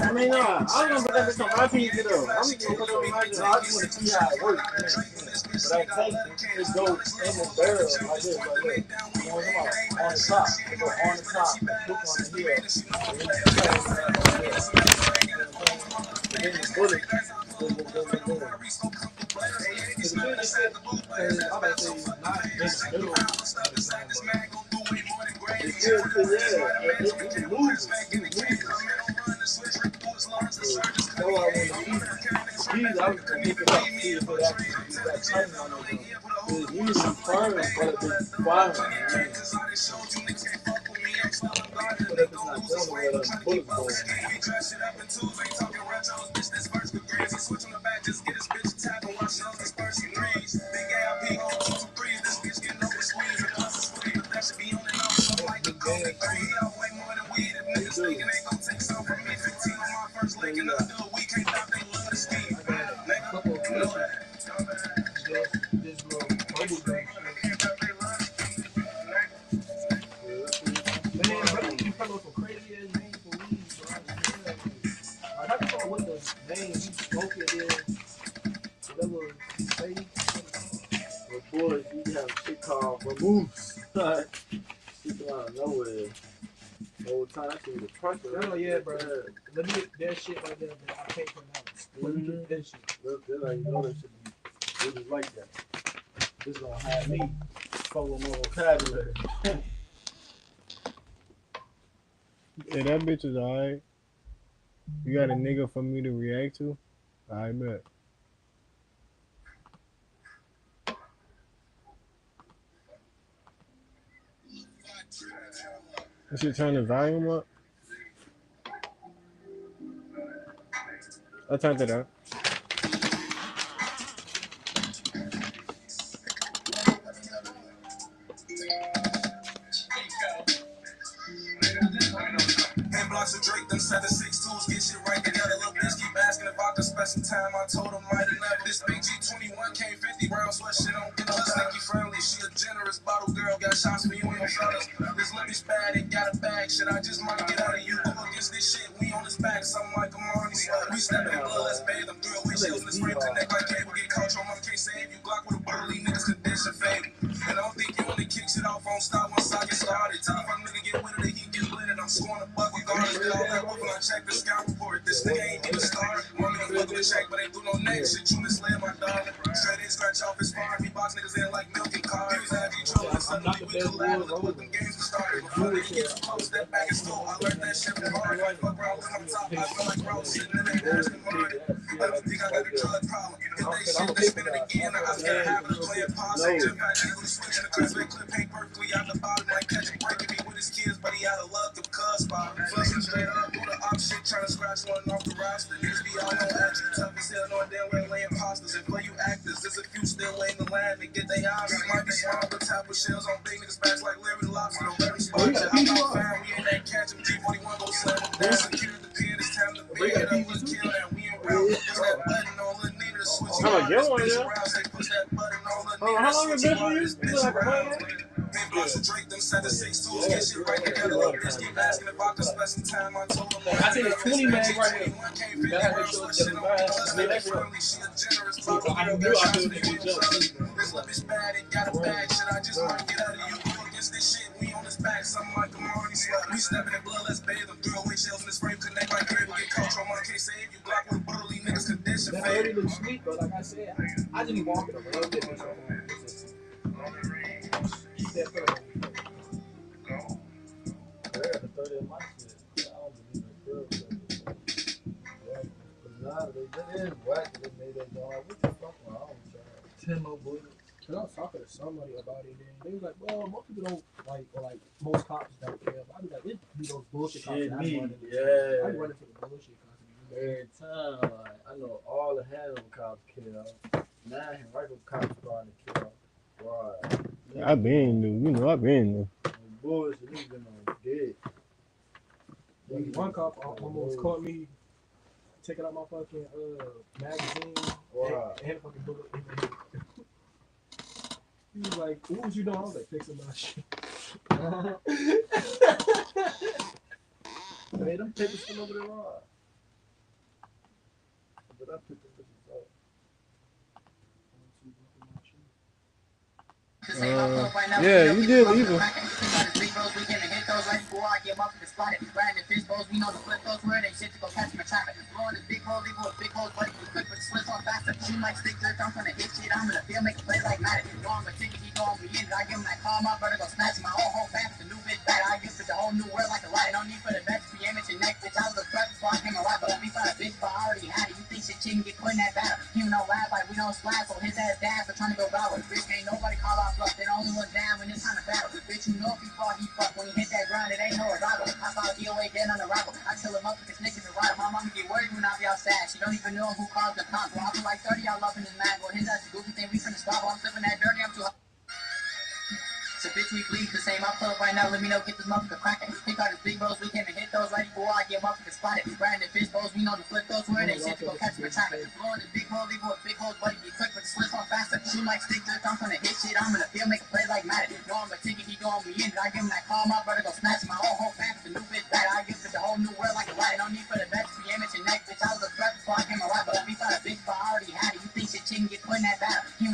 I mean, I was gonna put that bitch on my piece though. I'm gonna put it on my piece. I just want to see how it works. But I think it goes in the barrel like this, like look. You know what I'm talking about? On the top. It go on the top, hook on the heel. And then the bullet. smoke and then whatever say. But boys, you have shit called vermouths. Shit come out of nowhere. The whole time that shit was a trunk. Oh yeah, bro. Let me that shit right there, man. I can't pronounce. Let me get that shit. They're like, you know that shit be really like that. This gonna have me follow my vocabulary. Yeah, that bitch is alright. You got a nigga for me to react to? I bet. You should turn the volume up. I turned it up. Blocks of Drake, them 7.62s, get shit right together. Little bitch keep asking if I could spend some time. I told him might have never. This big G21 came 50 brown sweat shit on. Get her sneaky friendly. She a generous bottle girl. Got shots for you and your fellas. This lippy's bad, it got a bag. Shit, I just might get out of you. Go against this shit. We on his back, something like a Marnie sweat. We stepping in blood, let's bathe them. Through a windshield in this frame. Connect like cable. Get caught, your mom can't save you. Glock with a burly niggas condition fade. And I don't think you only kick shit off on stop once I get started. Tell if a nigga get with it, he get lit. I'm scoring a buck regardless. Did all that work when I check the scout report. This nigga ain't even started. Want me to fuck with a check, but ain't do no next shit. You misled my darling. Straight in, scratch off his farm. He box niggas in like milk and cars. He was out of trouble and suddenly we collab. Look what them games were started. Before they get too close, step back and stole. I learned that shit from hard. I fuck around when I'm top. I feel like Rose sitting in that Aston Martin. I don't think I got a drug problem. Hit they shit, they spin it again. I was gonna have it playing pause. Just back able to switch in the crest. Clip ain't perfectly out the bottom. Like catching breaking me with his kids, but he out of luck. The cuz spot. Flushing straight up, do the op shit, trying to scratch one off the roster. Niggas be all on action, tough as hell, knowing damn well they imposters. And for you actors, there's a few still laying the land to get their eyes. It might be small, but top with shells on big niggas' backs like Larry Lobster. No very smart shit. I'm not fine, we ain't that catch him. G41 gon' slam him down. Secure the pin, it's time to bed up, let's kill that. We in round, push that button on Lil Nina to switch it on. This bitch around, say push that button on Lil Nina to switch it on. This bitch around. Big blocks of Drake, them 7.62s, get shit right together. Little bitch keep asking if I could spend some time. I told him I think it's 20 man right here. That has to show she a generous bottle girl, got shots for you. This love is bad, it got a bag. Shit, I just might get out of you. Go against this shit, we on his back, something like a Marnie slut. We stepping in blood, let's bathe them. Throw away shells in this frame, connect like cable. Get caught, your mom can't save you. Block with burly niggas condition that fade. already looks sweet, but like I said, I just be walking over a little bit. Keep that foot on. I got the 30 in my shit. I don't believe in girls. Nah, they is whack. They made that joint. Like, what the fuck? I don't try. 10 more bullets. Cause I was talking to somebody about it, and they was like, "Well, most people don't like, or like most cops don't care." But I be like, "It be those bullshit cops." Shit, I me, run into yeah. I run into the bullshit cops. Every time, like, I know all the handle cops kill. Now rifle cops starting to kill. Right. I been new. You know I been new. Bullshit, niggas been on dead. One cop almost caught me taking out my fucking magazine and a fucking bullet in the head. He was like, "What was you doing?" I was like, "Fixing my shit." Hey, them papers still over there, Rod. But I picked them bitches up. Yeah, you did leave him. So bitch, we bleed the same. I pull up right now, let me know, get this motherfucker cracking. Pick out his big bros, we came and hit those right before I get motherfucker spotted. Riding the fish bowls, we know to flip those where they shit to go catch my traffic. Blowing the big hole, leave with big holes, buddy, be quick, but the slip on faster. Shoot like stick jerk, I'm gonna hit shit, I'm in the field, make a play like Madden. Know I'm a ticket, he going me in, I give him that call, my brother go snatch my whole fast. The new bitch bad, I give it the whole new world like a ride. No need for the best, be image and next, bitch, I was a threat before I came a ride, but let me find a bitch.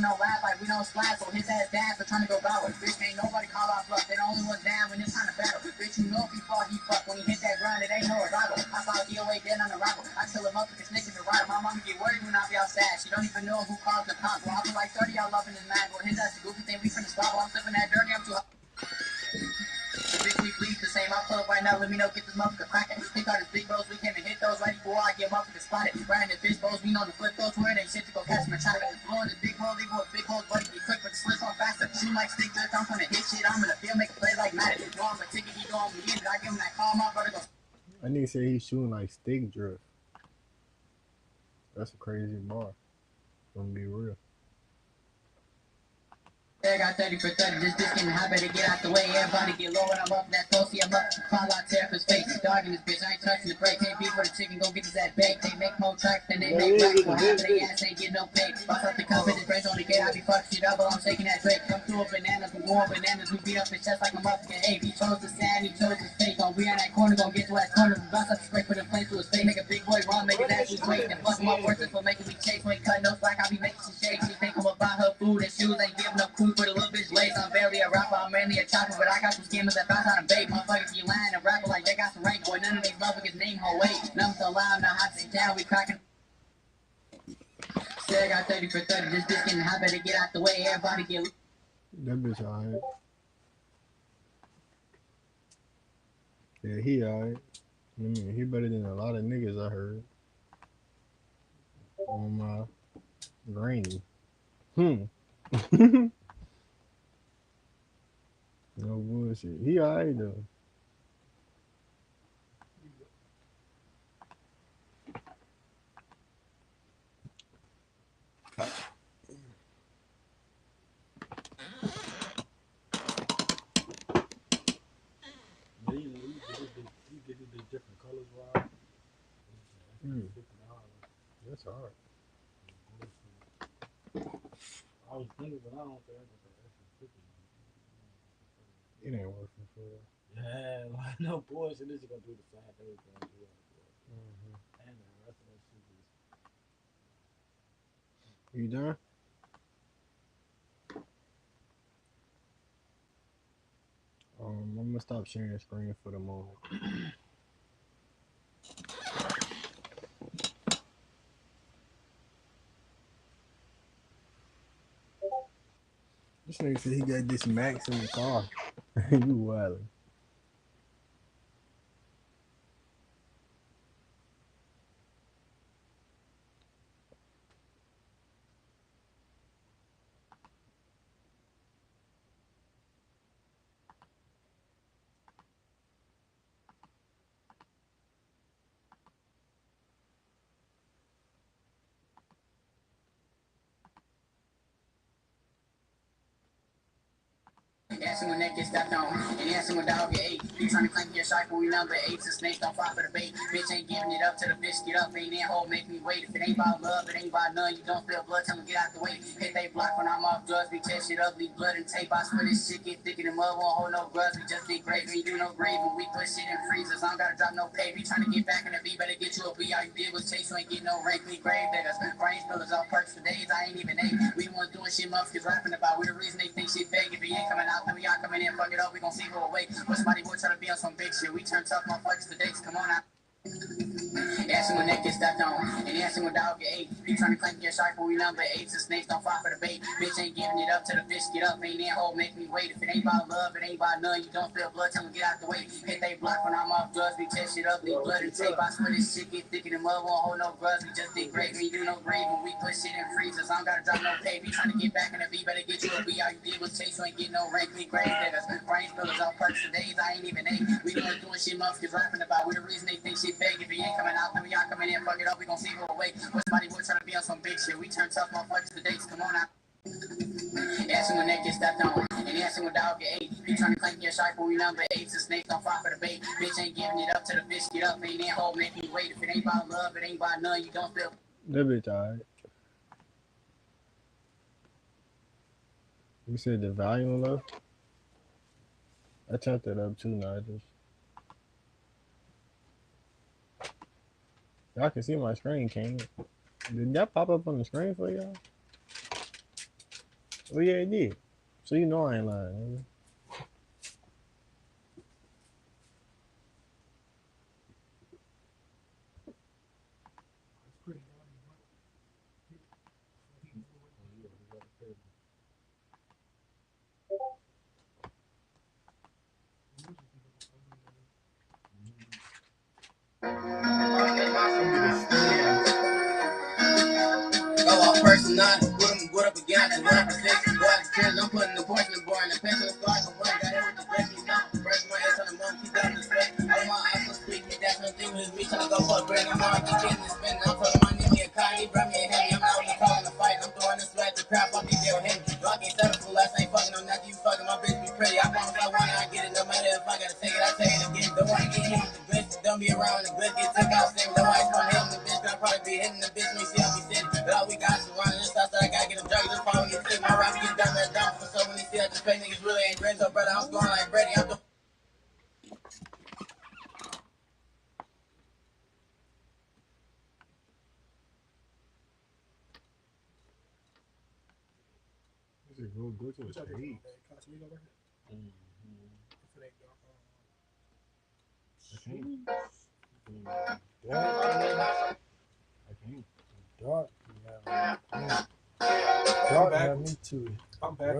no rap, like we don't slap, so his ass down for trying to go battle. Bitch, ain't nobody call our bluff, they the only ones down when it's time to battle. Bitch, you know if he fall, he fuck. When he hit that grind, it ain't no arrival. I saw DOA dead on the rival. I tell him up with his niggas to ride. My mama get worried when I be outside. She don't even know who caused the pump. Well, I feel like 30, y'all loving his man. Well, his ass the goofy thing, we finna stop. I'm sipping that dirty, I'm too hot. Bitch, we bleed the same. I pull up right now, let me know, get this motherfucker cracking. Pick out his big bros, we came and hit those right before I get motherfucker spotted. Riding the fish bowls, we know the flip those where it ain't shit to go catch my chopper. Blowing the big hole, leave with a big hole, buddy, be quick, but the slits on faster. Shoot like stick drift, I'm gonna hit shit, I'm in the field, make a play like Madden. Know I'm a ticket, he going me in, I give him that call, my brother go. I nigga say he's shooting like stick drift. That's a crazy bar. Gonna be real. I got 30 for 30, this getting hot, better get out the way. Everybody get low when I'm up that pussy, I'm up. Fall out, tear up his face. Dog in this bitch, I ain't touching the brake. Can't beat for the chicken, go get his ass baked. They make more tracks than they make racks. What half of they ass ain't getting no pay. Boss up the cup in his brains on the gate, I be fucking shit up, but I'm shaking that Drake. Come through a bananas, we warm bananas, we beat up his chest like a motherfucking ape. He chose the sand, he chose his fate. Gon' be on that corner, gon' get to that corner. We bounce up the spray, put a flame to his face. Make a big boy run, make his ass lose weight. And fuck him up worse for making me chase. When he cut no slack, I be making some shakes. She think I'm about her food and shoes, ain't giving up cool for the little bitch lace. I'm barely a rapper, I'm mainly a chopper, but I got some scammers that bounce out and bait. Motherfuckers be lying and rapping like they got some rank. Boy, none of these motherfuckers name her weight. Numbers so loud, now hot to down, we cracking. Said I got 30 for 30, this bitch getting hot, better get out the way, everybody get. That bitch alright. Yeah, he alright. I mean, he better than a lot of niggas I heard. On my granny. No bullshit. He alright though. Yeah, you get the different colors wild. That's hard. I was thinking, but I don't think I got the extra 50. It ain't working for real. Yeah, like no bullshit. This is gonna do the same thing it's gonna do. And the rest of that shit is. You done? I'm gonna stop sharing screen for the moment. This nigga said he got this Max in the car. You wildin'. Dancing when that gets stepped on, and dancing when dog get ate. You trying to claim your shark, but we number 8. So snakes don't fly for the bait. Bitch ain't giving it up till the fish get up. Ain't that hole make me wait. If it ain't about love, it ain't about none. You don't feel blood, tell me get out the way. Hit they block when I'm off drugs. We test shit up, leave blood and tape. I swear this shit get thicker than mud. Won't hold no grudge. We just be great. We do no grave. When we put shit in freezers, I don't gotta drop no pay. We trying to get back in the beat, better get you a beat. All you did was chase, you ain't get no rank. We grave diggers. Brain spillers off perks for days. I ain't even ate. We want doing shit motherfuckers rapping about. We the reason they think shit fake. If he ain't coming out, then we all coming in. Fuck it up, we gon' see who away. But somebody boy try to be on some big shit. We turn tough motherfuckers to dates. Come on out. Dancing when that gets stepped on, and dancing when dog get ate. You trying to claim your shark, but we number 8. So snakes don't fly for the bait. Bitch ain't giving it up till the fish get up. Ain't that hole make me wait. If it ain't about love, it ain't about none. You don't feel blood, tell me get out the way. Hit they block when I'm off drugs. We test shit up, leave blood and tape. I swear this shit get thicker than mud. Won't hold no grudge. We just dig great. We do no grave when we put shit in freezers. I don't gotta drop no pay. We trying to get back in the beat, better get you a beat. All you did was chase, you ain't get no rank. We grave diggers. Brain spillers off perks for days. I ain't even ate. We doing shit motherfuckers rapping about. We the reason they think shit fake. If he ain't coming out, then we all coming in. Fuck it up, we gon' see who away. But somebody boy trying to be on some big shit. We turn tough motherfuckers to dates. Come on out. Dancing when that gets stepped on, and dancing when dog get ate. You trying to claim your shark, but we number 8. So snakes don't fly for the bait. Bitch ain't giving it up till the fish get up. Ain't that hole make me wait. If it ain't about love, it ain't about none. You don't feel. That bitch alright. You said the volume low? I turned that up too, Nigel. Y'all can see my screen, can't it? Did that pop up on the screen for y'all? Oh yeah, it did. So you know I ain't lying. Nigga. Go off personality, what up again, what up position, go out the chairs, I'm putting the points in the board, and the pencil is flying, I'm running, got hit with the break, me down, break my ass on the mom, keep down the sweat, all my eyes so sweet, me that's no thing with his reach, trying to go for a break, I'm on, keep getting this spin, I'm telling my name, me a car, he brought me a heavy, I'm not even calling the fight, I'm throwing this sweat, the crap, I'll be there with him, I can't settle for less, I ain't fucking on nothing, you fucking, my bitch be pretty, I promise I want it, I get it, no matter if I gotta take it, I take it again, don't wanna get hit with the bitch, don't be around the good, get took out, same, no ice on him, the bitch, gonna probably be hitting the bitch, me see how we sitting, but all we got is running this outside, I gotta get them drugs, this probably get sick, my rap get done, that dumb, so when he see that the fake niggas really ain't great, so brother, I'm going like Brady, I'm the Go to a page. Dark. Dark have me too. I'm back.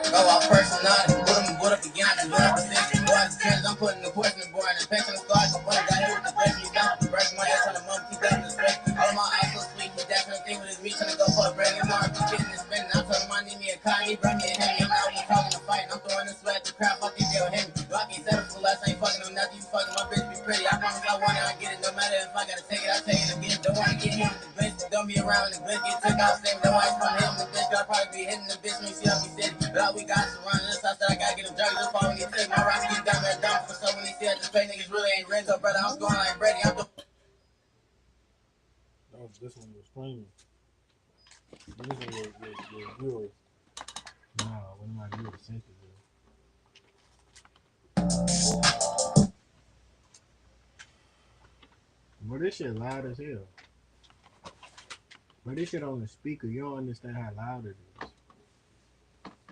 Go off personality, what up again, I what up position, go out the chairs, I'm putting the poison in the board, and the pencil is flying, I'm running, got hit with the break, me down, break my ass on the mom, keep down the sweat, all my eyes so sweet, he that's no thing with his reach, trying to go for a break, I'm on, keep getting this spin, I'm telling my name, me a car, he brought me a heavy, I'm not even calling the fight, I'm throwing this sweat, the crap, I think they'll hit me, I can't settle for less, I ain't fucking on nothing, you fucking, my bitch be pretty, I promise I want it, I get it, no matter if I gotta take it, I take it again, don't wanna get hit with the bitch, don't be around the good, get took out, same, no ice on him, the bitch, I'll probably be hitting the bitch, me see how we sit, but all we got is running this outside, I gotta get them drugs, this probably get sick, my rap get down that dumb, so when he see that the fake niggas really ain't ready, so brother, I'm going like Brady, I'm the This one was flaming. This one was yours. Nah, what am I doing? Sent it, bro. But this shit loud as hell. But this shit on the speaker, you don't understand how loud it is.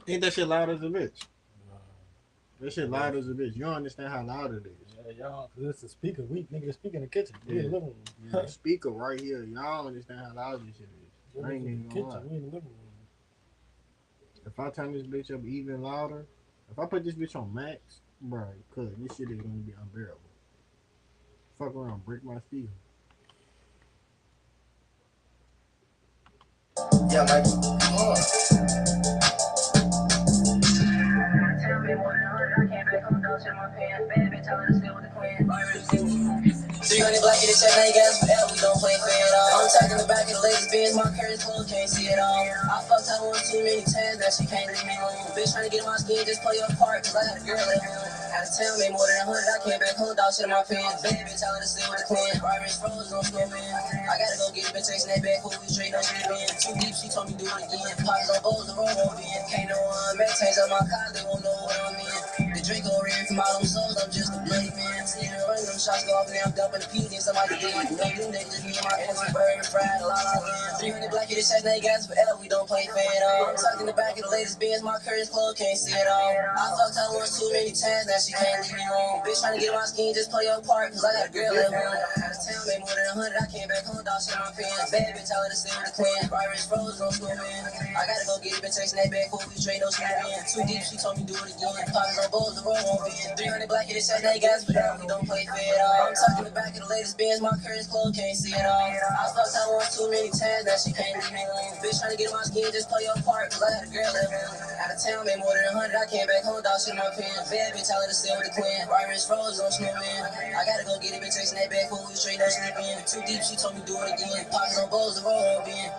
Ain't that shit loud as a bitch? That shit loud as a bitch. You don't understand how loud it is. Yeah, y'all, cause it's a speaker. We nigga speak in the kitchen. We in the living room. Yeah, the speaker right here. Y'all don't understand how loud this shit is. I ain't even gonna lie. We in the living room. If I turn this bitch up even louder, if I put this bitch on max, bro, cause this shit is gonna be unbearable. Fuck around, break my speaker. yeah, like, black in the check, now you got forever, we don't play fair at all. I'm talking the back of the ladies' bins, my curtains closed, can't see it all. I fucked her one too many times, now she can't leave me alone. Bitch trying to get in my skin, just play your part, cause I got a girl at home. Out of town, made more than 100, I came back home, dog shit in my pants. Baby, bitch, I let her sit with the clan. Barbara's frozen, on snowman. I gotta go get a bitch, chasing that bag, fool, we straight, no sleep in. Too deep, she told me do it again. Pockets on bowls, the road won't be in. Can't no make change up my car, they won't know what I'm in. The drink over here from all them souls, I'm just a bloody man. Sleeping, running them shots, go off, and now I'm dumping the PJ, somebody did. No, them niggas just me and my ass, bird and fried, a lot of 300 black in the chest, now you guys forever, we don't play fair at all. I'm tucked in the back of the latest Benz, my curtains closed, can't see it all. I fucked her once too many times, now she can't leave me alone. Bitch trying to get in my skin, just play your part, cause I got a girl at home. Out of town, made more than 100, I came back home, dog shit in my pants. Bad bitch, I let her sit with the clan. Barbara's frozen, on snowman. I gotta go get a bitch, chasing that bag, fool, we straight, no sleep in. Too deep, she told me do it again. Pockets on bowls, the road won't be in. 300 black in the chest, now you guys forever, we don't play fair at all. I'm tucked in the back of the latest Benz, my curtains closed, can't see it all. I fucked her once too many times, now she can't leave me alone. Bitch trying to get in my skin, just play your part, cause I got a girl at home. Out of town, made more than 100, I came back home, dog shit in my pants. Bad bitch, I let her sit with the clan. Barbara's frozen, on snowman. I gotta go get a bitch, chasing that bag, fool, we straight, no sleep in. Too deep, she told me do it again. Pockets on bowls, the road won't be in.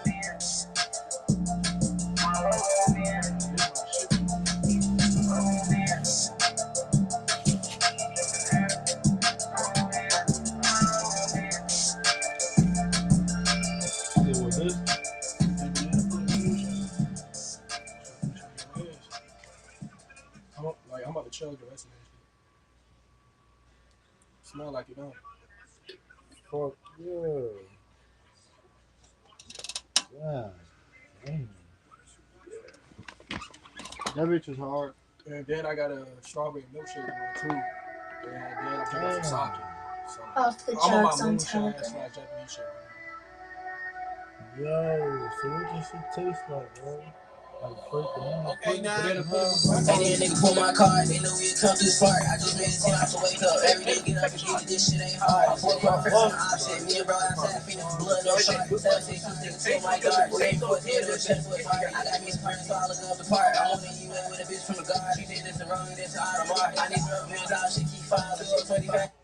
I'm about to chug the rest of that shit. Smell like it don't. Fuck yeah. God damn. That bitch was hard. And then I got a strawberry milkshake one too. And then I'm drinking some sake. So Off the I'm on charts my on moonshine / Telegram. Japanese shit. Yo, so what does shit taste like, bro? Like fruit banana. Okay, now. Banana pudding. And then nigga pull my card, they know we come through smart. I just made a 10 off to wake up. Every day get up and get it, this shit ain't hard. 4 o'clock first on the option. Me and bro outside, feeding for blood, no shark. 7, 6, 2, nigga to my guard. Same foot, head, no chest, foot hard. I got me some friends, so I look up the part. I'm on the UN with a bitch from the guard. She did this and wrong, this and out of mark. I need some real bills out, shit keep 5, 25.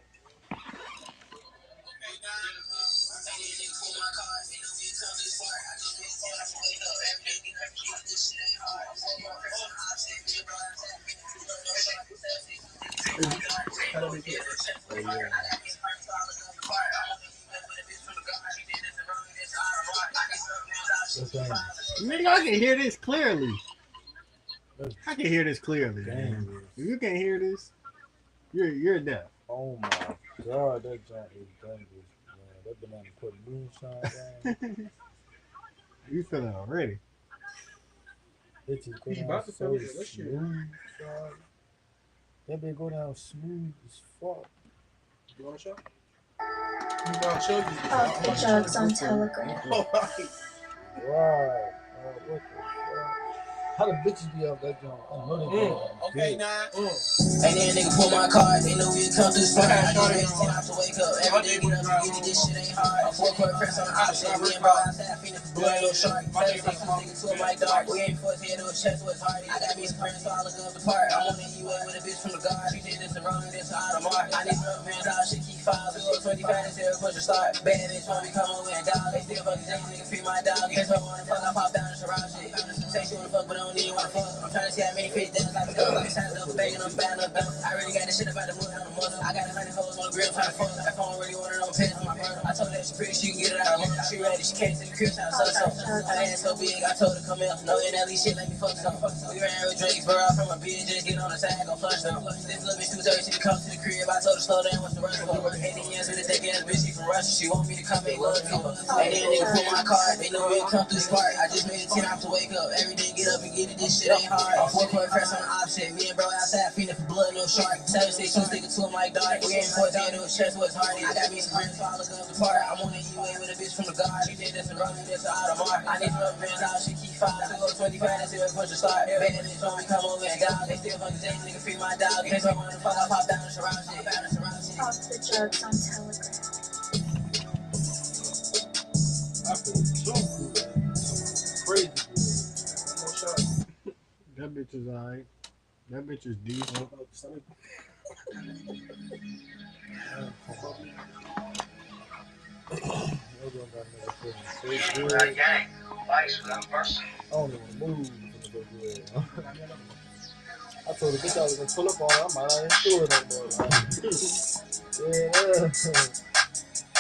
Nigga, I can hear this clearly. I can hear this clearly. Man. If you can't hear this, you're deaf. Oh my god, that joint is dangerous, man. That banana put moonshine down. You feel it already. It just go down so smooth, dog. That bitch go down smooth as fuck. You want to show? You want to show you? Off the charts on Telegram. Right. What the fuck? How the bitches be off that joint? I know they be. Okay, now. And then nigga pull my card, they know we come through smart. I just made a 10 off to wake up. Every day get up and get it, this shit ain't hard. A 4 court press on the option. Me and bro outside, feeding for blood, no shark. 7, 6, 2, nigga to my dog. We ain't forced head to a chest, what's hard. I got me some friends, so I look up the part. I'm on the UN with a bitch from the guard. She did this and wrong, this and out of mark. I need some real bills out, shit keep 5, 25, this here push a start. Bad bitch when we come over and dog. They still fucking James, nigga free my dog. Guess what I wanna fuck, I pop down and surround shit. Say she wanna fuck, but I don't even wanna fuck. I'm trying to see how many fish dance like a gun. I'm trying to double bag and I'm bad enough done. I really got this shit about the moon on the mother. I got 100 hoes on the grill trying to fuck. If I don't really want it on pins on my brother. I told her that she pretty, she can get it out of her. She ready, she came to the crib trying to suck something. Her ass so big, I told her come out. No NLE shit, let me fuck some. We ran with Drake, bro, out from a bitch, just get on the side, go flush them. This little bitch 2:30, she come to the crib. I told her slow down, what's the rush for? 18 years with a thick ass bitch, she from Russia. She want me to come make love to her. And then nigga pull my card, they know we come through smart. I just made a 10 off to wake up. Every day get up and get it, this shit ain't hard. 4 court press on the option. Me and bro outside, feeding for blood, no shark. 7, 6, 2, nigga to my dog. We ain't forced head to a chest, what's hard. I got me some friends, so I look up the part. I'm on the UN with a bitch from the guard. She did this and wrong, this and out of mark. I need some friends out, she keep 5, 25, this here push a start. Bad bitch when we come over and dog. They still fucking James, nigga free my dog. Guess what I wanna fuck, I pop down and surround shit. Off the charts on Telegram. I feel so good. Crazy good. That bitch is alright. That bitch is decent. Gang, vice without mercy. I don't even move from the good. I told the bitch I was gonna pull up on her. I might not even do it no more. Yeah.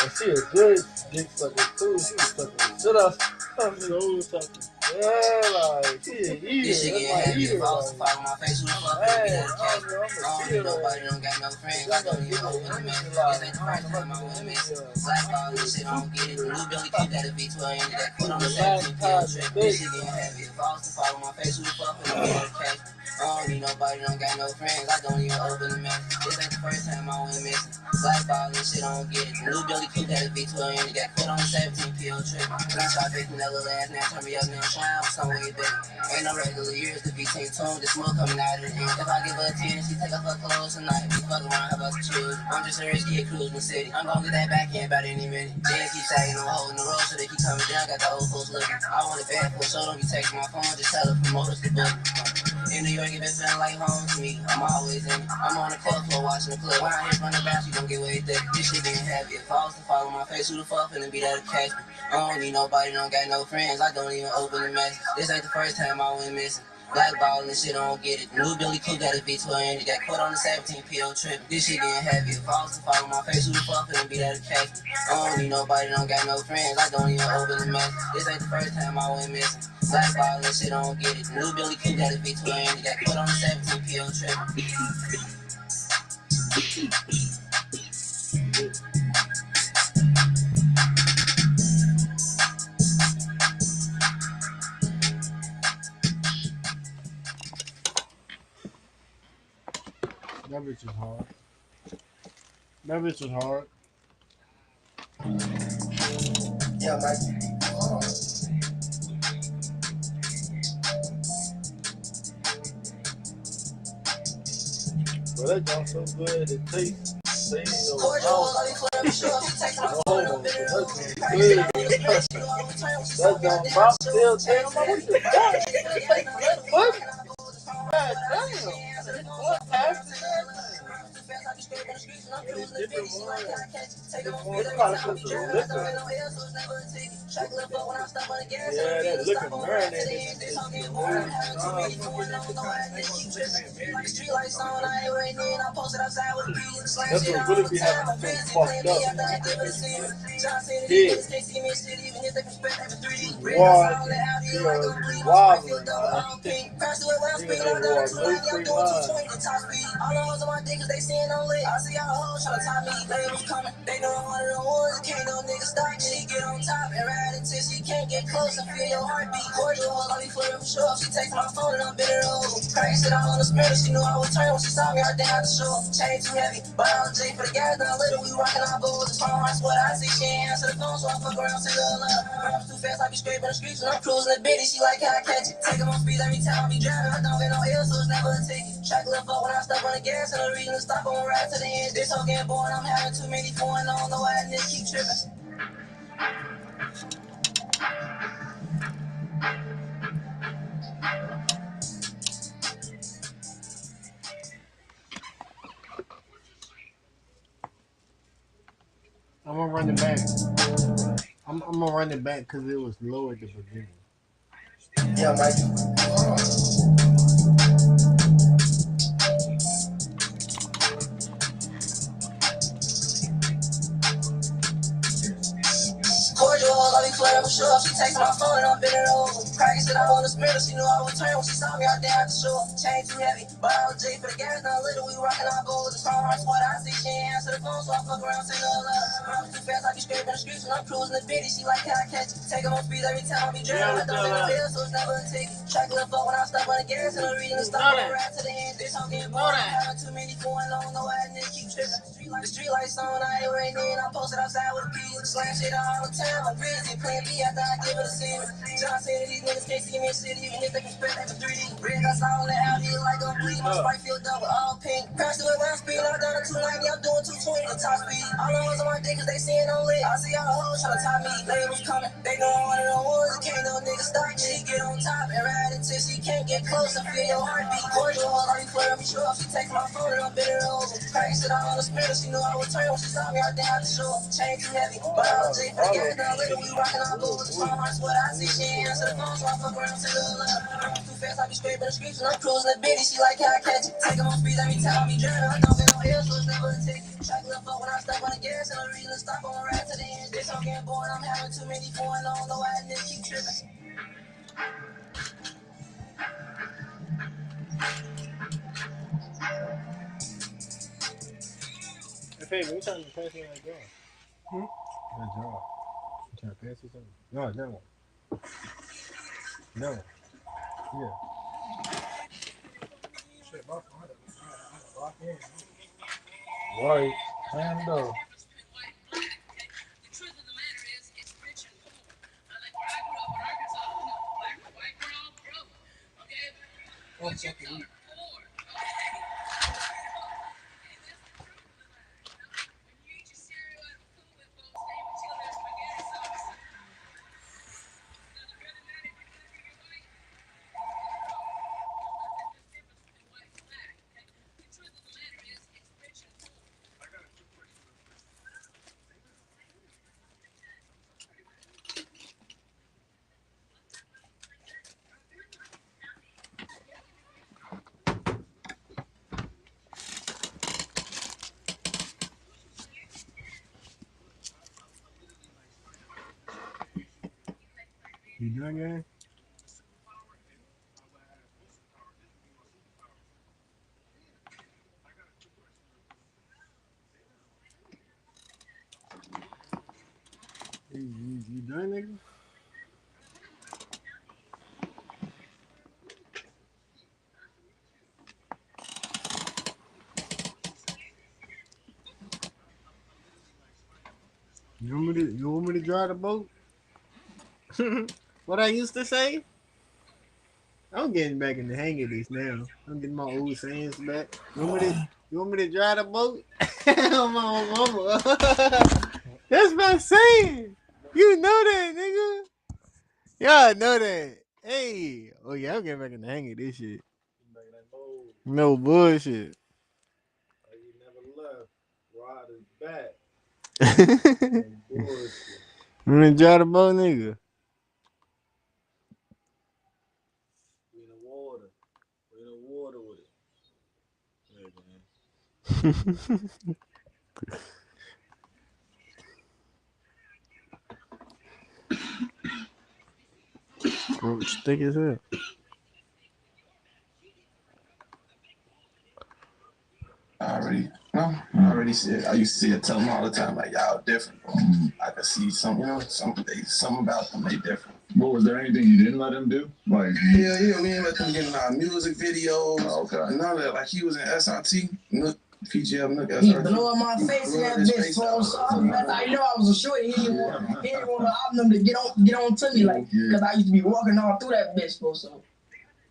And she a good dick sucker too. She was sucking the shit out. So sucking. Yeah, like, she a eater. This shit getting heavy. If I was to follow my face, who the fuck would be that cat? Nobody don't got no friends. I don't even open the man. This ain't the first time I went missing. Black ball, this shit, I don't get it. The new Billy keep that a V12 and that put on the 17 pill trip. This shit getting heavy. If I was to follow my face, who the fuck would be that cat? I don't need nobody, don't got no friends. I don't even open the man. This ain't the first time I went missing. Black ball, this shit, I don't get it. The new Billy keep that a V12 and that put on the 17 pill trip. When I start faking that little ass now, turn me up now, shine some way better. Ain't no regular years to be tuned. The smoke coming out of the end. If I give her a 10 and she take off her clothes tonight, we fuck around, have us choose. I'm just a rich kid cruising the city. I'm gonna get that back in about any minute. Then keep tagging on holding the road so they keep coming down. Got the old folks looking. I want it bad for so don't be taking my phone. Just tell the promoters to book. In New York, it been feeling like home to me. I'm always in it. I'm on the club floor watching the club. When I hit from the bounce, you gon' get way thick. This shit getting heavy. If I was to follow my face, who the fuck finna be there to catch me? I don't need nobody, don't got no friends. I don't even open the message. This ain't the first time I went missing. Black ball and shit, I don't get it. New Billy Cool got a V12 and it got caught on the 17 PO trip. This shit getting heavy. If I was to follow my face, who the fuck finna be there to catch me? I don't need nobody, don't got no friends. I don't even open the message. This ain't the first time I went missing. Black ball and shit, I don't get it. New Billy Cool got a V12 and it got caught on the 17 PO trip. That bitch is hard. That bitch was hard. Yeah, Mike. But that got so good it tastes. They ain't no Cordial, homo. all these flavors, sure, she takes my No phone, homo. I'm bitter But over. that's Crack good. it out on the spirit, she know I return when she saw That me out don't there, pop I still show. damn. What you doing? This ain't good, buddy. God damn. What happened? These different ones. Different ones. You gotta put the liquor. Yeah, that liquor marinated in this shit. Nah, fucking that shit kind of that's what really be having so fucked up. Yeah. Wild, wobbling, man. Niggas ain't walk no straight line. All the hoes on my dick cause they seeing no lit. I see all the hoes tryna top me. They was coming. They know I'm one of the ones. Can't no nigga stop. She get on top and ride until she can't get close. I feel your heartbeat. Cordial hoes on me for them show. She takes my phone and I'm bitter over. Crack shit all on the spirit. She knew I would turn when she saw me right there at the show. Chain too heavy, but I was J for the gas. Now little we rockin' our boots. It's phone hearts what I see. She ain't answer the phone, so I fuck around, say little love. I'm too fast, I be scraping the streets when I'm cruising the bitty. She like how I catch it. Taking my speed every time I be driving. I don't get no ill, so it's never a ticket. Track left up when I step on the gas, and the reason to stop on ride to the end. This whole game born, I'm having too many foreign. I don't know why I niggas keep tripping. I'm gonna run it back. I'm gonna run it back because it was low at the beginning. Yeah, Mike. Cordial, I be flirting with sure. She takes my phone and I'm bitter over. Cracking shit out on the spirit. She knew I would turn when she saw me out there at the shore. Chain too heavy, but I was J for the gas. Now little we rockin' our goals. It's phone hearts what I see. She ain't answer the phone, so I fuck around, say little love. I'm too fast, I be scraping the streets when I'm cruising the bitty. She like how I catch it. Taking my speed every time I be driving. I don't get no ill, so it's never a ticket. Track left up when I step on the gas, and the reason to stop on ride to the end. This whole game born. I'm having too many foreign. I don't know why that nigga keep tripping. The street lights on, I ain't waiting in. I'm posted outside with a piece. Slam shit all the time. I'm busy. Plan B after I give it a sin. John said that these niggas can't see me in shit, even if they can spend that for 3D. Red dots all on the alley, like I'm bleeding. My sprite feel double, all pink. Crash the way when I'm speeding, I'm down to 290, I'm doing 220 to top speed. All the ones on my dick, cause they seeing on lit. I see all the hoes tryna top me. Labels coming, they know I'm one of the ones. Can't no nigga stop. She get on top and ride until she can't get close. I feel your heartbeat. Cordial, I be flirting me sure. She takes my phone and I'm bitter over. Crack shit all on the spirit, she knew I would turn when she saw me out there at the shore. Chain too heavy, but I was J for the gas. Now little we rockin' our boots. It's phone hearts what I see. She ain't answer the phone, so I fuck around, say little love. I'm too fast, I be scraping the streets when I'm cruising the bitty. She like how I catch it. Taking my speed every time I be driving. I don't get no ill, so it's never a ticket. Track left up when I step on the gas, and the reason to stop on ride to the end. This whole game born, I'm having too many foreign. I don't know why that nigga keep tripping. Hey, baby, we trying to pass me that jar. That jar. You trying to pass you something? No, that one. That one. Yeah. Shit, my phone. I gotta lock in. Right. Hand up. I'm fucking weak. You done, gang? You done, nigga? You want me to drive the boat? What I used to say? I'm getting back in the hang of this now. I'm getting my old sayings back. You want me to drive the boat? Mama. That's my saying. You know that, nigga. Y'all know that. Hey. Oh, yeah, I'm getting back in the hang of this shit. No bullshit. You never left. Rod is back. I'm gonna drive the boat, nigga. We in the water. We in the water with it. Roach thick as hell. I already said. I used to see it, tell them all the time, like y'all different. Bro. I could see something about them. They different. What was there anything you didn't let him do? Like yeah, we didn't let them get in our music videos. Oh, okay. None of that. Like he was in SRT, Nook, PGF, Nook, SRT. He blew up my face in that bitch for so I know I was a short. He didn't want the album to get on to me like because I used to be walking all through that bitch for so.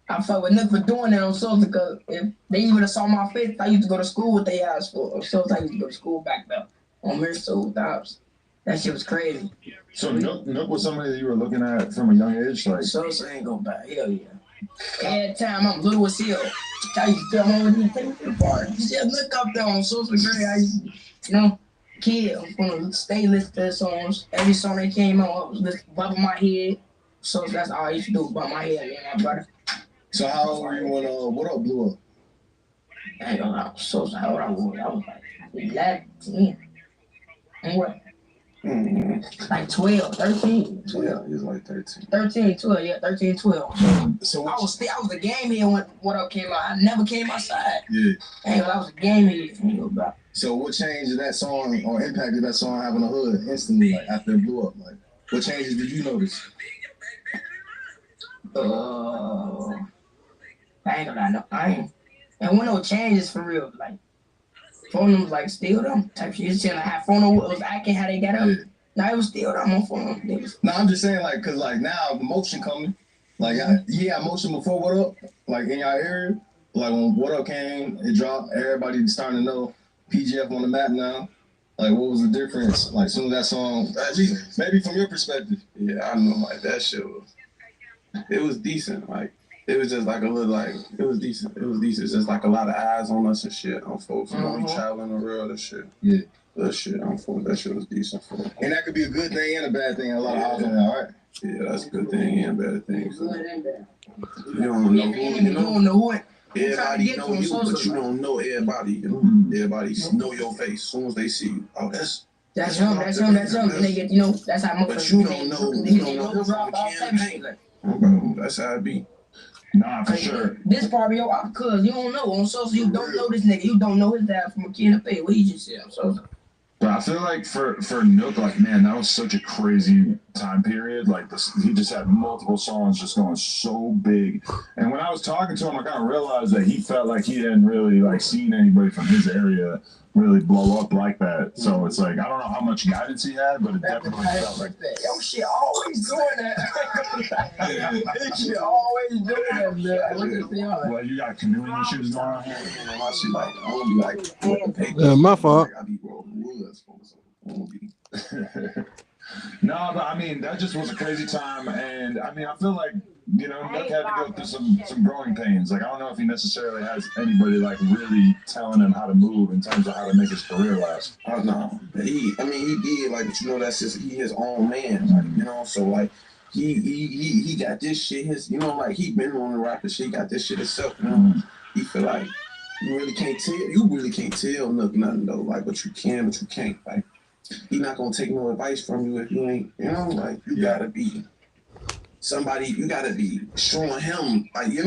I fuck with Nick for doing that on social because if they would have saw my face, I used to go to school with their ass for. So I used to go to school back there on Mirror Dobbs. That shit was crazy. So Nook was somebody that you were looking at from a young age, like. So ain't go back. Hell yeah. Every time I'm little as hell, I used to come home with me, take me to the party. Just look up there on social media. I used to, kid, I'm gonna stay listening to the songs. Every song that came out, I was listening, bumping my head. So that's all I used to do, bump my head, my brother. So how old were you when What Up blew up? I ain't gonna lie, so how old I was like 11, 10. And what? Like 12, 13. 12, he was like 13. 13, 12, yeah, 13, 12. So I was a game head when What Up came out. I never came outside. Yeah. I was a game head. So what changed that song or impacted that song having a hood instantly, like after it blew up? Like, what changes did you notice? I ain't gonna lie, no, I ain't. And when no changes for real, like, phone was like still them type shit. It's like how phone was acting, how they got up. Now it was still them on phone. No, I'm just saying, like, cause like now the motion coming. Like, yeah, motion before What Up, like in y'all area. Like when What Up came, it dropped. Everybody starting to know PGF on the map now. Like, what was the difference? Like, soon as that song, maybe from your perspective. Yeah, I know, like that shit was decent. Like. It was just like a little like it was decent. It's just like a lot of eyes on us and shit on folks. You know, we traveling the world and shit. Yeah. That shit on folks. That shit was decent for. And that could be a good thing and a bad thing. A lot of eyes on that, right? Yeah, that's a good thing and bad thing. So. You don't know who you don't know who it. Everybody know you, but you don't know everybody. You know? Everybody know your face as soon as they see you. Oh, that's him. And they get, that's how. But you don't know. You don't know the campaign. Bro, that's how it be. Nah, for sure. This probably your cuz you don't know on social. You don't know this nigga. You don't know his dad from a kid of pay. What he just said on social. But I feel like for Nook, like, man, that was such a crazy time period. Like, he just had multiple songs just going so big. And when I was talking to him, I kind of realized that he felt like he hadn't really, like, seen anybody from his area really blow up like that. So it's like, I don't know how much guidance he had, but it definitely felt like that. Yo, shit always doing that. This shit always doing that, man. Well, you got canoeing issues going on here? My shit, like, I don't be like, my fault. I be rolling woods for something. No, but I mean, that just was a crazy time. And I mean, I feel like, Nick had to go through some growing pains. Like, I don't know if he necessarily has anybody, like, really telling him how to move in terms of how to make his career last. Oh, no. He did, like, but that's just, he his own man, like, so, like, he got this shit, like, he been on the rapper shit, he got this shit himself, He feel like, you really can't tell nothing, though, like, but you can, but you can't, like, he not gonna take no advice from you if you ain't, like, you gotta be somebody, you gotta be showing him, like, you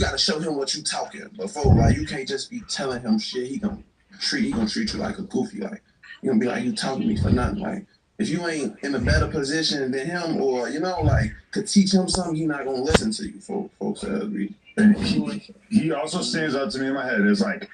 gotta show him what you talking before, like, you can't just be telling him shit, he gonna treat you like a goofy, like, you gonna be like, you talking to me for nothing, like, if you ain't in a better position than him, or, like, could teach him something, he not gonna listen to you, folks, And he also stands out to me in my head as, like,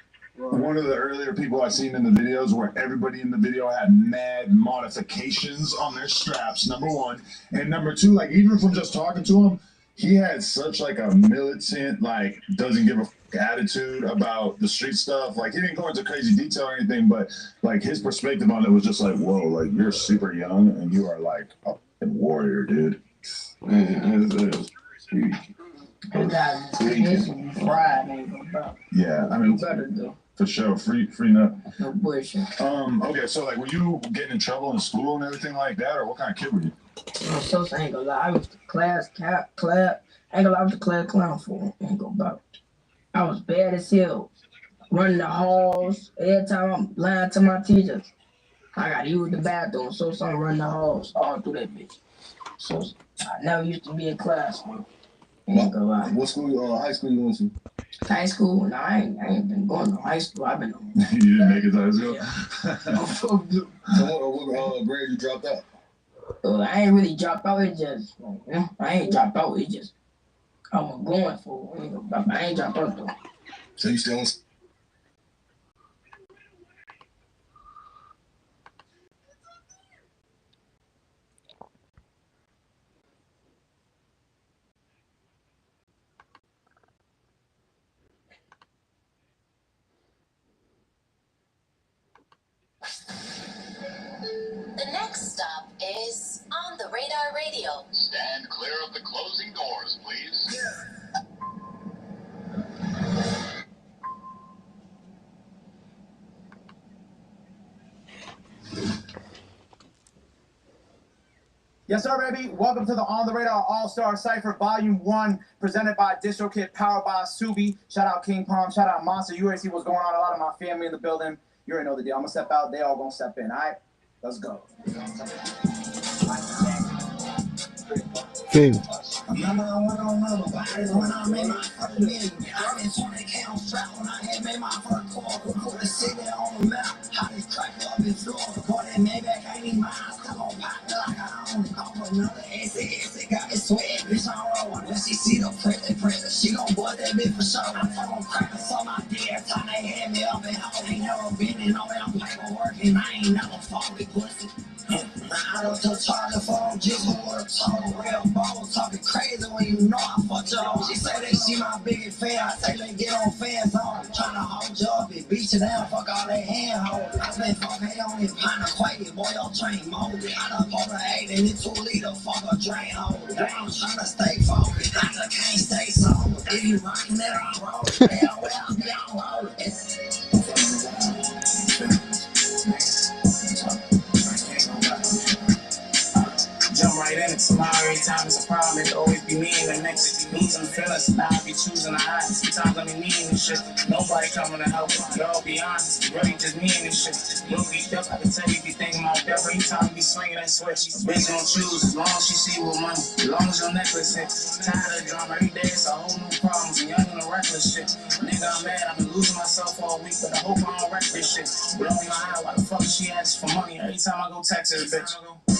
one of the earlier people I seen in the videos where everybody in the video had mad modifications on their straps, number one. And number two, like even from just talking to him, he had such like a militant, like doesn't give a attitude about the street stuff. Like he didn't go into crazy detail or anything, but like his perspective on it was just like, whoa, like you're super young and you are like a warrior, dude. Yeah, I mean, for sure, free nut. No bullshit. Okay, so like, were you getting in trouble in school and everything like that, or what kind of kid were you? So I ain't gonna lie, I was the class I ain't gonna lie, I was the class clown for ain't gonna lie. I was bad as hell, running the halls. Every time I'm lying to my teachers, I gotta use the bathroom, so I'm running the halls all through that bitch. So I never used to be in class, bro. Ain't gonna lie. What school, high school you went to? High school? No, I ain't been going to high school. I've been on. You didn't make it to high school? Yeah. So what grade you dropped out? I ain't really dropped out. It just, I ain't dropped out. It just, I was going for it. I ain't dropped out though. So you still in? The next stop is On the Radar Radio. Stand clear of the closing doors, please. Yes, sir, baby. Welcome to the On the Radar All-Star Cypher Volume 1, presented by DistroKid, powered by Subi. Shout out King Palm, shout out Monster. You already see what's going on. A lot of my family in the building. You already know the deal. I'm going to step out. They all going to step in, all right? Let's go. King. Remember when I remember bodies when I made my first million. I didn't turn the count strap when I had made my first call. Put the city on the map. Hottest crack up in Florida. Caught that Maybach, ain't even mine. Still gon' pop it like I own it. Call for another SS. It got me sweat. Bitch, I'm rolling. When she see the press, she gon' bust that bitch for sure. I'm fucking cracking so my dear time they had me up and out. Ain't never been in no damn paperwork and I ain't never fought with pussy. I don't touch hard to fall, just wanna talk real ball, talking crazy when you know I fucked y'all. She say that she my biggest fan, I say let's get on fans on. Tryna hold you up and beat you down, fuck all that hand hold. I been fucking on this pint of quake, boy, your train molded. I done poured an 8 in it 2 liter, fuck a drain hole. Boy, I'm tryna stay focused, I just can't stay sober. If you rockin' that, I'm rollin'. Hell, well, I'm down rollin'. Jump right in it. Somehow every time it's a problem, it always be me in the next. Losing feelings, now I be choosing the hide. Sometimes I be needing this shit. Nobody coming to help. Y'all be honest, really just me in this shit. Real beat up, I can tell you be thinking about death. Every time you be swinging that switch. Bitch gon' choose as long as she see with money. As long as your necklace hit. Tired of drama, every day it's a whole new problem. And young and the reckless shit. Nigga, I'm mad, I've been losing myself all week, but I hope I don't wreck this shit. But I don't know how, why the fuck she asks for money every time I go text her, bitch.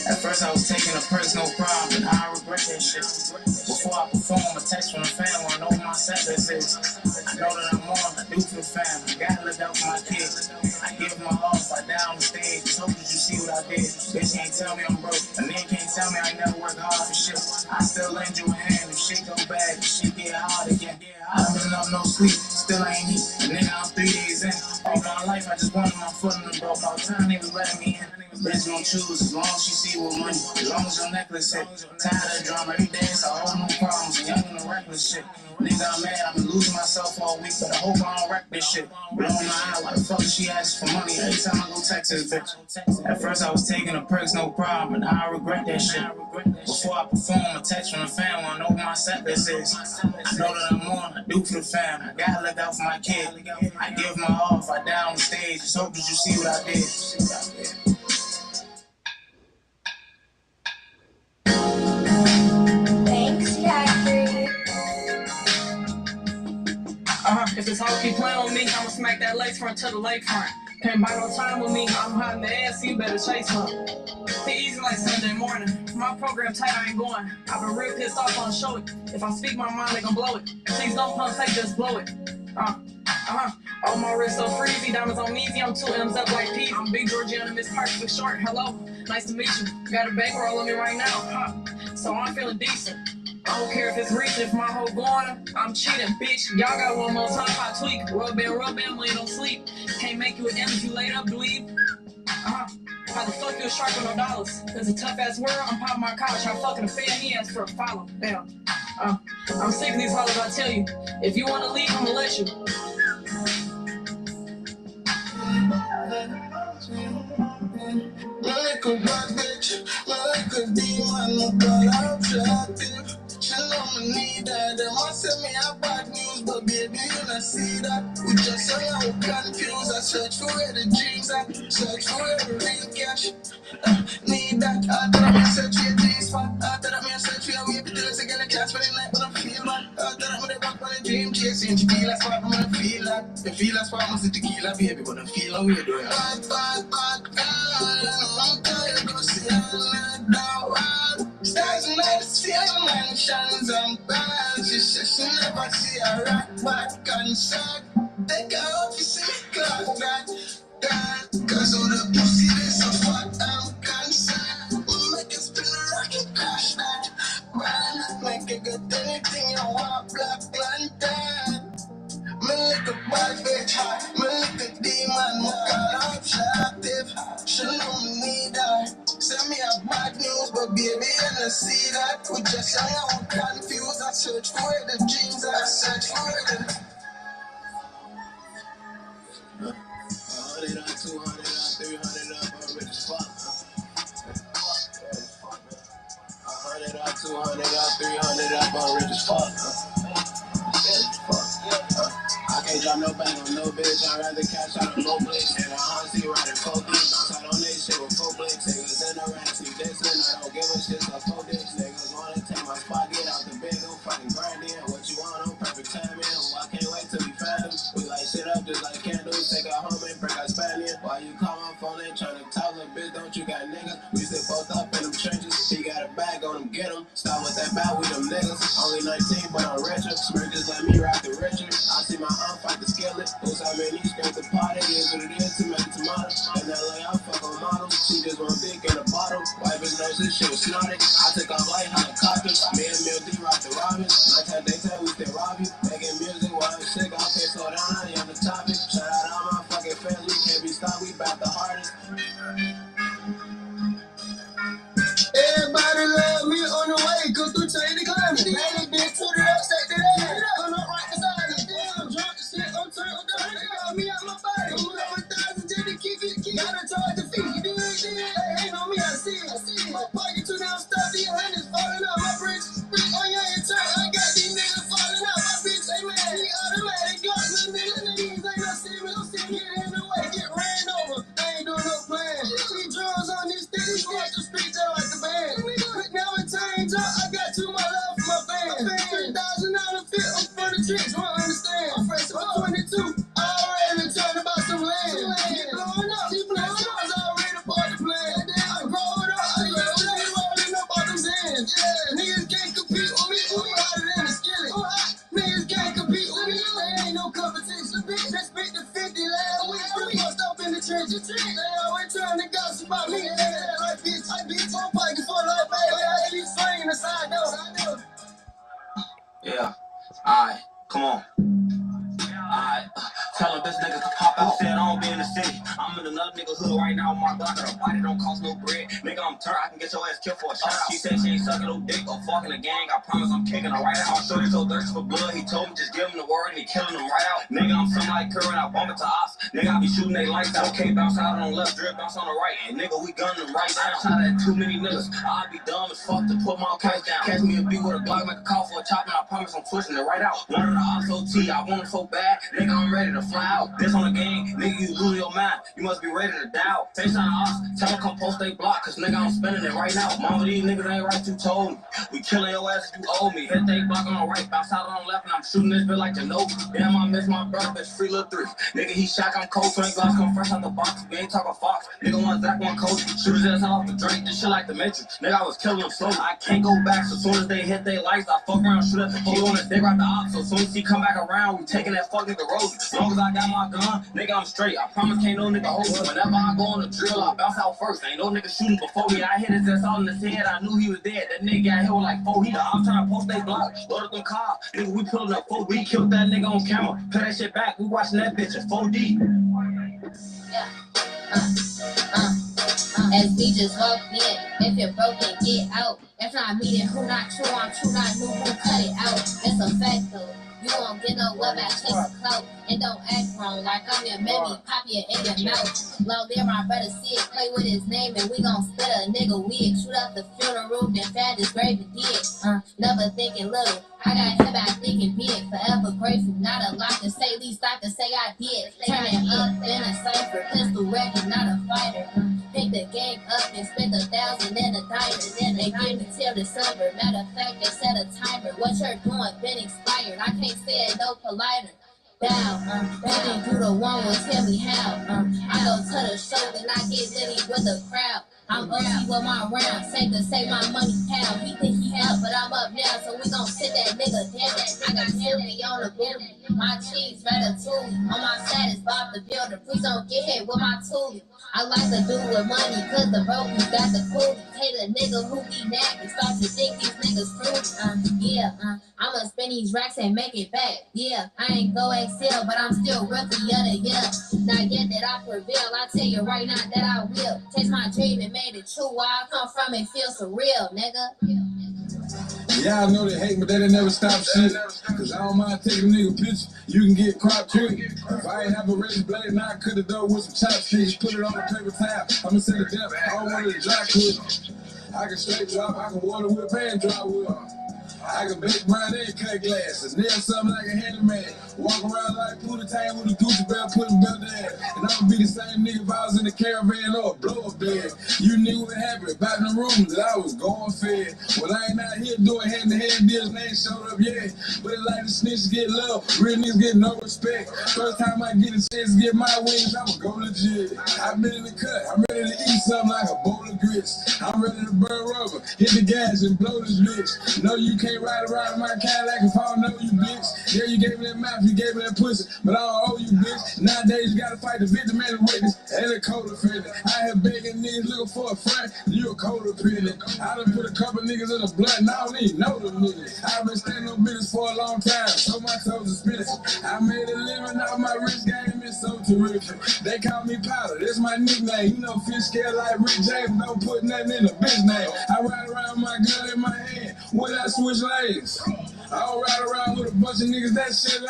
At first I was taking a perks, no problem, and I regret that shit. Before I perform, a text from the fam, wanna know what my set list is. I know that I'm on, I do for the fam, I gotta look out for my kids. I give my all if I die on the stage, just hope that you see what I did. Bitch can't tell me I'm broke, a nigga can't tell me I never work hard for shit. I still lend you a hand if shit go bad, if shit get hard again. I done been up no sleep, still ain't eat, a nigga I'm 3 days in. All my life I just wanted my foot in the broke, about time they was letting me in. Bitch gon' choose as long as she see with money, as long as your necklace hit. Tired of drama, every day it's a whole new problems, and young and the reckless shit. Nigga, I'm mad, I've been losing myself all week, but I hope I don't wreck this shit. Blowing my eye, why the fuck she asks for money every time I go text this bitch? At first I was taking the perks, no problem, but now I regret that shit. Before I perform, a text from the fam, wanna know what my set list is. I know that I'm on, I do for the fam, I gotta look out for my kid. I give my all if I die on the stage, just hope that you see what I did. If this hoe keep playing with me, I'ma smack that lace front to the lakefront. Can't buy no time with me, I'm hot in the ass, so you better chase her. It easy like Sunday morning. My program tight, I ain't going. I've been real pissed off on show it. If I speak my mind, they gon' blow it. Please don't pump fake, just blow it. All my wrists so freezy, diamonds on easy. I'm 2 M's up like P. I'm Big Georgiana, Miss Perfect Short. Hello, nice to meet you. Got a bankroll on me right now, so I'm feeling decent. I don't care if it's recent, if my hoe going, I'm cheating, bitch. Y'all got one more time, I tweak. Rub band, money don't sleep. Can't make you an M if you laid up, dweeb. How the fuck you a shark with no dollars? It's a tough ass world, I'm popping my couch. I'm fucking a fan, he asked for a follow. Damn. I'm sick of these hollers, I tell you. If you wanna leave, I'ma let you. Like a bad bitch, like a demon, but attractive. She know me need that. They must say me have bad news, but baby, you not see that. We just say I'm confused. I search for where the dreams at, search for where the real cash. Need that. After that, me search for your G-spot. After that, me search for your way to do this again. I can't spend the night, but I feel bad. After that, me they back on the dream chasing tequila spot. I'm gonna feel that. The feel that spot must be tequila, baby, but I feel how we're doing. Bad, I'm tired of seeing that down. Stars and I see her mansions and bands. She said she never see a rock back concert. Take her out to see me clock that. Cause all the pussy is so fat I'm concerned. Make it spin a rocket, crash that. Man, make it get anything you want, Black Lantern. Me like a bad bitch, me like a demon, me call her attractive. She know me need that. Send me a bad news, but baby, you don't see that. We just young and we're confused. I search for where the dreams are, I search for where the 100 on 200 on 300 up, I'm rich as fuck. 100 on 200 on 300 up, I'm rich as fuck. I can't drop no bang on no bitch, I'd rather cash out on no blitz. And I honestly riding 4 dicks, bounce out on they shit with 4 blicks. Niggas in the racks, see this and I don't give a shit, so 4 dicks. Niggas wanna take my spot, get out the bed, go fucking grind in. What you want, on perfect timing, I can't wait till we find them. We light shit up just like candles, take her home and break our Spaniard. While you call my phone and tryna tell her, bitch, don't you got niggas? We sit both up in them trenches, he got a bag on him, get him. Stop with that bat with them niggas, only 19 but I'm richer. Smirk just let me rock the Richard. I see my fight the skillet. Who's how many screams the pot? It is what it is to make tomato. In LA, I fuck on models. She just want dick in a bottle. White bitch knows this shit was snotty. I took off like helicopters. Me and Mill D rock the Robins. Night time, daytime, we still rob you. Making music while I'm sick. I can't slow down, I am the topic. Shout out all my fucking fans. We can't be stopped. We back the hardest. Everybody love me on the way. Go through chain the climate. Man, bitch, put it up, stack that ass. Come up right beside me. Damn, drunk as shit, I'm turned up. They got me out my body. I'm over 1,000 till they kick it. Gotta charge the fee. You do it, they ain't on me, I see it. My pocket too down stuff. These hundreds falling out. My bricks, on your turn. I got these niggas falling out. My bitch, they mad. He automatic got little niggas. Niggas ain't no see me. Don't see me. Get in the way, get ran over. They ain't doing no plan. These drums on these things. Watch the streets out like the band. Quick now and change up. I got too much love for my fans. $3,000 fit up for the tricks. Won't understand. I'm fresh about 22. Already trying to buy some land. Get blowing up. These blowing up. I was already part of the plan. I growed up. I rolling up all them hands. Yeah. Niggas can't compete with me. We hotter than the skillet. Niggas can't compete with me. There ain't no competition. Bitch, they spit the 50 last week. We bust up in the trenches. They always trying to gossip about me. Like bitch, I'm fighting for life, baby. I keep swinging the side door. Yeah, alright, come on. Alright, tell them this nigga to pop out, said I don't be in the city. I'm in another nigga hood right now, my block of a body don't cost no bread. Nigga, I'm turned, I can get your ass killed for a shot. She said she ain't sucking no dick or fucking a gang. I promise I'm kicking her right out. Shorty so thirsty for blood, he told me just give him the word and he killing him right out. Nigga, I'm something like Curry and I bump it to ops. Nigga, I be shooting they lights out. Okay, bounce out on the left, drip, bounce on the right. And nigga, we gunning them right down. Shot at too many niggas. I'll be dumb as fuck to put my case down. Catch me a beat with a Glock, make a call for a chop, and I promise I'm pushing it right out. One of the ops OT, I want it so bad. Nigga, I'm ready to fly out. This on the game, nigga, you lose your mind. You must be ready to die out. FaceTime ops, tell them come post they block, cause nigga, nigga, I'm spending it right now. Mama, these niggas ain't right, you told me. We killing your ass if you owe me. Hit they block on the right, bounce out on the left, and I'm shooting this bitch like Ginobili. Damn, I miss my brother, bitch, free little 3. Nigga, he shock, I'm cold, 20 glass come fresh out the box. We ain't talking Fox. Nigga, one Zach, one coach. Shoot his ass off the drink, this shit like the Matrix. Nigga, I was killing them slow. I can't go back, so soon as they hit they lights, I fuck around, shoot at the pole on it. They grab the op, so soon as he come back around, we taking that fuck nigga road. As long as I got my gun, nigga, I'm straight. I promise can't no nigga hold me. Whenever I go on the drill, I bounce out first. Ain't no nigga shooting before me. I hit his ass all in his head. I knew he was dead. That nigga got hit with like 4 heat. I'm trying to post they block. Load up them cars. Nigga, we pulling up 4. We killed that nigga on camera. Put that shit back. We watching that bitch in 4D. Yeah. SB just walked in. If you're broken, get out. If not me, then who not true? I'm true, not new. Who cut it out? It's a fact though. You won't get no web at chase a clout. And don't act wrong like I'm your mammy. Pop your in your mouth. Long there, my brother see it. Play with his name and we gon' split a nigga wig. Shoot up the funeral, then fat his grave and dig. Never thinking little. I got hit back thinking big. Forever grateful. Not a lot to say, least I can say I did. Turn it up in a cipher. Pistol record, not a fighter. Pick the gang up and spend 1,000 in a diner. Then they give me till December. Matter of fact, they set a timer. What you're doing been expired. I can't say it no politer. Down, they think you the one will tell me how. I go to the show and I get litty with the crowd. I'm OG with my round, safe to say my money pound. He think he out, but I'm up now, so we gon' sit that nigga down. I got Sylvie on the booty, my cheese ratatouille. On my status, Bob the Builder, please don't get hit with my toolie. I like to do with money, cause the brokies got the coolie. Hate a nigga who be nappy, start to think these niggas fruity. I'ma spend these racks and make it back. Yeah, I ain't go excel, but I'm still rookie of the year. Not yet that I prevail, I tell you right now that I will. Chase my dream and made it true. Where I come from, it feels surreal, nigga. Y'all know they hate, but they never stop shit. Cause I don't mind taking a nigga picture. You can get cropped quick. If I ain't have a razor blade, now I cut the dough with some chopsticks. Put it on the paper towel. I'ma send it down. I don't want it to dry quick. I can straight drop, I can water whip and dry whip. I can bake mine and cut glass and nail something like a handyman. Walk around like Pootie Tang with a Gucci belt, put a belt down. And I'ma be the same nigga if I was in the caravan or a blow-up bed. You knew what happened about the rumors that I was going fed. Well, I ain't out here doing hand-to-hand deals and they ain't showed up yet. But it like the snitches get love, real niggas get no respect. First time I get a chance to get my wings, I'ma go legit. I've been in the cut, I'm ready to eat something like a bowl of grits. I'm ready to burn rubber, hit the gas and blow this bitch. No, you can't ride around in my Cadillac if I don't know you, bitch. Yeah, you gave me that mouth, you gave me that pussy, but I don't owe you, bitch. Nowadays, you gotta fight the victim and the witness and the codependent. I have begging niggas looking for a friend, you a codependent. I done put a couple niggas in the blood, and I don't even know them niggas. I've been standing on business for a long time, so my toes are spinach. I made a living off my wrist game, it's so terrific. They call me Powder, that's my nickname. You know, fish scale like Rick James, don't put nothing in the bitch name. I ride around with my gun in my hand when I switch lanes. I don't ride around with a bunch of niggas, that shit lame.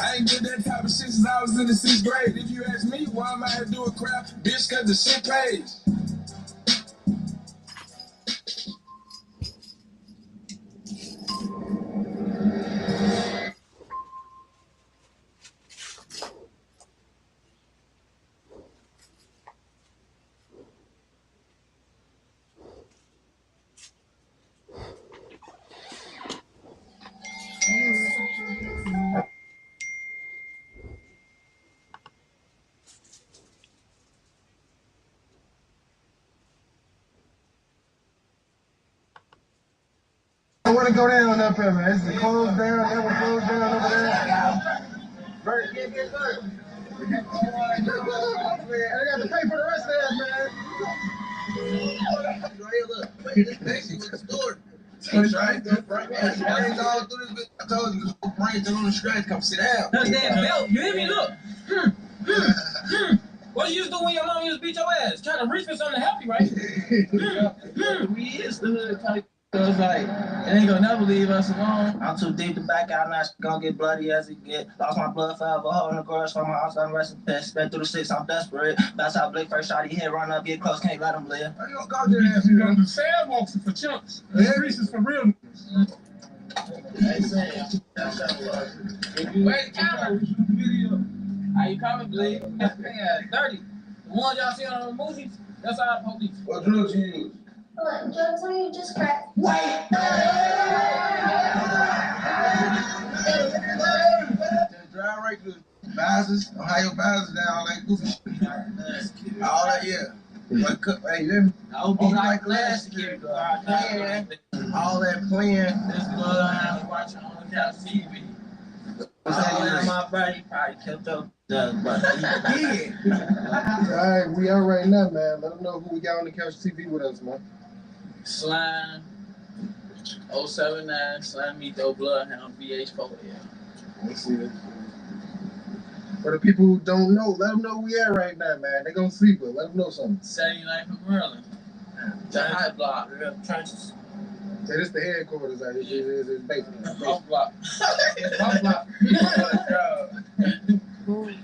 I ain't did that type of shit since I was in the 6th grade. If you ask me why I'm out here doing crap, bitch, cause the shit pays. I want to go down up here, man. It's the closed down, that one closed down over there. Bert, get Bert. I got to pay for the rest of that, man. Right here, look. This basically was the story. Right there, brains all through this bitch. I told you, brains on the scratch. Come sit down. That's that belt. You hear me? Look. What you used to do when your mom used to beat your ass? Trying to reach for something healthy, right? We is the hood type. So it's like, it ain't gonna never leave us alone. I'm too deep to back out, I'm not gonna get bloody as it get. Lost my blood forever, holding the girls from my house, I'm resting pissed. Been through the 6, I'm desperate. That's how Blake first shot, he hit, run up, get close, can't let him live. I don't go there, you know, the sidewalks for chumps. The streets is for real. Where's the camera? How you coming, Blake? Yeah, 30. The ones y'all see on the movies, That's our police. What drugs you use? What, drugs on you? Just crack. Wait! Just drive right through Bowsers, Ohio Bowsers down, all that goofy shit. All that, yeah. But, hey, let me. I hope you like last year. All that playing. This bloodhound watching on the couch TV. All that my buddy probably kept up. But he did. Alright, we out right now, man. Let them know who we got on the couch TV with us, man. Slime 079, Slime Mito Bloodhound BH4. Yeah. Let's see it. For the people who don't know, let them know who we at right now, man. They gonna sleep, but let them know something. 79 from Maryland. The high block. Trenches. Say this the headquarters out here. It's basement. Off block. Off block.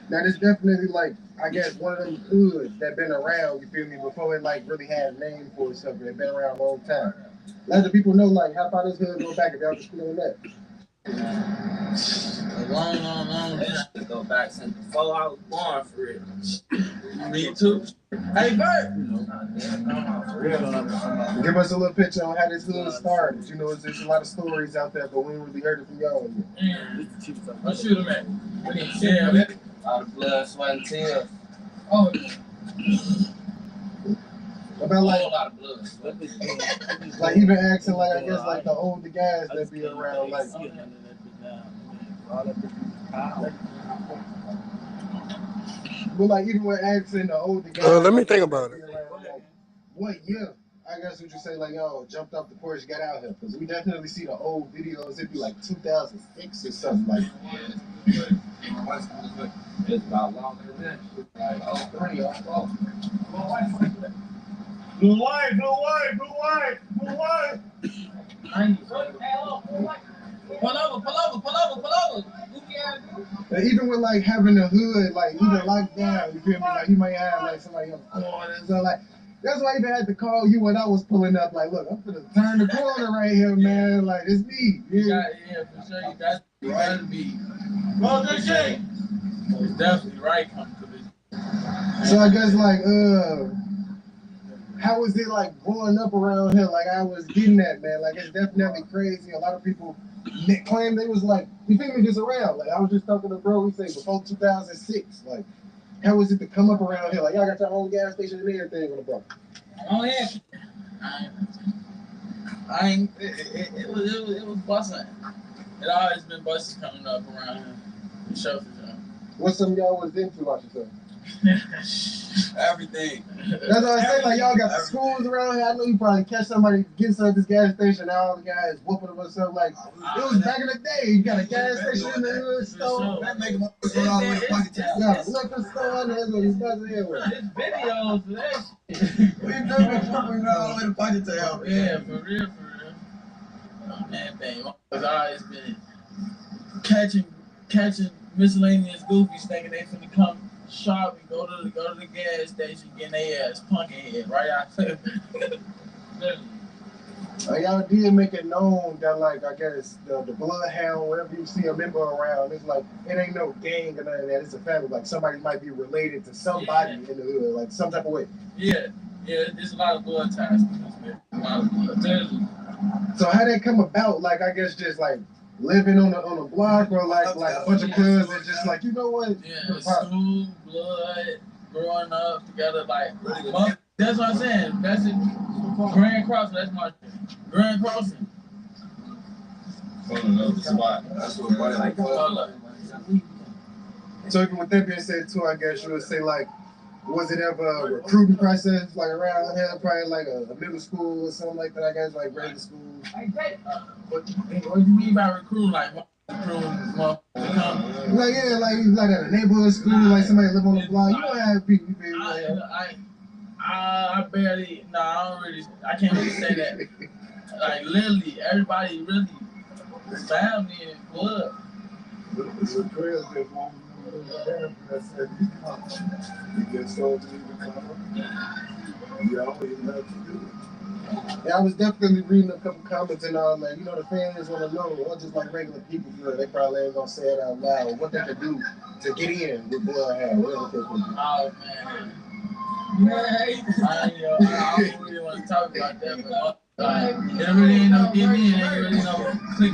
Now this definitely like, I guess one of them hoods that been around, you feel me, before it like really had a name for itself. They've been around a long time. Let the people know like how far this hood go back if y'all just know that. A long to go back since before I was born, for real. Me too. Hey, Bert! Give us a little picture on how this hood started. You know, there's a lot of stories out there, but we ain't really heard it from y'all yet. Let's shoot him at. Yeah, a lot of blood, sweat, and tears. Oh, about like a lot of blood. Like even asking like I guess like the older guys that be around like. But like even with asking the older guys. Let me think about it. Like, what year? I guess what you say like yo jumped off the porch, got out here because we definitely see the old videos. It'd be like 2006 or something like. It's about longer than that. Like 03, 04. Blue white, blue white, blue white, blue white. Pull over. And even with like having the hood, like even locked down, you feel me? Like you might have like somebody on the corner and stuff like. That's why I even had to call you when I was pulling up. Like, look, I'm gonna turn the corner right here, man. Like it's me. Yeah, for sure. You gotta be. Well, good shit. It's definitely right coming to this. So I guess like how was it like growing up around here? Like I was getting that, man. Like it's definitely crazy. A lot of people claim they was like, you think me just around. Like I was just talking to bro, he said before 2006. Like how was it to come up around here? Like y'all got your own gas station and everything on the block. Oh yeah. It was busting. It always been busting coming up around here. For sure. What some of y'all was into, I should say? Everything. That's what I say. Like y'all got the schools around here. I know you probably catch somebody getting some at this gas station. All the guys whooping them or something. Like it was back in the day. You got a gas station in the hood store. That make them all the way to pocket town. Yeah, liquor store in there. That's what he's buzzing here with. There's videos of that shit. We doing all the way to pocket town. Yeah, for real. Man, thing. I've always been catching miscellaneous goofies thinking they finna come shop and go to the gas station, getting their ass punkin' head right out there. Y'all did make it known that, like, I guess the bloodhound, wherever you see a member around, it's like it ain't no gang or none of that. It's a family. Like somebody might be related to somebody in the hood, like some type of way. Yeah, there's a lot of blood ties. A lot of blood ties. So how that come about? Like I guess just like living on a block or like a bunch of cousins, just like you know what? Yeah, school, blood, growing up together, like that's what I'm saying. That's it. Grand Crossing. That's my Grand Crossing. On another spot. That's what everybody like. So even with that being said too, I guess you would say like, was it ever a recruiting process like around here, probably like a middle school or something like that? I guess like grade school. What do you mean by recruiting? Like recruiting, like yeah, like at a neighborhood school, like somebody live on the block. You don't have people. I barely. No, I can't really say that. Like literally, everybody really family and blood. Yeah, I was definitely reading a couple comments and all that. You know, the fans want to know, or just like regular people, they probably ain't gonna say it out loud. What they could do to get in with Bloodhound, whatever they can do. Oh man, don't really want to talk about that, but there really ain't no get in, ain't really no click.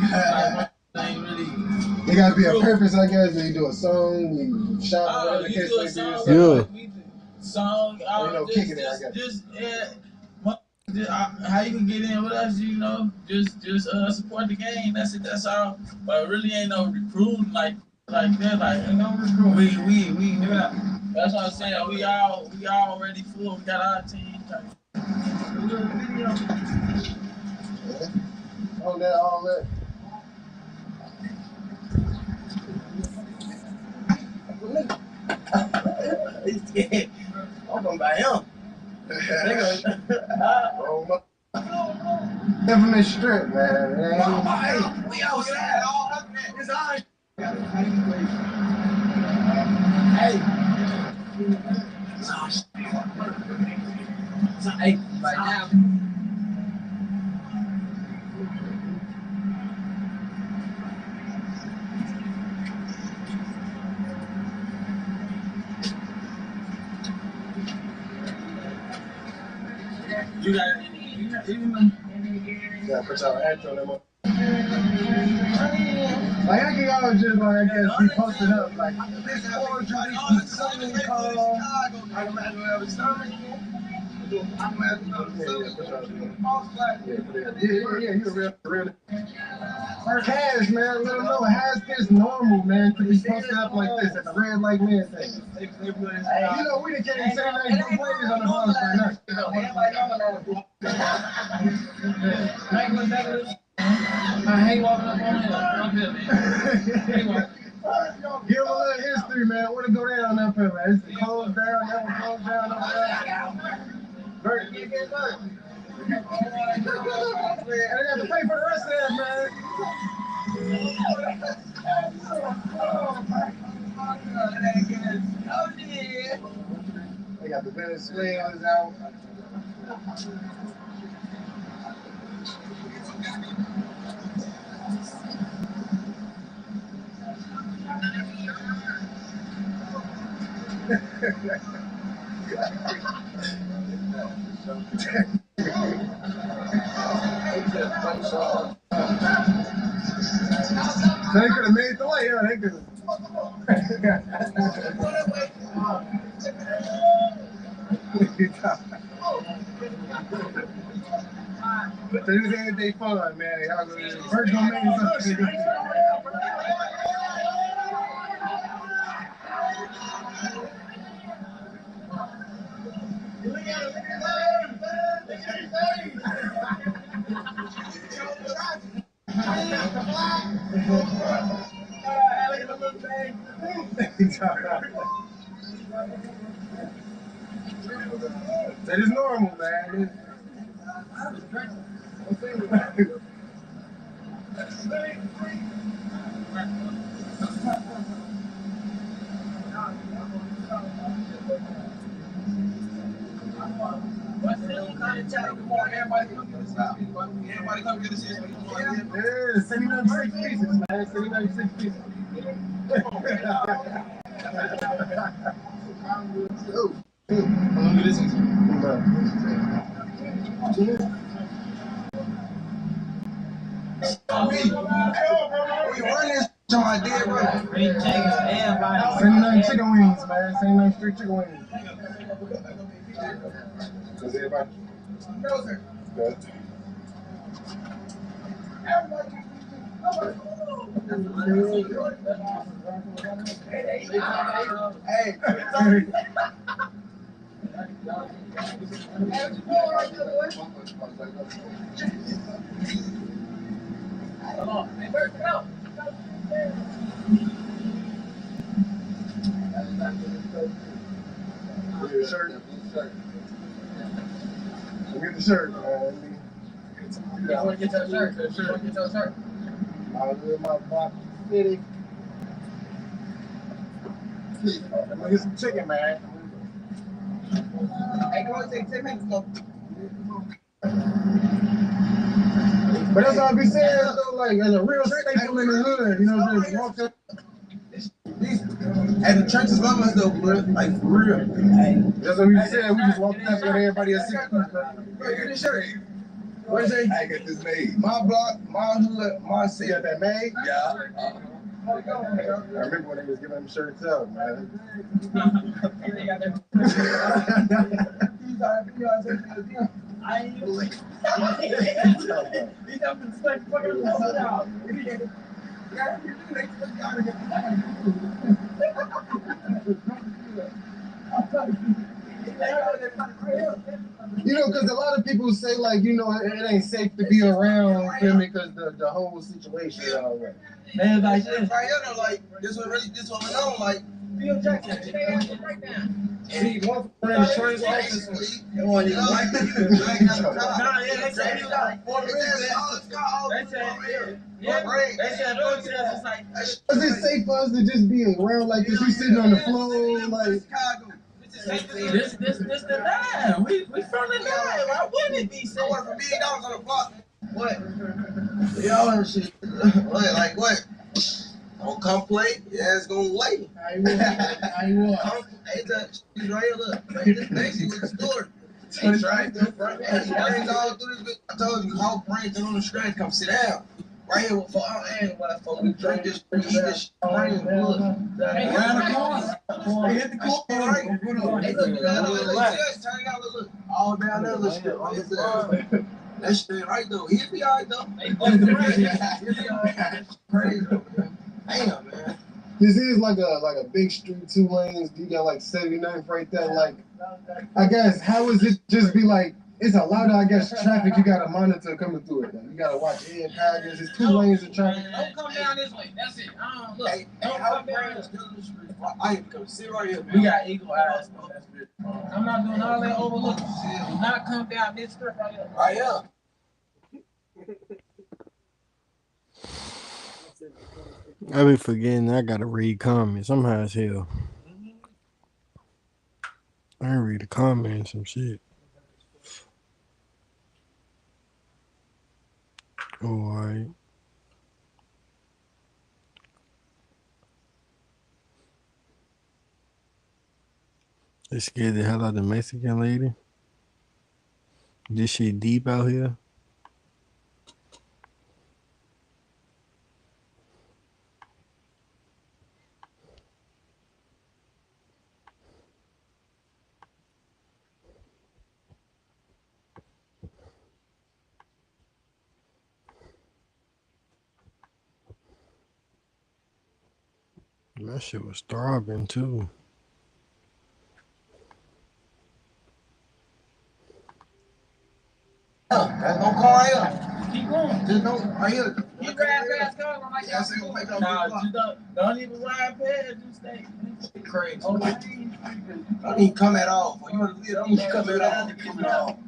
Ain't really. There gotta be a purpose, I guess. When you do a song, you shop, whatever the case may be. Yeah. Song, kicking it, I guess. How you can get in with us, just support the game. That's it. That's all. But really ain't no recruiting like that. Like no recruiting. We that's what I'm saying. We already full. We got our team. All that. He's scared. I'm gonna buy him. Infamous strip, man. We outside. It's ours. Hey. Hey, right now. You got put y'all act on them. Like I can always just like I guess be posted up like this poetry, this singing call. I can imagine whatever stomach. Yeah, you're real. Has, man, let them know. Has this normal, man, to be posted up like this at the red light man thing. We done can't say nothing for players on the bus right now. I hate walking up on here, man. Give them a little history, man. Where to go down up here, man? It's closed down, that one closed down over there. Bert, you get Bert. I got to pay for the rest of that, man. They got the Venezuelans out. They could have made the way, yeah, they could have. This ain't they fun, man. Y'all Bert gonna make something. That is normal, man. Everybody come get us. Yeah, 79 pieces, man. 79 pieces. How long it is? We run this on my dead brother. 79 chicken wings, man. 79 street chicken wings. Does everybody? Good. Hey. Get the shirt. Get the shirt, man. I want to get that shirt. I was in my box city. Let me get some chicken, man. Hey, come on, take 10 minutes. But that's all I be saying, though, like, as a real staple in the hood, you know what I'm saying? Walk up. And the churches love us though, bro. Like for real. That's what we said. We just walked up and everybody else. Bro, get this shirt. What is it? I got this made. My block, my hood, my city. You got that made? Yeah. I remember when they was giving them shirts out, man. I ain't even you know, because a lot of people say, like, you know, it ain't safe to be around, feel me, because the whole situation is all right. Man, like this right here, though, like, this what went on, like, Phil Jackson. See, one friend the insurance office, and one nigga white people dragging out the car. Nah, yeah, they said he was like, they said, it's like, is it safe for us to just be around like this? We sitting on the floor, like. This the nine. We from the nine. Why wouldn't it be safe? I work for $1 million on the block. What? Y'all and shit. What? Like what? Don't come play. Yeah, it's gonna lay. I will. Hey, she's right here. Look, this Daisy with the story. She's right there, bro. He brings all through this. I told you, Hawk brings it on the stretch. Come sit down. Right here for our and what for we drink this, we eat this rain blood. Around the corner. They hit the corner. Right. Hey, look, turn out, look. All down there, look. That shit right though. He'll be alright though. Crazy. Damn, man. This is like a big street, 2 lanes. You got like 79th right there. Like, I guess, how is it just be like, it's a lot of, I guess, traffic you got to monitor coming through it. Like, you got to watch air patterns. It's 2 lanes of traffic. Don't come down this way. That's it. Look. Hey, don't come down this way. I ain't come sit right here, man. We got eagle eyes. I'm not doing all that overlooking. Do not come down this strip right here. Right here. I be forgetting I gotta read comments. I'm high as hell. I read the comments and shit. Alright. They scared the hell out of the Mexican lady. This shit deep out here. That shit was throbbing too. That's no car right here. Keep going. Just don't right here. Keep riding past cars like Yeah, I see him make up. Nah, you don't even ride past. Just stay. Crazy. Oh, don't even come at all. You want to don't even come at all.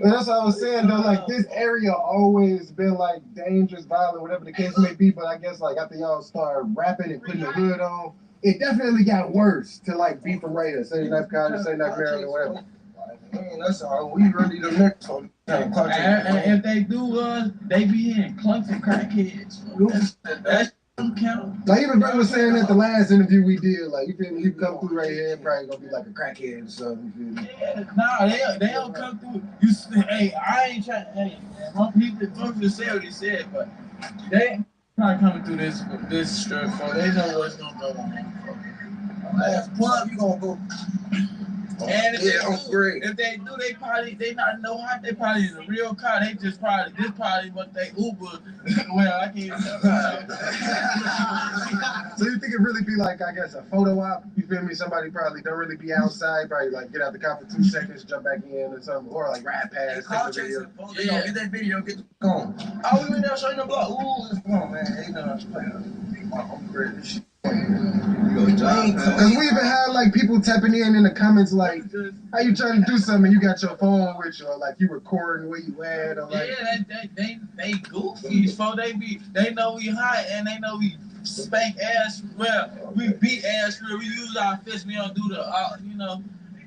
But that's what I was saying though, like this area always been like dangerous, violent, whatever the case may be. But I guess like after y'all start rapping and putting the hood on, it definitely got worse to like be from right here, say Knife College, say Knife Maryland, whatever. Man, that's all. We really the next one. And if they do, they be in clumps of crackheads. That's count. Like even Brett was saying at the last interview we did, like you feel me, you come through right here, probably gonna be like a crackhead or something. You feel me? Yeah, nah, they don't come through. Hey, I ain't trying. Hey, my people to say what he said, but they not coming through this strip, so they know what's gonna go on. Pull up, you gonna go. And if if they do, they not know how they probably is a real car. They just probably what they Uber. Well, I can't. So you think it really be like, I guess, a photo op? You feel me? Somebody probably don't really be outside, probably like get out the car for 2 seconds, jump back in or something, or like ride past. Yeah, get that video, get the phone. Oh, we went there showing the block. Ooh, come on, man. They know how to play. I'm crazy. Because we even had like people tapping in the comments like, how you trying to do something? You got your phone with you, or like you recording where you at, or like. Yeah, they goofy. So they know we hot and they know we spank ass. Well, we beat ass real. We use our fists. We don't do the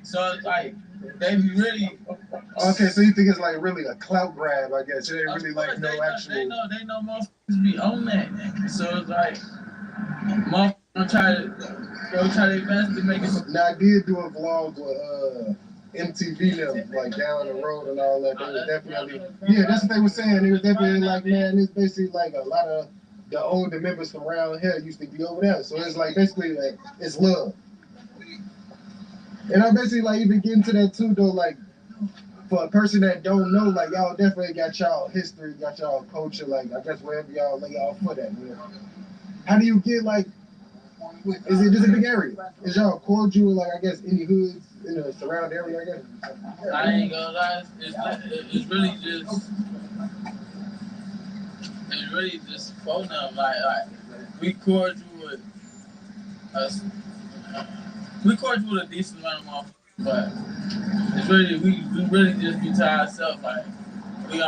So it's like they be really. Okay, so you think it's like really a clout grab? I guess it ain't really like no actual. They know most be on that. So it's like, Go try their best to make it. Now I did do a vlog with MTV them, like down the road and all that. They was definitely, yeah, that's what they were saying. They was definitely like, man, it's basically like a lot of the older members from around here used to be over there. So it's like basically like it's love. And I basically like even getting to that too though, like for a person that don't know, like y'all definitely got y'all history, got y'all culture, like I guess wherever y'all lay y'all foot at, you know. How do you get like, is it just a big area? Is y'all cordial, like I guess any hoods in the surrounding area, I guess? I ain't gonna lie, it's really just phone them. Like we cordial with us. We cordial with a decent amount of motherfuckers, but it's really we really just be to ourselves. Like we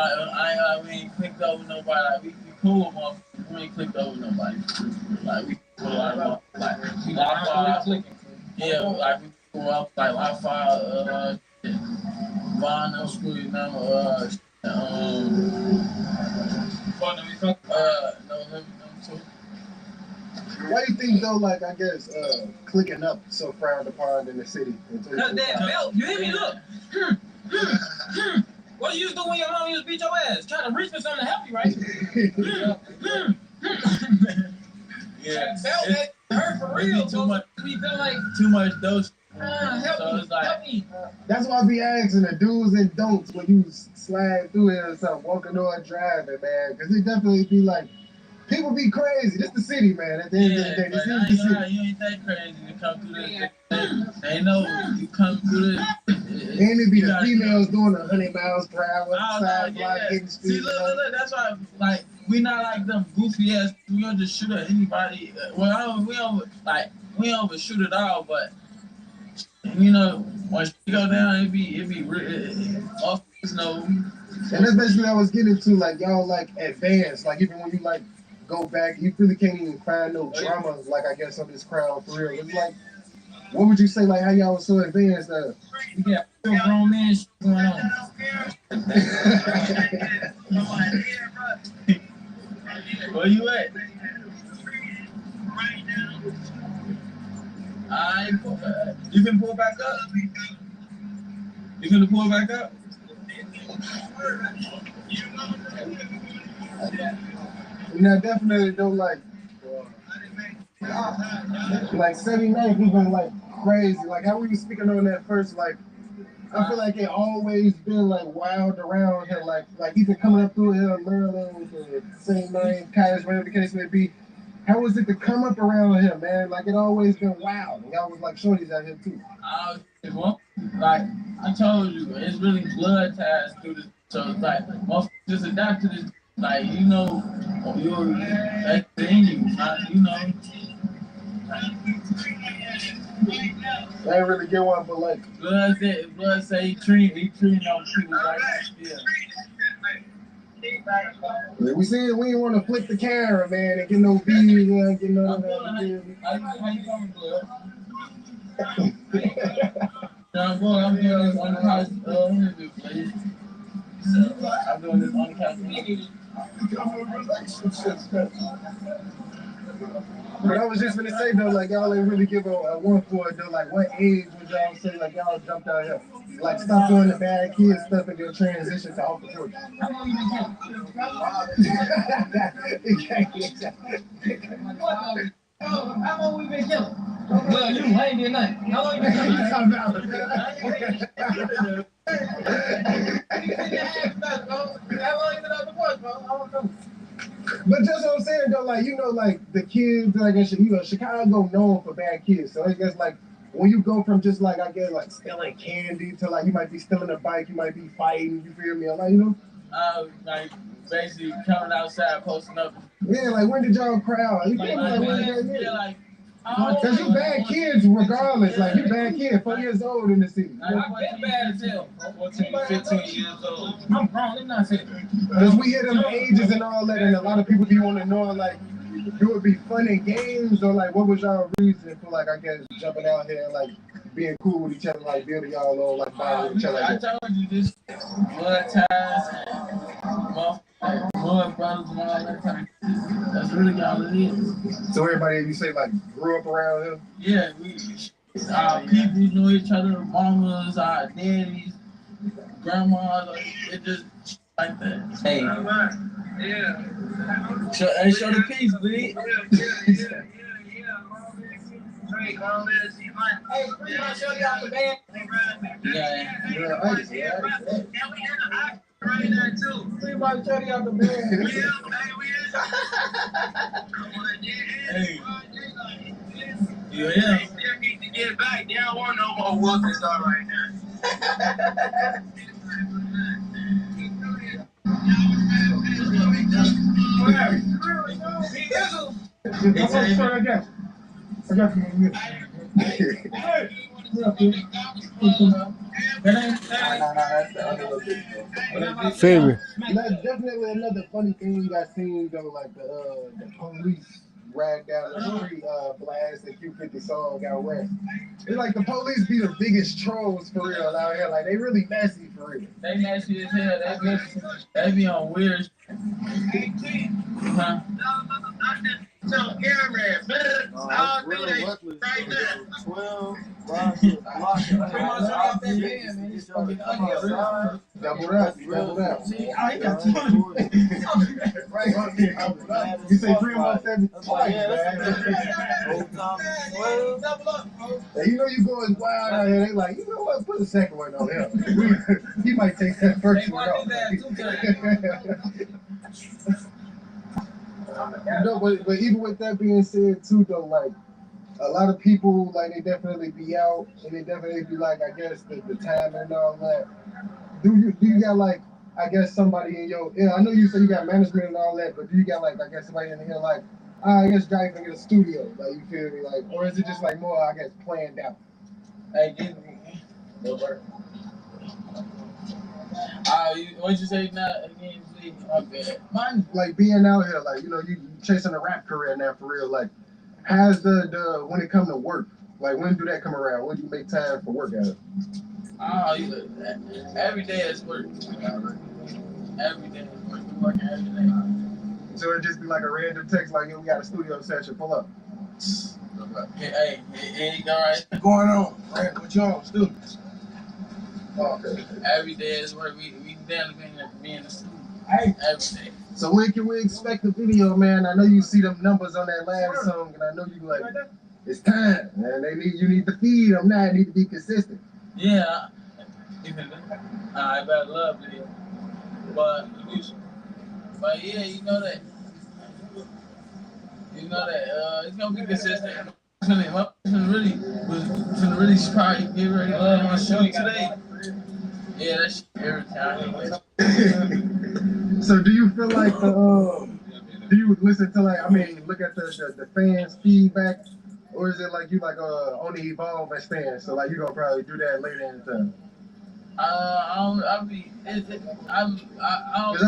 ain't clicked over nobody. Like we cool with motherfuckers. We ain't clicked over nobody. Like we cool with a lot of motherfuckers. Like we Wi-Fi. Yeah, like we go up like Wi-Fi. Bond no school, you know. Why do you think though, like I guess clicking up so frowned upon in the city? Cause that belt, you hear me? Look. What you used to do when your mom used to beat your ass? Trying to reach for something to help you, right? Yeah. Belt that hurt for real. Too much. We feel like too much dose. Help me. That's why I be asking the do's and don'ts when you slide through here or something, walking or driving, man. Because it definitely be like, people be crazy. This the city, man. At the end of the day, this is the city. You ain't that crazy to come through this. They know you come through this. And it be the females doing 100 miles per hour outside, like hitting speed. See, look, that's why, like, we not like them goofy ass. We don't just shoot at anybody. Well, we don't shoot at all, but. You know, when she go down, it be officers know. And that's basically what I was getting to, like y'all like advanced, like even when you like go back, you really can't even find no drama, like I guess of this crowd for real. It's like, what would you say, like how y'all was so advanced? We got real grown man shit going on. Where you at? You can pull back up? You gonna pull back up? Yeah, definitely don't like 79 people like crazy. Like how we were speaking on that first, like I feel like it always been like wild around here, like even coming up through here, Maryland with the same name, Caius, whatever the case may be. How was it to come up around here, man? Like it always been wild. Y'all was like shorties out here too. Like I told you, it's really blood ties through this. So it's like most just adapt to this. Like you know, that's in you, you know. I ain't really get one, but like blood say he treating those people like that. Yeah, we said we didn't want to flip the camera, man, and get no views and get no. How you coming, blood? I'm doing this on the couch interview, please. I'm doing this on the couch interview. But I was just gonna say though, like y'all ain't really give a one for it though. Like what age would y'all say like y'all jumped out here? Like stop doing the bad kid stuff and go transition to off the porch. How long you How long we been killing? Well, you ain't did nothing. How long you been killing? How long you been off the porch, bro? I don't know. But just what I'm saying though, like you know, like the kids, like Chicago known for bad kids. So I guess like when you go from just like I guess like stealing candy to like you might be stealing a bike, you might be fighting. You feel me? Like you know. Like basically coming outside, posting up. Yeah, like when did y'all cry out? You feel me? Like when did that like. Because you bad kids regardless. Like you bad kid, 4 years old in the city. I've been bad as hell. 14, 15 years old. I'm grown, I'm not saying. Because we hear them ages and all that, and a lot of people be wanting to know, like, it would be fun in games, or like, what was y'all reason for, like, I guess, jumping out here and, like, being cool with each other, like, building y'all little, like, bond with each other? I told you this blood ties, blood brothers and all that kind of shit. That's really all it is. So everybody, you say like grew up around him? Yeah, our people know each other, mamas, our daddies, grandmas, it just like that. Hey. Yeah. Show the peace, bleed. Hey, we gonna show you out the band. Yeah. Right there too. We about to show you out the band. Hey. You yeah. Still need to get back. They don't want no more work and stuff right now. I got you. Favorite. That's definitely another funny thing I seen though, like the police rag down the street, blast the Q50 song out west. It's like the police be the biggest trolls for real out here. Like they really messy for real. They messy as hell. They be on weird. Huh? So camera, all through they right there. 12. Double that. See, I got 200. You say 3 months every twice, man. And you know you going wild out here. They like, you know what? Put the second one on him. He might take that first one off. You know, but even with that being said too, though, like a lot of people, like they definitely be out and they definitely be like, I guess the time and all that. Do you got like, I guess somebody in your, I know you say you got management and all that, but do you got like, I guess somebody in here like, I guess Jack can get a studio, like you feel me, like, or is it just like more, I guess, planned out? Hey, give me. What'd you say now again? Okay. Mine, like being out here, like, you know, you chasing a rap career now for real, like, how's the when it come to work, like, when do that come around? When do you make time for work out? Every day is work. Every day is work. We're working every day. So it just be like a random text, like, yo, we got a studio session, pull up. Hey, you go right. What's going on? Right, what y'all students? Oh, okay. Every day is work. We down to be in the studio. Every day. So when can we expect the video, man? I know you see them numbers on that last song, and I know you like, it's time, man. You need to feed them now. It need to be consistent. Yeah. I better love video. But yeah, you know that. It's gonna be consistent. Really probably get ready to shoot today. Yeah, that's every time. So do you feel like do you listen to like, I mean, look at the fans' feedback, or is it like you like only evolve as fans? So like you gonna probably do that later in the time? Because I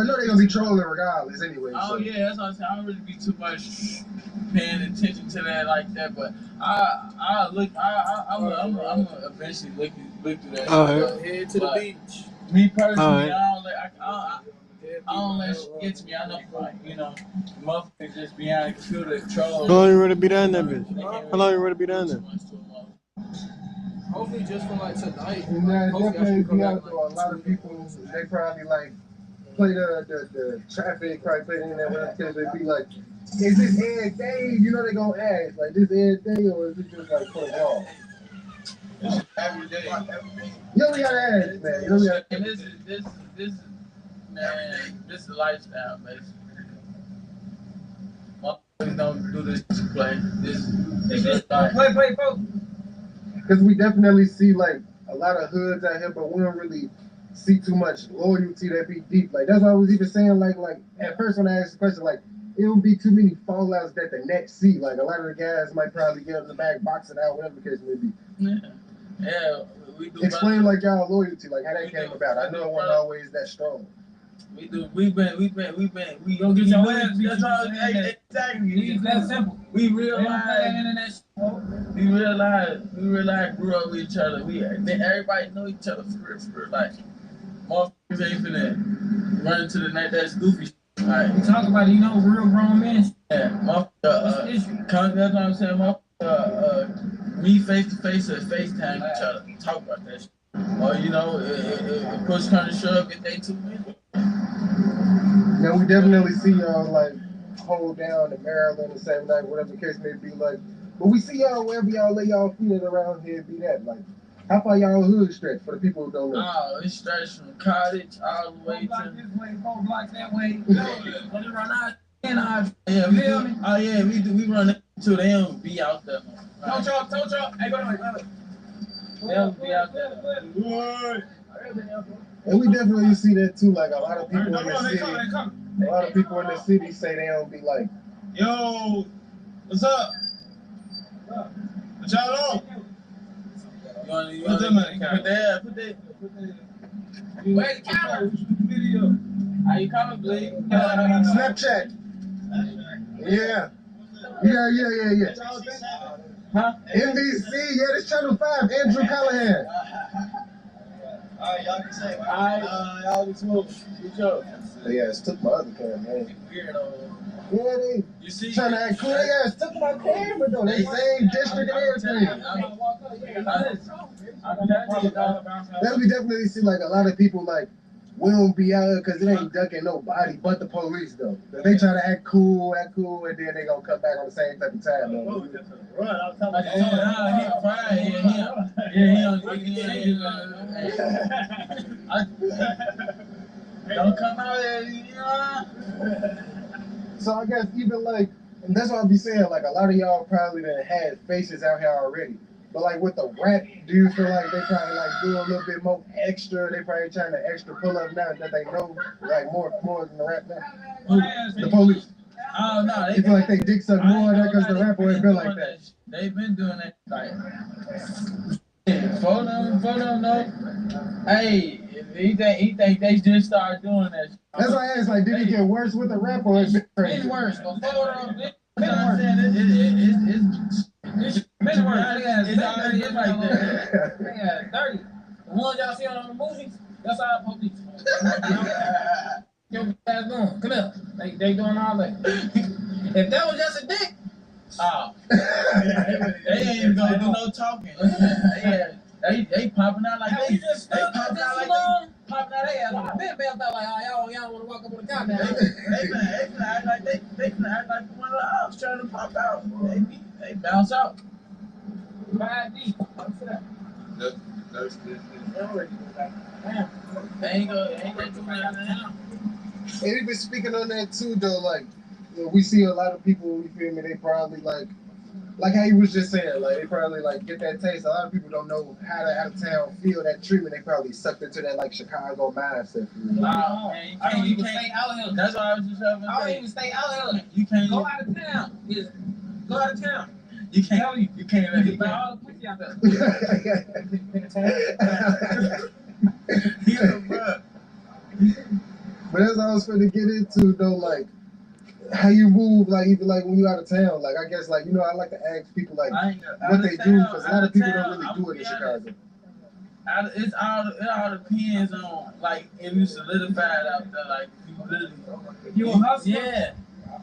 know they're gonna be trolling regardless anyway. Oh yeah, that's what I'm saying. I don't really be too much paying attention to that like that, but I'm gonna eventually look through that. Head to the beach. Me personally, I don't let shit get to me. I know, like, you know, motherfuckers just be out of computer control. How long you ready to be down there, bitch? How long you ready to be down there? Hopefully just for like tonight. Yeah, definitely be out there. A lot of people, they probably like play the traffic, probably play the internet, whatever, because they be like, is this every day? You know they gonna ask, like, this every day, or is it just like for y'all? Every day. You know we gotta ask, man. You know we gotta. And this is a lifestyle, basically. Motherfuckers don't do this to play. This is play, folks. Because we definitely see like a lot of hoods out here, but we don't really see too much loyalty that be deep. Like that's why I was even saying like at first when I asked the question, like it would be too many fallouts that the Nets see. Like a lot of the guys might probably get in the back, box it out, whatever the case may be. Yeah, we do. Explain like y'all loyalty, like how that came about. I know it wasn't always that strong. We do. We don't get your ass. That's all. Exactly. It's that simple. We realize. Grew up with each other. Everybody know each other for real. Like, motherfuckers ain't finna run into the night. That's goofy. Like, we talk about it, you know, real grown men. Yeah, that's what I'm saying. Me face to face or FaceTime, we try to talk about that shit. Or if push come to shove, if they 2 minutes. Now we definitely see y'all like hold down the Maryland the same night, whatever the case may be. Like, but we see y'all wherever y'all lay y'all feet around here. Be that like, how far y'all hood stretch for the people who don't know? Oh, it stretches from Cottage all the way to this way, 4 blocks that way. When you run out, yeah, we do. Oh yeah, we do. We run into them. Be out there. Tow truck. Hey, go ahead. They'll be out there. And we definitely see that too. Like a lot of people in the city, a lot of people in the city say they don't be like, Yo, what's up? What y'all on? You want put that. Where's the camera? Video. How you coming, Blake? Snapchat. Yeah. Huh? NBC, yeah, this Channel 5, Andrew Callahan. Alright, y'all can say. Alright, y'all can smoke. Good job. Yeah, it's took my other camera, man. Weirdo. Yeah, they trying to act cool. Yeah, it's took my camera though. They same district and everything. Then we definitely see like a lot of people like we don't be out here because it ain't ducking nobody but the police though. They try to act cool, and then they gonna come back on the same type of time though. Don't come out here, So I guess even like, and that's what I be saying, like a lot of y'all probably done had faces out here already. But like with the rap, do you feel like they probably like do a little bit more extra? They probably trying to extra pull up now that they know like more than the rap now? The police. Oh no, You feel like they dick suck more than that because the rapper ain't been like that. They've been doing that like for them no. Hey, he think they just started doing that. That's why I asked, like, did it get worse with the rap or is it crazy? It's worse. It's been worse. It's already like that. They got 30. The ones y'all see on the movies, that's our police. Yo, ass doing? Come here. They doing all that. If that was just a dick, they ain't even gonna do no talking. They popping out like they popping out like they popping out their ass. I've been bailed out like, oh, y'all want to walk up on the couch now. They finna act like they finna act like one of the ops trying to pop out. They bounce out. 5 deep. What's that? That's good. Damn. They ain't gonna do nothing now. And even speaking on that too, though, like we see a lot of people. You feel me? They probably like how you was just saying, like they probably like get that taste. A lot of people don't know how to out of town feel that treatment. They probably sucked into that like Chicago mindset. Man, I don't even stay out here. That's why I was just trying to say. I don't even stay out here. You can't go out of town. Just go out of town. You can't let it all the pussy out there. But that's what I was finna get into though, like how you move, like even like when you out of town. Like I guess like I like to ask people like what they do because a lot of people don't really do it in Chicago. It all depends on like if you solidified out there, like you really you a hustler. Yeah,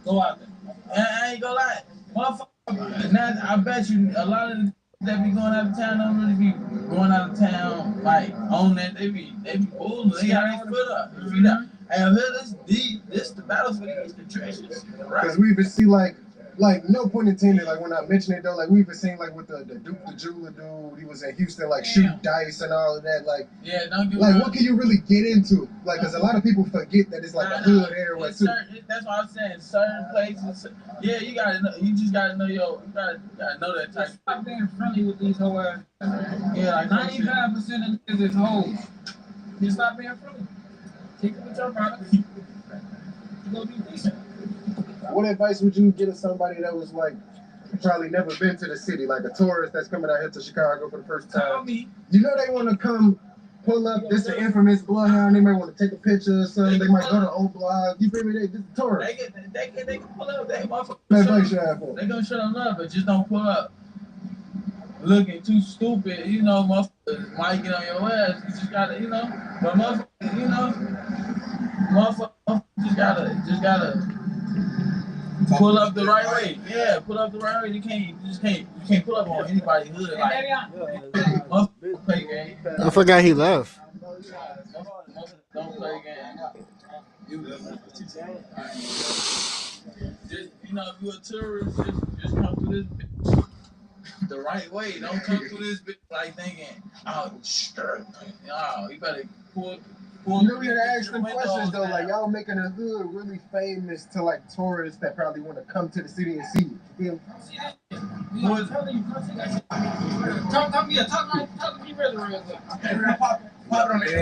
go out there. I ain't gonna lie, motherfucker. Now I bet you a lot of that be going out of town don't really be going out of town like on that. They be fooling. They got their foot up. And this the battlefield against the trenches. Because we even see like no pun intended, like when I mention it though, like we even seen like with the Duke the Jeweler dude, he was in Houston like shooting dice and all of that. Like what can you really get into? Like because a lot of people forget that it's like a hood area too. That's what I'm saying. Certain places, yeah, you gotta know. You just gotta know you gotta know that type. Stop being friendly with these whole ass. Yeah, like 95% of niggas is hoes. You stop being friendly. Keep it with your brother. You go be decent. What advice would you give to somebody that was like probably never been to the city, like a tourist that's coming out here to Chicago for the first time? Tell me. You know they want to come pull up. This the infamous Bloodhound. They might want to take a picture or something. They might go to old blog. You feel me? They just tourists. They can pull up. They gonna show them love, but just don't pull up looking too stupid. You know, motherfuckers might get on your ass. You just gotta, but motherfuckers, motherfuckers just gotta. Pull up the right way. Yeah, pull up the right way. You can't pull up on anybody's hood. Like, I forgot he left. don't play games. Just, if you're a tourist, just come through this bitch the right way. Don't come through this bitch like thinking, oh, sure. No, you better pull. You know, we gotta ask them questions though. Like, y'all making the hood really famous to like tourists that probably want to come to the city and see it. You feel me? Talk to me real quick. Pop it on there.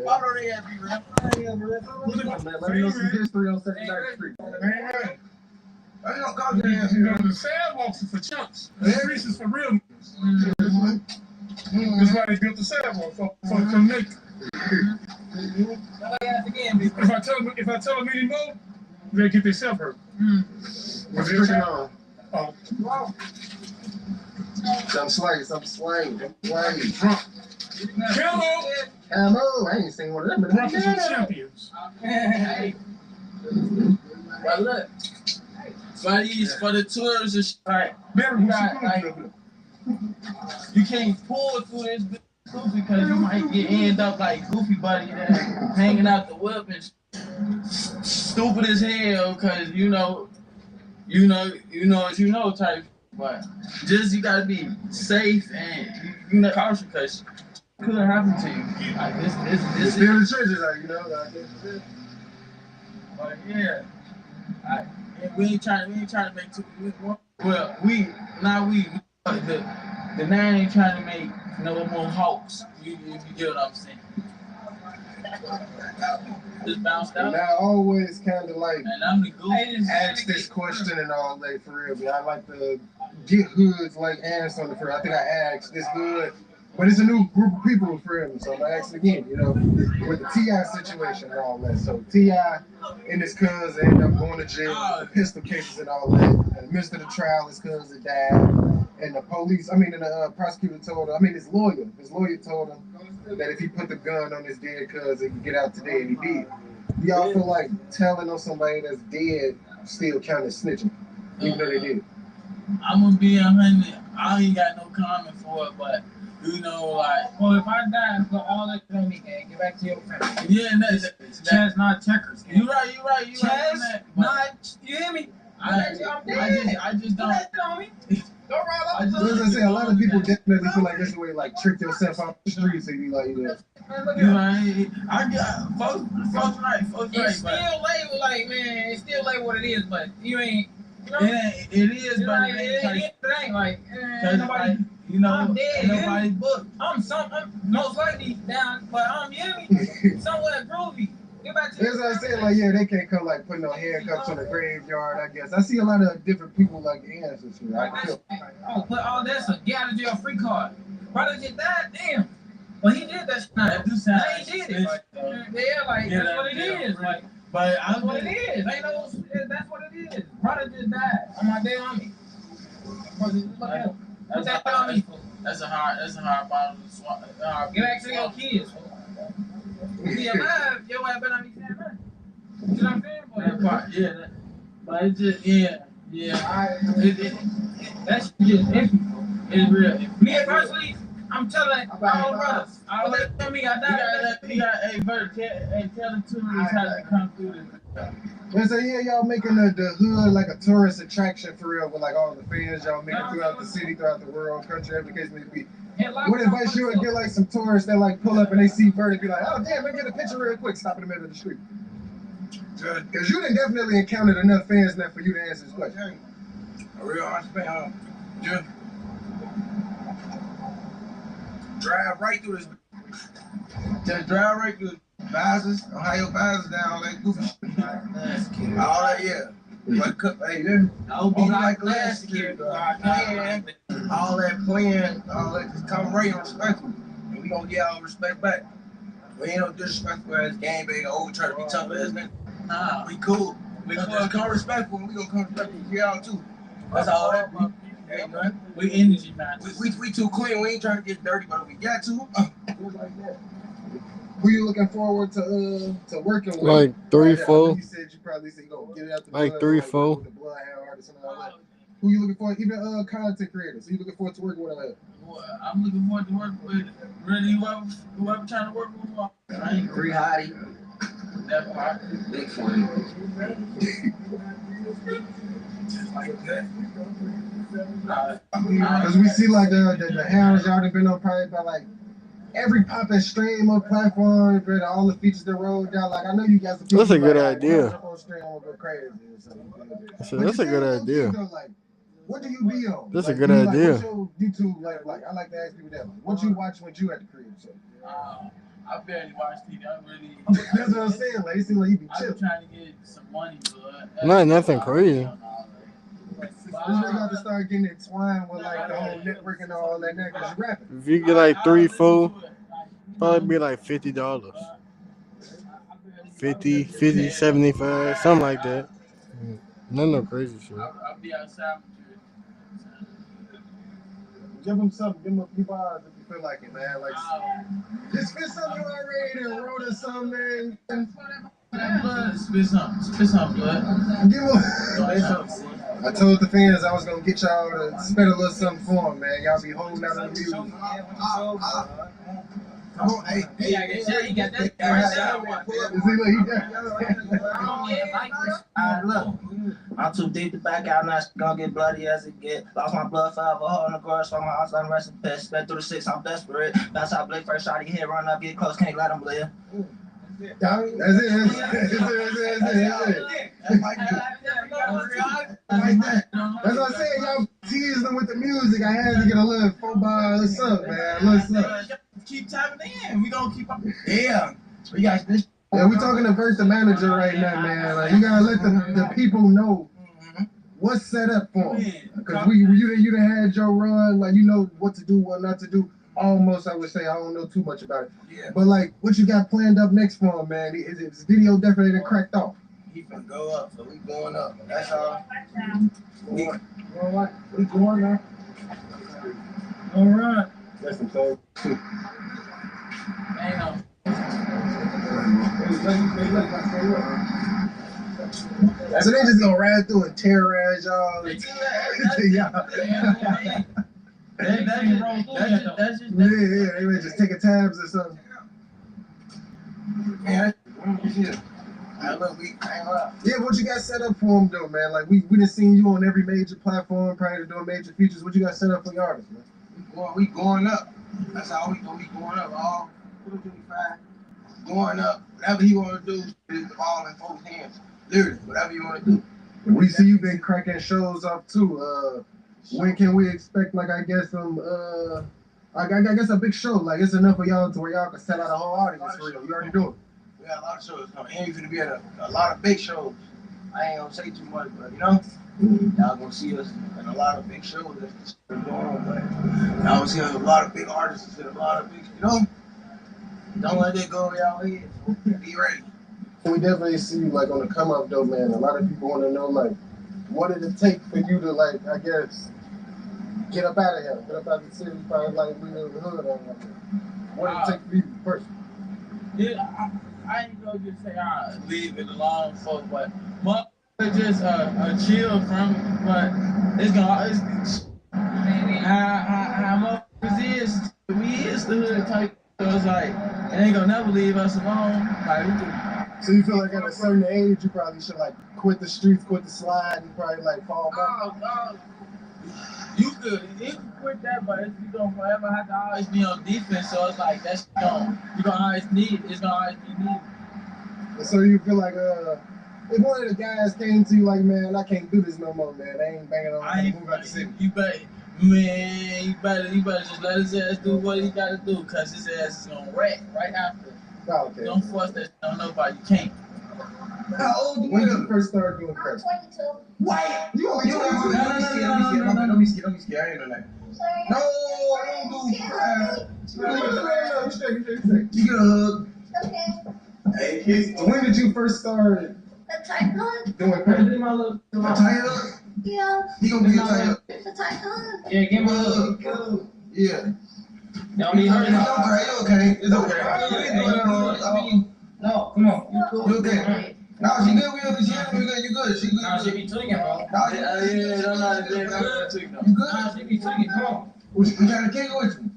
Pop it on there, be real. Let me know some history on 79th Street. I don't call the sidewalks are for chumps. The streets is for real niggas. That's why they built the sidewalk for connect. If I tell them anymore, they get themselves hurt. What's drinking on? Oh. Some slang. Drunk. Camo. I ain't seen one of them. Drunk is some champions. But look, for the tourists, like, you can't pull through this bitch because you might end up like Goofy Buddy that hanging out the whip and stupid as hell because you know type. But just you gotta be safe and cautious because it could happen to you. Like this still the churches, like like this. But yeah, we ain't trying to make too. Well, the man ain't trying to make no more hawks. If you get what I'm saying. Just bounced out. And I always kind of like and I'm the goofy. Ask this question and all day for real, but I like to get hoods like answer on the for real. I think I asked this hood, but it's a new group of people for real, so I'm gonna ask it again. With the T.I. situation and all that. So T.I. and his cousin ended up going to jail with the pistol cases and all that. And midst of the trial, his cousin died. And the prosecutor told him, his lawyer told him that if he put the gun on his dead cousin, he could get out today, and he did. Y'all feel like telling on somebody that's dead still kind of snitching, even though they did? I'm gonna be 100. I ain't got no comment for it, but well, if I die, it's all that on me, gang. Get back to your family. Yeah, that's chess, not checkers. Gang. You right. Chess, not. You hear me? I just don't. As I say, a lot of people definitely feel like that's the way to like trick yourself out the streets and you like, I got folks right. It's still labeled like, man, it's still labeled what it is, but you ain't. It is, but it ain't like nobody. I'm dead. Nobody's booked. I'm most likely down, but somewhere groovy. That's what I said, like, yeah, they can't come like putting no handcuffs on the graveyard, I guess. I see a lot of different people like answers here. Put all this a get out of jail free card. Brother did that, damn. But he did that shit. He did it. That's what it is. But that's what it is. That's what it is. Brother did that. I'm my day on me. That's a hard bottle to swallow. Get back to your kids. Be alive, your ass better not be saying that. You know what I'm saying? That part, but it's just, that's just iffy. It's real. Me personally, I'm telling all brothers. All that tell me I died. You got a bird. Tell the tourists how to come through this. So y'all making the hood like a tourist attraction for real with like all the fans y'all making throughout the city, throughout the world, country, every case may be. What advice you would get like some tourists that like pull up and they see Bird and be like, oh damn, let me get a picture real quick, stop in the middle of the street? Because you done definitely encountered enough fans now for you to answer this question. A real honest man, just drive right through this. Just drive right through Bowsers, Ohio Bowsers down all that goofy shit. All that, Like, hey, then, all that glass here, all that playing, all that, just come right and respectful. And we gonna get our respect back. We ain't no disrespectful as game bang or try to be tough as nigga. Nah, we cool. We gonna come respectful and we gonna come respectful to y'all too. That's all that be. Hey, man. We energy matches. We too clean. We ain't trying to get dirty, but if we got to. Like that. Who you looking forward to working with? Like 3, 4. You said you probably said you gonna get it out the Like blood, 3, like 4. with the bloodhound artists and all that. Who you looking for? Even content creators. Who you looking forward to working with on that? Well, I'm looking forward to working with really whoever trying to work with me. I ain't Free Hottie. that part. Big funny. Because we see like the hounds y'all done been on probably by like every popping stream or platform, but all the features that rolled out. Like I know you guys. That's a good idea. That's a good idea. Like, what do you be on? That's like, a good like, idea. what's your YouTube like? I like to ask people that. Like, what you watch when you at the crib? So. I barely watch TV. I really. That's what I'm saying. Like, it seems like you be chill. I'm trying to get some money, but Not nothing crazy. This nigga got to start getting entwined with like the whole network and all that because you rapping. If you get like 3, 4, probably be like $50. 50, 75, something like that. No crazy shit. I'll be outside. Give him something. Give him a few bars if you feel like it, man. Like, just spit something you already and wrote or something, man. Spit something, blood. Give him. I told the fans I was gonna get y'all to spit a little something for them, man. Y'all be holding out on the music. Come on, hey, you got that right. Look, I'm too deep to back out, not gonna get bloody as it get. Lost my blood forever, hole in the grass from my house, I'm resting pissed. Spent through the 6, I'm desperate. That's how Blake first shot, he hit, run up, get close, can't let him bleed. That's it. That's what I said. Y'all teased them with the music. I had to get a little 4 bar. What's up, man? What's up? Keep tapping in. We gonna keep up. Yeah. We got this. Yeah, we talking to Verse the manager right now, man. Like, you gotta let the people know what's set up for them. Because you done had your run. Like, you know what to do, what not to do. Almost, I would say. I don't know too much about it. Yeah. But like, what you got planned up next for him, man? Is this video definitely done cracked off? He finna go up, so we going up. That's all. We going up. All right. That's the thing. Hang on. So they just gonna ride through and terrorize y'all. That's just they may just taking tabs or something. Yeah. Yeah, what you got set up for them though, man? Like we done seen you on every major platform prior to doing major features. What you got set up for your artists, man? We going up. That's how we gonna be going up. All 25 going up. Whatever he wanna do is the ball in folks' hands. Literally, whatever you wanna do. We see you been cracking shows up too. When can we expect, like, I guess some I guess a big show? Like, it's enough of y'all to where y'all can sell out a whole audience for real. You already doing it. We got a lot of shows coming. And you're gonna be at a lot of big shows. I ain't gonna say too much, but you know, y'all gonna see us in a lot of big shows that's going on. But y'all gonna see us a lot of big artists and a lot of big, you know. Don't let that go over y'all head. Be ready. We definitely see you like on the come up though, man. A lot of people want to know like, what did it take for you to like, I guess, get up out of here, get up out of the city, probably like we in the hood or whatever. What did it take for you personally? Yeah, I ain't gonna just say I leave it alone, folks, but just a chill from it. But it's how motherfuckers is. We is the hood type. So it's like it ain't gonna never leave us alone. Like we can. So you feel like at a certain age you probably should like quit the streets, quit the slide, and probably like fall back. You can quit that, but you gonna forever have to always be on defense. So it's like that's you gonna always need. It's gonna always be needed. And so you feel like if one of the guys came to you like, man, I can't do this no more, man. They ain't banging on. I ain't move out the city. You better just let his ass do what he gotta do, cause his ass is gonna wreck right after. Oh, okay. Don't force that shit on nobody. You can't. How old were you when you first started doing crack? I'm 22. What? You Don't be scared. Don't be scared. I ain't no that. Sorry. No, don't do crack. You get a hug. Okay. Hey, kids. When did you first start A tight hug? doing crack? A tight hug? Yeah. He gonna be a tight hug. It's a tight hug. Yeah, give him a hug. Yeah. Y'all need her? It's okay. It's okay. I mean, No, come on. you okay? No, she good. We good. You good. She good. Nah, she be tweaking, bro. Yeah, don't know how to do it. You good? Nah, she be tweaking. Come on. We got to kick with you.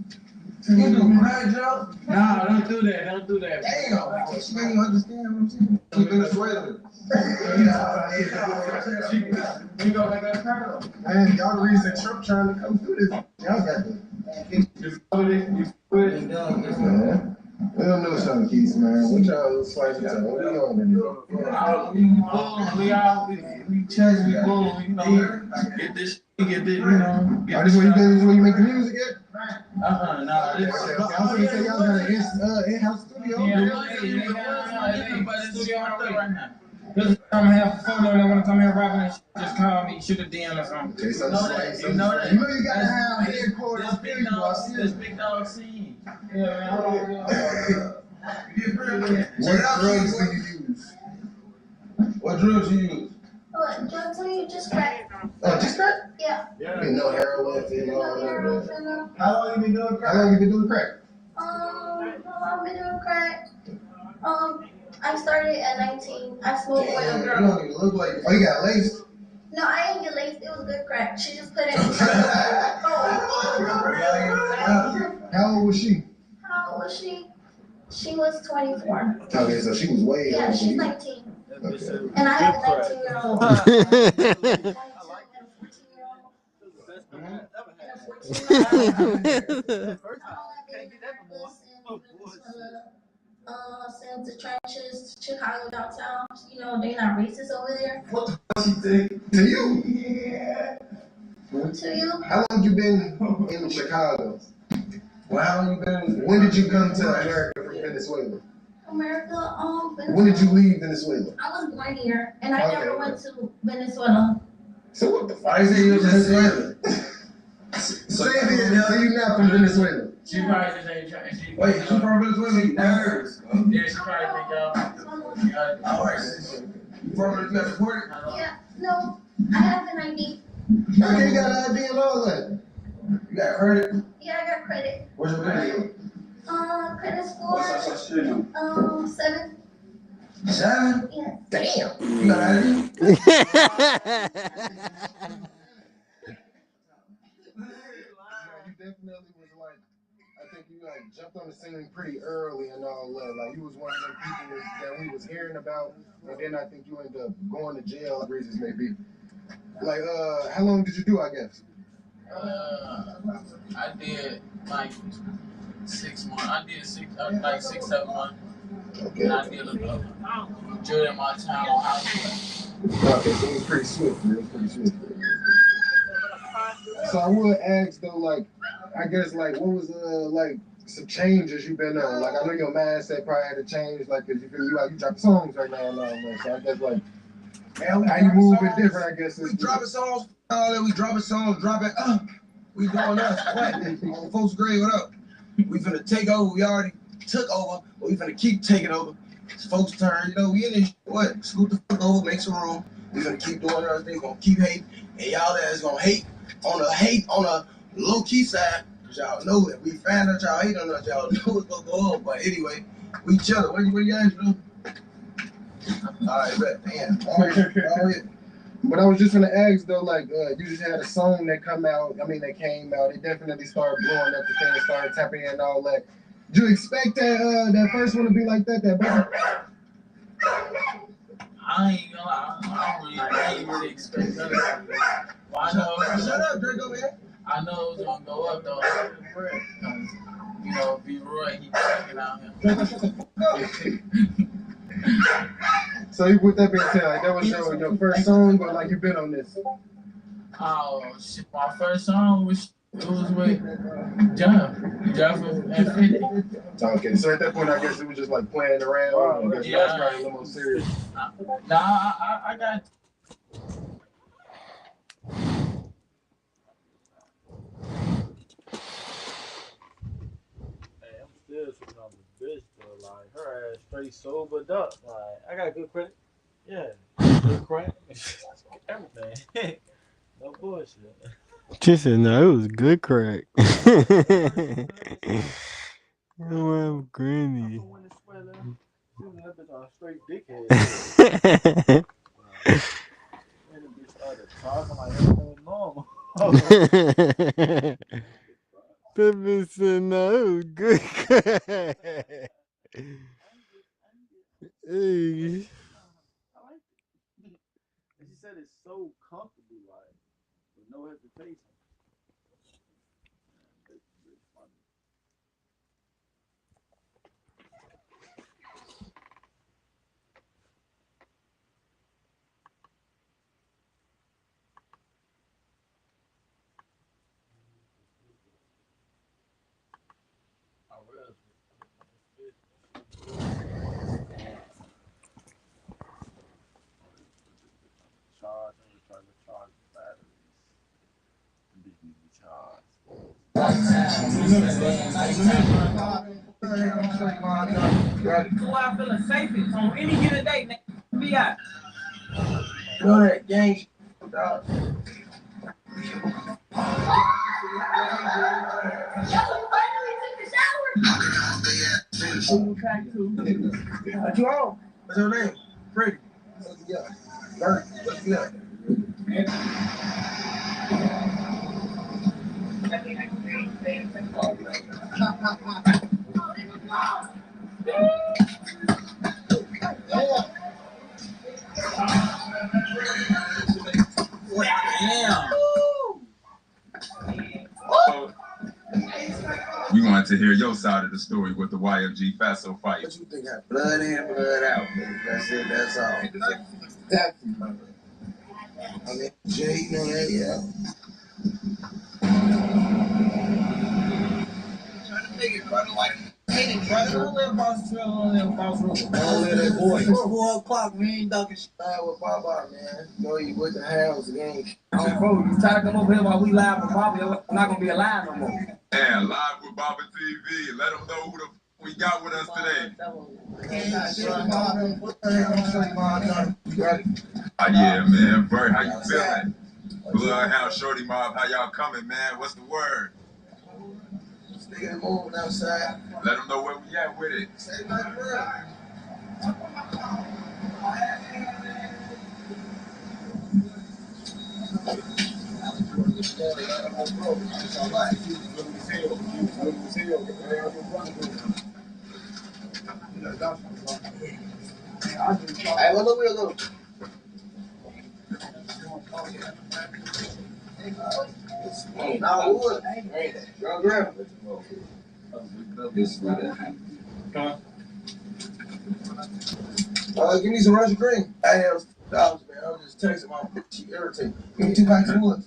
You do a crack job? Nah, don't do that. Don't do that. Damn. She didn't understand what I'm saying. She Venezuelan. You go like that girl. Man, y'all the reason Trump trying to come through this. Y'all got to. Man. We don't know some keys, man. What y'all slicing time? What we on in here? We chase, we bull, you know. Get this, you know. This when you make the music yet? Nah. I was gonna say y'all got an in-house studio. Right now. Just come have a photo and they want to come here rapping and just call me, shoot a DM or something. You know that. You know you gotta have headquarters. This big dog scene. Yeah, What drugs do you use? What drugs do you use? What drugs do you just crack? Oh, just crack? Yeah. You know heroin, fentanyl, all No, that. How long you been doing crack? I've been doing crack. I started at 19. I smoked with a girl. You don't even look like. Oh, you got laced? No, I didn't get laced. It was good crack. She just put it in. How old was she? How old was she? She was 24. Okay, so she was way Yeah, older. she's 19. Okay. And I have a 19-year-old. Since the trenches, Chicago downtown, you know, they're not racist over there. What the fuck she think? To you? Yeah. To you? How long you been in Chicago? Well, how long you been? When did you come to America from Venezuela? America, Venezuela. When did you leave Venezuela? I was born here, and I never went to Venezuela. So what the fuck? I say you was Venezuela. So you're not from Venezuela? She probably just ain't trying. Wait, she from Venezuela? She nervous. Yeah, she probably think y'all. Alright. You from Venezuela? You got deported? Yeah, no, I have an ID. Okay, you got an ID and all that. You got credit? Yeah, I got credit. What's your credit? Credit score. 7. 7? Yeah. Damn. You got an ID? You definitely was like, I think you like jumped on the scene pretty early and all that. Like you was one of them people that we was hearing about, and then I think you ended up going to jail, reasons may be. Like, how long did you do, I guess? I did like 6 months. I did 6, 7 months. Okay. And I did during my time on house. Okay, so it was pretty swift. So I would ask though, like, I guess, like, what was like some changes you been on? Like, I know your mindset probably had to change, like, cause you feel you drop songs right now and all that. So I guess like, how you moving different? I guess we dropping songs, all that. We dropping songs, dropping. We doing us. What? On folks' grade, what up? We finna take over. We already took over, but we finna keep taking over. It's folks' turn. You know, we in this. What? Scoot the fuck over, make some room. We gonna keep doing our thing. Gonna keep hating, and y'all that is gonna hate on a low key side. Cause y'all know that we find out y'all hate on us. Y'all know what's gonna go on. But anyway, we chillin'. What you guys do? All right, bet. Damn. All right. But I was just gonna ask though, like, you just had a song that came out. It definitely started blowing up. The thing started tapping in and all that. Did you expect that first one to be like that? I ain't gonna lie. I ain't really expect that. Shut up, Drake over here. I know it was gonna go up though. You know, B. Roy, he checking out him. So you put that being said, like that was your first song, but like you've been on this. Oh shit! My first song was with Jeff and 50. Okay, so at that point, I guess it was just like playing around. I guess that was probably a little more serious. Nah, I got. Still sitting on the bitch though, like her ass straight sobered up. Like I got good credit. Yeah. Good credit. Everything. No bullshit. She said, no, it was good crack. Oh, I'm granny. That bitch on a straight dickhead. And the bitch started talking like everything normal. That bitch said, no, it was good crack. Hey. And she said it's so comfortable, like, with no hesitation. Charge and trying to charge the batteries. Be charged. Go out feeling safe on any given day, man. Be out. You know that gang dog. What you on? What's your name? Pretty. Yeah. Bert. What's your name? We wanted to hear your side of the story with the YFG Faso fight. What you think? Blood in, blood out. Man. That's it. That's all. Exactly. I mean, Jay, you know that, yeah. Trying to make it, brother, like hating, brother. Don't let boss drill, don't let boss rule. Don't let that boy. It's 4 o'clock, we ain't ducking shit. With Baba, man. You know you with the house again. Oh, bro, you try to come over here while we live with Bobby, I'm not gonna be alive no more. Yeah, live with Baba TV. Let them know who the we got with us today. Yeah, man. Bert, how you feeling? Bloodhound Shorty Mob, how y'all coming, man? What's the word? This nigga moving outside. Let them know where we at with it. Say nothing, bro. Hey, what look, look. Now wood. Go grab it. Give me some Russian cream. I have dollars, man. I was just texting my bitch. She irritated. Give me 2 packs of wood.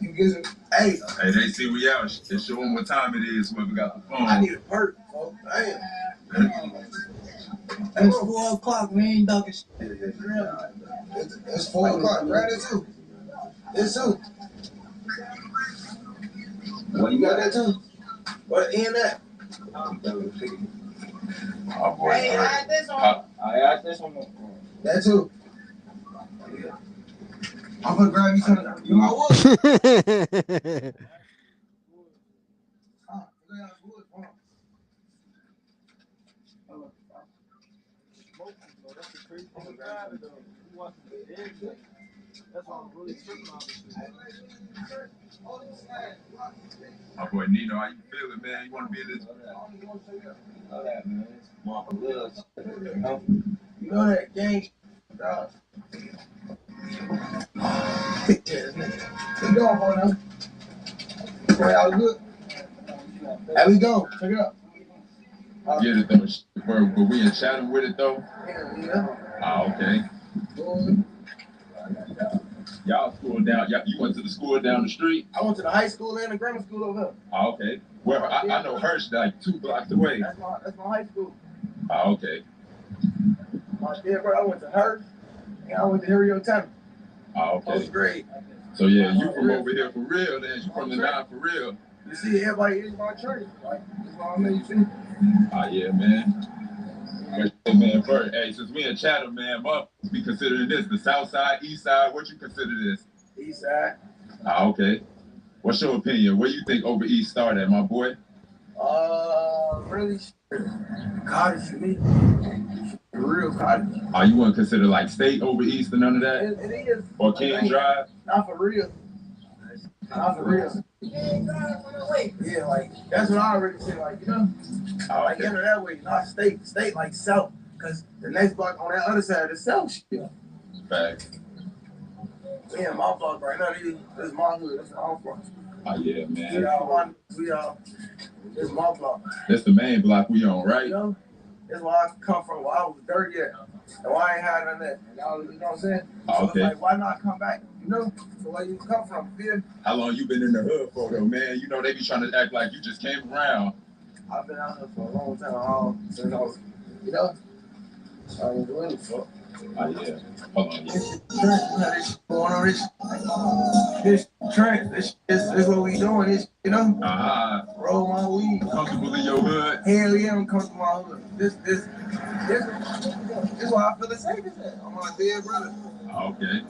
You get some. Hey, they see we out. They show them what time it is when we got the phone. I need a perk, folks. Damn. It's 4 o'clock, we ain't ducking shit. It's 4 o'clock. Grab it too. It's too. What you got that too? What in that? Oh boy. Hey, I had this on. I had this on. That too. I'm gonna grab you something. You my wood. That's why I'm really tripping on this shit. My boy Nino, how you feeling, man? You want to be in this? You know that gang dog. What you doing, boy, now? Boy, all good? How we go? Check it out. Get it though, but we in Chatham with it though. Yeah. Okay. Y'all school down. You went to the school down the street. I went to the high school and the grammar school over there. Okay. Well, I know Hirsch like 2 blocks away. That's my high school. Okay. Yeah, bro. I went to Hirsch and I went to Harry O'Tanner. Okay. That was great. So yeah, you from over here for real? Then you from the 9 for real? You see, everybody is my church. Like, that's all I mean, you see. Yeah, man. Hey, man, Bert, hey, since we in Chatham, man, we considering this the South Side, East Side. What you consider this? East Side. Okay. What's your opinion? Where you think Over East started at, my boy? Really, cottage for me. Real cottage. You wouldn't consider like State Over East or none of that? It is. Or King Drive? Not for real. Not for real. Yeah, like, that's what I already said, like, you know? Like, enter that way, not State. State, like, South. Because the next block on that other side is South shit. Facts. Yeah, my block right now, this is my hood. That's where I'm from. Oh, yeah, man. This is my block. That's the main block we on, right? You know? That's where I come from, where I was dirty at. And why I ain't had none of that. You know what I'm saying? So Okay. it's like, why not come back? You know? So where you come from, feel? How long you been in the hood for, though, man? You know, they be trying to act like you just came around. I've been out here for a long time, since I was, you know? I ain't doing it for. Oh, yeah. Hold on, yeah. This going on, this trend, this is what we doing, this, you know? Roll my weed. Comfortable in your hood? Hell yeah, I'm comfortable in my hood. This why I feel the safest at. I'm my dead brother. Okay.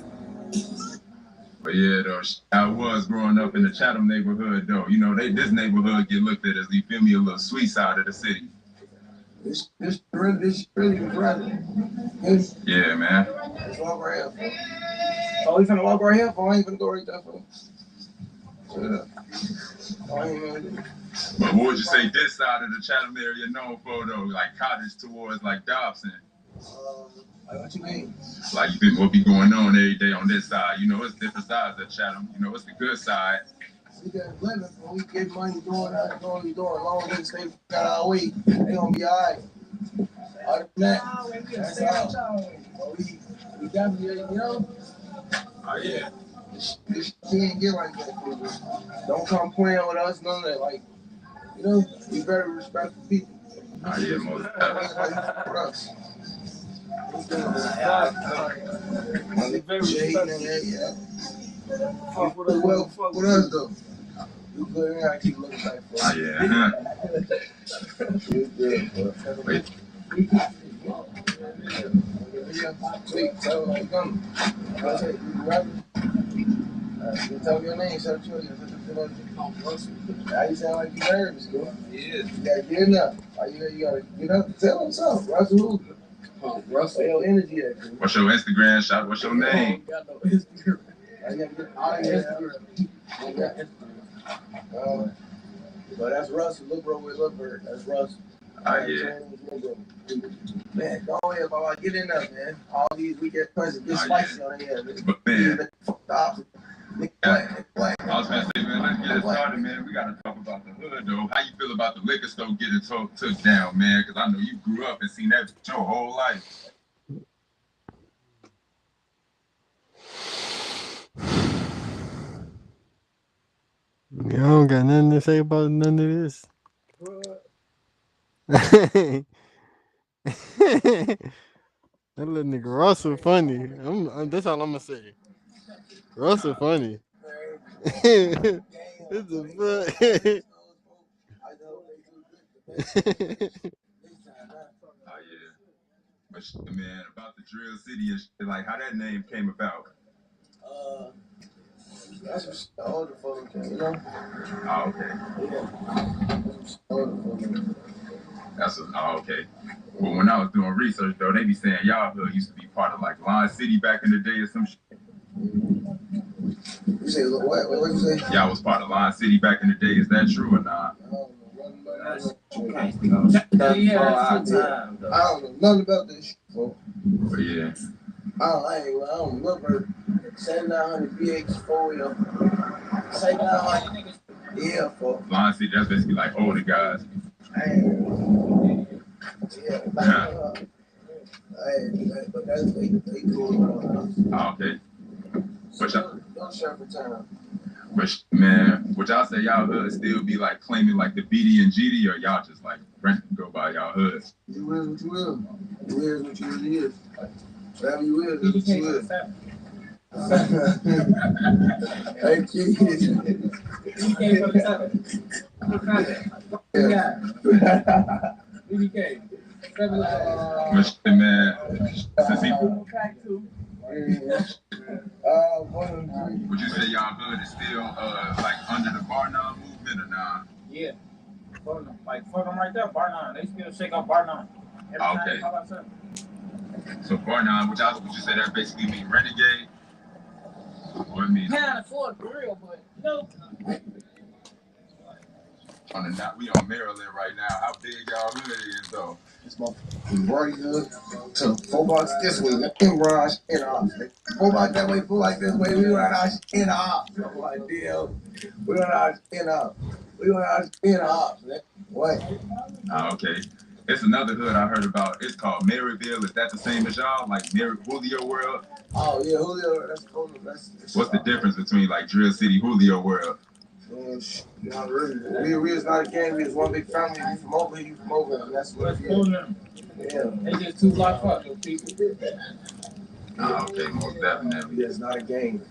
But yeah, though, I was growing up in the Chatham neighborhood, though. You know, this neighborhood get looked at as, you feel me, a little sweet side of the city. This really brother. Yeah, man. Let's walk right here. Oh, we finna walk right here? I ain't finna go right there for But what would you say this side of the Chatham area known for, though? Like cottage towards, like, Dobson? Like, what you mean? Like, you think what be going on every day on this side? You know, it's different sides of Chatham. You know, it's the good side. We got living. When we get money doing long as they got our way, they gonna be all right. Other than that, that's all. But we definitely, you know? Oh, yeah. This can't get like that. Don't come playing with us, none of that. Like, you know, we very respectful people. Oh, yeah, most definitely. Fuck with us though. You good? I keep looking back for. Oh, yeah. You good, bro. Wait. Sweet, tell them how you coming. I say, you rapping? You tell me your name, so How you sound like you nervous, bro? Yeah. You gotta get enough. You gotta get up. Tell them something. Russell who? Russell. Your energy at. What's your Instagram shot? What's your name? I got no Instagram. I got Instagram. But that's Russell. Look, bro, with Look Bird. That's Russell. Oh, yeah. Man, go ahead, Baba. Get in there, man. All these we get presents. Get spicy on here, man. But, man. I was gonna say, man, let's get it started, man. We gotta talk about the hood, though. How you feel about the liquor store getting took down, man? Because I know you grew up and seen that your whole life. I don't got nothing to say about none of this. That little nigga Russell funny. That's all I'm gonna say. Russell funny. What the fuck? Oh yeah. But man, about the Drill City and shit, like how that name came about. That's what the older folks can, you know? Oh, okay. Okay. Well, when I was doing research though, they be saying y'all hood used to be part of like Lion City back in the day or some shit. You say what? What you say? Y'all was part of Lion City back in the day. Is that true or not? I don't know nothing about this shit, bro. But yeah. I don't remember 7900 BX4, yo. 7900. Yeah, for. Lion City, that's basically like older guys. Yeah, but that's they cool. Okay. But y'all, don't share for time. But man, would y'all say y'all hood still be like claiming like the BD and GD, or y'all just like go by y'all hoods? You is what you is. You is what you really is. Whatever you is what you is. Hey, kids. BBK. Man, since he Would you say y'all hood is still like under the Bar 9 movement or nah? Yeah. Like fuck them right there, Bar 9. They still shake up Bar 9. Every time Okay. they call outside. So Bar 9, would you say that basically mean renegade? Or it means Can't afford for real, but no. we on Maryland right now. How big y'all hood is though? It's my right hood to 4 blocks this way. In Raj in off. 4 blocks that way, 4 blocks this way. We run out in off. I'm like, damn. We run out in off. We run out in off. What? Okay. It's another hood I heard about. It's called Maryville. Is that the same as y'all? Like Julio World? Oh yeah, Julio. That's cool. What's the difference between like Drill City, Julio World? Not really. We is not a gang. We is one big family. You from over here, you from over here. That's what it is. Yeah. They just 2 blocks up, those people. Okay, most definitely. It's not a gang.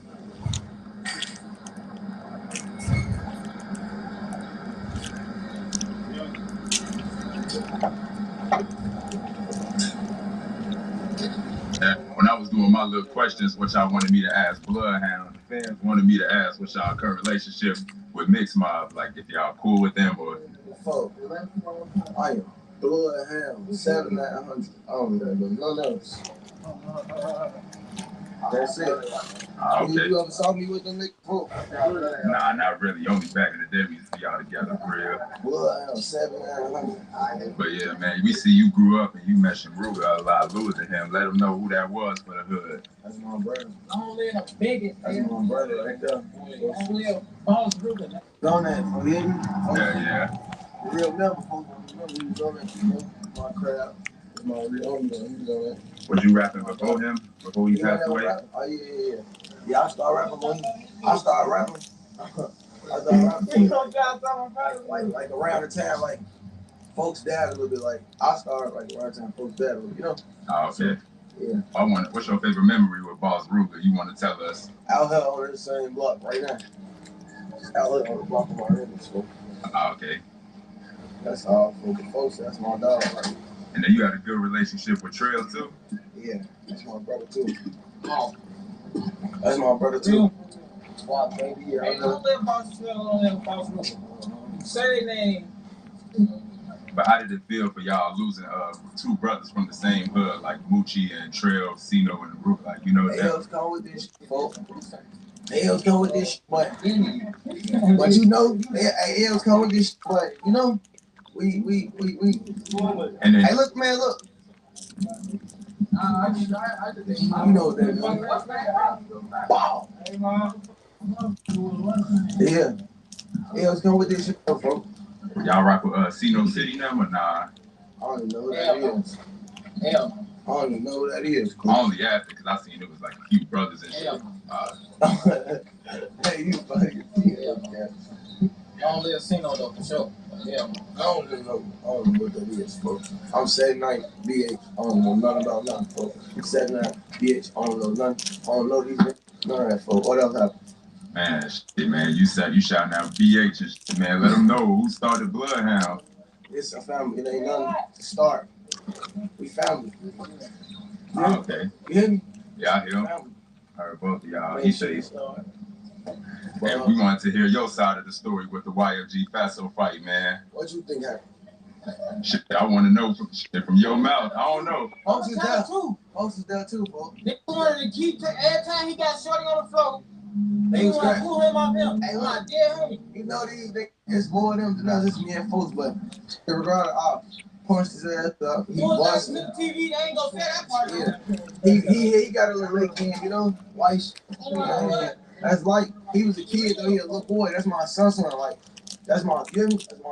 When I was doing my little questions, what y'all wanted me to ask Bloodhound, the fans wanted me to ask what's y'all current relationship with Mixed Mob, like if y'all cool with them or. Fuck. I am Bloodhound 700. I don't know none else. That's it. Okay. You ever saw me with them niggas before? Nah, not really. Only back in the day we used to see y'all together for real. Bloodhound 700. But yeah, man, we see you grew up and you mentioned Ruger a lot, losing him. Let him know who that was for the hood. That's my brother. I don't live a bigot. That's my brother right there. I don't live Boss Ruger. Don't that, you hear me? Yeah. The real member, folks don't remember he was on that, you know? My crowd. My real homie, he was on that. Was you rapping before him? Before he passed away? Oh, yeah. Yeah, I started rapping when I started rapping. Like around the time, like, folks died a little bit. Like, I started like around the time folks died a little bit, you know? Oh, okay. Yeah. What's your favorite memory with Boss Ruger? You want to tell us? Out here on the same block right now. Out here on the block of my neighbors, so. Oh, okay. That's all folks. That's my dog, right? And then you got a good relationship with Trail too? Yeah, that's my brother too. That's my brother too. Wow, baby, yeah. Hey, don't let Boss Ruger. Say their name. But how did it feel for y'all losing 2 brothers from the same hood, like Moochie and Trail, Sino and Rook? Like, you know that. Hell's come with this shit, folks. Hell's come with this shit, but you know, Hell's come with this shit, but you know, we. And then, hey, look, man, look. You know what that is. Wow. Yeah. Hell's come with this shit, folks. Y'all rock with Sino City now or nah? I don't even know who that is. Hell. I don't even know who that is. I only asked it because I seen it was like a few brothers and shit. Hey, you funny. Yeah. I don't live Sino though, for sure. Yeah. I don't know what that is, folks. I'm 79 BH. I don't know nothing about nothing, folks. I'm 79 BH. I don't know nothing. I don't know these niggas. None of that, folks. What else happened? Man, shit, man, you shouting out BH and shit, man. Let them know who started Bloodhound. It's a family. It ain't nothing to start. We family. Oh, okay. You hear me? Yeah, I hear him. I heard both of y'all. He says. And we wanted to hear your side of the story with the YFG Faso fight, man. What you think happened? Shit, I want to know from your mouth. I don't know. Folks is there too. Folks, folks. They wanted to keep every time he got shorty on the floor. They was want to pull him off him. Hey, look, you know these niggas, it's more of them than us. It's me and folks, but regardless, I punched his ass up. He busted. The TV, they ain't gonna say that part. Yeah. He got a little leg in, you know, white. That's like, he was a kid though. He a little boy. That's my son. Like, that's my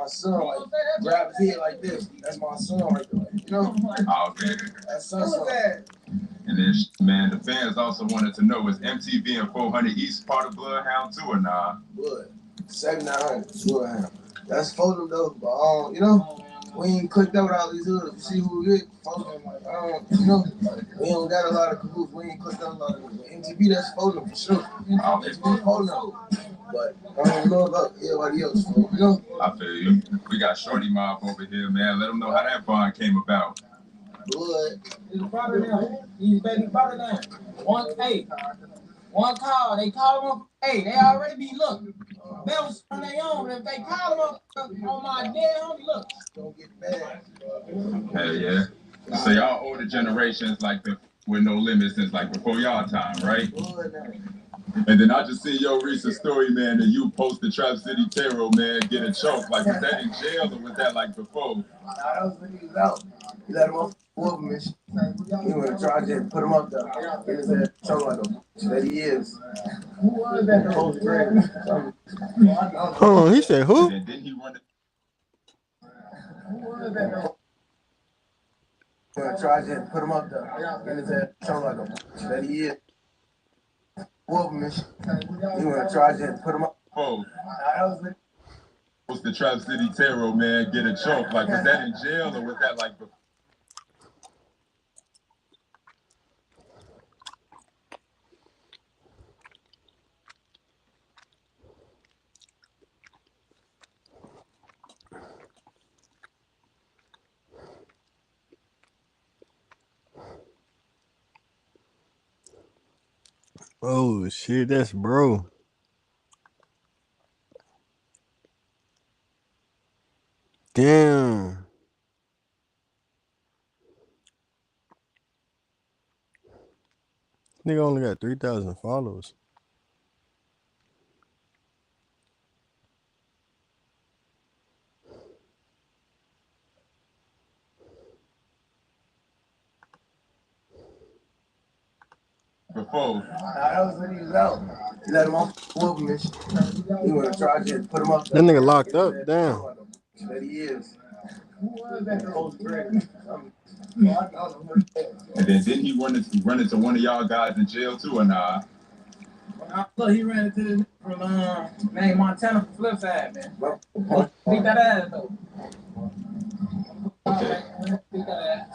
son. Like, grab his head like this. That's my son right there. You know? Oh, okay. That's son. And then, man, the fans also wanted to know, is MTV and 400 East part of Bloodhound too or nah? Blood. 7900 Bloodhound. That's for them though. But, you know, we ain't clicked up with all these hoods. You see who we get? You know, we don't got a lot of cahoots. We ain't clicked up a lot of them. MTV, that's for them for sure. It's for them. But I don't know about everybody else. So, you know? I feel you. We got Shorty Mob over here, man. Let them know how that bond came about. Blood. He's better now. He's better now. 1K. One call, they call them up. Hey, they already be look. They was on their own. If they call them up on my dead homie, look. Don't get mad. Hell yeah. So y'all older generations like the with no limits since like before y'all time, right? And then I just see your recent story, man, that you posted Trap City Terror, man, get a choke. Like, was that in jail or was that like before? Nah, that was when he was out. He let him off the mission. He went to charge it, put him up there. He was at show like him. That he is. Who was that? Post grade. Hold on, he said who? And then he run it. Who was that? He went to charge it, put him up there. He was at show like him. That he is. Mission. He went to charge it, put him up. Oh. Was the Trap City Terror, man, get a choke. Like, was that in jail or was that like before? Oh shit, that's bro. Damn. Nigga only got 3,000 followers. Before. That was when he was out. He let him off the mission. He went to charge it, put him up there. That nigga locked up, damn. That he is. Who was that? Post grade. And then didn't he run into one of y'all guys in jail too or nah? Look, he ran into this from named Montana from Flipside, man. Beat that ass though. Okay. Beat that ass.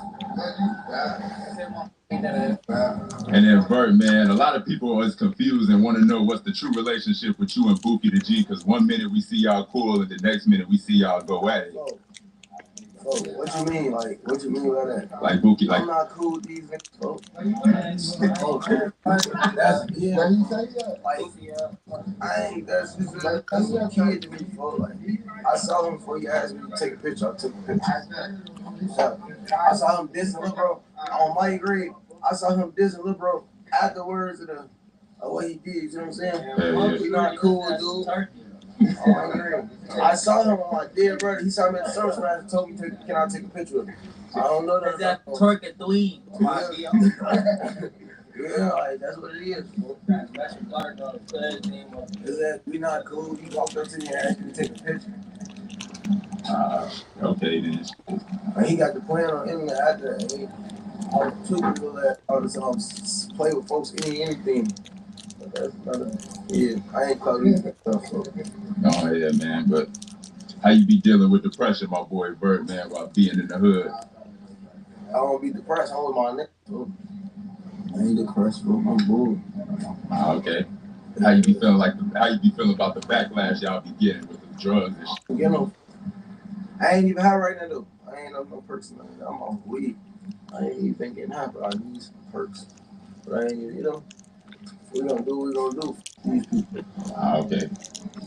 And then Bert, man, a lot of people is confused and want to know what's the true relationship with you and Bookie the G, because one minute we see y'all cool and the next minute we see y'all go at it. Oh, what you mean? Like, what you mean by that? Like Bookie, like. I'm not cool with these niggas. That's, yeah. Like, I ain't, that's a kid to me, bro. Like, I saw him before he asked me to take a picture. I took a picture. I saw him dissing Lil Bro on my grade. I saw him dissing Lil Bro afterwards of what he did. You know what I'm saying? Yeah. We not cool, dude. I saw him on my dead brother. He saw me at the service man and told me, can I take a picture of him? I don't know that. That twerk at three. Yeah, like, that's what it is. That's your daughter, Is that we not cool? He walked up to me and asked me to take a picture. Okay, then. And he got the plan on him after that. I was too people that all the time play with folks anything. But that's another, yeah, I ain't caught these stuff. So. Oh yeah, man. But how you be dealing with depression, my boy Bert, man, while being in the hood? I don't be depressed. I'm with my neck. So. I ain't depressed, bro. I'm bored. Okay. How you be feeling about the backlash y'all be getting with the drugs and shit? You know, I ain't even high right now though. I ain't no person. I'm on weed. I ain't even getting high, but I need some perks. But I ain't even, you know, we gonna do what we gonna do for these people. Okay.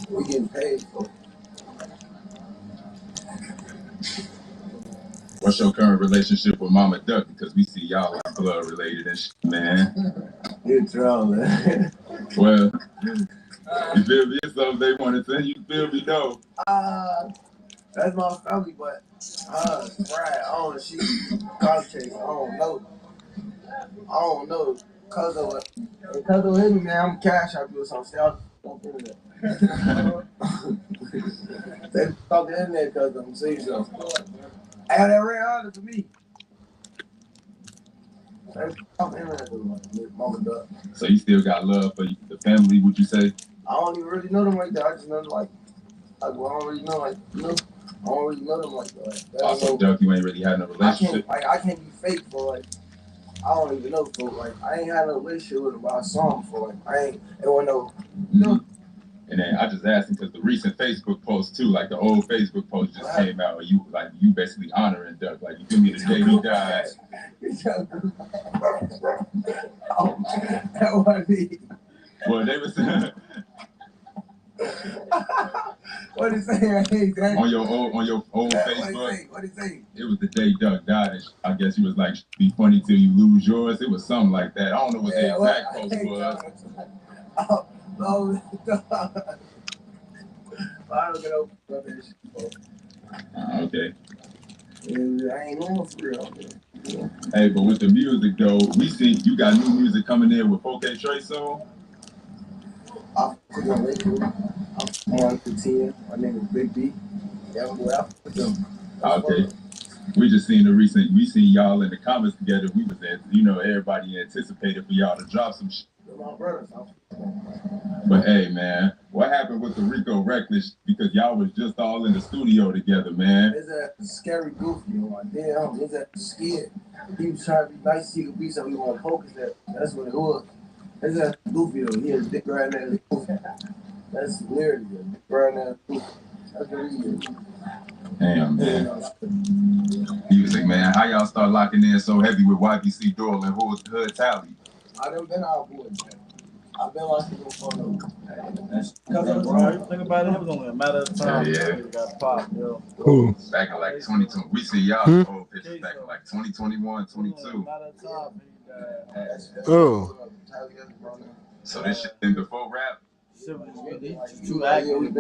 We getting paid for. What's your current relationship with Mama Duck? Because we see y'all like blood related and shit, man. You're trouble, man. Well, you feel me? It's something they want to say. You feel me? No. That's my family, but right, I don't see concentrate. I don't know. Cause of it. Cause of him, man, I'm cash out you or something. Stay off the internet. They off the internet cause I'm saying something. I got that red honor for me. They off the internet though, Mama Duck. So you still got love for the family, would you say? I don't even really know them like that. I just know them like I don't really know, like, you know, I don't really know them like that. Also, Duck, you ain't really had no relationship. I can't be fake for like, I don't even know for like, I ain't had no relationship with him, but I saw him for like, it wasn't no, you know. And then I just asked him because the recent Facebook post too, like the old Facebook post just came out, where you basically honoring Duck, like you feel me, the day he died. Oh, that was me. Well, they was What is saying? on your old Facebook. What is saying? It was the day Doug died. And I guess he was like, "Be funny till you lose yours." It was something like that. I don't know what the exact post was. No, I don't get over that shit. Okay. Yeah, I ain't going for real. Yeah. Hey, but with the music though, we see you got new music coming in with 4K Trey soon. I'm on the 10. My name is Big B. Yeah, I'm going out with them. Okay. We just seen we seen y'all in the comments together. We was at, everybody anticipated for y'all to drop some shit. My brothers. But hey, man, what happened with the Rico Reckless? Because y'all was just all in the studio together, man. Is that scary goofy? Like, damn, is that scared? He was trying to be nice, he could be something. We want to focus that. That's what it was. Is that goofy though? He has dick right now. That's hilarious. Dick right now. That's what he is. Damn, man. Music, man. How y'all start locking in so heavy with YBC Doyle and Hood Tally? I done been out boys, man. I've been locking in for no. That's because of the time. Think about it, it was only a matter of time. Yeah. You got popped, yo. Cool. Back in like 2020. We see y'all old pictures back in like 2021, 22. Oh. So this shit in before rap? Too active.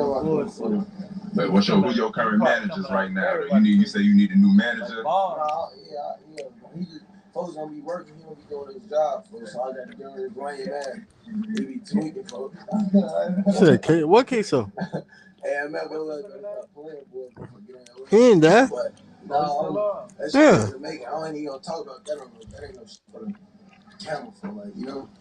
But who your current managers right now? You say you need a new manager? Yeah. He just folks gonna be working. He gonna be doing his job. So I got to get on his brain, man. He be tweaking, folks. What queso? Hey, I remember playing boy. He ain't there. No, that's yeah. To make it. I ain't even gonna talk about that. That ain't no shit for the camera for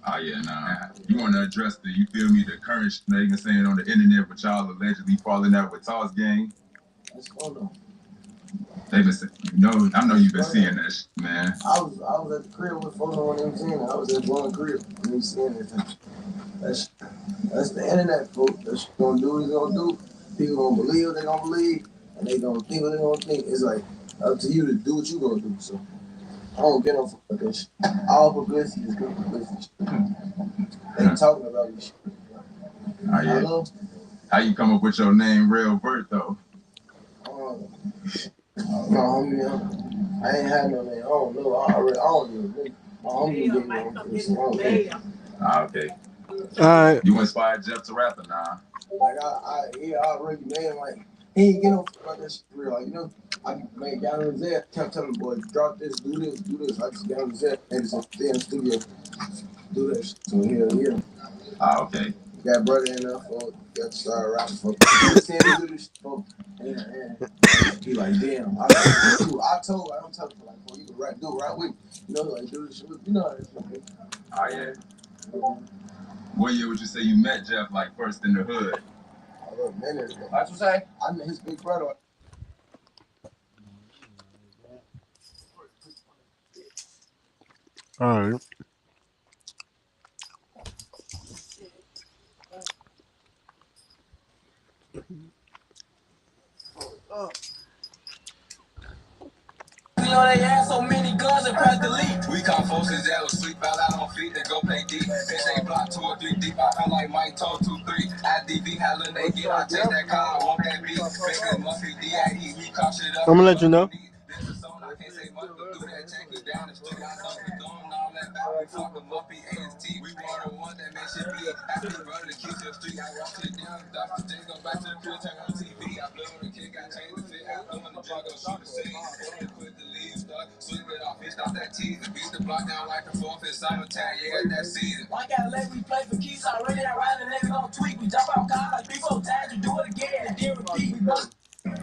Oh yeah, nah. You want to address the the current shit they been saying on the internet with y'all allegedly falling out with Toss Gang? That's fun though. They been saying, I know you've been seeing that shit, man. I was at the crib with folks on them saying I was at one crib and they saying that. That's the internet, folks. That's gonna do what it's gonna do. People gonna believe what they gonna believe, and they gonna think what they gonna think. It's like up to you to do what you gonna do. So I don't get no fuck with that shit. All publicity is good publicity. They talking about this shit. Oh, yeah. How you come up with your name, Real Vert, though? No, homie, I ain't had no name. I don't know. I don't know. My homie gave me one. Okay. All right. You inspired Jeff to rap or nah? Like I already made him like he ain't get no fuck that shit real. Like I got on his head, kept telling the boy, drop this, do this, do this. I just got on his head and just stay in the studio, do that shit. So here. Okay. Got brother in there for got started rapping for. He saying he do this shit for. And he like, damn. I told I'm telling him like, boy, you can rap, do it right with me. Like do this shit with how that shit. Oh yeah. What year would you say you met Jeff like first in the hood? A minute ago. What you say? I met his big brother. All right. They had so many guns and press delete. We caught folks that was sleep out on feet that go play deep. Bitch, they block 2 or 3 deep. I feel like Mike told 2, 3. At DV, how little they get. I take that car, I want that beat. Bacon must be DIE. We caught shit up. I'm gonna let you know. This is something I can't say much, but do that. Take it down the street. I know we doing all that back. We fuck them up, AST. We want the one that makes shit bleed. Happy brother to keep your street. I walk it down, Dr. J go back to the crib, turn on TV. I blow on the kid, got changed the fit. I blow on the drug, go shoot the scene. Put the leaves, sweep it off, bitch, off that tease. Beat the block down like a 4th in summertime, yeah, that season. I gotta let me play for keys already. I ride the niggas on tweak. We jump out God like 3-4 times. You do it again and then repeat.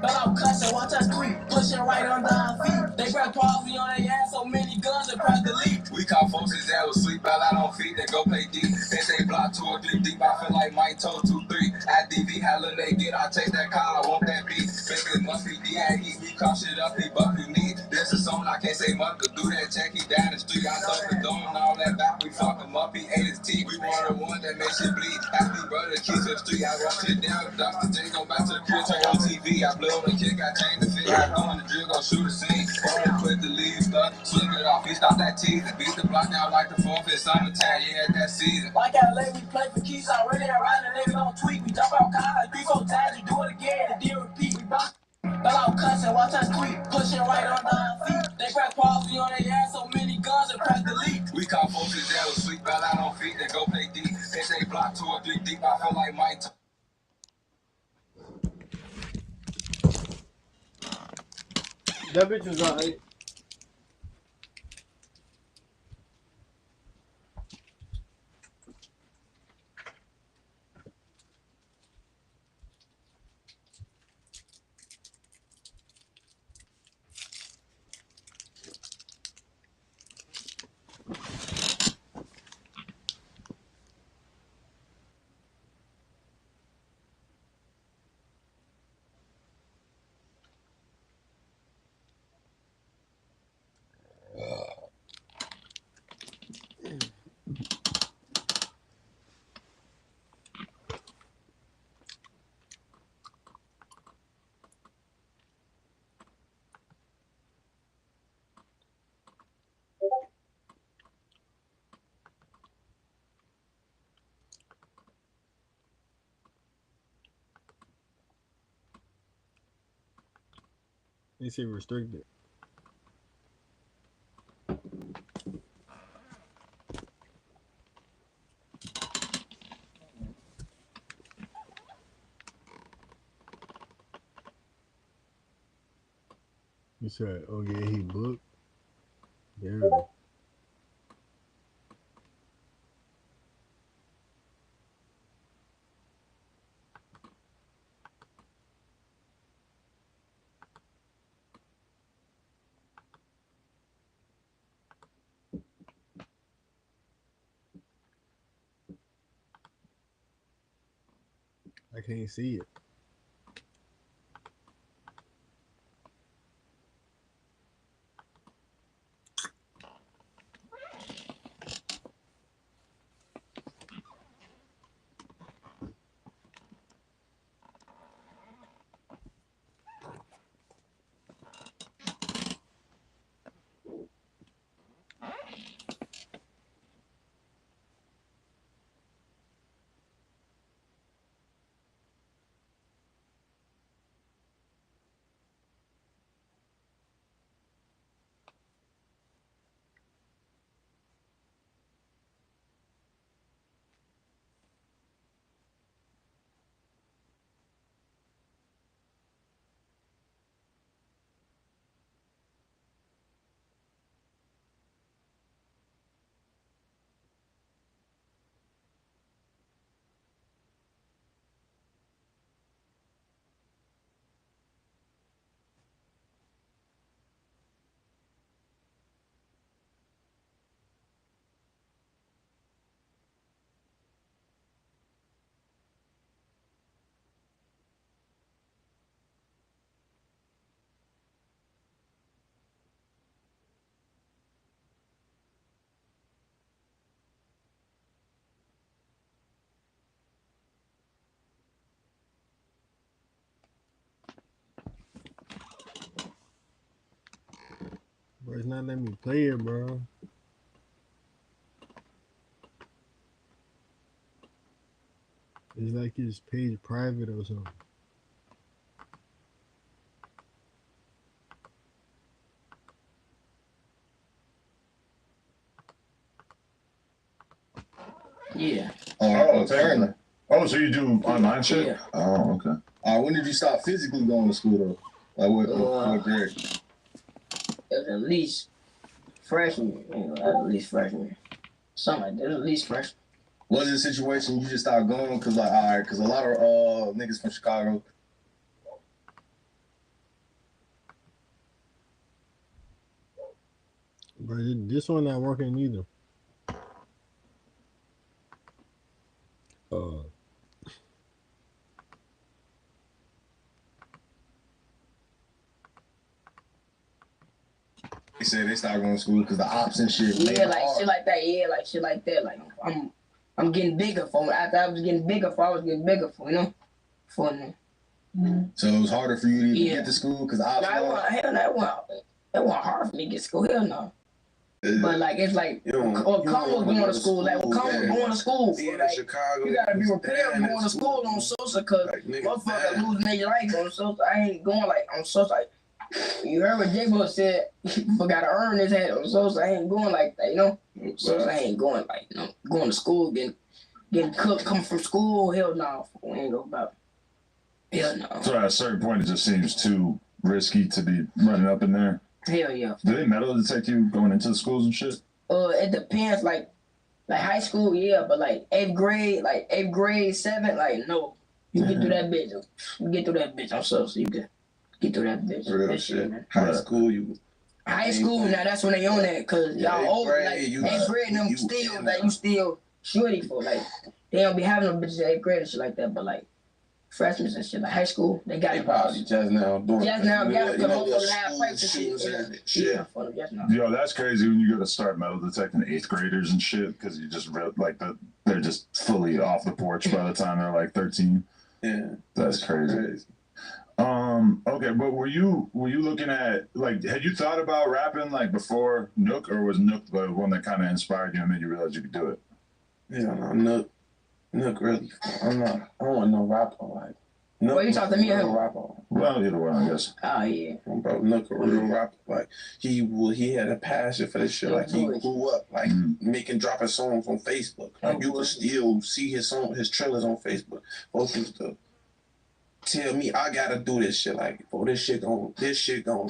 But I'm cussing, 1 touch 3, pushing right under our feet. They grab policy on their ass, so many guns and press delete. We caught folks that was sleep out on feet that go play deep. They say block 2 or 3 deep. I feel like Mike told 2, 3. At DV, how little they get. I take that car, I want that beat. Baby, it must be DIE. We caught shit up, he buck we need. This is something I can't say much, but do that check, he down the street. I thought the door and all that back. We fuck him up, he ate his teeth. We want the one that makes it bleed. Ask me, brother, keys to the street. I walk it down, dump the thing, go back to the crib, turn on TV. I blow on the kick, I change the fit. I go in the drill, go shoot a scene. Phone quit the lead stuff, swing it off. He stopped that teasing. Beat the block down like the 4th in summertime. Yeah, that season. Like LA, we play for keys already. I ride the niggas on tweet. We jump out car like 3-4 times. We do it again. The deal repeat. We box. But I'm cussing, watch us tweet. Pushing right under our feet. They press pause, we on their ass. So many guns and press delete. We call folks in jail, sleep out on feet, then go play deep. They say block 2 or 3 deep. I feel like Mike. That bitch was alright. They say restricted. You said, oh yeah, he booked. Yeah. I can't see it. Bro, it's not letting me play it, bro. It's like his page private or something. Yeah. Oh, apparently. Oh, so you do online shit? Yeah. Oh, okay. When did you start physically going to school though? Like what grade? At least freshman, at least freshman. Something like that, at least freshman. Was it a situation you just started going because like because a lot of niggas from Chicago. Bro, this one not working either. They said they started going to school because the ops and shit. Yeah, like shit like that. Yeah, like shit like that. Like I'm I'm getting bigger for after I was getting bigger for I was getting bigger for, you know? For them. So it was harder for you to even get to school because I hell no, it wasn't hard for me to get to school, hell no. But like it's like Kama was going to school, like when Kama was going to school, like, Chicago, you gotta be prepared for going to school on Sosa, cause motherfuckers losing their life on Sosa. I ain't going like on Sosa. Like, you heard what J-Bo said, people gotta earn his head on Sosa. I ain't going like that, you know? Sosa ain't going like, you know, going to school, getting cooked, coming from school, hell no. We ain't go about hell no. So at a certain point, it just seems too risky to be running up in there. Hell yeah. Do they metal detect you going into the schools and shit? It depends. Like high school, yeah, but like 8th grade, 7th, like no. You get through that bitch. You get through that bitch. I'm so you can get through that bitch. Real shit. High school, now that's when they on that, cause y'all old. Like 8th grade, them still like you still shorty for like they don't be having no bitches at 8th grade and shit like that, but like. Freshmen and shit, like high school, they got it. Probably just now doing just now got it, because motherfuckers have fights and shit. Yo, that's crazy when you go to start metal detecting 8th graders and shit, because you just like they're just fully off the porch by the time they're like 13. Yeah, that's crazy. Okay, but were you looking at like had you thought about rapping like before Nook, or was Nook the one that kind of inspired you and made you realize you could do it? Yeah, no, Nook really. I don't want no rapper like. What you talking to me? Rapper. Well, either one, I guess. Oh yeah. Bro, Nook a real rapper. Like he had a passion for this shit. Like he grew up like dropping songs on Facebook. Like you could still see his trailers on Facebook. Folks used to tell me I gotta do this shit. Like, for this shit gonna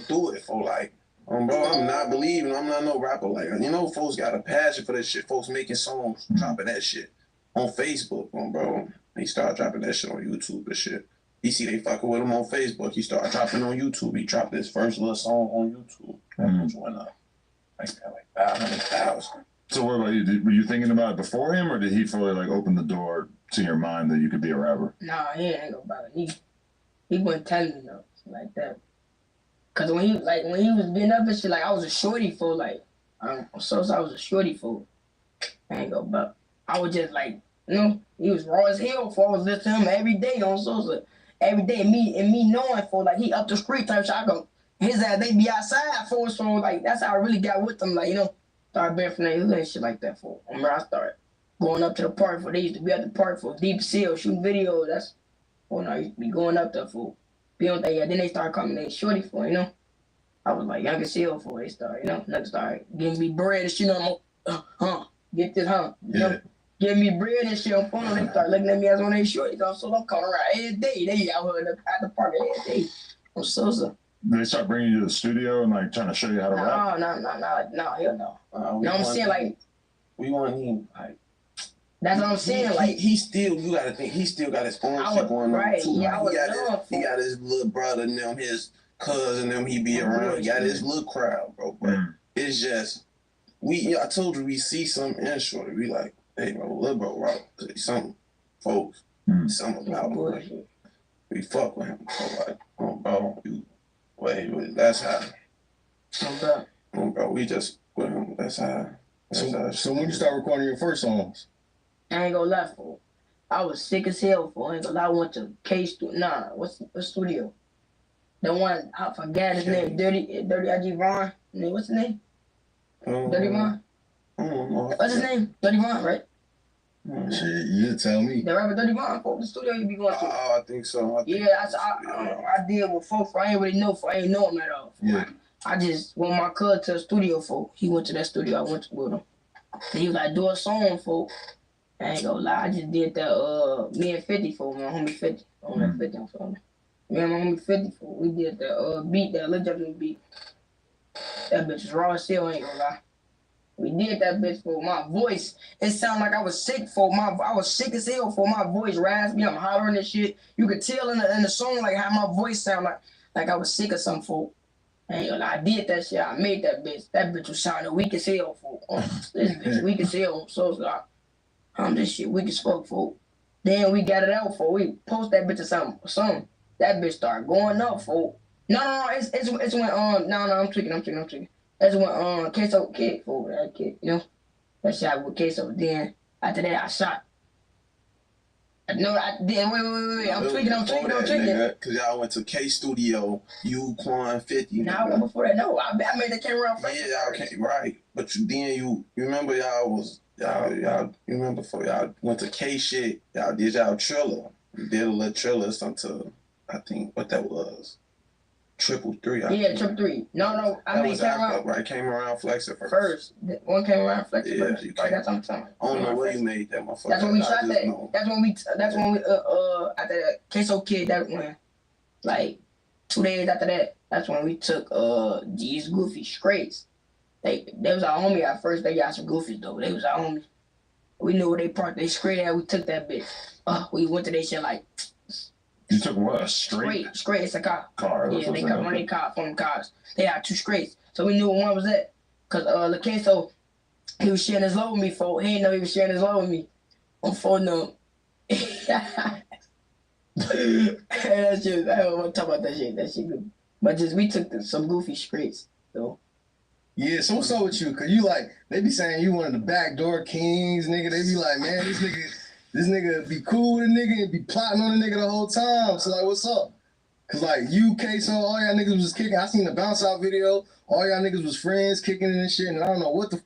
do it. For like, bro, I'm not believing. I'm not no rapper. Like, you know, folks got a passion for this shit. Folks making songs, dropping that shit on Facebook, bro. He started dropping that shit on YouTube and shit. He see they fucking with him on Facebook. He started dropping on YouTube. He dropped his first little song on YouTube. That which went up like 500,000. So what about you? Were you thinking about it before him, or did he fully like open the door to your mind that you could be a rapper? Nah, he ain't know about it. He wasn't telling me nothing like that. Cause when he was getting up and shit, like I was a shorty for like I was a shorty for. I ain't go about. I was just like, you know, he was raw as hell for. I was listening to him every day on Sosa. Every day, and me knowing for like he up the street type shit. I go, his ass they be outside for, so like that's how I really got with them. Like, you know, started being from that hood and shit like that for. I remember I started going up to the park for. They used to be at the park for Deep Seal shooting videos. That's when I used to be going up there for. Be on that. Yeah, then they started calling me shorty for. You know, I was like Younger Seal for. They started, you know, next started giving me bread and shit. I'm get this, you know. Give me bread and shit on phone. They start looking at me as one of these shorties. So I'm coming around every day. They out here at the park every day. I'm Sosa. They start bringing you to the studio and like trying to show you how to rap? No, hell no. No, I'm saying like we want him like. That's what I'm saying. Like he still, you gotta think he still got his own shit going on too. Yeah, he got his little brother and them, his cousin them. He be around. He got his little crowd, bro. But it's just I told you we see something in shorty. We like. Hey, bro, little bro, rock. Something, folks, something about him. Like, we fuck with him. So, like, that's how. Bro, we just with him. That's how. So when you start recording your first songs? I ain't gonna lie, for. I was sick as hell, for. I ain't gonna lie. I went to K studio. Nah, what's studio? The one, I forgot his name. Dirty IG Vaughn. What's his name? Dirty Vaughn? What's his name? Dirty Vaughn, right? Shit, you tell me. The rapper Dirty Vaughn, folks, the studio you be going to. Oh, I think so. I did with folks. I ain't really know. I ain't know him at all. Yeah. I just went my cousin to the studio, folks. He went to that studio. I went to with him. And he was like, do a song, folks. I ain't gonna lie. I just did that. Me and 50, folks. My homie 50. On that 50, I'm sorry. Me and my homie 50, folks. We did the beat, that Lil Justin beat. That bitch was raw as hell. I ain't gonna lie. We did that bitch for my voice. It sounded like I was sick I was sick as hell for my voice raspy. I'm hollering and shit. You could tell in the song like how my voice sound like I was sick or something for. And I did that shit. I made that bitch. That bitch was sounding weak as hell for. This bitch weak as hell. So it's like, this shit weak as fuck for. Then we got it out for. We post that bitch or something. That bitch started going up for. No, it's when I'm tweaking. That's when Queso kid for that kid, you know? That shot with Queso. Then After that, I shot. No, I did. Wait. I'm tweaking. Because y'all went to K Studio, you, Quan, 50. No, before that, no. I made the camera out first. Yeah, y'all came, right. But you remember y'all remember before y'all went to K shit, y'all did y'all Triller. You did a little Triller something, I think, what that was. 333. Yeah, 333. No, I mean, came around flexing first. One came around flexing first. You Right, that's what I'm saying. I don't know where you made that motherfucker. That's when we shot that. That's when we after that Queso Kid, that one, like 2 days after that, that's when we took these Goofy straights. They was our homie at first. They got some Goofies though. They was our homies. We knew where they parked. They straight at. We took that bitch. We went to their shit like. You took what? A straight? Straight. It's a car. Yeah, they got one of their car from the cars. They had 2 straights. So we knew one was that. Cause the queso, he was sharing his load with me for. He didn't know he was sharing his load with me. On phone number. That shit. I don't want to talk about that shit. That shit good. But we took some Goofy straights though. Yeah, so what's up with you? Cause you like, they be saying you one of the backdoor kings, nigga. They be like, man, this nigga be cool with a nigga and be plotting on a nigga the whole time. So like, what's up? Cause like you, Queso, all y'all niggas was kicking. I seen the bounce out video. All y'all niggas was friends kicking and shit. And I don't know what the.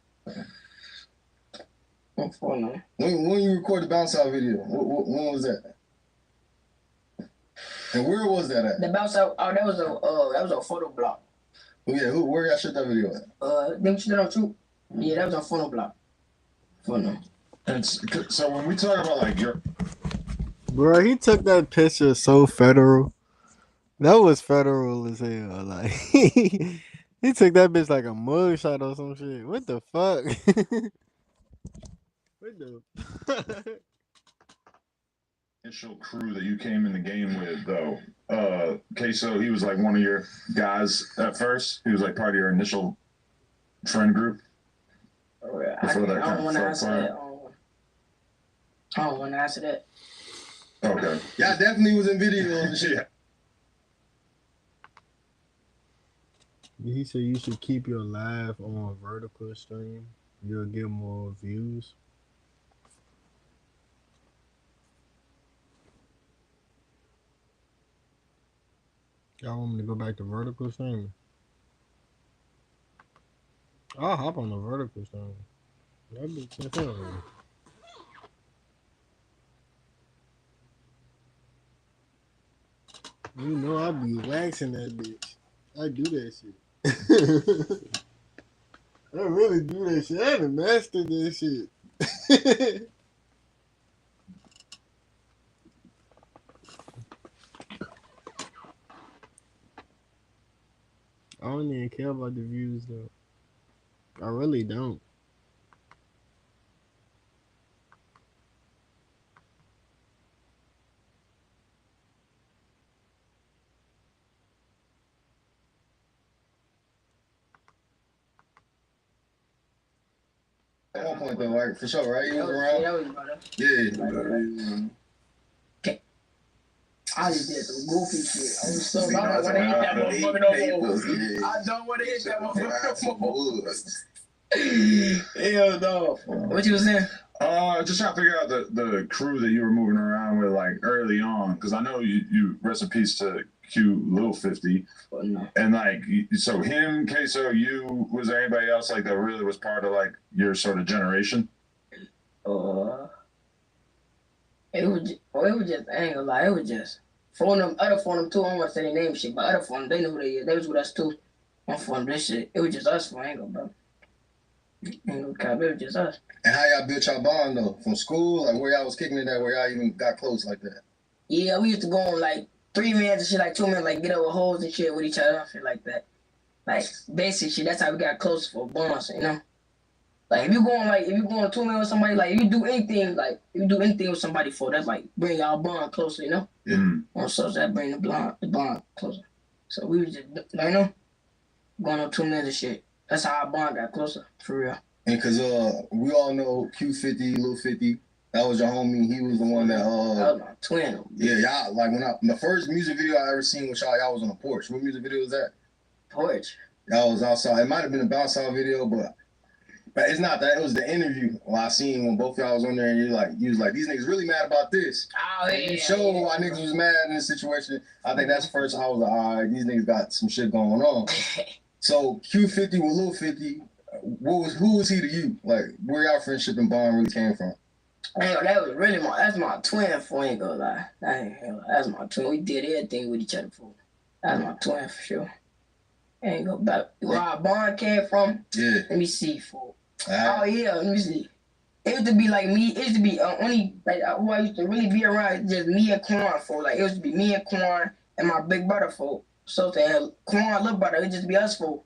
When you record the bounce out video, when was that? And where was that at? The bounce out. Oh, that was a photo block. Oh yeah, where y'all shot that video at? Them shit on Troop. Yeah, that was a photo block. And so when we talk about like your. Bro, he took that picture so federal. That was federal as hell. Like he took that bitch like a mugshot or some shit. What the fuck? What the initial crew that you came in the game with though? Queso, he was like one of your guys at first. He was like part of your initial friend group. Oh, yeah. I don't want to answer that. I don't want to answer that. Okay. Y'all definitely was in videos and shit. He said you should keep your live on vertical stream. You'll get more views. Y'all want me to go back to vertical streaming? I'll hop on the vertical stream. That'd be fun. You know I be waxing that bitch. I do that shit. I really do that shit. I haven't mastered that shit. I don't even care about the views though. I really don't. At one point though, right? For sure, right? You was around? Yeah, that was brother. Yeah. I just did some goofy shit. I was so I don't want to hit that motherfucker no more. I don't want to hit that motherfucker no more. Hell no. What you was saying? Just trying to figure out the crew that you were moving around with like early on, because I know you rest in peace to Q Lil 50, and like so him, Queso, you, was there anybody else like that really was part of like your sort of generation? It was just, I ain't gonna lie, it was just other phone them too. I don't want to say their name shit, but other phone them, they know who they is. They was with us too. On phone this shit. It was just us for angle, bro. Ain't no cap, it was just us. And how y'all built y'all bond though? From school? Like where y'all was kicking it at, where y'all even got close like that? Yeah, we used to go on like 3 minutes and shit, like 2 minutes, like get over holes and shit with each other and shit like that. Like basic shit, that's how we got close for bonds, you know? Like if you going 2 minutes with somebody, like you do anything with somebody for that's like bring y'all bond closer, you know? Yeah. So that bring the bond closer. So we was just going on 2 minutes and shit. That's how our bond got closer, for real. And cause we all know Q50, Lil 50, that was your homie. He was the one that that was my twin. Yeah, y'all like the first music video I ever seen with y'all was on a porch. What music video was that? Porch. Y'all was outside. It might have been a bounce out video, but But it's not that. It was the interview I seen when both y'all was on there, and you was like, these niggas really mad about this. Oh, and you showed why niggas was mad in this situation. I think that's first. I was like, all right, these niggas got some shit going on. So Q50 with Lil 50, who was he to you? Like, where y'all friendship and bond really came from? That was really that's my twin for, ain't gonna lie. That's my twin. We did everything with each other for. That's my twin for sure. Ain't go back. Where our bond came from? Yeah. Let me see, for. Oh yeah, let me see. It used to be like me. It used to be only like who I used to really be around. Just me and Quan for. Like it used to be me and Quan and my big brother for. So to Quan little brother, it just be us for.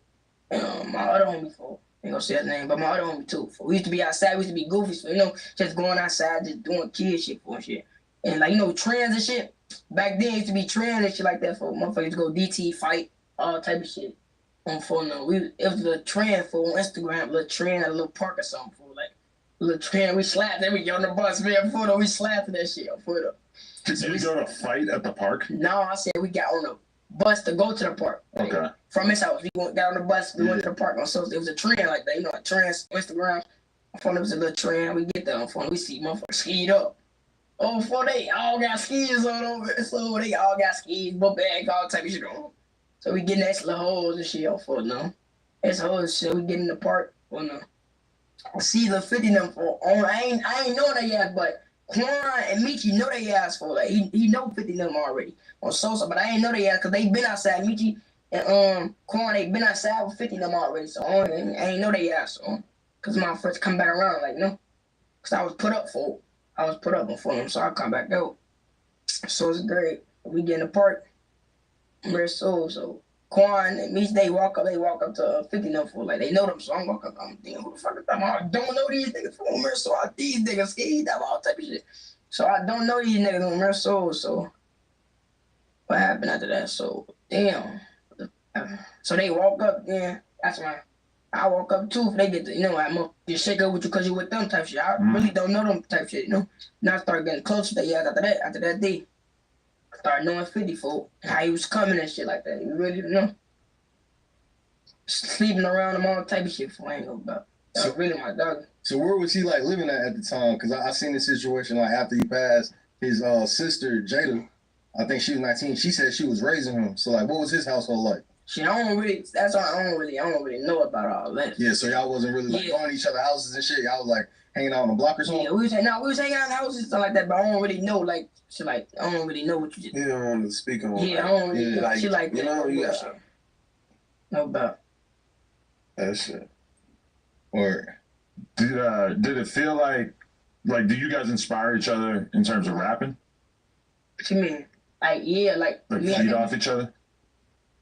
And my other homie for. Ain't gonna say his name, but my other homie too. For. We used to be outside. We used to be goofy, so just going outside, just doing kid shit for and shit. And like trends and shit. Back then it used to be trends and shit like that for motherfuckers to go DT fight, all type of shit. On phone it was a little trend for on Instagram, a little trend at a little park or something for like a little trend. We slapped it. We get on the bus, man. Photo. We slapped that shit on photo. Did you go to fight at the park? No, I said we got on the bus to go to the park. Like, okay. From his house, we got on the bus. We went to the park on social. It was a trend like that, a trend on Instagram. On phone it was a little trend. We get there on phone. We see motherfuckers skied up. Oh, for they all got skis on over. So they all got skis, book bags, all type of shit on. So we getting that little holes and shit for no. That's holes shit. We get in the park for no. I see the 50 them for on. I ain't know they ass, but Quan and Michi know they ass for like he know 50 them already on Sosa, but I ain't know they ass because they been outside. Michi and Quan they been outside with 50 them already, so I ain't know they ass on. Cause my first come back around like cause I was put up for. I was put up for them, so I come back out. So it's great. We get in the park. So Quan and me, they walk up to 50 them for like they know them, so I'm walking up. I'm thinking, who the fuck is that? I don't know these niggas from there, so these niggas ski that all type of shit. So I don't know these niggas on there, so what happened after that? So damn. So they walk up, then that's why I walk up too. If they get to, I'm gonna just shake up with you because you with them type shit. I really don't know them type shit, Now I start getting close to that after that day. Start knowing 50 folk, how he was coming and shit like that. You really sleeping around him, all type of shit for ain't no about. That was really my dog. So where was he like living at the time? Because I seen this situation like after he passed, his sister Jada, I think she was 19. She said she was raising him. So like, what was his household like? Shit, I don't really know about all that. Yeah, so y'all wasn't really like going to each other's houses and shit. Y'all was like hanging out on the block or something. Yeah, we was hanging out in the houses and stuff like that, but I don't really know like shit like I don't really know what you did. You don't want to speak on. Yeah, I don't really know shit like that. You got no about that shit. Or did it feel like do you guys inspire each other in terms of rapping? What you mean? Like feed off each other?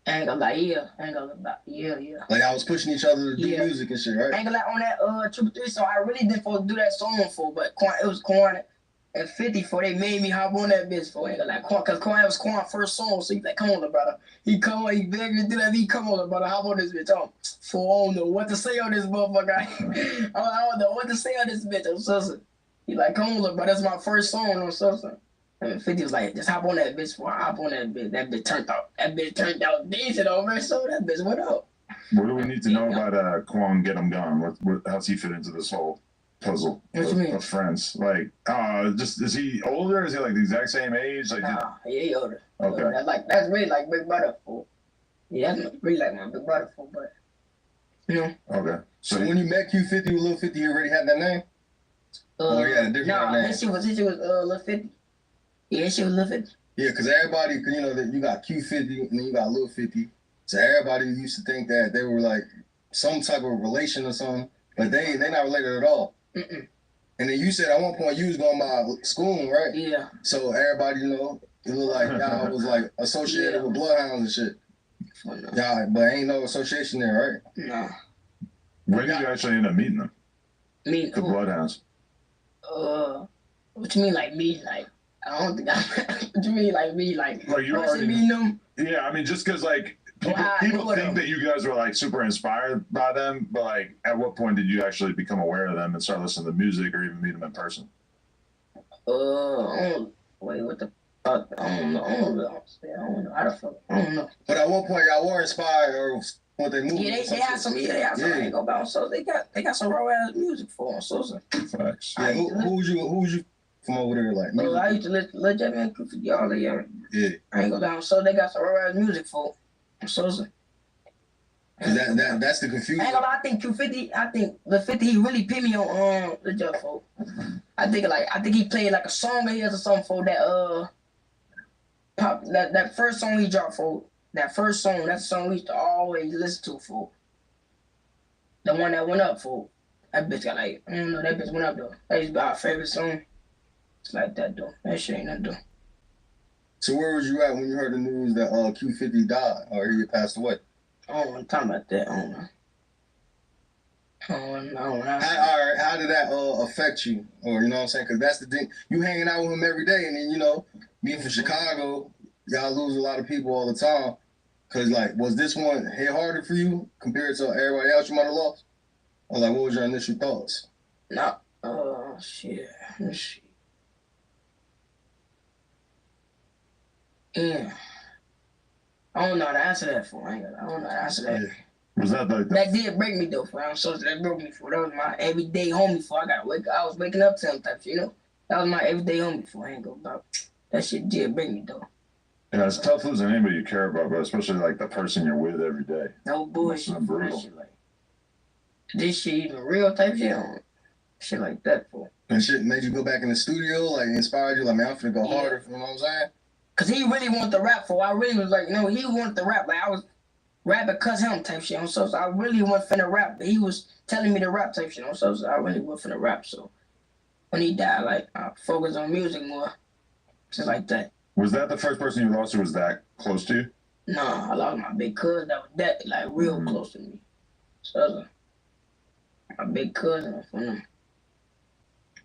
I ain't gonna lie, yeah. Like I was pushing each other to do music and shit, right? I ain't gonna lie, on that Triple 3 song, I really didn't supposed to do that song for, but it was Quan and 50 for. They made me hop on that bitch for. I ain't gonna lie, because Quan was Quan's first song, so he's like, come on, little brother. He begged me to do that. He come on, little brother, hop on this bitch. I don't know what to say on this motherfucker. I don't know what to say on this bitch. I'm so. He like, come on, little brother, that's my first song on so. And 50 was like, just hop on that bitch for. I hop on that bitch. That bitch turned out decent over, so that bitch went up. What do we need to know about Quan Get 'Em Gone? How's he fit into this whole puzzle of friends? Like, is he older? Is he like the exact same age? Like, yeah, he older. Okay. That's really like Big Brother for. Yeah, that's really like my Big Brother for, but Okay. So when you met Q50 with Lil 50, you already had that name? Or you had a different name? This shit was Lil 50. Yeah, she was Lil 50. Yeah, because everybody, that you got Q50 and then you got Lil 50. So everybody used to think that they were like some type of relation or something, but they not related at all. Mm-mm. And then you said at one point you was going by school, right? Yeah. So everybody, it looked like y'all was like associated with bloodhounds and shit. Yeah, but ain't no association there, right? Nah. When did you actually end up meeting them? The bloodhounds. What you mean like me? Like, I don't think what you mean like me? Like you already meeting them? Yeah, I mean, just because people think that you guys were like super inspired by them, but like, at what point did you actually become aware of them and start listening to music or even meet them in person? Wait, what the fuck? I don't know. I don't know how the fuck. I don't know. But at one point, y'all were inspired, or what they move. Yeah, they have some. Yeah, they have some. I ain't gonna bounce. So they got some raw ass music for them. So facts. Yeah, who was you from over there? Like, I used to let that man cook for y'all. Yeah. I ain't gonna down. So they got some raw ass music for them. So that's the confusion. I ain't gonna lie, I think Q50. I think the 50 he really put me on the jump for. I think he played like a song of his or something for that pop that first song he dropped for. That first song, that's the song we used to always listen to for. The one that went up for. That bitch got like, I don't know, that bitch went up though. That used to be our favorite song. It's like that though. That shit ain't nothing though. So where was you at when you heard the news that Q50 died or he passed away? I don't want to talk about that. I don't know. How did that affect you? Or you know what I'm saying? Because that's the thing. You hanging out with him every day, and then you know, being from Chicago, y'all lose a lot of people all the time. Cause like, was this one hit harder for you compared to everybody else you might have lost? Or like, what was your initial thoughts? No. Shit. Let's see. Yeah. I don't know how to answer that for. I don't know how to answer that. Was that like that did break me though, for so that broke me for. That was my everyday homie for. I was waking up to him type shit, you know. That was my everyday homie for. I ain't gonna about that shit did break me though. Yeah, it's tough losing anybody you care about, but especially like the person you're with every day. No bullshit. That shit like this shit even real type shit on. Shit like that for. And shit made you go back in the studio, like inspired you, like man, I'm finna go harder, you know what I'm saying? Cause he really wanted to rap for. I really was like, no, he wanted to rap. Like I was rapping cause him type shit on so I really wasn't finna rap, but he was telling me to rap type shit on so I really wasn't finna rap. So when he died, like I focused on music more. Shit like that. Was that the first person you lost who was that close to you? No, I lost my big cousin that was like real close to me. So my big cousin from him.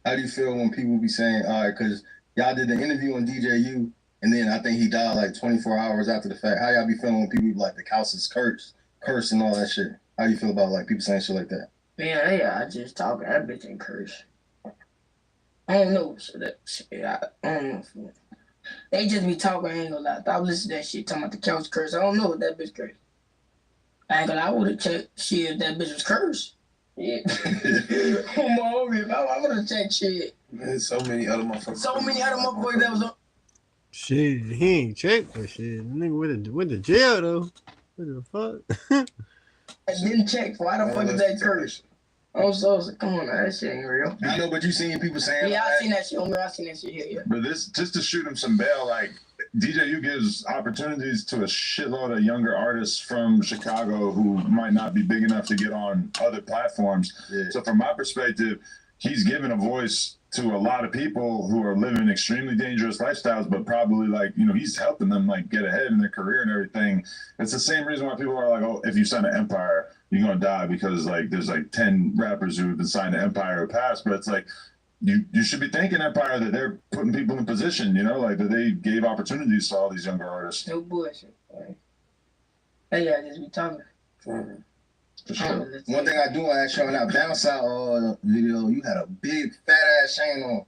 How do you feel when people be saying, all right, cause y'all did the interview on DJU, and then I think he died like 24 hours after the fact. How y'all be feeling when people be like the house is cursed and all that shit? How you feel about like people saying shit like that? Man, yeah, I just talking. That bitch ain't cursed. I don't know. So that shit, I don't know. They just be talking. I ain't gonna lie. I was listening to that shit talking about the couch curse. I don't know what that bitch cursed. I ain't gonna lie. I would have checked shit if that bitch was cursed. Yeah. Come on, man. I would have checked shit. Man, so many other motherfuckers that was on. Shit, he ain't checked that shit. The nigga went to jail though. What the fuck? I didn't check. Why the fuck is that cursed? Oh, so come on, man, that shit ain't real. I know, but you seen people saying yeah, I seen that shit. I seen that shit here. Yeah. But this just to shoot him some bail, like DJU gives opportunities to a shitload of younger artists from Chicago who might not be big enough to get on other platforms. Yeah. So from my perspective, he's given a voice to a lot of people who are living extremely dangerous lifestyles, but probably like, you know, he's helping them like get ahead in their career and everything. It's the same reason why people are like, oh, if you sign an Empire, you're gonna die, because like there's like 10 rappers who've been signed to Empire who passed, but it's like you should be thanking Empire that they're putting people in position, you know, like that they gave opportunities to all these younger artists. No bullshit, right? Hey, yeah, just be talking. For sure. One thing I do want to ask you on that bounce out video, you had a big fat ass chain on.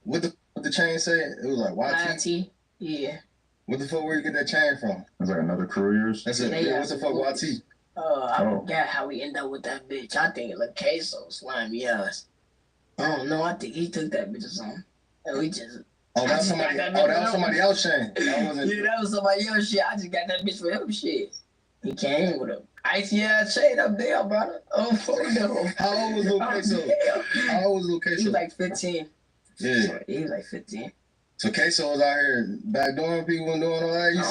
What the chain say? It was like YT. Yeah. What the fuck where you get that chain from? That's like another crew of yours. That's it. Yeah, what the fuck YT? I forgot how we end up with that bitch. I think it looked queso slimy ass. I don't know. I think he took that bitch or something. And we just. Oh, that was somebody. That was somebody else chain. That wasn't. Yeah, that was somebody else shit. I just got that bitch for him shit. He came with a icy ass shade up there, brother. Oh, fuck no. How old was Lil Queso? How old was Lil Queso? He was like 15. Yeah. He was like 15. So Queso was out here backdooring people and doing all that. You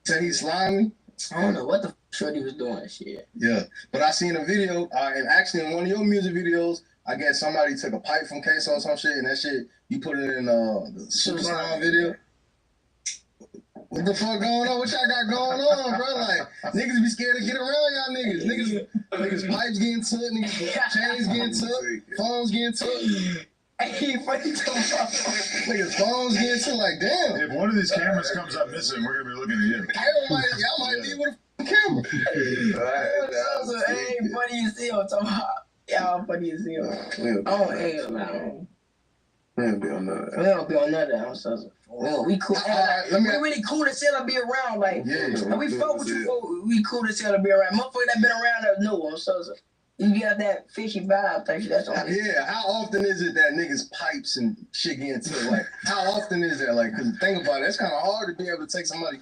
say he slimy? I don't know what the fuck he was doing shit. Yeah, but I seen a video, and actually in one of your music videos, I guess somebody took a pipe from Queso or some shit, and that shit, you put it in the Super Slime video. What the fuck going on? What y'all got going on, bro? Like, niggas be scared to get around y'all niggas. Niggas pipes getting took, niggas chains getting took, phones getting took. Hey, funny niggas phones getting took, like, damn. If one of these cameras comes up missing, we're gonna be looking at you. Y'all might be with a camera. Ain't funny as hell, talking about y'all funny as hell. Oh, hell, man. We don't be on none of that. We don't be on none of that. So we cool. We really cool as hell to be around. Like, we fuck with you folks. We cool as hell to be around. Motherfuckers that been around us know. So you got that fishy vibe. That's all. Yeah. How often is it that niggas pipes and shit get into it? Like, how often is that? Like, cause think about it. It's kind of hard to be able to take somebody.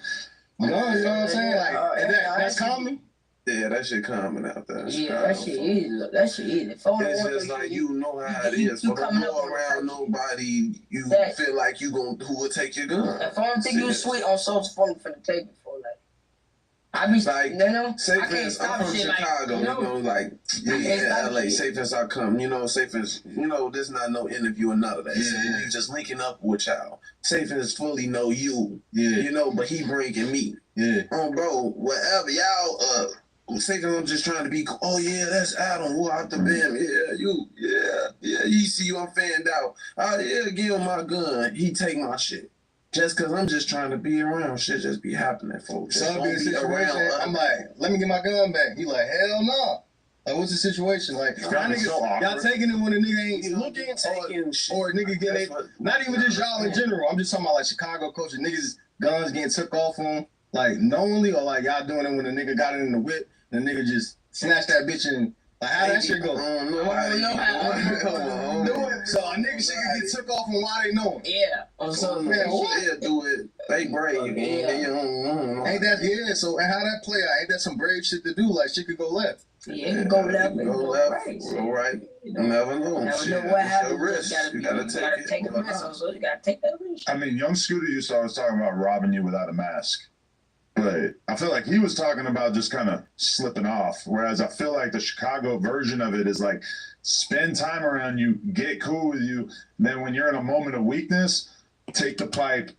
You know what I'm saying? Like, that's common. Yeah, that shit common out there. Yeah, that shit easy. That shit easy. It's just like you know how it is. For don't go around nobody you feel like you who will take your gun. If I don't think you sweet on social phone for the table for like. I be like, you know, say for instance, I'm from Chicago, like, you know, like LA, say for instance I come, you know, say for instance, you know, there's not no interview or none of that. So you just linking up with y'all. Say for instance fully know you. You know, but he bringing me. Bro, whatever, y'all say I'm just trying to be cool. Oh yeah, that's Adam. Who out the band? Yeah, you. Yeah. He see you. I'm fanned out. Oh yeah, give him my gun. He take my shit. Just cause I'm just trying to be around. Shit just be happening, folks. So I'll be in a situation. I'm like, let me get my gun back. He like, hell no. Like, what's the situation? Like, y'all taking it when a nigga ain't looking, or a nigga getting it. Not even just y'all in general. I'm just talking about like Chicago culture. Niggas guns getting took off on, like knowingly, or like y'all doing it when a nigga got it in the whip. The nigga just snatched that bitch and like how that shit go? I don't know how do it. So a nigga shit can get took off and why they know him. Yeah. So man, do it. They brave. Ain't that so and how that play out? Ain't that some brave shit to do? Like shit could go left. Yeah, it can go left, go left, go right. You never know. Never know what happens. Risk. You gotta take a risk. So you gotta take that risk. I mean, Young Scooter used to always talking about robbing you without a mask. But I feel like he was talking about just kind of slipping off. Whereas I feel like the Chicago version of it is like spend time around you, get cool with you. Then when you're in a moment of weakness, take the pipe,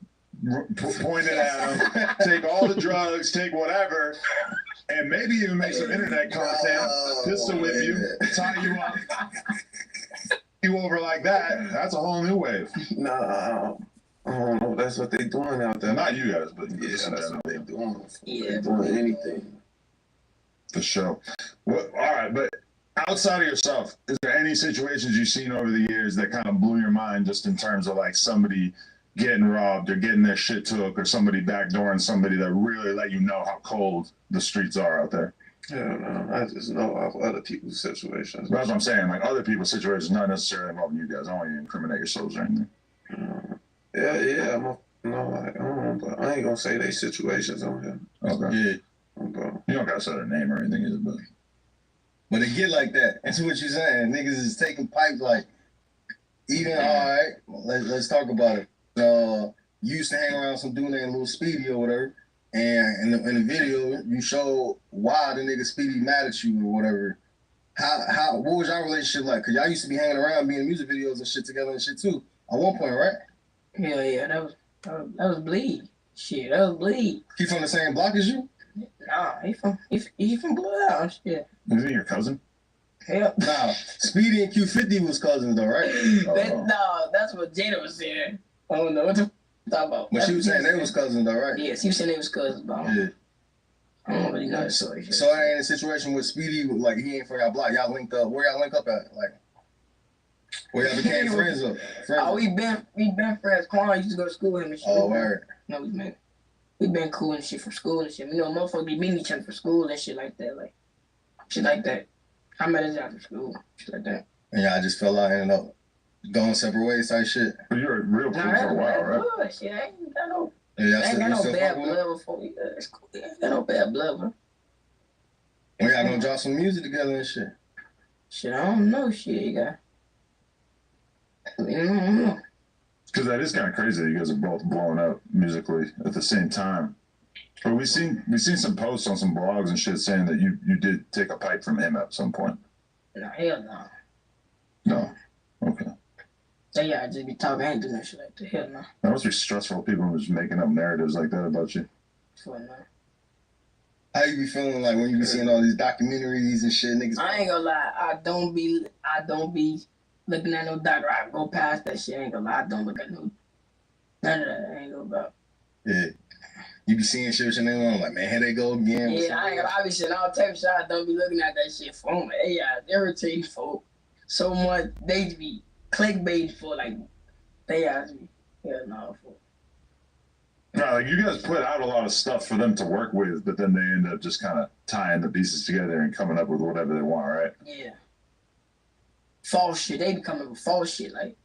point it at him, take all the drugs, take whatever, and maybe even make some internet content, pistol whip you, tie you up, you over like that. That's a whole new wave. Nah. I don't know. That's what they doing out there. Not you guys, but yeah, that's what they doing. Yeah, they doing anything. For sure. Well, all right, but outside of yourself, is there any situations you've seen over the years that kind of blew your mind, just in terms of like somebody getting robbed or getting their shit took, or somebody backdooring somebody that really let you know how cold the streets are out there? I don't know. I just know of other people's situations. That's what I'm saying. Like other people's situations, not necessarily involving you guys. I don't want you to incriminate yourselves or anything. Yeah, but I ain't gonna say they situations on here. Okay. Yeah. You don't gotta say their name or anything either, but it get like that. That's what you're saying. Niggas is taking pipes like, even, all right, let's talk about it. You used to hang around some dude named Lil Speedy or whatever, and in the video, you showed why the nigga Speedy mad at you or whatever. What was your relationship like? Cause y'all used to be hanging around, being in music videos and shit together and shit too. At one point, right? Yeah, that was Bleed. Shit, that was Bleed. He from the same block as you? Nah, he from Bloodhouse. Shit. Is he your cousin? Hell. Nah, Speedy and Q50 was cousins though, right? No, that's what Jada was saying. I don't know what to talk about. But she was saying they was cousins though, right? Yes, he was saying they was cousins, but I don't really know the story. So it ain't a situation with Speedy, like he ain't from y'all block. Y'all linked up. Where y'all link up at? Like, where y'all became friends up? We been friends. Quan used to go to school with him and shit. Oh, word. No, we been cool and shit from school and shit. You know, motherfuckers be meeting each other for school and shit like that. Like, shit like that. I met his after school. Shit like that. And y'all just fell out and ended up going separate ways type shit. But you were real cool for a while, right? Good. Shit, I ain't got no, I ain't got no bad blood before. Yeah, that's cool. I ain't got no bad blood, bro. When y'all gonna drop some music together and shit? Shit, I don't know. Shit, you got. I don't know. Because that is kind of crazy that you guys are both blowing up musically at the same time. But we've seen some posts on some blogs and shit saying that you did take a pipe from him at some point. No, hell no. No? Okay. Yeah, I just be talking, I ain't doing that shit like that. Hell no. That must be stressful, people just making up narratives like that about you. For no. How you be feeling like when you be seeing all these documentaries and shit, niggas? I ain't gonna lie, I don't be looking at no doctor. I go past that shit. I ain't gonna lie, I don't look at no none of that. I ain't gonna about. Yeah. You be seeing shit with your name on, like, man, here they go again. Yeah, I be seeing all type of shit. I don't be looking at that shit for me. Yeah, irritating folk so much. They be clickbaiting for like They asked me. Yeah, no. Right, like you guys put out a lot of stuff for them to work with, but then they end up just kind of tying the pieces together and coming up with whatever they want, right? Yeah. False shit. They be coming with false shit, like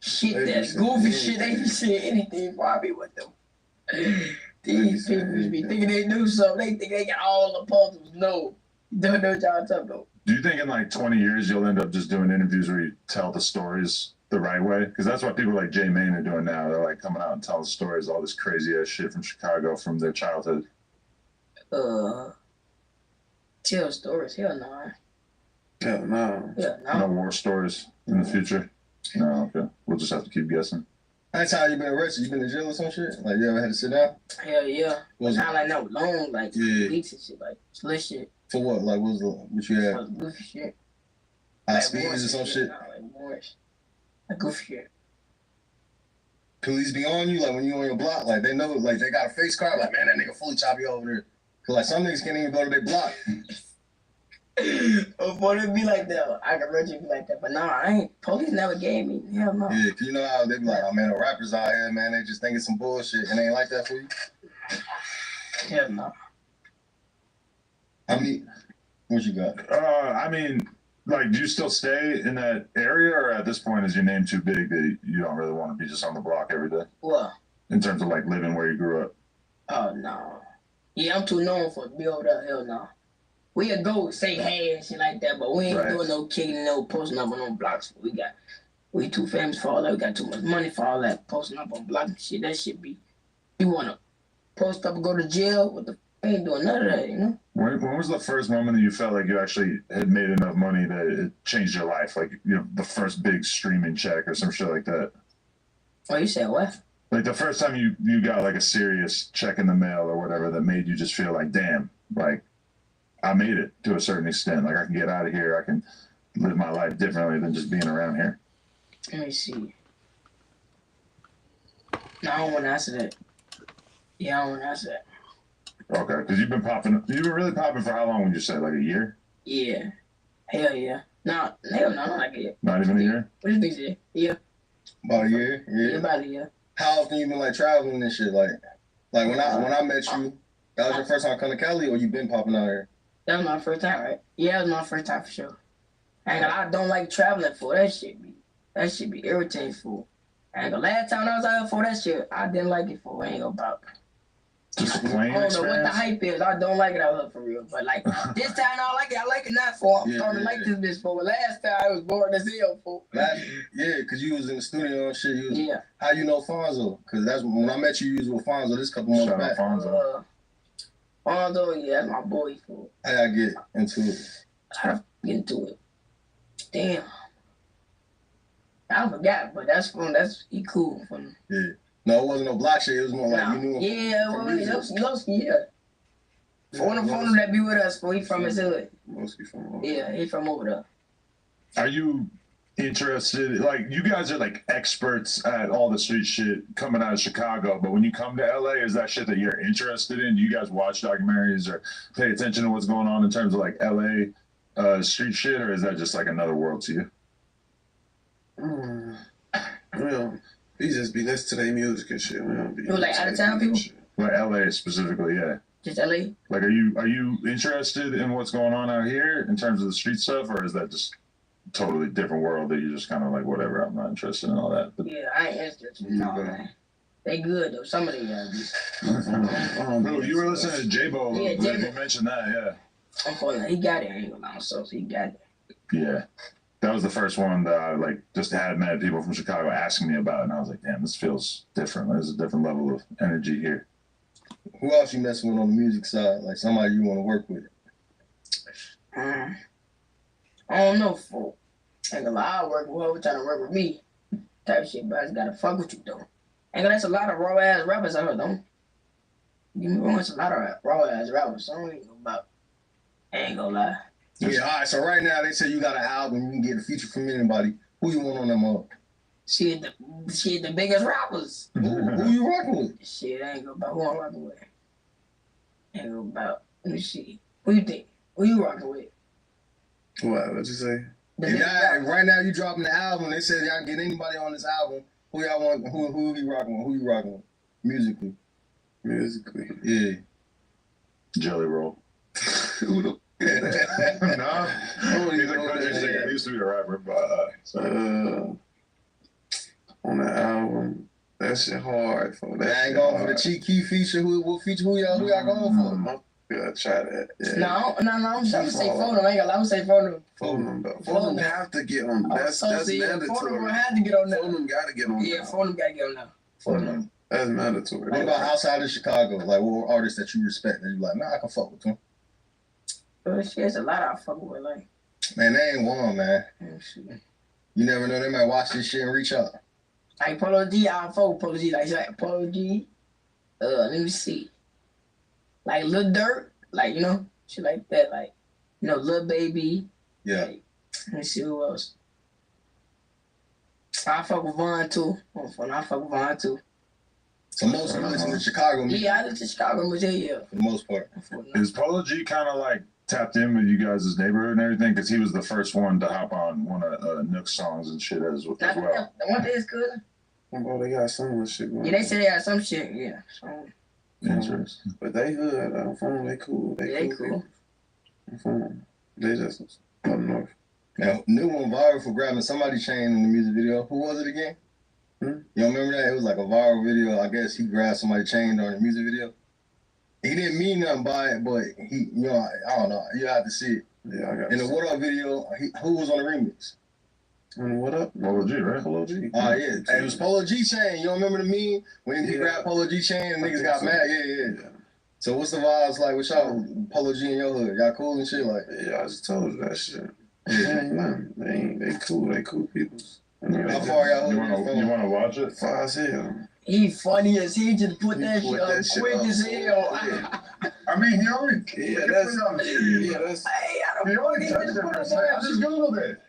shit that goofy shit. They be saying anything before I be with them. These people be thinking they do something. They think they got all the puzzles. No. Don't know what y'all talking about. Do you think in like 20 years you'll end up just doing interviews where you tell the stories the right way? Because that's what people like Jay Main are doing now. They're like coming out and telling stories, all this crazy ass shit from Chicago from their childhood. Tell stories? Hell no. Hell no. Yeah, no. No war stories in the future? No, okay. We'll just have to keep guessing. That's how you been arrested? You been in jail or some shit? Like you ever had to sit down? Hell yeah. Was not like no long, like weeks and shit, like slick shit. For what? Like what you had? Like goofy shit. High Like speeds or some shit? Nah, like wars. Like goofy shit. Police be on you, like when you on your block, like they know, like they got a face card, like man, that nigga fully chop you over there. Cause like some niggas can't even go to their block. Before it be like that, I can read you be like that, but nah, I ain't. Police never gave me. Hell no. Yeah, cause you know how they be like, oh man, the rappers out here, man, they just thinking some bullshit, and they ain't like that for you. Hell no. I mean, what you got? I mean, like, do you still stay in that area, or at this point is your name too big that you don't really want to be just on the block every day? What? In terms of like living where you grew up. Oh no. Yeah, I'm too known for to be over there. Hell no. We'll go say hey and shit like that, but we ain't doing no kicking, no posting up on no blocks. We too famous for all that. We got too much money for all that posting up on blocks and shit. That shit be. You wanna post up and go to jail? What the? We ain't doing none of that, you know. When was the first moment that you felt like you actually had made enough money that it changed your life? Like, you know, the first big streaming check or some shit like that. Oh, you said what? Like the first time you got like a serious check in the mail or whatever that made you just feel like, damn, like I made it to a certain extent. Like I can get out of here. I can live my life differently than just being around here. Let me see. No, I don't want to answer that. Yeah, I don't want to answer that. Okay, because you've been really popping for how long would you say? Like a year? Yeah. Hell yeah. Nah, hell no, not like a year. Not even a year? What do you think, Jay? Yeah. About a year? Yeah, about a year. How often you been like traveling and shit? Like when I met you, that was your first time coming to Cali, or you been popping out here? That was my first time, right? Yeah, that was my first time for sure. And I don't like traveling for that shit. That shit be irritating for. And the last time I was out here for that shit, I didn't like it for. I ain't gonna about. Just a plane I don't know experience? what the hype is. I don't like it out here for real. But like this time I like it. I like it not for. I'm starting to like this bitch for. But last time I was bored as hell for. Yeah, because you was in the studio and shit. How you know Fonzo? Because that's when I met you was with Fonzo this couple months back. Fonzo, yeah, that's my boy for. How y'all get into it? How to get into it? Damn. I forgot, but he cool for me. Yeah. No, it wasn't no block shit. It was more like you knew him. Yeah, For the phone that be with us, for he from his hood. Mostly from Yeah, he from over there. Are you interested? Like, you guys are like experts at all the street shit coming out of Chicago, but when you come to LA, is that shit that you're interested in? Do you guys watch documentaries or pay attention to what's going on in terms of like LA street shit, or is that just like another world to you? Well, we just be listening to their music and shit. We don't be. You like out of town people? Like LA specifically, yeah. Just LA? Like, are you interested in what's going on out here in terms of the street stuff, or is that just a totally different world that you're just kind of like, whatever, I'm not interested in all that? But yeah, I ain't interested in all that. They good though. Some of them guys. Bro, you were listening to J-Bo a little bit. You mentioned that, yeah. I'm calling. He got it. I ain't gonna lie, so he got it. Yeah. That was the first one that I like just had mad people from Chicago asking me about, and I was like, damn, this feels different. There's a different level of energy here. Who else you messing with on the music side? Like somebody you want to work with? I don't know, fool. Ain't gonna lie, I work with whoever trying to work with me. Type shit, but I just gotta fuck with you though. Ain't gonna, that's a lot of raw ass rappers out here, though. You know, it's a lot of raw ass rappers, so I ain't gonna lie. Yeah, all right, so right now they say you got an album, you can get a feature from anybody. Who you want on them up? Shit, the biggest rappers. Who you rocking with? Shit, I ain't gonna about who I'm rocking with. Ain't gonna about, let me see. Who you think? Who you rocking with? What you say? Right now you dropping the album, they said y'all can get anybody on this album. Who y'all want? Who he rocking with? Who you rocking with? Musically. Yeah. Jelly Roll. Who the? Nah. He's a country singer. He used to be a rapper, but on the album, that shit hard. I ain't going for the Cheek Key feature. What feature? Who y'all going for? Yeah, try that. Yeah. No, I'm gonna say Phonem. I ain't gonna lie, I'm gonna say Phonem. Phonem though. Phonem have to get on. That's mandatory. Phonem had to get on there. Phonem gotta get on. Yeah, Phonem gotta get on there. Phonem. That's mandatory. What about outside of Chicago? Like, what artists that you respect that you like? Nah, I can fuck with them. There's a lot I fuck with. Like, man, they ain't one, man. You never know. They might watch this shit and reach out. Like Polo G, I fuck with Polo G. Like Polo G. Let me see. Like Lil Durk, like, you know, shit like that. Like, you know, Lil Baby. Yeah. Like, let me see who else. I fuck with Vaughn too. I fuck with Vaughn too. So most of listen to Chicago music. Yeah, I listen to Chicago music, yeah. For the most part. Is Polo G kind of like tapped in with you guys' neighborhood and everything? Because he was the first one to hop on one of Nook's songs and shit as well. The one thing is good. Oh, they got some of the shit going. Yeah, they say they got some shit, yeah. So, interesting. But they hood. They cool. They cool. They just up north. Now, new one viral for grabbing somebody's chain in the music video. Who was it again? You don't remember that? It was like a viral video. I guess he grabbed somebody's chain during the music video. He didn't mean nothing by it, but he, you know, I don't know. You have to see it. Yeah, I got in the What Up video, who was on the remix? What Up? Polo G, right? Polo G. Oh, yeah. It was Polo G chain. You don't remember the meme? When he grabbed Polo G chain and niggas got mad? Yeah. So what's the vibes like with y'all, Polo G in your hood? Y'all cool and shit? Like, yeah, I just told you that shit. They cool. They cool people. How far y'all? You want to watch it? Far as hell. He funny as he just put that shit up quick as hell. I mean, he only. That's. Hey, I don't want to just put it I just Googled it.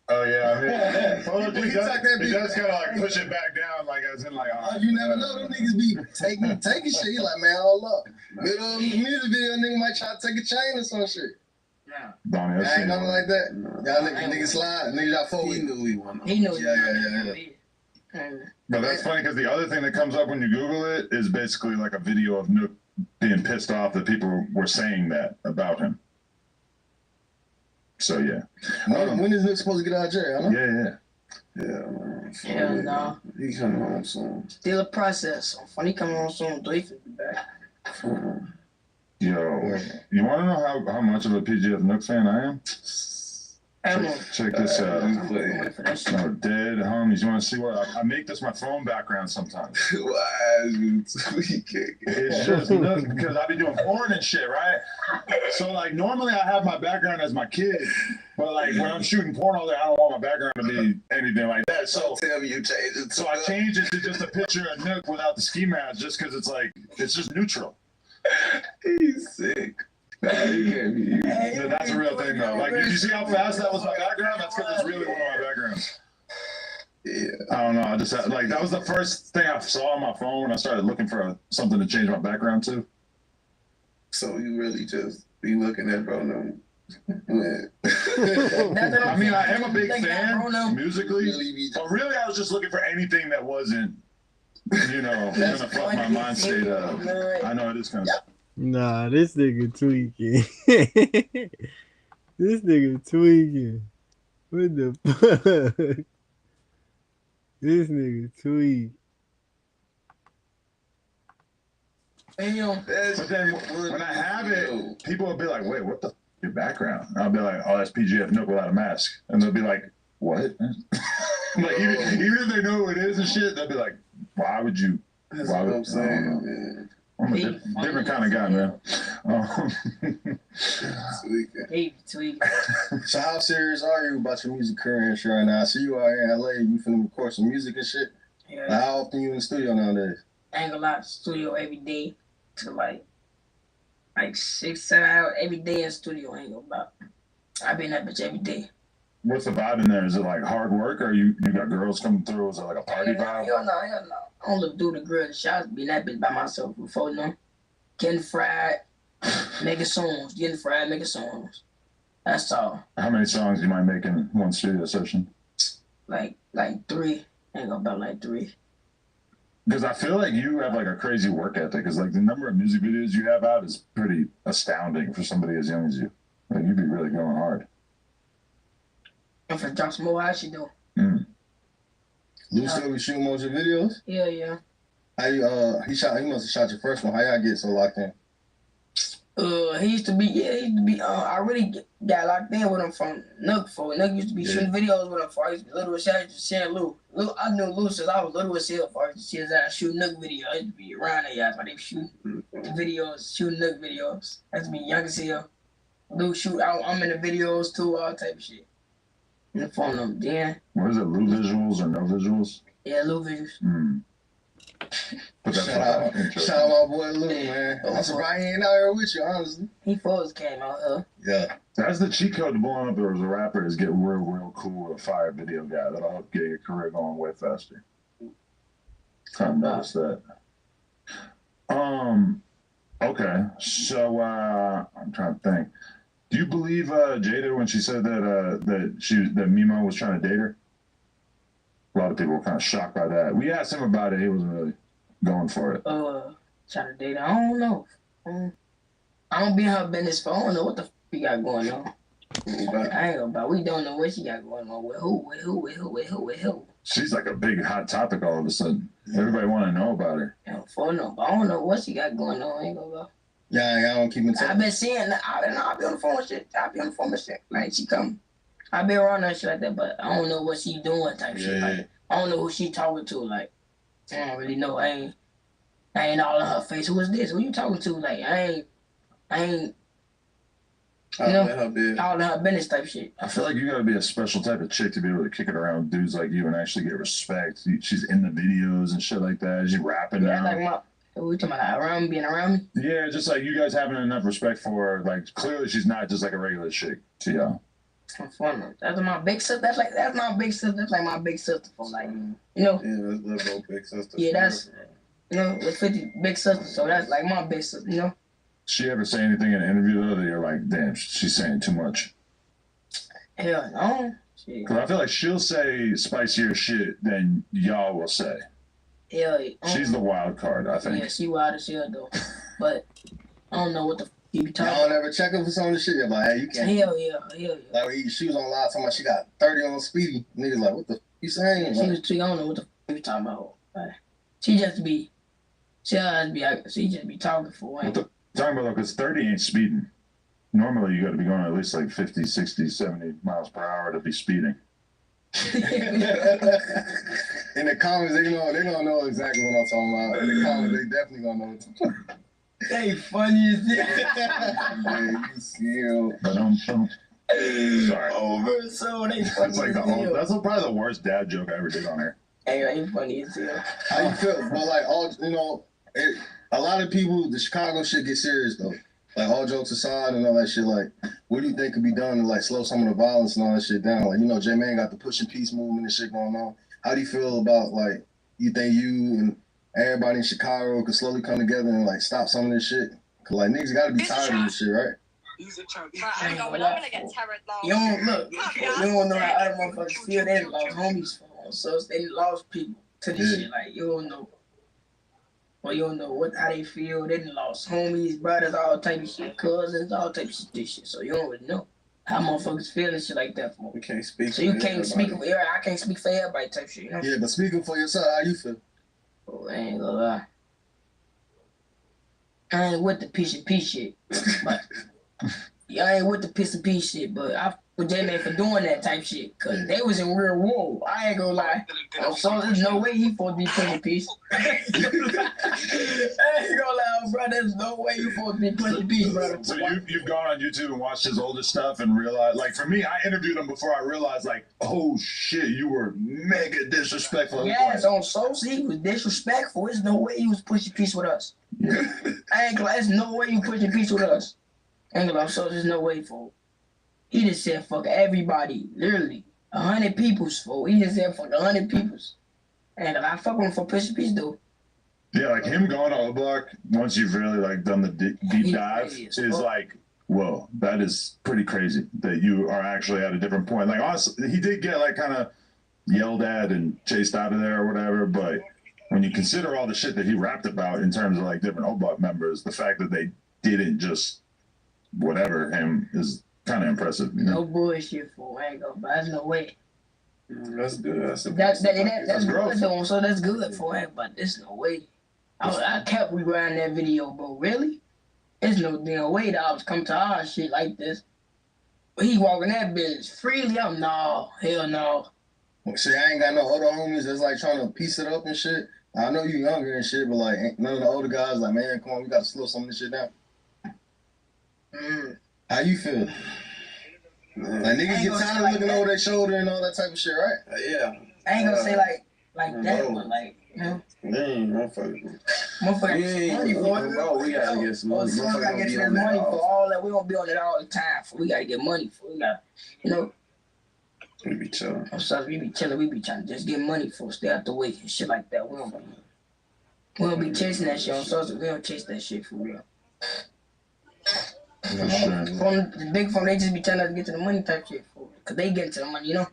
Oh yeah, I mean, Polo G does kind of like push it back down, like as in like. You never know, them niggas be taking shit. He like, man, hold up. Middle of the music video, nigga might try to take a chain or some shit. Donnie, I ain't nothing like that. Y'all niggas slide, niggas y'all forward. He knew he won. He knew. Yeah. But that's funny because the other thing that comes up when you Google it is basically like a video of Nook being pissed off that people were saying that about him. So yeah. When is Nook supposed to get out of jail? Yeah. Hell no. He coming home soon. Still a process. Funny coming home soon. 350 back. Yo, you want to know how much of a PGF Nook fan I am? Check this out. No, dead homies. You want to see what I make this my phone background sometimes? Why is you tweaking? It's just Nook because I be doing porn and shit, right? So like normally I have my background as my kid, but like when I'm shooting porn all day, I don't want my background to be anything like that. So tell me you changed it. So I changed it to just a picture of Nook without the ski mask, just because it's like it's just neutral. He's sick. That's a real thing though. Like, did you see how fast that was my background? That's because it's really one of my backgrounds. Yeah. I don't know. I just had, like that was the first thing I saw on my phone when I started looking for something to change my background to. So you really just be looking at bro now. I mean, I am a big fan musically, but really I was just looking for anything that wasn't, you know, gonna fuck my mind state up. I know it is kind of. Nah, this nigga tweaking. This nigga tweaking. What the fuck? This nigga tweak. But then when I have it, people will be like, wait, what the your background? And I'll be like, oh, that's PGF Nook without a mask. And they'll be like, what? Like, even if they know who it is and shit, they'll be like, why would you? That's what I'm saying, man. I'm a different kind of guy, man. So how serious are you about your music career and shit right now? I see you out here in LA, you finna record some music and shit. Yeah. Like, how often you in the studio nowadays? I ain't gonna lie, studio every day to like 6-7 hours every day in studio. I ain't gonna lie. I been that bitch every day. What's the vibe in there? Is it like hard work, or you got girls coming through? Is it like a party vibe? Hell no. I don't look through the grill. The shots be that bitch by myself before them. Getting fried, making songs. Getting fried, making songs. That's all. How many songs do you mind making in one studio session? like 3. Ain't gonna about like 3. Because I feel like you have like a crazy work ethic. Because like the number of music videos you have out is pretty astounding for somebody as young as you. Like you'd be really going hard. And for drop some more, how she do? Lou still be shooting most of your videos? Yeah. How you, he must have shot your first one. How y'all get so locked in? He used to be, I really got locked in with him from Nook for. Nook used to be shooting videos with him for. I used to be little as hell, just seeing Lou. I knew Lou since I was little as hell for. I used to see his ass shoot Nook videos. I used to be around there, guys, while they shooting videos, shooting Nook videos. I used to be young as hell. Lou shoot, I'm in the videos too, all type of shit. In the phone them, then. What is it, Lou visuals or no visuals? Yeah, Lou visuals. Shout out my boy Lou, man. I'm surprised he ain't out here with you, honestly. He first came out here. Yeah. That's the cheat code to blowing up as a rapper is get real cool with a fire video guy. That'll help get your career going way faster. Kind of noticed that. Okay. So I'm trying to think. Do you believe Jada when she said that Mimo was trying to date her? A lot of people were kind of shocked by that. We asked him about it. He wasn't really going for it. Trying to date her. I don't know. I don't be in her business for. I don't know what the f she got going on. I ain't gonna about. We don't know what she got going on with who. She's like a big hot topic all of a sudden. Everybody want to know about her. I don't know what she got going on. I ain't gonna go. Yeah, I don't keep in touch. I've been seeing. I be on the phone with shit. Like she come. I be around her and shit like that, but I don't know what she doing type shit. Like I don't know who she talking to. Like I don't really know. I ain't all in her face. Who is this? Who you talking to? Like I ain't. You know, all in her business type shit. I feel like you gotta be a special type of chick to be able to kick it around with dudes like you and actually get respect. She's in the videos and shit like that. She's rapping now. Like we talking about being around me? Yeah, just like you guys having enough respect for her. Like clearly she's not just like a regular chick to y'all. That's my big sister. That's my big sister. That's like my big sister for like you know. Yeah, that's little big sister. Yeah, that's with 50 big sister. So that's like my big sister. You know. She ever say anything in an interview though that you're like, damn, she's saying too much? Hell no. Because I feel like she'll say spicier shit than y'all will say. Hell, she's the wild card, I think. Yeah, she wild as hell though. But I don't know what the f you be talking. Y'all never check her for some of the shit. You're like, hey, you can't. Hell yeah. Like she was on live talking about she got 30 on speedy. Niggas like, what the f you saying? Yeah, she was tweaking. I don't know what the f you talking about. Like, she just be talking for one. What the talking about though, because 30 ain't speeding. Normally you got to be going at least like 50, 60, 70 miles per hour to be speeding. In the comments, they don't know exactly what I'm talking about. In the comments, they definitely gonna know what I'm talking about. They funny as hell. Sorry. Over, so they funny. It's like that's probably the worst dad joke I ever did on here. Hey, ain't funny as hell. How you feel? But like a lot of people, the Chicago shit get serious though. Like all jokes aside and all that shit, like what do you think could be done to like slow some of the violence and all that shit down? Like J-Man got the pushing peace movement and shit going on. How do you feel about like you think you and everybody in Chicago could slowly come together and like stop some of this shit? Cause like niggas gotta be tired of this shit, right? You don't know how other motherfuckers feel. They lost homies for so they lost people to this shit. Like you don't know. Well, you don't know how they feel. They done lost homies, brothers, all type of shit, cousins, all type of shit. So you don't really know how motherfuckers feel and shit like that. For we can't speak. So you can't speak for everybody. I can't speak for everybody type shit. You know? Yeah, but speaking for yourself, how you feel? Oh, I ain't gonna lie. I ain't with the piece of peace shit, but I ain't with the piece of peace shit. But I with J-Man for doing that type shit, cause they was in real war. I ain't gonna lie. So there's no way he supposed to be pushing peace. I ain't gonna lie, bro. There's no way you supposed to be pushing peace, brother. So you've gone on YouTube and watched his older stuff and realized, like for me, I interviewed him before I realized, like, oh shit, you were mega disrespectful. Yes, on social, he was disrespectful. There's no way he was pushing peace with us. I ain't gonna lie. There's no way you pushing peace with us. I ain't gonna lie. So there's no way for. He just said fuck everybody, literally 100 people's for. He just said fuck 100 people's, and I fuck with him for pushing peace though. Yeah, like him going to O-Block once you've really like done the deep dive is like, whoa, that is pretty crazy that you are actually at a different point. Like honestly, he did get like kind of yelled at and chased out of there or whatever. But when you consider all the shit that he rapped about in terms of like different OBOT members, the fact that they didn't just whatever him is kind of impressive. You know? No bullshit for I ain't gonna, but there's no way. That's good. That's That's growth. good though, so that's good for him, but there's no way. I kept rewinding that video, bro. Really? There's no damn way that I was come to our shit like this. But he walking that bitch freely. I'm no, hell no. See, I ain't got no other homies that's like trying to piece it up and shit. I know you younger and shit, but like ain't none of the older guys like, man, come on, we gotta slow some of this shit down. How you feel? Like niggas get tired of looking over their shoulder and all that type of shit, right? Yeah. I ain't gonna say like that, but like, you know. Motherfucker. Money for it. Bro, we gotta get some money. We gotta get this money for all that. We gonna be on it all the time. We gotta get money for. We got, you know. We be chilling. I'm sorry, we be chilling. We be trying to just get money for, stay out the way and shit like that. We don't be chasing that shit on social. We don't chase that shit for real. From the big firm, they just be trying to get to the money type shit for it. Cause they get to the money, you know.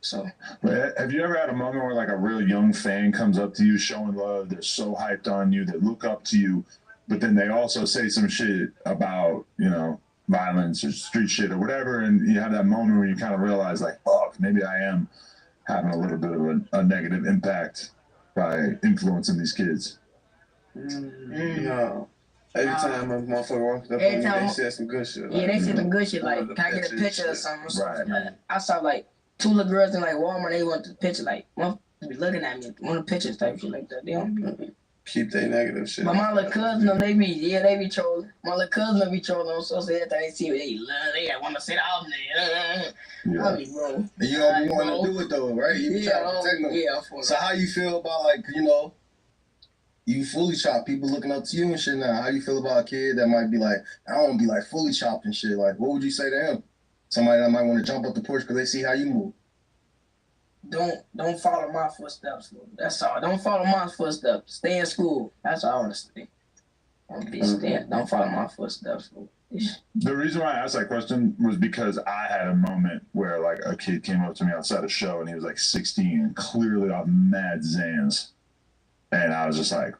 So. But have you ever had a moment where like a real young fan comes up to you, showing love? They're so hyped on you, they look up to you, but then they also say some shit about, you know, violence or street shit or whatever, and you have that moment where you kind of realize like, fuck, maybe I am having a little bit of a negative impact by influencing these kids. No. Every time a motherfucker walks up on me, they said some good shit. Yeah, they said some good shit. Like, can I get a picture or something? Right. I saw like 2 little girls in like Walmart. They want the picture. Like, motherfuckers be looking at me, want the pictures type shit like that. They don't be. Keep their negative shit. But my little cousin, they be trolling. My little cousin be trolling on social media. They see what they love. They want to sit out there. I mean, bro. And you don't be wanting to do it though, right? You be trying to protect them. Yeah. So how you feel about like, you know, you fully chopped, people looking up to you and shit now? How you feel about a kid that might be like, I don't want to be like fully chopped and shit? Like, what would you say to him? Somebody that might want to jump up the porch because they see how you move. Don't follow my footsteps. That's all. Don't follow my footsteps. Stay in school. That's all I want to say. Don't follow my footsteps. The reason why I asked that question was because I had a moment where like a kid came up to me outside a show and he was like 16 and clearly off mad Zans. And I was just like,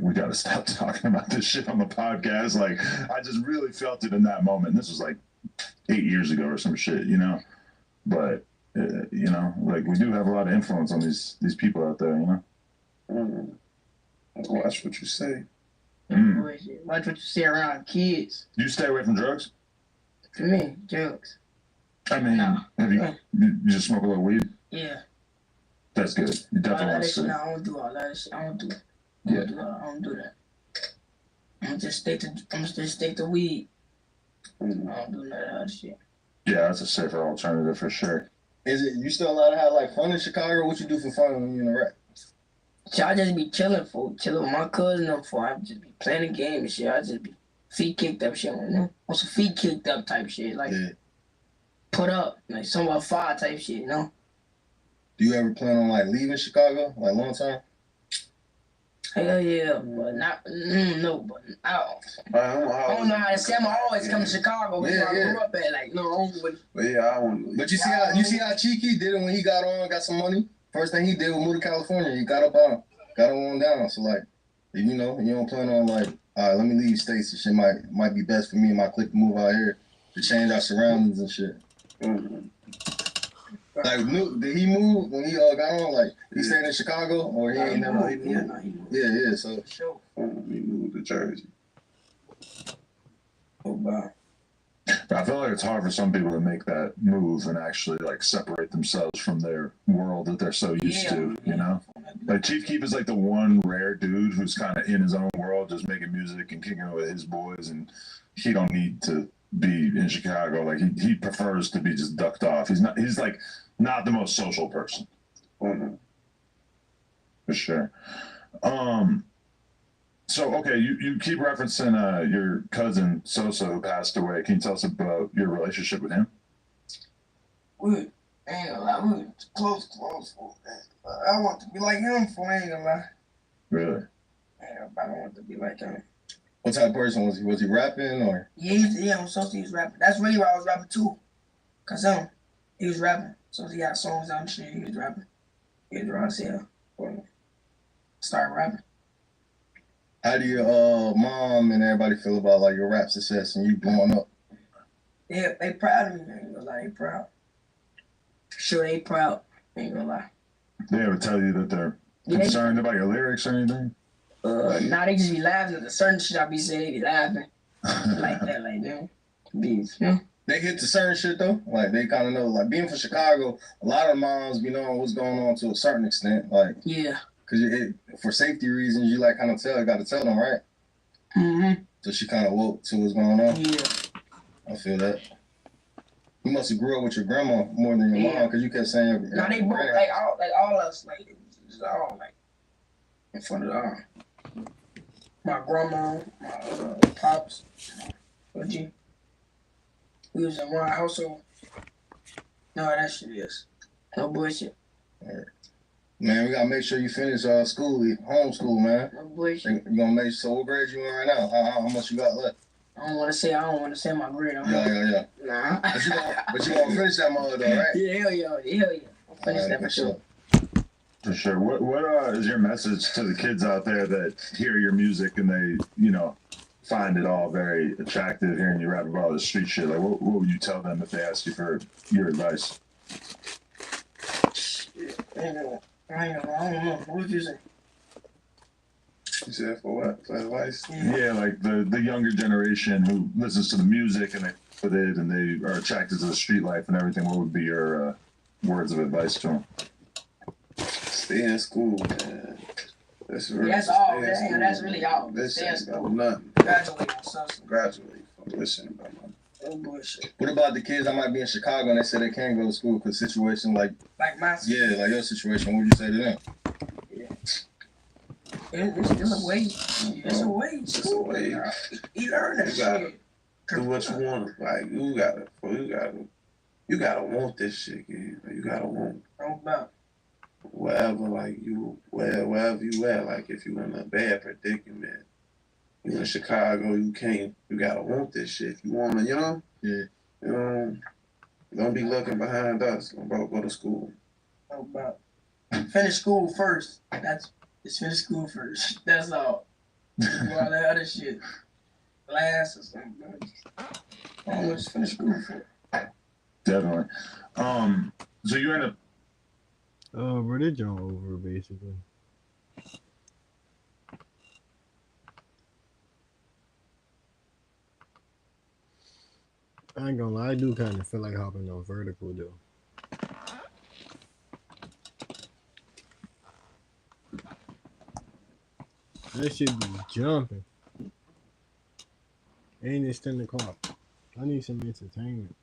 we got to stop talking about this shit on the podcast. Like, I just really felt it in that moment. This was like 8 years ago or some shit, you know? But, you know, like, we do have a lot of influence on these people out there, you know? Watch what you say. Watch what you say around kids. Do you stay away from drugs? For me, drugs. I mean, have you just smoke a little weed? Yeah. That's good. You definitely want to stay. No, I don't do all that shit. I don't do it. I don't do that. I'm just stick to weed. I don't do none of that shit. Yeah, that's a safer alternative for sure. Is it you still allowed to have like fun in Chicago? What you do for fun when you in the rap? So I just be chilling with my cousin up for. I just be playing the game and shit. I just be feet kicked up shit, you know? On some feet kicked up type shit. Like put up, like somewhat fire type shit, you know? Do you ever plan on like leaving Chicago, like long time? Hell yeah, but not no, but I don't know how to say. I'm always come to Chicago because I grew up at like But you see how Cheeky did it when he got some money. First thing he did was move to California. He got on down. So like, if you know, you don't plan on like, all right, let me leave states. This shit might be best for me and my clique to move out here to change our surroundings and shit. Like, did he move when he got on? Like, he stayed in Chicago or he ain't never? Yeah. So sure. He moved to Jersey. Oh wow. I feel like it's hard for some people to make that move and actually like separate themselves from their world that they're so used to, you know? Like Chief Keef is like the one rare dude who's kind of in his own world, just making music and kicking it with his boys, and he don't need to be in Chicago. Like he prefers to be just ducked off. He's like not the most social person. For sure. So, okay, you keep referencing your cousin Sosa who passed away. Can you tell us about your relationship with him? We ain't gonna lie, we were close. I want to be like him, I ain't gonna lie. Really? I don't want to be like him. What type of person was he? Was he rapping or? Yeah, I'm Sosa, he was rapping. That's really why I was rapping too. Cause He was rapping. So he got songs out and shit. He was rapping. He was dry as hell. Started rapping. How do your mom and everybody feel about like your rap success and you blowing up? Yeah, they proud of me. I ain't gonna lie, they proud. Sure, they proud. Ain't gonna lie. They ever tell you that they're concerned about your lyrics or anything? Nah, they just be laughing at the certain shit I be saying. They be laughing like that, like that. Beats, yeah. They hit the certain shit though. Like they kind of know. Like being from Chicago, a lot of moms be knowing what's going on to a certain extent. Like yeah, because for safety reasons, you like kind of got to tell them, right? Mm-hmm. So she kind of woke to what's going on. Yeah, I feel that. You must have grew up with your grandma more than your mom, because you kept saying. No, they both like all us like it was all like in front of my grandma, my pops, OG. We was in one household. No, that shit is no bullshit. All right. Man, we gotta make sure you finish school, homeschool, man. No bullshit. You gonna make so what grade you in right now? How much you got left? I don't want to say my grade. Yeah. Nah. But you gonna finish that mother though, right? Yeah, hell yeah. I'll finish that for sure. For sure. What is your message to the kids out there that hear your music and they, find it all very attractive hearing you rap about all the street shit? Like, what would you tell them if they ask you for your advice? I don't know. What would you say? You said for what? For advice? Yeah, like the younger generation who listens to the music and they with it and they are attracted to the street life and everything. What would be your words of advice to them? Stay in school, man. That's all. That's really all. Stay in school. Nothing. Graduate on something. Graduate from listening about my. Oh bullshit. What about the kids that might be in Chicago and they say they can't go to school because situation like my situation? Yeah, like your situation. What would you say to them? It's still a way. It's a way. It's a way. You learn that shit. Do what you want. Like you gotta want this shit, kid. Like, you gotta want. Wherever, like wherever you at. Like if you in a bad predicament, you in Chicago, you gotta want this shit. If you wanna, don't be looking behind us. Go to school. Finish school first. Just finish school first. That's all. Do all that other shit. Class or something. Just finish school first. Definitely. So you end up. Bro, they jump over basically. I ain't gonna lie, I do kind of feel like hopping on vertical though. That shit be jumping. And it's 10 o'clock. I need some entertainment.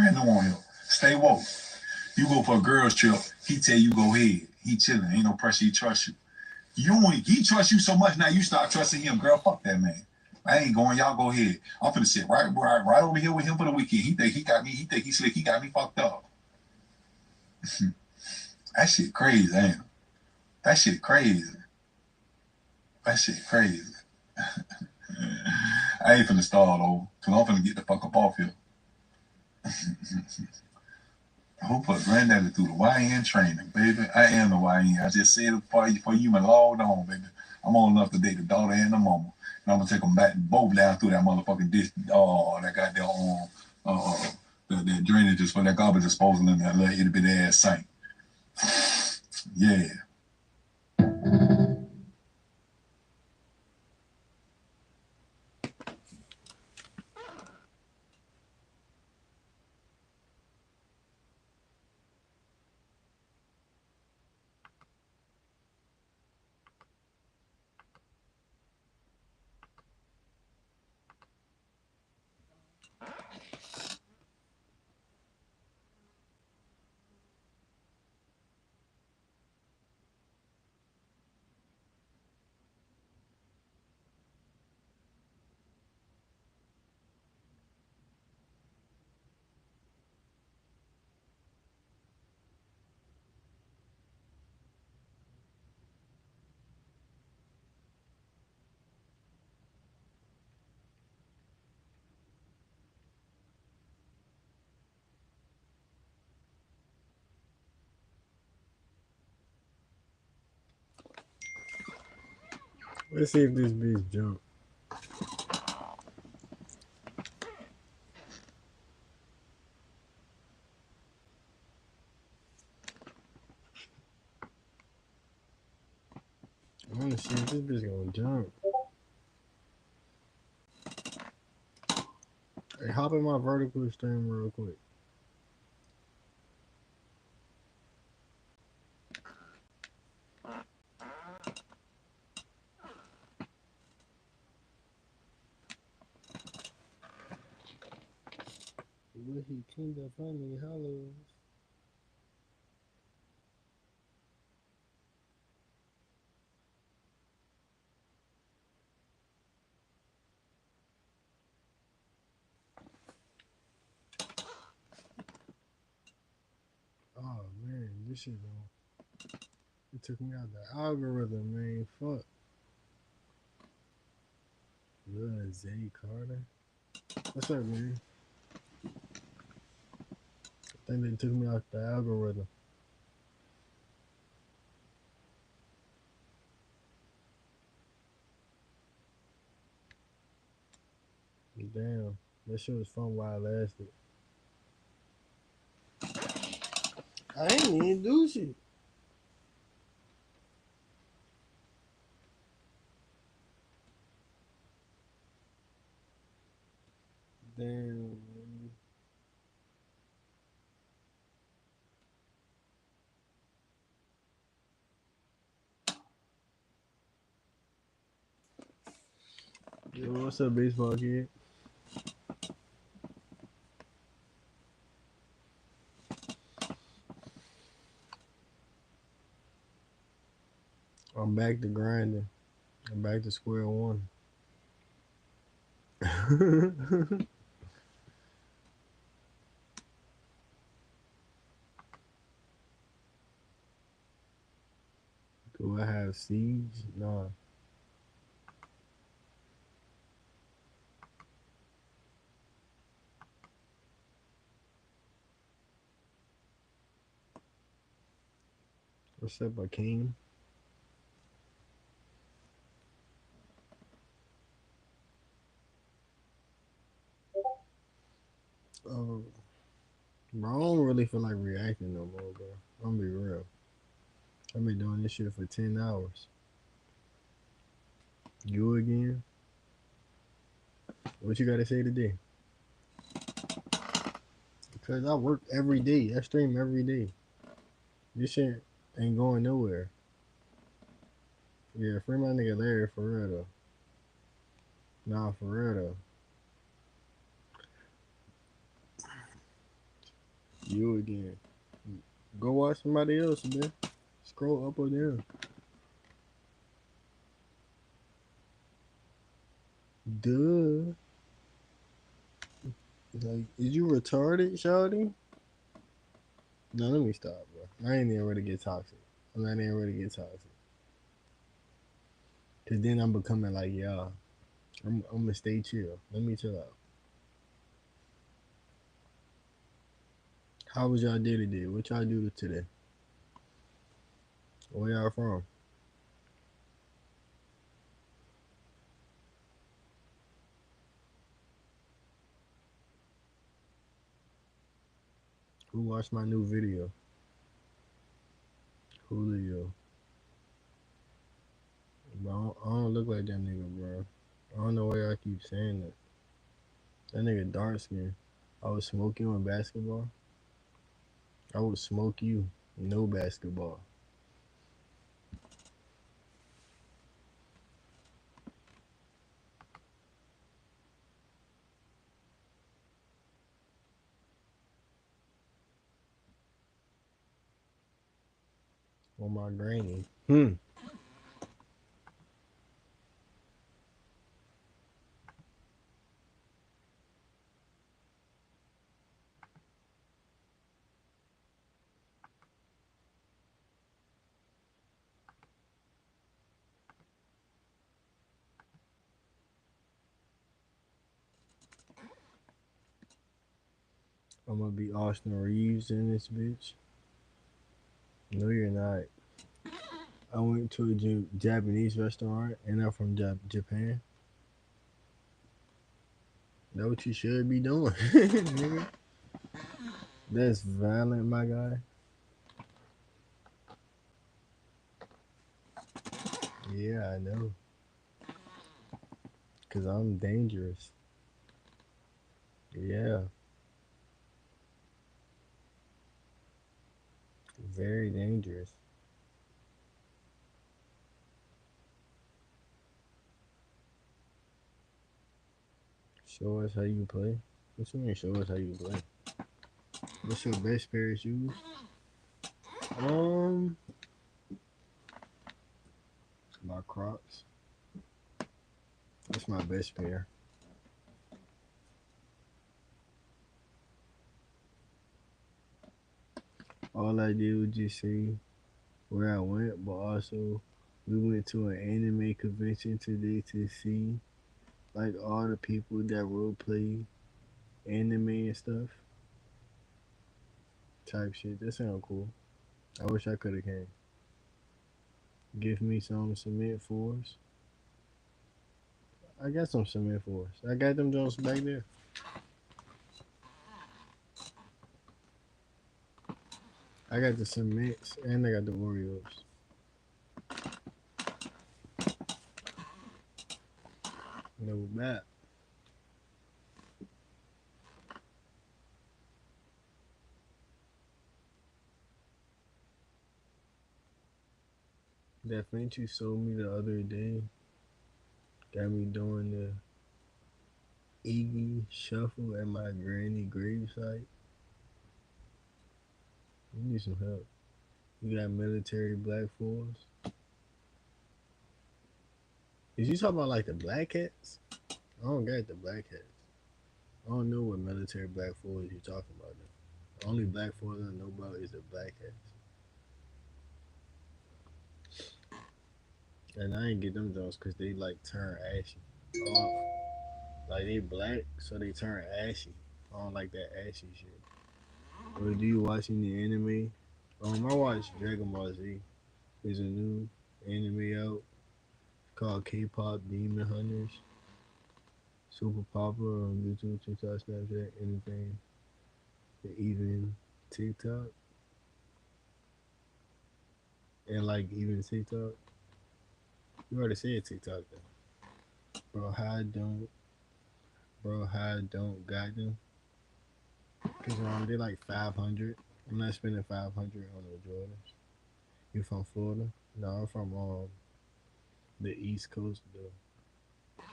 brand new on him. Stay woke. You go for a girls trip, he tell you go ahead. He chilling. Ain't no pressure. He trust you. He trusts you so much now you start trusting him. Girl, fuck that man. I ain't going. Y'all go ahead. I'm finna sit right over here with him for the weekend. He think he got me. He think he slick. He got me fucked up. That shit crazy, ain't it? That shit crazy. That shit crazy. I ain't finna stall though, cause I'm finna get the fuck up off here. Who put granddaddy through the YN training, baby? I am the YN. I just said it for you even logged on, baby. I'm old enough to date the daughter and the mama. And I'm gonna take them back both down through that motherfucking dish. Oh, that goddamn the drainages for that garbage disposal in that little itty bitty ass sink. Yeah. Let's see if this bitch jump. I wanna see if this bitch gonna jump. Hey, hop in my vertical stream real quick. Will he cleaned up funny hollows? Oh man, this shit it took me out the algorithm, man. Fuck. Lil Zay Carter. What's up, man? I think they took me out the algorithm. Damn, that shit was fun while it lasted. I ain't even do shit. Damn. Yo, what's up, baseball kid? I'm back to grinding. I'm back to square one. Do I have siege? Nah. What's up, Akeem? Bro, I don't really feel like reacting no more, bro. I'm gonna be real. I've been doing this shit for 10 hours. You again? What you gotta say today? Because I work every day. I stream every day. This shit ain't going nowhere. Yeah, free my nigga Larry for real though. Nah, for real though. You again. Go watch somebody else, man. Scroll up or down. Duh. Like, is you retarded, Shawty? No, let me stop, bro. I ain't even ready to get toxic. I'm not even ready to get toxic. Cause then I'm becoming like y'all. I'm gonna stay chill. Let me chill out. How was y'all day today? What y'all do today? Where y'all from? Who watched my new video? Julio. But I don't look like that nigga, bro. I don't know why y'all keep saying that. That nigga dark skin. I would smoke you in basketball. I would smoke you. No basketball. On my granny. I'm gonna be Austin Reeves in this bitch. No, you're not. I went to a Japanese restaurant and I'm from Japan. That's what you should be doing, nigga. That's violent, my guy. Yeah, I know. Cause I'm dangerous. Yeah, very dangerous. Show us how you play. What you mean? Show us how you play. What's your best pair of shoes? Um, my Crocs. That's my best pair. All I did was just say where I went, but also we went to an anime convention today to see like all the people that role play anime and stuff. Type shit. That sound cool. I wish I could have came. Give me some cement fours. I got some cement fours. I got them Jones back there. I got the cements and I got the Oreos. No map. That French you sold me the other day got me doing the Iggy shuffle at my granny gravesite. You need some help. You got military black fours. Is you talking about like the black hats? I don't got the black hats. I don't know what military black fours you talking about. Though. The only black fours I know about is the black hats. And I ain't get them those because they like turn ashy. Off. Like they black, so they turn ashy. I don't like that ashy shit. Or do you watch any anime? I watch Dragon Ball Z. There's a new anime out called K-pop Demon Hunters. Super popular on YouTube, TikTok, Snapchat, anything. Even TikTok. And like even TikTok. You already said TikTok though. Bro, how I don't got them. Cause they're like 500. I'm not spending 500 on the Jordans. You from Florida? No, I'm from the East Coast though.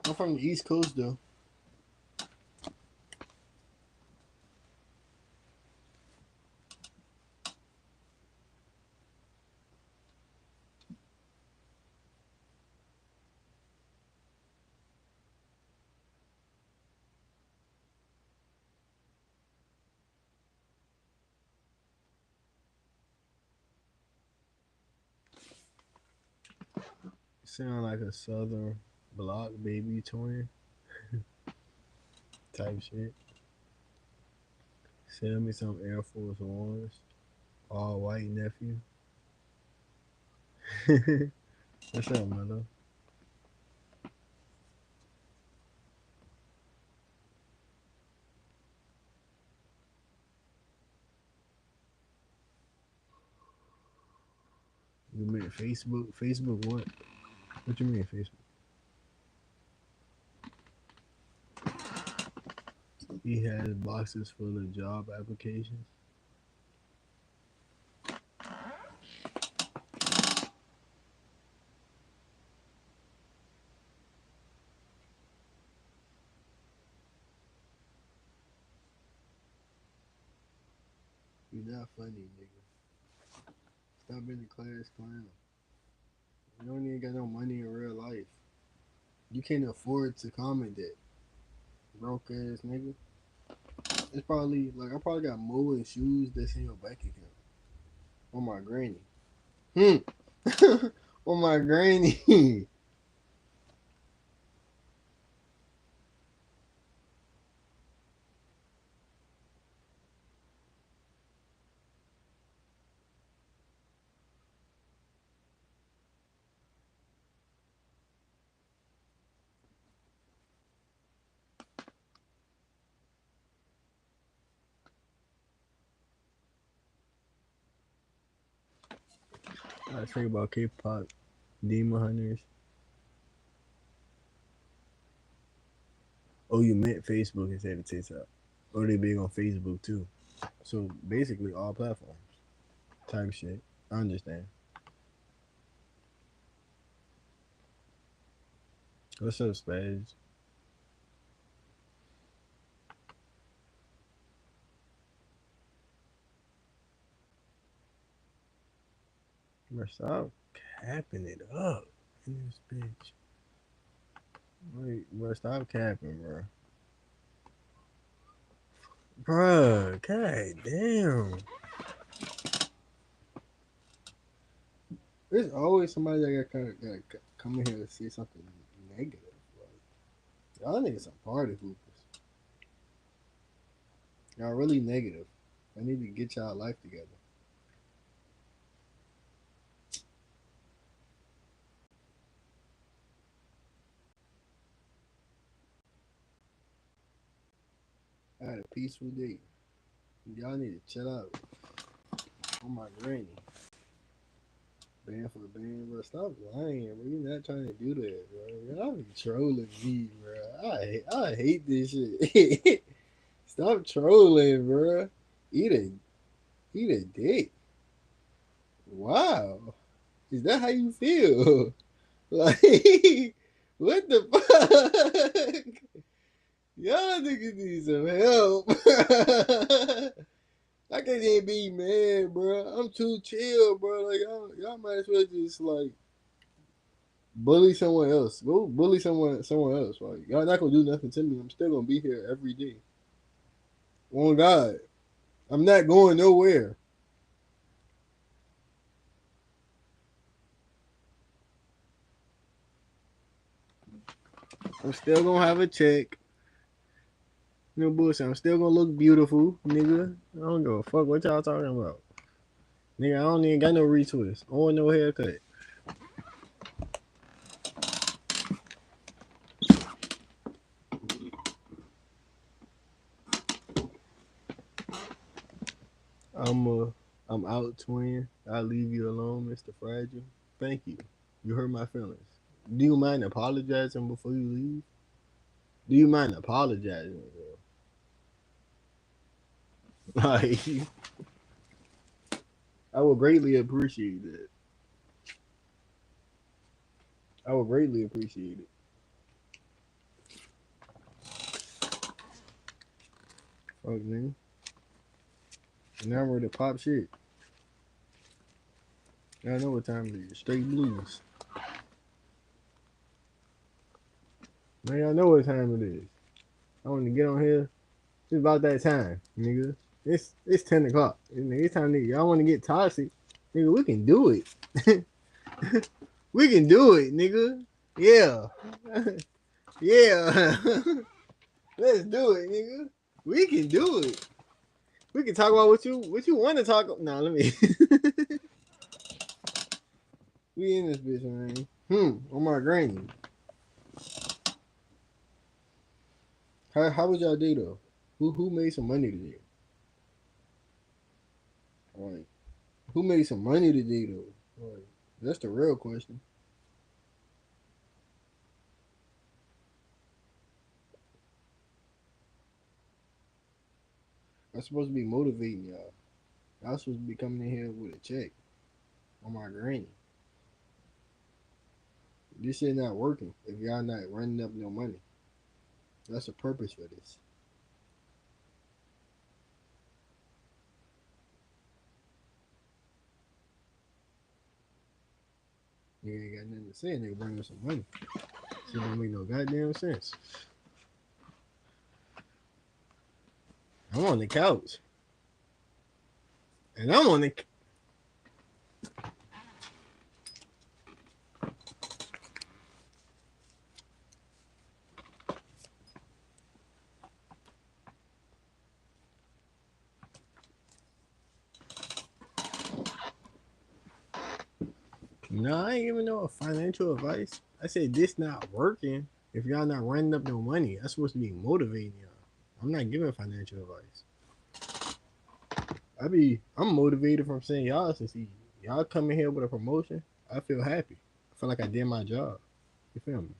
I'm from the East Coast though. Sound like a southern block baby twin type shit. Sell me some Air Force Ones. All white nephew. What's up, mother? You mean Facebook? Facebook what? What you mean Facebook? He has boxes full of job applications. You're not funny, nigga. Stop being a class clown. You don't even got no money in real life. You can't afford to comment that. Broke ass nigga. It's probably like I probably got more in shoes that's in your bank account. On my granny. On my granny. I think about K-pop demon hunters. Oh, you meant Facebook instead of TikTok. Oh, they big on Facebook too. So basically all platforms. Type shit. I understand. What's up, Spaz? Bro, stop capping it up in this bitch. Wait, bro, stop capping, bro. Bruh, god damn. There's always somebody that got come in here and say something negative. Like, y'all niggas some party hoopers. Y'all really negative. I need to get y'all life together. I had a peaceful day. Y'all need to chill out. Oh my granny. Band for band, bro. Stop lying, bro. You're not trying to do that, bro. Y'all be trolling me, bro. I hate this shit. Stop trolling, bro. Eat a dick. Wow. Is that how you feel? Like, what the fuck? Y'all niggas need some help. I can't even be mad, bro. I'm too chill, bro. Like y'all might as well just like bully someone else. Go bully someone else. Like y'all not gonna do nothing to me. I'm still gonna be here every day. On God, I'm not going nowhere. I'm still gonna have a check. No bullshit. I'm still gonna look beautiful, nigga. I don't give a fuck what y'all talking about. Nigga, I don't even got no retwist. I want no haircut. I'm out, twin. I'll leave you alone, Mr. Fragile. Thank you. You hurt my feelings. Do you mind apologizing before you leave? Do you mind apologizing, bro? Like, I would greatly appreciate it. I would greatly appreciate it. Fuck, nigga. Now we're the pop shit. I know what time it is. Straight blues. Man, I know what time it is. I want to get on here. It's about that time, nigga. It's 10 o'clock. It's time, nigga. Y'all want to get toxic? Nigga, we can do it. We can do it, nigga. Yeah. Yeah. Let's do it, nigga. We can do it. We can talk about what you want to talk about. Nah, let me. We in this bitch, man. On my granny. How was y'all day though? Who made some money today? Like, who made some money today though? Like, that's the real question. I'm supposed to be motivating y'all. Y'all supposed to be coming in here with a check on my granny. This shit not working if y'all not running up no money. That's the purpose for this. Nigga ain't got nothing to say. Nigga bring us some money. Shit don't make no goddamn sense. I'm on the couch. And I'm on the. No, I ain't giving no financial advice. I said this not working if y'all not running up no money. That's supposed to be motivating y'all. I'm not giving financial advice. I'm motivated from saying y'all since y'all coming here with a promotion. I feel happy. I feel like I did my job. You feel me?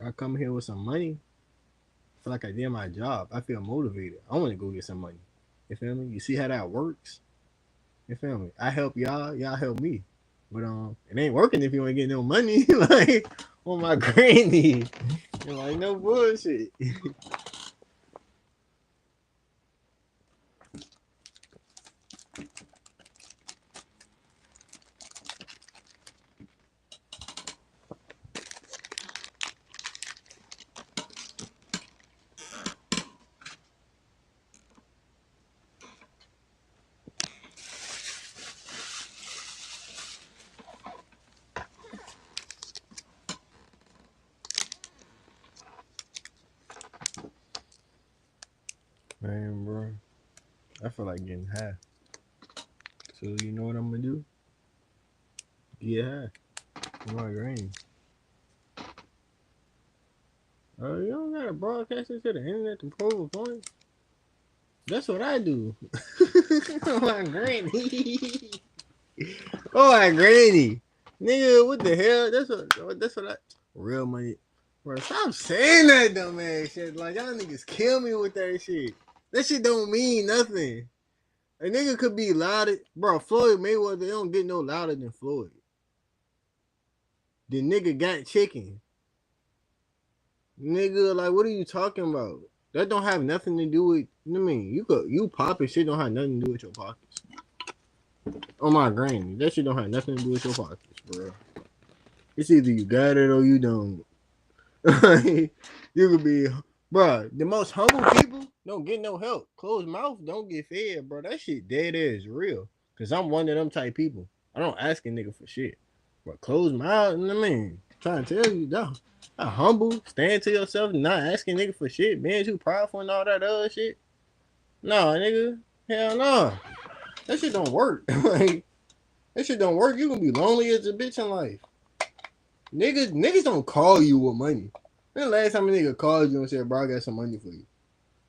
I come here with some money. I feel like I did my job. I feel motivated. I want to go get some money. You feel me? You see how that works? You feel me? I help y'all. Y'all help me. But it ain't working if you ain't getting no money. Like on my granny. You're like no bullshit. Man, bro. I feel like getting high. So you know what I'm gonna do? Get high. On my granny. Oh, you don't gotta broadcast it to the internet to prove a point. That's what I do. Oh my granny. Oh my granny. Nigga, what the hell? That's what I real money. Bro, stop saying that dumb ass shit. Like y'all niggas kill me with that shit. That shit don't mean nothing. A nigga could be louder. Bro, Floyd Mayweather, they don't get no louder than Floyd. The nigga got chicken. Nigga, like, what are you talking about? That don't have nothing to do with. I mean, you popping shit don't have nothing to do with your pockets. Oh my granny, that shit don't have nothing to do with your pockets, bro. It's either you got it or you don't. You could be, bro. The most humble people don't get no help. Closed mouth don't get fed, bro. That shit dead ass real. Cause I'm one of them type people. I don't ask a nigga for shit. But closed mouth, I mean, trying to tell you, that humble, stand to yourself, not asking nigga for shit, being too prideful and all that other shit. No, nigga, hell no. That shit don't work. Like that shit don't work. You gonna be lonely as a bitch in life. Niggas don't call you with money. When the last time a nigga called you and said, bro, I got some money for you?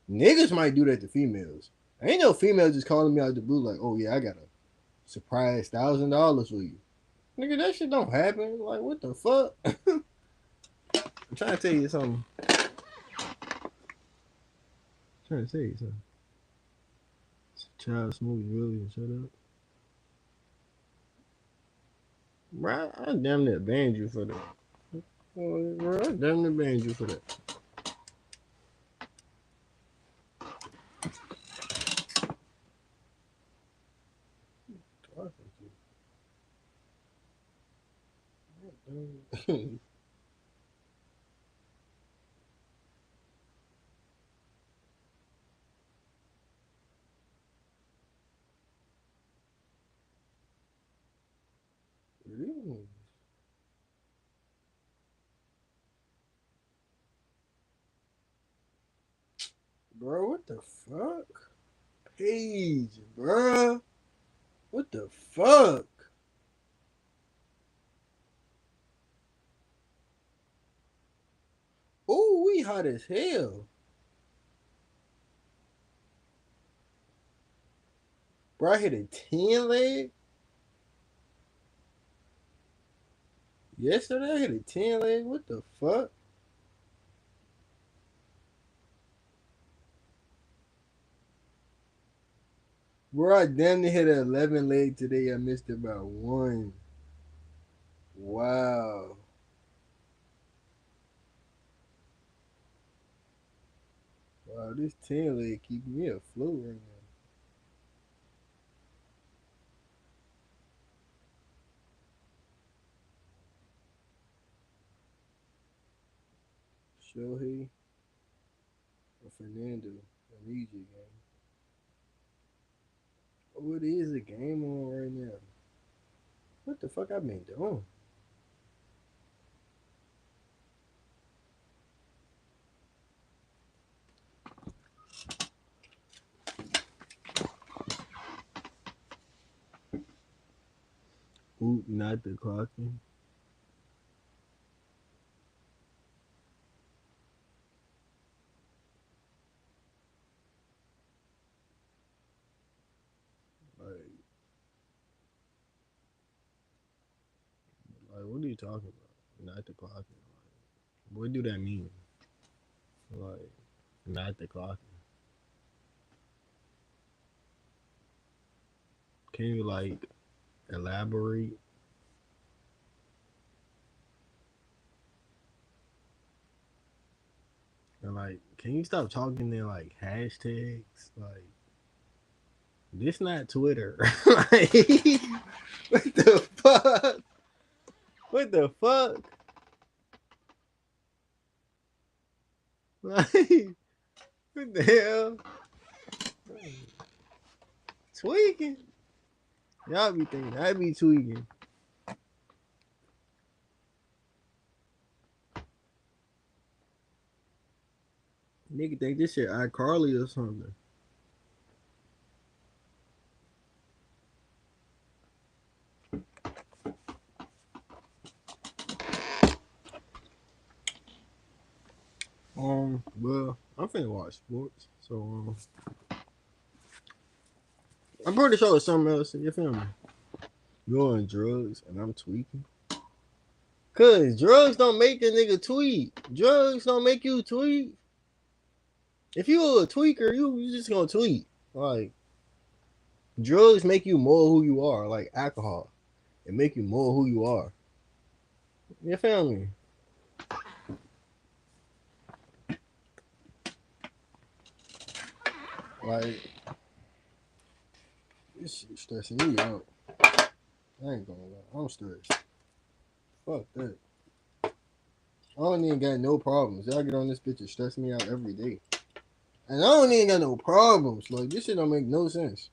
Niggas might do that to females. Ain't no female just calling me out the blue like, oh yeah, I got a surprise $1,000 for you. Nigga, that shit don't happen. Like, what the fuck? I'm trying to tell you something. Child Smooth Williams, shut up. Bro, I damn near banned you for that. Bro, I damn near banned you for that. the fuck? Page, bruh. What the fuck? Oh, we hot as hell. Bro, I hit a 10 leg. Yesterday, I hit a 10 leg. What the fuck? Bro, I damn near hit an 11 leg today. I missed about one. Wow. Wow, this 10 leg keeping me afloat right now. Shohei or Fernando. I need you, game. Oh, it is a game on right now. What the fuck I been doing? Oop, not the clocking. Like, what are you talking about? Not the clocking. Like, what do that mean? Like, not the clocking. Can you like elaborate? And like, can you stop talking in like hashtags? Like, this not Twitter. Like, what the fuck? What the fuck? Like, what the hell? Tweaking? Y'all be thinking I be tweaking. Nigga think this shit iCarly or something. Well, I'm finna watch sports, so I'm pretty sure it's something else. You feel me? You're on drugs and I'm tweaking. Cause drugs don't make a nigga tweet. Drugs don't make you tweet. If you a tweaker, you just gonna tweet. Like, drugs make you more who you are. Like alcohol, it make you more who you are. You feel me? Like, this shit stressing me out. I ain't gonna lie, I'm stressed. Fuck that. I don't even got no problems. Y'all get on this bitch and stress me out every day. And I don't even got no problems. Like, this shit don't make no sense.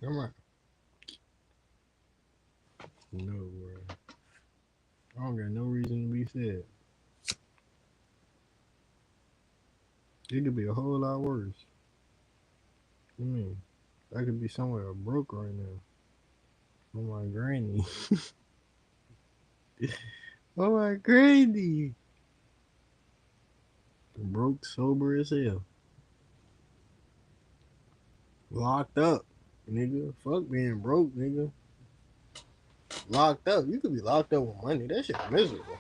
I'm like, no, bro. I don't got no reason to be sad. It could be a whole lot worse. I mean, I could be somewhere broke right now. Oh my granny. Oh my granny. Broke sober as hell. Locked up, nigga. Fuck being broke, nigga. Locked up. You could be locked up with money. That shit miserable.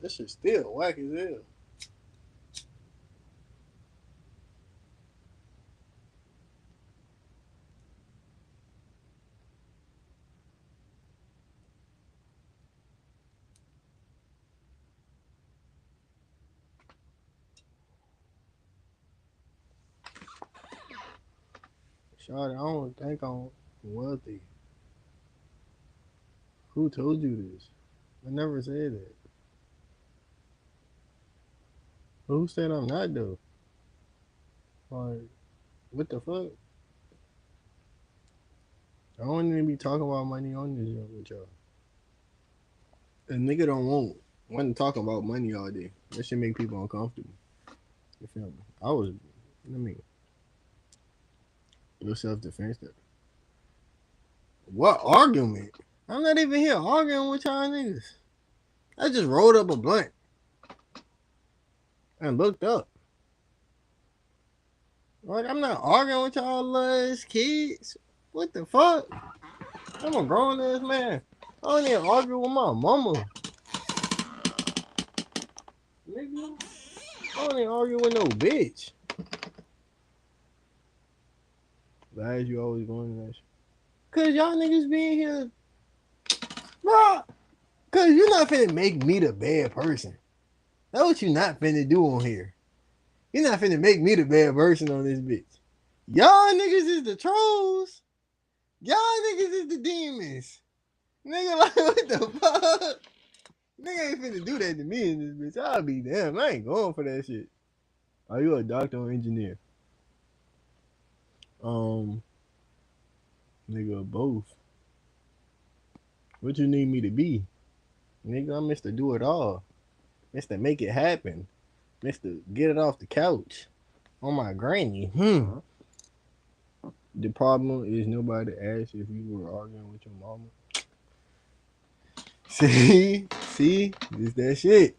That shit still whack as hell. Shawty, I don't think I'm wealthy. Who told you this? I never said that. Who said I'm not though? Like, what the fuck? I don't even be talking about money on this joint with y'all. A nigga don't want to talk about money all day. That should make people uncomfortable. You feel me? I mean, your self defense. What argument? I'm not even here arguing with y'all niggas. I just rolled up a blunt and looked up. Like, I'm not arguing with y'all as kids. What the fuck? I'm a grown ass man. I don't even argue with my mama. Nigga, I don't even argue with no bitch. Why is you always going to that shit? Cause y'all niggas being here, bro. Cause you not finna make me the bad person. That's what you not finna do on here. You not finna make me the bad person on this bitch. Y'all niggas is the trolls. Y'all niggas is the demons. Nigga, like, what the fuck? Nigga ain't finna do that to me in this bitch. I'll be damn. I ain't going for that shit. Are you a doctor or engineer? Nigga, both. What you need me to be? Nigga, I'm Mr. Do It All. Mr. Make It Happen. Mr. Get It Off the Couch. On my granny. The problem is nobody asked if you were arguing with your mama. See? This that shit.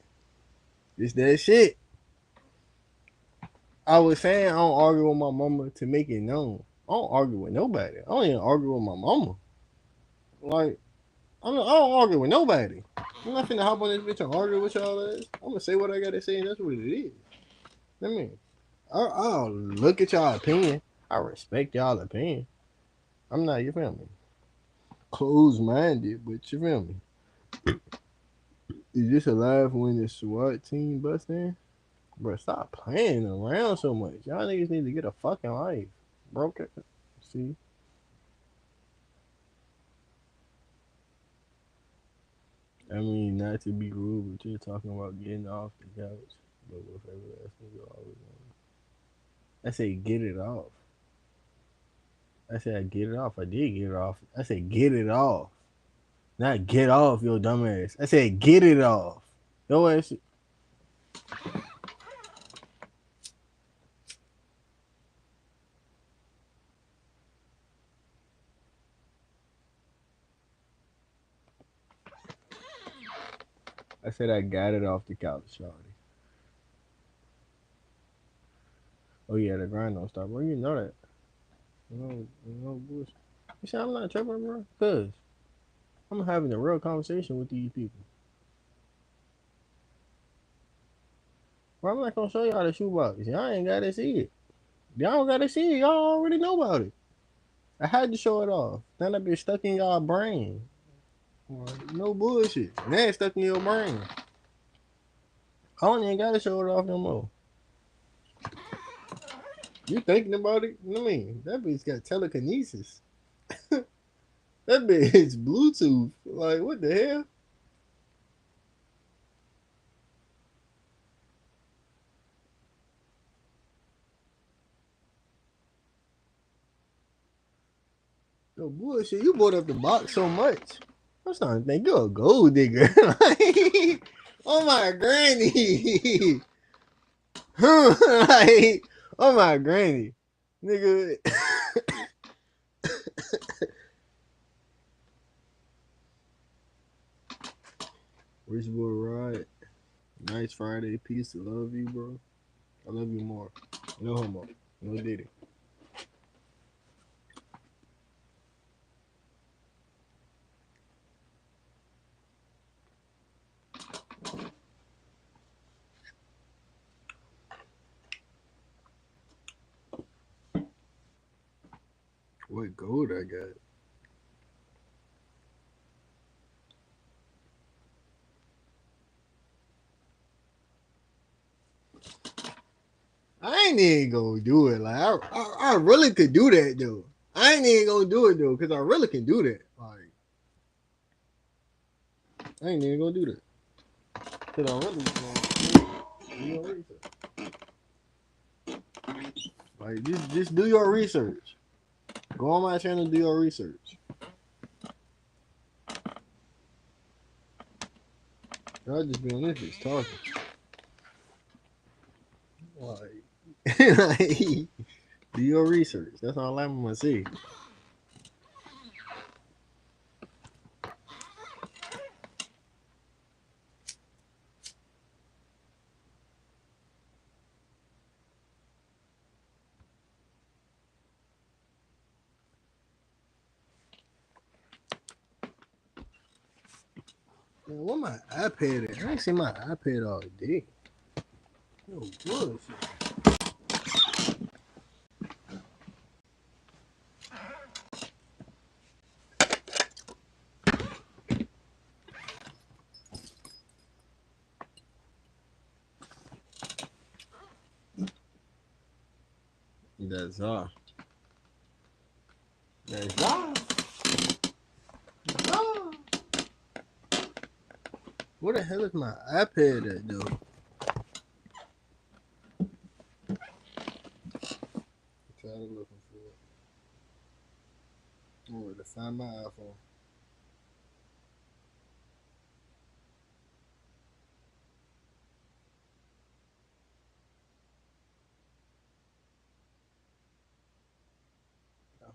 This that shit. I was saying I don't argue with my mama to make it known. I don't argue with nobody. I don't even argue with my mama. Like, I don't argue with nobody. I'm not finna hop on this bitch and argue with y'all ass. I'm gonna say what I gotta say, and that's what it is. I mean, I'll look at y'all opinion. I respect y'all opinion. I'm not, you feel me, closed-minded, but you feel me. Is this alive when the SWAT team bust in? Bro, stop playing around so much. Y'all niggas need to get a fucking life. Broke it. See? I mean, not to be rude, but you're talking about getting off the couch. But whatever, that's nigga always want. I say get it off. I said I get it off. I did get it off. I said get it off. Not get off, yo dumbass. I said get it off. Yo ass. I said I got it off the couch, shawty. Oh yeah, the grind don't stop, bro. You know that. No bullshit. You see, I'm not tripping, bro. Cause I'm having a real conversation with these people. Bro, I'm not gonna show y'all the shoebox. Y'all ain't gotta see it. Y'all don't gotta see it. Y'all already know about it. I had to show it off. Then that bitch stuck in y'all brain. No bullshit. And that ain't stuck in your brain. I don't even gotta show it off no more. You thinking about it? I mean, that bitch got telekinesis. That bitch Bluetooth. Like, what the hell? No bullshit. You brought up the box so much. I'm starting to think you're a gold digger. Like, oh my granny. Like, oh my granny. Nigga. Rich boy ride. Nice Friday. Peace. I love you, bro. I love you more. No homo. No diddy. What gold I got? I ain't even gonna do it. Like I really could do that though. I ain't even gonna do it though, cause I really can do that. Like I ain't even gonna do that. Cause I really do your research. Like just do your research. Go on my channel, do your research. I'll just be on this bitch talking. Like, like do your research. That's all I'm gonna say. Man, where my iPad at? I ain't seen my iPad all day. No bullshit. That's all. That's all. Oh. Where the hell is my iPad at, though? I'm tired of looking for it. I'm ready to find my iPhone.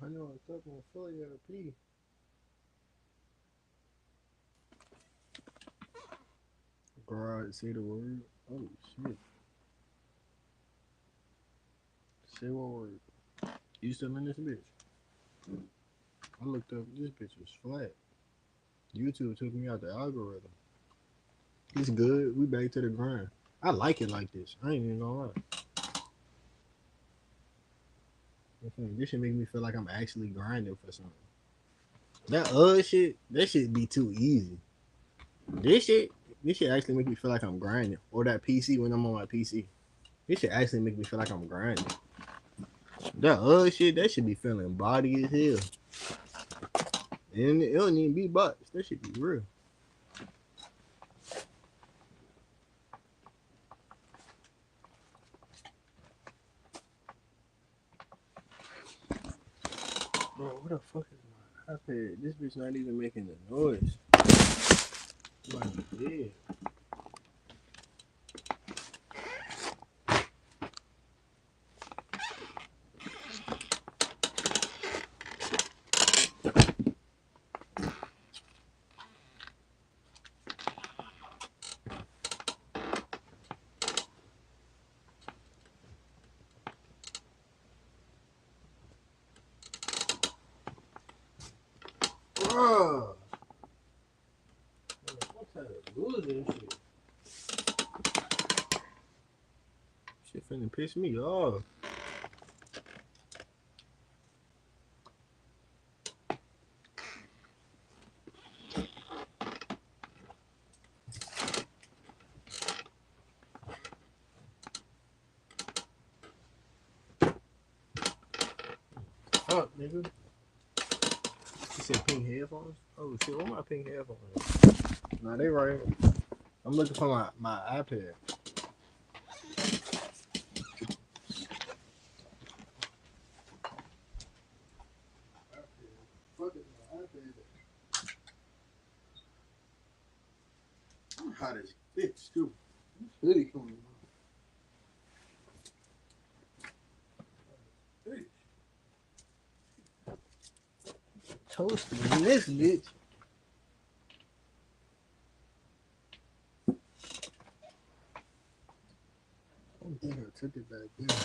I know I'm talking to Philly LP. Garage, say the word. Oh, shit. Say what word? You still in this bitch? I looked up, this bitch was flat. YouTube took me out the algorithm. It's good. We back to the grind. I like it like this. I ain't even gonna lie. This should make me feel like I'm actually grinding for something. That shit, that shit be too easy. This shit actually make me feel like I'm grinding. Or that PC when I'm on my PC. This shit actually make me feel like I'm grinding. That shit, that should be feeling body as hell. And it don't even be bots. That should be real. Bro, what the fuck is my iPad? This bitch not even making the noise. I'm dead. Bruh. I'm tired of losing shit. Shit finna piss me off. Fuck, nigga. You said pink headphones? Oh shit, where my pink headphones? Nah, they right here. I'm looking for my iPad. hot as bitch too. Hoodie coming on. Toasty in this bitch. I don't think I took it back there.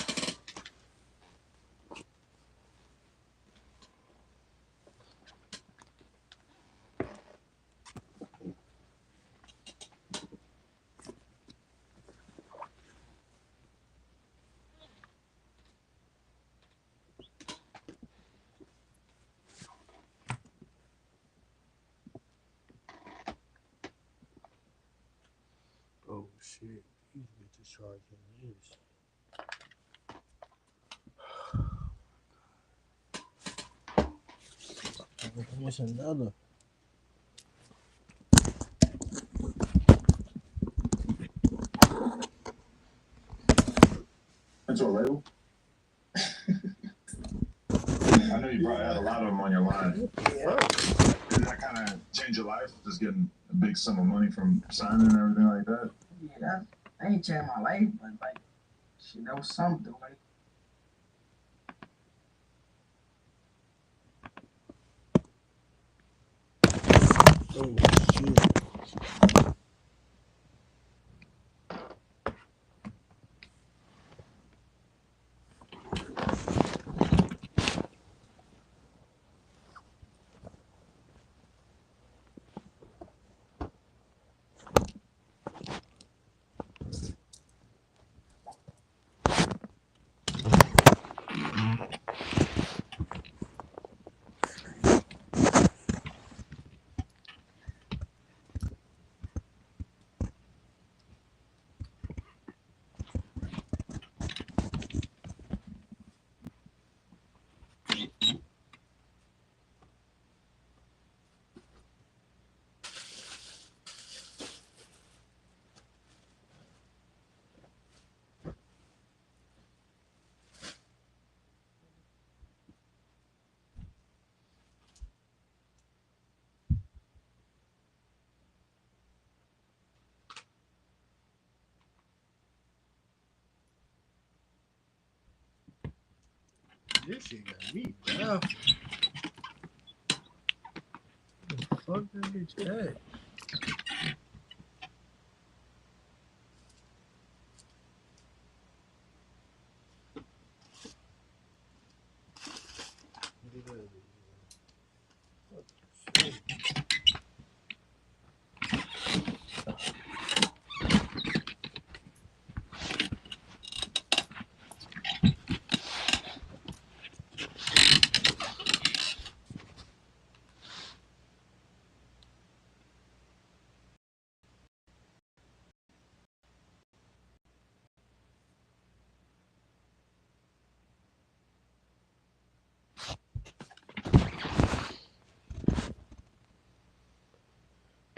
Oh shit, these bitches charging this. There's another. That's your label? I know you probably had a lot of them on your line. Yeah. Did that kind of change your life? Just getting a big sum of money from signing and everything like that? Yeah, that ain't changed my life, but like, shit, that was something. Like, Oh shit. This shit got me down. Fuck that bitch at?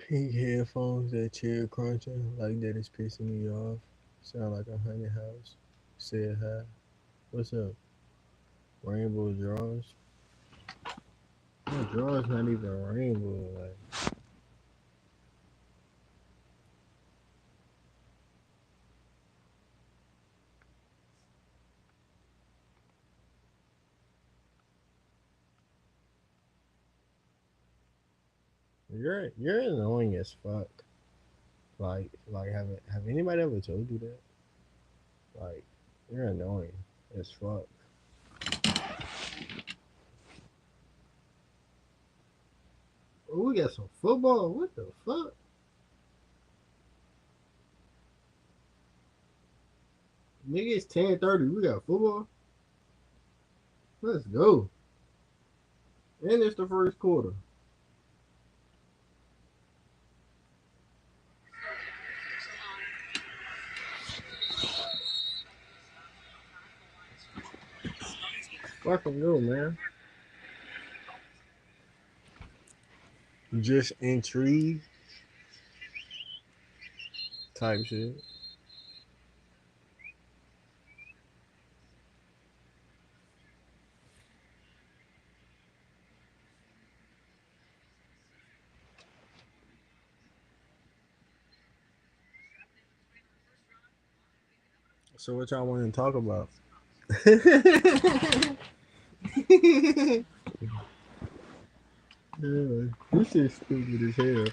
Pink headphones that chair crunching like that is pissing me off. Sound like a honey house. Said hi. What's up? Rainbow drawers? My drawers not even rainbow. Like you're annoying as fuck. Like have anybody ever told you that? Like you're annoying as fuck. Oh, we got some football. What the fuck? Nigga, it's 10:30. We got football. Let's go. And it's the first quarter. Fucking go, man. Just intrigued type shit. So what y'all want to talk about? Yeah, this is stupid as hell.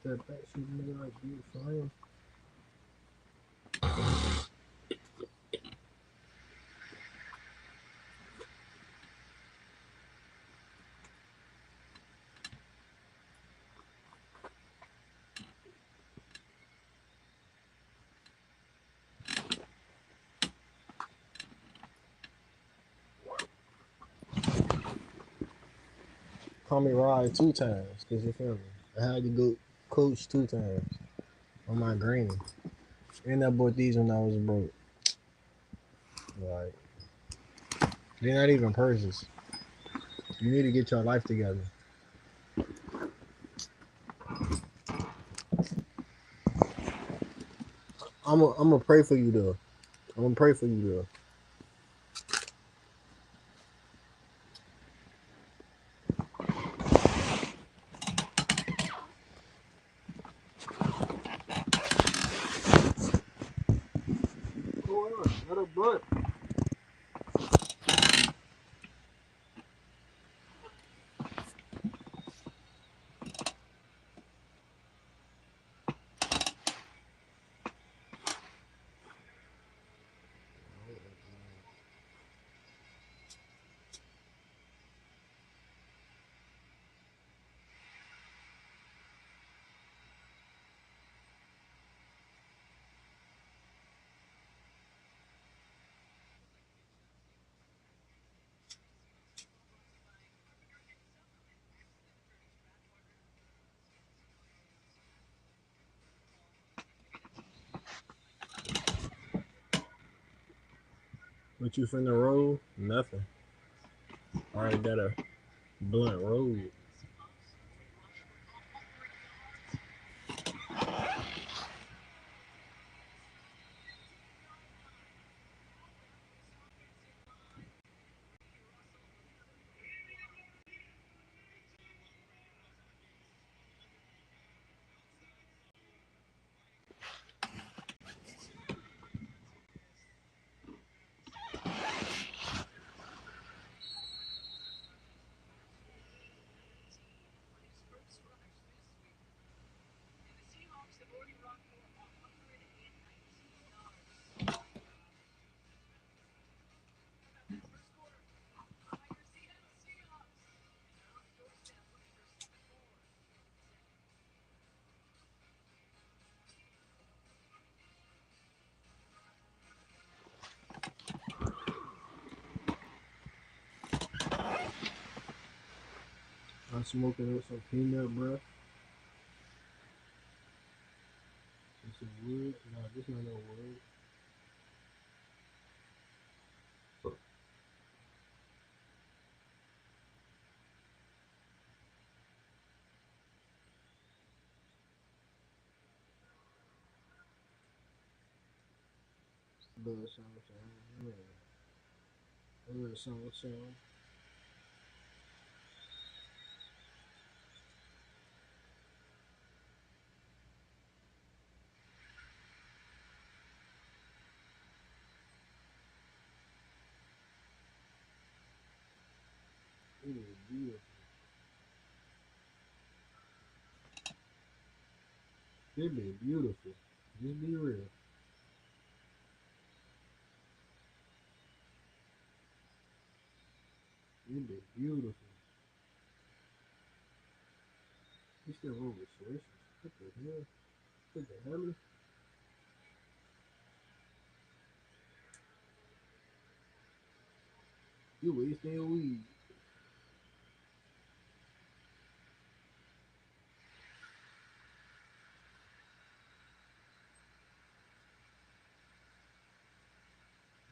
That backseat nigga like dude flying. Call me Rod 2 times, cause you feel me. I had to go coach 2 times on my granny. And I bought these when I was broke. Like they're not even purses. You need to get your life together. I'm gonna pray for you though. I'm gonna pray for you though. What's going on? Not a blunt. What you finna roll? Nothing. I already got a blunt roll. I'm smoking with some peanut breath. And some wood. Nah, this not no wood. But something. Yeah. A little something. It is beautiful. It be beautiful. Just be real. It be beautiful. You still roll with swishes. What the hell? What the hell? You wasting your weed.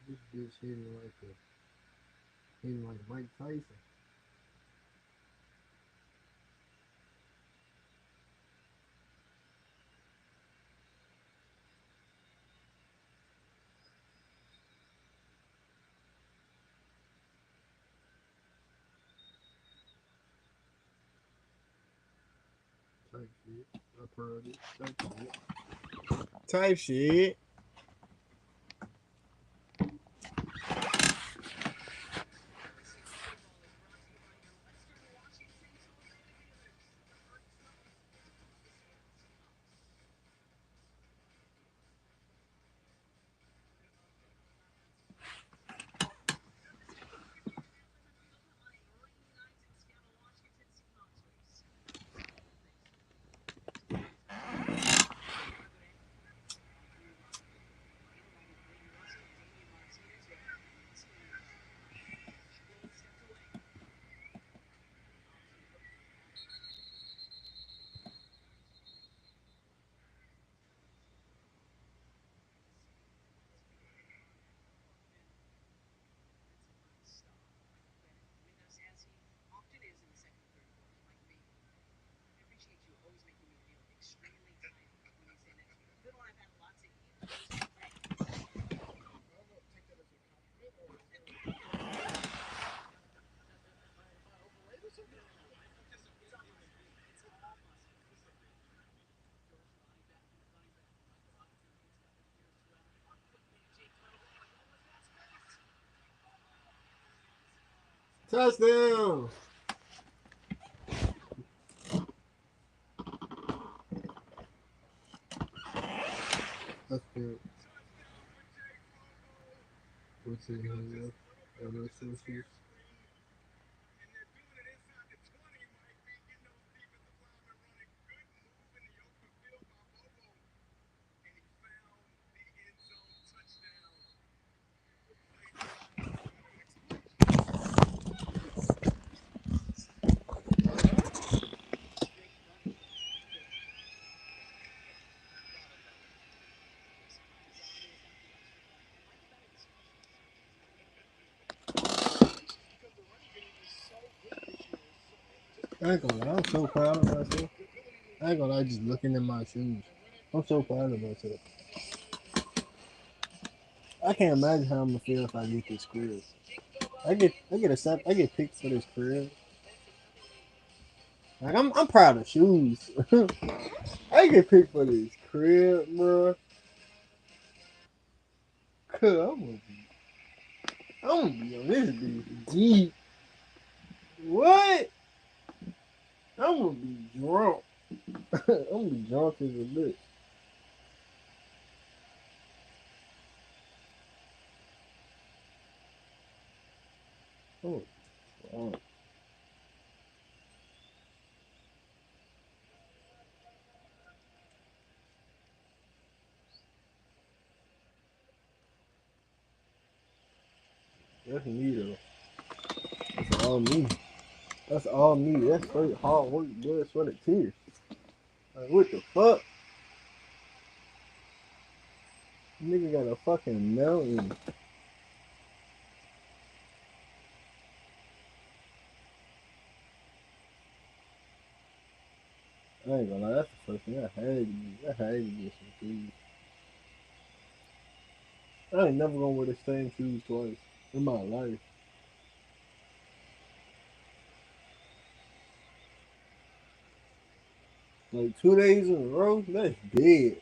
This bitch hitting like Mike Tyson. Type shit. I heard it. Type shit. Touchdown. That's good. What's in here? I ain't gonna lie, I'm so proud of myself. I ain't gonna lie, just looking at my shoes. I'm so proud of myself. I can't imagine how I'm gonna feel if I get this crib. I get picked for this crib. Like I'm proud of shoes. I get picked for this crib, bro. Cause I'm gonna be on this bitch deep. What? I'm gonna be drunk. I'm gonna be drunk as a bitch. Oh, wow. That's me though. That's all me. That's all me. That's straight hard work, blood, sweat, and tears. Like, what the fuck? Nigga got a fucking mountain. I ain't gonna lie, that's the first thing I had to get. I had to get some shoes. I ain't never gonna wear the same shoes twice in my life. Like 2 days in a row, that's dead.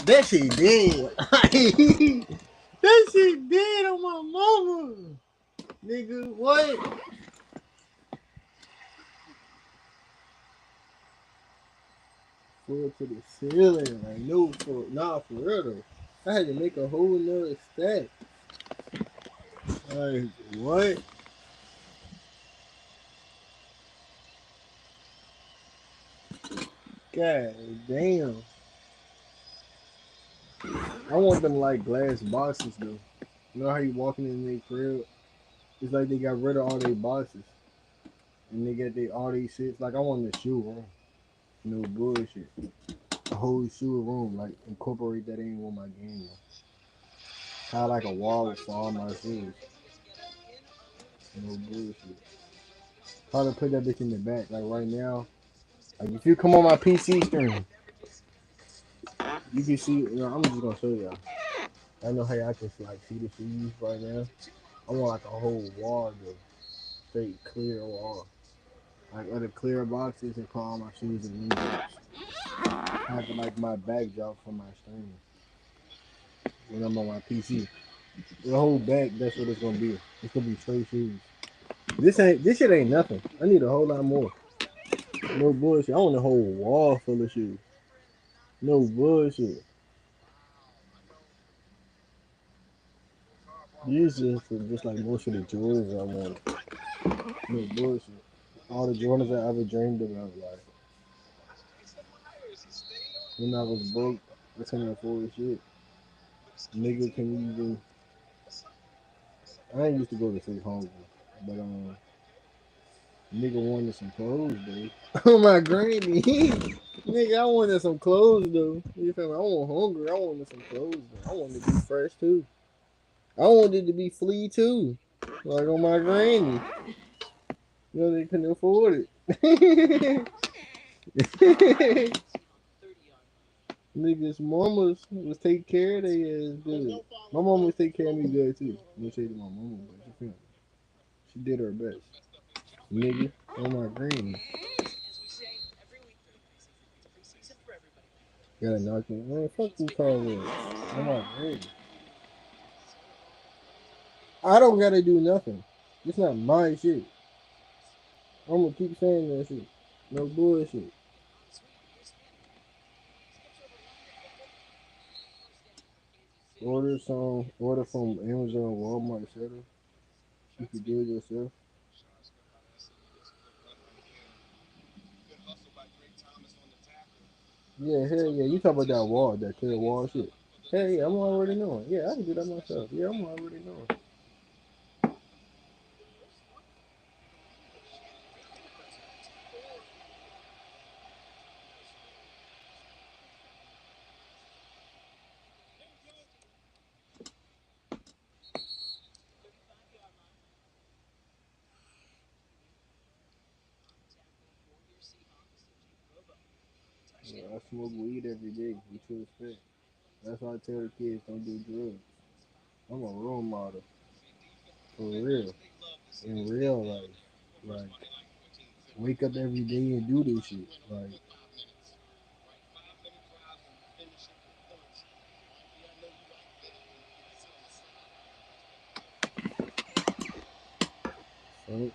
That shit dead. That shit dead on my mama. Nigga, what? Full to the ceiling. Like, no, for real though. I had to make a whole nother stack. Like, what? God damn. I want them like glass boxes though. You know how you walking in their crib? It's like they got rid of all their boxes. And they got all these shits. Like I want the shoe room. No bullshit. A whole shoe room. Like incorporate that in with my game. Have like a wall for all my shoes. No bullshit. Probably put that bitch in the back. Like right now. Like if you come on my PC screen, you can see. You know, I'm just gonna show y'all. I know how y'all can like see the shoes right now. I want like a whole wall though. Straight clear wall. like other clear boxes and put all my shoes in them boxes. I have like my backdrop for my stream when I'm on my PC. The whole back, that's what it's gonna be. It's gonna be straight shoes. This shit ain't nothing. I need a whole lot more. No bullshit. I want a whole wall full of shoes. No bullshit. These just like most of the Jordans I wanted. No bullshit. All the Jordans I ever dreamed about, like when I was broke, I couldn't afford shit. Nigga can even. I ain't used to go to sleep hungry, but nigga wanted some clothes, dude. Oh my granny, nigga, I wanted some clothes, though. You feel me? I wasn't hungry. I wanted some clothes, though. I wanted to be fresh too. I wanted to be flea too, like on my granny. You know they couldn't afford it. Niggas, mamas was take care of they ass good. My mama was take care of me good too. No shade to my mama, but you feel me? She did her best. Nigga, on my granny. Gotta knock it. Man, fuck them car wheels. On my granny. I don't gotta do nothing. It's not my shit. I'm gonna keep saying that shit. No bullshit. Order from Amazon, Walmart, etc. You can do it yourself. Yeah, hell yeah. You talk about that wall, that clear wall shit. Hell yeah, I'm already knowing. Yeah, I can do that myself. Yeah, I'm already knowing. Yeah, I smoke weed every day. What you expect? That's why I tell the kids don't do drugs. I'm a role model. For real. In real life. Like, wake up every day and do this shit. Like, so,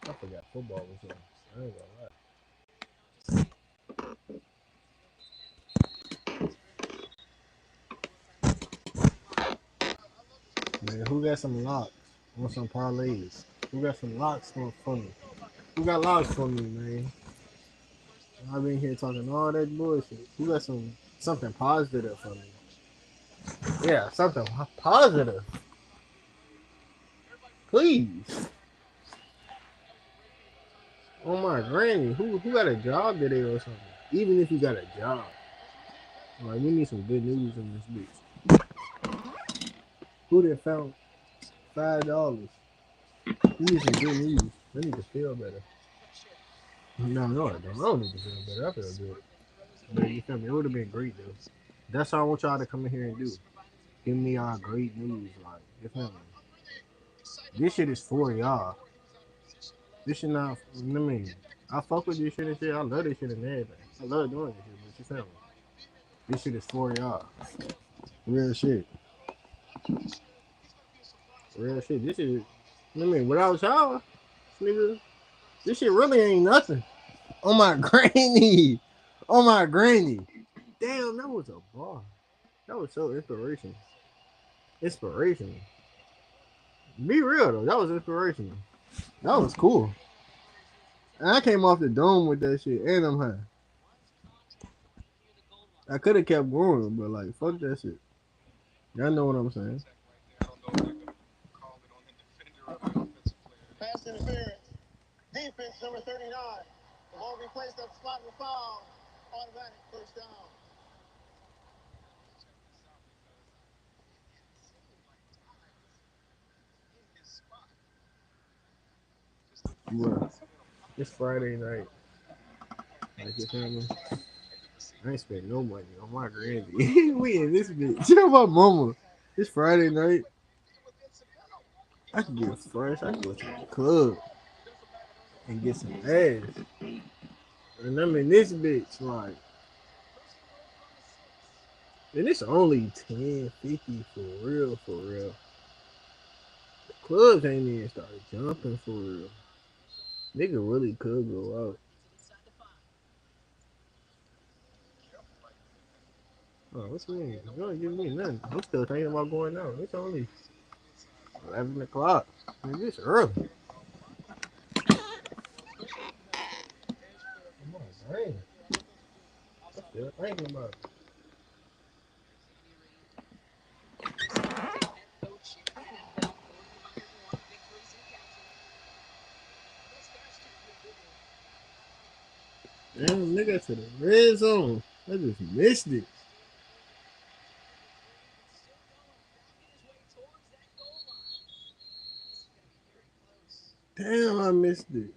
I forgot football was on. I ain't gonna lie. Man, who got some locks? Want some parlays? Who got some locks for me? Who got locks for me, man? I've been here talking all that bullshit. Who got something positive for me? Yeah, something positive. Please. Oh my granny. Who got a job today or something? Even if you got a job. Like, we need some good news in this bitch. Who done found $5? We need some good news. I need to feel better. No, I don't. I don't need to feel better. I feel good. But you feel me? It would have been great though. That's all I want y'all to come in here and do. Give me y'all great news. Like, you feel me? This shit is for y'all. This shit not. I mean, I fuck with this shit and shit. I love this shit and everything. I love doing this shit. But you feel me? This shit is for y'all. Real shit. Real shit. This is. I mean, without y'all, nigga, this shit really ain't nothing. Oh my granny. Oh my granny. Damn, that was a bar. That was so inspirational. Inspirational. Be real though, that was inspirational. That was cool. And I came off the dome with that shit, and I'm high. I could have kept going, but like, fuck that shit. Y'all know what I'm saying. Pass interference. Defense number 39. The ball be placed up spot and foul. Automatic first down. Bro, it's Friday night. Like, you feel me? I ain't spend no money on my grandy. We in this bitch. Tell my mama. It's Friday night. I can get fresh. I can go to the club and get some ass. And I'm in this bitch, like, and it's only 10.50 for real, for real. The clubs ain't even started jumping for real. Nigga really could go out. Oh, what you mean? You don't give me nothing. I'm still thinking about going out. It's only 11 o'clock. Man, it's early. Come on, dang. I'm still thinking about it. Damn, nigga to the red zone. I just missed it. Damn, I missed it.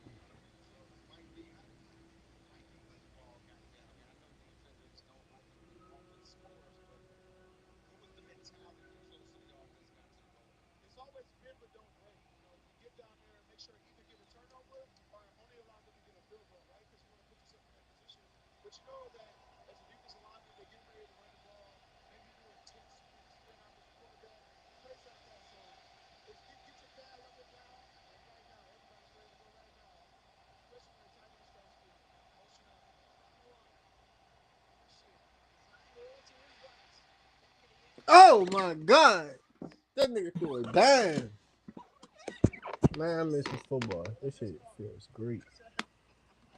Oh my god. That nigga threw a dime. Man, I miss this football. This shit feels great.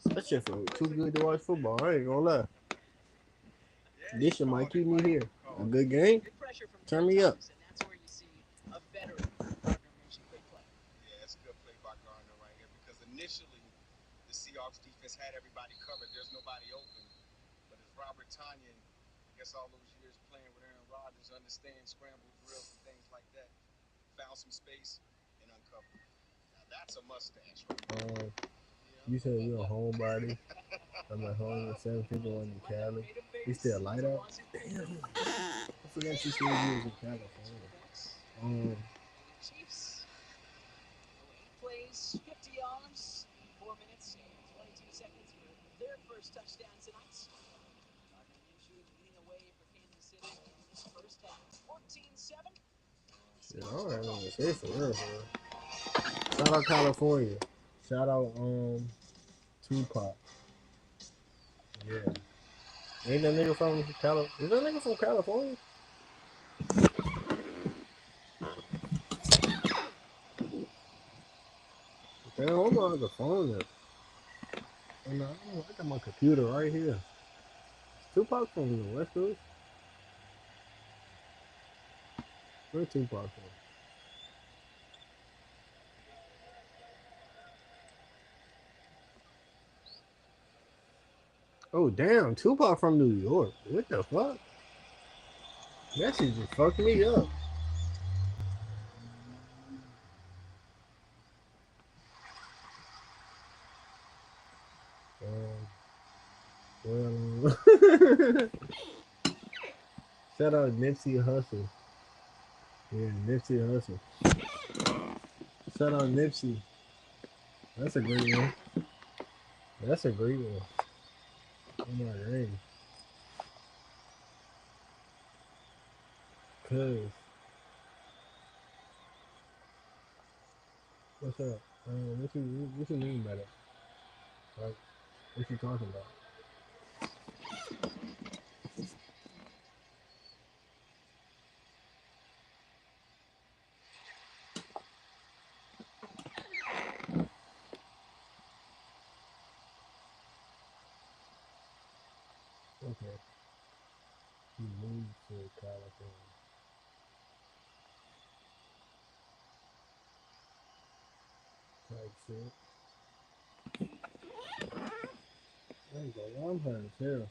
That shit feels too good to watch football. I ain't gonna lie. This shit might keep me here. A good game? Turn me up. Yeah, it's a good play by Gardner right here because initially the Seahawks defense had everybody covered. There's nobody open. But as Robert Tanyan, I guess all those years playing with Aaron Rodgers, understands scramble drills and things like that, found some space and uncovered. Now that's a mustache. You said you're a homebody. I'm at home with 7 people in Cali. You still light up? Damn. I forgot you said you was in California. Plays 50 yards, 4 minutes, 22 seconds for their first touchdown tonight. Gardner Minshew leading away for Kansas City in this first half. 14-7. Shit, I don't even want to say for real, bro. Shout out California. Shout out Tupac. Yeah. Ain't that nigga from California? Is that nigga from California? Damn, I'm on the phone now. And I got my computer right here. Tupac from the West Coast? Where Tupac from? Oh, damn. Tupac from New York. What the fuck? That shit just fucked me up. Well, shout out Nipsey Hussle. Yeah, Nipsey Hussle. Shout out Nipsey. That's a great one. That's a great one. Oh my god. Cause what's up? What you mean by that? Like, what you talking about? Okay. He moved to California. Type shit. I ain't gonna lie, I'm high as hell.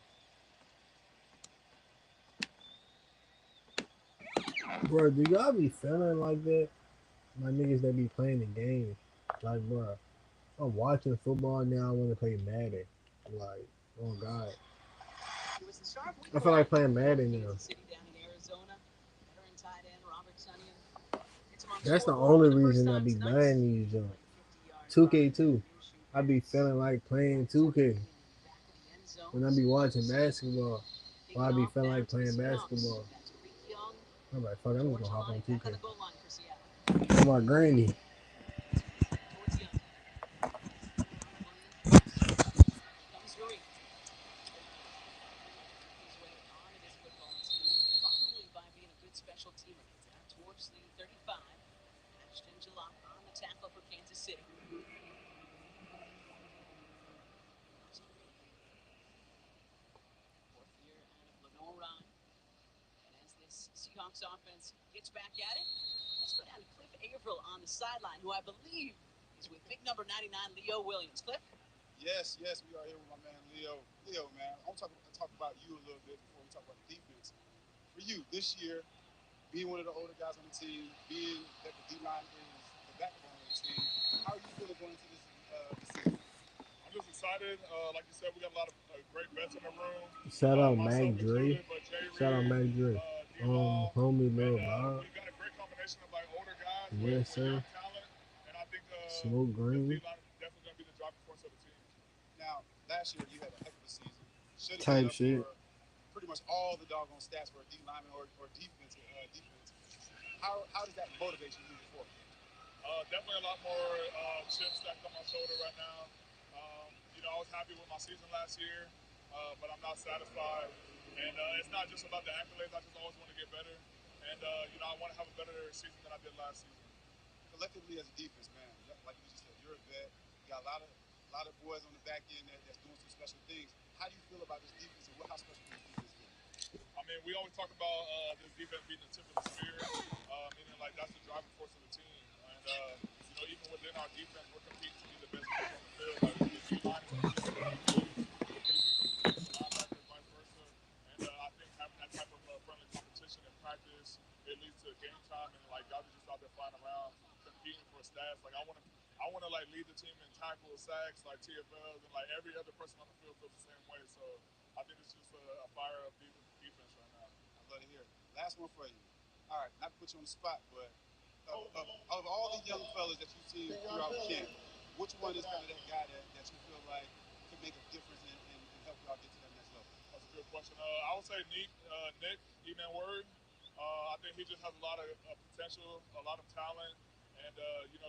Bro, do y'all be feeling like that? My niggas that be playing the game. Like, bro, I'm watching football now. I want to play Madden. Like, oh God. I feel like playing Madden now. That's the only reason I be buying these jumps. 2K2. I be feeling like playing 2K when I be watching basketball. Or I be feeling like playing basketball. I'm like, fuck, I'm just gonna hop on 2K. For my granny. Special teammate towards the 35. Ashton Jalop on the tackle for Kansas City. Fourth year out of Lenore Ryan. And as this Seahawks offense gets back at it, let's go down to Cliff Averill on the sideline, who I believe is with big number 99, Leo Williams. Cliff? Yes, we are here with my man Leo. Leo, man, I want to talk about you a little bit before we talk about the defense. For you, this year, being one of the older guys on the team, being that the D-line is the backbone of the team, how are you feeling going into this season? I'm just excited. Like you said, we got a lot of great vets in the room. Shout out Myself Mac Dre. included, but Jay Shout out Reed, Mac Dre. D-Law, Homie and Lil Bob. we got a great combination of like older guys Yes, with sir. young talent, and I think Smoke the Green. D-line is definitely going to be the driving force of the team. Now, last year you had a heck of a season. Should have been Type up shit. for pretty much all the doggone stats for a D lineman or defense. How does that motivate you moving forward? Definitely a lot more chips stacked on my shoulder right now. I was happy with my season last year, but I'm not satisfied. And it's not just about the accolades. I just always want to get better. And, I want to have a better season than I did last season. Collectively as a defense, man, like you just said, you're a vet. You got a lot of boys on the back end that's doing some special things. How do you feel about this defense and how special is this defense is? I mean, we always talk about this defense being the tip of the spear, meaning like that's the driving force of the team. And even within our defense, we're competing to be the best defense on the field. Like the D line is competing to be the DBs, the linebackers, vice versa. And I think having that type of friendly competition in practice, it leads to game time, and like guys are just out there flying around competing for stats. Like I want to like lead the team in tackles, sacks, like TFLs, and like every other person on the field feels the same way. So I think it's just a fire up defense right now. I love to hear it. Last one for you. All right, not to put you on the spot, but of all the young fellas that you've seen throughout camp, which one is kind of that guy that you feel like can make a difference and help y'all get to that next level? That's a good question. I would say Nick, E-Man Word. I think he just has a lot of potential, a lot of talent, and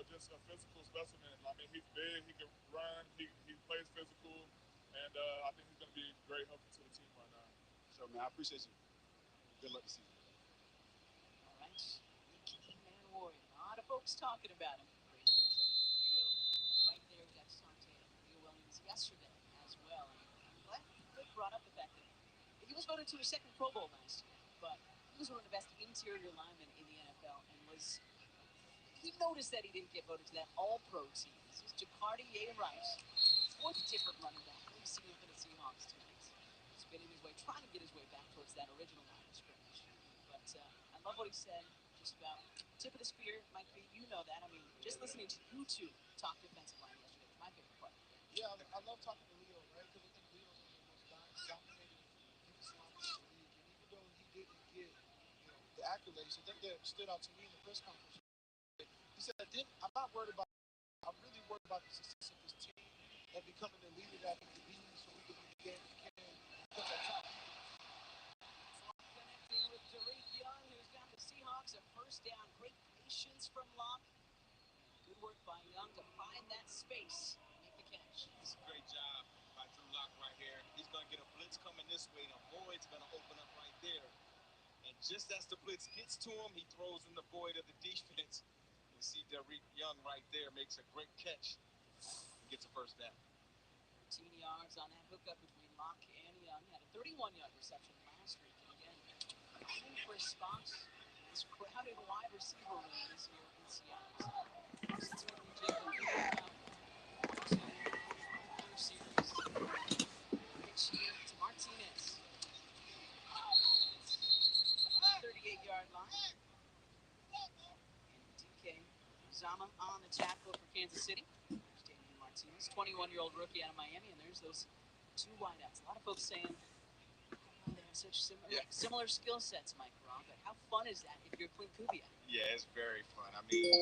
just a physical specimen. I mean, he's big, he can run, he plays physical, and I think he's going to be a great help to the team right now. So, man, I appreciate you. Good luck this season. All right, Nick E-Man Ward. A lot of folks talking about him. Great matchup with Leo. Right there, we got to talk to Leo Williams yesterday as well. And I'm glad Cliff brought up the fact that he was voted to his second Pro Bowl last year, but he was one of the best interior linemen in the NFL and he noticed that he didn't get voted to that All-Pro team. This is Jacardi Rice, the fourth different running back we've seen for the Seahawks tonight. He's spinning his way, trying to get his way back towards that original line of scrimmage. But I love what he said just about tip of the spear might be, that. I mean, just listening to you two talk defensive line yesterday was my favorite part. Yeah, I love talking to Leo, right? Because I think Leo's one of the most dominating defensive linemen in the league. And even though he didn't get, the accolades, the thing that stood out to me in the press conference, he said, I'm not worried about, I'm really worried about the success of this team and becoming the leader that he can be so we can be the game we can put that top. Connecting with Tariq Young, who's got the Seahawks a first down. Great patience from Locke. Good work by Young to find that space and make the catch. It's a great job by Drew Lock right here. He's going to get a blitz coming this way, and a void's going to open up right there. And just as the blitz gets to him, he throws in the void of the defense. You see Tariq Young right there makes a great catch and gets a first down. 13 yards on that hookup between Locke and Young. Had a 31-yard reception last week. And again, Fighting for a spot in this crowded wide receiver room this year in Seattle. Since we can jump to another series. Pitch here to Martinez. 38-yard line. And DK Zama on the tackle for Kansas City. There's Damian Martinez, 21-year-old rookie out of Miami, and there's those two wideouts. A lot of folks saying they have such similar skill sets, Mike Ron, but how fun is that if you're Clint Kubiak? Yeah, it's very fun. I mean,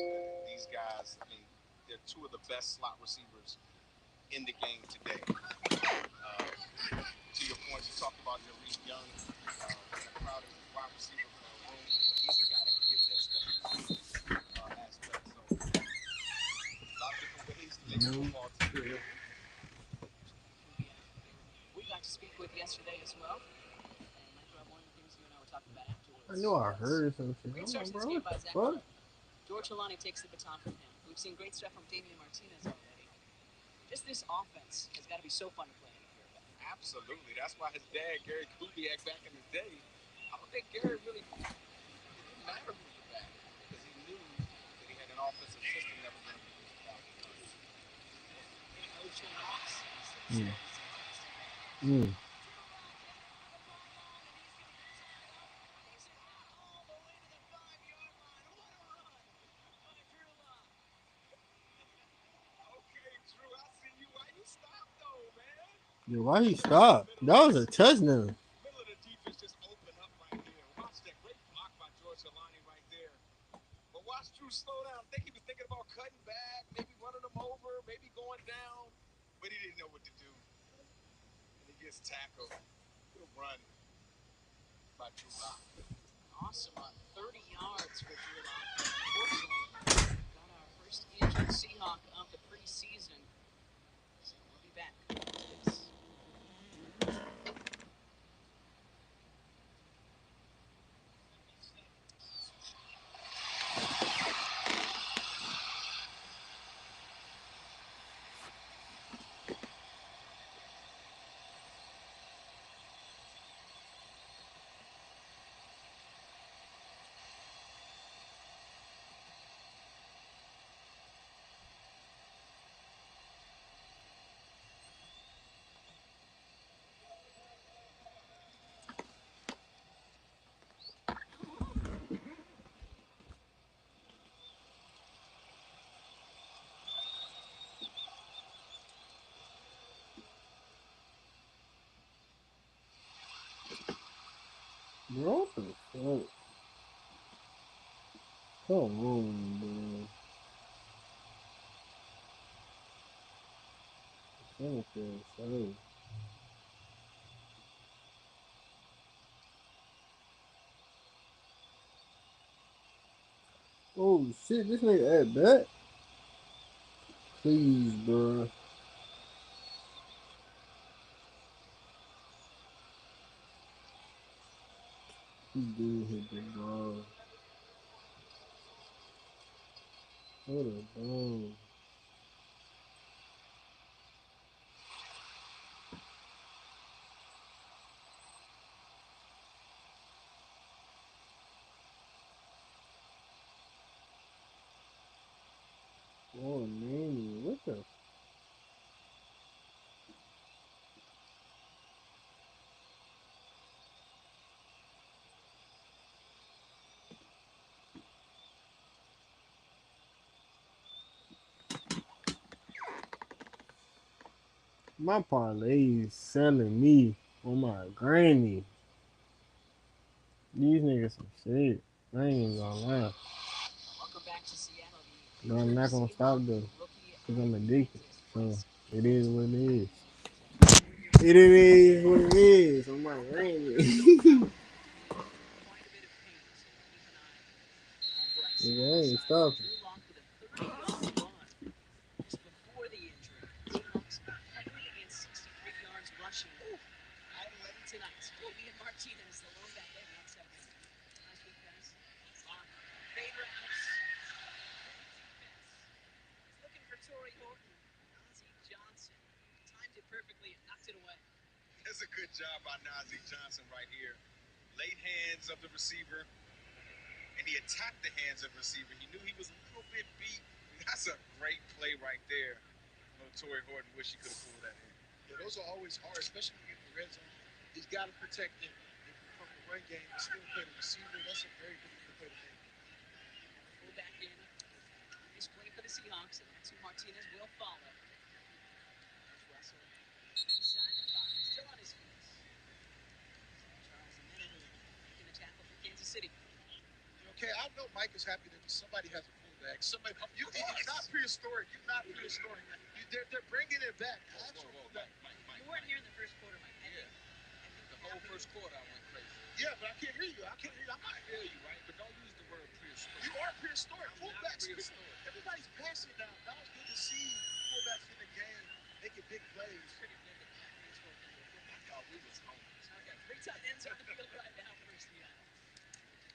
these guys, they're two of the best slot receivers in the game today. To your point, you talked about Jareem Young, in a crowded wide receiver room. He's a guy that can give that special aspect. So, a lot of different ways to make a football team. We got to speak with yesterday as well. And Mike Ron, one of the things you and I were talking about afterwards. I knew I heard some shit. Great I'm start like, to this bro, game what by the Zach fuck? George Holani takes the baton from him. We've seen great stuff from Damian Martinez already. Just this offense has got to be so fun to play in if you're a vet. Absolutely. That's why his dad, Gary Kubiak, back in the day, I don't think Gary really, it didn't matter who was back because he knew that he had an offensive system that was going to produce the Mm. Yo, why he stopped? That was a touchdown. Middle of the defense just opened up right here. Watch that great block by George Holani right there. But watch Drew slow down. I think he was thinking about cutting back, maybe running him over, maybe going down, but he didn't know what to do. And he gets tackled. Good run by Drew Lock. Awesome. 30 yards for Drew Lock. Unfortunately, got our first injured Seahawk of the preseason. So we'll be back. Bro, what the fuck? Come on, bro. Something, so. Oh shit, this nigga at bat? Please, bro. He did hit the ball. What a ball. Oh, man, what the? My parlay is selling me on my granny. These niggas some shit. I ain't even gonna lie. Welcome back to Seattle. But I'm not gonna stop though. Because I'm addicted. So it is what it is. It is what it is. On my granny. Nigga, I ain't stopping. Just before the injury, Seahawks 163 yards rushing. Already tonight, Damian Martinez, the lone back there, not seven. Nice big pass. Fade routes. He's looking for Torrey Horton. Ozzie Johnson timed it perfectly and knocked it away. That's a good job by Najee Johnson right here. laid hands of the receiver, and he attacked the hands of the receiver. He knew he was a little bit beat. That's a great play right there. No, Torrey Horton wish he could have pulled that in. Yeah, those are always hard, especially when you get in the red zone. He's got to protect him from the run game and still play the receiver. That's a very difficult play to make. Fullback in. Nice play for the Seahawks, and that's who Martinez will follow. There's Russell. Inside the 5, still on his feet. Charles Menadu making the tackle for Kansas City. Okay, I know Mike is happy that somebody has a fullback. Somebody, it's not prehistoric. You're not prehistoric. They're bringing it back. Actual fullback. You weren't here in the first quarter, Mike. Yeah. The whole first quarter I went crazy. Yeah, but I can't hear you. I can't hear you. I hear you, right? But don't use the word prehistoric. You are prehistoric. I'm Fullbacks. prehistoric. Everybody's passing now. Now it's good to see fullbacks in the game making big plays. I thought we was homies. Okay, 3 tight ends on the field right now for Seattle.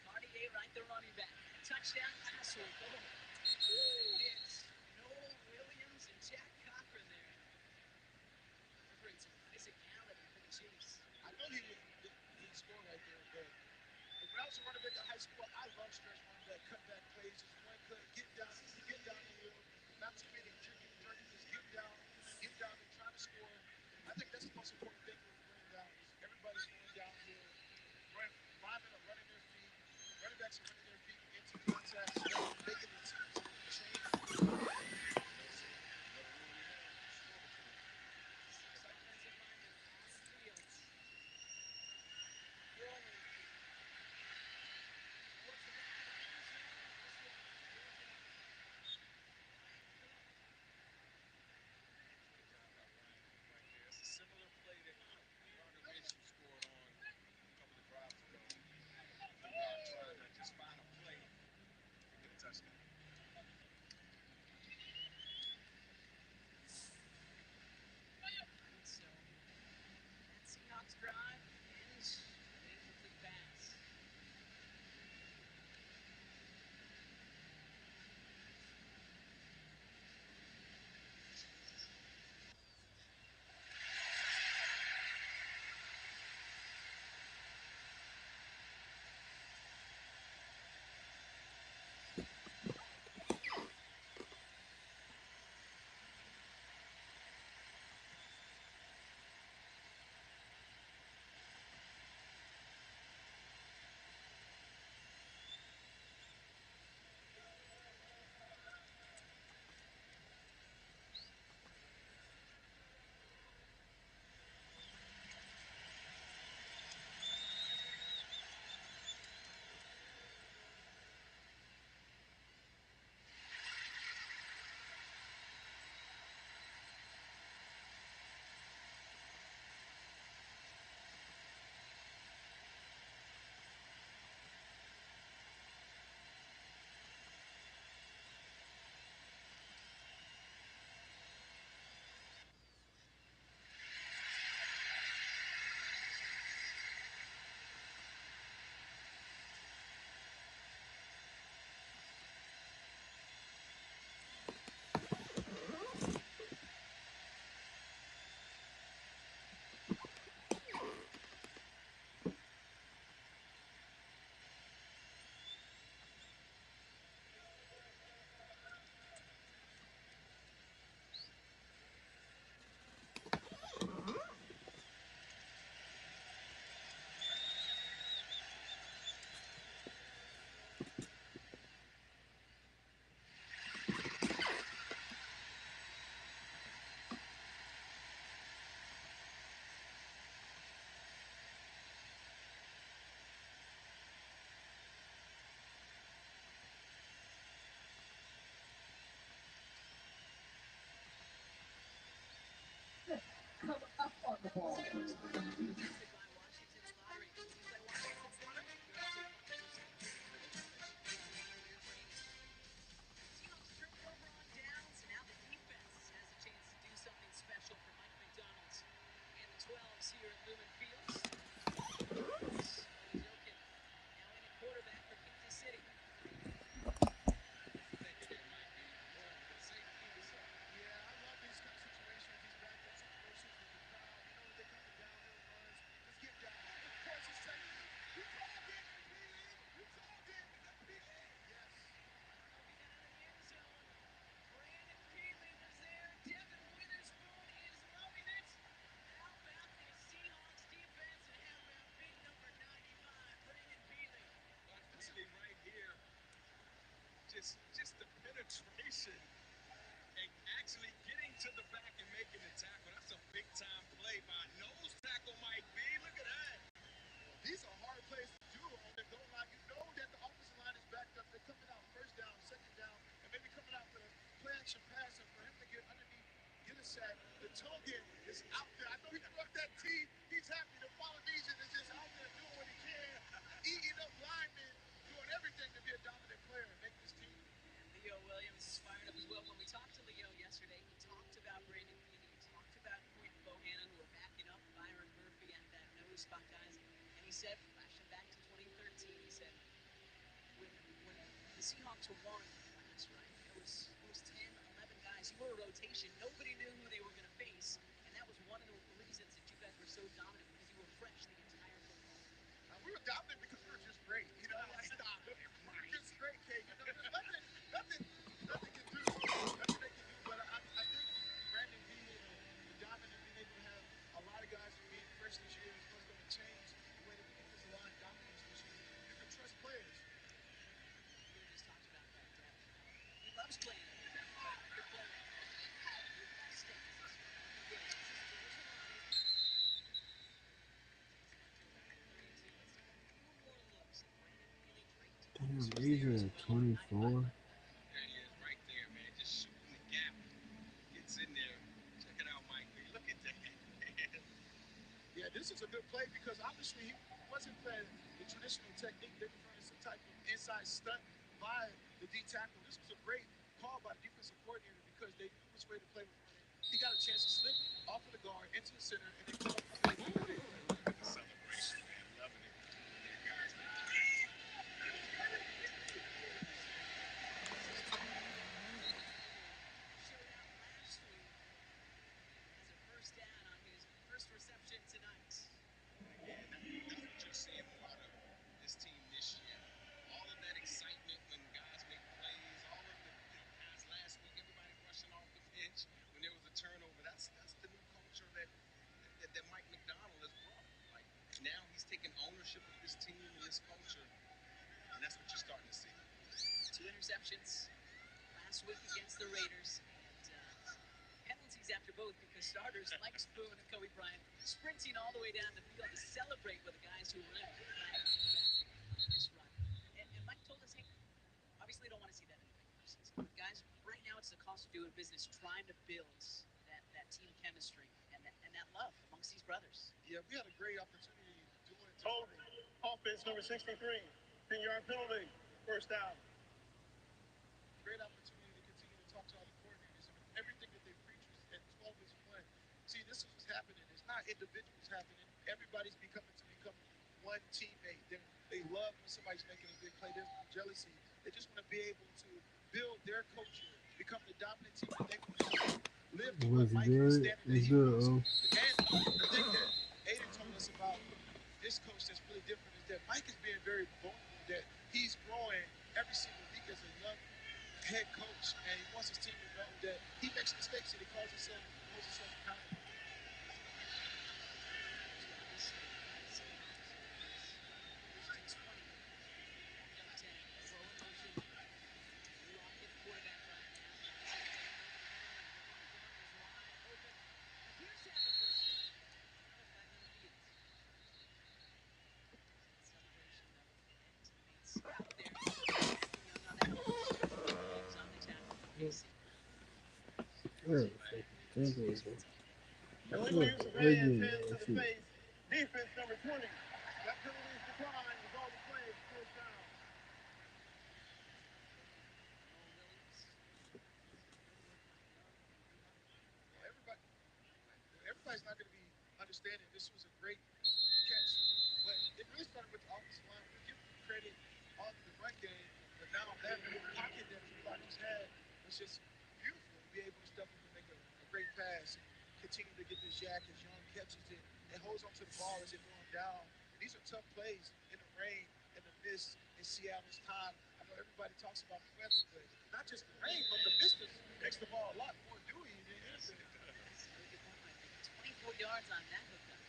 Cartier right there running back. Touchdown pass one. It's Noel Williams and Jack Cochran there. Offering some physicality for the Chiefs. I know he would score right there, but when I was a running back in high school, I love stretch running back, cutback plays, just one cut, get down the hill, not too many jerky, just get down and try to score. I think that's the most important thing with running down is everybody's going downhill, linemen are running their feet, running backs are running their feet into contact, making the team change. It's a similar play that Gardner Minshew scored on a couple of drives ago. Trying to just find a penetration and actually getting to the back and making the tackle. That's a big time play by nose tackle, Mike B. Look at that. These are hard plays to do on the goal line. You know that the offensive line is backed up. They're coming out first down, second down, and maybe coming out for the play action pass. And for him to get underneath, get a sack, the token is out there. I know he struck that T. He's happy. The Polynesian is just out there doing what he can, eating up linemen, doing everything to be a dominant player and make this team. And Leo Williams is fired up as well. When we talked to Leo yesterday, he talked about Brandon Keene. He talked about Quentin Bohannon, who are backing up Byron Murphy at that nose spot, guys. And he said, flashing back to 2013, he said, when the Seahawks were won last, right, it was 10, 11 guys who were a rotation. Nobody knew who they were going to face. And that was one of the reasons that you guys were so dominant, because you were fresh the entire football. We were dominant because we were just great. You know, like, stop. We're just great, Kate. You know, there's nothing can do. Nothing they can do. But I think Brandon being dominant, being able to have a lot of guys being fresh this year is what's going to change the way that the defensive line dominates this year. You can trust players. We just talked about that depth. He loves playing under that. Good player. Damn, these are 24. There he is, right there, man. Just shooting the gap. Gets in there. Check it out, Mike. Look at that. Yeah, this is a good play because obviously he wasn't playing the traditional technique. They were running some type of inside stunt by the D tackle. This was a great call by the defensive coordinator because they knew which way the play was running. He got a chance to slip off of the guard into the center and then come up with the big play. Look at the celebration, man. Loving it. Yeah, guys. First down on his first reception tonight. Again, that's what you're seeing a lot of this team this year. All of that excitement when guys make plays, all of the guys last week, everybody rushing off the bench when there was a turnover. That's the new culture that Mike McDonald has brought. Like now he's taking ownership of this team and this culture, and that's what you're starting to see. 2 interceptions last week against the Raiders. Penalties after both because starters like Spoon and Kobe Bryant sprinting all the way down the field to celebrate with the guys who were in this run. And Mike told us, hey, obviously don't want to see that in the regular season. But guys, right now it's the cost of doing business, trying to build that team chemistry and that love amongst these brothers. Yeah, we had a great opportunity doing it. Hold offense number 63, 10-yard penalty, first down. Great opportunity to continue to talk to all the coordinators and everything that they preach at 12 is 1. See, this is what's happening. It's not individuals happening. Everybody's become one teammate. They love when somebody's making a big play. There's no jealousy. They just want to be able to build their culture, become the dominant team that they want to live to what Mike is standing that he wants. And the thing that Aiden told us about this coach that's really different is that Mike is being very vulnerable, that he's growing every single week as a young head coach, and he wants his team to know that he makes mistakes and he holds himself accountable. Illegal use of hands to the face. Defense number 20. That penalty is declined. Was all the plays, first down. Everybody's not going to be understanding this was a great catch, but it really started with the offensive line. We give them credit on the run game, but now that pocket that Tupac just had was just beautiful to be able to step up and make a great pass and continue to get this yak as Young catches it and holds onto the ball as it going down. And these are tough plays in the rain and the mist in Seattle's time. I know everybody talks about the weather, but not just the rain, but the mist makes the ball a lot more dewy than anything. 24 yards on that hookup.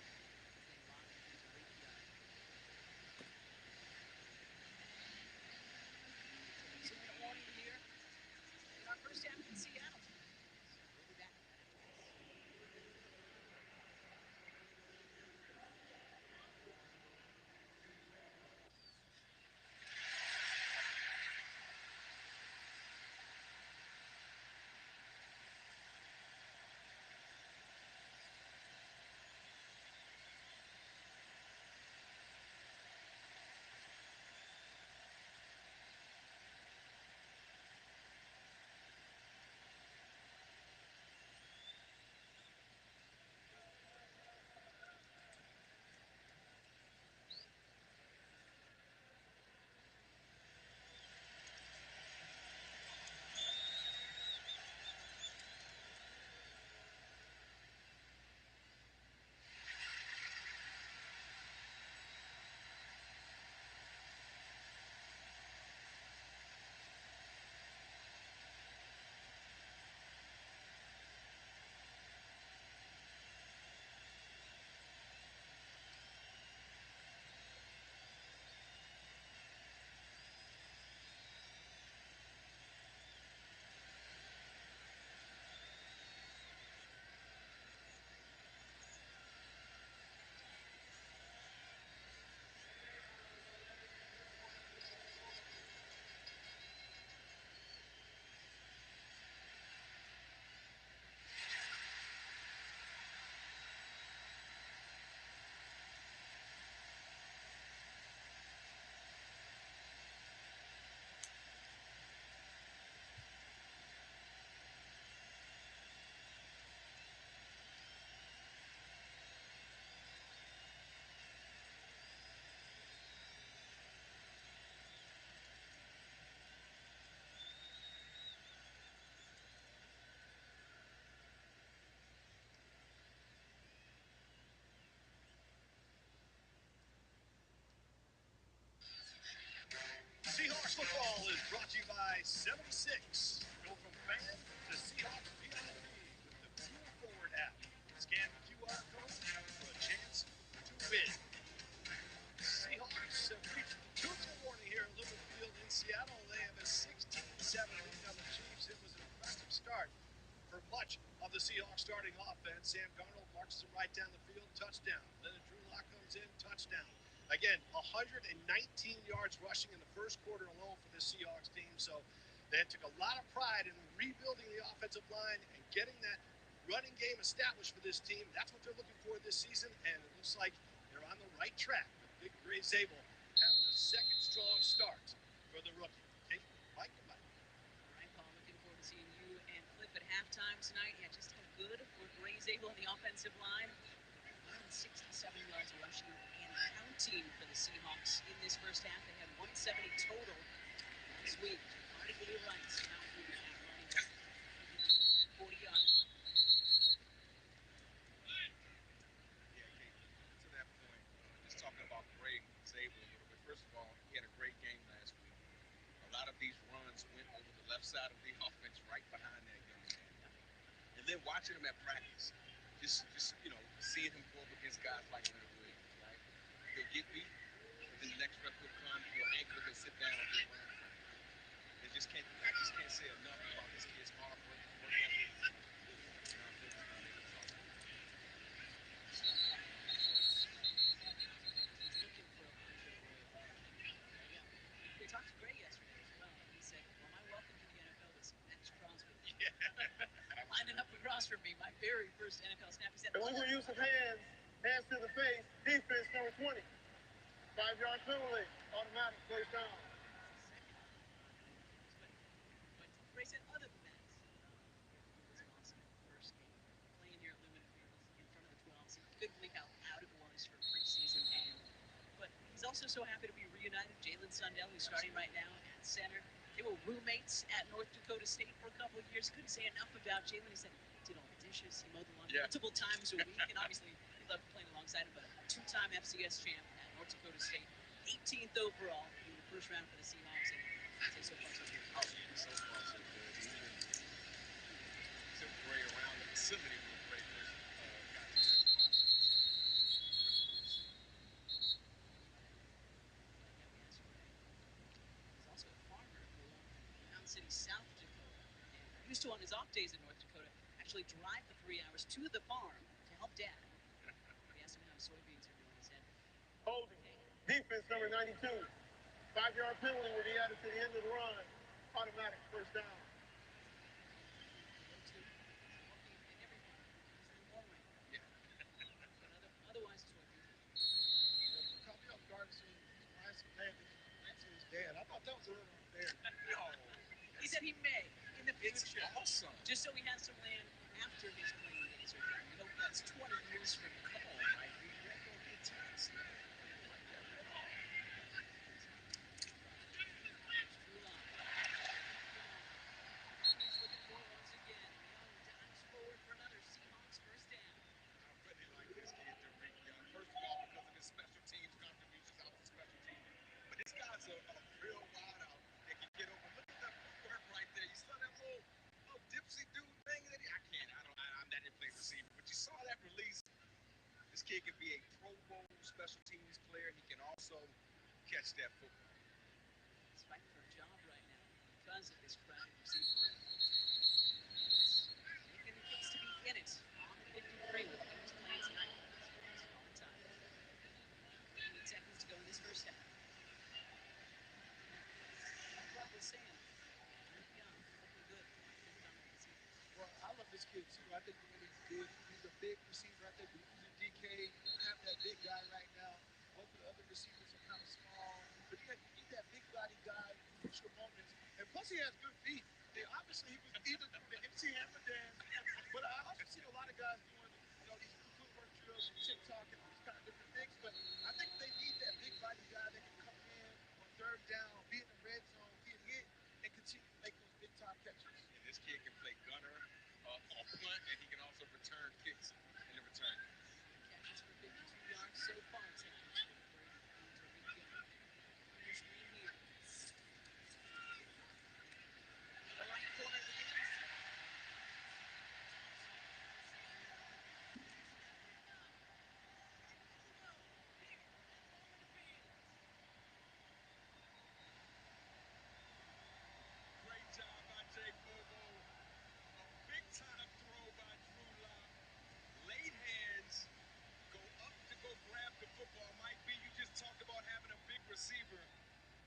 Brought to you by 76. Go from fan to Seahawks VIP with the Fuel Forward app. Scan the QR code for a chance to win. Seahawks have reached the 2-0 warning here at Lumen Field in Seattle. They have a 16-7 lead on the Chiefs. It was an impressive start for much of the Seahawks starting offense. Sam Darnold marches them right down the field, touchdown. Then Drew Lock comes in, touchdown. Again, 119 yards rushing in the first quarter alone for the Seahawks team. So they took a lot of pride in rebuilding the offensive line and getting that running game established for this team. That's what they're looking for this season, and it looks like they're on the right track. Big Gray Zabel having a second strong start for the rookie. Okay, Mike and Mike. Ryan Paul, looking forward to seeing you and Cliff at halftime tonight. Yeah, just how good were Gray Zabel on the offensive line. 167 yards rushing and counting for the Seahawks in this first half. They had 170 total this week. Marty Gay Rice now moving at running back. 40-yard line. Yeah, Kate, to that point, just talking about Gray Zabel a little bit. First of all, he had a great game last week. A lot of these runs went over the left side of the offense, right behind that young man. And then watching him at practice, just seeing him go up against guys like Leonard Williams, right? He'll get beat, but then the next rep will come, he'll ankle, he'll sit down, he'll run. I just can't say enough about this kid's hard work ethic. And I'm focused on making it all. He's looking for Elijah Royal. Yeah. We talked to Gray yesterday as well. He said, well, my welcome to the NFL was Max Crosby. Yeah. Lining up across from me, my very first NFL snap. He said, And legal use of hands to the face, defense number 20. 5-yard penalty, automatic, plays down. But Gray said, other than that, it was an awesome first game playing here at Lumen Field in front of the 12s. He couldn't believe how loud it was for a preseason game. But he's also so happy to be reunited. Jalen Sundell, who's starting right now at center. They were roommates at North Dakota State for a couple of years. Couldn't say enough about Jalen. He said he did all the dishes, he mowed the lawn multiple times a week, and obviously he loved playing alongside him. But a two-time FCS champ at North Dakota State, 18th overall in the first round for the Seahawks. And I'd say so far so good. Oh, yeah, so far so good. Even took Gray around the facility when Gray first got to Washington. He's also a farmer who belonged from Mound City, South Dakota. And used to, on his off days in North Dakota, actually drive for 3 hours to the farm to help Dad. We asked him how his soybeans are doing. He said, Holding, defense number 92. 5-yard penalty will be added to the end of the run. Automatic, first down. Otherwise, soybeans. Caught me off guard seeing Rice landing next to his dad. I thought that was a little unfair. No. He said he may in the future. It's awesome. Just so he has some land after his playing days are done. We hope that's 20 years from now. Come on, Mike. We ain't gonna get taxed. He's looking for once again. Young dives forward for another Seahawks first down. I really like this kid, Derek Young. First of all, because of his special teams contributions out to special teams. But this guy's a real wideout that can get over. Look at that footwork right there. You saw that little dipsy dude thing that I'm not a play receiver, but you saw that release. This kid can be a Pro Bowl special teams player. He can also catch that football. He's fighting for a job right now because of this crowded receiving room. He's making the case to be in it on the 53 with Eagles playing tonight. It's all the time. 8 seconds to go in this first half. Like Rob was saying, Drake Young looking good. Well, I love this kid too. I think he's big. He's a big receiver. I think he's a DK. You don't have that big guy right now. Both of the other receivers are kind of small. But you need that big body guy in crucial moments. And plus he has good feet. And obviously he was either doing the MC Hammer dance, but I also see a lot of guys doing, these footwork drills and TikTok and these kind of different things. But I think they need that big body guy that can come in on third down, be in the red zone, get hit, and continue to make those big time catches. And this kid can play gunner off punt, and he can also return kicks in the return. Catches for 52 yards so far tonight. Under screen here. receiver,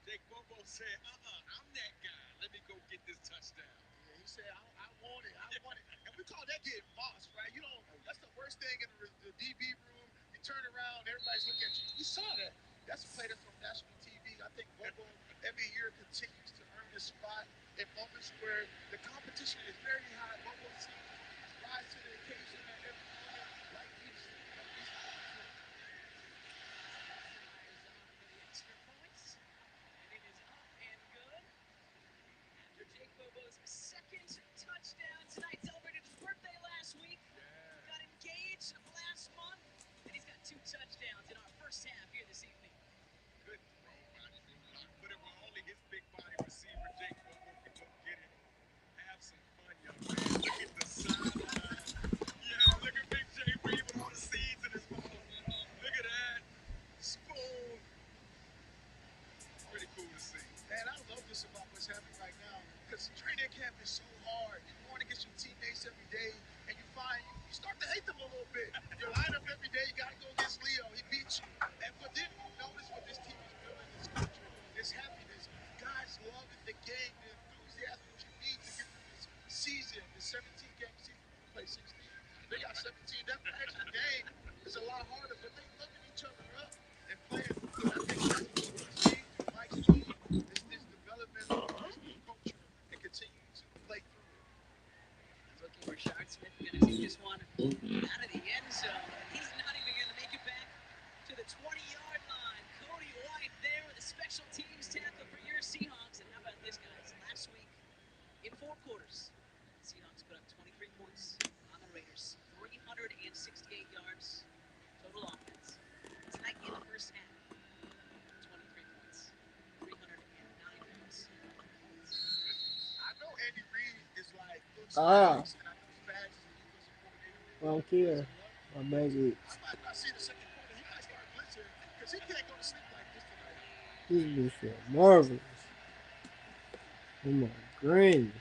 Jake Bobo said, I'm that guy. Let me go get this touchdown. Yeah, he said, I want it. I want it. And we call that getting boss, right? You know, that's the worst thing in the DB room. You turn around, everybody's looking at you. You saw that. That's a play that's on national TV. I think Bobo every year continues to earn his spot in moments where the competition is very high. Bobo seems to rise to the occasion at every moment. Like he's Extra points, and it is up and good. After Jake Bobo's second touchdown tonight, celebrated his birthday last week. Got engaged last month, and he's got 2 touchdowns in our first half here this evening. Good throw, Ronnie. Put it where only his big body receiver, Jake Bobo, can go get it. Have some fun, young man. Look at the sideline. Yeah, look at Big J Reed with all the seeds in his mouth. Look at that. Spoon. Pretty cool to see. Man, I love this about what's happening right now because training camp is so hard. You're going against your teammates every day, and you find you start to hate them a little bit. You line up every day, you got to go against Leo. He beats you. But then you notice what this team is building, this culture, this happiness. Guys love the game, the enthusiasm that you need to get through this season, the 17-game season. We play 16. They got 17. That extra game is a lot harder, but they looking each other up and playing. I think that's what James and Mike's doing. This development of this new culture and continue to play through it. Looking for Rashard Smith, going to take this one out of the end zone. He's not even going to make it back to the 20-yard line. Cody White there with a special teams tackle for your Seahawks. And how about this, guys? Last week, in 4 quarters, the Seahawks put up 23 points on the Raiders. 368 yards total offense. Tonight in the first half, 23 points. 309 yards. I know Andy Reid is like, looks Ah. nice, and I know Spags is the defensive coordinator. I don't care. My magic. I might not see the second quarter. He might start blitzing because he can't go to sleep like this tonight. This bitch is marvelous. Oh my granny.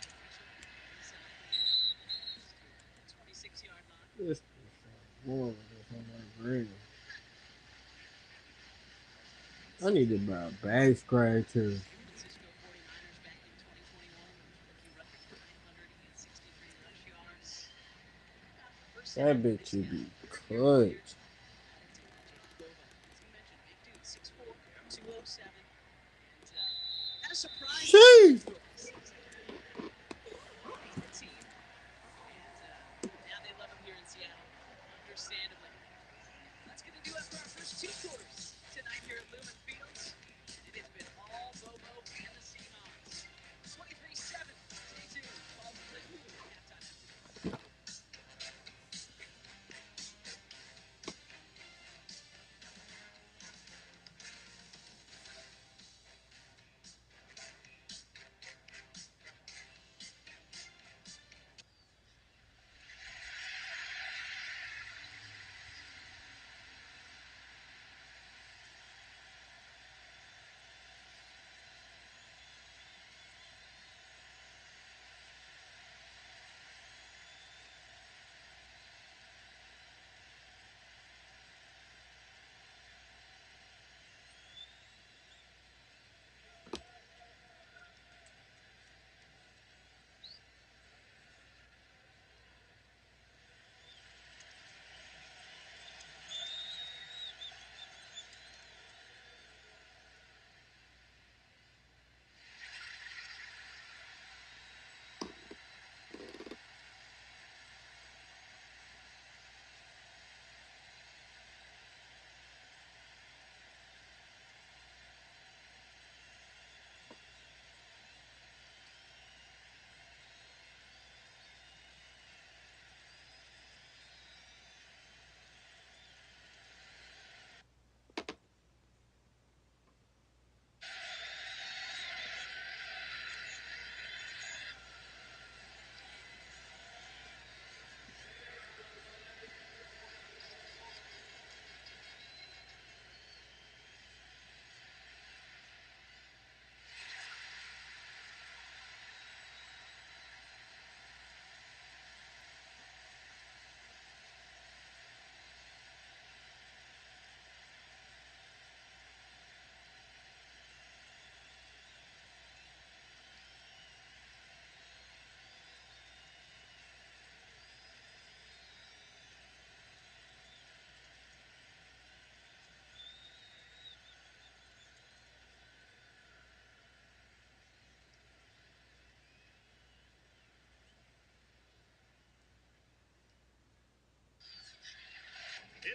26-yard line. This bitch is marvelous. Oh my granny. I need to buy a back scratcher. Francisco 49ers back in 2021. Rookie record 963 rush yards. First That half bitch this should half. be clutch. Bobo, as you mentioned, big dude, 6'4", 207. And had a surprise. Sheesh. The team. And now they love him here in Seattle. Understandably. That's going to do it for our first 2 quarters tonight here at Lumen Fields. It has been all Bobo and the Seahawks. 23-7. Stay tuned. Paul Clinton, halftime.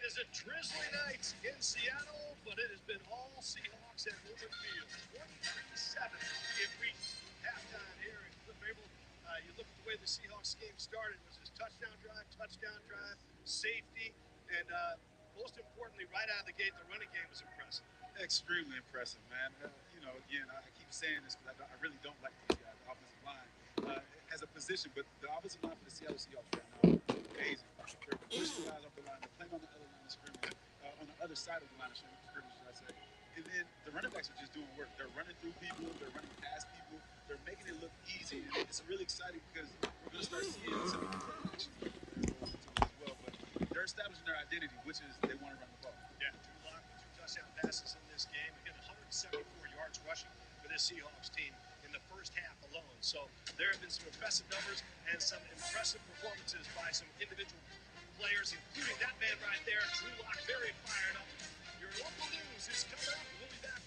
is a drizzly night in Seattle, but it has been all Seahawks at Lumen Field. 23-7. It reached halftime here in Cliff-Able. You look at the way the Seahawks game started. It was his touchdown drive, safety, and most importantly, right out of the gate, the running game was impressive. Extremely impressive, man. Again, I keep saying this because I really don't like these guys, the offensive line, as a position, but the offensive line for the Seattle Seahawks right now is amazing. They're pushing guys off the line. They're playing on the other line of scrimmage, on the other side of the line of scrimmage, should I say. And then the running backs are just doing work. They're running through people. They're running past people. They're making it look easy. And it's really exciting because we're going to start seeing some of these as well. But they're establishing their identity, which is they want to run the ball. Yeah, Drew Lock with 2 touchdown passes in this game. Again, 174 yards rushing for this Seahawks team in the first half alone. So there have been some impressive numbers and some impressive performances by some individual players, including that man right there, Drew Lock, very fired up. Your local news is coming up. We'll be back